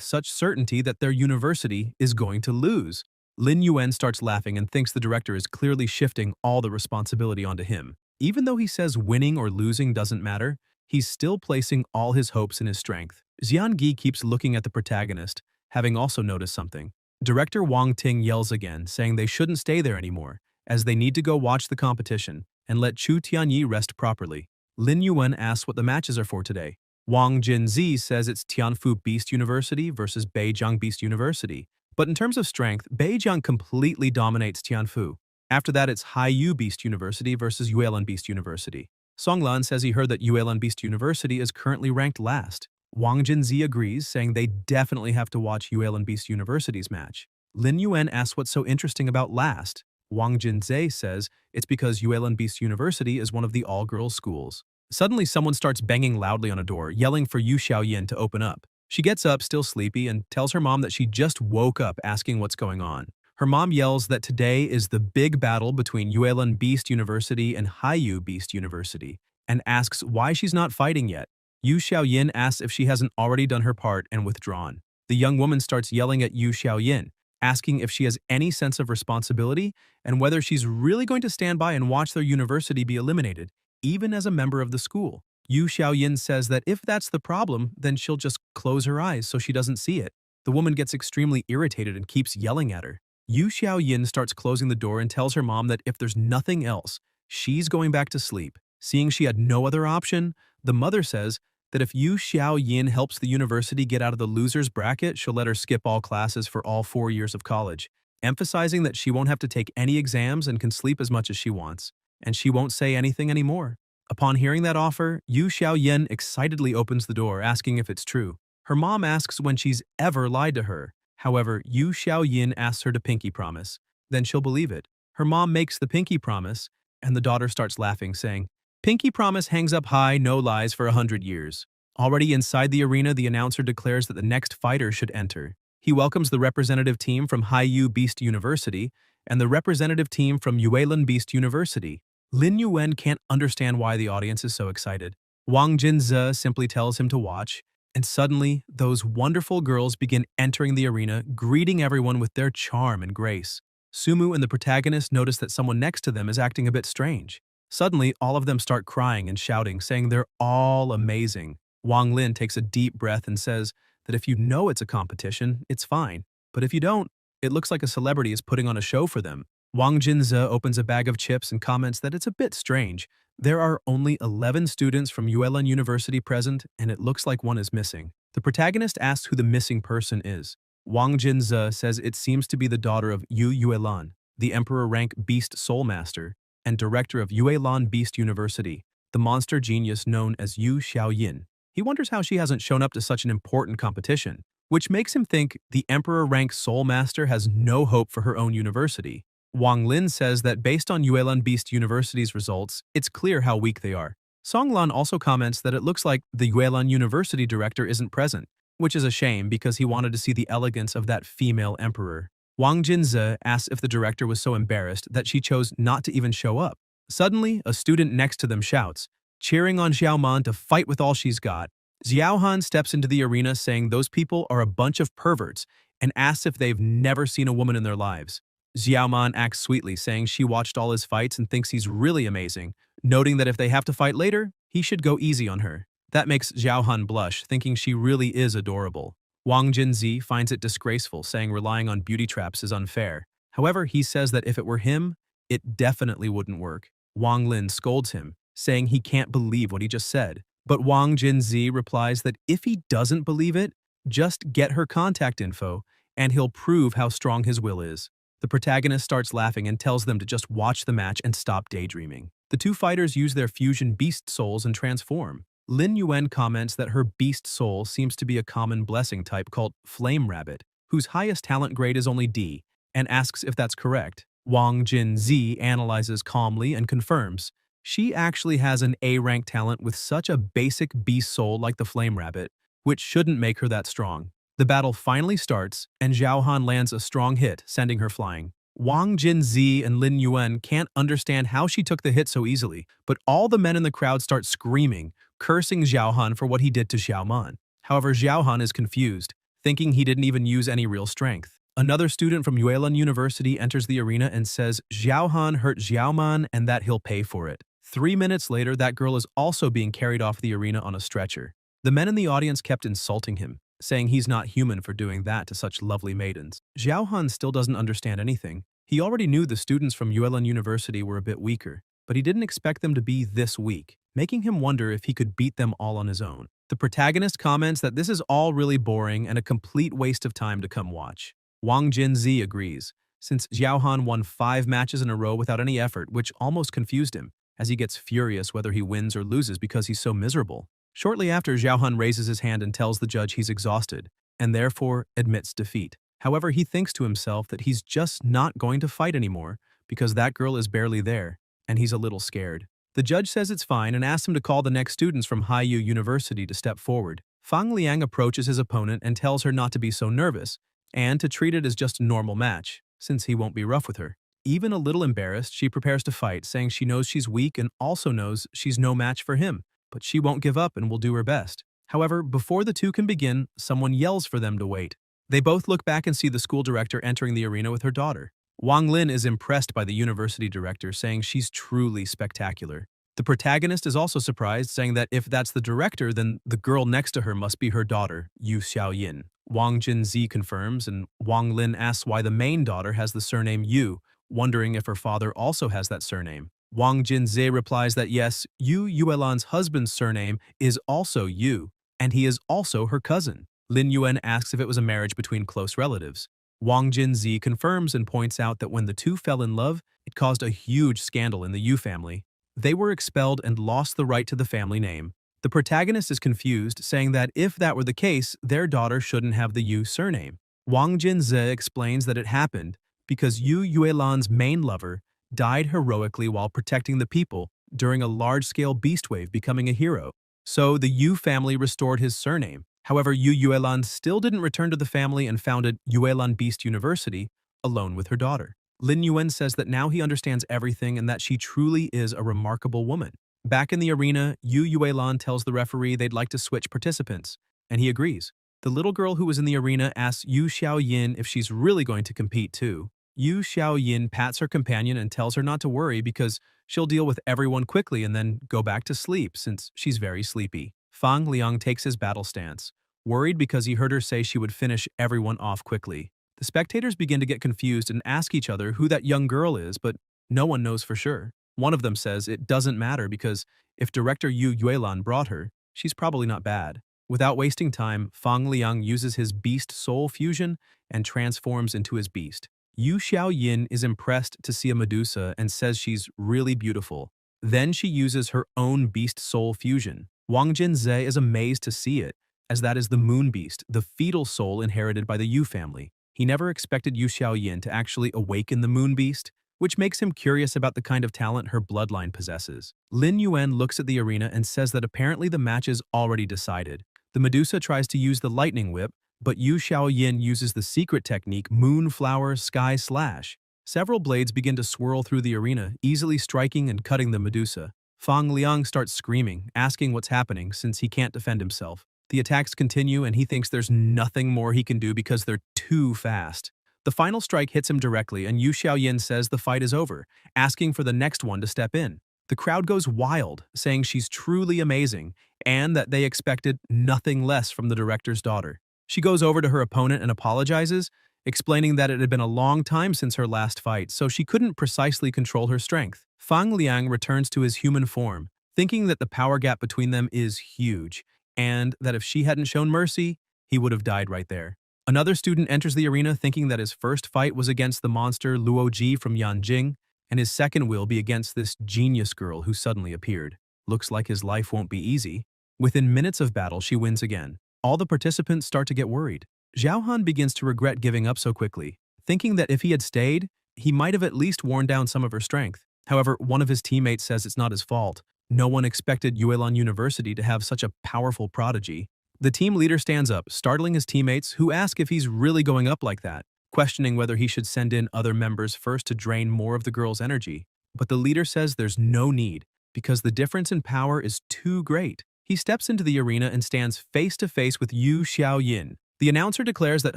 such certainty that their university is going to lose? Lin Yuan starts laughing and thinks the director is clearly shifting all the responsibility onto him. Even though he says winning or losing doesn't matter, he's still placing all his hopes in his strength. Xiangi keeps looking at the protagonist, having also noticed something. Director Wang Ting yells again, saying they shouldn't stay there anymore, as they need to go watch the competition and let Chu Tianyi rest properly. Lin Yuan asks what the matches are for today. Wang Jinzi says it's Tianfu Beast University versus Beijiang Beast University. But in terms of strength, Beijiang completely dominates Tianfu. After that, it's Haiyu Beast University versus Yuelan Beast University. Songlan says he heard that Yuelan Beast University is currently ranked last. Wang Jinzi agrees, saying they definitely have to watch Yuelan Beast University's match. Lin Yuan asks what's so interesting about last. Wang Jinzi says it's because Yuelan Beast University is one of the all-girls schools. Suddenly, someone starts banging loudly on a door, yelling for Yu Xiaoyin to open up. She gets up, still sleepy, and tells her mom that she just woke up asking what's going on. Her mom yells that today is the big battle between Yuelan Beast University and Haiyu Beast University, and asks why she's not fighting yet. Yu Xiaoyin asks if she hasn't already done her part and withdrawn. The young woman starts yelling at Yu Xiaoyin, asking if she has any sense of responsibility and whether she's really going to stand by and watch their university be eliminated, even as a member of the school. Yu Xiaoyin says that if that's the problem, then she'll just close her eyes so she doesn't see it. The woman gets extremely irritated and keeps yelling at her. Yu Xiaoyin starts closing the door and tells her mom that if there's nothing else, she's going back to sleep. Seeing she had no other option, the mother says that if Yu Xiaoyin helps the university get out of the loser's bracket, she'll let her skip all classes for all 4 years of college, emphasizing that she won't have to take any exams and can sleep as much as she wants, and she won't say anything anymore. Upon hearing that offer, Yu Xiaoyin excitedly opens the door, asking if it's true. Her mom asks when she's ever lied to her. However, Yu Xiaoyin asks her to pinky promise. Then she'll believe it. Her mom makes the pinky promise, and the daughter starts laughing, saying, "Pinky promise hangs up high, no lies for 100 years." Already inside the arena, the announcer declares that the next fighter should enter. He welcomes the representative team from Haiyu Beast University and the representative team from Yuelan Beast University. Lin Yuan can't understand why the audience is so excited. Wang Jinzi simply tells him to watch, and suddenly, those wonderful girls begin entering the arena, greeting everyone with their charm and grace. Sumu and the protagonist notice that someone next to them is acting a bit strange. Suddenly, all of them start crying and shouting, saying they're all amazing. Wang Lin takes a deep breath and says that if you know it's a competition, it's fine. But if you don't, it looks like a celebrity is putting on a show for them. Wang Jinzi opens a bag of chips and comments that it's a bit strange. There are only 11 students from Yuelan University present, and it looks like one is missing. The protagonist asks who the missing person is. Wang Jinzi says it seems to be the daughter of Yu Yuelan, the Emperor rank Beast Soul Master, and director of Yuelan Beast University, the monster genius known as Yu Xiaoyin. He wonders how she hasn't shown up to such an important competition, which makes him think the Emperor rank Soul Master has no hope for her own university. Wang Lin says that based on Yuelan Beast University's results, it's clear how weak they are. Songlan also comments that it looks like the Yuelan University director isn't present, which is a shame because he wanted to see the elegance of that female emperor. Wang Jinzi asks if the director was so embarrassed that she chose not to even show up. Suddenly, a student next to them shouts, cheering on Xiaoman to fight with all she's got. Xiaohan steps into the arena saying those people are a bunch of perverts and asks if they've never seen a woman in their lives. Xiaoman acts sweetly, saying she watched all his fights and thinks he's really amazing, noting that if they have to fight later, he should go easy on her. That makes Xiaohan blush, thinking she really is adorable. Wang Jinzi finds it disgraceful, saying relying on beauty traps is unfair. However, he says that if it were him, it definitely wouldn't work. Wang Lin scolds him, saying he can't believe what he just said. But Wang Jinzi replies that if he doesn't believe it, just get her contact info, and he'll prove how strong his will is. The protagonist starts laughing and tells them to just watch the match and stop daydreaming. The two fighters use their fusion beast souls and transform. Lin Yuan comments that her beast soul seems to be a common blessing type called Flame Rabbit, whose highest talent grade is only D, and asks if that's correct. Wang Jinzi analyzes calmly and confirms. She actually has an A-rank talent with such a basic beast soul like the Flame Rabbit, which shouldn't make her that strong. The battle finally starts, and Zhao Han lands a strong hit, sending her flying. Wang Jinzi and Lin Yuan can't understand how she took the hit so easily, but all the men in the crowd start screaming, cursing Zhao Han for what he did to Xiao Man. However, Zhao Han is confused, thinking he didn't even use any real strength. Another student from Yuelan University enters the arena and says Zhao Han hurt Xiao Man and that he'll pay for it. 3 minutes later, that girl is also being carried off the arena on a stretcher. The men in the audience kept insulting him, saying he's not human for doing that to such lovely maidens. Zhao Han still doesn't understand anything. He already knew the students from Yuelan University were a bit weaker, but he didn't expect them to be this weak, making him wonder if he could beat them all on his own. The protagonist comments that this is all really boring and a complete waste of time to come watch. Wang Jinzi agrees, since Zhao Han won 5 matches in a row without any effort, which almost confused him, as he gets furious whether he wins or loses because he's so miserable. Shortly after, Zhao Han raises his hand and tells the judge he's exhausted, and therefore admits defeat. However, he thinks to himself that he's just not going to fight anymore because that girl is barely there, and he's a little scared. The judge says it's fine and asks him to call the next students from Haiyu University to step forward. Fang Liang approaches his opponent and tells her not to be so nervous, and to treat it as just a normal match, since he won't be rough with her. Even a little embarrassed, she prepares to fight, saying she knows she's weak and also knows she's no match for him, but she won't give up and will do her best. However, before the two can begin, someone yells for them to wait. They both look back and see the school director entering the arena with her daughter. Wang Lin is impressed by the university director, saying she's truly spectacular. The protagonist is also surprised, saying that if that's the director, then the girl next to her must be her daughter, Yu Xiaoyin. Wang Jinzi confirms, and Wang Lin asks why the main daughter has the surname Yu, wondering if her father also has that surname. Wang Jinzi replies that yes, Yu Yuelan's husband's surname is also Yu, and he is also her cousin. Lin Yuan asks if it was a marriage between close relatives. Wang Jinzi confirms and points out that when the two fell in love, it caused a huge scandal in the Yu family. They were expelled and lost the right to the family name. The protagonist is confused, saying that if that were the case, their daughter shouldn't have the Yu surname. Wang Jinzi explains that it happened because Yu Yuelan's main lover died heroically while protecting the people during a large-scale beast wave, becoming a hero. So the Yu family restored his surname. However, Yu Yuelan still didn't return to the family and founded Yuelan Beast University alone with her daughter. Lin Yuan says that now he understands everything and that she truly is a remarkable woman. Back in the arena, Yu Yuelan tells the referee they'd like to switch participants, and he agrees. The little girl who was in the arena asks Yu Xiaoyin if she's really going to compete too. Yu Xiaoyin pats her companion and tells her not to worry because she'll deal with everyone quickly and then go back to sleep since she's very sleepy. Fang Liang takes his battle stance, worried because he heard her say she would finish everyone off quickly. The spectators begin to get confused and ask each other who that young girl is, but no one knows for sure. One of them says it doesn't matter because if director Yu Yuelan brought her, she's probably not bad. Without wasting time, Fang Liang uses his beast soul fusion and transforms into his beast. Yu Xiaoyin is impressed to see a Medusa and says she's really beautiful. Then she uses her own beast soul fusion. Wang Jinzi is amazed to see it, as that is the moon beast, the fetal soul inherited by the Yu family. He never expected Yu Xiaoyin to actually awaken the moon beast, which makes him curious about the kind of talent her bloodline possesses. Lin Yuan looks at the arena and says that apparently the match is already decided. The Medusa tries to use the lightning whip, but Yu Xiaoyin uses the secret technique Moonflower Sky Slash. Several blades begin to swirl through the arena, easily striking and cutting the Medusa. Fang Liang starts screaming, asking what's happening since he can't defend himself. The attacks continue and he thinks there's nothing more he can do because they're too fast. The final strike hits him directly and Yu Xiaoyin says the fight is over, asking for the next one to step in. The crowd goes wild, saying she's truly amazing and that they expected nothing less from the director's daughter. She goes over to her opponent and apologizes, explaining that it had been a long time since her last fight, so she couldn't precisely control her strength. Fang Liang returns to his human form, thinking that the power gap between them is huge, and that if she hadn't shown mercy, he would have died right there. Another student enters the arena thinking that his first fight was against the monster Luo Ji from Yanjing, and his second will be against this genius girl who suddenly appeared. Looks like his life won't be easy. Within minutes of battle, she wins again. All the participants start to get worried. Zhao Han begins to regret giving up so quickly, thinking that if he had stayed, he might have at least worn down some of her strength. However, one of his teammates says it's not his fault. No one expected Yuelan University to have such a powerful prodigy. The team leader stands up, startling his teammates, who ask if he's really going up like that, questioning whether he should send in other members first to drain more of the girl's energy. But the leader says there's no need, because the difference in power is too great. He steps into the arena and stands face to face with Yu Xiaoyin. The announcer declares that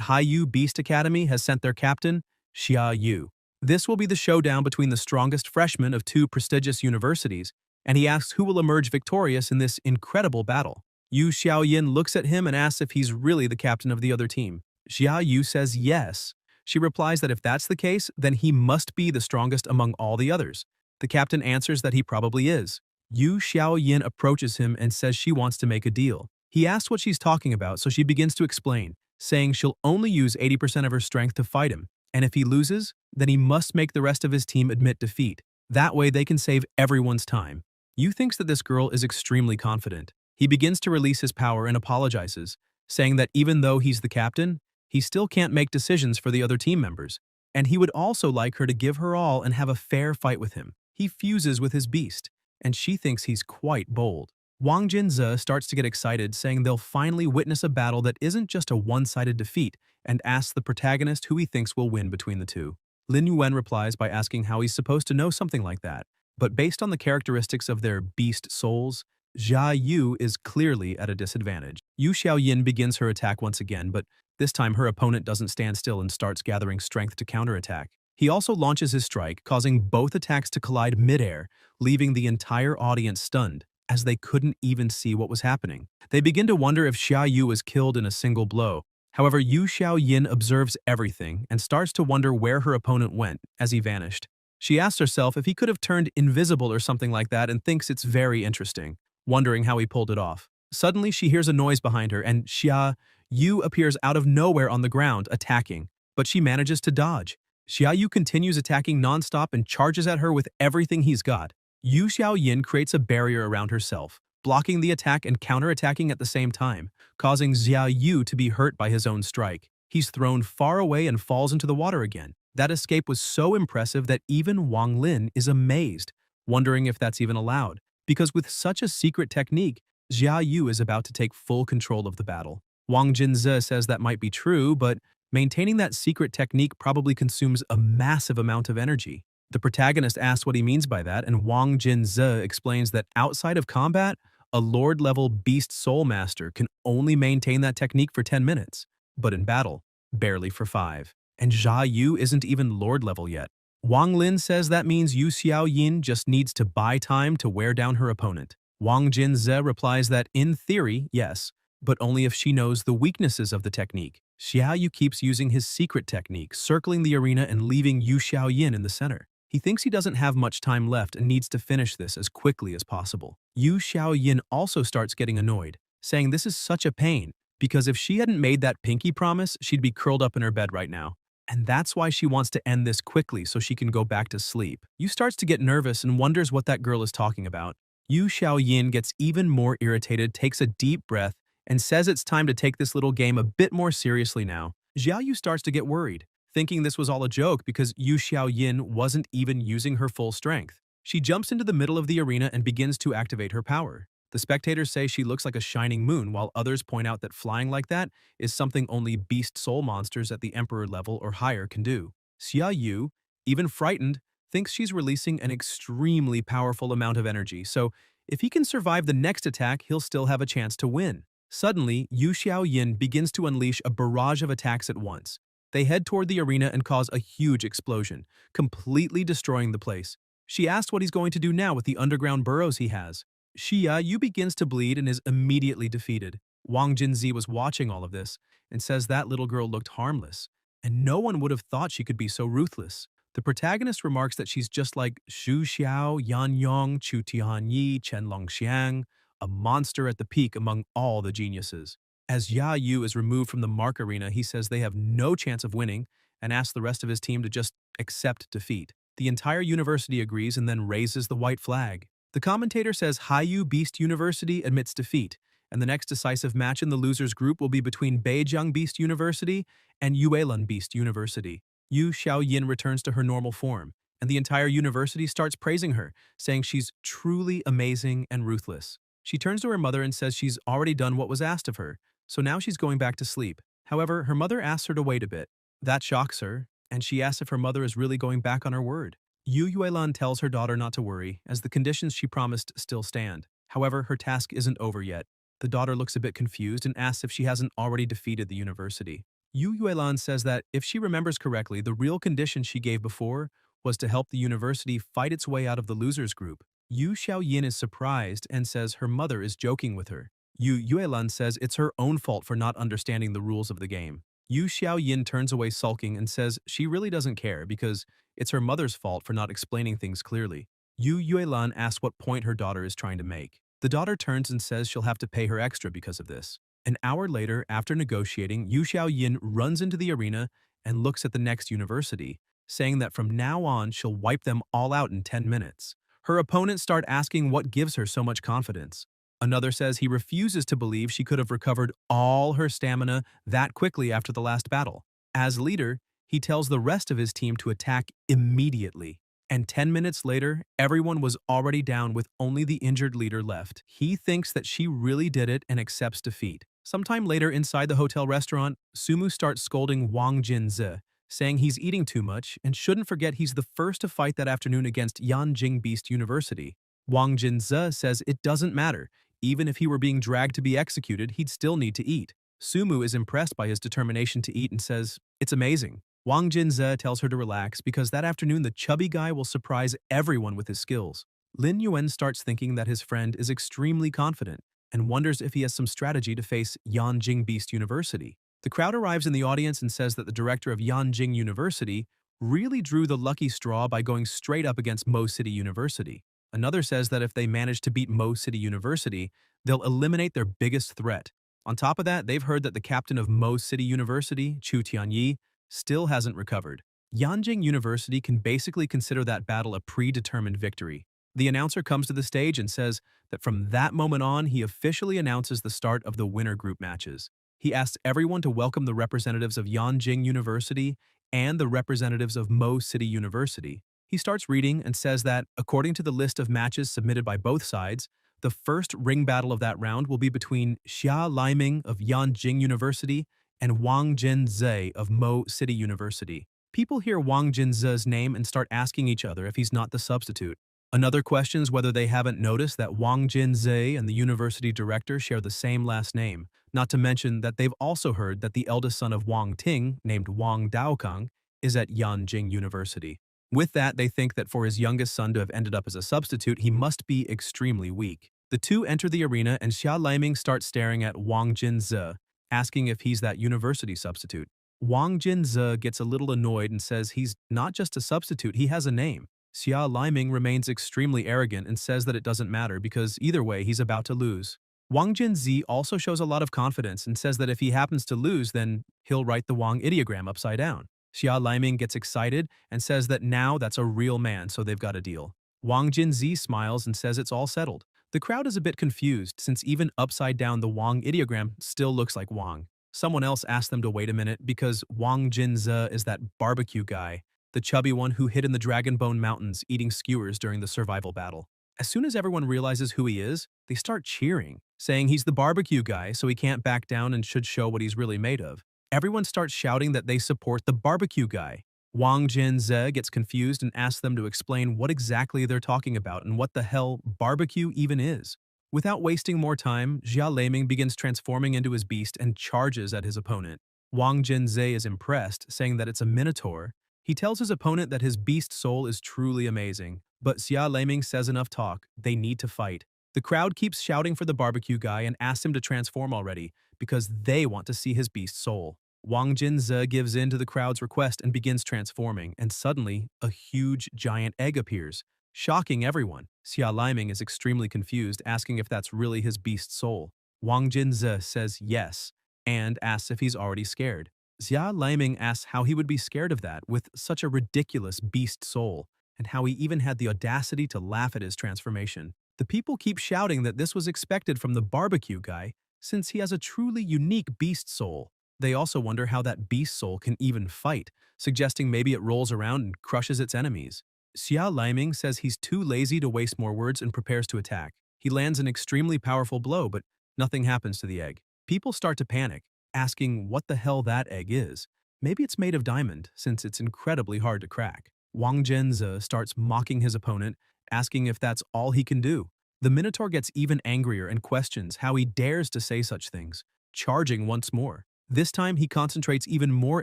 Haiyu Beast Academy has sent their captain, Xia Yu. This will be the showdown between the strongest freshmen of two prestigious universities, and he asks who will emerge victorious in this incredible battle. Yu Xiaoyin looks at him and asks if he's really the captain of the other team. Xia Yu says yes. She replies that if that's the case, then he must be the strongest among all the others. The captain answers that he probably is. Yu Xiaoyin approaches him and says she wants to make a deal. He asks what she's talking about, so she begins to explain, saying she'll only use 80% of her strength to fight him, and if he loses, then he must make the rest of his team admit defeat. That way they can save everyone's time. Yu thinks that this girl is extremely confident. He begins to release his power and apologizes, saying that even though he's the captain, he still can't make decisions for the other team members, and he would also like her to give her all and have a fair fight with him. He fuses with his beast, and she thinks he's quite bold. Wang Jinze starts to get excited, saying they'll finally witness a battle that isn't just a one-sided defeat, and asks the protagonist who he thinks will win between the two. Lin Yuan replies by asking how he's supposed to know something like that, but based on the characteristics of their beast souls, Xia Yu is clearly at a disadvantage. Yu Xiaoyin begins her attack once again, but this time her opponent doesn't stand still and starts gathering strength to counterattack. He also launches his strike, causing both attacks to collide midair, leaving the entire audience stunned, as they couldn't even see what was happening. They begin to wonder if Xia Yu was killed in a single blow. However, Yu Xiaoyin observes everything and starts to wonder where her opponent went as he vanished. She asks herself if he could have turned invisible or something like that and thinks it's very interesting, wondering how he pulled it off. Suddenly, she hears a noise behind her and Xia Yu appears out of nowhere on the ground, attacking, but she manages to dodge. Xia Yu continues attacking nonstop and charges at her with everything he's got. Yu Xiaoyin creates a barrier around herself, blocking the attack and counterattacking at the same time, causing Xia Yu to be hurt by his own strike. He's thrown far away and falls into the water again. That escape was so impressive that even Wang Lin is amazed, wondering if that's even allowed, because with such a secret technique, Xia Yu is about to take full control of the battle. Wang Jinze says that might be true, but maintaining that secret technique probably consumes a massive amount of energy. The protagonist asks what he means by that, and Wang Jinze explains that outside of combat, a Lord-level Beast Soul Master can only maintain that technique for 10 minutes, but in battle, barely for 5. And Xia Yu isn't even Lord-level yet. Wang Lin says that means Yu Xiaoyin just needs to buy time to wear down her opponent. Wang Jinze replies that in theory, yes, but only if she knows the weaknesses of the technique. Xia Yu keeps using his secret technique, circling the arena and leaving Yu Xiaoyin in the center. He thinks he doesn't have much time left and needs to finish this as quickly as possible. Yu Xiaoyin also starts getting annoyed, saying this is such a pain, because if she hadn't made that pinky promise, she'd be curled up in her bed right now. And that's why she wants to end this quickly so she can go back to sleep. Yu starts to get nervous and wonders what that girl is talking about. Yu Xiaoyin gets even more irritated, takes a deep breath, and says it's time to take this little game a bit more seriously now. Xia Yu starts to get worried, thinking this was all a joke because Yu Xiaoyin wasn't even using her full strength. She jumps into the middle of the arena and begins to activate her power. The spectators say she looks like a shining moon, while others point out that flying like that is something only beast soul monsters at the Emperor level or higher can do. Xia Yu, even frightened, thinks she's releasing an extremely powerful amount of energy, so if he can survive the next attack, he'll still have a chance to win. Suddenly, Yu Xiaoyin begins to unleash a barrage of attacks at once. They head toward the arena and cause a huge explosion, completely destroying the place. She asks what he's going to do now with the underground burrows he has. Xia Yu begins to bleed and is immediately defeated. Wang Jinzi was watching all of this and says that little girl looked harmless, and no one would have thought she could be so ruthless. The protagonist remarks that she's just like Xu Xiao, Yan Yong, Chu Tianyi, Chen Longxiang, a monster at the peak among all the geniuses. As Xia Yu is removed from the Mark Arena, he says they have no chance of winning and asks the rest of his team to just accept defeat. The entire university agrees and then raises the white flag. The commentator says Haiyu Beast University admits defeat, and the next decisive match in the losers group will be between Beijiang Beast University and Yuelun Beast University. Yu Xiaoyin returns to her normal form, and the entire university starts praising her, saying she's truly amazing and ruthless. She turns to her mother and says she's already done what was asked of her, so now she's going back to sleep. However, her mother asks her to wait a bit. That shocks her, and she asks if her mother is really going back on her word. Yu Yuelan tells her daughter not to worry, as the conditions she promised still stand. However, her task isn't over yet. The daughter looks a bit confused and asks if she hasn't already defeated the university. Yu Yuelan says that if she remembers correctly, the real condition she gave before was to help the university fight its way out of the losers group. Yu Xiaoyin is surprised and says her mother is joking with her. Yu Yuelan says it's her own fault for not understanding the rules of the game. Yu Xiaoyin turns away sulking and says she really doesn't care because it's her mother's fault for not explaining things clearly. Yu Yuelan asks what point her daughter is trying to make. The daughter turns and says she'll have to pay her extra because of this. An hour later, after negotiating, Yu Xiaoyin runs into the arena and looks at the next university, saying that from now on she'll wipe them all out in 10 minutes. Her opponents start asking what gives her so much confidence. Another says he refuses to believe she could have recovered all her stamina that quickly after the last battle. As leader, he tells the rest of his team to attack immediately. And 10 minutes later, everyone was already down with only the injured leader left. He thinks that she really did it and accepts defeat. Sometime later inside the hotel restaurant, Sumu starts scolding Wang Jinzi, saying he's eating too much and shouldn't forget he's the first to fight that afternoon against Yanjing Beast University. Wang Jinzi says it doesn't matter. Even if he were being dragged to be executed, he'd still need to eat. Sumu is impressed by his determination to eat and says, "It's amazing." Wang Jinzi tells her to relax because that afternoon the chubby guy will surprise everyone with his skills. Lin Yuan starts thinking that his friend is extremely confident and wonders if he has some strategy to face Yanjing Beast University. The crowd arrives in the audience and says that the director of Yanjing University really drew the lucky straw by going straight up against Mo City University. Another says that if they manage to beat Mo City University, they'll eliminate their biggest threat. On top of that, they've heard that the captain of Mo City University, Chu Tianyi, still hasn't recovered. Yanjing University can basically consider that battle a predetermined victory. The announcer comes to the stage and says that from that moment on, he officially announces the start of the winner group matches. He asks everyone to welcome the representatives of Yanjing University and the representatives of Mo City University. He starts reading and says that, according to the list of matches submitted by both sides, the first ring battle of that round will be between Xia Laiming of Yanjing University and Wang Jinzi of Mo City University. People hear Wang Jinzi's name and start asking each other if he's not the substitute. Another questions whether they haven't noticed that Wang Jinzi and the university director share the same last name, not to mention that they've also heard that the eldest son of Wang Ting, named Wang Daokang, is at Yanjing University. With that, they think that for his youngest son to have ended up as a substitute, he must be extremely weak. The two enter the arena and Xia Laiming starts staring at Wang Jinzi, asking if he's that university substitute. Wang Jinzi gets a little annoyed and says he's not just a substitute, he has a name. Xia Laiming remains extremely arrogant and says that it doesn't matter because either way he's about to lose. Wang Jinzi also shows a lot of confidence and says that if he happens to lose, then he'll write the Wang ideogram upside down. Xia Laiming gets excited and says that now that's a real man, so they've got a deal. Wang Jinzi smiles and says it's all settled. The crowd is a bit confused since even upside down the Wang ideogram still looks like Wang. Someone else asks them to wait a minute because Wang Jinzi is that barbecue guy, the chubby one who hid in the Dragonbone Mountains eating skewers during the survival battle. As soon as everyone realizes who he is, they start cheering, saying he's the barbecue guy so he can't back down and should show what he's really made of. Everyone starts shouting that they support the barbecue guy. Wang Jinzi gets confused and asks them to explain what exactly they're talking about and what the hell barbecue even is. Without wasting more time, Xia Laiming begins transforming into his beast and charges at his opponent. Wang Jinzi is impressed, saying that it's a minotaur. He tells his opponent that his beast soul is truly amazing, but Xia Laiming says enough talk, they need to fight. The crowd keeps shouting for the barbecue guy and asks him to transform already, because they want to see his beast soul. Wang Jinzi gives in to the crowd's request and begins transforming, and suddenly, a huge giant egg appears, shocking everyone. Xia Laiming is extremely confused, asking if that's really his beast soul. Wang Jinzi says yes, and asks if he's already scared. Xia Laiming asks how he would be scared of that with such a ridiculous beast soul, and how he even had the audacity to laugh at his transformation. The people keep shouting that this was expected from the barbecue guy, since he has a truly unique beast soul. They also wonder how that beast soul can even fight, suggesting maybe it rolls around and crushes its enemies. Xia Laiming says he's too lazy to waste more words and prepares to attack. He lands an extremely powerful blow, but nothing happens to the egg. People start to panic, asking what the hell that egg is. Maybe it's made of diamond, since it's incredibly hard to crack. Wang Zhenze starts mocking his opponent, asking if that's all he can do. The Minotaur gets even angrier and questions how he dares to say such things, charging once more. This time, he concentrates even more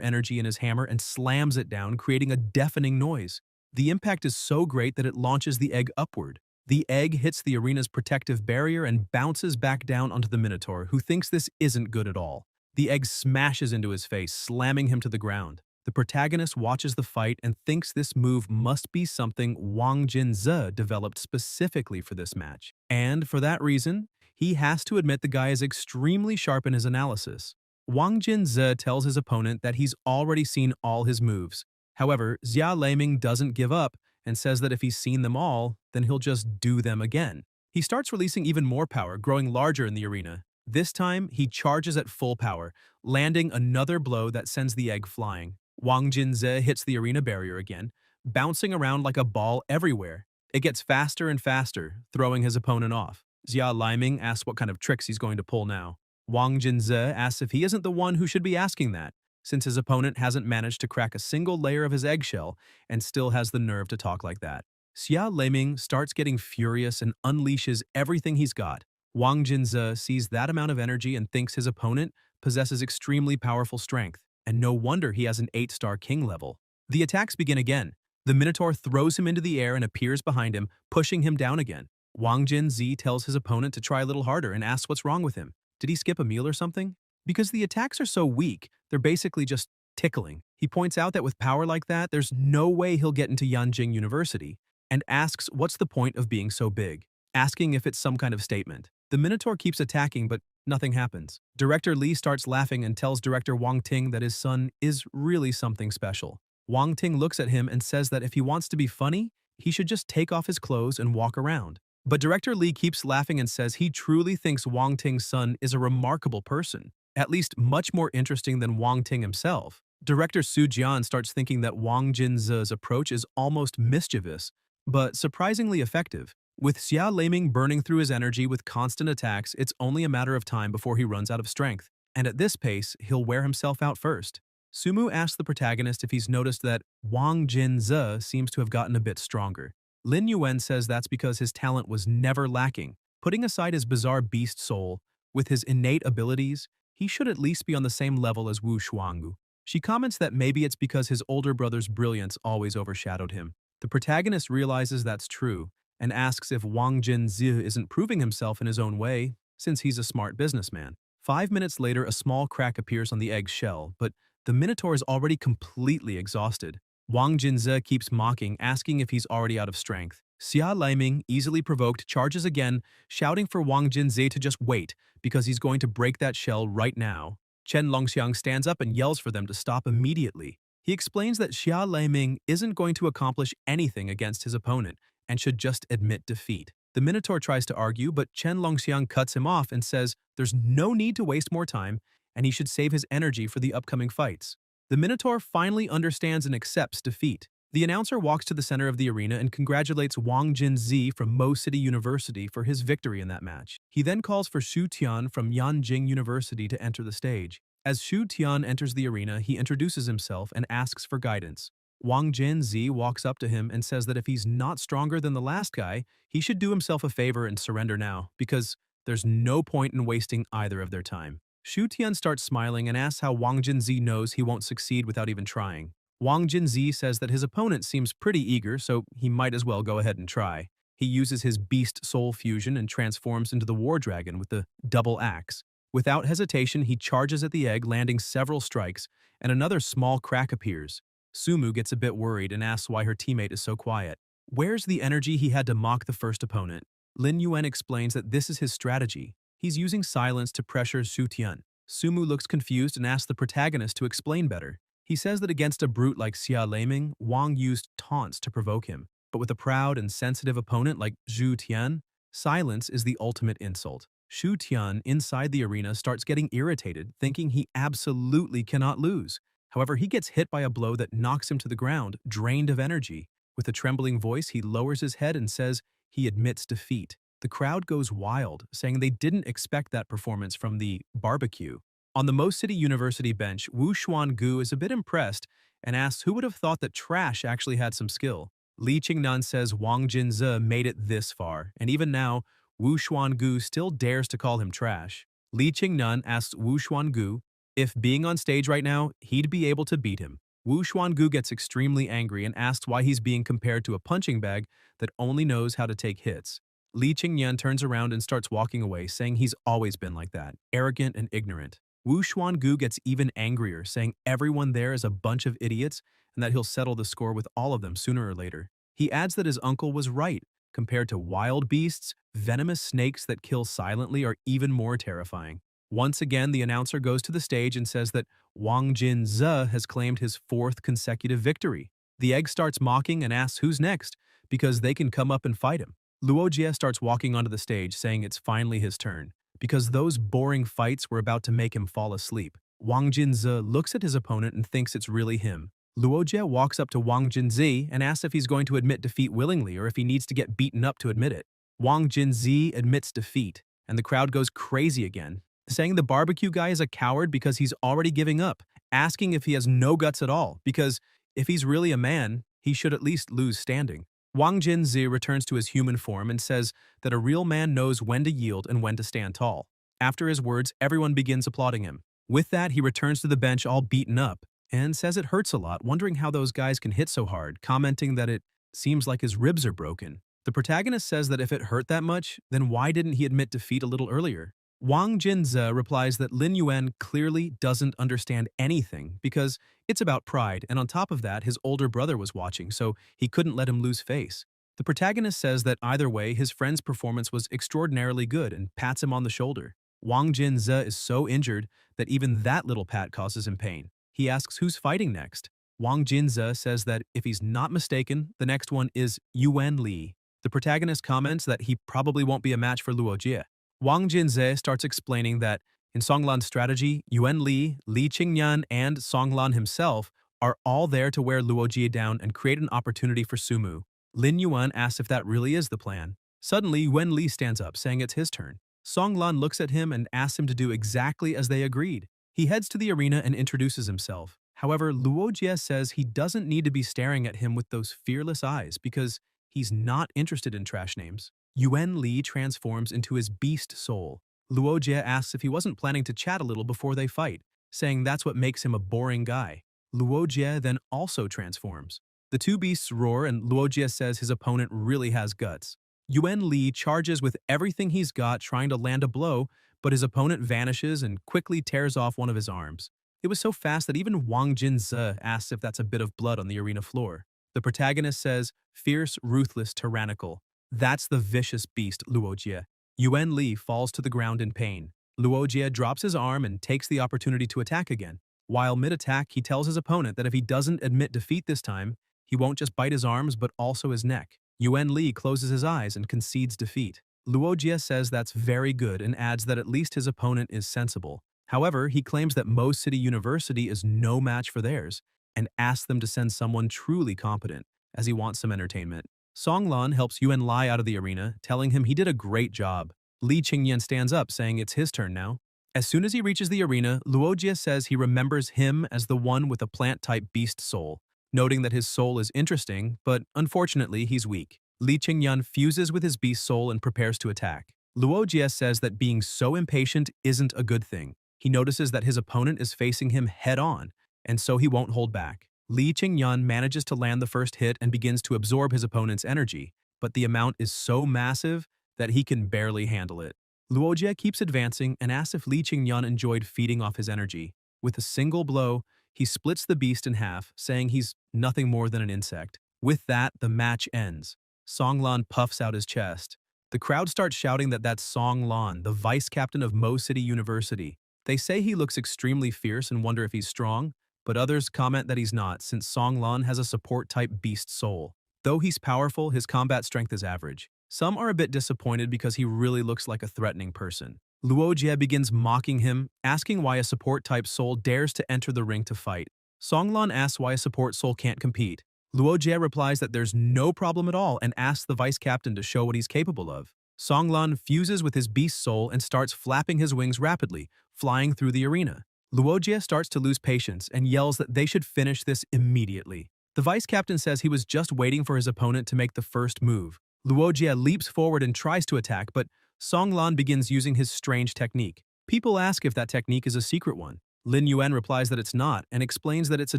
energy in his hammer and slams it down, creating a deafening noise. The impact is so great that it launches the egg upward. The egg hits the arena's protective barrier and bounces back down onto the Minotaur, who thinks this isn't good at all. The egg smashes into his face, slamming him to the ground. The protagonist watches the fight and thinks this move must be something Wang Jinze developed specifically for this match. And for that reason, he has to admit the guy is extremely sharp in his analysis. Wang Jinze tells his opponent that he's already seen all his moves. However, Xia Leiming doesn't give up and says that if he's seen them all, then he'll just do them again. He starts releasing even more power, growing larger in the arena. This time, he charges at full power, landing another blow that sends the egg flying. Wang Jinze hits the arena barrier again, bouncing around like a ball everywhere. It gets faster and faster, throwing his opponent off. Xia Leiming asks what kind of tricks he's going to pull now. Wang Jinze asks if he isn't the one who should be asking that, since his opponent hasn't managed to crack a single layer of his eggshell and still has the nerve to talk like that. Xia Leiming starts getting furious and unleashes everything he's got. Wang Jinze sees that amount of energy and thinks his opponent possesses extremely powerful strength, and no wonder he has an 8-star king level. The attacks begin again. The Minotaur throws him into the air and appears behind him, pushing him down again. Wang Jinze tells his opponent to try a little harder and asks what's wrong with him. Did he skip a meal or something? Because the attacks are so weak, they're basically just tickling. He points out that with power like that, there's no way he'll get into Yanjing University, and asks what's the point of being so big, asking if it's some kind of statement. The Minotaur keeps attacking, but nothing happens. Director Li starts laughing and tells director Wang Ting that his son is really something special. Wang Ting looks at him and says that if he wants to be funny, he should just take off his clothes and walk around. But director Li keeps laughing and says he truly thinks Wang Ting's son is a remarkable person, at least much more interesting than Wang Ting himself. Director Su Jian starts thinking that Wang Jinze's approach is almost mischievous, but surprisingly effective. With Xia Leiming burning through his energy with constant attacks, it's only a matter of time before he runs out of strength, and at this pace, he'll wear himself out first. Sumu asks the protagonist if he's noticed that Wang Jinze seems to have gotten a bit stronger. Lin Yuan says that's because his talent was never lacking. Putting aside his bizarre beast soul, with his innate abilities, he should at least be on the same level as Wu Shuanggu. She comments that maybe it's because his older brother's brilliance always overshadowed him. The protagonist realizes that's true, and asks if Wang Jinze isn't proving himself in his own way, since he's a smart businessman. 5 minutes later, a small crack appears on the egg's shell, but the Minotaur is already completely exhausted. Wang Jinze keeps mocking, asking if he's already out of strength. Xia Leiming, easily provoked, charges again, shouting for Wang Jinze to just wait, because he's going to break that shell right now. Chen Longxiang stands up and yells for them to stop immediately. He explains that Xia Leiming isn't going to accomplish anything against his opponent, and should just admit defeat. The Minotaur tries to argue, but Chen Longxiang cuts him off and says there's no need to waste more time, and he should save his energy for the upcoming fights. The Minotaur finally understands and accepts defeat. The announcer walks to the center of the arena and congratulates Wang Jinze from Mo City University for his victory in that match. He then calls for Xu Tian from Yanjing University to enter the stage. As Xu Tian enters the arena, he introduces himself and asks for guidance. Wang Jinze walks up to him and says that if he's not stronger than the last guy, he should do himself a favor and surrender now, because there's no point in wasting either of their time. Xu Tian starts smiling and asks how Wang Jinze knows he won't succeed without even trying. Wang Jinze says that his opponent seems pretty eager, so he might as well go ahead and try. He uses his beast soul fusion and transforms into the war dragon with the double axe. Without hesitation, he charges at the egg, landing several strikes, and another small crack appears. Sumu gets a bit worried and asks why her teammate is so quiet. Where's the energy he had to mock the first opponent? Lin Yuan explains that this is his strategy. He's using silence to pressure Xu Tian. Sumu looks confused and asks the protagonist to explain better. He says that against a brute like Xia Leiming, Wang used taunts to provoke him. But with a proud and sensitive opponent like Xu Tian, silence is the ultimate insult. Xu Tian, inside the arena, starts getting irritated, thinking he absolutely cannot lose. However, he gets hit by a blow that knocks him to the ground, drained of energy. With a trembling voice, he lowers his head and says he admits defeat. The crowd goes wild, saying they didn't expect that performance from the barbecue. On the Mo City University bench, Wu Xuangu is a bit impressed and asks who would have thought that Trash actually had some skill. Li Qingnan says Wang Jinze made it this far, and even now, Wu Xuangu still dares to call him Trash. Li Qingnan asks Wu Xuangu if being on stage right now, he'd be able to beat him. Wu Xuangu gets extremely angry and asks why he's being compared to a punching bag that only knows how to take hits. Li Qingyan turns around and starts walking away, saying he's always been like that, arrogant and ignorant. Wu Xuangu gets even angrier, saying everyone there is a bunch of idiots and that he'll settle the score with all of them sooner or later. He adds that his uncle was right. Compared to wild beasts, venomous snakes that kill silently are even more terrifying. Once again, the announcer goes to the stage and says that Wang Jinze has claimed his 4th consecutive victory. The egg starts mocking and asks who's next, because they can come up and fight him. Luo Jie starts walking onto the stage, saying it's finally his turn, because those boring fights were about to make him fall asleep. Wang Jinze looks at his opponent and thinks it's really him. Luo Jie walks up to Wang Jinzi and asks if he's going to admit defeat willingly or if he needs to get beaten up to admit it. Wang Jinzi admits defeat, and the crowd goes crazy again, saying the barbecue guy is a coward because he's already giving up, asking if he has no guts at all, because if he's really a man, he should at least lose standing. Wang Jinzi returns to his human form and says that a real man knows when to yield and when to stand tall. After his words, everyone begins applauding him. With that, he returns to the bench all beaten up and says it hurts a lot, wondering how those guys can hit so hard, commenting that it seems like his ribs are broken. The protagonist says that if it hurt that much, then why didn't he admit defeat a little earlier? Wang Jinze replies that Lin Yuan clearly doesn't understand anything because it's about pride, and on top of that, his older brother was watching, so he couldn't let him lose face. The protagonist says that either way, his friend's performance was extraordinarily good and pats him on the shoulder. Wang Jinze is so injured that even that little pat causes him pain. He asks who's fighting next. Wang Jinze says that if he's not mistaken, the next one is Yuan Li. The protagonist comments that he probably won't be a match for Luo Jie. Wang Jinze starts explaining that in Songlan's strategy, Yuan Li, Li Qingyan, and Songlan himself are all there to wear Luo Jie down and create an opportunity for Sumu. Lin Yuan asks if that really is the plan. Suddenly, Yuan Li stands up, saying it's his turn. Songlan looks at him and asks him to do exactly as they agreed. He heads to the arena and introduces himself. However, Luo Jie says he doesn't need to be staring at him with those fearless eyes because he's not interested in trash names. Yuan Li transforms into his beast soul. Luo Jie asks if he wasn't planning to chat a little before they fight, saying that's what makes him a boring guy. Luo Jie then also transforms. The two beasts roar and Luo Jie says his opponent really has guts. Yuan Li charges with everything he's got trying to land a blow, but his opponent vanishes and quickly tears off one of his arms. It was so fast that even Wang Jinze asks if that's a bit of blood on the arena floor. The protagonist says, fierce, ruthless, tyrannical. That's the vicious beast, Luo Jie. Yuan Li falls to the ground in pain. Luo Jie drops his arm and takes the opportunity to attack again. While mid-attack, he tells his opponent that if he doesn't admit defeat this time, he won't just bite his arms but also his neck. Yuan Li closes his eyes and concedes defeat. Luo Jie says that's very good and adds that at least his opponent is sensible. However, he claims that Mo City University is no match for theirs and asks them to send someone truly competent, as he wants some entertainment. Songlan helps Yuan Li out of the arena, telling him he did a great job. Li Qingyan stands up, saying it's his turn now. As soon as he reaches the arena, Luo Jie says he remembers him as the one with a plant-type beast soul, noting that his soul is interesting, but unfortunately he's weak. Li Qingyan fuses with his beast soul and prepares to attack. Luo Jie says that being so impatient isn't a good thing. He notices that his opponent is facing him head-on, and so he won't hold back. Li Qingyan manages to land the first hit and begins to absorb his opponent's energy, but the amount is so massive that he can barely handle it. Luo Jie keeps advancing and asks if Li Qingyan enjoyed feeding off his energy. With a single blow, he splits the beast in half, saying he's nothing more than an insect. With that, the match ends. Songlan puffs out his chest. The crowd starts shouting that that's Songlan, the vice captain of Mo City University. They say he looks extremely fierce and wonder if he's strong, but others comment that he's not, since Songlan has a support-type beast soul. Though he's powerful, his combat strength is average. Some are a bit disappointed because he really looks like a threatening person. Luo Jie begins mocking him, asking why a support-type soul dares to enter the ring to fight. Songlan asks why a support soul can't compete. Luo Jie replies that there's no problem at all and asks the vice captain to show what he's capable of. Songlan fuses with his beast soul and starts flapping his wings rapidly, flying through the arena. Luojie starts to lose patience and yells that they should finish this immediately. The vice captain says he was just waiting for his opponent to make the first move. Luojie leaps forward and tries to attack, but Songlan begins using his strange technique. People ask if that technique is a secret one. Lin Yuan replies that it's not and explains that it's a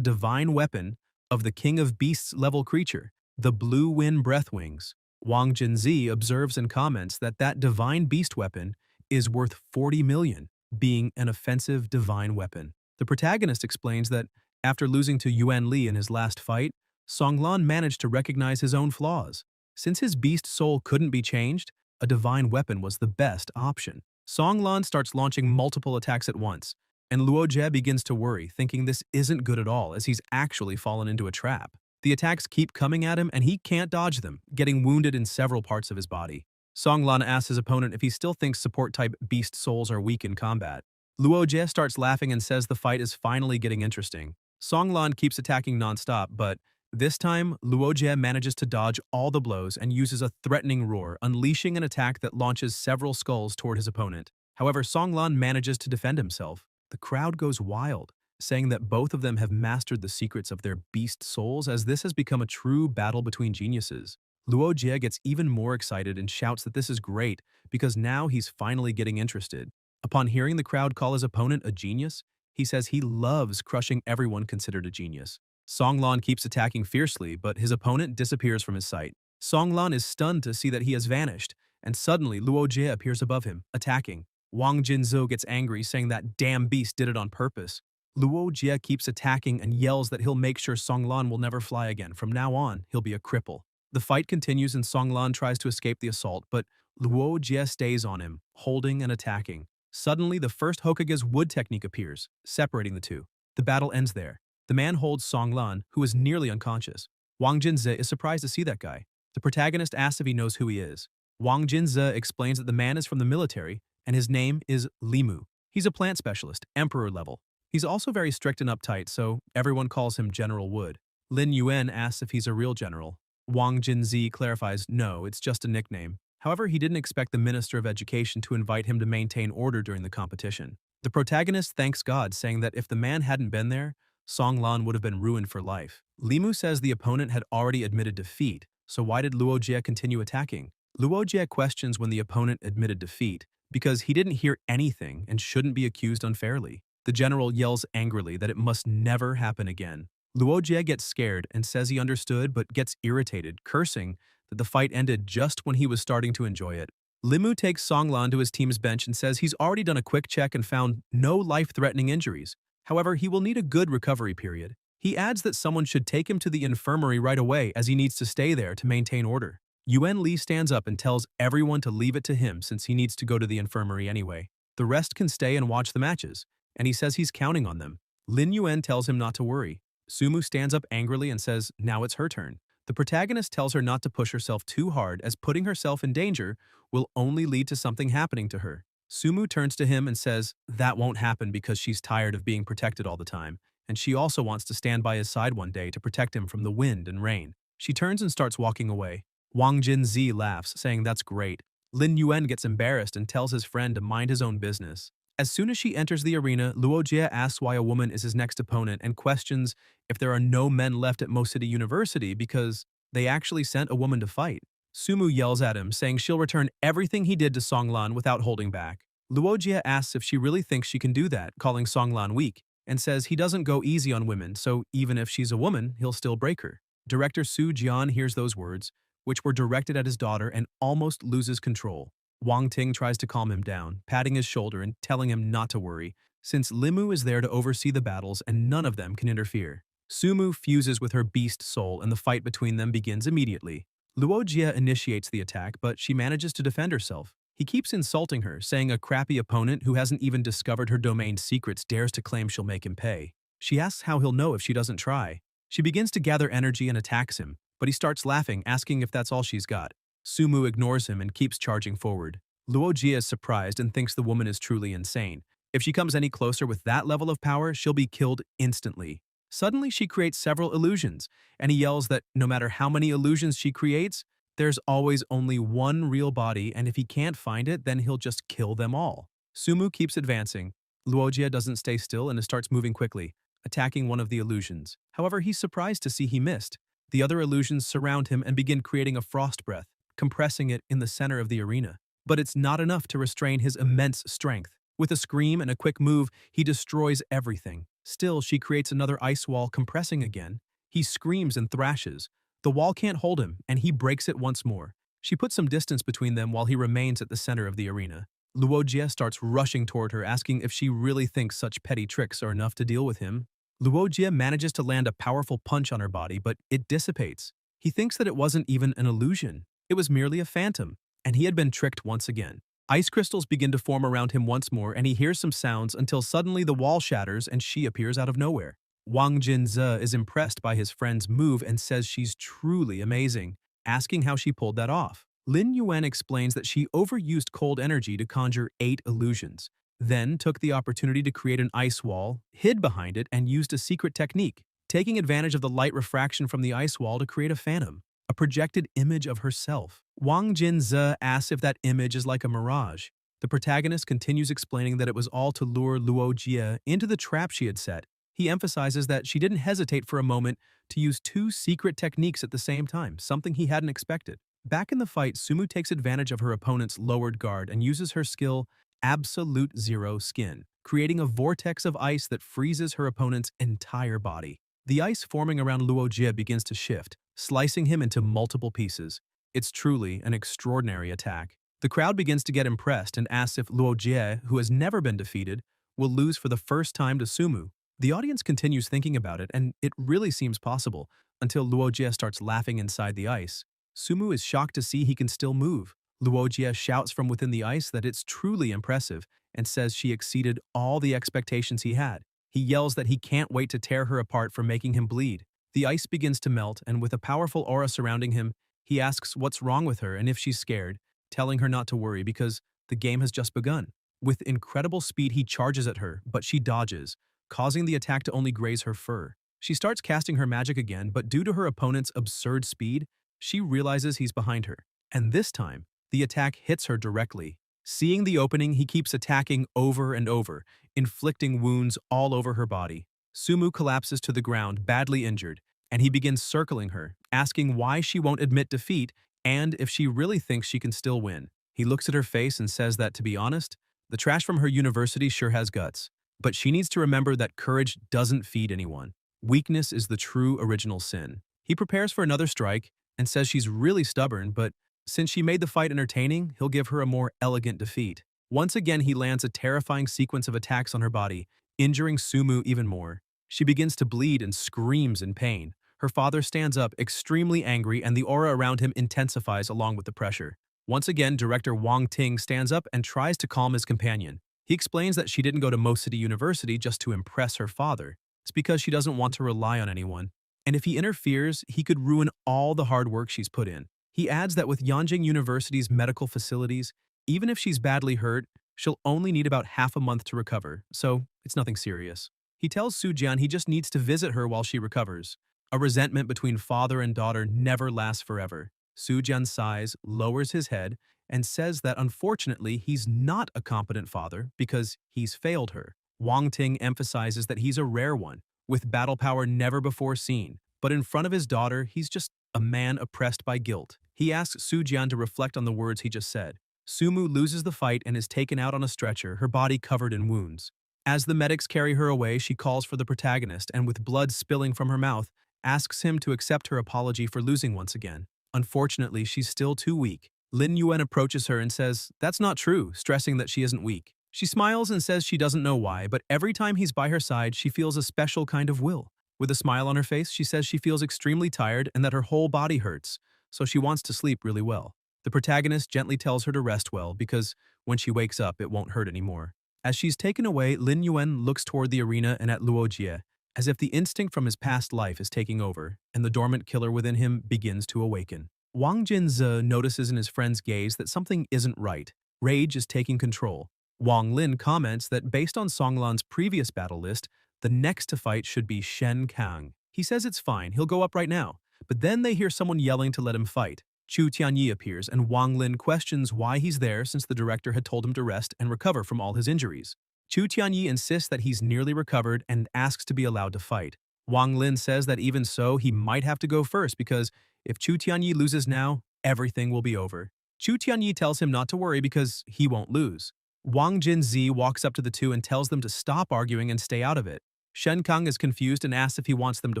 divine weapon of the King of Beasts level creature, the Blue Wind Breathwings. Wang Jinzi observes and comments that that divine beast weapon is worth 40 million, being an offensive divine weapon. The protagonist explains that after losing to Yuan Li in his last fight, Songlan managed to recognize his own flaws. Since his beast soul couldn't be changed, a divine weapon was the best option. Songlan starts launching multiple attacks at once, and Luojie begins to worry, thinking this isn't good at all as he's actually fallen into a trap. The attacks keep coming at him and he can't dodge them, getting wounded in several parts of his body. Songlan asks his opponent if he still thinks support-type beast souls are weak in combat. Luojie starts laughing and says the fight is finally getting interesting. Songlan keeps attacking non-stop, but this time, Luojie manages to dodge all the blows and uses a threatening roar, unleashing an attack that launches several skulls toward his opponent. However, Songlan manages to defend himself. The crowd goes wild, saying that both of them have mastered the secrets of their beast souls as this has become a true battle between geniuses. Luojie gets even more excited and shouts that this is great because now he's finally getting interested. Upon hearing the crowd call his opponent a genius, he says he loves crushing everyone considered a genius. Songlan keeps attacking fiercely, but his opponent disappears from his sight. Songlan is stunned to see that he has vanished, and suddenly Luojie appears above him, attacking. Wang Jinzhou gets angry, saying that damn beast did it on purpose. Luojie keeps attacking and yells that he'll make sure Songlan will never fly again. From now on, he'll be a cripple. The fight continues and Songlan tries to escape the assault, but Luojie stays on him, holding and attacking. Suddenly, the first Hokage's wood technique appears, separating the two. The battle ends there. The man holds Songlan, who is nearly unconscious. Wang Jinzi is surprised to see that guy. The protagonist asks if he knows who he is. Wang Jinzi explains that the man is from the military, and his name is Limu. He's a plant specialist, emperor level. He's also very strict and uptight, so everyone calls him General Wood. Lin Yuan asks if he's a real general. Wang Jinzi clarifies no, it's just a nickname. However, he didn't expect the Minister of Education to invite him to maintain order during the competition. The protagonist thanks God, saying that if the man hadn't been there, Songlan would have been ruined for life. Limu says the opponent had already admitted defeat, so why did Luojie continue attacking? Luojie questions when the opponent admitted defeat, because he didn't hear anything and shouldn't be accused unfairly. The general yells angrily that it must never happen again. Luojie gets scared and says he understood but gets irritated, cursing that the fight ended just when he was starting to enjoy it. Limu takes Songlan to his team's bench and says he's already done a quick check and found no life-threatening injuries. However, he will need a good recovery period. He adds that someone should take him to the infirmary right away as he needs to stay there to maintain order. Yuan Li stands up and tells everyone to leave it to him since he needs to go to the infirmary anyway. The rest can stay and watch the matches, and he says he's counting on them. Lin Yuan tells him not to worry. Sumu stands up angrily and says now it's her turn. The protagonist tells her not to push herself too hard as putting herself in danger will only lead to something happening to her. Sumu turns to him and says that won't happen because she's tired of being protected all the time, and she also wants to stand by his side one day to protect him from the wind and rain. She turns and starts walking away. Wang Jinzi laughs, saying that's great. Lin Yuan gets embarrassed and tells his friend to mind his own business. As soon as she enters the arena, Luojie asks why a woman is his next opponent and questions if there are no men left at Mo City University because they actually sent a woman to fight. Sumu yells at him, saying she'll return everything he did to Songlan without holding back. Luojie asks if she really thinks she can do that, calling Songlan weak, and says he doesn't go easy on women, so even if she's a woman, he'll still break her. Director Su Jian hears those words, which were directed at his daughter, and almost loses control. Wang Ting tries to calm him down, patting his shoulder and telling him not to worry, since Limu is there to oversee the battles and none of them can interfere. Sumu fuses with her beast soul and the fight between them begins immediately. Luojie initiates the attack, but she manages to defend herself. He keeps insulting her, saying a crappy opponent who hasn't even discovered her domain's secrets dares to claim she'll make him pay. She asks how he'll know if she doesn't try. She begins to gather energy and attacks him, but he starts laughing, asking if that's all she's got. Sumu ignores him and keeps charging forward. Luojie is surprised and thinks the woman is truly insane. If she comes any closer with that level of power, she'll be killed instantly. Suddenly, she creates several illusions, and he yells that no matter how many illusions she creates, There's always only one real body, and if he can't find it, then he'll just kill them all. Sumu keeps advancing. Luojia doesn't stay still and starts moving quickly, attacking one of the illusions. However, he's surprised to see he missed. The other illusions surround him and begin creating a frost breath, compressing it in the center of the arena. But it's not enough to restrain his immense strength. With a scream and a quick move, he destroys everything. Still, she creates another ice wall, compressing again. He screams and thrashes. The wall can't hold him, and he breaks it once more. She puts some distance between them while he remains at the center of the arena. Luojia starts rushing toward her, asking if she really thinks such petty tricks are enough to deal with him. Luojia manages to land a powerful punch on her body, but it dissipates. He thinks that it wasn't even an illusion. It was merely a phantom, and he had been tricked once again. Ice crystals begin to form around him once more, and he hears some sounds until suddenly the wall shatters and she appears out of nowhere. Wang Jinze is impressed by his friend's move and says she's truly amazing, asking how she pulled that off. Lin Yuan explains that she overused cold energy to conjure 8 illusions, then took the opportunity to create an ice wall, hid behind it, and used a secret technique, taking advantage of the light refraction from the ice wall to create a phantom, a projected image of herself. Wang Jinze asks if that image is like a mirage. The protagonist continues explaining that it was all to lure Luojia into the trap she had set. He emphasizes that she didn't hesitate for a moment to use 2 secret techniques at the same time, something he hadn't expected. Back in the fight, Sumu takes advantage of her opponent's lowered guard and uses her skill Absolute Zero Skin, creating a vortex of ice that freezes her opponent's entire body. The ice forming around Luojia begins to shift, slicing him into multiple pieces. It's truly an extraordinary attack. The crowd begins to get impressed and asks if Luojia, who has never been defeated, will lose for the first time to Sumu. The audience continues thinking about it, and it really seems possible, until Luojia starts laughing inside the ice. Sumu is shocked to see he can still move. Luojia shouts from within the ice that it's truly impressive and says she exceeded all the expectations he had. He yells that he can't wait to tear her apart for making him bleed. The ice begins to melt, and with a powerful aura surrounding him, he asks what's wrong with her and if she's scared, telling her not to worry because the game has just begun. With incredible speed, he charges at her, but she dodges, causing the attack to only graze her fur. She starts casting her magic again, but due to her opponent's absurd speed, she realizes he's behind her. And this time, the attack hits her directly. Seeing the opening, he keeps attacking over and over, inflicting wounds all over her body. Sumu collapses to the ground, badly injured, and he begins circling her, asking why she won't admit defeat and if she really thinks she can still win. He looks at her face and says that, to be honest, the trash from her university sure has guts, but she needs to remember that courage doesn't feed anyone. Weakness is the true original sin. He prepares for another strike and says she's really stubborn, but since she made the fight entertaining, he'll give her a more elegant defeat. Once again, he lands a terrifying sequence of attacks on her body, injuring Sumu even more. She begins to bleed and screams in pain. Her father stands up, extremely angry, and the aura around him intensifies along with the pressure. Once again, director Wang Ting stands up and tries to calm his companion. He explains that she didn't go to Mo City University just to impress her father. It's because she doesn't want to rely on anyone. And if he interferes, he could ruin all the hard work she's put in. He adds that with Yanjing University's medical facilities, even if she's badly hurt, she'll only need about half a month to recover, so it's nothing serious. He tells Sujian he just needs to visit her while she recovers. A resentment between father and daughter never lasts forever. Sujian sighs, lowers his head, and says that unfortunately he's not a competent father because he's failed her. Wang Ting emphasizes that he's a rare one, with battle power never before seen, but in front of his daughter, he's just a man oppressed by guilt. He asks Sujian to reflect on the words he just said. Sumu loses the fight and is taken out on a stretcher, her body covered in wounds. As the medics carry her away, she calls for the protagonist and, with blood spilling from her mouth, asks him to accept her apology for losing once again. Unfortunately, she's still too weak. Lin Yuan approaches her and says that's not true, stressing that she isn't weak. She smiles and says she doesn't know why, but every time he's by her side, she feels a special kind of will. With a smile on her face, she says she feels extremely tired and that her whole body hurts, so she wants to sleep really well. The protagonist gently tells her to rest well because when she wakes up, it won't hurt anymore. As she's taken away, Lin Yuan looks toward the arena and at Luojia, as if the instinct from his past life is taking over, and the dormant killer within him begins to awaken. Wang Jinze notices in his friend's gaze that something isn't right. Rage is taking control. Wang Lin comments that based on Songlan's previous battle list, the next to fight should be Shen Kang. He says it's fine, he'll go up right now, but then they hear someone yelling to let him fight. Chu Tianyi appears and Wang Lin questions why he's there since the director had told him to rest and recover from all his injuries. Chu Tianyi insists that he's nearly recovered and asks to be allowed to fight. Wang Lin says that even so, he might have to go first because if Chu Tianyi loses now, everything will be over. Chu Tianyi tells him not to worry because he won't lose. Wang Jinzi walks up to the two and tells them to stop arguing and stay out of it. Shen Kang is confused and asks if he wants them to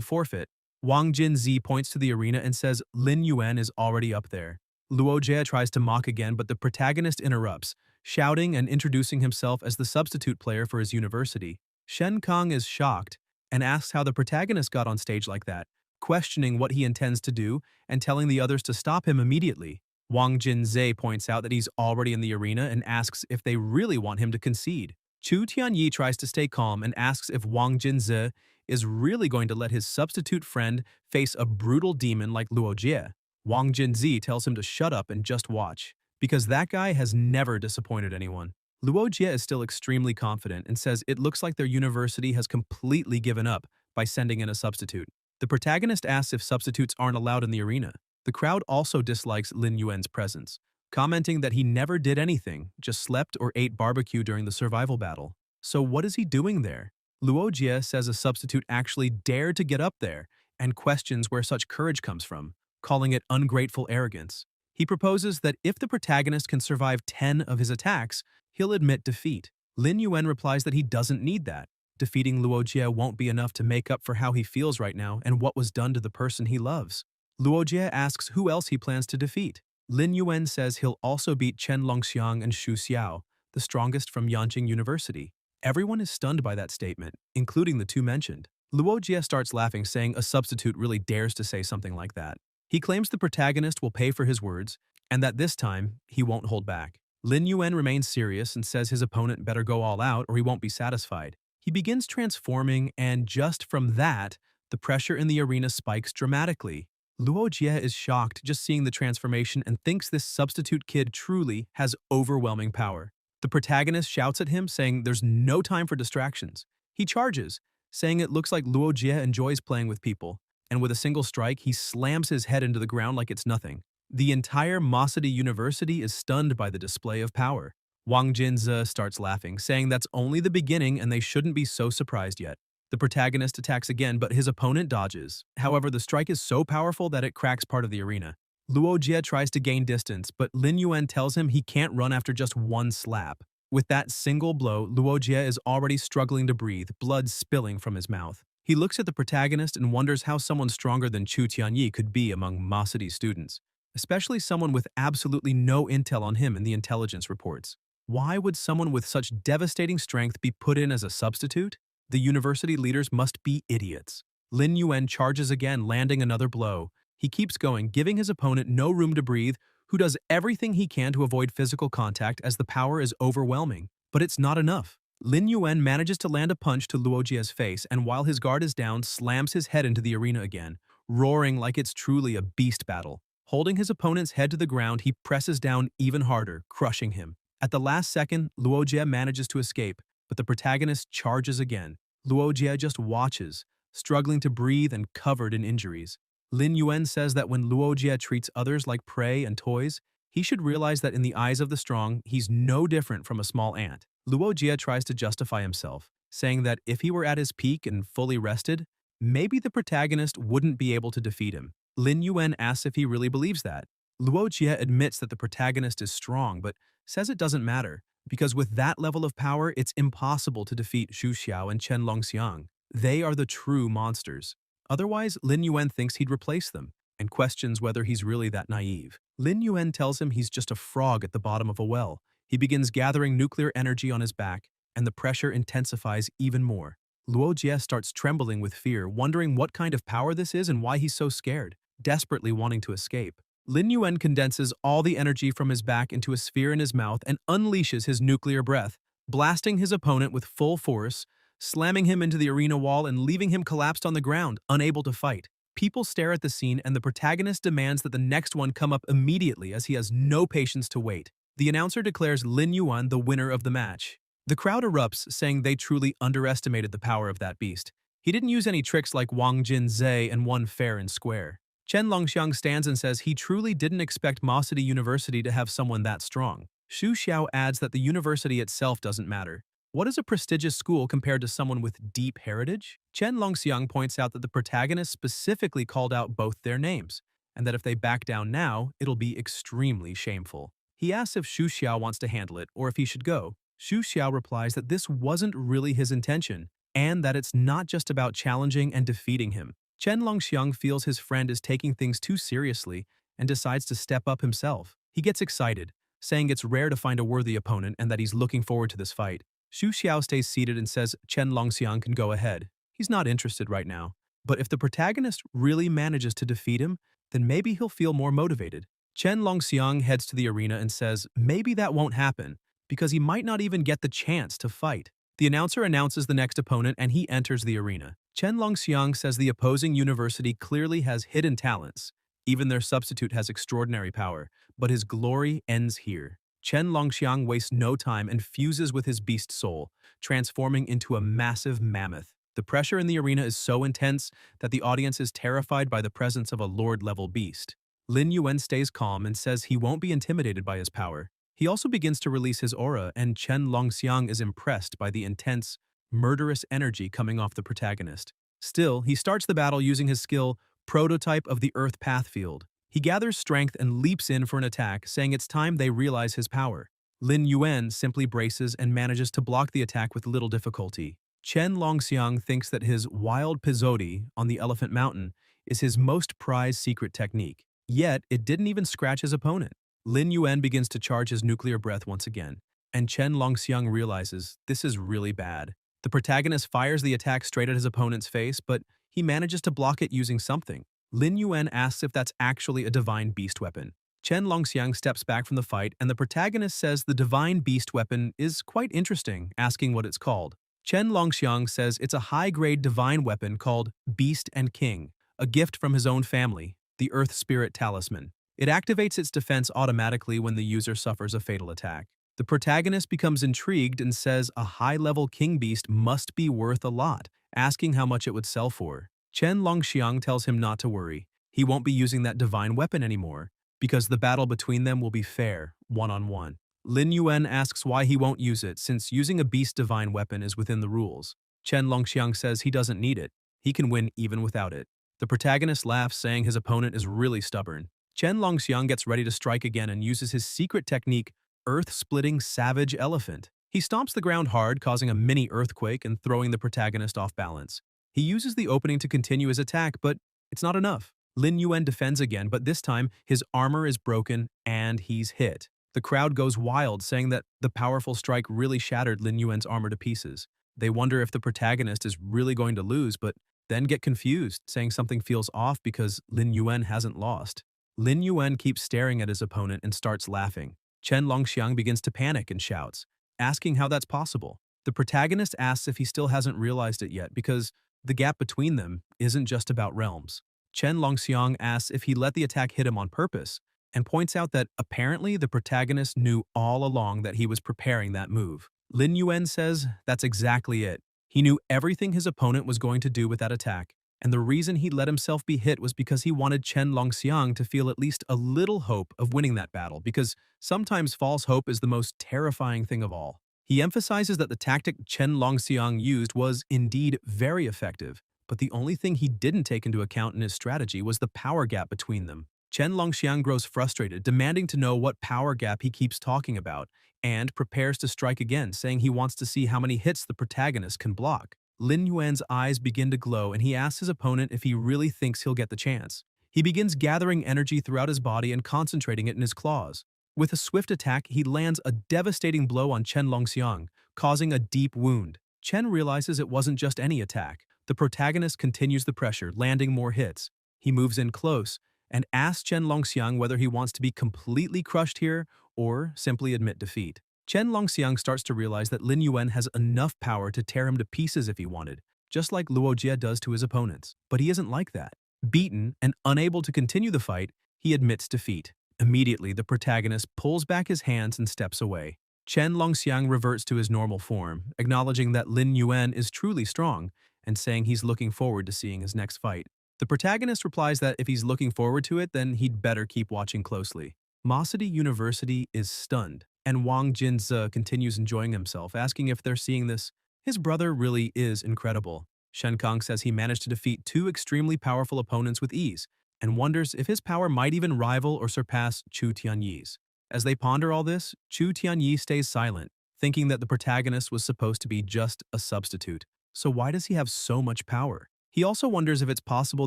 forfeit. Wang Jinzi points to the arena and says Lin Yuan is already up there. Luo Jie tries to mock again, but the protagonist interrupts, shouting and introducing himself as the substitute player for his university. Shen Kang is shocked and asks how the protagonist got on stage like that, questioning what he intends to do and telling the others to stop him immediately. Wang Jinzhe points out that he's already in the arena and asks if they really want him to concede. Chu Tianyi tries to stay calm and asks if Wang Jinzhe is really going to let his substitute friend face a brutal demon like Luo Jie. Wang Jinzi tells him to shut up and just watch, because that guy has never disappointed anyone. Luo Jie is still extremely confident and says it looks like their university has completely given up by sending in a substitute. The protagonist asks if substitutes aren't allowed in the arena. The crowd also dislikes Lin Yuan's presence, commenting that he never did anything, just slept or ate barbecue during the survival battle. So what is he doing there? Luo Jie says a substitute actually dared to get up there and questions where such courage comes from, calling it ungrateful arrogance. He proposes that if the protagonist can survive 10 of his attacks, he'll admit defeat. Lin Yuan replies that he doesn't need that. Defeating Luo Jie won't be enough to make up for how he feels right now and what was done to the person he loves. Luo Jie asks who else he plans to defeat. Lin Yuan says he'll also beat Chen Longxiang and Xu Xiao, the strongest from Yanqing University. Everyone is stunned by that statement, including the two mentioned. Luo Jie starts laughing, saying a substitute really dares to say something like that. He claims the protagonist will pay for his words, and that this time, he won't hold back. Lin Yuan remains serious and says his opponent better go all out or he won't be satisfied. He begins transforming, and just from that, the pressure in the arena spikes dramatically. Luo Jie is shocked just seeing the transformation and thinks this substitute kid truly has overwhelming power. The protagonist shouts at him, saying there's no time for distractions. He charges, saying it looks like Luo Jie enjoys playing with people, and with a single strike, he slams his head into the ground like it's nothing. The entire Mosity University is stunned by the display of power. Wang Jinze starts laughing, saying that's only the beginning and they shouldn't be so surprised yet. The protagonist attacks again, but his opponent dodges. However, the strike is so powerful that it cracks part of the arena. Luo Jie tries to gain distance, but Lin Yuan tells him he can't run after just one slap. With that single blow, Luo Jie is already struggling to breathe, blood spilling from his mouth. He looks at the protagonist and wonders how someone stronger than Chu Tianyi could be among Ma City students, especially someone with absolutely no intel on him in the intelligence reports. Why would someone with such devastating strength be put in as a substitute? The university leaders must be idiots. Lin Yuan charges again, landing another blow. He keeps going, giving his opponent no room to breathe, who does everything he can to avoid physical contact as the power is overwhelming. But it's not enough. Lin Yuan manages to land a punch to Luo Jie's face, and while his guard is down, slams his head into the arena again, roaring like it's truly a beast battle. Holding his opponent's head to the ground, he presses down even harder, crushing him. At the last second, Luo Jie manages to escape, but the protagonist charges again. Luo Jie just watches, struggling to breathe and covered in injuries. Lin Yuan says that when Luo Jie treats others like prey and toys, he should realize that in the eyes of the strong, he's no different from a small ant. Luo Jie tries to justify himself, saying that if he were at his peak and fully rested, maybe the protagonist wouldn't be able to defeat him. Lin Yuan asks if he really believes that. Luo Jie admits that the protagonist is strong, but says it doesn't matter, because with that level of power, it's impossible to defeat Xu Xiao and Chen Longxiang. They are the true monsters. Otherwise, Lin Yuan thinks he'd replace them, and questions whether he's really that naive. Lin Yuan tells him he's just a frog at the bottom of a well. He begins gathering nuclear energy on his back, and the pressure intensifies even more. Luo Jie starts trembling with fear, wondering what kind of power this is and why he's so scared, desperately wanting to escape. Lin Yuan condenses all the energy from his back into a sphere in his mouth and unleashes his nuclear breath, blasting his opponent with full force, slamming him into the arena wall and leaving him collapsed on the ground, unable to fight. People stare at the scene and the protagonist demands that the next one come up immediately as he has no patience to wait. The announcer declares Lin Yuan the winner of the match. The crowd erupts, saying they truly underestimated the power of that beast. He didn't use any tricks like Wang Jinzhe and won fair and square. Chen Longxiang stands and says he truly didn't expect Ma City University to have someone that strong. Xu Xiao adds that the university itself doesn't matter. What is a prestigious school compared to someone with deep heritage? Chen Longxiang points out that the protagonist specifically called out both their names, and that if they back down now, it'll be extremely shameful. He asks if Xu Xiao wants to handle it or if he should go. Xu Xiao replies that this wasn't really his intention, and that it's not just about challenging and defeating him. Chen Longxiang feels his friend is taking things too seriously and decides to step up himself. He gets excited, saying it's rare to find a worthy opponent and that he's looking forward to this fight. Xu Xiao stays seated and says Chen Longxiang can go ahead. He's not interested right now. But if the protagonist really manages to defeat him, then maybe he'll feel more motivated. Chen Longxiang heads to the arena and says maybe that won't happen, because he might not even get the chance to fight. The announcer announces the next opponent and he enters the arena. Chen Longxiang says the opposing university clearly has hidden talents. Even their substitute has extraordinary power, but his glory ends here. Chen Longxiang wastes no time and fuses with his beast soul, transforming into a massive mammoth. The pressure in the arena is so intense that the audience is terrified by the presence of a lord-level beast. Lin Yuan stays calm and says he won't be intimidated by his power. He also begins to release his aura, and Chen Longxiang is impressed by the intense, murderous energy coming off the protagonist. Still, he starts the battle using his skill, Prototype of the Earth Path Field. He gathers strength and leaps in for an attack, saying it's time they realize his power. Lin Yuan simply braces and manages to block the attack with little difficulty. Chen Longxiang thinks that his Wild Pizodi on the Elephant Mountain is his most prized secret technique. Yet, it didn't even scratch his opponent. Lin Yuan begins to charge his nuclear breath once again, and Chen Longxiang realizes this is really bad. The protagonist fires the attack straight at his opponent's face, but he manages to block it using something. Lin Yuan asks if that's actually a divine beast weapon. Chen Longxiang steps back from the fight, and the protagonist says the divine beast weapon is quite interesting, asking what it's called. Chen Longxiang says it's a high-grade divine weapon called Beast and King, a gift from his own family, the Earth Spirit Talisman. It activates its defense automatically when the user suffers a fatal attack. The protagonist becomes intrigued and says a high-level king beast must be worth a lot, asking how much it would sell for. Chen Longxiang tells him not to worry. He won't be using that divine weapon anymore, because the battle between them will be fair, one-on-one. Lin Yuan asks why he won't use it, since using a beast divine weapon is within the rules. Chen Longxiang says he doesn't need it. He can win even without it. The protagonist laughs, saying his opponent is really stubborn. Chen Longxiang gets ready to strike again and uses his secret technique, Earth-Splitting Savage Elephant. He stomps the ground hard, causing a mini earthquake and throwing the protagonist off balance. He uses the opening to continue his attack, but it's not enough. Lin Yuan defends again, but this time his armor is broken and he's hit. The crowd goes wild, saying that the powerful strike really shattered Lin Yuan's armor to pieces. They wonder if the protagonist is really going to lose, but then get confused, saying something feels off because Lin Yuan hasn't lost. Lin Yuan keeps staring at his opponent and starts laughing. Chen Longxiang begins to panic and shouts, asking how that's possible. The protagonist asks if he still hasn't realized it yet because the gap between them isn't just about realms. Chen Longxiang asks if he let the attack hit him on purpose, and points out that apparently the protagonist knew all along that he was preparing that move. Lin Yuan says that's exactly it. He knew everything his opponent was going to do with that attack, and the reason he let himself be hit was because he wanted Chen Longxiang to feel at least a little hope of winning that battle, because sometimes false hope is the most terrifying thing of all. He emphasizes that the tactic Chen Longxiang used was indeed very effective, but the only thing he didn't take into account in his strategy was the power gap between them. Chen Longxiang grows frustrated, demanding to know what power gap he keeps talking about, and prepares to strike again, saying he wants to see how many hits the protagonist can block. Lin Yuan's eyes begin to glow, and he asks his opponent if he really thinks he'll get the chance. He begins gathering energy throughout his body and concentrating it in his claws. With a swift attack, he lands a devastating blow on Chen Longxiang, causing a deep wound. Chen realizes it wasn't just any attack. The protagonist continues the pressure, landing more hits. He moves in close and asks Chen Longxiang whether he wants to be completely crushed here or simply admit defeat. Chen Longxiang starts to realize that Lin Yuan has enough power to tear him to pieces if he wanted, just like Luo Jie does to his opponents. But he isn't like that. Beaten and unable to continue the fight, he admits defeat. Immediately, the protagonist pulls back his hands and steps away. Chen Longxiang reverts to his normal form, acknowledging that Lin Yuan is truly strong and saying he's looking forward to seeing his next fight. The protagonist replies that if he's looking forward to it, then he'd better keep watching closely. Masudi University is stunned, and Wang Jinze continues enjoying himself, asking if they're seeing this. His brother really is incredible. Shen Kong says he managed to defeat two extremely powerful opponents with ease, and wonders if his power might even rival or surpass Chu Tianyi's. As they ponder all this, Chu Tianyi stays silent, thinking that the protagonist was supposed to be just a substitute. So why does he have so much power? He also wonders if it's possible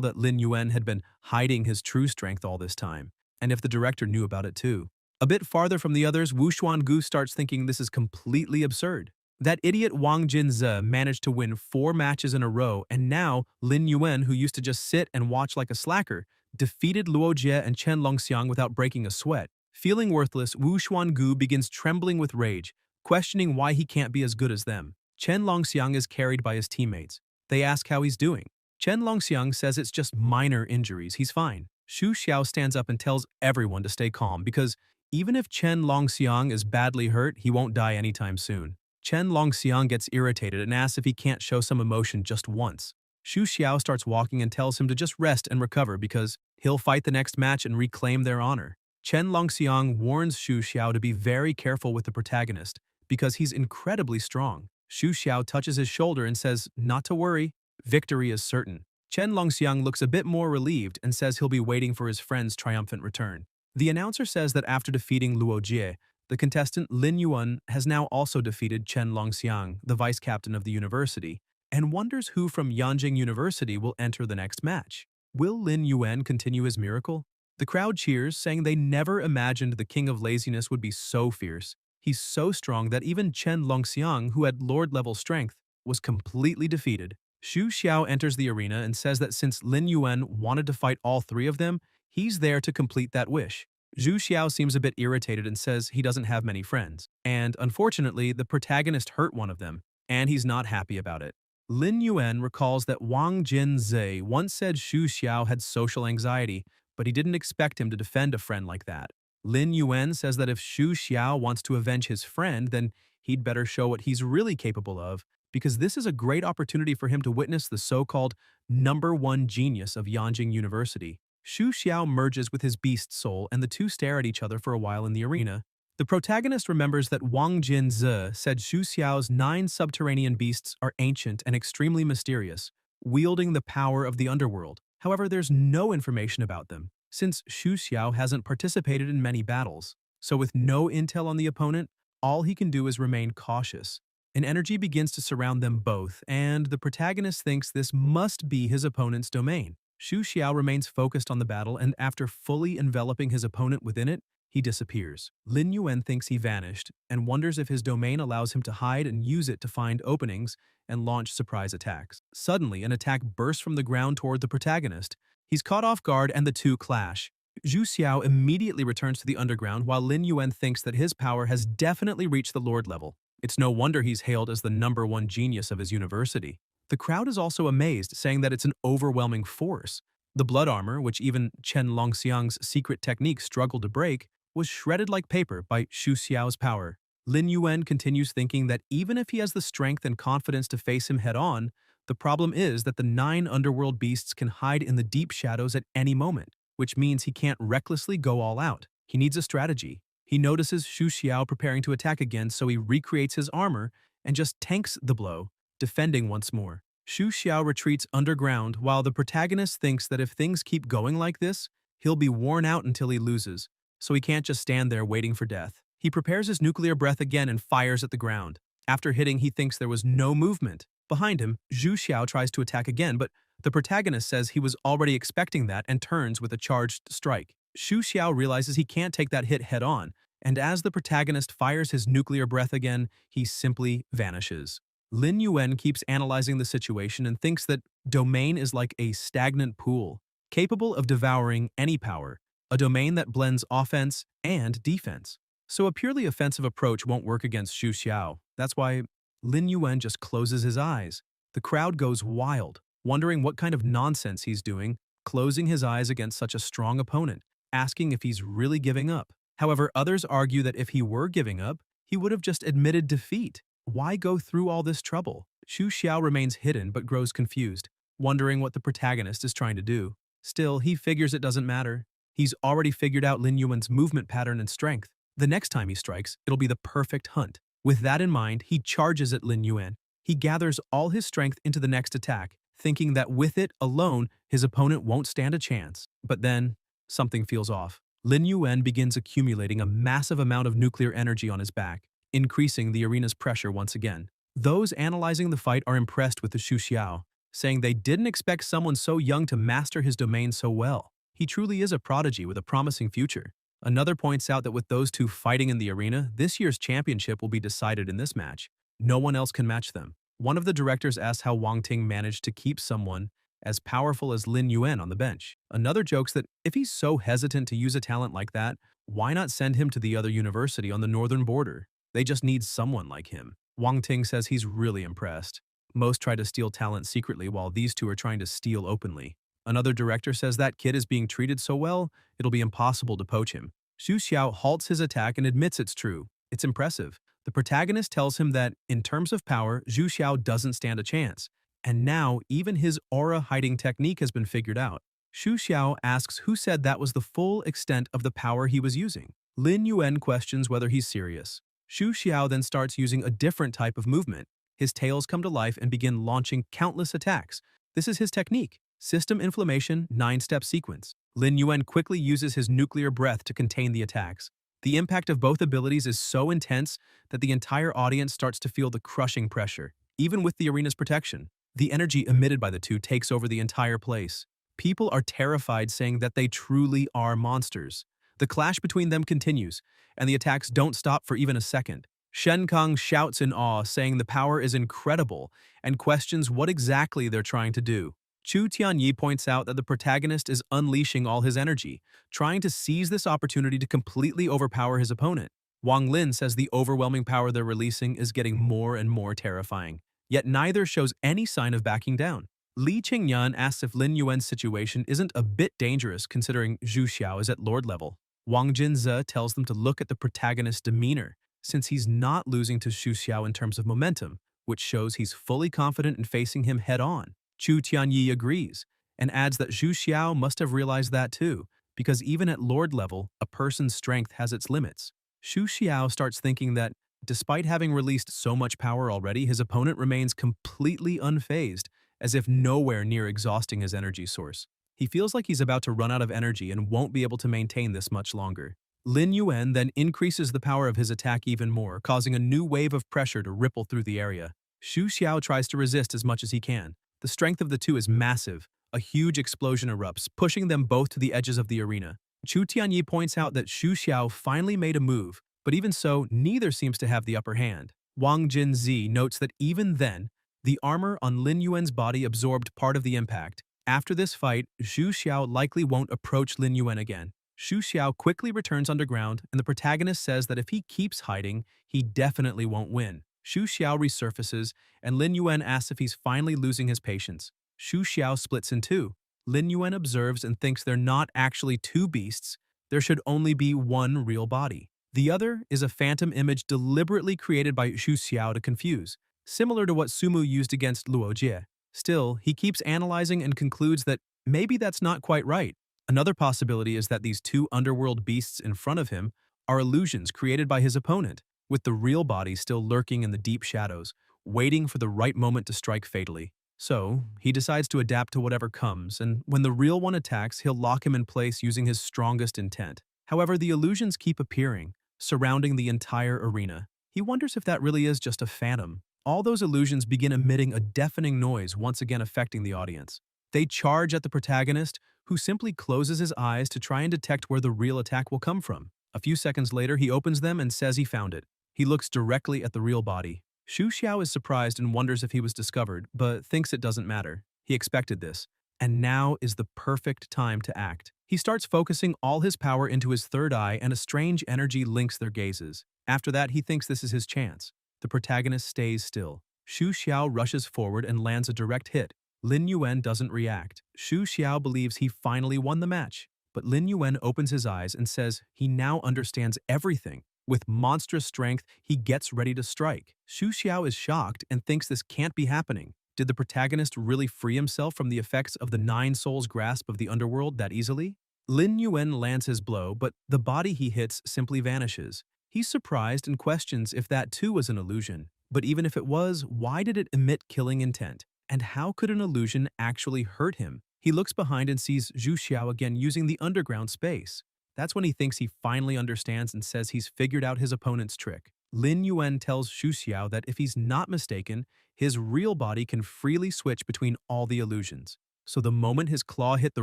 that Lin Yuan had been hiding his true strength all this time, and if the director knew about it too. A bit farther from the others, Wu Xuangu starts thinking this is completely absurd. That idiot Wang Jinze managed to win 4 matches in a row, and now Lin Yuan, who used to just sit and watch like a slacker, defeated Luo Jie and Chen Longxiang without breaking a sweat. Feeling worthless, Wu Xuangu begins trembling with rage, questioning why he can't be as good as them. Chen Longxiang is carried by his teammates. They ask how he's doing. Chen Longxiang says it's just minor injuries, he's fine. Xu Xiao stands up and tells everyone to stay calm because even if Chen Longxiang is badly hurt, he won't die anytime soon. Chen Longxiang gets irritated and asks if he can't show some emotion just once. Xu Xiao starts walking and tells him to just rest and recover because he'll fight the next match and reclaim their honor. Chen Longxiang warns Xu Xiao to be very careful with the protagonist because he's incredibly strong. Xu Xiao touches his shoulder and says not to worry, victory is certain. Chen Longxiang looks a bit more relieved and says he'll be waiting for his friend's triumphant return. The announcer says that after defeating Luo Jie, the contestant Lin Yuan has now also defeated Chen Longxiang, the vice captain of the university, and wonders who from Yanjing University will enter the next match. Will Lin Yuan continue his miracle? The crowd cheers, saying they never imagined the king of laziness would be so fierce. He's so strong that even Chen Longxiang, who had lord-level strength, was completely defeated. Xu Xiao enters the arena and says that since Lin Yuan wanted to fight all 3 of them, he's there to complete that wish. Xu Xiao seems a bit irritated and says he doesn't have many friends. And unfortunately, the protagonist hurt one of them, and he's not happy about it. Lin Yuan recalls that Wang Jinze once said Xu Xiao had social anxiety, but he didn't expect him to defend a friend like that. Lin Yuan says that if Xu Xiao wants to avenge his friend, then he'd better show what he's really capable of, because this is a great opportunity for him to witness the so-called #1 genius of Yanjing University. Xu Xiao merges with his beast soul, and the two stare at each other for a while in the arena. The protagonist remembers that Wang Jinze said Xu Xiao's 9 subterranean beasts are ancient and extremely mysterious, wielding the power of the underworld. However, there's no information about them, since Xu Xiao hasn't participated in many battles. So with no intel on the opponent, all he can do is remain cautious. An energy begins to surround them both, and the protagonist thinks this must be his opponent's domain. Xu Xiao remains focused on the battle, and after fully enveloping his opponent within it, he disappears. Lin Yuan thinks he vanished, and wonders if his domain allows him to hide and use it to find openings and launch surprise attacks. Suddenly, an attack bursts from the ground toward the protagonist. He's caught off guard and the two clash. Xu Xiao immediately returns to the underground while Lin Yuan thinks that his power has definitely reached the lord level. It's no wonder he's hailed as the #1 genius of his university. The crowd is also amazed, saying that it's an overwhelming force. The blood armor, which even Chen Longxiang's secret technique struggled to break, was shredded like paper by Xu Xiao's power. Lin Yuan continues thinking that even if he has the strength and confidence to face him head-on, the problem is that the 9 underworld beasts can hide in the deep shadows at any moment, which means he can't recklessly go all out. He needs a strategy. He notices Xu Xiao preparing to attack again, so he recreates his armor and just tanks the blow, defending once more. Xu Xiao retreats underground while the protagonist thinks that if things keep going like this, he'll be worn out until he loses, so he can't just stand there waiting for death. He prepares his nuclear breath again and fires at the ground. After hitting, he thinks there was no movement. Behind him, Xu Xiao tries to attack again, but the protagonist says he was already expecting that and turns with a charged strike. Xu Xiao realizes he can't take that hit head-on, and as the protagonist fires his nuclear breath again, he simply vanishes. Lin Yuan keeps analyzing the situation and thinks that domain is like a stagnant pool, capable of devouring any power, a domain that blends offense and defense. So a purely offensive approach won't work against Xu Xiao. That's why Lin Yuan just closes his eyes. The crowd goes wild, wondering what kind of nonsense he's doing, closing his eyes against such a strong opponent, asking if he's really giving up. However, others argue that if he were giving up, he would have just admitted defeat. Why go through all this trouble? Xu Xiao remains hidden but grows confused. wondering what the protagonist is trying to do. Still, he figures it doesn't matter. He's already figured out Lin Yuan's movement pattern and strength. The next time he strikes, it'll be the perfect hunt. With that in mind, he charges at Lin Yuan. He gathers all his strength into the next attack, thinking that with it alone, his opponent won't stand a chance. But then, something feels off. Lin Yuan begins accumulating a massive amount of nuclear energy on his back, increasing the arena's pressure once again. Those analyzing the fight are impressed with the Xu Xiao, saying they didn't expect someone so young to master his domain so well. He truly is a prodigy with a promising future. Another points out that with those two fighting in the arena, this year's championship will be decided in this match. No one else can match them. One of the directors asks how Wang Ting managed to keep someone as powerful as Lin Yuan on the bench. Another jokes that if he's so hesitant to use a talent like that, why not send him to the other university on the northern border? They just need someone like him. Wang Ting says he's really impressed. Most try to steal talent secretly while these two are trying to steal openly. Another director says that kid is being treated so well, it'll be impossible to poach him. Xu Xiao halts his attack and admits it's true. It's impressive. The protagonist tells him that, in terms of power, Xu Xiao doesn't stand a chance. And now, even his aura-hiding technique has been figured out. Xu Xiao asks who said that was the full extent of the power he was using. Lin Yuan questions whether he's serious. Xu Xiao then starts using a different type of movement. His tails come to life and begin launching countless attacks. This is his technique. System inflammation, 9-step sequence. Lin Yuan quickly uses his nuclear breath to contain the attacks. The impact of both abilities is so intense that the entire audience starts to feel the crushing pressure. Even with the arena's protection, the energy emitted by the two takes over the entire place. People are terrified, saying that they truly are monsters. The clash between them continues, and the attacks don't stop for even a second. Shen Kong shouts in awe, saying the power is incredible, and questions what exactly they're trying to do. Chu Tianyi points out that the protagonist is unleashing all his energy, trying to seize this opportunity to completely overpower his opponent. Wang Lin says the overwhelming power they're releasing is getting more and more terrifying, yet neither shows any sign of backing down. Li Qingyan asks if Lin Yuan's situation isn't a bit dangerous considering Xu Xiao is at Lord level. Wang Jinze tells them to look at the protagonist's demeanor, since he's not losing to Xu Xiao in terms of momentum, which shows he's fully confident in facing him head-on. Chu Tianyi agrees, and adds that Xu Xiao must have realized that too, because even at Lord level, a person's strength has its limits. Xu Xiao starts thinking that, despite having released so much power already, his opponent remains completely unfazed, as if nowhere near exhausting his energy source. He feels like he's about to run out of energy and won't be able to maintain this much longer. Lin Yuan then increases the power of his attack even more, causing a new wave of pressure to ripple through the area. Xu Xiao tries to resist as much as he can. The strength of the two is massive. A huge explosion erupts, pushing them both to the edges of the arena. Chu Tianyi points out that Xu Xiao finally made a move, but even so, neither seems to have the upper hand. Wang Jinzi notes that even then, the armor on Lin Yuan's body absorbed part of the impact. After this fight, Xu Xiao likely won't approach Lin Yuan again. Xu Xiao quickly returns underground, and the protagonist says that if he keeps hiding, he definitely won't win. Xu Xiao resurfaces, and Lin Yuan asks if he's finally losing his patience. Xu Xiao splits in two. Lin Yuan observes and thinks they're not actually two beasts. There should only be one real body. The other is a phantom image deliberately created by Xu Xiao to confuse, similar to what Sumu used against Luo Jie. Still, he keeps analyzing and concludes that maybe that's not quite right. Another possibility is that these two underworld beasts in front of him are illusions created by his opponent, with the real body still lurking in the deep shadows, waiting for the right moment to strike fatally. So, he decides to adapt to whatever comes, and when the real one attacks, he'll lock him in place using his strongest intent. However, the illusions keep appearing, surrounding the entire arena. He wonders if that really is just a phantom. All those illusions begin emitting a deafening noise, once again affecting the audience. They charge at the protagonist, who simply closes his eyes to try and detect where the real attack will come from. A few seconds later, he opens them and says he found it. He looks directly at the real body. Xu Xiao is surprised and wonders if he was discovered, but thinks it doesn't matter. He expected this. And now is the perfect time to act. He starts focusing all his power into his third eye, and a strange energy links their gazes. After that, he thinks this is his chance. The protagonist stays still. Xu Xiao rushes forward and lands a direct hit. Lin Yuan doesn't react. Xu Xiao believes he finally won the match. But Lin Yuan opens his eyes and says he now understands everything. With monstrous strength, he gets ready to strike. Xu Xiao is shocked and thinks this can't be happening. Did the protagonist really free himself from the effects of the Nine Souls' grasp of the underworld that easily? Lin Yuan lands his blow, but the body he hits simply vanishes. He's surprised and questions if that too was an illusion. But even if it was, why did it emit killing intent? And how could an illusion actually hurt him? He looks behind and sees Zhu Xiao again using the underground space. That's when he thinks he finally understands and says he's figured out his opponent's trick. Lin Yuan tells Zhu Xiao that if he's not mistaken, his real body can freely switch between all the illusions. So the moment his claw hit the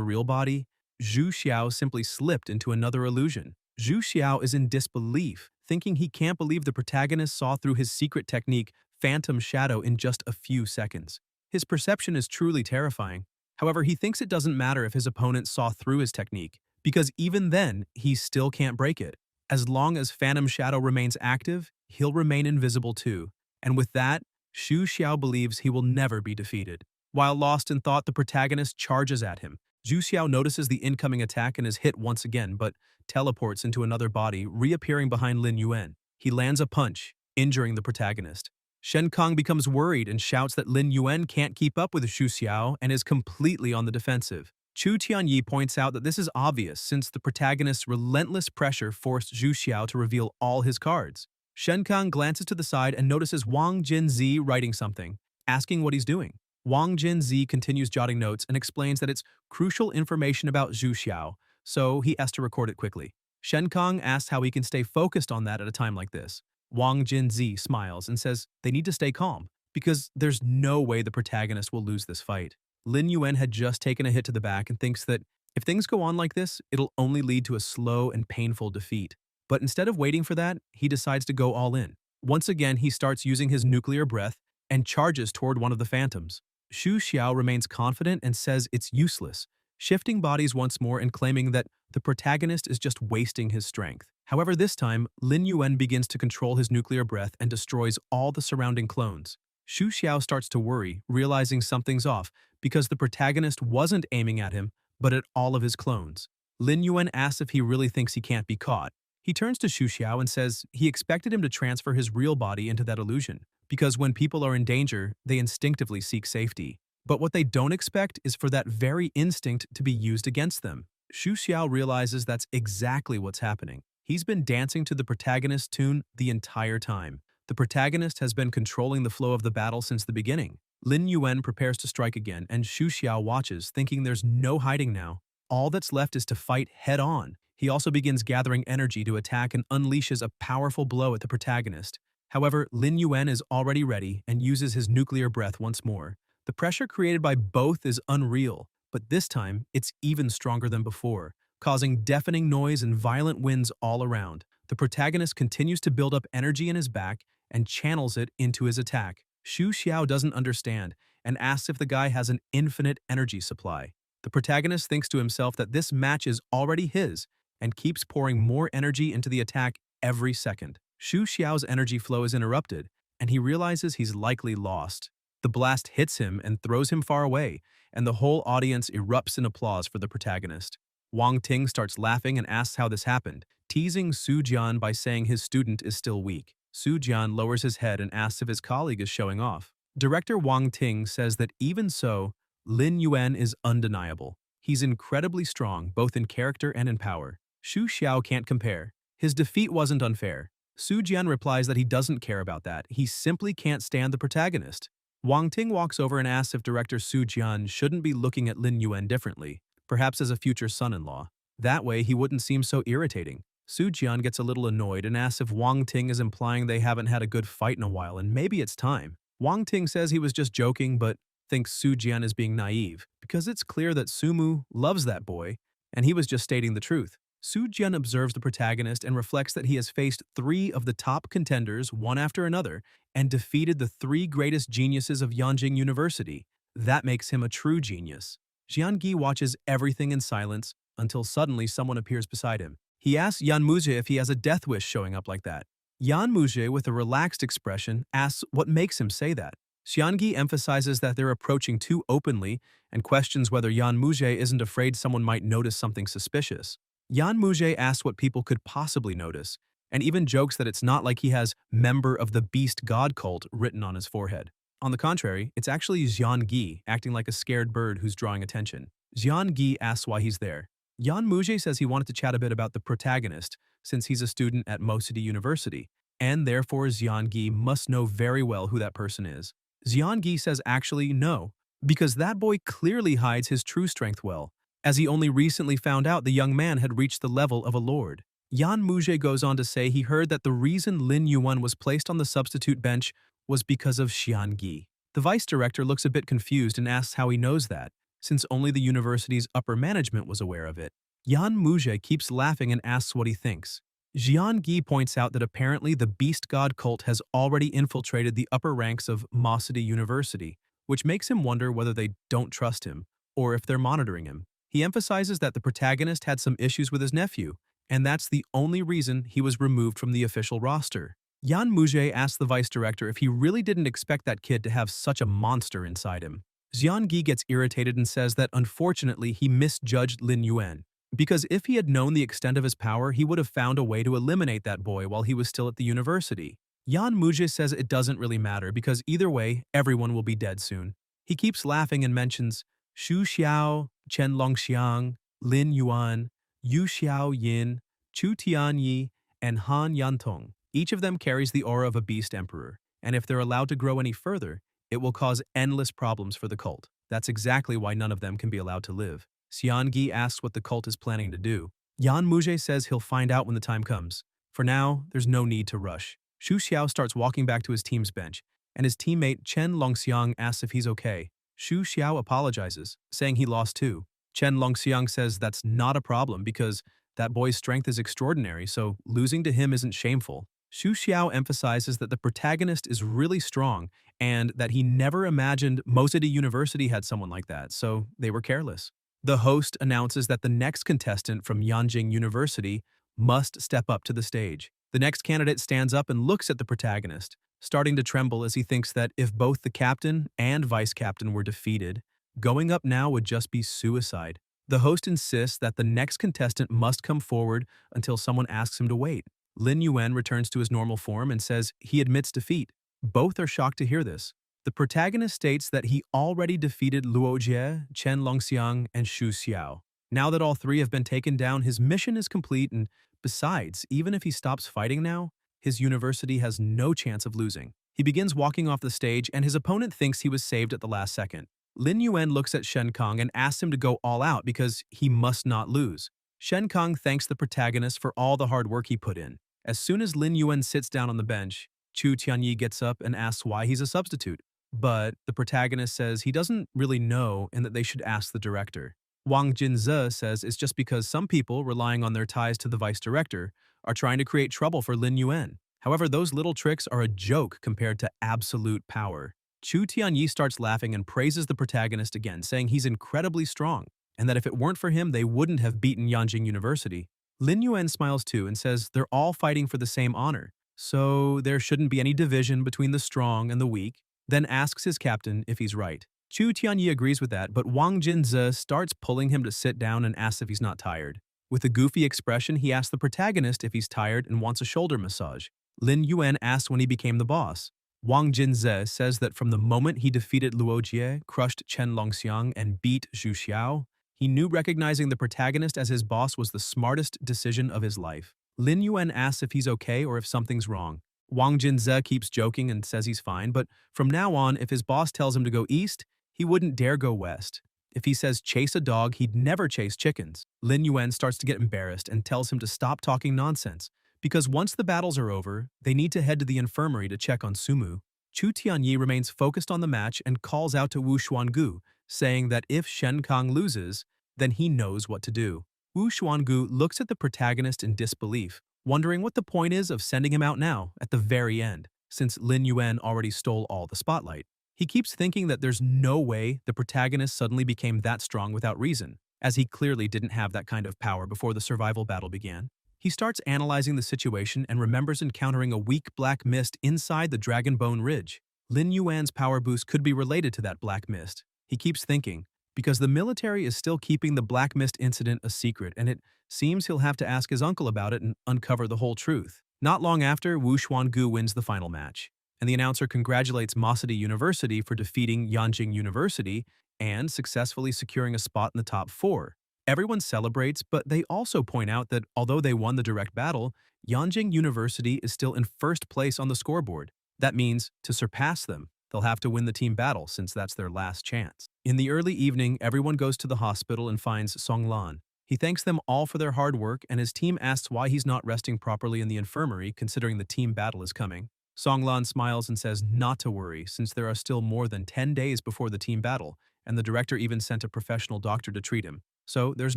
real body, Zhu Xiao simply slipped into another illusion. Zhu Xiao is in disbelief, thinking he can't believe the protagonist saw through his secret technique, Phantom Shadow, in just a few seconds. His perception is truly terrifying. However, he thinks it doesn't matter if his opponent saw through his technique, because even then, he still can't break it. As long as Phantom Shadow remains active, he'll remain invisible too. And with that, Zhu Xiao believes he will never be defeated. While lost in thought, the protagonist charges at him. Zhu Xiao notices the incoming attack and is hit once again, but teleports into another body, reappearing behind Lin Yuan. He lands a punch, injuring the protagonist. Shen Kong becomes worried and shouts that Lin Yuan can't keep up with Zhu Xiao and is completely on the defensive. Chu Tianyi points out that this is obvious since the protagonist's relentless pressure forced Zhu Xiao to reveal all his cards. Shen Kong glances to the side and notices Wang Jinzi writing something, asking what he's doing. Wang Jinzi continues jotting notes and explains that it's crucial information about Zhu Xiao, so he has to record it quickly. Shen Kong asks how he can stay focused on that at a time like this. Wang Jinzi smiles and says they need to stay calm, because there's no way the protagonist will lose this fight. Lin Yuan had just taken a hit to the back and thinks that if things go on like this, it'll only lead to a slow and painful defeat. But instead of waiting for that, he decides to go all in. Once again, he starts using his nuclear breath and charges toward one of the phantoms. Zhu Xiao remains confident and says it's useless, shifting bodies once more and claiming that the protagonist is just wasting his strength. However, this time, Lin Yuan begins to control his nuclear breath and destroys all the surrounding clones. Zhu Xiao starts to worry, realizing something's off, because the protagonist wasn't aiming at him, but at all of his clones. Lin Yuan asks if he really thinks he can't be caught. He turns to Zhu Xiao and says he expected him to transfer his real body into that illusion, because when people are in danger, they instinctively seek safety. But what they don't expect is for that very instinct to be used against them. Zhu Xiao realizes that's exactly what's happening. He's been dancing to the protagonist's tune the entire time. The protagonist has been controlling the flow of the battle since the beginning. Lin Yuan prepares to strike again, and Zhu Xiao watches, thinking there's no hiding now. All that's left is to fight head-on. He also begins gathering energy to attack and unleashes a powerful blow at the protagonist. However, Lin Yuan is already ready and uses his nuclear breath once more. The pressure created by both is unreal, but this time it's even stronger than before, causing deafening noise and violent winds all around. The protagonist continues to build up energy in his back and channels it into his attack. Zhu Xiao doesn't understand and asks if the guy has an infinite energy supply. The protagonist thinks to himself that this match is already his and keeps pouring more energy into the attack every second. Zhu Xiao's energy flow is interrupted, and he realizes he's likely lost. The blast hits him and throws him far away, and the whole audience erupts in applause for the protagonist. Wang Ting starts laughing and asks how this happened, teasing Su Jian by saying his student is still weak. Su Jian lowers his head and asks if his colleague is showing off. Director Wang Ting says that even so, Lin Yuan is undeniable. He's incredibly strong, both in character and in power. Zhu Xiao can't compare. His defeat wasn't unfair. Su Jian replies that he doesn't care about that. He simply can't stand the protagonist. Wang Ting walks over and asks if director Su Jian shouldn't be looking at Lin Yuan differently, perhaps as a future son-in-law. That way, he wouldn't seem so irritating. Su Jian gets a little annoyed and asks if Wang Ting is implying they haven't had a good fight in a while and maybe it's time. Wang Ting says he was just joking but thinks Su Jian is being naive, because it's clear that Sumu loves that boy, and he was just stating the truth. Su Jian observes the protagonist and reflects that he has faced 3 of the top contenders one after another and defeated the 3 greatest geniuses of Yanjing University. That makes him a true genius. Jiangi watches everything in silence until suddenly someone appears beside him. He asks Yan Muzhe if he has a death wish showing up like that. Yan Muzhe, with a relaxed expression, asks what makes him say that. Xiangi emphasizes that they're approaching too openly and questions whether Yan Muzhe isn't afraid someone might notice something suspicious. Yan Muzhe asks what people could possibly notice, and even jokes that it's not like he has "member of the beast god cult" written on his forehead. on the contrary, it's actually Jian Gi acting like a scared bird who's drawing attention. Jian Gi asks why he's there. Yan Muje says he wanted to chat a bit about the protagonist since he's a student at Mo City University, and therefore Jian Gi must know very well who that person is. Jian Gi says actually no, because that boy clearly hides his true strength well, as he only recently found out the young man had reached the level of a lord. Yan Muje goes on to say he heard that the reason Lin Yuan was placed on the substitute bench was because of Xian Gi. The vice director looks a bit confused and asks how he knows that, since only the university's upper management was aware of it. Yan Muje keeps laughing and asks what he thinks. Jian Gi points out that apparently the Beast God cult has already infiltrated the upper ranks of Mo City University, which makes him wonder whether they don't trust him, or if they're monitoring him. He emphasizes that the protagonist had some issues with his nephew, and that's the only reason he was removed from the official roster. Yan Muje asks the vice director if he really didn't expect that kid to have such a monster inside him. Jian Gi gets irritated and says that unfortunately he misjudged Lin Yuan, because if he had known the extent of his power, he would have found a way to eliminate that boy while he was still at the university. Yan Muje says it doesn't really matter because either way, everyone will be dead soon. He keeps laughing and mentions Xu Xiao, Chen Longxiang, Lin Yuan, Yu Xiao Yin, Chu Tianyi, and Han Yantong. Each of them carries the aura of a beast emperor, and if they're allowed to grow any further, it will cause endless problems for the cult. That's exactly why none of them can be allowed to live. Xian Gi asks what the cult is planning to do. Yan Muje says he'll find out when the time comes. For now, there's no need to rush. Xu Xiao starts walking back to his team's bench, and his teammate Chen Longxiang asks if he's okay. Xu Xiao apologizes, saying he lost too. Chen Longxiang says that's not a problem because that boy's strength is extraordinary, so losing to him isn't shameful. Xu Xiao emphasizes that the protagonist is really strong and that he never imagined Mo City University had someone like that, so they were careless. The host announces that the next contestant from Yanjing University must step up to the stage. The next candidate stands up and looks at the protagonist, starting to tremble as he thinks that if both the captain and vice captain were defeated, going up now would just be suicide. The host insists that the next contestant must come forward until someone asks him to wait. Lin Yuan returns to his normal form and says he admits defeat. Both are shocked to hear this. The protagonist states that he already defeated Luo Jie, Chen Longxiang, and Xu Xiao. Now that all three have been taken down, his mission is complete, and besides, even if he stops fighting now, his university has no chance of losing. He begins walking off the stage, and his opponent thinks he was saved at the last second. Lin Yuan looks at Shen Kong and asks him to go all out because he must not lose. Shen Kong thanks the protagonist for all the hard work he put in. As soon as Lin Yuan sits down on the bench, Chu Tianyi gets up and asks why he's a substitute. But the protagonist says he doesn't really know and that they should ask the director. Wang Jinze says it's just because some people, relying on their ties to the vice director, are trying to create trouble for Lin Yuan. However, those little tricks are a joke compared to absolute power. Chu Tianyi starts laughing and praises the protagonist again, saying he's incredibly strong, and that if it weren't for him, they wouldn't have beaten Yanjing University. Lin Yuan smiles too and says they're all fighting for the same honor, so there shouldn't be any division between the strong and the weak, then asks his captain if he's right. Chu Tianyi agrees with that, but Wang Jinze starts pulling him to sit down and asks if he's not tired. With a goofy expression, he asks the protagonist if he's tired and wants a shoulder massage. Lin Yuan asks when he became the boss. Wang Jinze says that from the moment he defeated Luo Jie, crushed Chen Longxiang, and beat Xu Xiao, he knew recognizing the protagonist as his boss was the smartest decision of his life. Lin Yuan asks if he's okay or if something's wrong. Wang Jinze keeps joking and says he's fine, but from now on, if his boss tells him to go east, he wouldn't dare go west. If he says chase a dog, he'd never chase chickens. Lin Yuan starts to get embarrassed and tells him to stop talking nonsense, because once the battles are over, they need to head to the infirmary to check on Sumu. Chu Tianyi remains focused on the match and calls out to Wu Xuangu, saying that if Shen Kong loses, then he knows what to do. Wu Xuangu looks at the protagonist in disbelief, wondering what the point is of sending him out now, at the very end, since Lin Yuan already stole all the spotlight. He keeps thinking that there's no way the protagonist suddenly became that strong without reason, as he clearly didn't have that kind of power before the survival battle began. He starts analyzing the situation and remembers encountering a weak black mist inside the Dragon Bone Ridge. Lin Yuan's power boost could be related to that black mist. He keeps thinking, because the military is still keeping the black mist incident a secret, and it seems he'll have to ask his uncle about it and uncover the whole truth. Not long after, Wu Xuangu wins the final match. and the announcer congratulates Masadi University for defeating Yanjing University and successfully securing a spot in the top 4. Everyone celebrates, but they also point out that although they won the direct battle, Yanjing University is still in first place on the scoreboard. That means, to surpass them, they'll have to win the team battle since that's their last chance. In the early evening, everyone goes to the hospital and finds Songlan. He thanks them all for their hard work, and his team asks why he's not resting properly in the infirmary considering the team battle is coming. Songlan smiles and says not to worry since there are still more than 10 days before the team battle, and the director even sent a professional doctor to treat him, so there's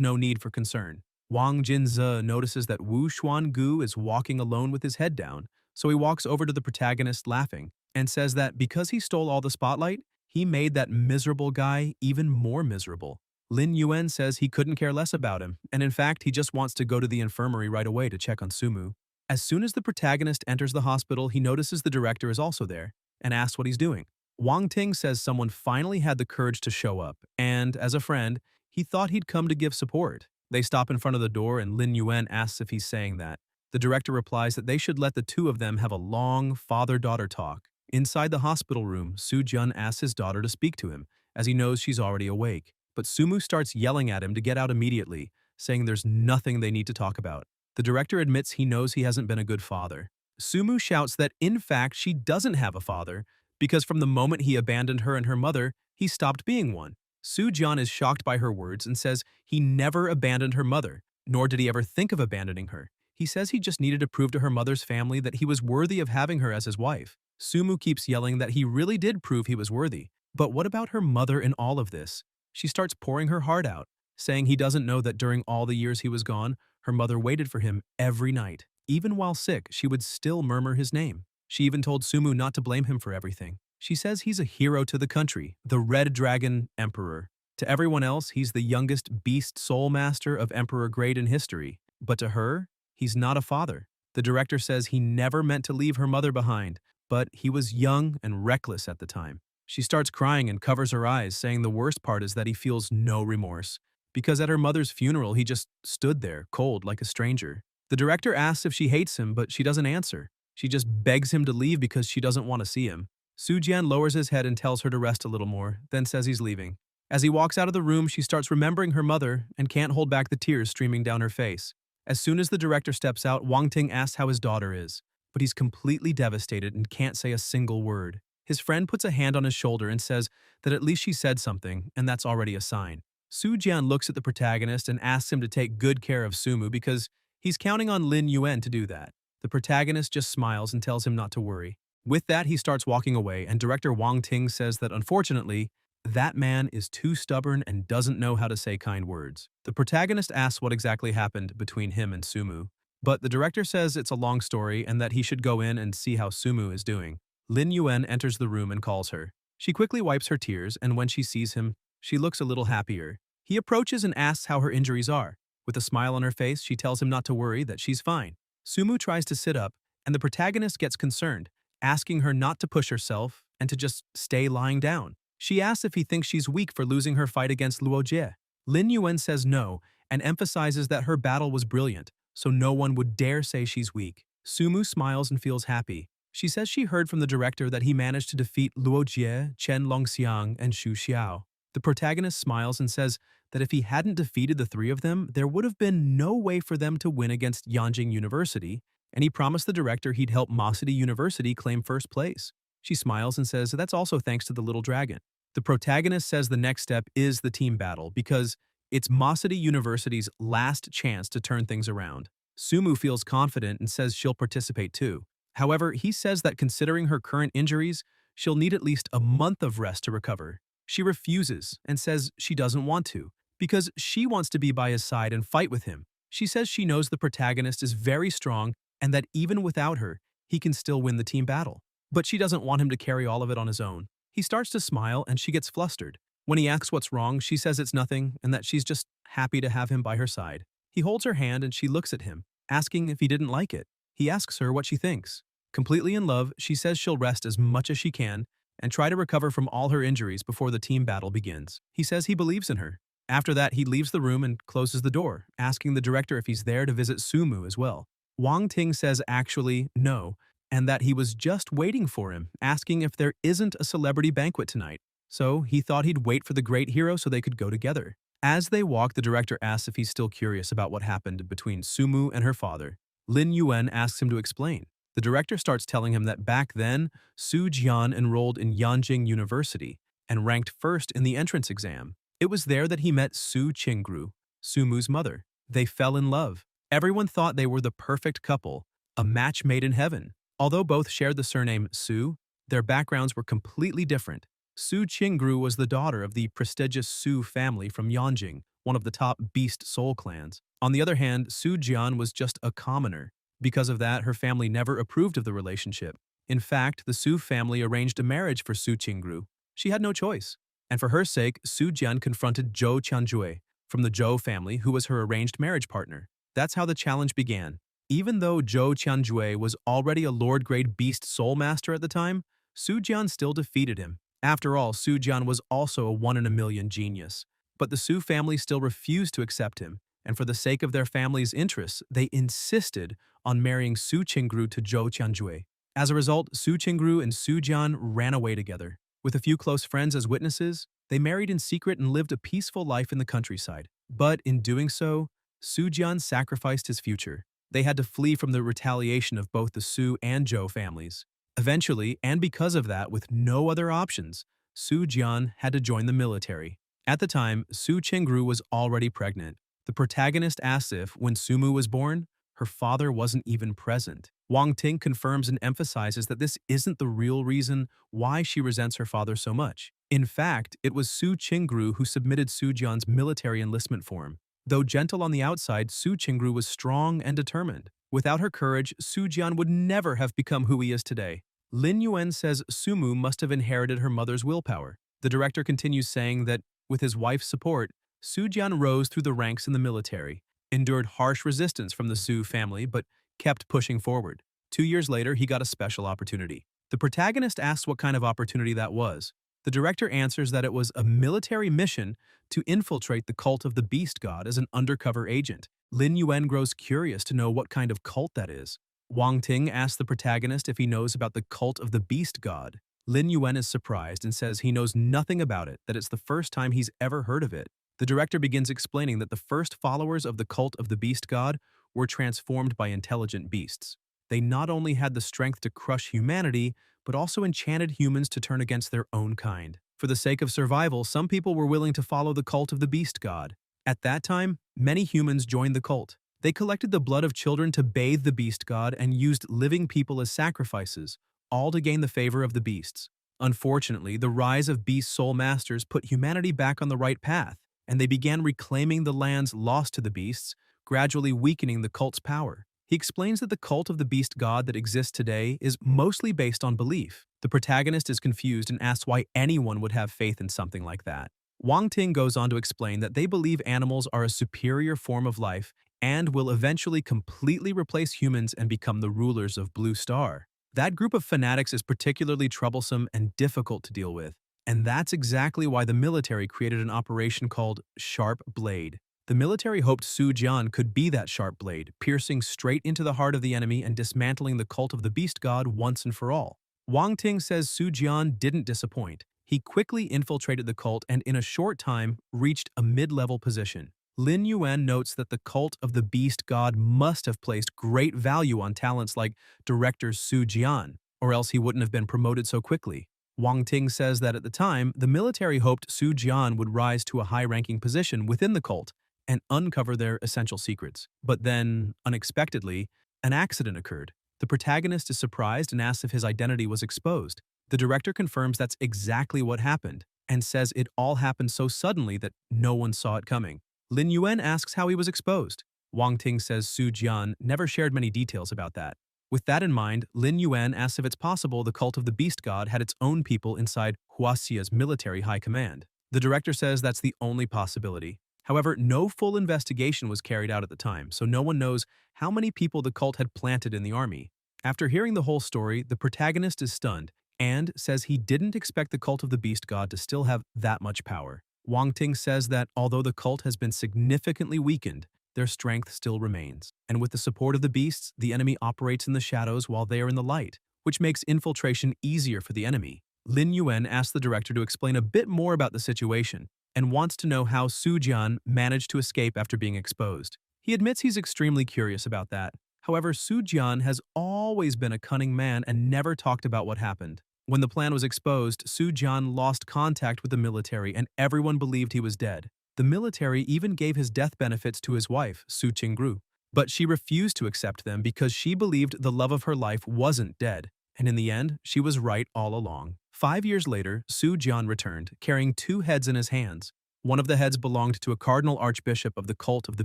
no need for concern. Wang Jinze notices that Wu Xuangu is walking alone with his head down, so he walks over to the protagonist laughing and says that because he stole all the spotlight, he made that miserable guy even more miserable. Lin Yuan says he couldn't care less about him, and in fact he just wants to go to the infirmary right away to check on Sumu. As soon as the protagonist enters the hospital, he notices the director is also there and asks what he's doing. Wang Ting says someone finally had the courage to show up, and as a friend, he thought he'd come to give support. They stop in front of the door and Lin Yuan asks if he's saying that. The director replies that they should let the two of them have a long father-daughter talk. Inside the hospital room, Su Jun asks his daughter to speak to him, as he knows she's already awake. But Sumu starts yelling at him to get out immediately, saying there's nothing they need to talk about. The director admits he knows he hasn't been a good father. Sumu shouts that in fact she doesn't have a father, because from the moment he abandoned her and her mother, he stopped being one. Su Jun is shocked by her words and says he never abandoned her mother, nor did he ever think of abandoning her. He says he just needed to prove to her mother's family that he was worthy of having her as his wife. Sumu keeps yelling that he really did prove he was worthy. But what about her mother in all of this? She starts pouring her heart out, saying he doesn't know that during all the years he was gone, her mother waited for him every night. Even while sick, she would still murmur his name. She even told Sumu not to blame him for everything. She says he's a hero to the country, the Red Dragon Emperor. To everyone else, he's the youngest beast soul master of Emperor grade in history. But to her, he's not a father. The director says he never meant to leave her mother behind, but he was young and reckless at the time. She starts crying and covers her eyes, saying the worst part is that he feels no remorse, because at her mother's funeral he just stood there, cold like a stranger. The director asks if she hates him, but she doesn't answer. She just begs him to leave because she doesn't want to see him. Su Jian lowers his head and tells her to rest a little more, then says he's leaving. As he walks out of the room, she starts remembering her mother and can't hold back the tears streaming down her face. As soon as the director steps out, Wang Ting asks how his daughter is, but he's completely devastated and can't say a single word. His friend puts a hand on his shoulder and says that at least she said something, and that's already a sign. Su Jian looks at the protagonist and asks him to take good care of Sumu because he's counting on Lin Yuan to do that. The protagonist just smiles and tells him not to worry. With that, he starts walking away, and director Wang Ting says that unfortunately, that man is too stubborn and doesn't know how to say kind words. The protagonist asks what exactly happened between him and Sumu, but the director says it's a long story and that he should go in and see how Sumu is doing. Lin Yuan enters the room and calls her. She quickly wipes her tears, and when she sees him, she looks a little happier. He approaches and asks how her injuries are. With a smile on her face, she tells him not to worry, that she's fine. Sumu tries to sit up, and the protagonist gets concerned, asking her not to push herself and to just stay lying down. She asks if he thinks she's weak for losing her fight against Luo Jie. Lin Yuan says no and emphasizes that her battle was brilliant, so no one would dare say she's weak. Sumu smiles and feels happy. She says she heard from the director that he managed to defeat Luo Jie, Chen Longxiang, and Xu Xiao. The protagonist smiles and says that if he hadn't defeated the three of them, there would have been no way for them to win against Yanjing University, and he promised the director he'd help Masadi University claim first place. She smiles and says that's also thanks to the little dragon. The protagonist says the next step is the team battle because it's Masadi University's last chance to turn things around. Sumu feels confident and says she'll participate too. However, he says that considering her current injuries, she'll need at least a month of rest to recover. She refuses and says she doesn't want to, because she wants to be by his side and fight with him. She says she knows the protagonist is very strong and that even without her, he can still win the team battle. But she doesn't want him to carry all of it on his own. He starts to smile and she gets flustered. When he asks what's wrong, she says it's nothing and that she's just happy to have him by her side. He holds her hand and she looks at him, asking if he didn't like it. He asks her what she thinks. Completely in love, she says she'll rest as much as she can and try to recover from all her injuries before the team battle begins. He says he believes in her. After that, he leaves the room and closes the door, asking the director if he's there to visit Sumu as well. Wang Ting says actually, no, and that he was just waiting for him, asking if there isn't a celebrity banquet tonight. So he thought he'd wait for the great hero so they could go together. As they walk, the director asks if he's still curious about what happened between Sumu and her father. Lin Yuan asks him to explain. The director starts telling him that back then, Su Jian enrolled in Yanjing University and ranked first in the entrance exam. It was there that he met Su Qingru, Sumu's mother. They fell in love. Everyone thought they were the perfect couple, a match made in heaven. Although both shared the surname Su, their backgrounds were completely different. Su Qingru was the daughter of the prestigious Su family from Yanjing, one of the top beast soul clans. On the other hand, Su Jian was just a commoner. Because of that, her family never approved of the relationship. In fact, the Su family arranged a marriage for Su Qingru. She had no choice. And for her sake, Su Jian confronted Zhou Qianjue from the Zhou family, who was her arranged marriage partner. That's how the challenge began. Even though Zhou Qianjue was already a Lord-grade beast soul master at the time, Su Jian still defeated him. After all, Su Jian was also a one-in-a-million genius. But the Su family still refused to accept him, and for the sake of their family's interests, they insisted on marrying Su Qingru to Zhou Qianjue. As a result, Su Qingru and Su Jian ran away together. With a few close friends as witnesses, they married in secret and lived a peaceful life in the countryside. But in doing so, Su Jian sacrificed his future. They had to flee from the retaliation of both the Su and Zhou families. Eventually, and because of that, with no other options, Su Jian had to join the military. At the time, Su Qingru was already pregnant. The protagonist asks if, when Sumu was born, her father wasn't even present. Wang Ting confirms and emphasizes that this isn't the real reason why she resents her father so much. In fact, it was Su Qingru who submitted Su Jian's military enlistment form. Though gentle on the outside, Su Qingru was strong and determined. Without her courage, Su Jian would never have become who he is today. Lin Yuan says Sumu must have inherited her mother's willpower. The director continues saying that, with his wife's support, Su Jian rose through the ranks in the military, endured harsh resistance from the Su family, but kept pushing forward. 2 years later, he got a special opportunity. The protagonist asks what kind of opportunity that was. The director answers that it was a military mission to infiltrate the cult of the beast god as an undercover agent. Lin Yuan grows curious to know what kind of cult that is. Wang Ting asks the protagonist if he knows about the cult of the beast god. Lin Yuan is surprised and says he knows nothing about it, that it's the first time he's ever heard of it. The director begins explaining that the first followers of the cult of the beast god were transformed by intelligent beasts. They not only had the strength to crush humanity, but also enchanted humans to turn against their own kind. For the sake of survival, some people were willing to follow the cult of the beast god. At that time, many humans joined the cult. They collected the blood of children to bathe the beast god and used living people as sacrifices, all to gain the favor of the beasts. Unfortunately, the rise of beast soul masters put humanity back on the right path, and they began reclaiming the lands lost to the beasts, gradually weakening the cult's power. He explains that the cult of the beast god that exists today is mostly based on belief. The protagonist is confused and asks why anyone would have faith in something like that. Wang Ting goes on to explain that they believe animals are a superior form of life and will eventually completely replace humans and become the rulers of Blue Star. That group of fanatics is particularly troublesome and difficult to deal with, and that's exactly why the military created an operation called Sharp Blade. The military hoped Su Jian could be that sharp blade, piercing straight into the heart of the enemy and dismantling the cult of the beast god once and for all. Wang Ting says Su Jian didn't disappoint. He quickly infiltrated the cult and in a short time reached a mid-level position. Lin Yuan notes that the cult of the beast god must have placed great value on talents like director Su Jian, or else he wouldn't have been promoted so quickly. Wang Ting says that at the time, the military hoped Su Jian would rise to a high-ranking position within the cult and uncover their essential secrets. But then, unexpectedly, an accident occurred. The protagonist is surprised and asks if his identity was exposed. The director confirms that's exactly what happened and says it all happened so suddenly that no one saw it coming. Lin Yuan asks how he was exposed. Wang Ting says Su Jian never shared many details about that. With that in mind, Lin Yuan asks if it's possible the cult of the beast god had its own people inside Huaxia's military high command. The director says that's the only possibility. However, no full investigation was carried out at the time, so no one knows how many people the cult had planted in the army. After hearing the whole story, the protagonist is stunned and says he didn't expect the cult of the beast god to still have that much power. Wang Ting says that although the cult has been significantly weakened, their strength still remains. And with the support of the beasts, the enemy operates in the shadows while they are in the light, which makes infiltration easier for the enemy. Lin Yuan asks the director to explain a bit more about the situation and wants to know how Su Jian managed to escape after being exposed. He admits he's extremely curious about that. However, Su Jian has always been a cunning man and never talked about what happened. When the plan was exposed, Su Jian lost contact with the military and everyone believed he was dead. The military even gave his death benefits to his wife, Su Qingru, but she refused to accept them because she believed the love of her life wasn't dead. And in the end, she was right all along. 5 years later, Su Jian returned, carrying 2 heads in his hands. One of the heads belonged to a cardinal archbishop of the cult of the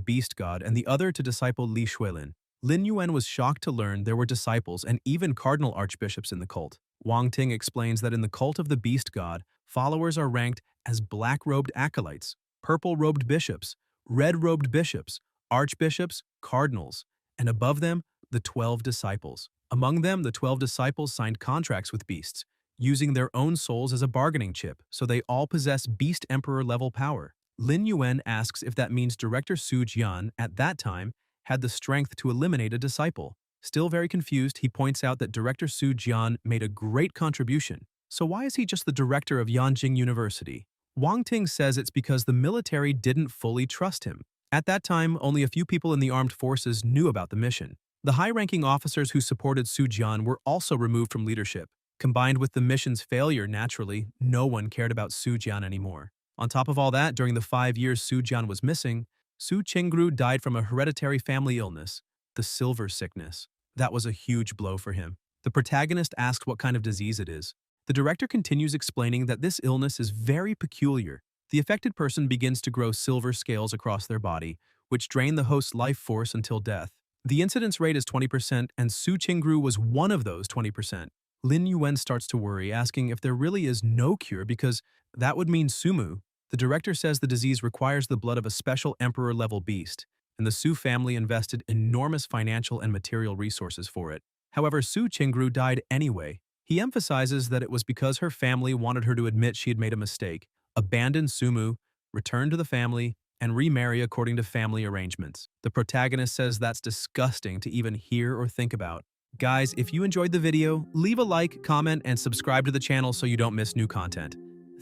beast god and the other to disciple Li Shuilin. Lin Yuan was shocked to learn there were disciples and even cardinal archbishops in the cult. Wang Ting explains that in the cult of the beast god, followers are ranked as black-robed acolytes, purple-robed bishops, red-robed bishops, archbishops, cardinals, and above them, the 12 disciples. Among them, the 12 disciples signed contracts with beasts, using their own souls as a bargaining chip, so they all possess Beast Emperor-level power. Lin Yuan asks if that means Director Su Jian, at that time, had the strength to eliminate a disciple. Still very confused, he points out that Director Su Jian made a great contribution. So why is he just the director of Yanjing University? Wang Ting says it's because the military didn't fully trust him. At that time, only a few people in the armed forces knew about the mission. The high-ranking officers who supported Su Jian were also removed from leadership. Combined with the mission's failure, naturally, no one cared about Su Jian anymore. On top of all that, during the 5 years Su Jian was missing, Su Qingru died from a hereditary family illness, the silver sickness. That was a huge blow for him. The protagonist asked what kind of disease it is. The director continues explaining that this illness is very peculiar. The affected person begins to grow silver scales across their body, which drain the host's life force until death. The incidence rate is 20%, and Su Qingru was one of those 20%. Lin Yuan starts to worry, asking if there really is no cure because that would mean Sumu. The director says the disease requires the blood of a special emperor-level beast, and the Su family invested enormous financial and material resources for it. However, Su Qingru died anyway. He emphasizes that it was because her family wanted her to admit she had made a mistake, abandon Sumu, return to the family, and remarry according to family arrangements. The protagonist says that's disgusting to even hear or think about. Guys, if you enjoyed the video, leave a like, comment, and subscribe to the channel so you don't miss new content.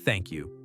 Thank you.